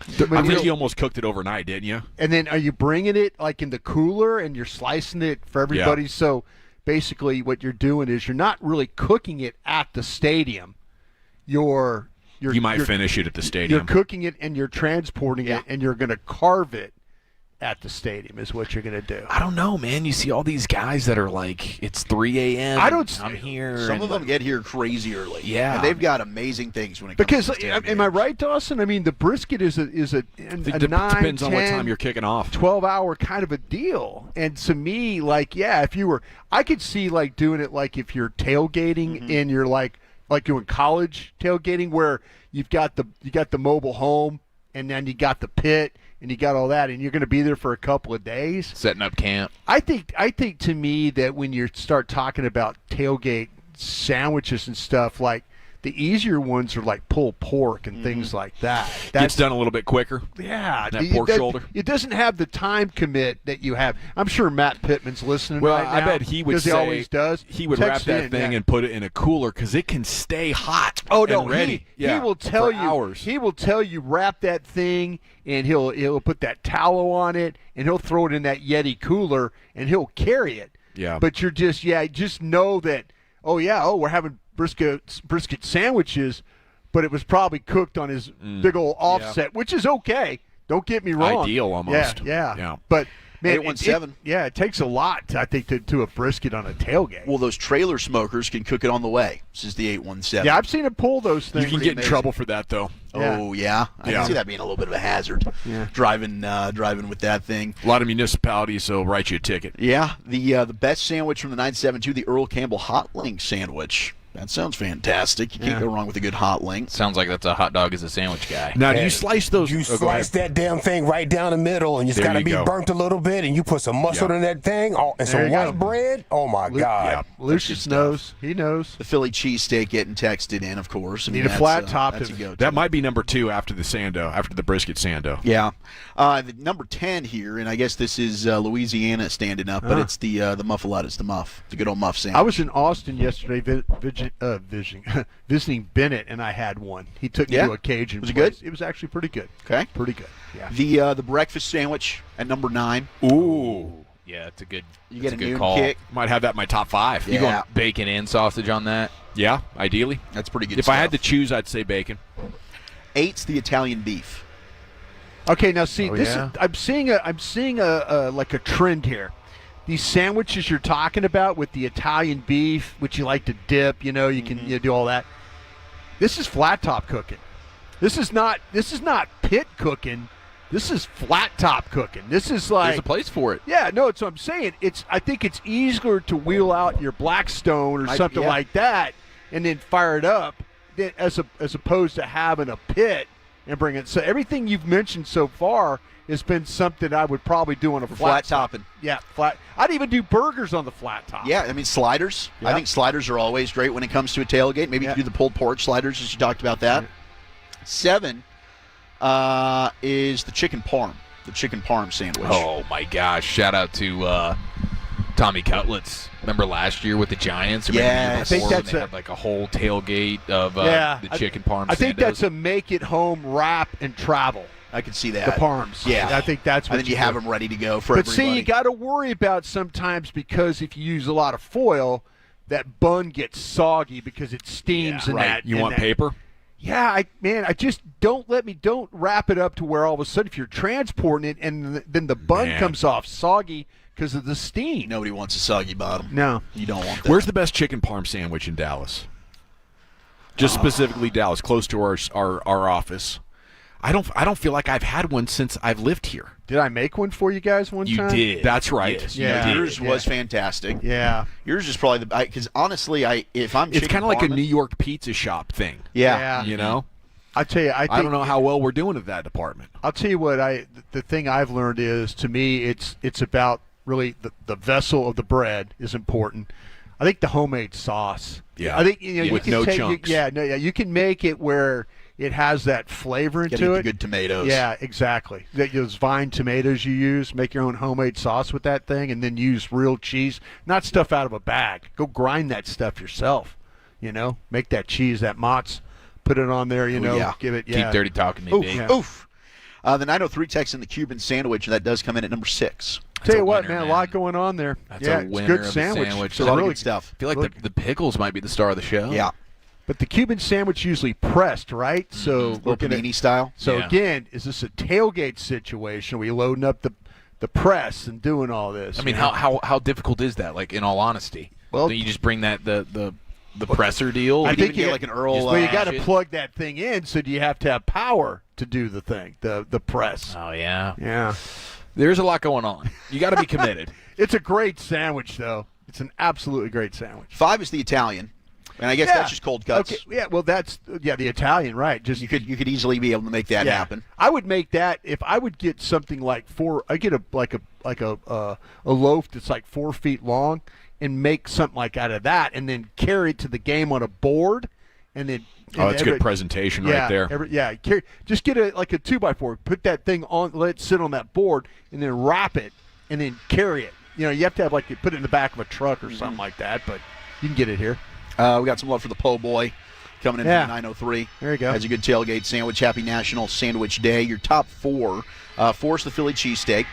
I think you almost cooked it overnight, didn't you? And then are you bringing it like in the cooler and you're slicing it for everybody? Yeah. So basically what you're doing is you're not really cooking it at the stadium. You might finish it at the stadium. You're cooking it and you're transporting it, and you're going to carve it at the stadium is what you're going to do. I don't know, man. You see all these guys that are like, it's 3 a.m. I'm here. Some of them get here crazy early. Yeah. And they've got amazing things when it comes because, to tailgates. am I right, Dawson? I mean, the brisket is a 9, depends 10, on what time you're kicking off. 12-hour kind of a deal. And to me, like, I could see like doing it like if you're tailgating and you're like doing college tailgating where you got the mobile home and then you got the pit and you got all that, and you're going to be there for a couple of days. Setting up camp. I think to me that when you start talking about tailgate sandwiches and stuff, like the easier ones are like pulled pork and things like that. Gets done a little bit quicker. Yeah. That pork shoulder. It doesn't have the time commit that you have. I'm sure Matt Pittman's listening Well, right now. I bet he would say he always does. He would Text wrap that in, thing and put it in a cooler because it can stay hot. Oh no, and ready. He will tell for you. hours. He will tell you wrap that thing, and he'll put that tallow on it, and he'll throw it in that Yeti cooler, and he'll carry it. Yeah. But you're just know that. We're having brisket sandwiches, but it was probably cooked on his big old offset, which is okay. Don't get me wrong. Ideal almost. Yeah. But man, 817. It takes a lot, I think, to do a brisket on a tailgate. Well, those trailer smokers can cook it on the way. This is the 817. Yeah, I've seen him pull those things. You can get in trouble for that, though. Oh, yeah? I can see that being a little bit of a hazard, driving with that thing. A lot of municipalities will write you a ticket. Yeah, the best sandwich from the 972, the Earl Campbell Hot Link Sandwich. That sounds fantastic. You can't go wrong with a good hot link. Sounds like that's a hot dog as a sandwich guy. Now, do you slice those? You slice that damn thing right down the middle, and it's got to be burnt a little bit, and you put some mustard in that thing, and some white bread. Oh, my God. Yeah. Lucius knows. He knows. The Philly cheesesteak getting texted in, of course. Need a flat top. That's a go-to. That might be number 2 after the sando, after the brisket sando. Yeah. The number 10 here, and I guess this is Louisiana standing up, but it's the muffaletta. It's the muff. The good old muff sandwich. I was in Austin yesterday visiting Bennett, and I had one. He took me to a Cajun Was it place. good? It was actually pretty good. Okay. Pretty good. Yeah. The breakfast sandwich at number 9. Ooh. Yeah, it's a good. You get a good noon call. kick. Might have that in my top 5. You going bacon and sausage on that? Yeah, ideally. That's pretty good If stuff. I had to choose, I'd say bacon. 8's the Italian beef. Okay, now see, I'm seeing a like a trend here. These sandwiches you're talking about with the Italian beef, which you like to dip, you can do all that. This is flat top cooking. This is not pit cooking. This is flat top cooking. This is like There's a place for it. Yeah, no, it's what I'm saying. I think it's easier to wheel out your Blackstone or something like that and then fire it up as opposed to having a pit and bring it. So everything you've mentioned so far has been something I would probably do on a flat topping. Yeah, flat. I'd even do burgers on the flat top. Yeah, I mean sliders. Yeah. I think sliders are always great when it comes to a tailgate. Maybe you can do the pulled pork sliders, as you talked about that. Yeah. 7 is the chicken parm. The chicken parm sandwich. Oh, my gosh. Shout out to Tommy Cutlets. Remember last year with the Giants? Or maybe the year I before think when they had like a whole tailgate of the chicken parm I think sandos? that's a make-it-home wrap and travel. I can see that. The parms. Yeah. I think that's what and then you have them ready to go for But everybody. see, you got to worry about sometimes because if you use a lot of foil, that bun gets soggy because it steams in that. You in want that. paper? Yeah, I just don't wrap it up to where all of a sudden if you're transporting it and then the bun comes off soggy because of the steam. Nobody wants a soggy bottom. No. You don't want that. Where's the best chicken parm sandwich in Dallas? Just specifically Dallas, close to our office. I don't feel like I've had one since I've lived here. Did I make one for you guys one time? You did. That's right. Yes, Yeah. yours was fantastic. Yeah. Yours is probably because honestly, it's It's kind of like a New York pizza shop thing. Yeah. You know? I tell you, I don't know how well we're doing at that department. I'll tell you what the thing I've learned is, to me, it's about really the vessel of the bread is important. I think the homemade sauce. Yeah. I think you With can no take, chunks. you can make it where it has that flavor into Gotta get it. the good tomatoes. Yeah, exactly. Those vine tomatoes you use, make your own homemade sauce with that thing, and then use real cheese, not stuff out of a bag. Go grind that stuff yourself. Make that cheese, that mozz, put it on there. Give it. Keep dirty talking me, Oof. big. Oof. The 903 text in the Cuban sandwich, and that does come in at number 6. Tell you what, winner, man, a lot going on there. That's yeah, a it's winner good of a sandwich. sandwich. It's A lot of really good stuff. I feel like the pickles might be the star of the show. Yeah. But the Cuban sandwich usually pressed, right? So Little panini style. So Yeah. again, is this a tailgate situation? Are we loading up the press and doing all this? I mean, how difficult is that? Like, in all honesty, Well, do you just bring that the presser deal? I think get like an Earl. Well, you got to shit. plug that thing in. So do you have to have power to do the thing, the press? Oh yeah, Yeah, there's a lot going on. You got to be committed. it's a great sandwich, though. It's an absolutely great sandwich. 5 is the Italian, and I guess that's just cold cuts. Okay, yeah, well, that's the Italian, right? Just You could easily be able to make that happen. I would make that if I would get something like I get a loaf that's like 4 feet long and make something like out of that, and then carry it to the game on a board, and then. Oh, that's good presentation right there. Just get a 2x4, put that thing on, let it sit on that board, and then wrap it, and then carry it. You have to have put it in the back of a truck or something like that, but you can get it here. We got some love for the Po' Boy coming in Yeah. from 903. There you go. Has a good tailgate sandwich. Happy National Sandwich Day. Your top 4. 4 is the Philly cheesesteak.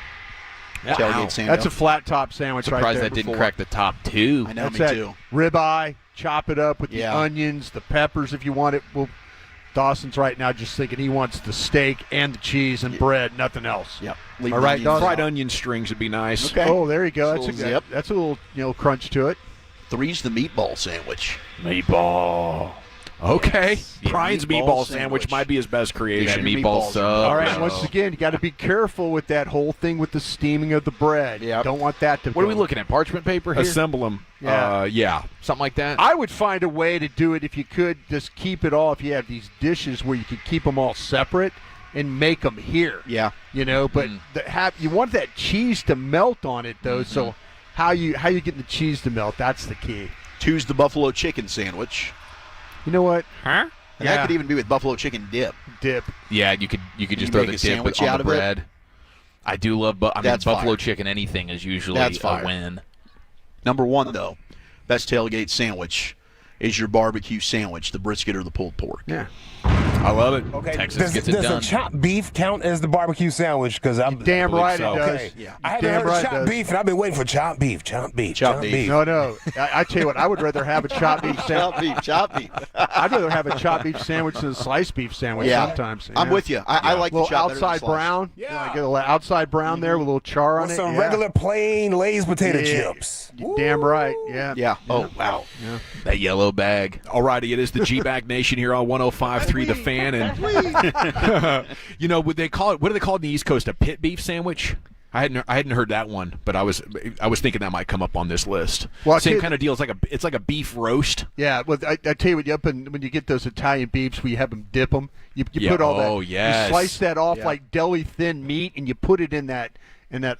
Tailgate sandwich. That's a flat top sandwich right Surprised there. that didn't crack the top 2. I know, That's me that too. ribeye, chop it up with the Yeah. onions, the peppers if you want it. Well, Dawson's right now just thinking he wants the steak and the cheese and bread, nothing else. Yep. Am I right, Dawson? Fried onion strings would be nice. Okay. Oh, there you go. That's So, a yep. that's a little crunch to it. 3's the meatball sandwich. Meatball. Okay. Yeah, Brian's meatball meatball sandwich. sandwich might be his best creation. Yeah, meatball meatballs. sub. All right. Oh. Once again, you got to be careful with that whole thing with the steaming of the bread. Yep. Don't want that to. What are we go. looking at? Parchment paper here? Assemble them. Yeah. Yeah. Something like that? I would find a way to do it if you could. Just keep it all. If you have these dishes where you could keep them all separate and make them here. Yeah. But you want that cheese to melt on it though. So how you getting the cheese to melt? That's the key. 2's the buffalo chicken sandwich. You know what? Huh? And that could even be with buffalo chicken dip. Dip. Yeah, you could just You throw make the a dip sandwich on out the of it? bread. I do love That's buffalo fire. chicken. Anything is usually That's a fire. win. Number 1, though, best tailgate sandwich is your barbecue sandwich, the brisket or the pulled pork. Yeah. I love it. Okay. Texas gets it does done. a chopped beef count as the barbecue sandwich? Because I'm Damn right so. it does. Okay. Yeah. I haven't Damn heard right of it chopped does. beef, and I've been waiting for chopped beef. Chopped beef. No. I tell you what, I would rather have a chopped beef sandwich. Chopped beef. I'd rather have a chopped beef sandwich than a sliced beef sandwich Yeah. sometimes. I'm with you. I like a the little chop better than outside sliced. brown. Yeah. Get a little outside brown there with a little char on With it. some yeah. regular plain Lay's potato Yeah. chips. You're damn right. Yeah. Yeah. Oh, wow. That yellow bag. Alrighty, it is the G-Bag Nation here on 105.3 The Fan. fan, and you know, what do they call it? What do they call it in the East Coast? A pit beef sandwich? I hadn't heard that one, but I was thinking that might come up on this list. Well, same kind of deal. It's like a beef roast. Yeah, well, I tell you what, when you get those Italian beefs, we have them dip them. You put all that. Oh, yes. You slice that off like deli thin meat, and you put it in that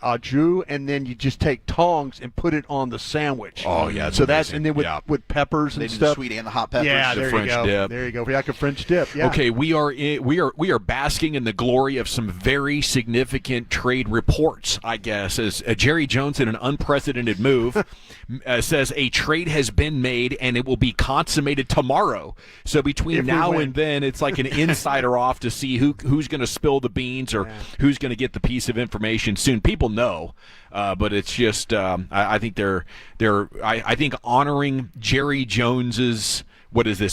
au jus, and then you just take tongs and put it on the sandwich. Oh yeah, so that's and then with peppers and they do stuff. the sweet and the hot peppers. Yeah, the there French you go. dip. There you go. Like a French dip. Yeah. Okay, we are basking in the glory of some very significant trade reports, I guess, as Jerry Jones in an unprecedented move says a trade has been made and it will be consummated tomorrow. So between now and then, it's like an insider off to see who's going to spill the beans or who's going to get the piece of information soon. People know, but it's just I think I think honoring Jerry Jones's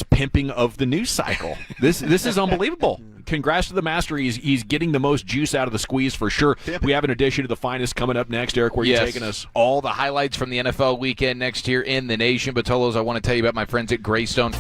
pimping of the news cycle. This is unbelievable. Congrats to the master. He's getting the most juice out of the squeeze for sure. We have an edition of the finest coming up next. Eric, where are you taking us? All the highlights from the NFL weekend next year in the nation. But Tolos, I want to tell you about my friends at Greystone.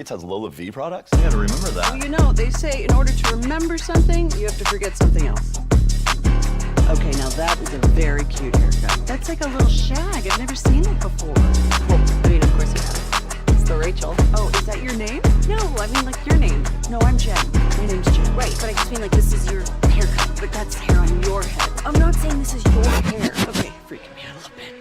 Has Lola V products? You gotta remember that. Well, you know, they say in order to remember something, you have to forget something else. Okay, now that is a very cute haircut. That's like a little shag. I've never seen it before. Well, I mean, of course you have. It's the Rachel. Oh, is that your name? No, I mean like your name. No, I'm Jen. My name's Jen. Right, but I just mean like this is your haircut, but that's hair on your head. I'm not saying this is your hair. Okay, freaking me out a little bit.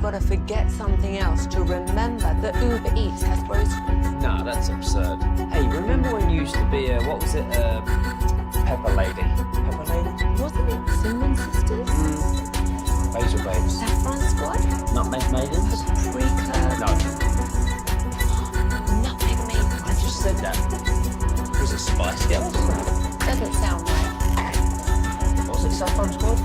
Got to forget something else to remember that Uber Eats has groceries. Nah, that's absurd. Hey, remember when you used to be Pepper Lady? Pepper Lady? Wasn't it Cinnamon Sisters? Razor Babes. Saffron Squad? Nutmeg Maidens? Paprika? No. Nutmeg Maidens. I just said that. Was it Spice Girls? Doesn't sound right. Was it Saffron Squad?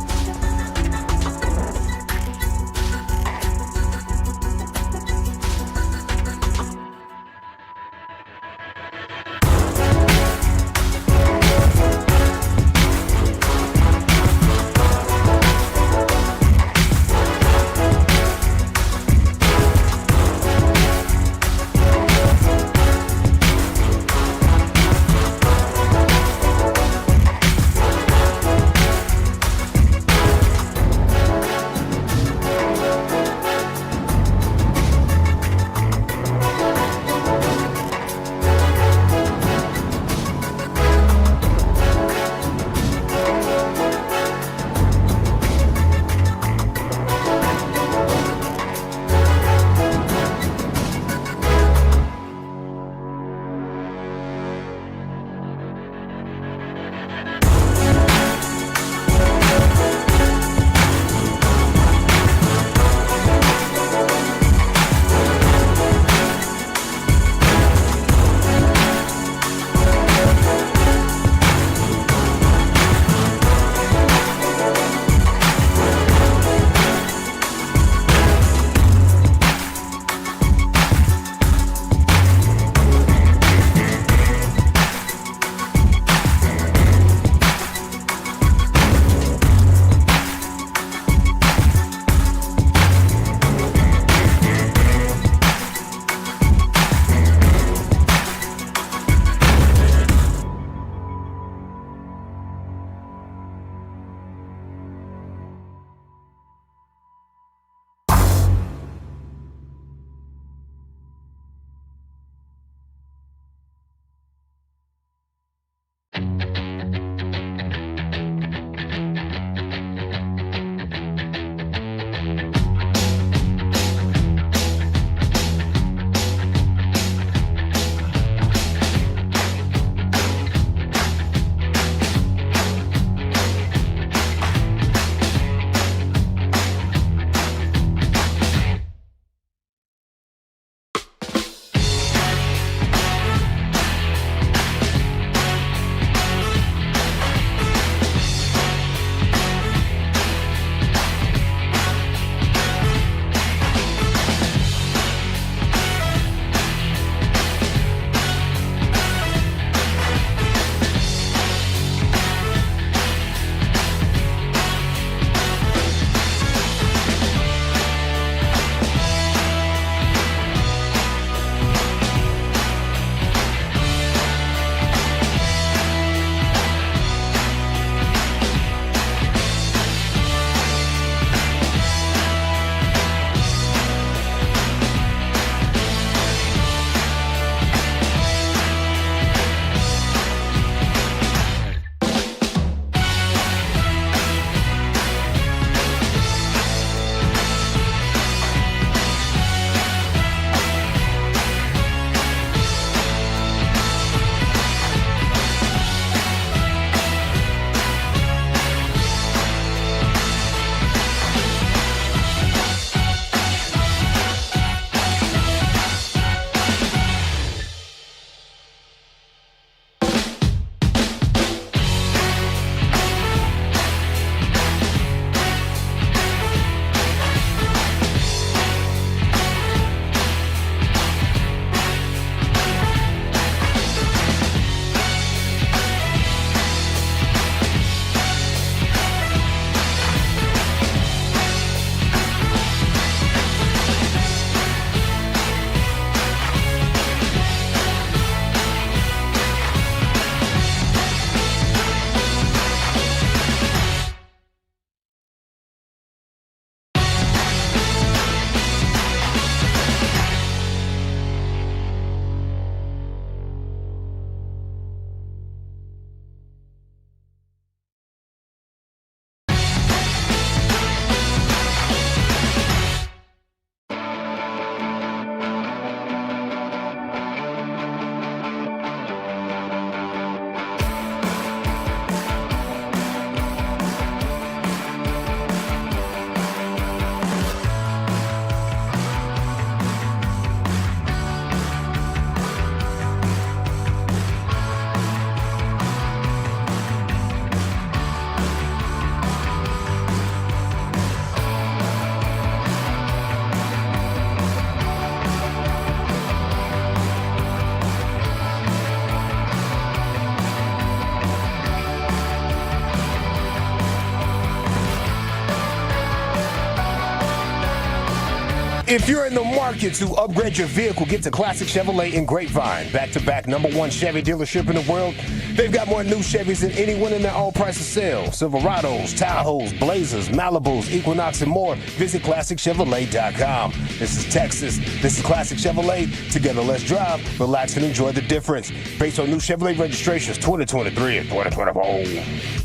If you're in the market to upgrade your vehicle, get to Classic Chevrolet in Grapevine. Back-to-back #1 Chevy dealership in the world. They've got more new Chevys than anyone in their own price of sale. Silverados, Tahoes, Blazers, Malibus, Equinox, and more. Visit ClassicChevrolet.com. This is Texas. This is Classic Chevrolet. Together, let's drive, relax, and enjoy the difference. Based on new Chevrolet registrations 2023 and 2024.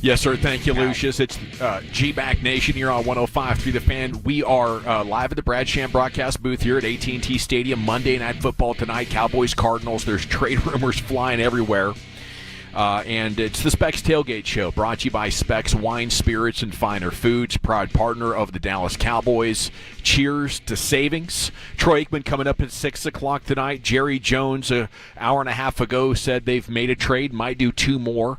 Yes, sir. Thank you, Lucius. It's G-Back Nation here on 105.3 The Fan. We are live at the Brad Sham broadcast booth here at AT&T Stadium. Monday Night Football tonight. Cowboys, Cardinals. There's trade rumors flying everywhere. And it's the Specs Tailgate Show, brought to you by Specs Wine, Spirits, and Finer Foods, proud partner of the Dallas Cowboys. Cheers to savings. Troy Aikman coming up at 6 o'clock tonight. Jerry Jones, an hour and a half ago, said they've made a trade, might do 2 more.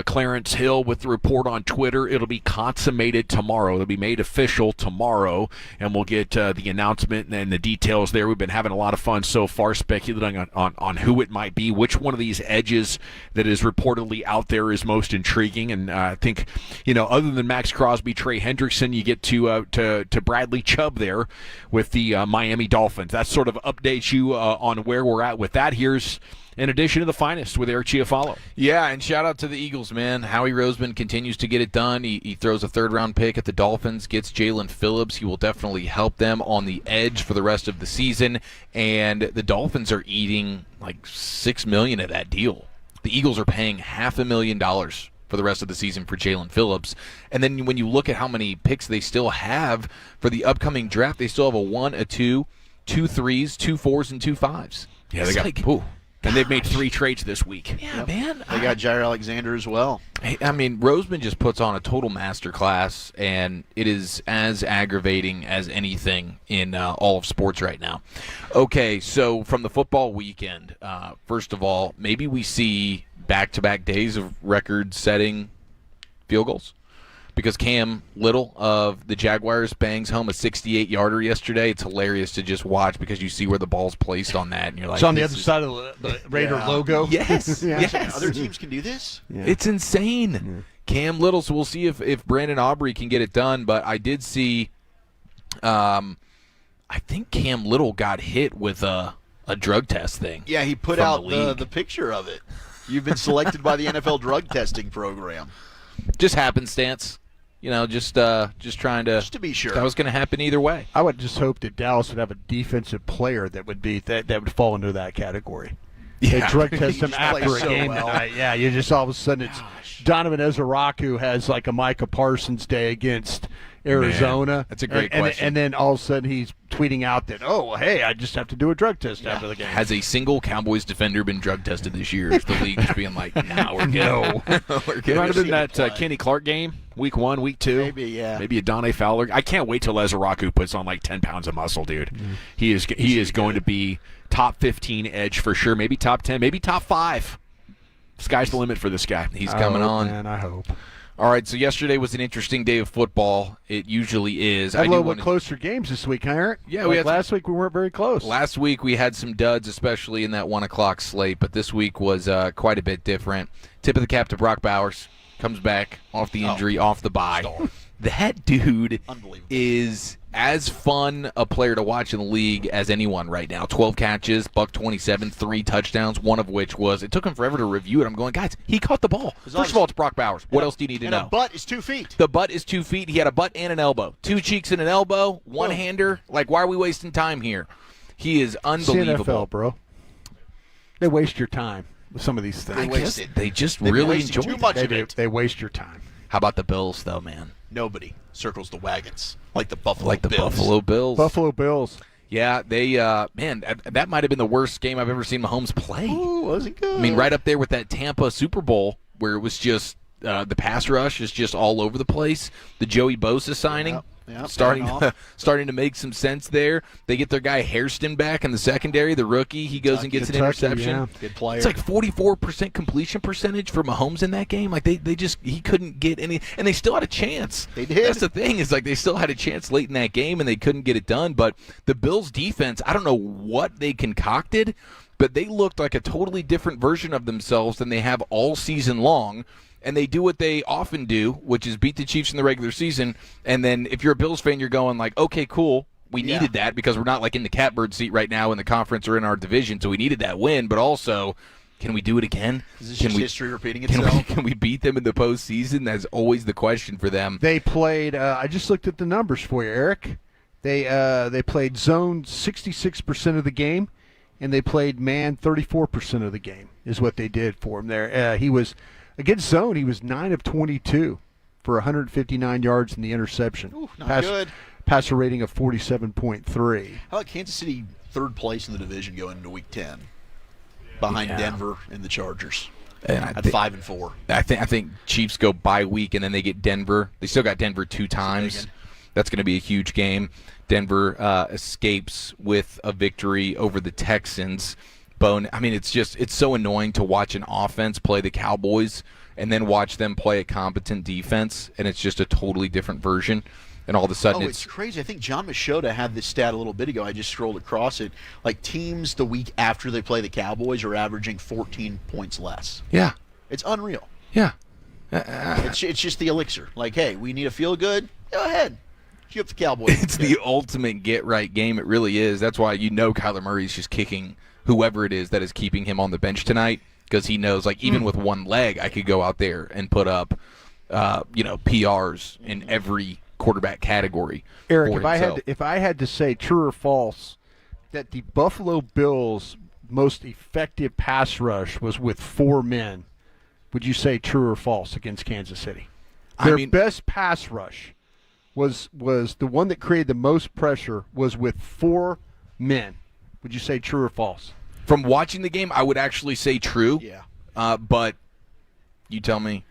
Clarence Hill with the report on Twitter. It'll be consummated tomorrow. It'll be made official tomorrow, and we'll get the announcement and the details there. We've been having a lot of fun so far speculating on who it might be, which one of these edges that is reportedly out there is most intriguing. And I think, other than Max Crosby, Trey Hendrickson, you get to Bradley Chubb there with the Miami Dolphins. That sort of updates you on where we're at with that. Here's in addition to the finest with Eric Chiafalo. Yeah, and shout out to the Eagles, man. Howie Roseman continues to get it done. He throws a third-round pick at the Dolphins, gets Jalen Phillips. He will definitely help them on the edge for the rest of the season. And the Dolphins are eating like $6 million of that deal. The Eagles are paying $500,000 for the rest of the season for Jalen Phillips. And then when you look at how many picks they still have for the upcoming draft, they still have a 1, a 2, 2 3s, 2 4s, and 2 5s. Yeah, they got and they've made 3 trades this week. Yeah, man. They got Jair Alexander as well. I mean, Roseman just puts on a total masterclass, and it is as aggravating as anything in all of sports right now. Okay, so from the football weekend, first of all, maybe we see back-to-back days of record-setting field goals. Because Cam Little of the Jaguars bangs home a 68-yarder yesterday. It's hilarious to just watch because you see where the ball's placed on that, and you're like, it's on the other side of the Raider logo. Yes, yes. Other teams can do this? Yeah. It's insane. Yeah. Cam Little, so we'll see if Brandon Aubrey can get it done. But I did see, I think Cam Little got hit with a drug test thing. Yeah, he put out the picture of it. You've been selected by the NFL drug testing program. Just happenstance. Just trying to. Just to be sure. That was going to happen either way. I would just hope that Dallas would have a defensive player that would be that would fall into that category. Yeah. They drug test him after a game tonight. Yeah, you just all of a sudden it's Donovan Ezeraku has like a Micah Parsons day against Arizona. Man, that's a great question. And then all of a sudden he's tweeting out that, hey, I just have to do a drug test after the game. Has a single Cowboys defender been drug tested this year? Is the league just being like, no, we're good. No. We're good. It might have been that Kenny Clark game, week 1, week 2. Maybe, yeah. Maybe a Donnie Fowler. I can't wait till Ezeraku puts on like 10 pounds of muscle, dude. Mm-hmm. He is going to be top 15 edge for sure. Maybe top 10, maybe top 5. Sky's the limit for this guy. He's coming on. Man, I hope. All right, so yesterday was an interesting day of football. It usually is. A little bit closer games this week, huh, Eric? Yeah, last week we weren't very close. Last week we had some duds, especially in that 1 o'clock slate, but this week was quite a bit different. Tip of the cap to Brock Bowers. Comes back off the injury, off the bye. That dude is as fun a player to watch in the league as anyone right now. 12 catches, $127, 3 touchdowns, one of which was, it took him forever to review it. I'm going, guys, he caught the ball. First of all, it's Brock Bowers. What else do you need to know? And a butt is 2 feet. The butt is 2 feet. He had a butt and an elbow. 2 cheeks and an elbow, one-hander. Like, why are we wasting time here? He is unbelievable. CNFL, bro. They waste your time with some of these things. They just really enjoy too much of it. They waste your time. How about the Bills, though, man? Nobody circles the wagons like the Buffalo Bills. Buffalo Bills. Yeah, they man, that might have been the worst game I've ever seen Mahomes play. Ooh, wasn't good. I mean, right up there with that Tampa Super Bowl where it was just the pass rush is just all over the place. The Joey Bosa signing. Yep, starting to make some sense there. They get their guy Hairston back in the secondary, the rookie. He goes and gets an interception. Yeah. Good player. It's like 44% completion percentage for Mahomes in that game. Like he couldn't get any, and they still had a chance. They did. That's the thing, is like they still had a chance late in that game and they couldn't get it done. But the Bills defense, I don't know what they concocted, but they looked like a totally different version of themselves than they have all season long. And they do what they often do, which is beat the Chiefs in the regular season. And then if you're a Bills fan, you're going like, okay, cool. We needed that because we're not like in the catbird seat right now in the conference or in our division, so we needed that win. But also, can we do it again? Is this just history repeating itself? Can we beat them in the postseason? That's always the question for them. They played. I just looked at the numbers for you, Eric. They played zone 66% of the game, and they played man 34% of the game. Is what they did for him there. He was against zone. He was 9 of 22 for 159 yards in the interception. Ooh, not good. Passer rating of 47.3. How about Kansas City third place in the division going into Week 10, behind Denver and the Chargers? And at 5 and 4. I think Chiefs go bye week and then they get Denver. They still got Denver 2 times. That's going to be a huge game. Denver escapes with a victory over the Texans. I mean, it's so annoying to watch an offense play the Cowboys and then watch them play a competent defense, and it's just a totally different version. And all of a sudden, it's crazy. I think John Machota had this stat a little bit ago. I just scrolled across it. Like, teams the week after they play the Cowboys are averaging 14 points less. Yeah. It's unreal. Yeah. It's just the elixir. Like, hey, we need to feel good. Go ahead. Keep the Cowboys. It's the ultimate get-right game. It really is. That's why Kyler Murray's just kicking whoever it is that is keeping him on the bench tonight, because he knows, like, even with one leg, I could go out there and put up, PRs in every quarterback category. Eric, if I had to say true or false that the Buffalo Bills' most effective pass rush was with 4 men, would you say true or false against Kansas City? Their best pass rush was the one that created the most pressure was with 4 men. Would you say true or false? From watching the game, I would actually say true. Yeah. But you tell me.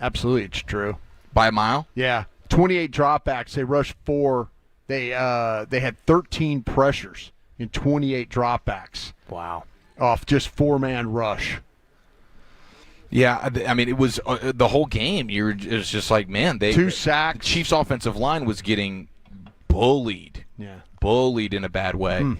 Absolutely, it's true. By a mile? Yeah. 28 dropbacks. They rushed 4. They had 13 pressures in 28 dropbacks. Wow. Off just 4-man rush. Yeah, I mean, it was the whole game. It was just like, man, 2 sacks. The Chiefs' offensive line was getting bullied. Yeah. Bullied in a bad way.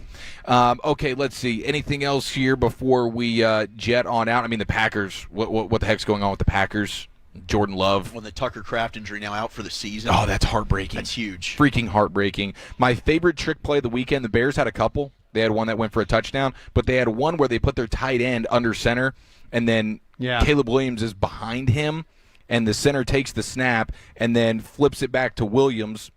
Okay, let's see. Anything else here before we jet on out? I mean, the Packers. What the heck's going on with the Packers? Jordan Love. Well, the Tucker Kraft injury now out for the season. Oh, that's heartbreaking. That's huge. Freaking heartbreaking. My favorite trick play of the weekend, the Bears had a couple. They had one that went for a touchdown, but they had one where they put their tight end under center, and then Caleb Williams is behind him, and the center takes the snap and then flips it back to Williams.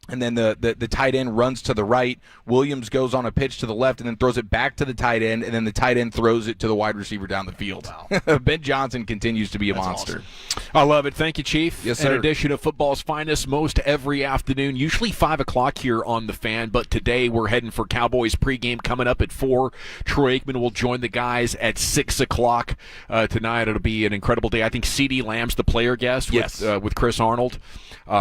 And then the tight end runs to the right. Williams goes on a pitch to the left and then throws it back to the tight end, and then the tight end throws it to the wide receiver down the field. Wow. Ben Johnson continues to be a monster. Awesome. I love it. Thank you, Chief. Yes, sir. An edition of football's finest most every afternoon, usually 5 o'clock here on The Fan, but today we're heading for Cowboys pregame coming up at 4. Troy Aikman will join the guys at 6 o'clock tonight. It'll be an incredible day. I think CeeDee Lamb's the player guest with Chris Arnold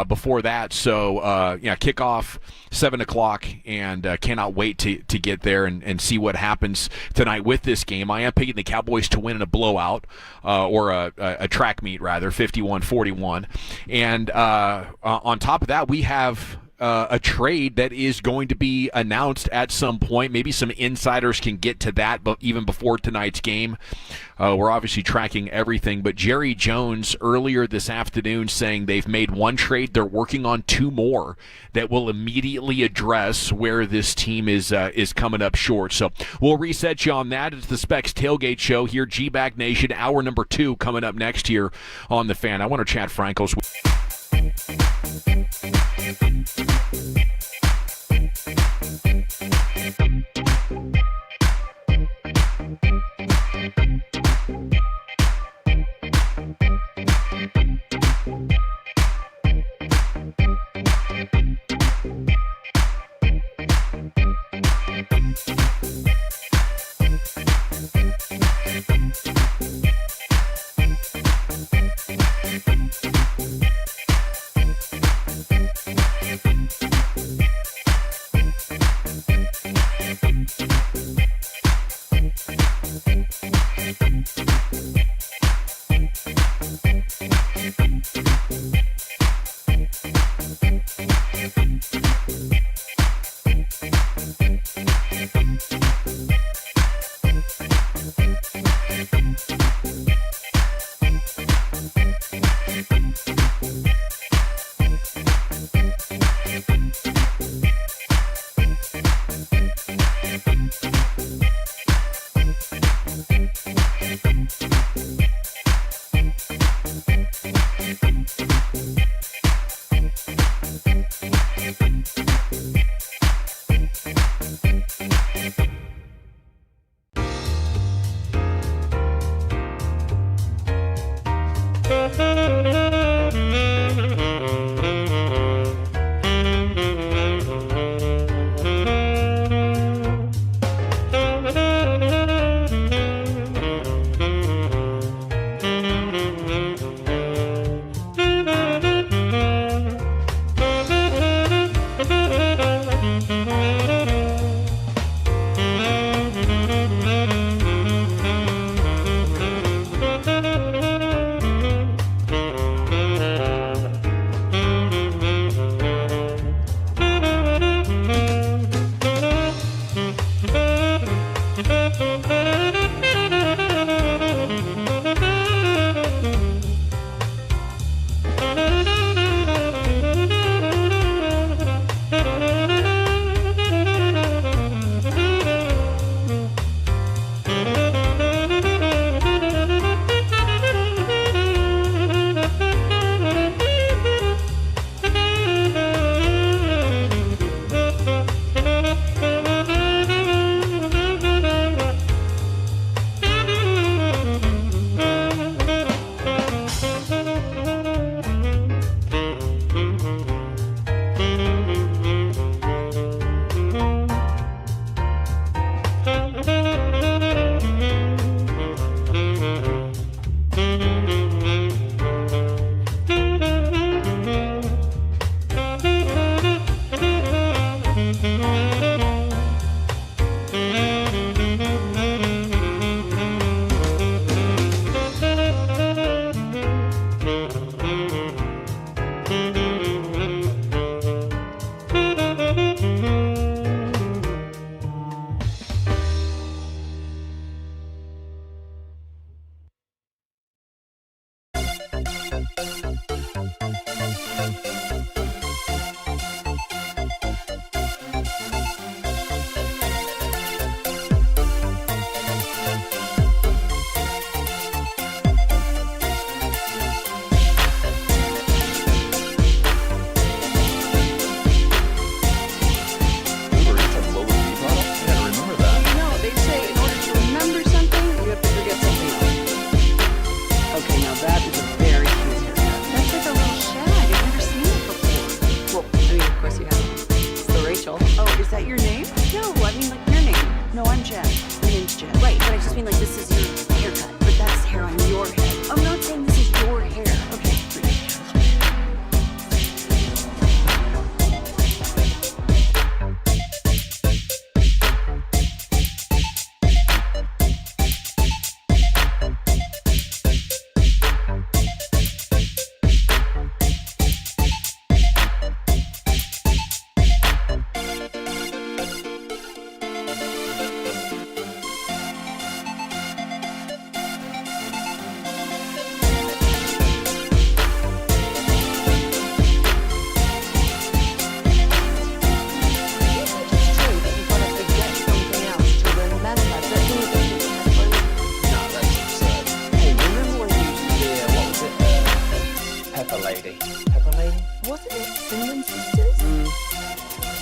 before that. So, kickoff 7 o'clock, and cannot wait to get there and see what happens tonight with this game. I am picking the Cowboys to win in a blowout or a track meet, rather, 51-41. And on top of that, we have a trade that is going to be announced at some point. Maybe some insiders can get to that, but even before tonight's game. We're obviously tracking everything, but Jerry Jones earlier this afternoon saying they've made one trade. They're working on 2 more that will immediately address where this team is coming up short. So we'll reset you on that. It's the Specs Tailgate Show here, G-Bag Nation, hour number 2 coming up next here on The Fan. I want to chat Frankos with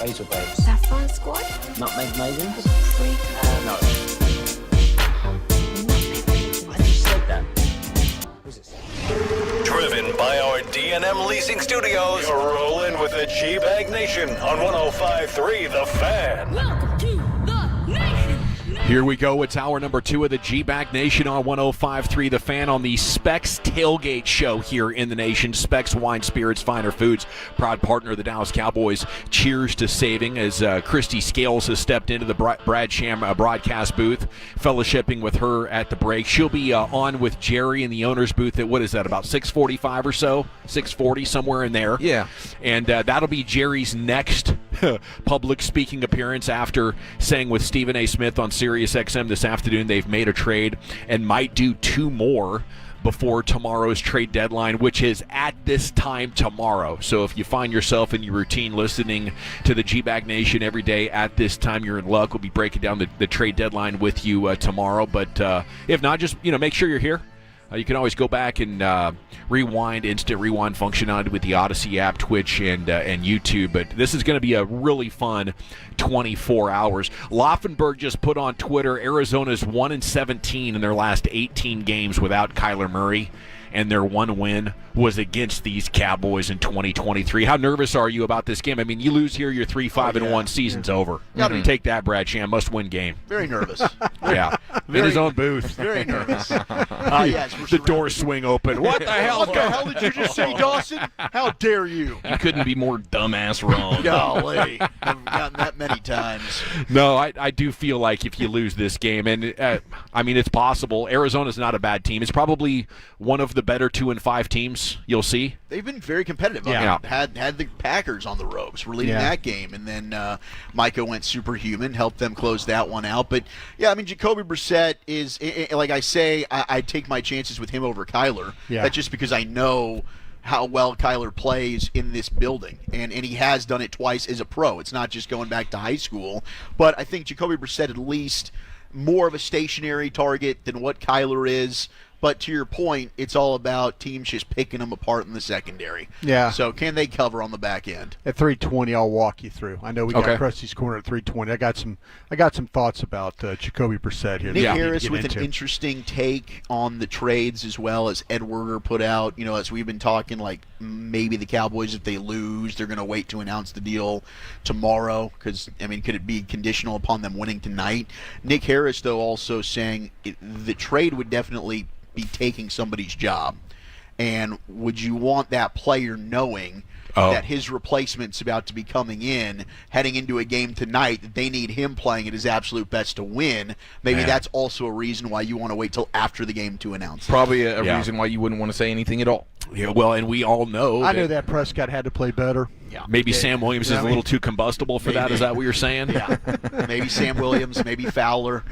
Basil babes. Sapphire Squad? Nutmeg maidens? Freak. No. I just said that. Driven by our D&M Leasing Studios, you're rolling with the G-Bag Nation on 105.3 The Fan. Welcome to the nation. Here we go. It's hour number 2 of the G-Bag Nation on 105.3 The Fan on the Specs Tailgate Show here in the nation. Specs Wine, Spirits, Finer Foods, proud partner of the Dallas Cowboys. Cheers to saving as Christy Scales has stepped into the Brad Sham broadcast booth, fellowshipping with her at the break. She'll be on with Jerry in the owner's booth at, what is that, about 6:45 or so? 6:40, somewhere in there. Yeah. And that'll be Jerry's next public speaking appearance after saying with Stephen A. Smith on Sirius XM this afternoon they've made a trade and might do 2 more before tomorrow's trade deadline, which is at this time tomorrow. So if you find yourself in your routine listening to the G-Bag Nation every day at this time, you're in luck. We'll be breaking down the trade deadline with you tomorrow. But if not, just make sure you're here. You can always go back and rewind, instant rewind functionality with the Odyssey app, Twitch, and YouTube. But this is going to be a really fun 24 hours. Laufenberg just put on Twitter, Arizona's 1-17 in their last 18 games without Kyler Murray, and their one win was against these Cowboys in 2023. How nervous are you about this game? I mean, you lose here, you're 3-5-1, season's over. Take that, Brad Sham. Must-win game. Very nervous. Yeah. In his own booth. Very nervous. Yes, the doors swing open. What the hell? What the hell did you just say, Dawson? How dare you? You couldn't be more dumbass wrong. Golly. I've gotten that many times. No, I do feel like if you lose this game, and I mean, it's possible. Arizona's not a bad team. It's probably one of the better 2-5 teams you'll see. They've been very competitive. Yeah. I mean, had the Packers on the ropes. We're leading that game. And then Micah went superhuman, helped them close that one out. But, yeah, I mean, Jacoby Brissett is, like I say, I take my chances with him over Kyler. Yeah. That's just because I know how well Kyler plays in this building. And he has done it twice as a pro. It's not just going back to high school. But I think Jacoby Brissett at least more of a stationary target than what Kyler is. But to your point, it's all about teams just picking them apart in the secondary. Yeah. So can they cover on the back end? At 320, I'll walk you through. I know we got Krusty's corner at 320. I got some thoughts about Jacoby Brissett here. Nick Harris with an interesting take on the trades as well, as Ed Werder put out. As we've been talking, like maybe the Cowboys, if they lose, they're going to wait to announce the deal tomorrow because, I mean, could it be conditional upon them winning tonight? Nick Harris, though, also saying the trade would definitely be taking somebody's job. And would you want that player knowing that his replacement's about to be coming in, heading into a game tonight, that they need him playing at his absolute best to win? Maybe that's also a reason why you want to wait till after the game to announce it. Probably a reason why you wouldn't want to say anything at all. Yeah, well, and we all know. I know that Prescott had to play better. Yeah. Maybe Sam Williams is a little too combustible for that. Is that what you're saying? Yeah. Maybe Sam Williams, maybe Fowler.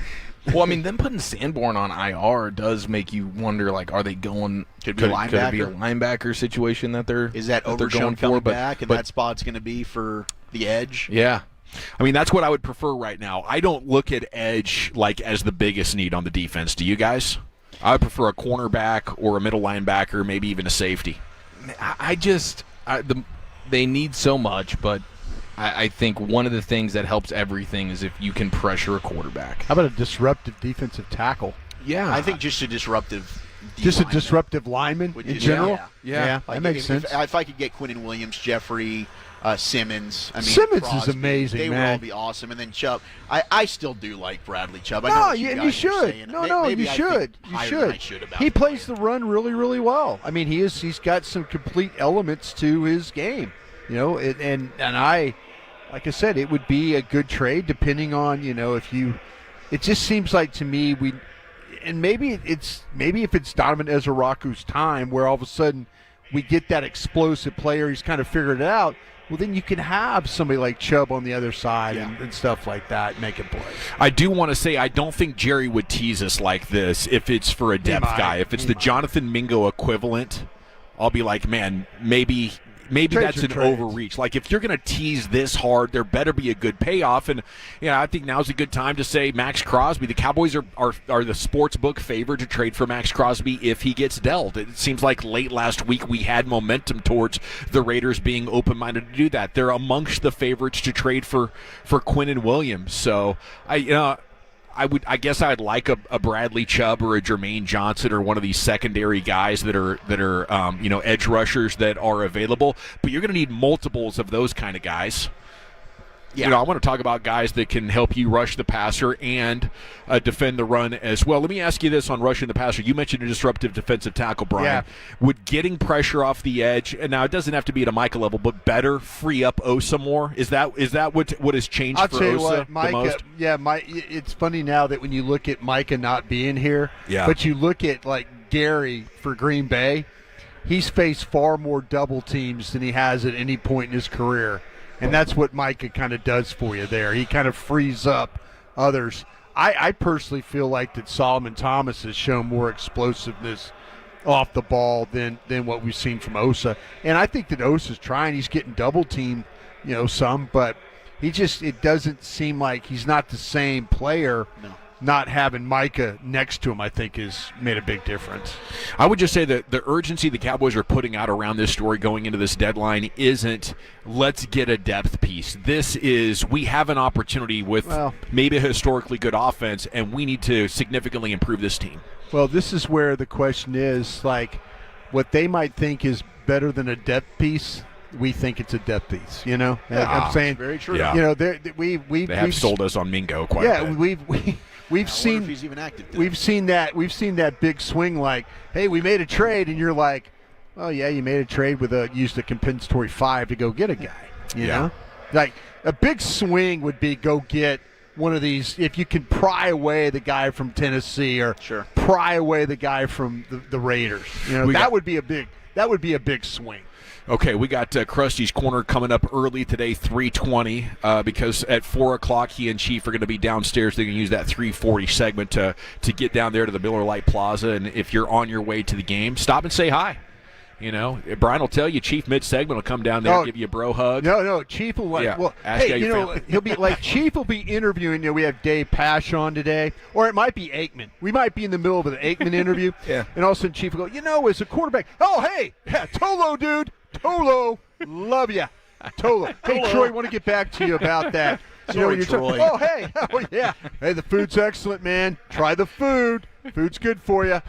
Well, I mean, them putting Sanborn on IR does make you wonder, like, are they going could it be a linebacker situation that they're is that they're going coming for? Back, and that spot's going to be for the edge? Yeah. I mean, that's what I would prefer right now. I don't look at edge like as the biggest need on the defense. Do you guys? I would prefer a cornerback or a middle linebacker, maybe even a safety. They need so much, but I think one of the things that helps everything is if you can pressure a quarterback. How about a disruptive defensive tackle? Yeah. I think just a disruptive lineman in general? Yeah. That makes sense. If I could get Quinnen Williams, Jeffrey, Simmons. I mean, Simmons Crosby, is amazing, they man. would all be awesome. And then Chubb. I still do like Bradley Chubb. I know No, what you and guys you are should. saying. No, Maybe you I should. think You higher should. than I should about He plays the run really, really well. I mean, he's got some complete elements to his game. And I, like I said, it would be a good trade depending on, if you. It just seems like to me maybe if it's Donovan Ezeraku's time where all of a sudden we get that explosive player, he's kind of figured it out. Well, then you can have somebody like Chubb on the other side and stuff like that making plays. I do want to say I don't think Jerry would tease us like this if it's for a depth guy. If it's the Jonathan Mingo equivalent, I'll be like, man, maybe maybe Trades that's are an trades. overreach. Like, if you're going to tease this hard, there better be a good payoff. And I think now's a good time to say Max Crosby. The Cowboys are the sports book favorite to trade for Max Crosby if he gets dealt. It seems like late last week we had momentum towards the Raiders being open-minded to do that. They're amongst the favorites to trade for Quinnen Williams. So I guess I'd like a Bradley Chubb or a Jermaine Johnson or one of these secondary guys that are edge rushers that are available. But you're going to need multiples of those kind of guys. Yeah. I want to talk about guys that can help you rush the passer and defend the run as well. Let me ask you this on rushing the passer. You mentioned a disruptive defensive tackle, Brian. Yeah. Would getting pressure off the edge, and now it doesn't have to be at a Micah level, but better free up Osa more? Is that what has changed for Osa the most? It's funny now that when you look at Micah not being here, but you look at like Gary for Green Bay, he's faced far more double teams than he has at any point in his career. And that's what Micah kind of does for you there. He kind of frees up others. I personally feel like that Solomon Thomas has shown more explosiveness off the ball than what we've seen from Osa. And I think that Osa's trying. He's getting double teamed, some, but it doesn't seem like he's not the same player. No. Not having Micah next to him, I think, has made a big difference. I would just say that the urgency the Cowboys are putting out around this story going into this deadline isn't let's get a depth piece. This is we have an opportunity with maybe a historically good offense, and we need to significantly improve this team. Well, this is where the question is, like, what they might think is better than a depth piece, we think it's a depth piece, I'm saying, very true. Yeah. They have sold us on Mingo quite a bit. We've seen if he's even active. We've seen that big swing. Like, hey, we made a trade, and you're like, oh yeah, you made a trade with used a compensatory 5 to go get a guy. You know, like a big swing would be go get one of these. If you can pry away the guy from Tennessee or pry away the guy from the Raiders, that would be a big swing. Okay, we got Krusty's Corner coming up early today, 3:20, because at 4 o'clock he and Chief are going to be downstairs. They're going to use that 3:40 segment to get down there to the Miller Lite Plaza. And if you're on your way to the game, stop and say hi. Brian will tell you, Chief mid-segment will come down there and give you a bro hug. No, Chief will he'll be like, Chief will be interviewing. We have Dave Pash on today, or it might be Aikman. We might be in the middle of an Aikman interview, and all of a sudden Chief will go, as a quarterback, Tolo, dude. Tolo, love ya. Tolo. Hey, Troy, want to get back to you about that. Sorry, Troy. Hey, the food's excellent, man. Try the food. Food's good for you.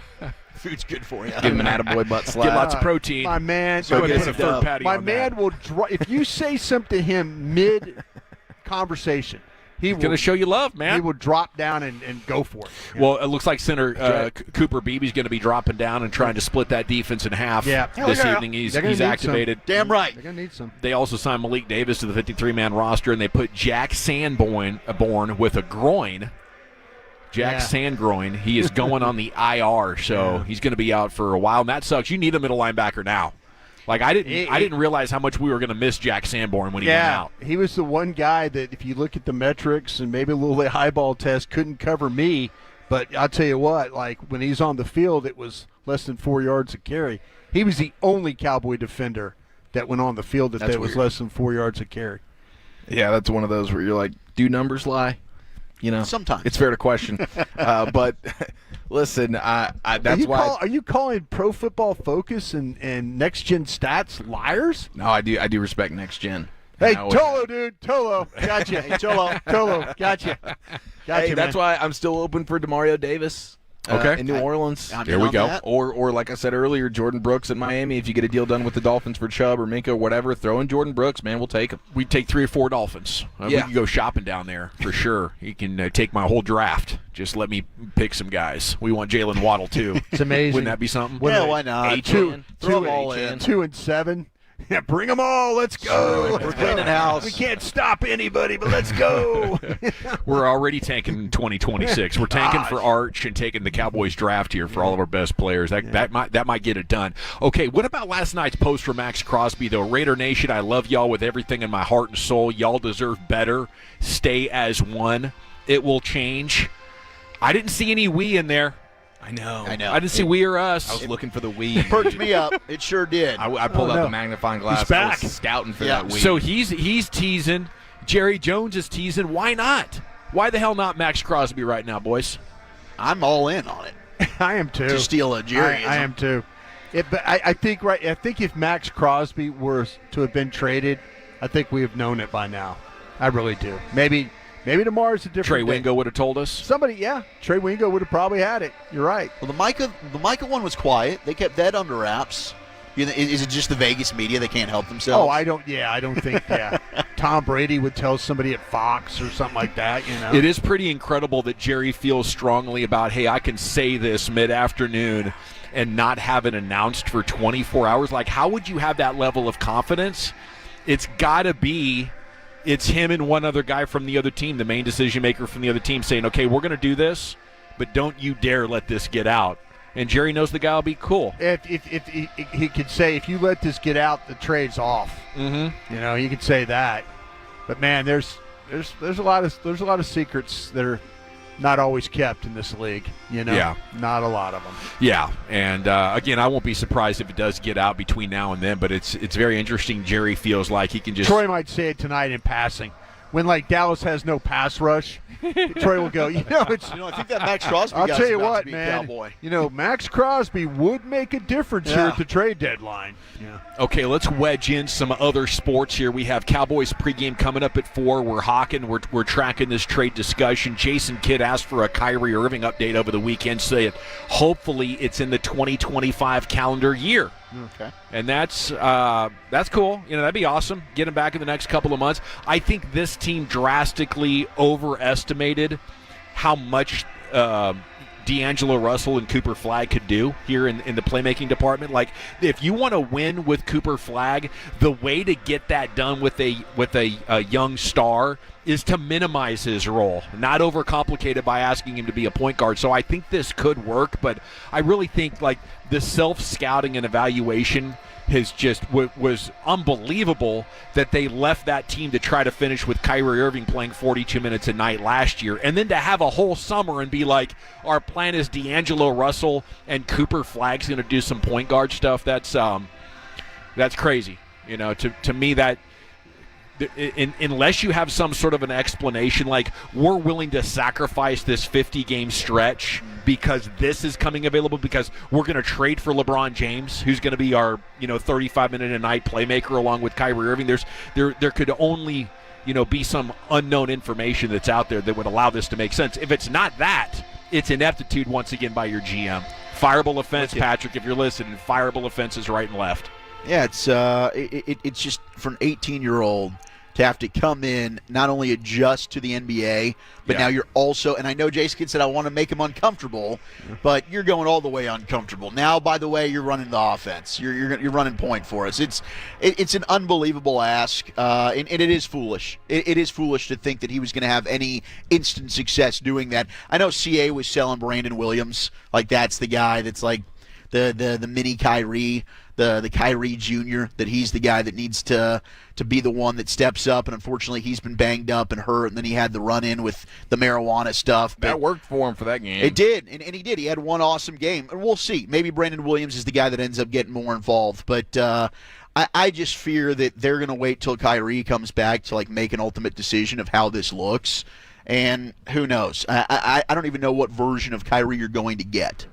Food's good for you. Give him an attaboy butt slap. Get lots of protein. My man. So get a third patty my on man that. will if you say something to him mid-conversation, He's going to show you love, man. He will drop down and go for it. Well, it looks like center Cooper Beebe's going to be dropping down and trying to split that defense in half this evening. He's activated. Damn right. They're going to need some. They also signed Malik Davis to the 53-man roster, and they put Jack Sanborn with a groin. Jack Sandgroin. He is going on the IR, so he's going to be out for a while, and that sucks. You need a middle linebacker now. Like I didn't realize how much we were going to miss Jack Sanborn when he went out. He was the one guy that, if you look at the metrics and maybe a little highball test, couldn't cover me. But I'll tell you what, like when he's on the field, it was less than 4 yards a carry. He was the only Cowboy defender that went on the field that was less than 4 yards a carry. Yeah, that's one of those where you're like, do numbers lie? Sometimes it's fair to question. But listen, that's why. Are you calling Pro Football Focus and Next Gen Stats liars? No, I do respect Next Gen. Hey, Tolo, dude, Tolo, gotcha. Hey, Tolo, gotcha. Hey, that's why I'm still open for Demario Davis. In New Orleans. Here we go. Or like I said earlier, Jordan Brooks in Miami. If you get a deal done with the Dolphins for Chubb or Minka or whatever, throw in Jordan Brooks, man. We'll take him. We'd take 3 or 4 Dolphins. We can go shopping down there for sure. You can take my whole draft. Just let me pick some guys. We want Jalen Waddle, too. It's amazing. Wouldn't that be something? Yeah, why not? 2 and 7. Yeah, bring them all. Let's go. We're cleaning house. We can't stop anybody, but let's go. We're already tanking 2026. We're tanking for Arch and taking the Cowboys draft here for all of our best players. That might get it done. Okay, what about last night's post for Max Crosby, though? Raider Nation, I love y'all with everything in my heart and soul. Y'all deserve better. Stay as one. It will change. I didn't see any we in there. I know. I know. I didn't see we or us. I was looking for the we. Perked me up. It sure did. I pulled out the magnifying glass. He's back. I was scouting for Yeah. that we. So he's teasing. Jerry Jones is teasing. Why not? Why the hell not Max Crosby right now, boys? I'm all in on it. I am too. To steal a Jerry. I am too. But I think I think if Max Crosby were to have been traded, I think we have known it by now. I really do. Maybe tomorrow's a different Trey day. Wingo would have told us. Somebody, yeah. Trey Wingo would have probably had it. You're right. Well, the Micah one was quiet. They kept that under wraps. Is it just the Vegas media that can't help themselves? Oh, I don't think Tom Brady would tell somebody at Fox or something like that, It is pretty incredible that Jerry feels strongly about, hey, I can say this mid-afternoon and not have it announced for 24 hours. Like, how would you have that level of confidence? It's got to be it's him and one other guy from the other team, the main decision maker from the other team, saying, okay, we're going to do this, but don't you dare let this get out. And Jerry knows the guy will be cool. If he could say, if you let this get out, the trade's off. Mm-hmm. He could say that. But man, there's a lot of secrets that are not always kept in this league. Yeah. Not a lot of them. Yeah, and again, I won't be surprised if it does get out between now and then. But it's very interesting. Jerry feels like he can just. Troy might say it tonight in passing. When Dallas has no pass rush, Troy will go. I think that Max Crosby. I'll guy's tell you about what, to be a man. Cowboy. Max Crosby would make a difference here at the trade deadline. Yeah. Okay, let's wedge in some other sports here. We have Cowboys pregame coming up at 4. We're hawking. We're tracking this trade discussion. Jason Kidd asked for a Kyrie Irving update over the weekend, saying hopefully it's in the 2025 calendar year. Okay. And that's cool. That'd be awesome. Get him back in the next couple of months. I think this team drastically overestimated how much D'Angelo Russell and Cooper Flagg could do here in the playmaking department. Like, if you want to win with Cooper Flagg, the way to get that done with a young star is to minimize his role, not overcomplicate it by asking him to be a point guard. So I think this could work, but I really think the self-scouting and evaluation was unbelievable that they left that team to try to finish with Kyrie Irving playing 42 minutes a night last year, and then to have a whole summer and be like, our plan is D'Angelo Russell and Cooper Flagg's going to do some point guard stuff. That's crazy. To me, that unless you have some sort of an explanation, like we're willing to sacrifice this 50-game stretch because this is coming available, because we're going to trade for LeBron James, who's going to be our 35-minute-a-night playmaker along with Kyrie Irving. There could only be some unknown information that's out there that would allow this to make sense. If it's not that, it's ineptitude once again by your GM. Fireable offense, Patrick, if you're listening. Fireable offenses right and left. Yeah, it's just for an 18-year-old to have to come in, not only adjust to the NBA, but now you're also, and I know Jason Kidd said I want to make him uncomfortable, but you're going all the way uncomfortable. Now, by the way, you're running the offense. You're running point for us. It's an unbelievable ask, and it is foolish. It is foolish to think that he was going to have any instant success doing that. I know CA was selling Brandon Williams, like that's the guy that's like the mini Kyrie, the Kyrie Jr., that he's the guy that needs to be the one that steps up, and unfortunately he's been banged up and hurt, and then he had the run-in with the marijuana stuff. That worked for him for that game. It did, and he did. He had one awesome game, and we'll see. Maybe Brandon Williams is the guy that ends up getting more involved, but I just fear that they're going to wait till Kyrie comes back to make an ultimate decision of how this looks, and who knows. I don't even know what version of Kyrie you're going to get.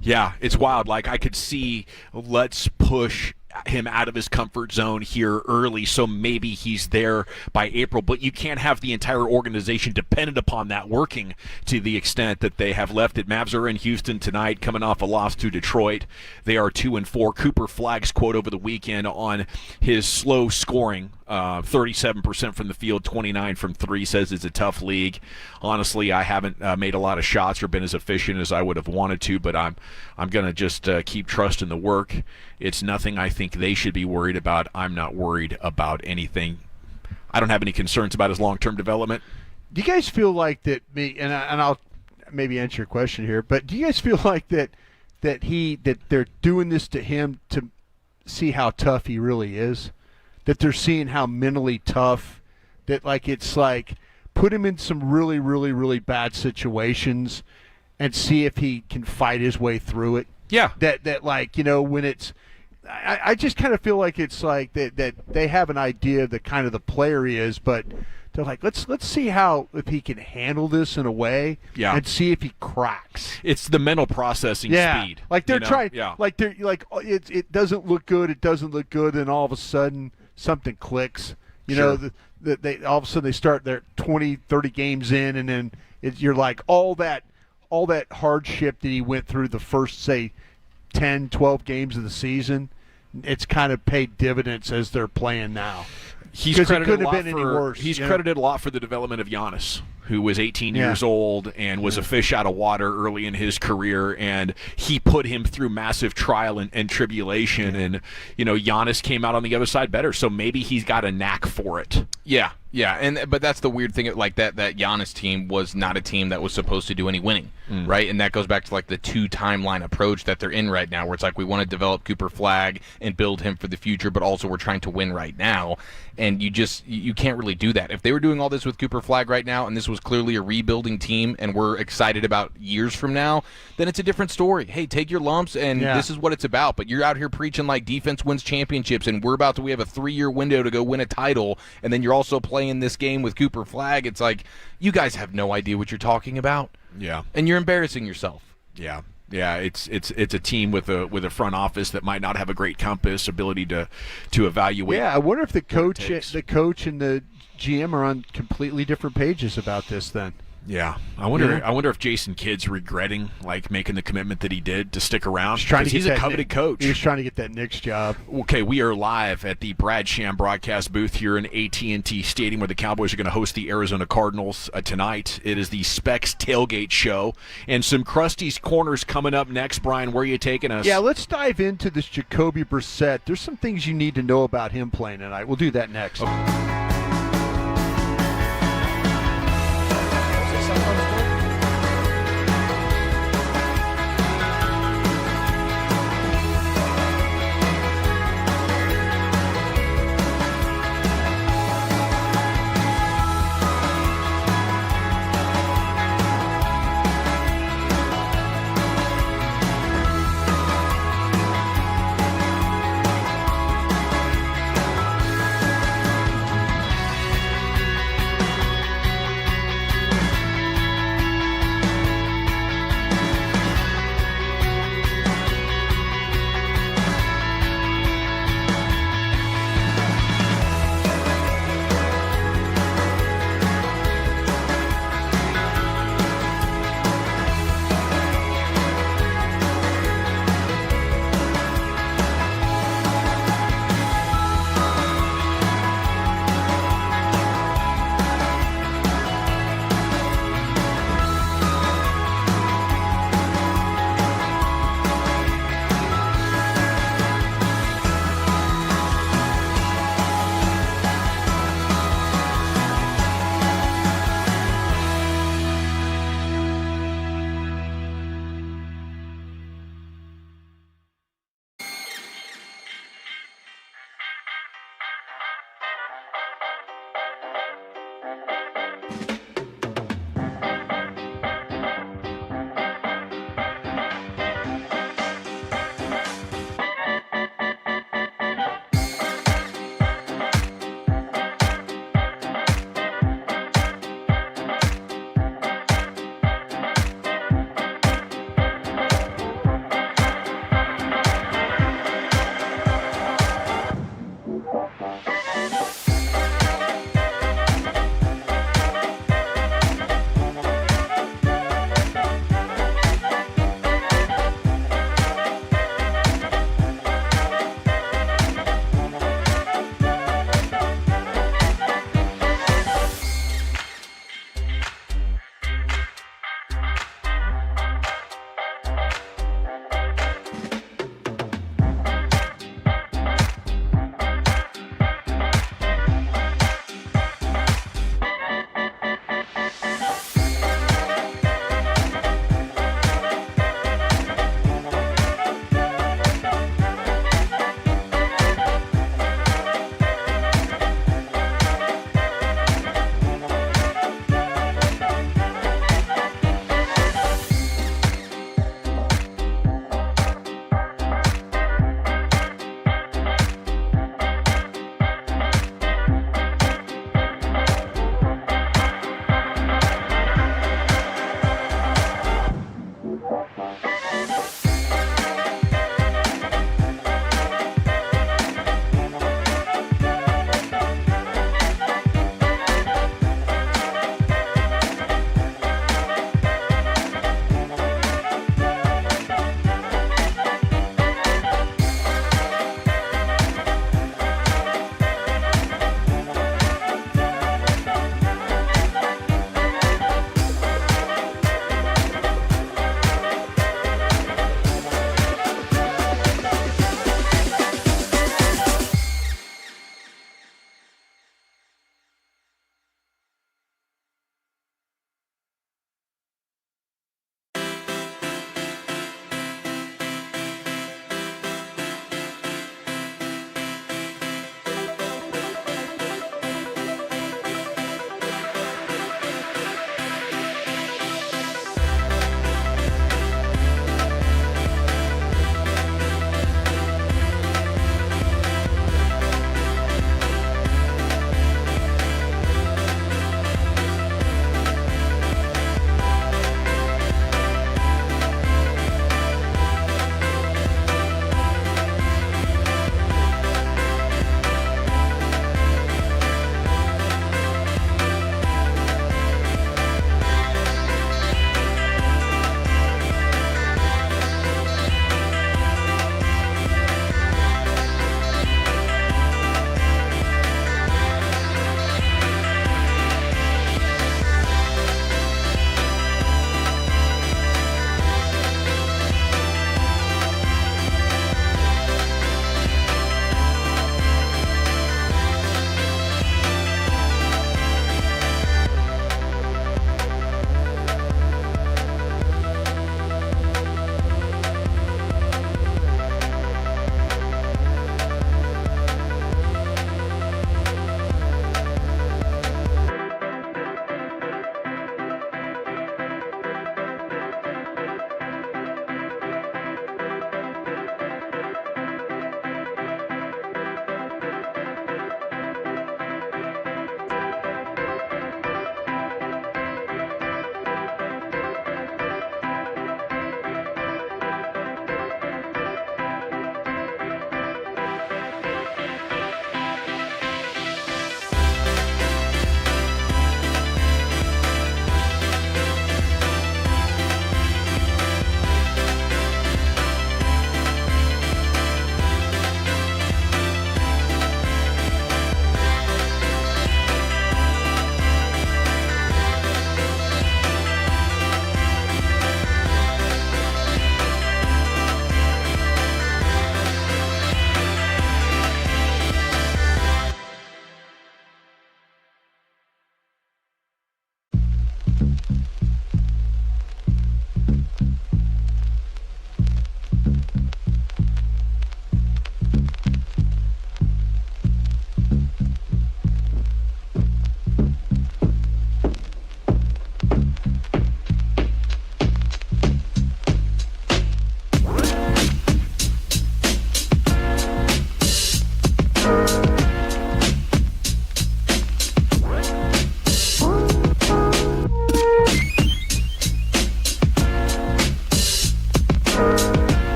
Yeah, it's wild. I could see, let's push him out of his comfort zone here early, so maybe he's there by April. But you can't have the entire organization dependent upon that working to the extent that they have left it. Mavs are in Houston tonight, coming off a loss to Detroit. They are 2-4. Cooper Flagg's quote over the weekend on his slow scoring, 37% from the field, 29 from 3, says it's a tough league. Honestly, I haven't made a lot of shots or been as efficient as I would have wanted to, but I'm going to just keep trusting the work. It's nothing I think they should be worried about. I'm not worried about anything. I don't have any concerns about his long-term development. Do you guys feel like that? And I'll maybe answer your question here, but do you guys feel like that they're doing this to him to see how tough he really is? That they're seeing how mentally tough, that it's put him in some really, really, really bad situations, and see if he can fight his way through it. Yeah. That like, when it's I just kind of feel like it's like that they have an idea of the kind of the player he is, but they're like, let's see if he can handle this in a way, and see if he cracks. It's the mental processing speed. Like they're trying, like they're like it doesn't look good, and all of a sudden something clicks. They all of a sudden they start their 20, 30 games in, and then you're like all that hardship that he went through the first, say, 10, 12 games of the season, it's kind of paid dividends as they're playing now. He's credited a lot for the development of Giannis, who was 18 years old and was a fish out of water early in his career, and he put him through massive trial and tribulation, and Giannis came out on the other side better, so maybe he's got a knack for it. Yeah, but that's the weird thing, like that Giannis team was not a team that was supposed to do any winning, right? And that goes back to like the 2-timeline approach that they're in right now, where it's like we want to develop Cooper Flagg and build him for the future, but also we're trying to win right now, and you can't really do that. If they were doing all this with Cooper Flagg right now, and this was clearly a rebuilding team, and we're excited about years from now, then it's a different story. Hey, take your lumps, and this is what it's about. But you're out here preaching like defense wins championships, and we have a 3-year window to go win a title, and then you're also playing this game with Cooper Flagg. It's like, you guys have no idea what you're talking about. Yeah. And you're embarrassing yourself. Yeah. Yeah, it's a team with a front office that might not have a great compass ability to evaluate. Yeah, I wonder if the coach and the GM are on completely different pages about this then. Yeah, I wonder if Jason Kidd's regretting like making the commitment that he did to stick around. He's a coveted coach. He was trying to get that Knicks job. Okay, we are live at the Brad Sham broadcast booth here in AT&T Stadium, where the Cowboys are going to host the Arizona Cardinals tonight. It is the Specs Tailgate Show, and some Krusty's Corners coming up next. Brian, where are you taking us? Yeah, let's dive into this Jacoby Brissett. There's some things you need to know about him playing tonight. We'll do that next. Okay.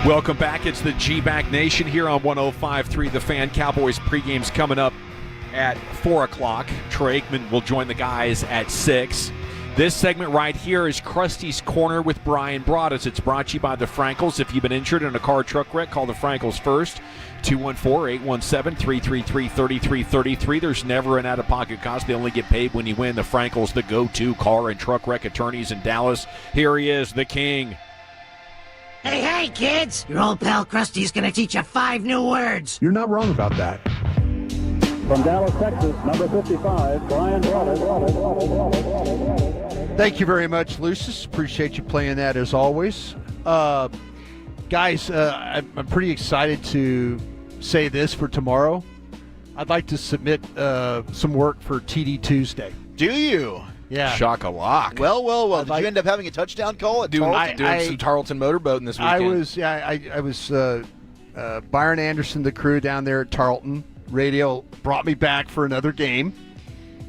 Welcome back. It's the G-Back Nation here on 105.3 The Fan. Cowboys pregame's coming up at 4 o'clock. Troy Aikman will join the guys at 6. This segment right here is Krusty's Corner with Brian Broaddus. It's brought to you by the Frankels. If you've been injured in a car truck wreck, call the Frankels first. 214-817-333-3333. There's never an out-of-pocket cost. They only get paid when you win. The Frankels, the go-to car and truck wreck attorneys in Dallas. Here he is, the king. Hey, kids! Your old pal Krusty's gonna teach you 5 new words. You're not wrong about that. From Dallas, Texas, number 55, Brian Broaddus. Thank you very much, Lucis. Appreciate you playing that as always. Guys, I'm pretty excited to say this for tomorrow. I'd like to submit some work for TD Tuesday. Do you? Yeah. Shock-a-lock. Well. Did you end up having a touchdown call at doing Tarleton? some Tarleton motorboating this weekend? I was Byron Anderson, the crew down there at Tarleton. Radio brought me back for another game.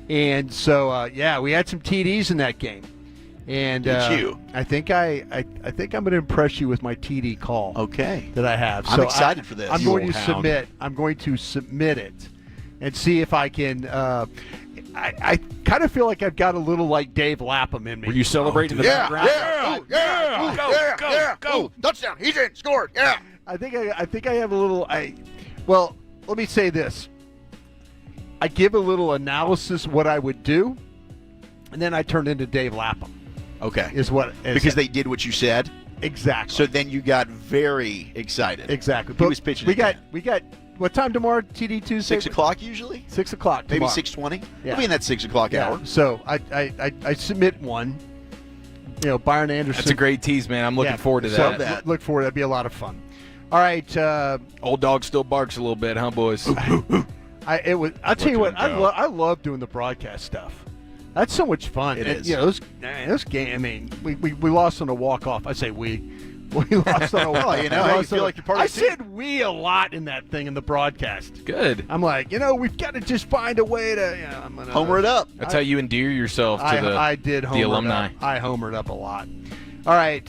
And so, we had some TDs in that game. And Did you? I think I'm going to impress you with my TD call. Okay. That I have. I'm excited for this. I'm going to submit it and see if I can. I kind of feel like I've got a little like Dave Lapham in me. Were you celebrating the background? Go! Touchdown! He's in. Scored. Yeah. I think I have a little. Well, let me say this. I give a little analysis what I would do, and then I turn into Dave Lapham. Okay. Because they did what you said? Exactly. So then you got very excited. Exactly. He was pitching. We got what time tomorrow, TD Tuesday? 6 o'clock usually? 6 o'clock Maybe tomorrow. 6:20? Yeah. We'll be in that 6 o'clock hour. So I submit one. Byron Anderson. That's a great tease, man. I'm looking forward to that. So look forward. That'd be a lot of fun. All right. Old dog still barks a little bit, huh, boys? I'll tell you what. I love doing the broadcast stuff. That's so much fun. It is. Those games. I mean, we lost on a walk off. I say we. We lost on a walk off. I feel like you're part of I the team. said we a lot in that thing in the broadcast. Good. I'm like, we've got to just find a way to. I'm gonna homer it up. That's how you endear yourself to I did homer the alumni. It up. I homered up a lot. All right,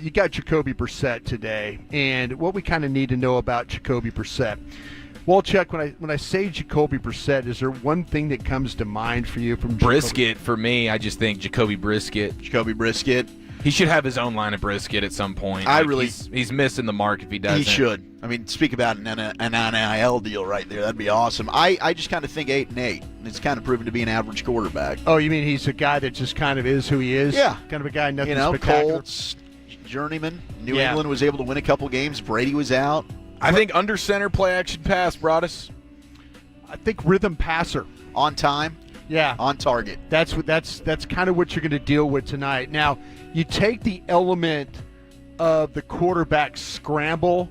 you got Jacoby Brissett today, and what we kind of need to know about Jacoby Brissett. Well, Chuck, when I say Jacoby Brissett, is there one thing that comes to mind for you from Brisket? For me, I just think Jacoby Brissett. Jacoby Brissett. He should have his own line of brisket at some point. He's missing the mark if he doesn't. He should. I mean, speak about an NIL deal right there. That'd be awesome. I just kind of think 8-8. It's kind of proven to be an average quarterback. Oh, you mean he's a guy that just kind of is who he is? Yeah. Kind of a guy, nothing spectacular. Colts, journeyman. New England was able to win a couple games. Brady was out. I think under center play action pass, Broaddus. I think rhythm passer. On time. Yeah. On target. That's kind of what you're going to deal with tonight. Now, you take the element of the quarterback scramble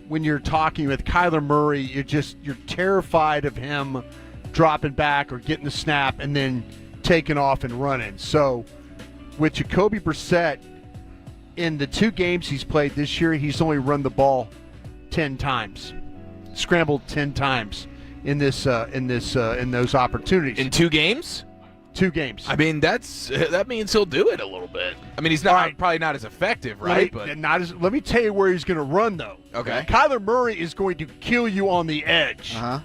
when you're talking with Kyler Murray, you're terrified of him dropping back or getting the snap and then taking off and running. So with Jacoby Brissett, in the 2 games he's played this year, he's only run the ball 10 times, scrambled 10 times in those opportunities. In 2 games? 2 games. I mean, that means he'll do it a little bit. I mean, he's not probably not as effective, right? Let me tell you where he's going to run, though. Okay. Kyler Murray is going to kill you on the edge. Uh-huh.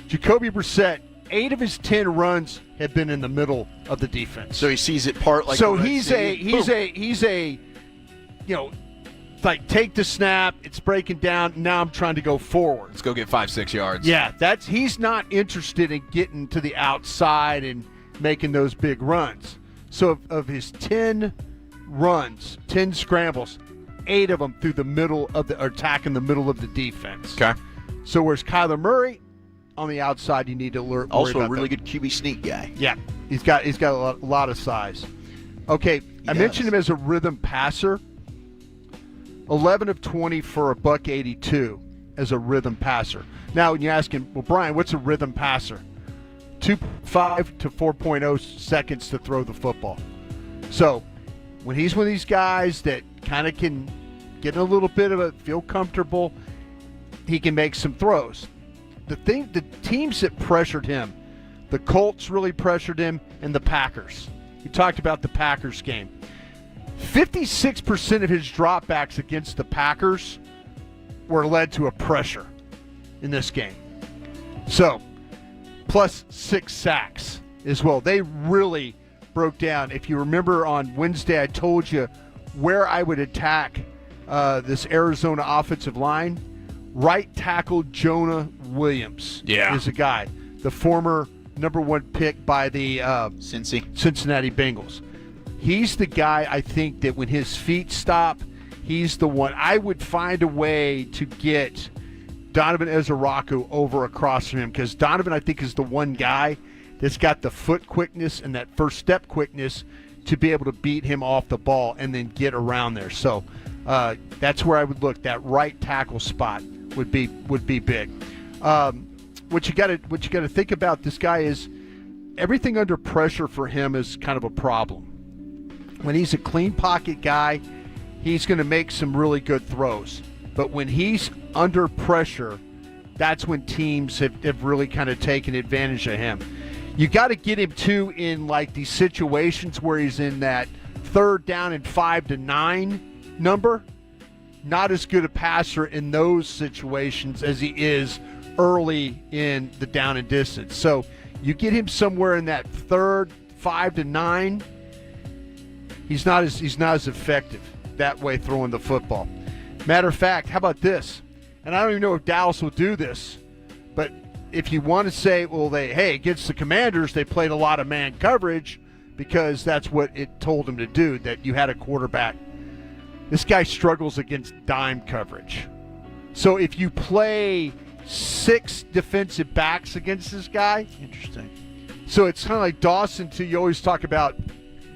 Jacoby Brissett, 8 of his 10 runs have been in the middle of the defense. So he sees it part like. So he's a like take the snap, it's breaking down. Now I'm trying to go forward. Let's go get 5-6 yards. Yeah, he's not interested in getting to the outside and making those big runs. So of his 10 runs, 10 scrambles, 8 of them through the middle of or attacking the middle of the defense. Okay. So whereas Kyler Murray on the outside, you need to worry also about a really that. good QB sneak guy. Yeah, he's got a lot of size. Okay, I mentioned him as a rhythm passer. 11 of 20 for $182 as a rhythm passer. Now, when you're asking, well, Brian, what's a rhythm passer? 2.5 to 4.0 seconds to throw the football. So, when he's one of these guys that kind of can get in a little bit of feel comfortable, he can make some throws. The teams that pressured him, the Colts really pressured him, and the Packers. We talked about the Packers game. 56% of his dropbacks against the Packers were led to a pressure in this game. So, plus 6 sacks as well. They really broke down. If you remember on Wednesday, I told you where I would attack this Arizona offensive line. Right tackle Jonah Williams is a guy, the former number 1 pick by the Cincinnati Bengals. He's the guy, I think, that when his feet stop, he's the one. I would find a way to get Donovan Ezeraku over across from him, because Donovan, I think, is the one guy that's got the foot quickness and that first step quickness to be able to beat him off the ball and then get around there. So that's where I would look. That right tackle spot would be big. What you got to think about this guy is everything under pressure for him is kind of a problem. When he's a clean pocket guy, he's going to make some really good throws. But when he's under pressure, that's when teams have really kind of taken advantage of him. You got to get him, too, in like these situations where he's in that 3rd down and 5 to 9 number. Not as good a passer in those situations as he is early in the down and distance. So you get him somewhere in that 3rd, 5 to 9, he's not as effective that way throwing the football. Matter of fact, how about this? And I don't even know if Dallas will do this, but if you want to say, well, against the Commanders, they played a lot of man coverage because that's what it told them to do, that you had a quarterback. This guy struggles against dime coverage. So if you play 6 defensive backs against this guy. Interesting. So it's kind of like Dawson, too. You always talk about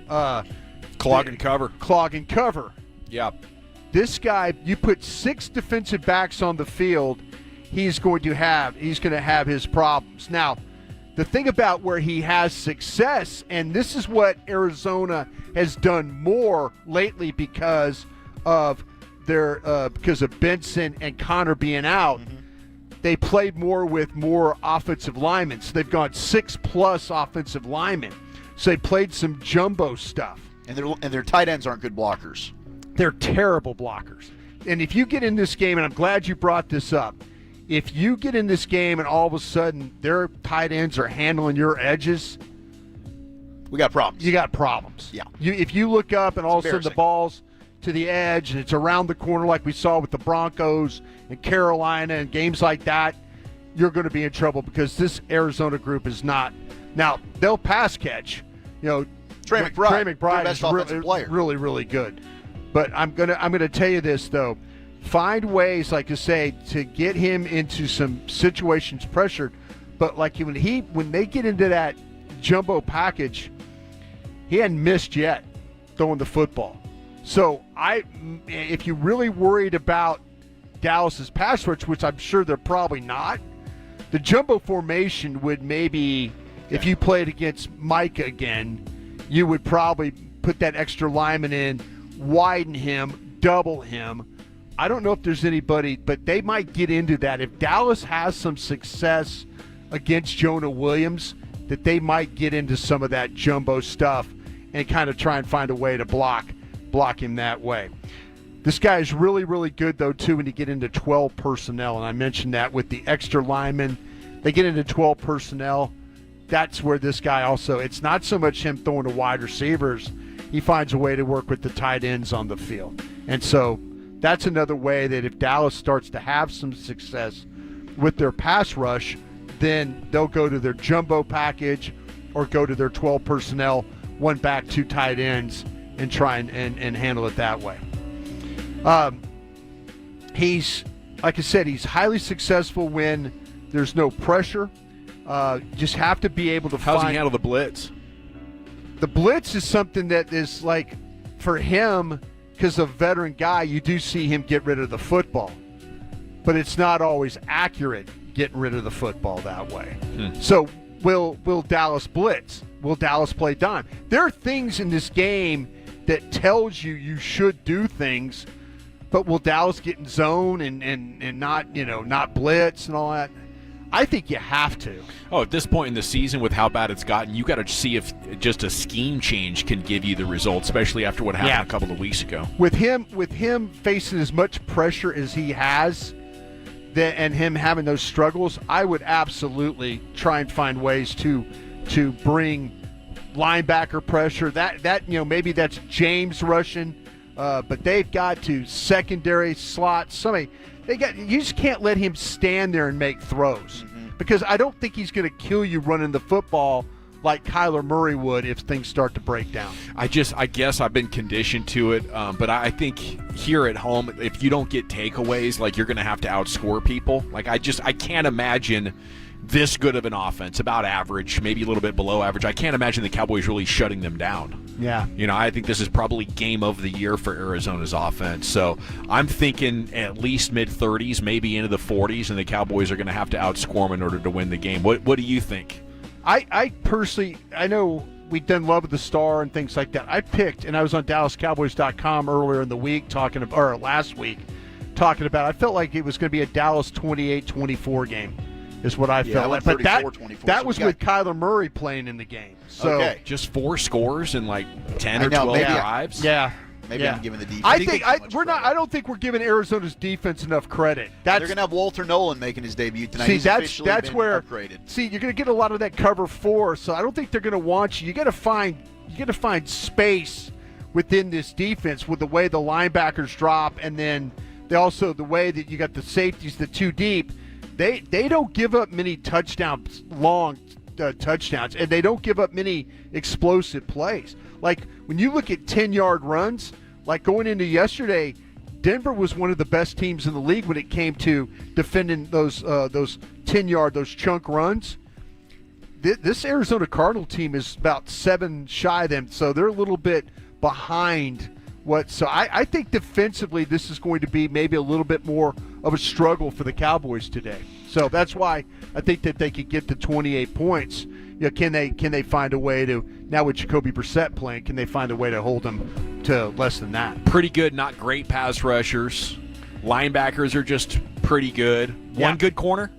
clog and cover. Clog and cover. Yep. This guy, you put 6 defensive backs on the field, he's going to have his problems. Now, the thing about where he has success, and this is what Arizona has done more lately because of Benson and Connor being out. Mm-hmm. They played more with more offensive linemen. So they've gone 6+ offensive linemen. So they played some jumbo stuff. And their tight ends aren't good blockers. They're terrible blockers. And if you get in this game, and I'm glad you brought this up, if you get in this game and all of a sudden their tight ends are handling your edges, we got problems. You got problems. Yeah. If you look up and all of a sudden the ball's to the edge and it's around the corner like we saw with the Broncos and Carolina and games like that, you're going to be in trouble because this Arizona group is not. Now, they'll pass catch. Trey McBride is really, really good. But I'm gonna tell you this, though. Find ways, like I say, to get him into some situations pressured. But like when they get into that jumbo package, he hadn't missed yet throwing the football. So if you're really worried about Dallas's pass rush, which I'm sure they're probably not, the jumbo formation would maybe, if you played against Micah again, you would probably put that extra lineman in, widen him, double him. I don't know if there's anybody, but they might get into that. If Dallas has some success against Jonah Williams, that they might get into some of that jumbo stuff and kind of try and find a way to block him that way. This guy is really, really good, though, too, when you get into 12 personnel. And I mentioned that with the extra linemen. They get into 12 personnel. That's where this guy also, it's not so much him throwing to wide receivers. He finds a way to work with the tight ends on the field. And so that's another way that if Dallas starts to have some success with their pass rush, then they'll go to their jumbo package or go to their 12 personnel, 1 back, 2 tight ends, and try and handle it that way. He's, like I said, he's highly successful when there's no pressure. Just have to be able to How's he handle the blitz? The blitz is something that is like, for him, because of a veteran guy, you do see him get rid of the football. But it's not always accurate getting rid of the football that way. So will Dallas blitz? Will Dallas play dime? There are things in this game that tells you should do things, but will Dallas get in zone and not blitz and all that? I think you have to. Oh, at this point in the season, with how bad it's gotten, you got to see if just a scheme change can give you the result, especially after what happened a couple of weeks ago. With him facing as much pressure as he has, and him having those struggles, I would absolutely try and find ways to bring linebacker pressure. That maybe that's James rushing, but they've got to secondary slot somebody. You just can't let him stand there and make throws because I don't think he's going to kill you running the football like Kyler Murray would if things start to break down. I guess I've been conditioned to it, but I think here at home, if you don't get takeaways, like you're going to have to outscore people. Like I can't imagine this good of an offense, about average, maybe a little bit below average. I can't imagine the Cowboys really shutting them down. Yeah. I think this is probably game of the year for Arizona's offense. So I'm thinking at least mid-30s, maybe into the 40s, and the Cowboys are going to have to outscore them in order to win the game. What do you think? I personally, I know we've done Love of the Star and things like that. I picked, and I was on DallasCowboys.com earlier in the week last week talking about, I felt like it was going to be a Dallas 28-24 game. Is what I felt. But that was with Kyler Murray playing in the game. So just 4 scores and like 10 or 12 drives. Yeah. Maybe I'm giving the defense. I don't think we're giving Arizona's defense enough credit. They're going to have Walter Nolan making his debut tonight. See, He's that's where upgraded. See, you're going to get a lot of that cover 4. So I don't think they're going to want you. You got to find space within this defense with the way the linebackers drop, and then the way that you got the safeties, the 2 deep. They don't give up many touchdowns, long touchdowns, and they don't give up many explosive plays. Like when you look at 10-yard runs, like going into yesterday, Denver was one of the best teams in the league when it came to defending those 10-yard, those chunk runs. This Arizona Cardinal team is about 7 shy of them, so they're a little bit behind. So I think defensively this is going to be maybe a little bit more of a struggle for the Cowboys today. So that's why I think that they could get to 28 points. Can they find a way to, now with Jacoby Brissett playing, can they find a way to hold them to less than that? Pretty good, not great pass rushers. Linebackers are just pretty good. One good corner.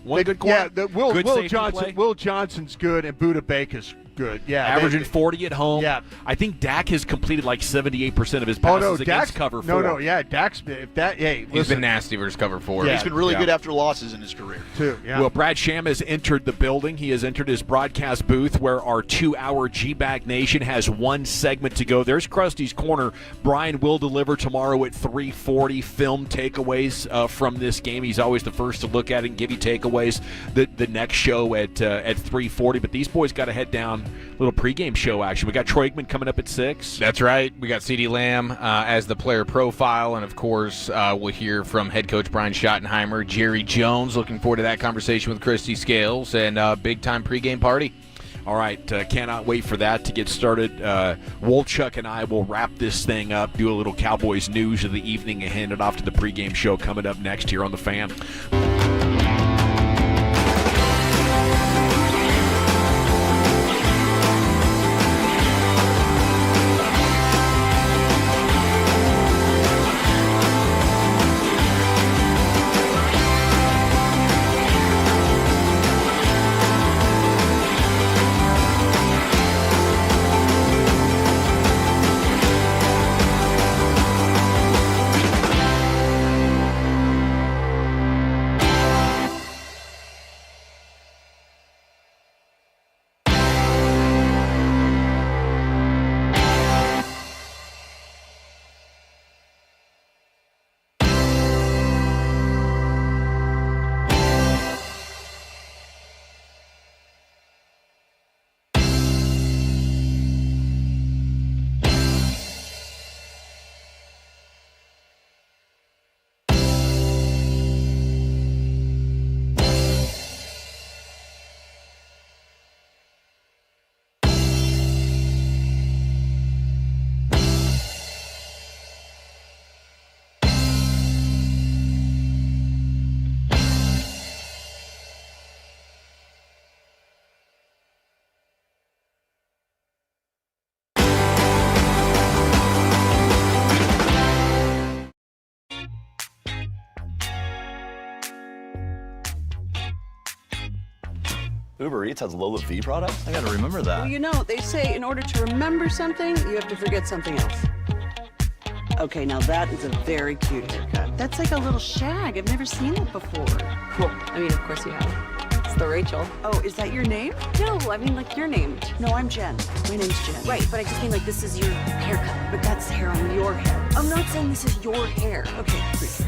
Yeah, Will Johnson's good, and Budda Baker's good. Yeah, averaging 40 at home. Yeah, I think Dak has completed like 78% of his passes against cover 4. Dak's he's been nasty versus cover 4. Yeah. He's been really good after losses in his career too. Yeah. Well, Brad Sham has entered the building. He has entered his broadcast booth where our 2-hour G-Bag Nation has 1 segment to go. There's Krusty's Corner. Brian will deliver tomorrow at 3:40 film takeaways from this game. He's always the first to look at it and give you takeaways. The next show at 3:40. But these boys got to head down. Little pregame show action. We got Troy Aikman coming up at 6. That's right. We got CeeDee Lamb as the player profile, and of course we'll hear from head coach Brian Schottenheimer. Jerry Jones, looking forward to that conversation with Christy Scales, and big time pregame party. All right, cannot wait for that to get started. Wolchuk and I will wrap this thing up, do a little Cowboys news of the evening, and hand it off to the pregame show coming up next here on The Fan. Uber Eats has Lola V products? I gotta remember that. Well, you know, they say in order to remember something, you have to forget something else. Okay, now that is a very cute haircut. That's like a little shag. I've never seen it before. Well, I mean, of course you have. It's the Rachel. Oh, is that your name? No, I mean like your name. No, I'm Jen. My name's Jen. Right, but I just mean like this is your haircut. But that's hair on your head. I'm not saying this is your hair. Okay, please.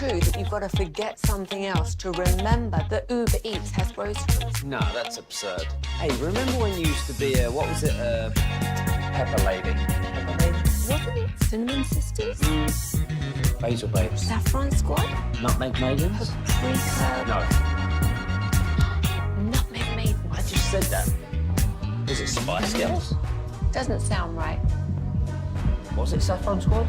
That you've got to forget something else to remember that Uber Eats has groceries. No, that's absurd. Hey, remember when you used to be what was it, Pepper Lady? Pepper Lady? Wasn't it Cinnamon Sisters? Basil Babes. Saffron Squad? Nutmeg Maidens? Paprika? No. Nutmeg Maidens. I just said that. Was it Spice Girls? Doesn't sound right. Was it Saffron Squad?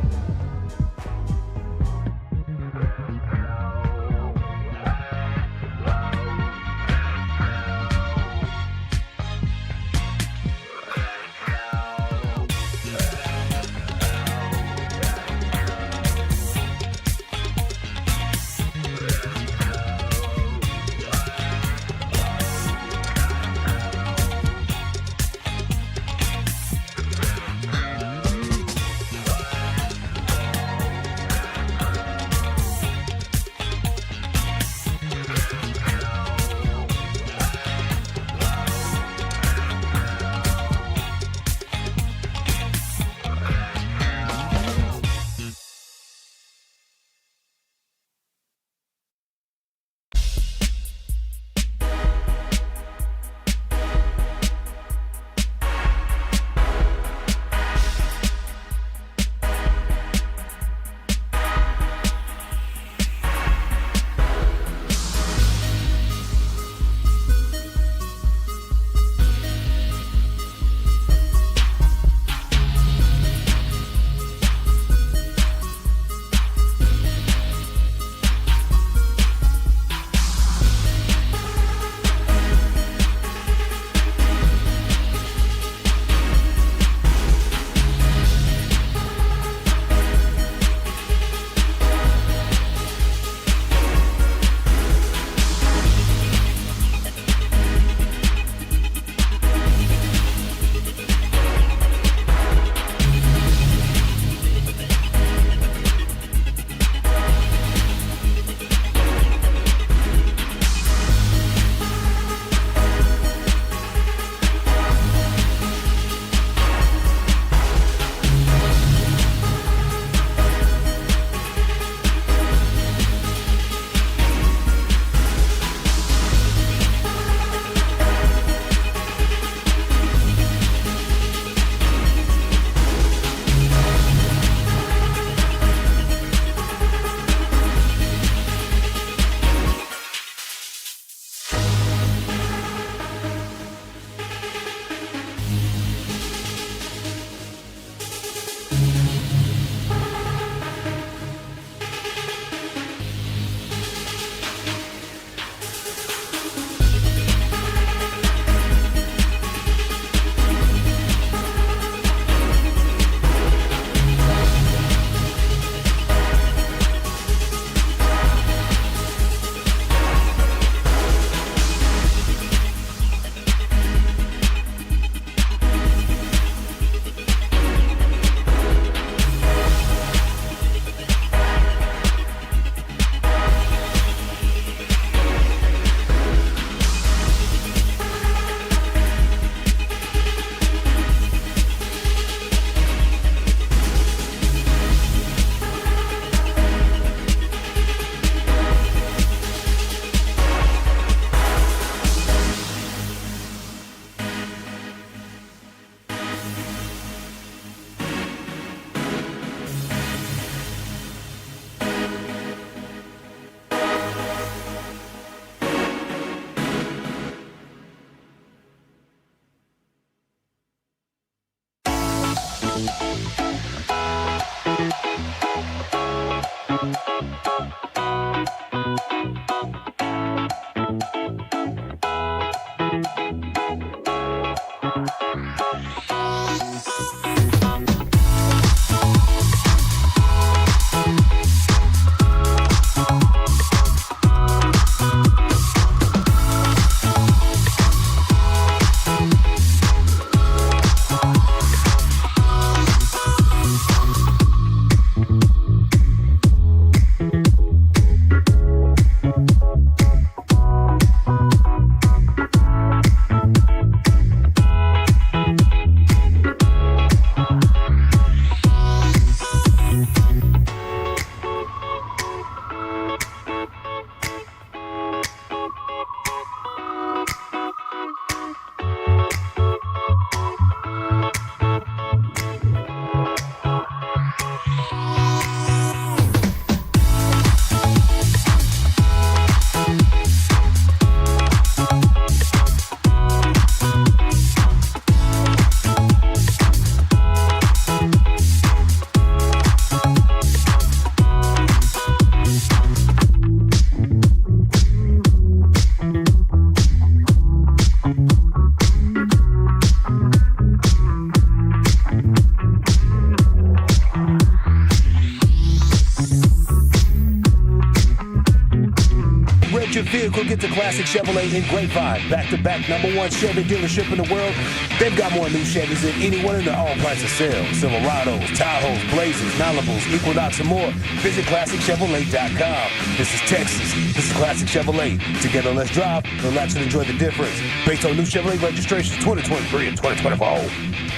Your vehicle, get to Classic Chevrolet in Grapevine. Back-to-back #1 Chevy dealership in the world. They've got more new Chevys than anyone in the all-price of sale. Silverados, Tahoes, Blazers, Malibus, Equinox, and more. Visit ClassicChevrolet.com. This is Texas. This is Classic Chevrolet. Together, let's drive, relax, and enjoy the difference. Based on new Chevrolet registrations 2023 and 2024.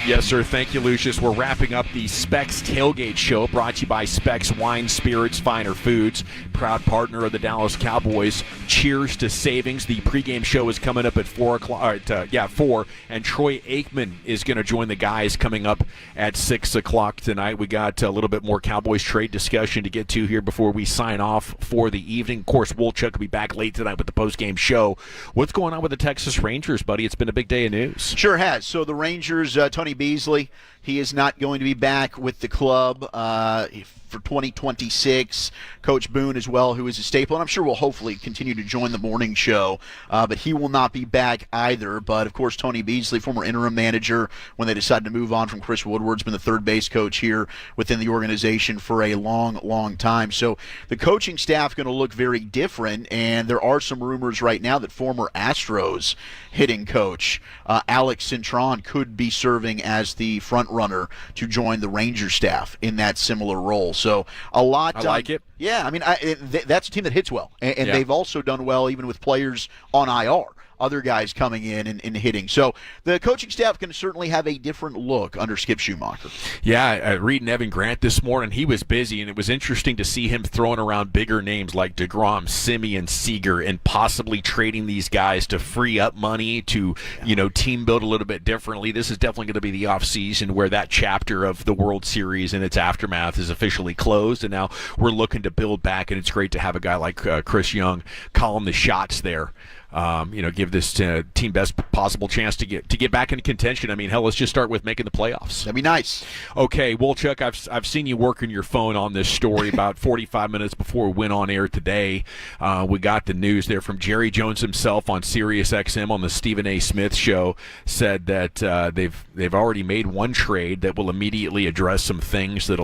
Yes, sir. Thank you, Lucius. We're wrapping up the Specs Tailgate Show, brought to you by Specs Wine, Spirits, Finer Foods, proud partner of the Dallas Cowboys. Cheers to savings. The pregame show is coming up at 4 o'clock. 4. And Troy Aikman is going to join the guys coming up at 6 o'clock tonight. We got a little bit more Cowboys trade discussion to get to here before we sign off for the evening. Of course, Wolchuk will be back late tonight with the postgame show. What's going on with the Texas Rangers, buddy? It's been a big day of news. Sure has. So the Rangers, Tony Beasley, he is not going to be back with the club for 2026. Coach Boone as well, who is a staple, and I'm sure will hopefully continue to join the morning show, but he will not be back either. But, of course, Tony Beasley, former interim manager, when they decided to move on from Chris Woodward's been the third base coach here within the organization for a long, long time. So the coaching staff going to look very different, and there are some rumors right now that former Astros hitting coach Alex Cintron could be serving as the front runner to join the Ranger staff in that similar role. So a lot. I like it. Yeah, I mean, that's a team that hits well, and Yeah. they've also done well even with players on IR. Other guys coming in and hitting. So the coaching staff can certainly have a different look under Skip Schumacher. Yeah, reading Evan Grant this morning, he was busy, and it was interesting to see him throwing around bigger names like DeGrom, Simeon, Seager, and possibly trading these guys to free up money to, team build a little bit differently. This is definitely going to be the offseason where that chapter of the World Series and its aftermath is officially closed, and now we're looking to build back, and it's great to have a guy like Chris Young calling the shots there. Give this team best possible chance to get back into contention. I mean, hell, let's just start with making the playoffs. That'd be nice. Okay, Wolchuk, I've seen you working your phone on this story about 45 minutes before we went on air today. We got the news there from Jerry Jones himself on Sirius XM on the Stephen A. Smith show. Said that they've already made one trade that will immediately address some things that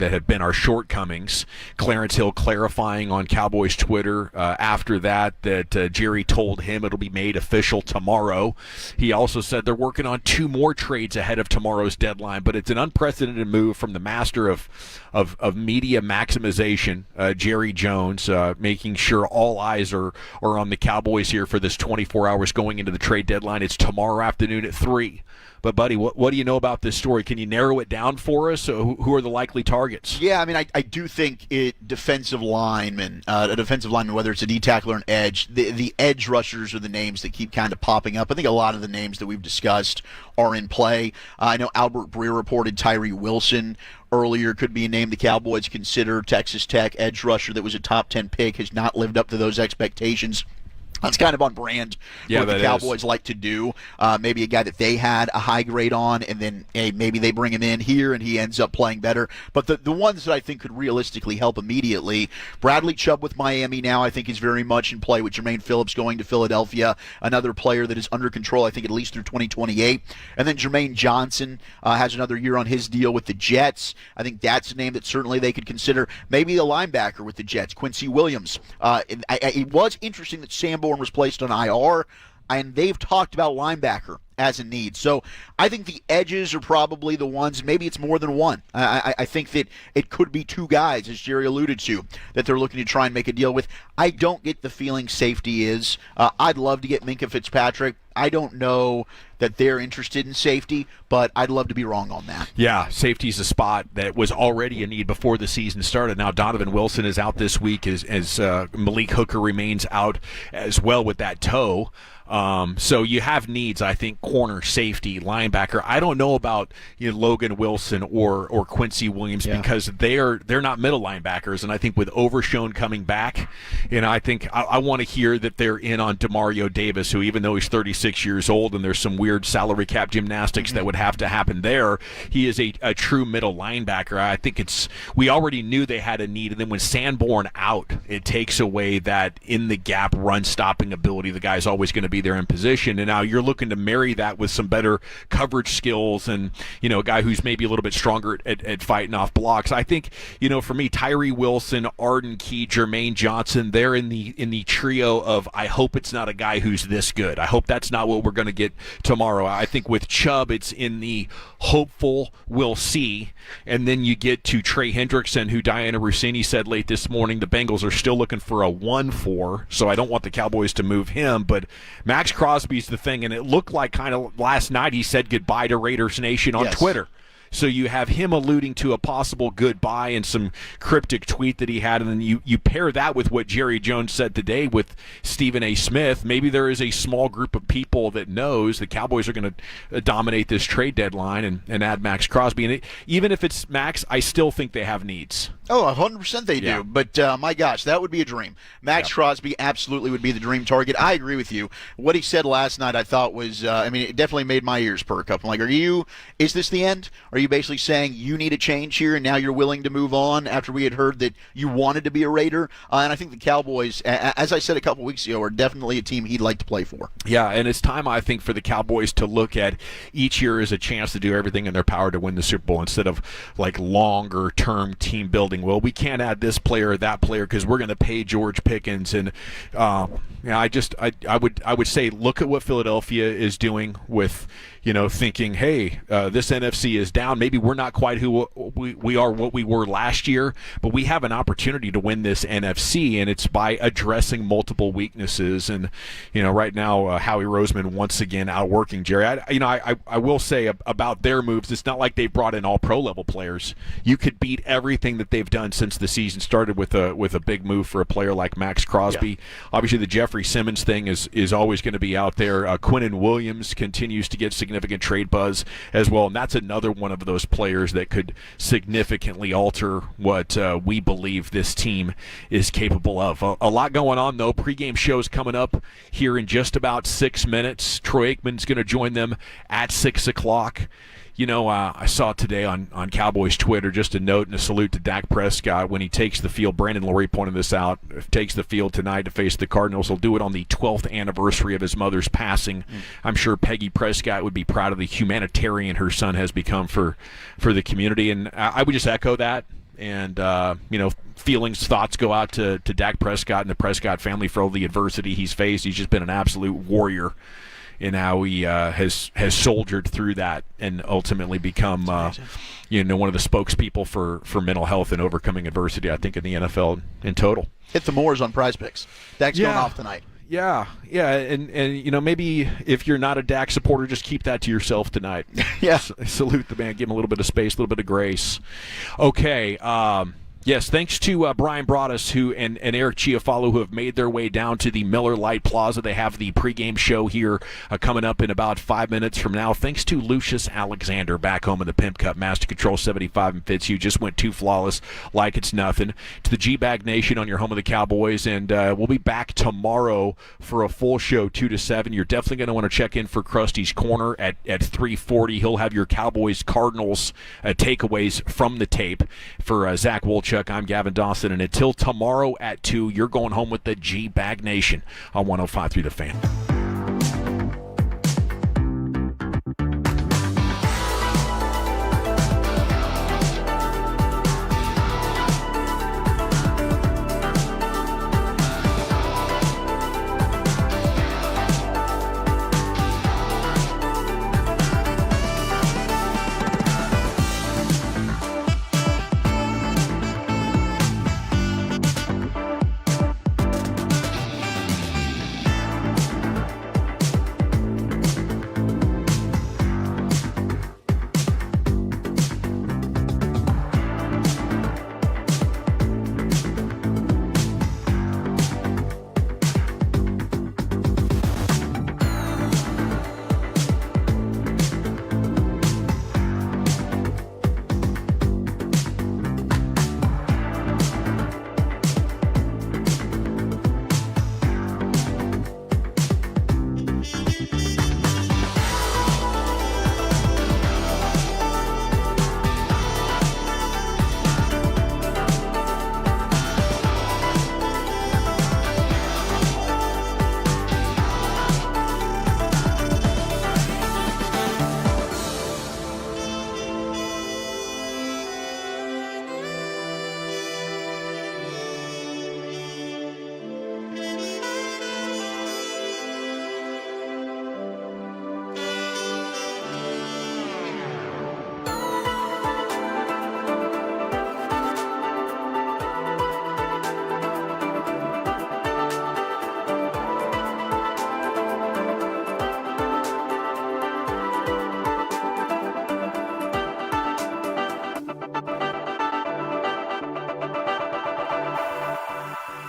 have been our shortcomings. Clarence Hill clarifying on Cowboys Twitter after that Jerry told him it'll be made official tomorrow. He also said they're working on 2 more trades ahead of tomorrow's deadline, but it's an unprecedented move from the master of media maximization, Jerry Jones, making sure all eyes are on the Cowboys here for this 24 hours going into the trade deadline. It's tomorrow afternoon at 3. But, buddy, what do you know about this story? Can you narrow it down for us? Who are the likely targets? Yeah, I mean, I do think a defensive lineman, whether it's a D-tackle or an edge, the edge rushers are the names that keep kind of popping up. I think a lot of the names that we've discussed are in play. I know Albert Breer reported Tyree Wilson earlier could be a name the Cowboys consider. Texas Tech edge rusher that was a top 10 pick has not lived up to those expectations. That's kind of on brand for what the Cowboys like to do. Maybe a guy that they had a high grade on, and then maybe they bring him in here and he ends up playing better. But the ones that I think could realistically help immediately, Bradley Chubb with Miami now I think is very much in play with Jermaine Phillips going to Philadelphia, another player that is under control I think at least through 2028. And then Jermaine Johnson has another year on his deal with the Jets. I think that's a name that certainly they could consider. Maybe a linebacker with the Jets, Quincy Williams. It was interesting that Sanborn was placed on IR, and they've talked about linebacker as a need. So I think the edges are probably the ones, maybe it's more than one. I think that it could be two guys, as Jerry alluded to, that they're looking to try and make a deal with. I don't get the feeling safety is. I'd love to get Minkah Fitzpatrick. I don't know that they're interested in safety, but I'd love to be wrong on that. Yeah, safety's a spot that was already a need before the season started. Now Donovan Wilson is out this week as Malik Hooker remains out as well with that toe. So you have needs, I think, corner, safety, linebacker. I don't know about Logan Wilson or Quincy Williams because they're not middle linebackers, and I think with Overshown coming back, I think I want to hear that they're in on Demario Davis, who even though he's 36 years old and there's some weird salary cap gymnastics that would have to happen there, he is a true middle linebacker. I think we already knew they had a need, and then when Sanborn out, it takes away that in the gap run stopping ability. The guy's always going to be there in position, and now you're looking to marry that with some better coverage skills and a guy who's maybe a little bit stronger at fighting off blocks. I think for me, Tyree Wilson, Arden Key, Jermaine Johnson, they're in the trio of I hope it's not a guy who's this good. I hope that's not what we're going to get tomorrow. I think with Chubb it's in the hopeful we'll see, and then you get to Trey Hendrickson, who Diana Rossini said late this morning the Bengals are still looking for a 1-4, so I don't want the Cowboys to move him, but Max Crosby's the thing, and it looked like kind of last night he said goodbye to Raiders Nation on Twitter. So you have him alluding to a possible goodbye and some cryptic tweet that he had, and then you pair that with what Jerry Jones said today with Stephen A. Smith. Maybe there is a small group of people that knows the Cowboys are going to dominate this trade deadline and add Max Crosby. And even if it's Max, I still think they have needs. Oh, 100% they do. But, my gosh, that would be a dream. Max Crosby absolutely would be the dream target. I agree with you. What he said last night I thought was, it definitely made my ears perk up. I'm like, is this the end? Are you basically saying you need a change here and now you're willing to move on after we had heard that you wanted to be a Raider? And I think the Cowboys, as I said a couple weeks ago, are definitely a team he'd like to play for. Yeah, and it's time, I think, for the Cowboys to look at each year as a chance to do everything in their power to win the Super Bowl instead of like longer-term team building. Well, we can't add this player or that player because we're going to pay George Pickens. And I would say look at what Philadelphia is doing with thinking, hey, this NFC is down. Maybe we're not quite who we are, what we were last year, but we have an opportunity to win this NFC, and it's by addressing multiple weaknesses. And right now, Howie Roseman once again outworking Jerry. I will say about their moves, it's not like they brought in all pro level players. You could beat everything that they've done since the season started with a big move for a player like Max Crosby. Yeah. Obviously, the Jeffrey Simmons thing is always going to be out there. Quinnen Williams continues to get significant trade buzz as well, and that's another one of those players that could significantly alter what we believe this team is capable of. A lot going on, though. Pre-game shows coming up here in just about 6 minutes. Troy Aikman's going to join them at 6 o'clock. I saw today on Cowboys Twitter just a note and a salute to Dak Prescott when he takes the field. Brandon Laurie pointed this out. Takes the field tonight to face the Cardinals. He'll do it on the 12th anniversary of his mother's passing. I'm sure Peggy Prescott would be proud of the humanitarian her son has become for the community. And I would just echo that. And, thoughts go out to Dak Prescott and the Prescott family for all the adversity he's faced. He's just been an absolute warrior in how he has soldiered through that and ultimately become one of the spokespeople for mental health and overcoming adversity, I think, in the NFL in total. Hit the Moors on Prize Picks. Dak's going off tonight. Yeah, and maybe if you're not a Dak supporter, just keep that to yourself tonight. Yeah. Salute the man, give him a little bit of space, a little bit of grace. Okay, Yes, thanks to Brian Broaddus and Eric Chiafalo, who have made their way down to the Miller Lite Plaza. They have the pregame show here coming up in about 5 minutes from now. Thanks to Lucius Alexander back home in the Pimp Cup. Master Control 75 and Fitzhugh just went too flawless like it's nothing. To the G-Bag Nation on your home of the Cowboys, and we'll be back tomorrow for a full show 2 to 7. You're definitely going to want to check in for Krusty's Corner at 3:40. He'll have your Cowboys Cardinals takeaways from the tape for Zach Wolchuk. I'm Gavin Dawson, and until tomorrow at 2, you're going home with the G-Bag Nation on 105.3 The Fan.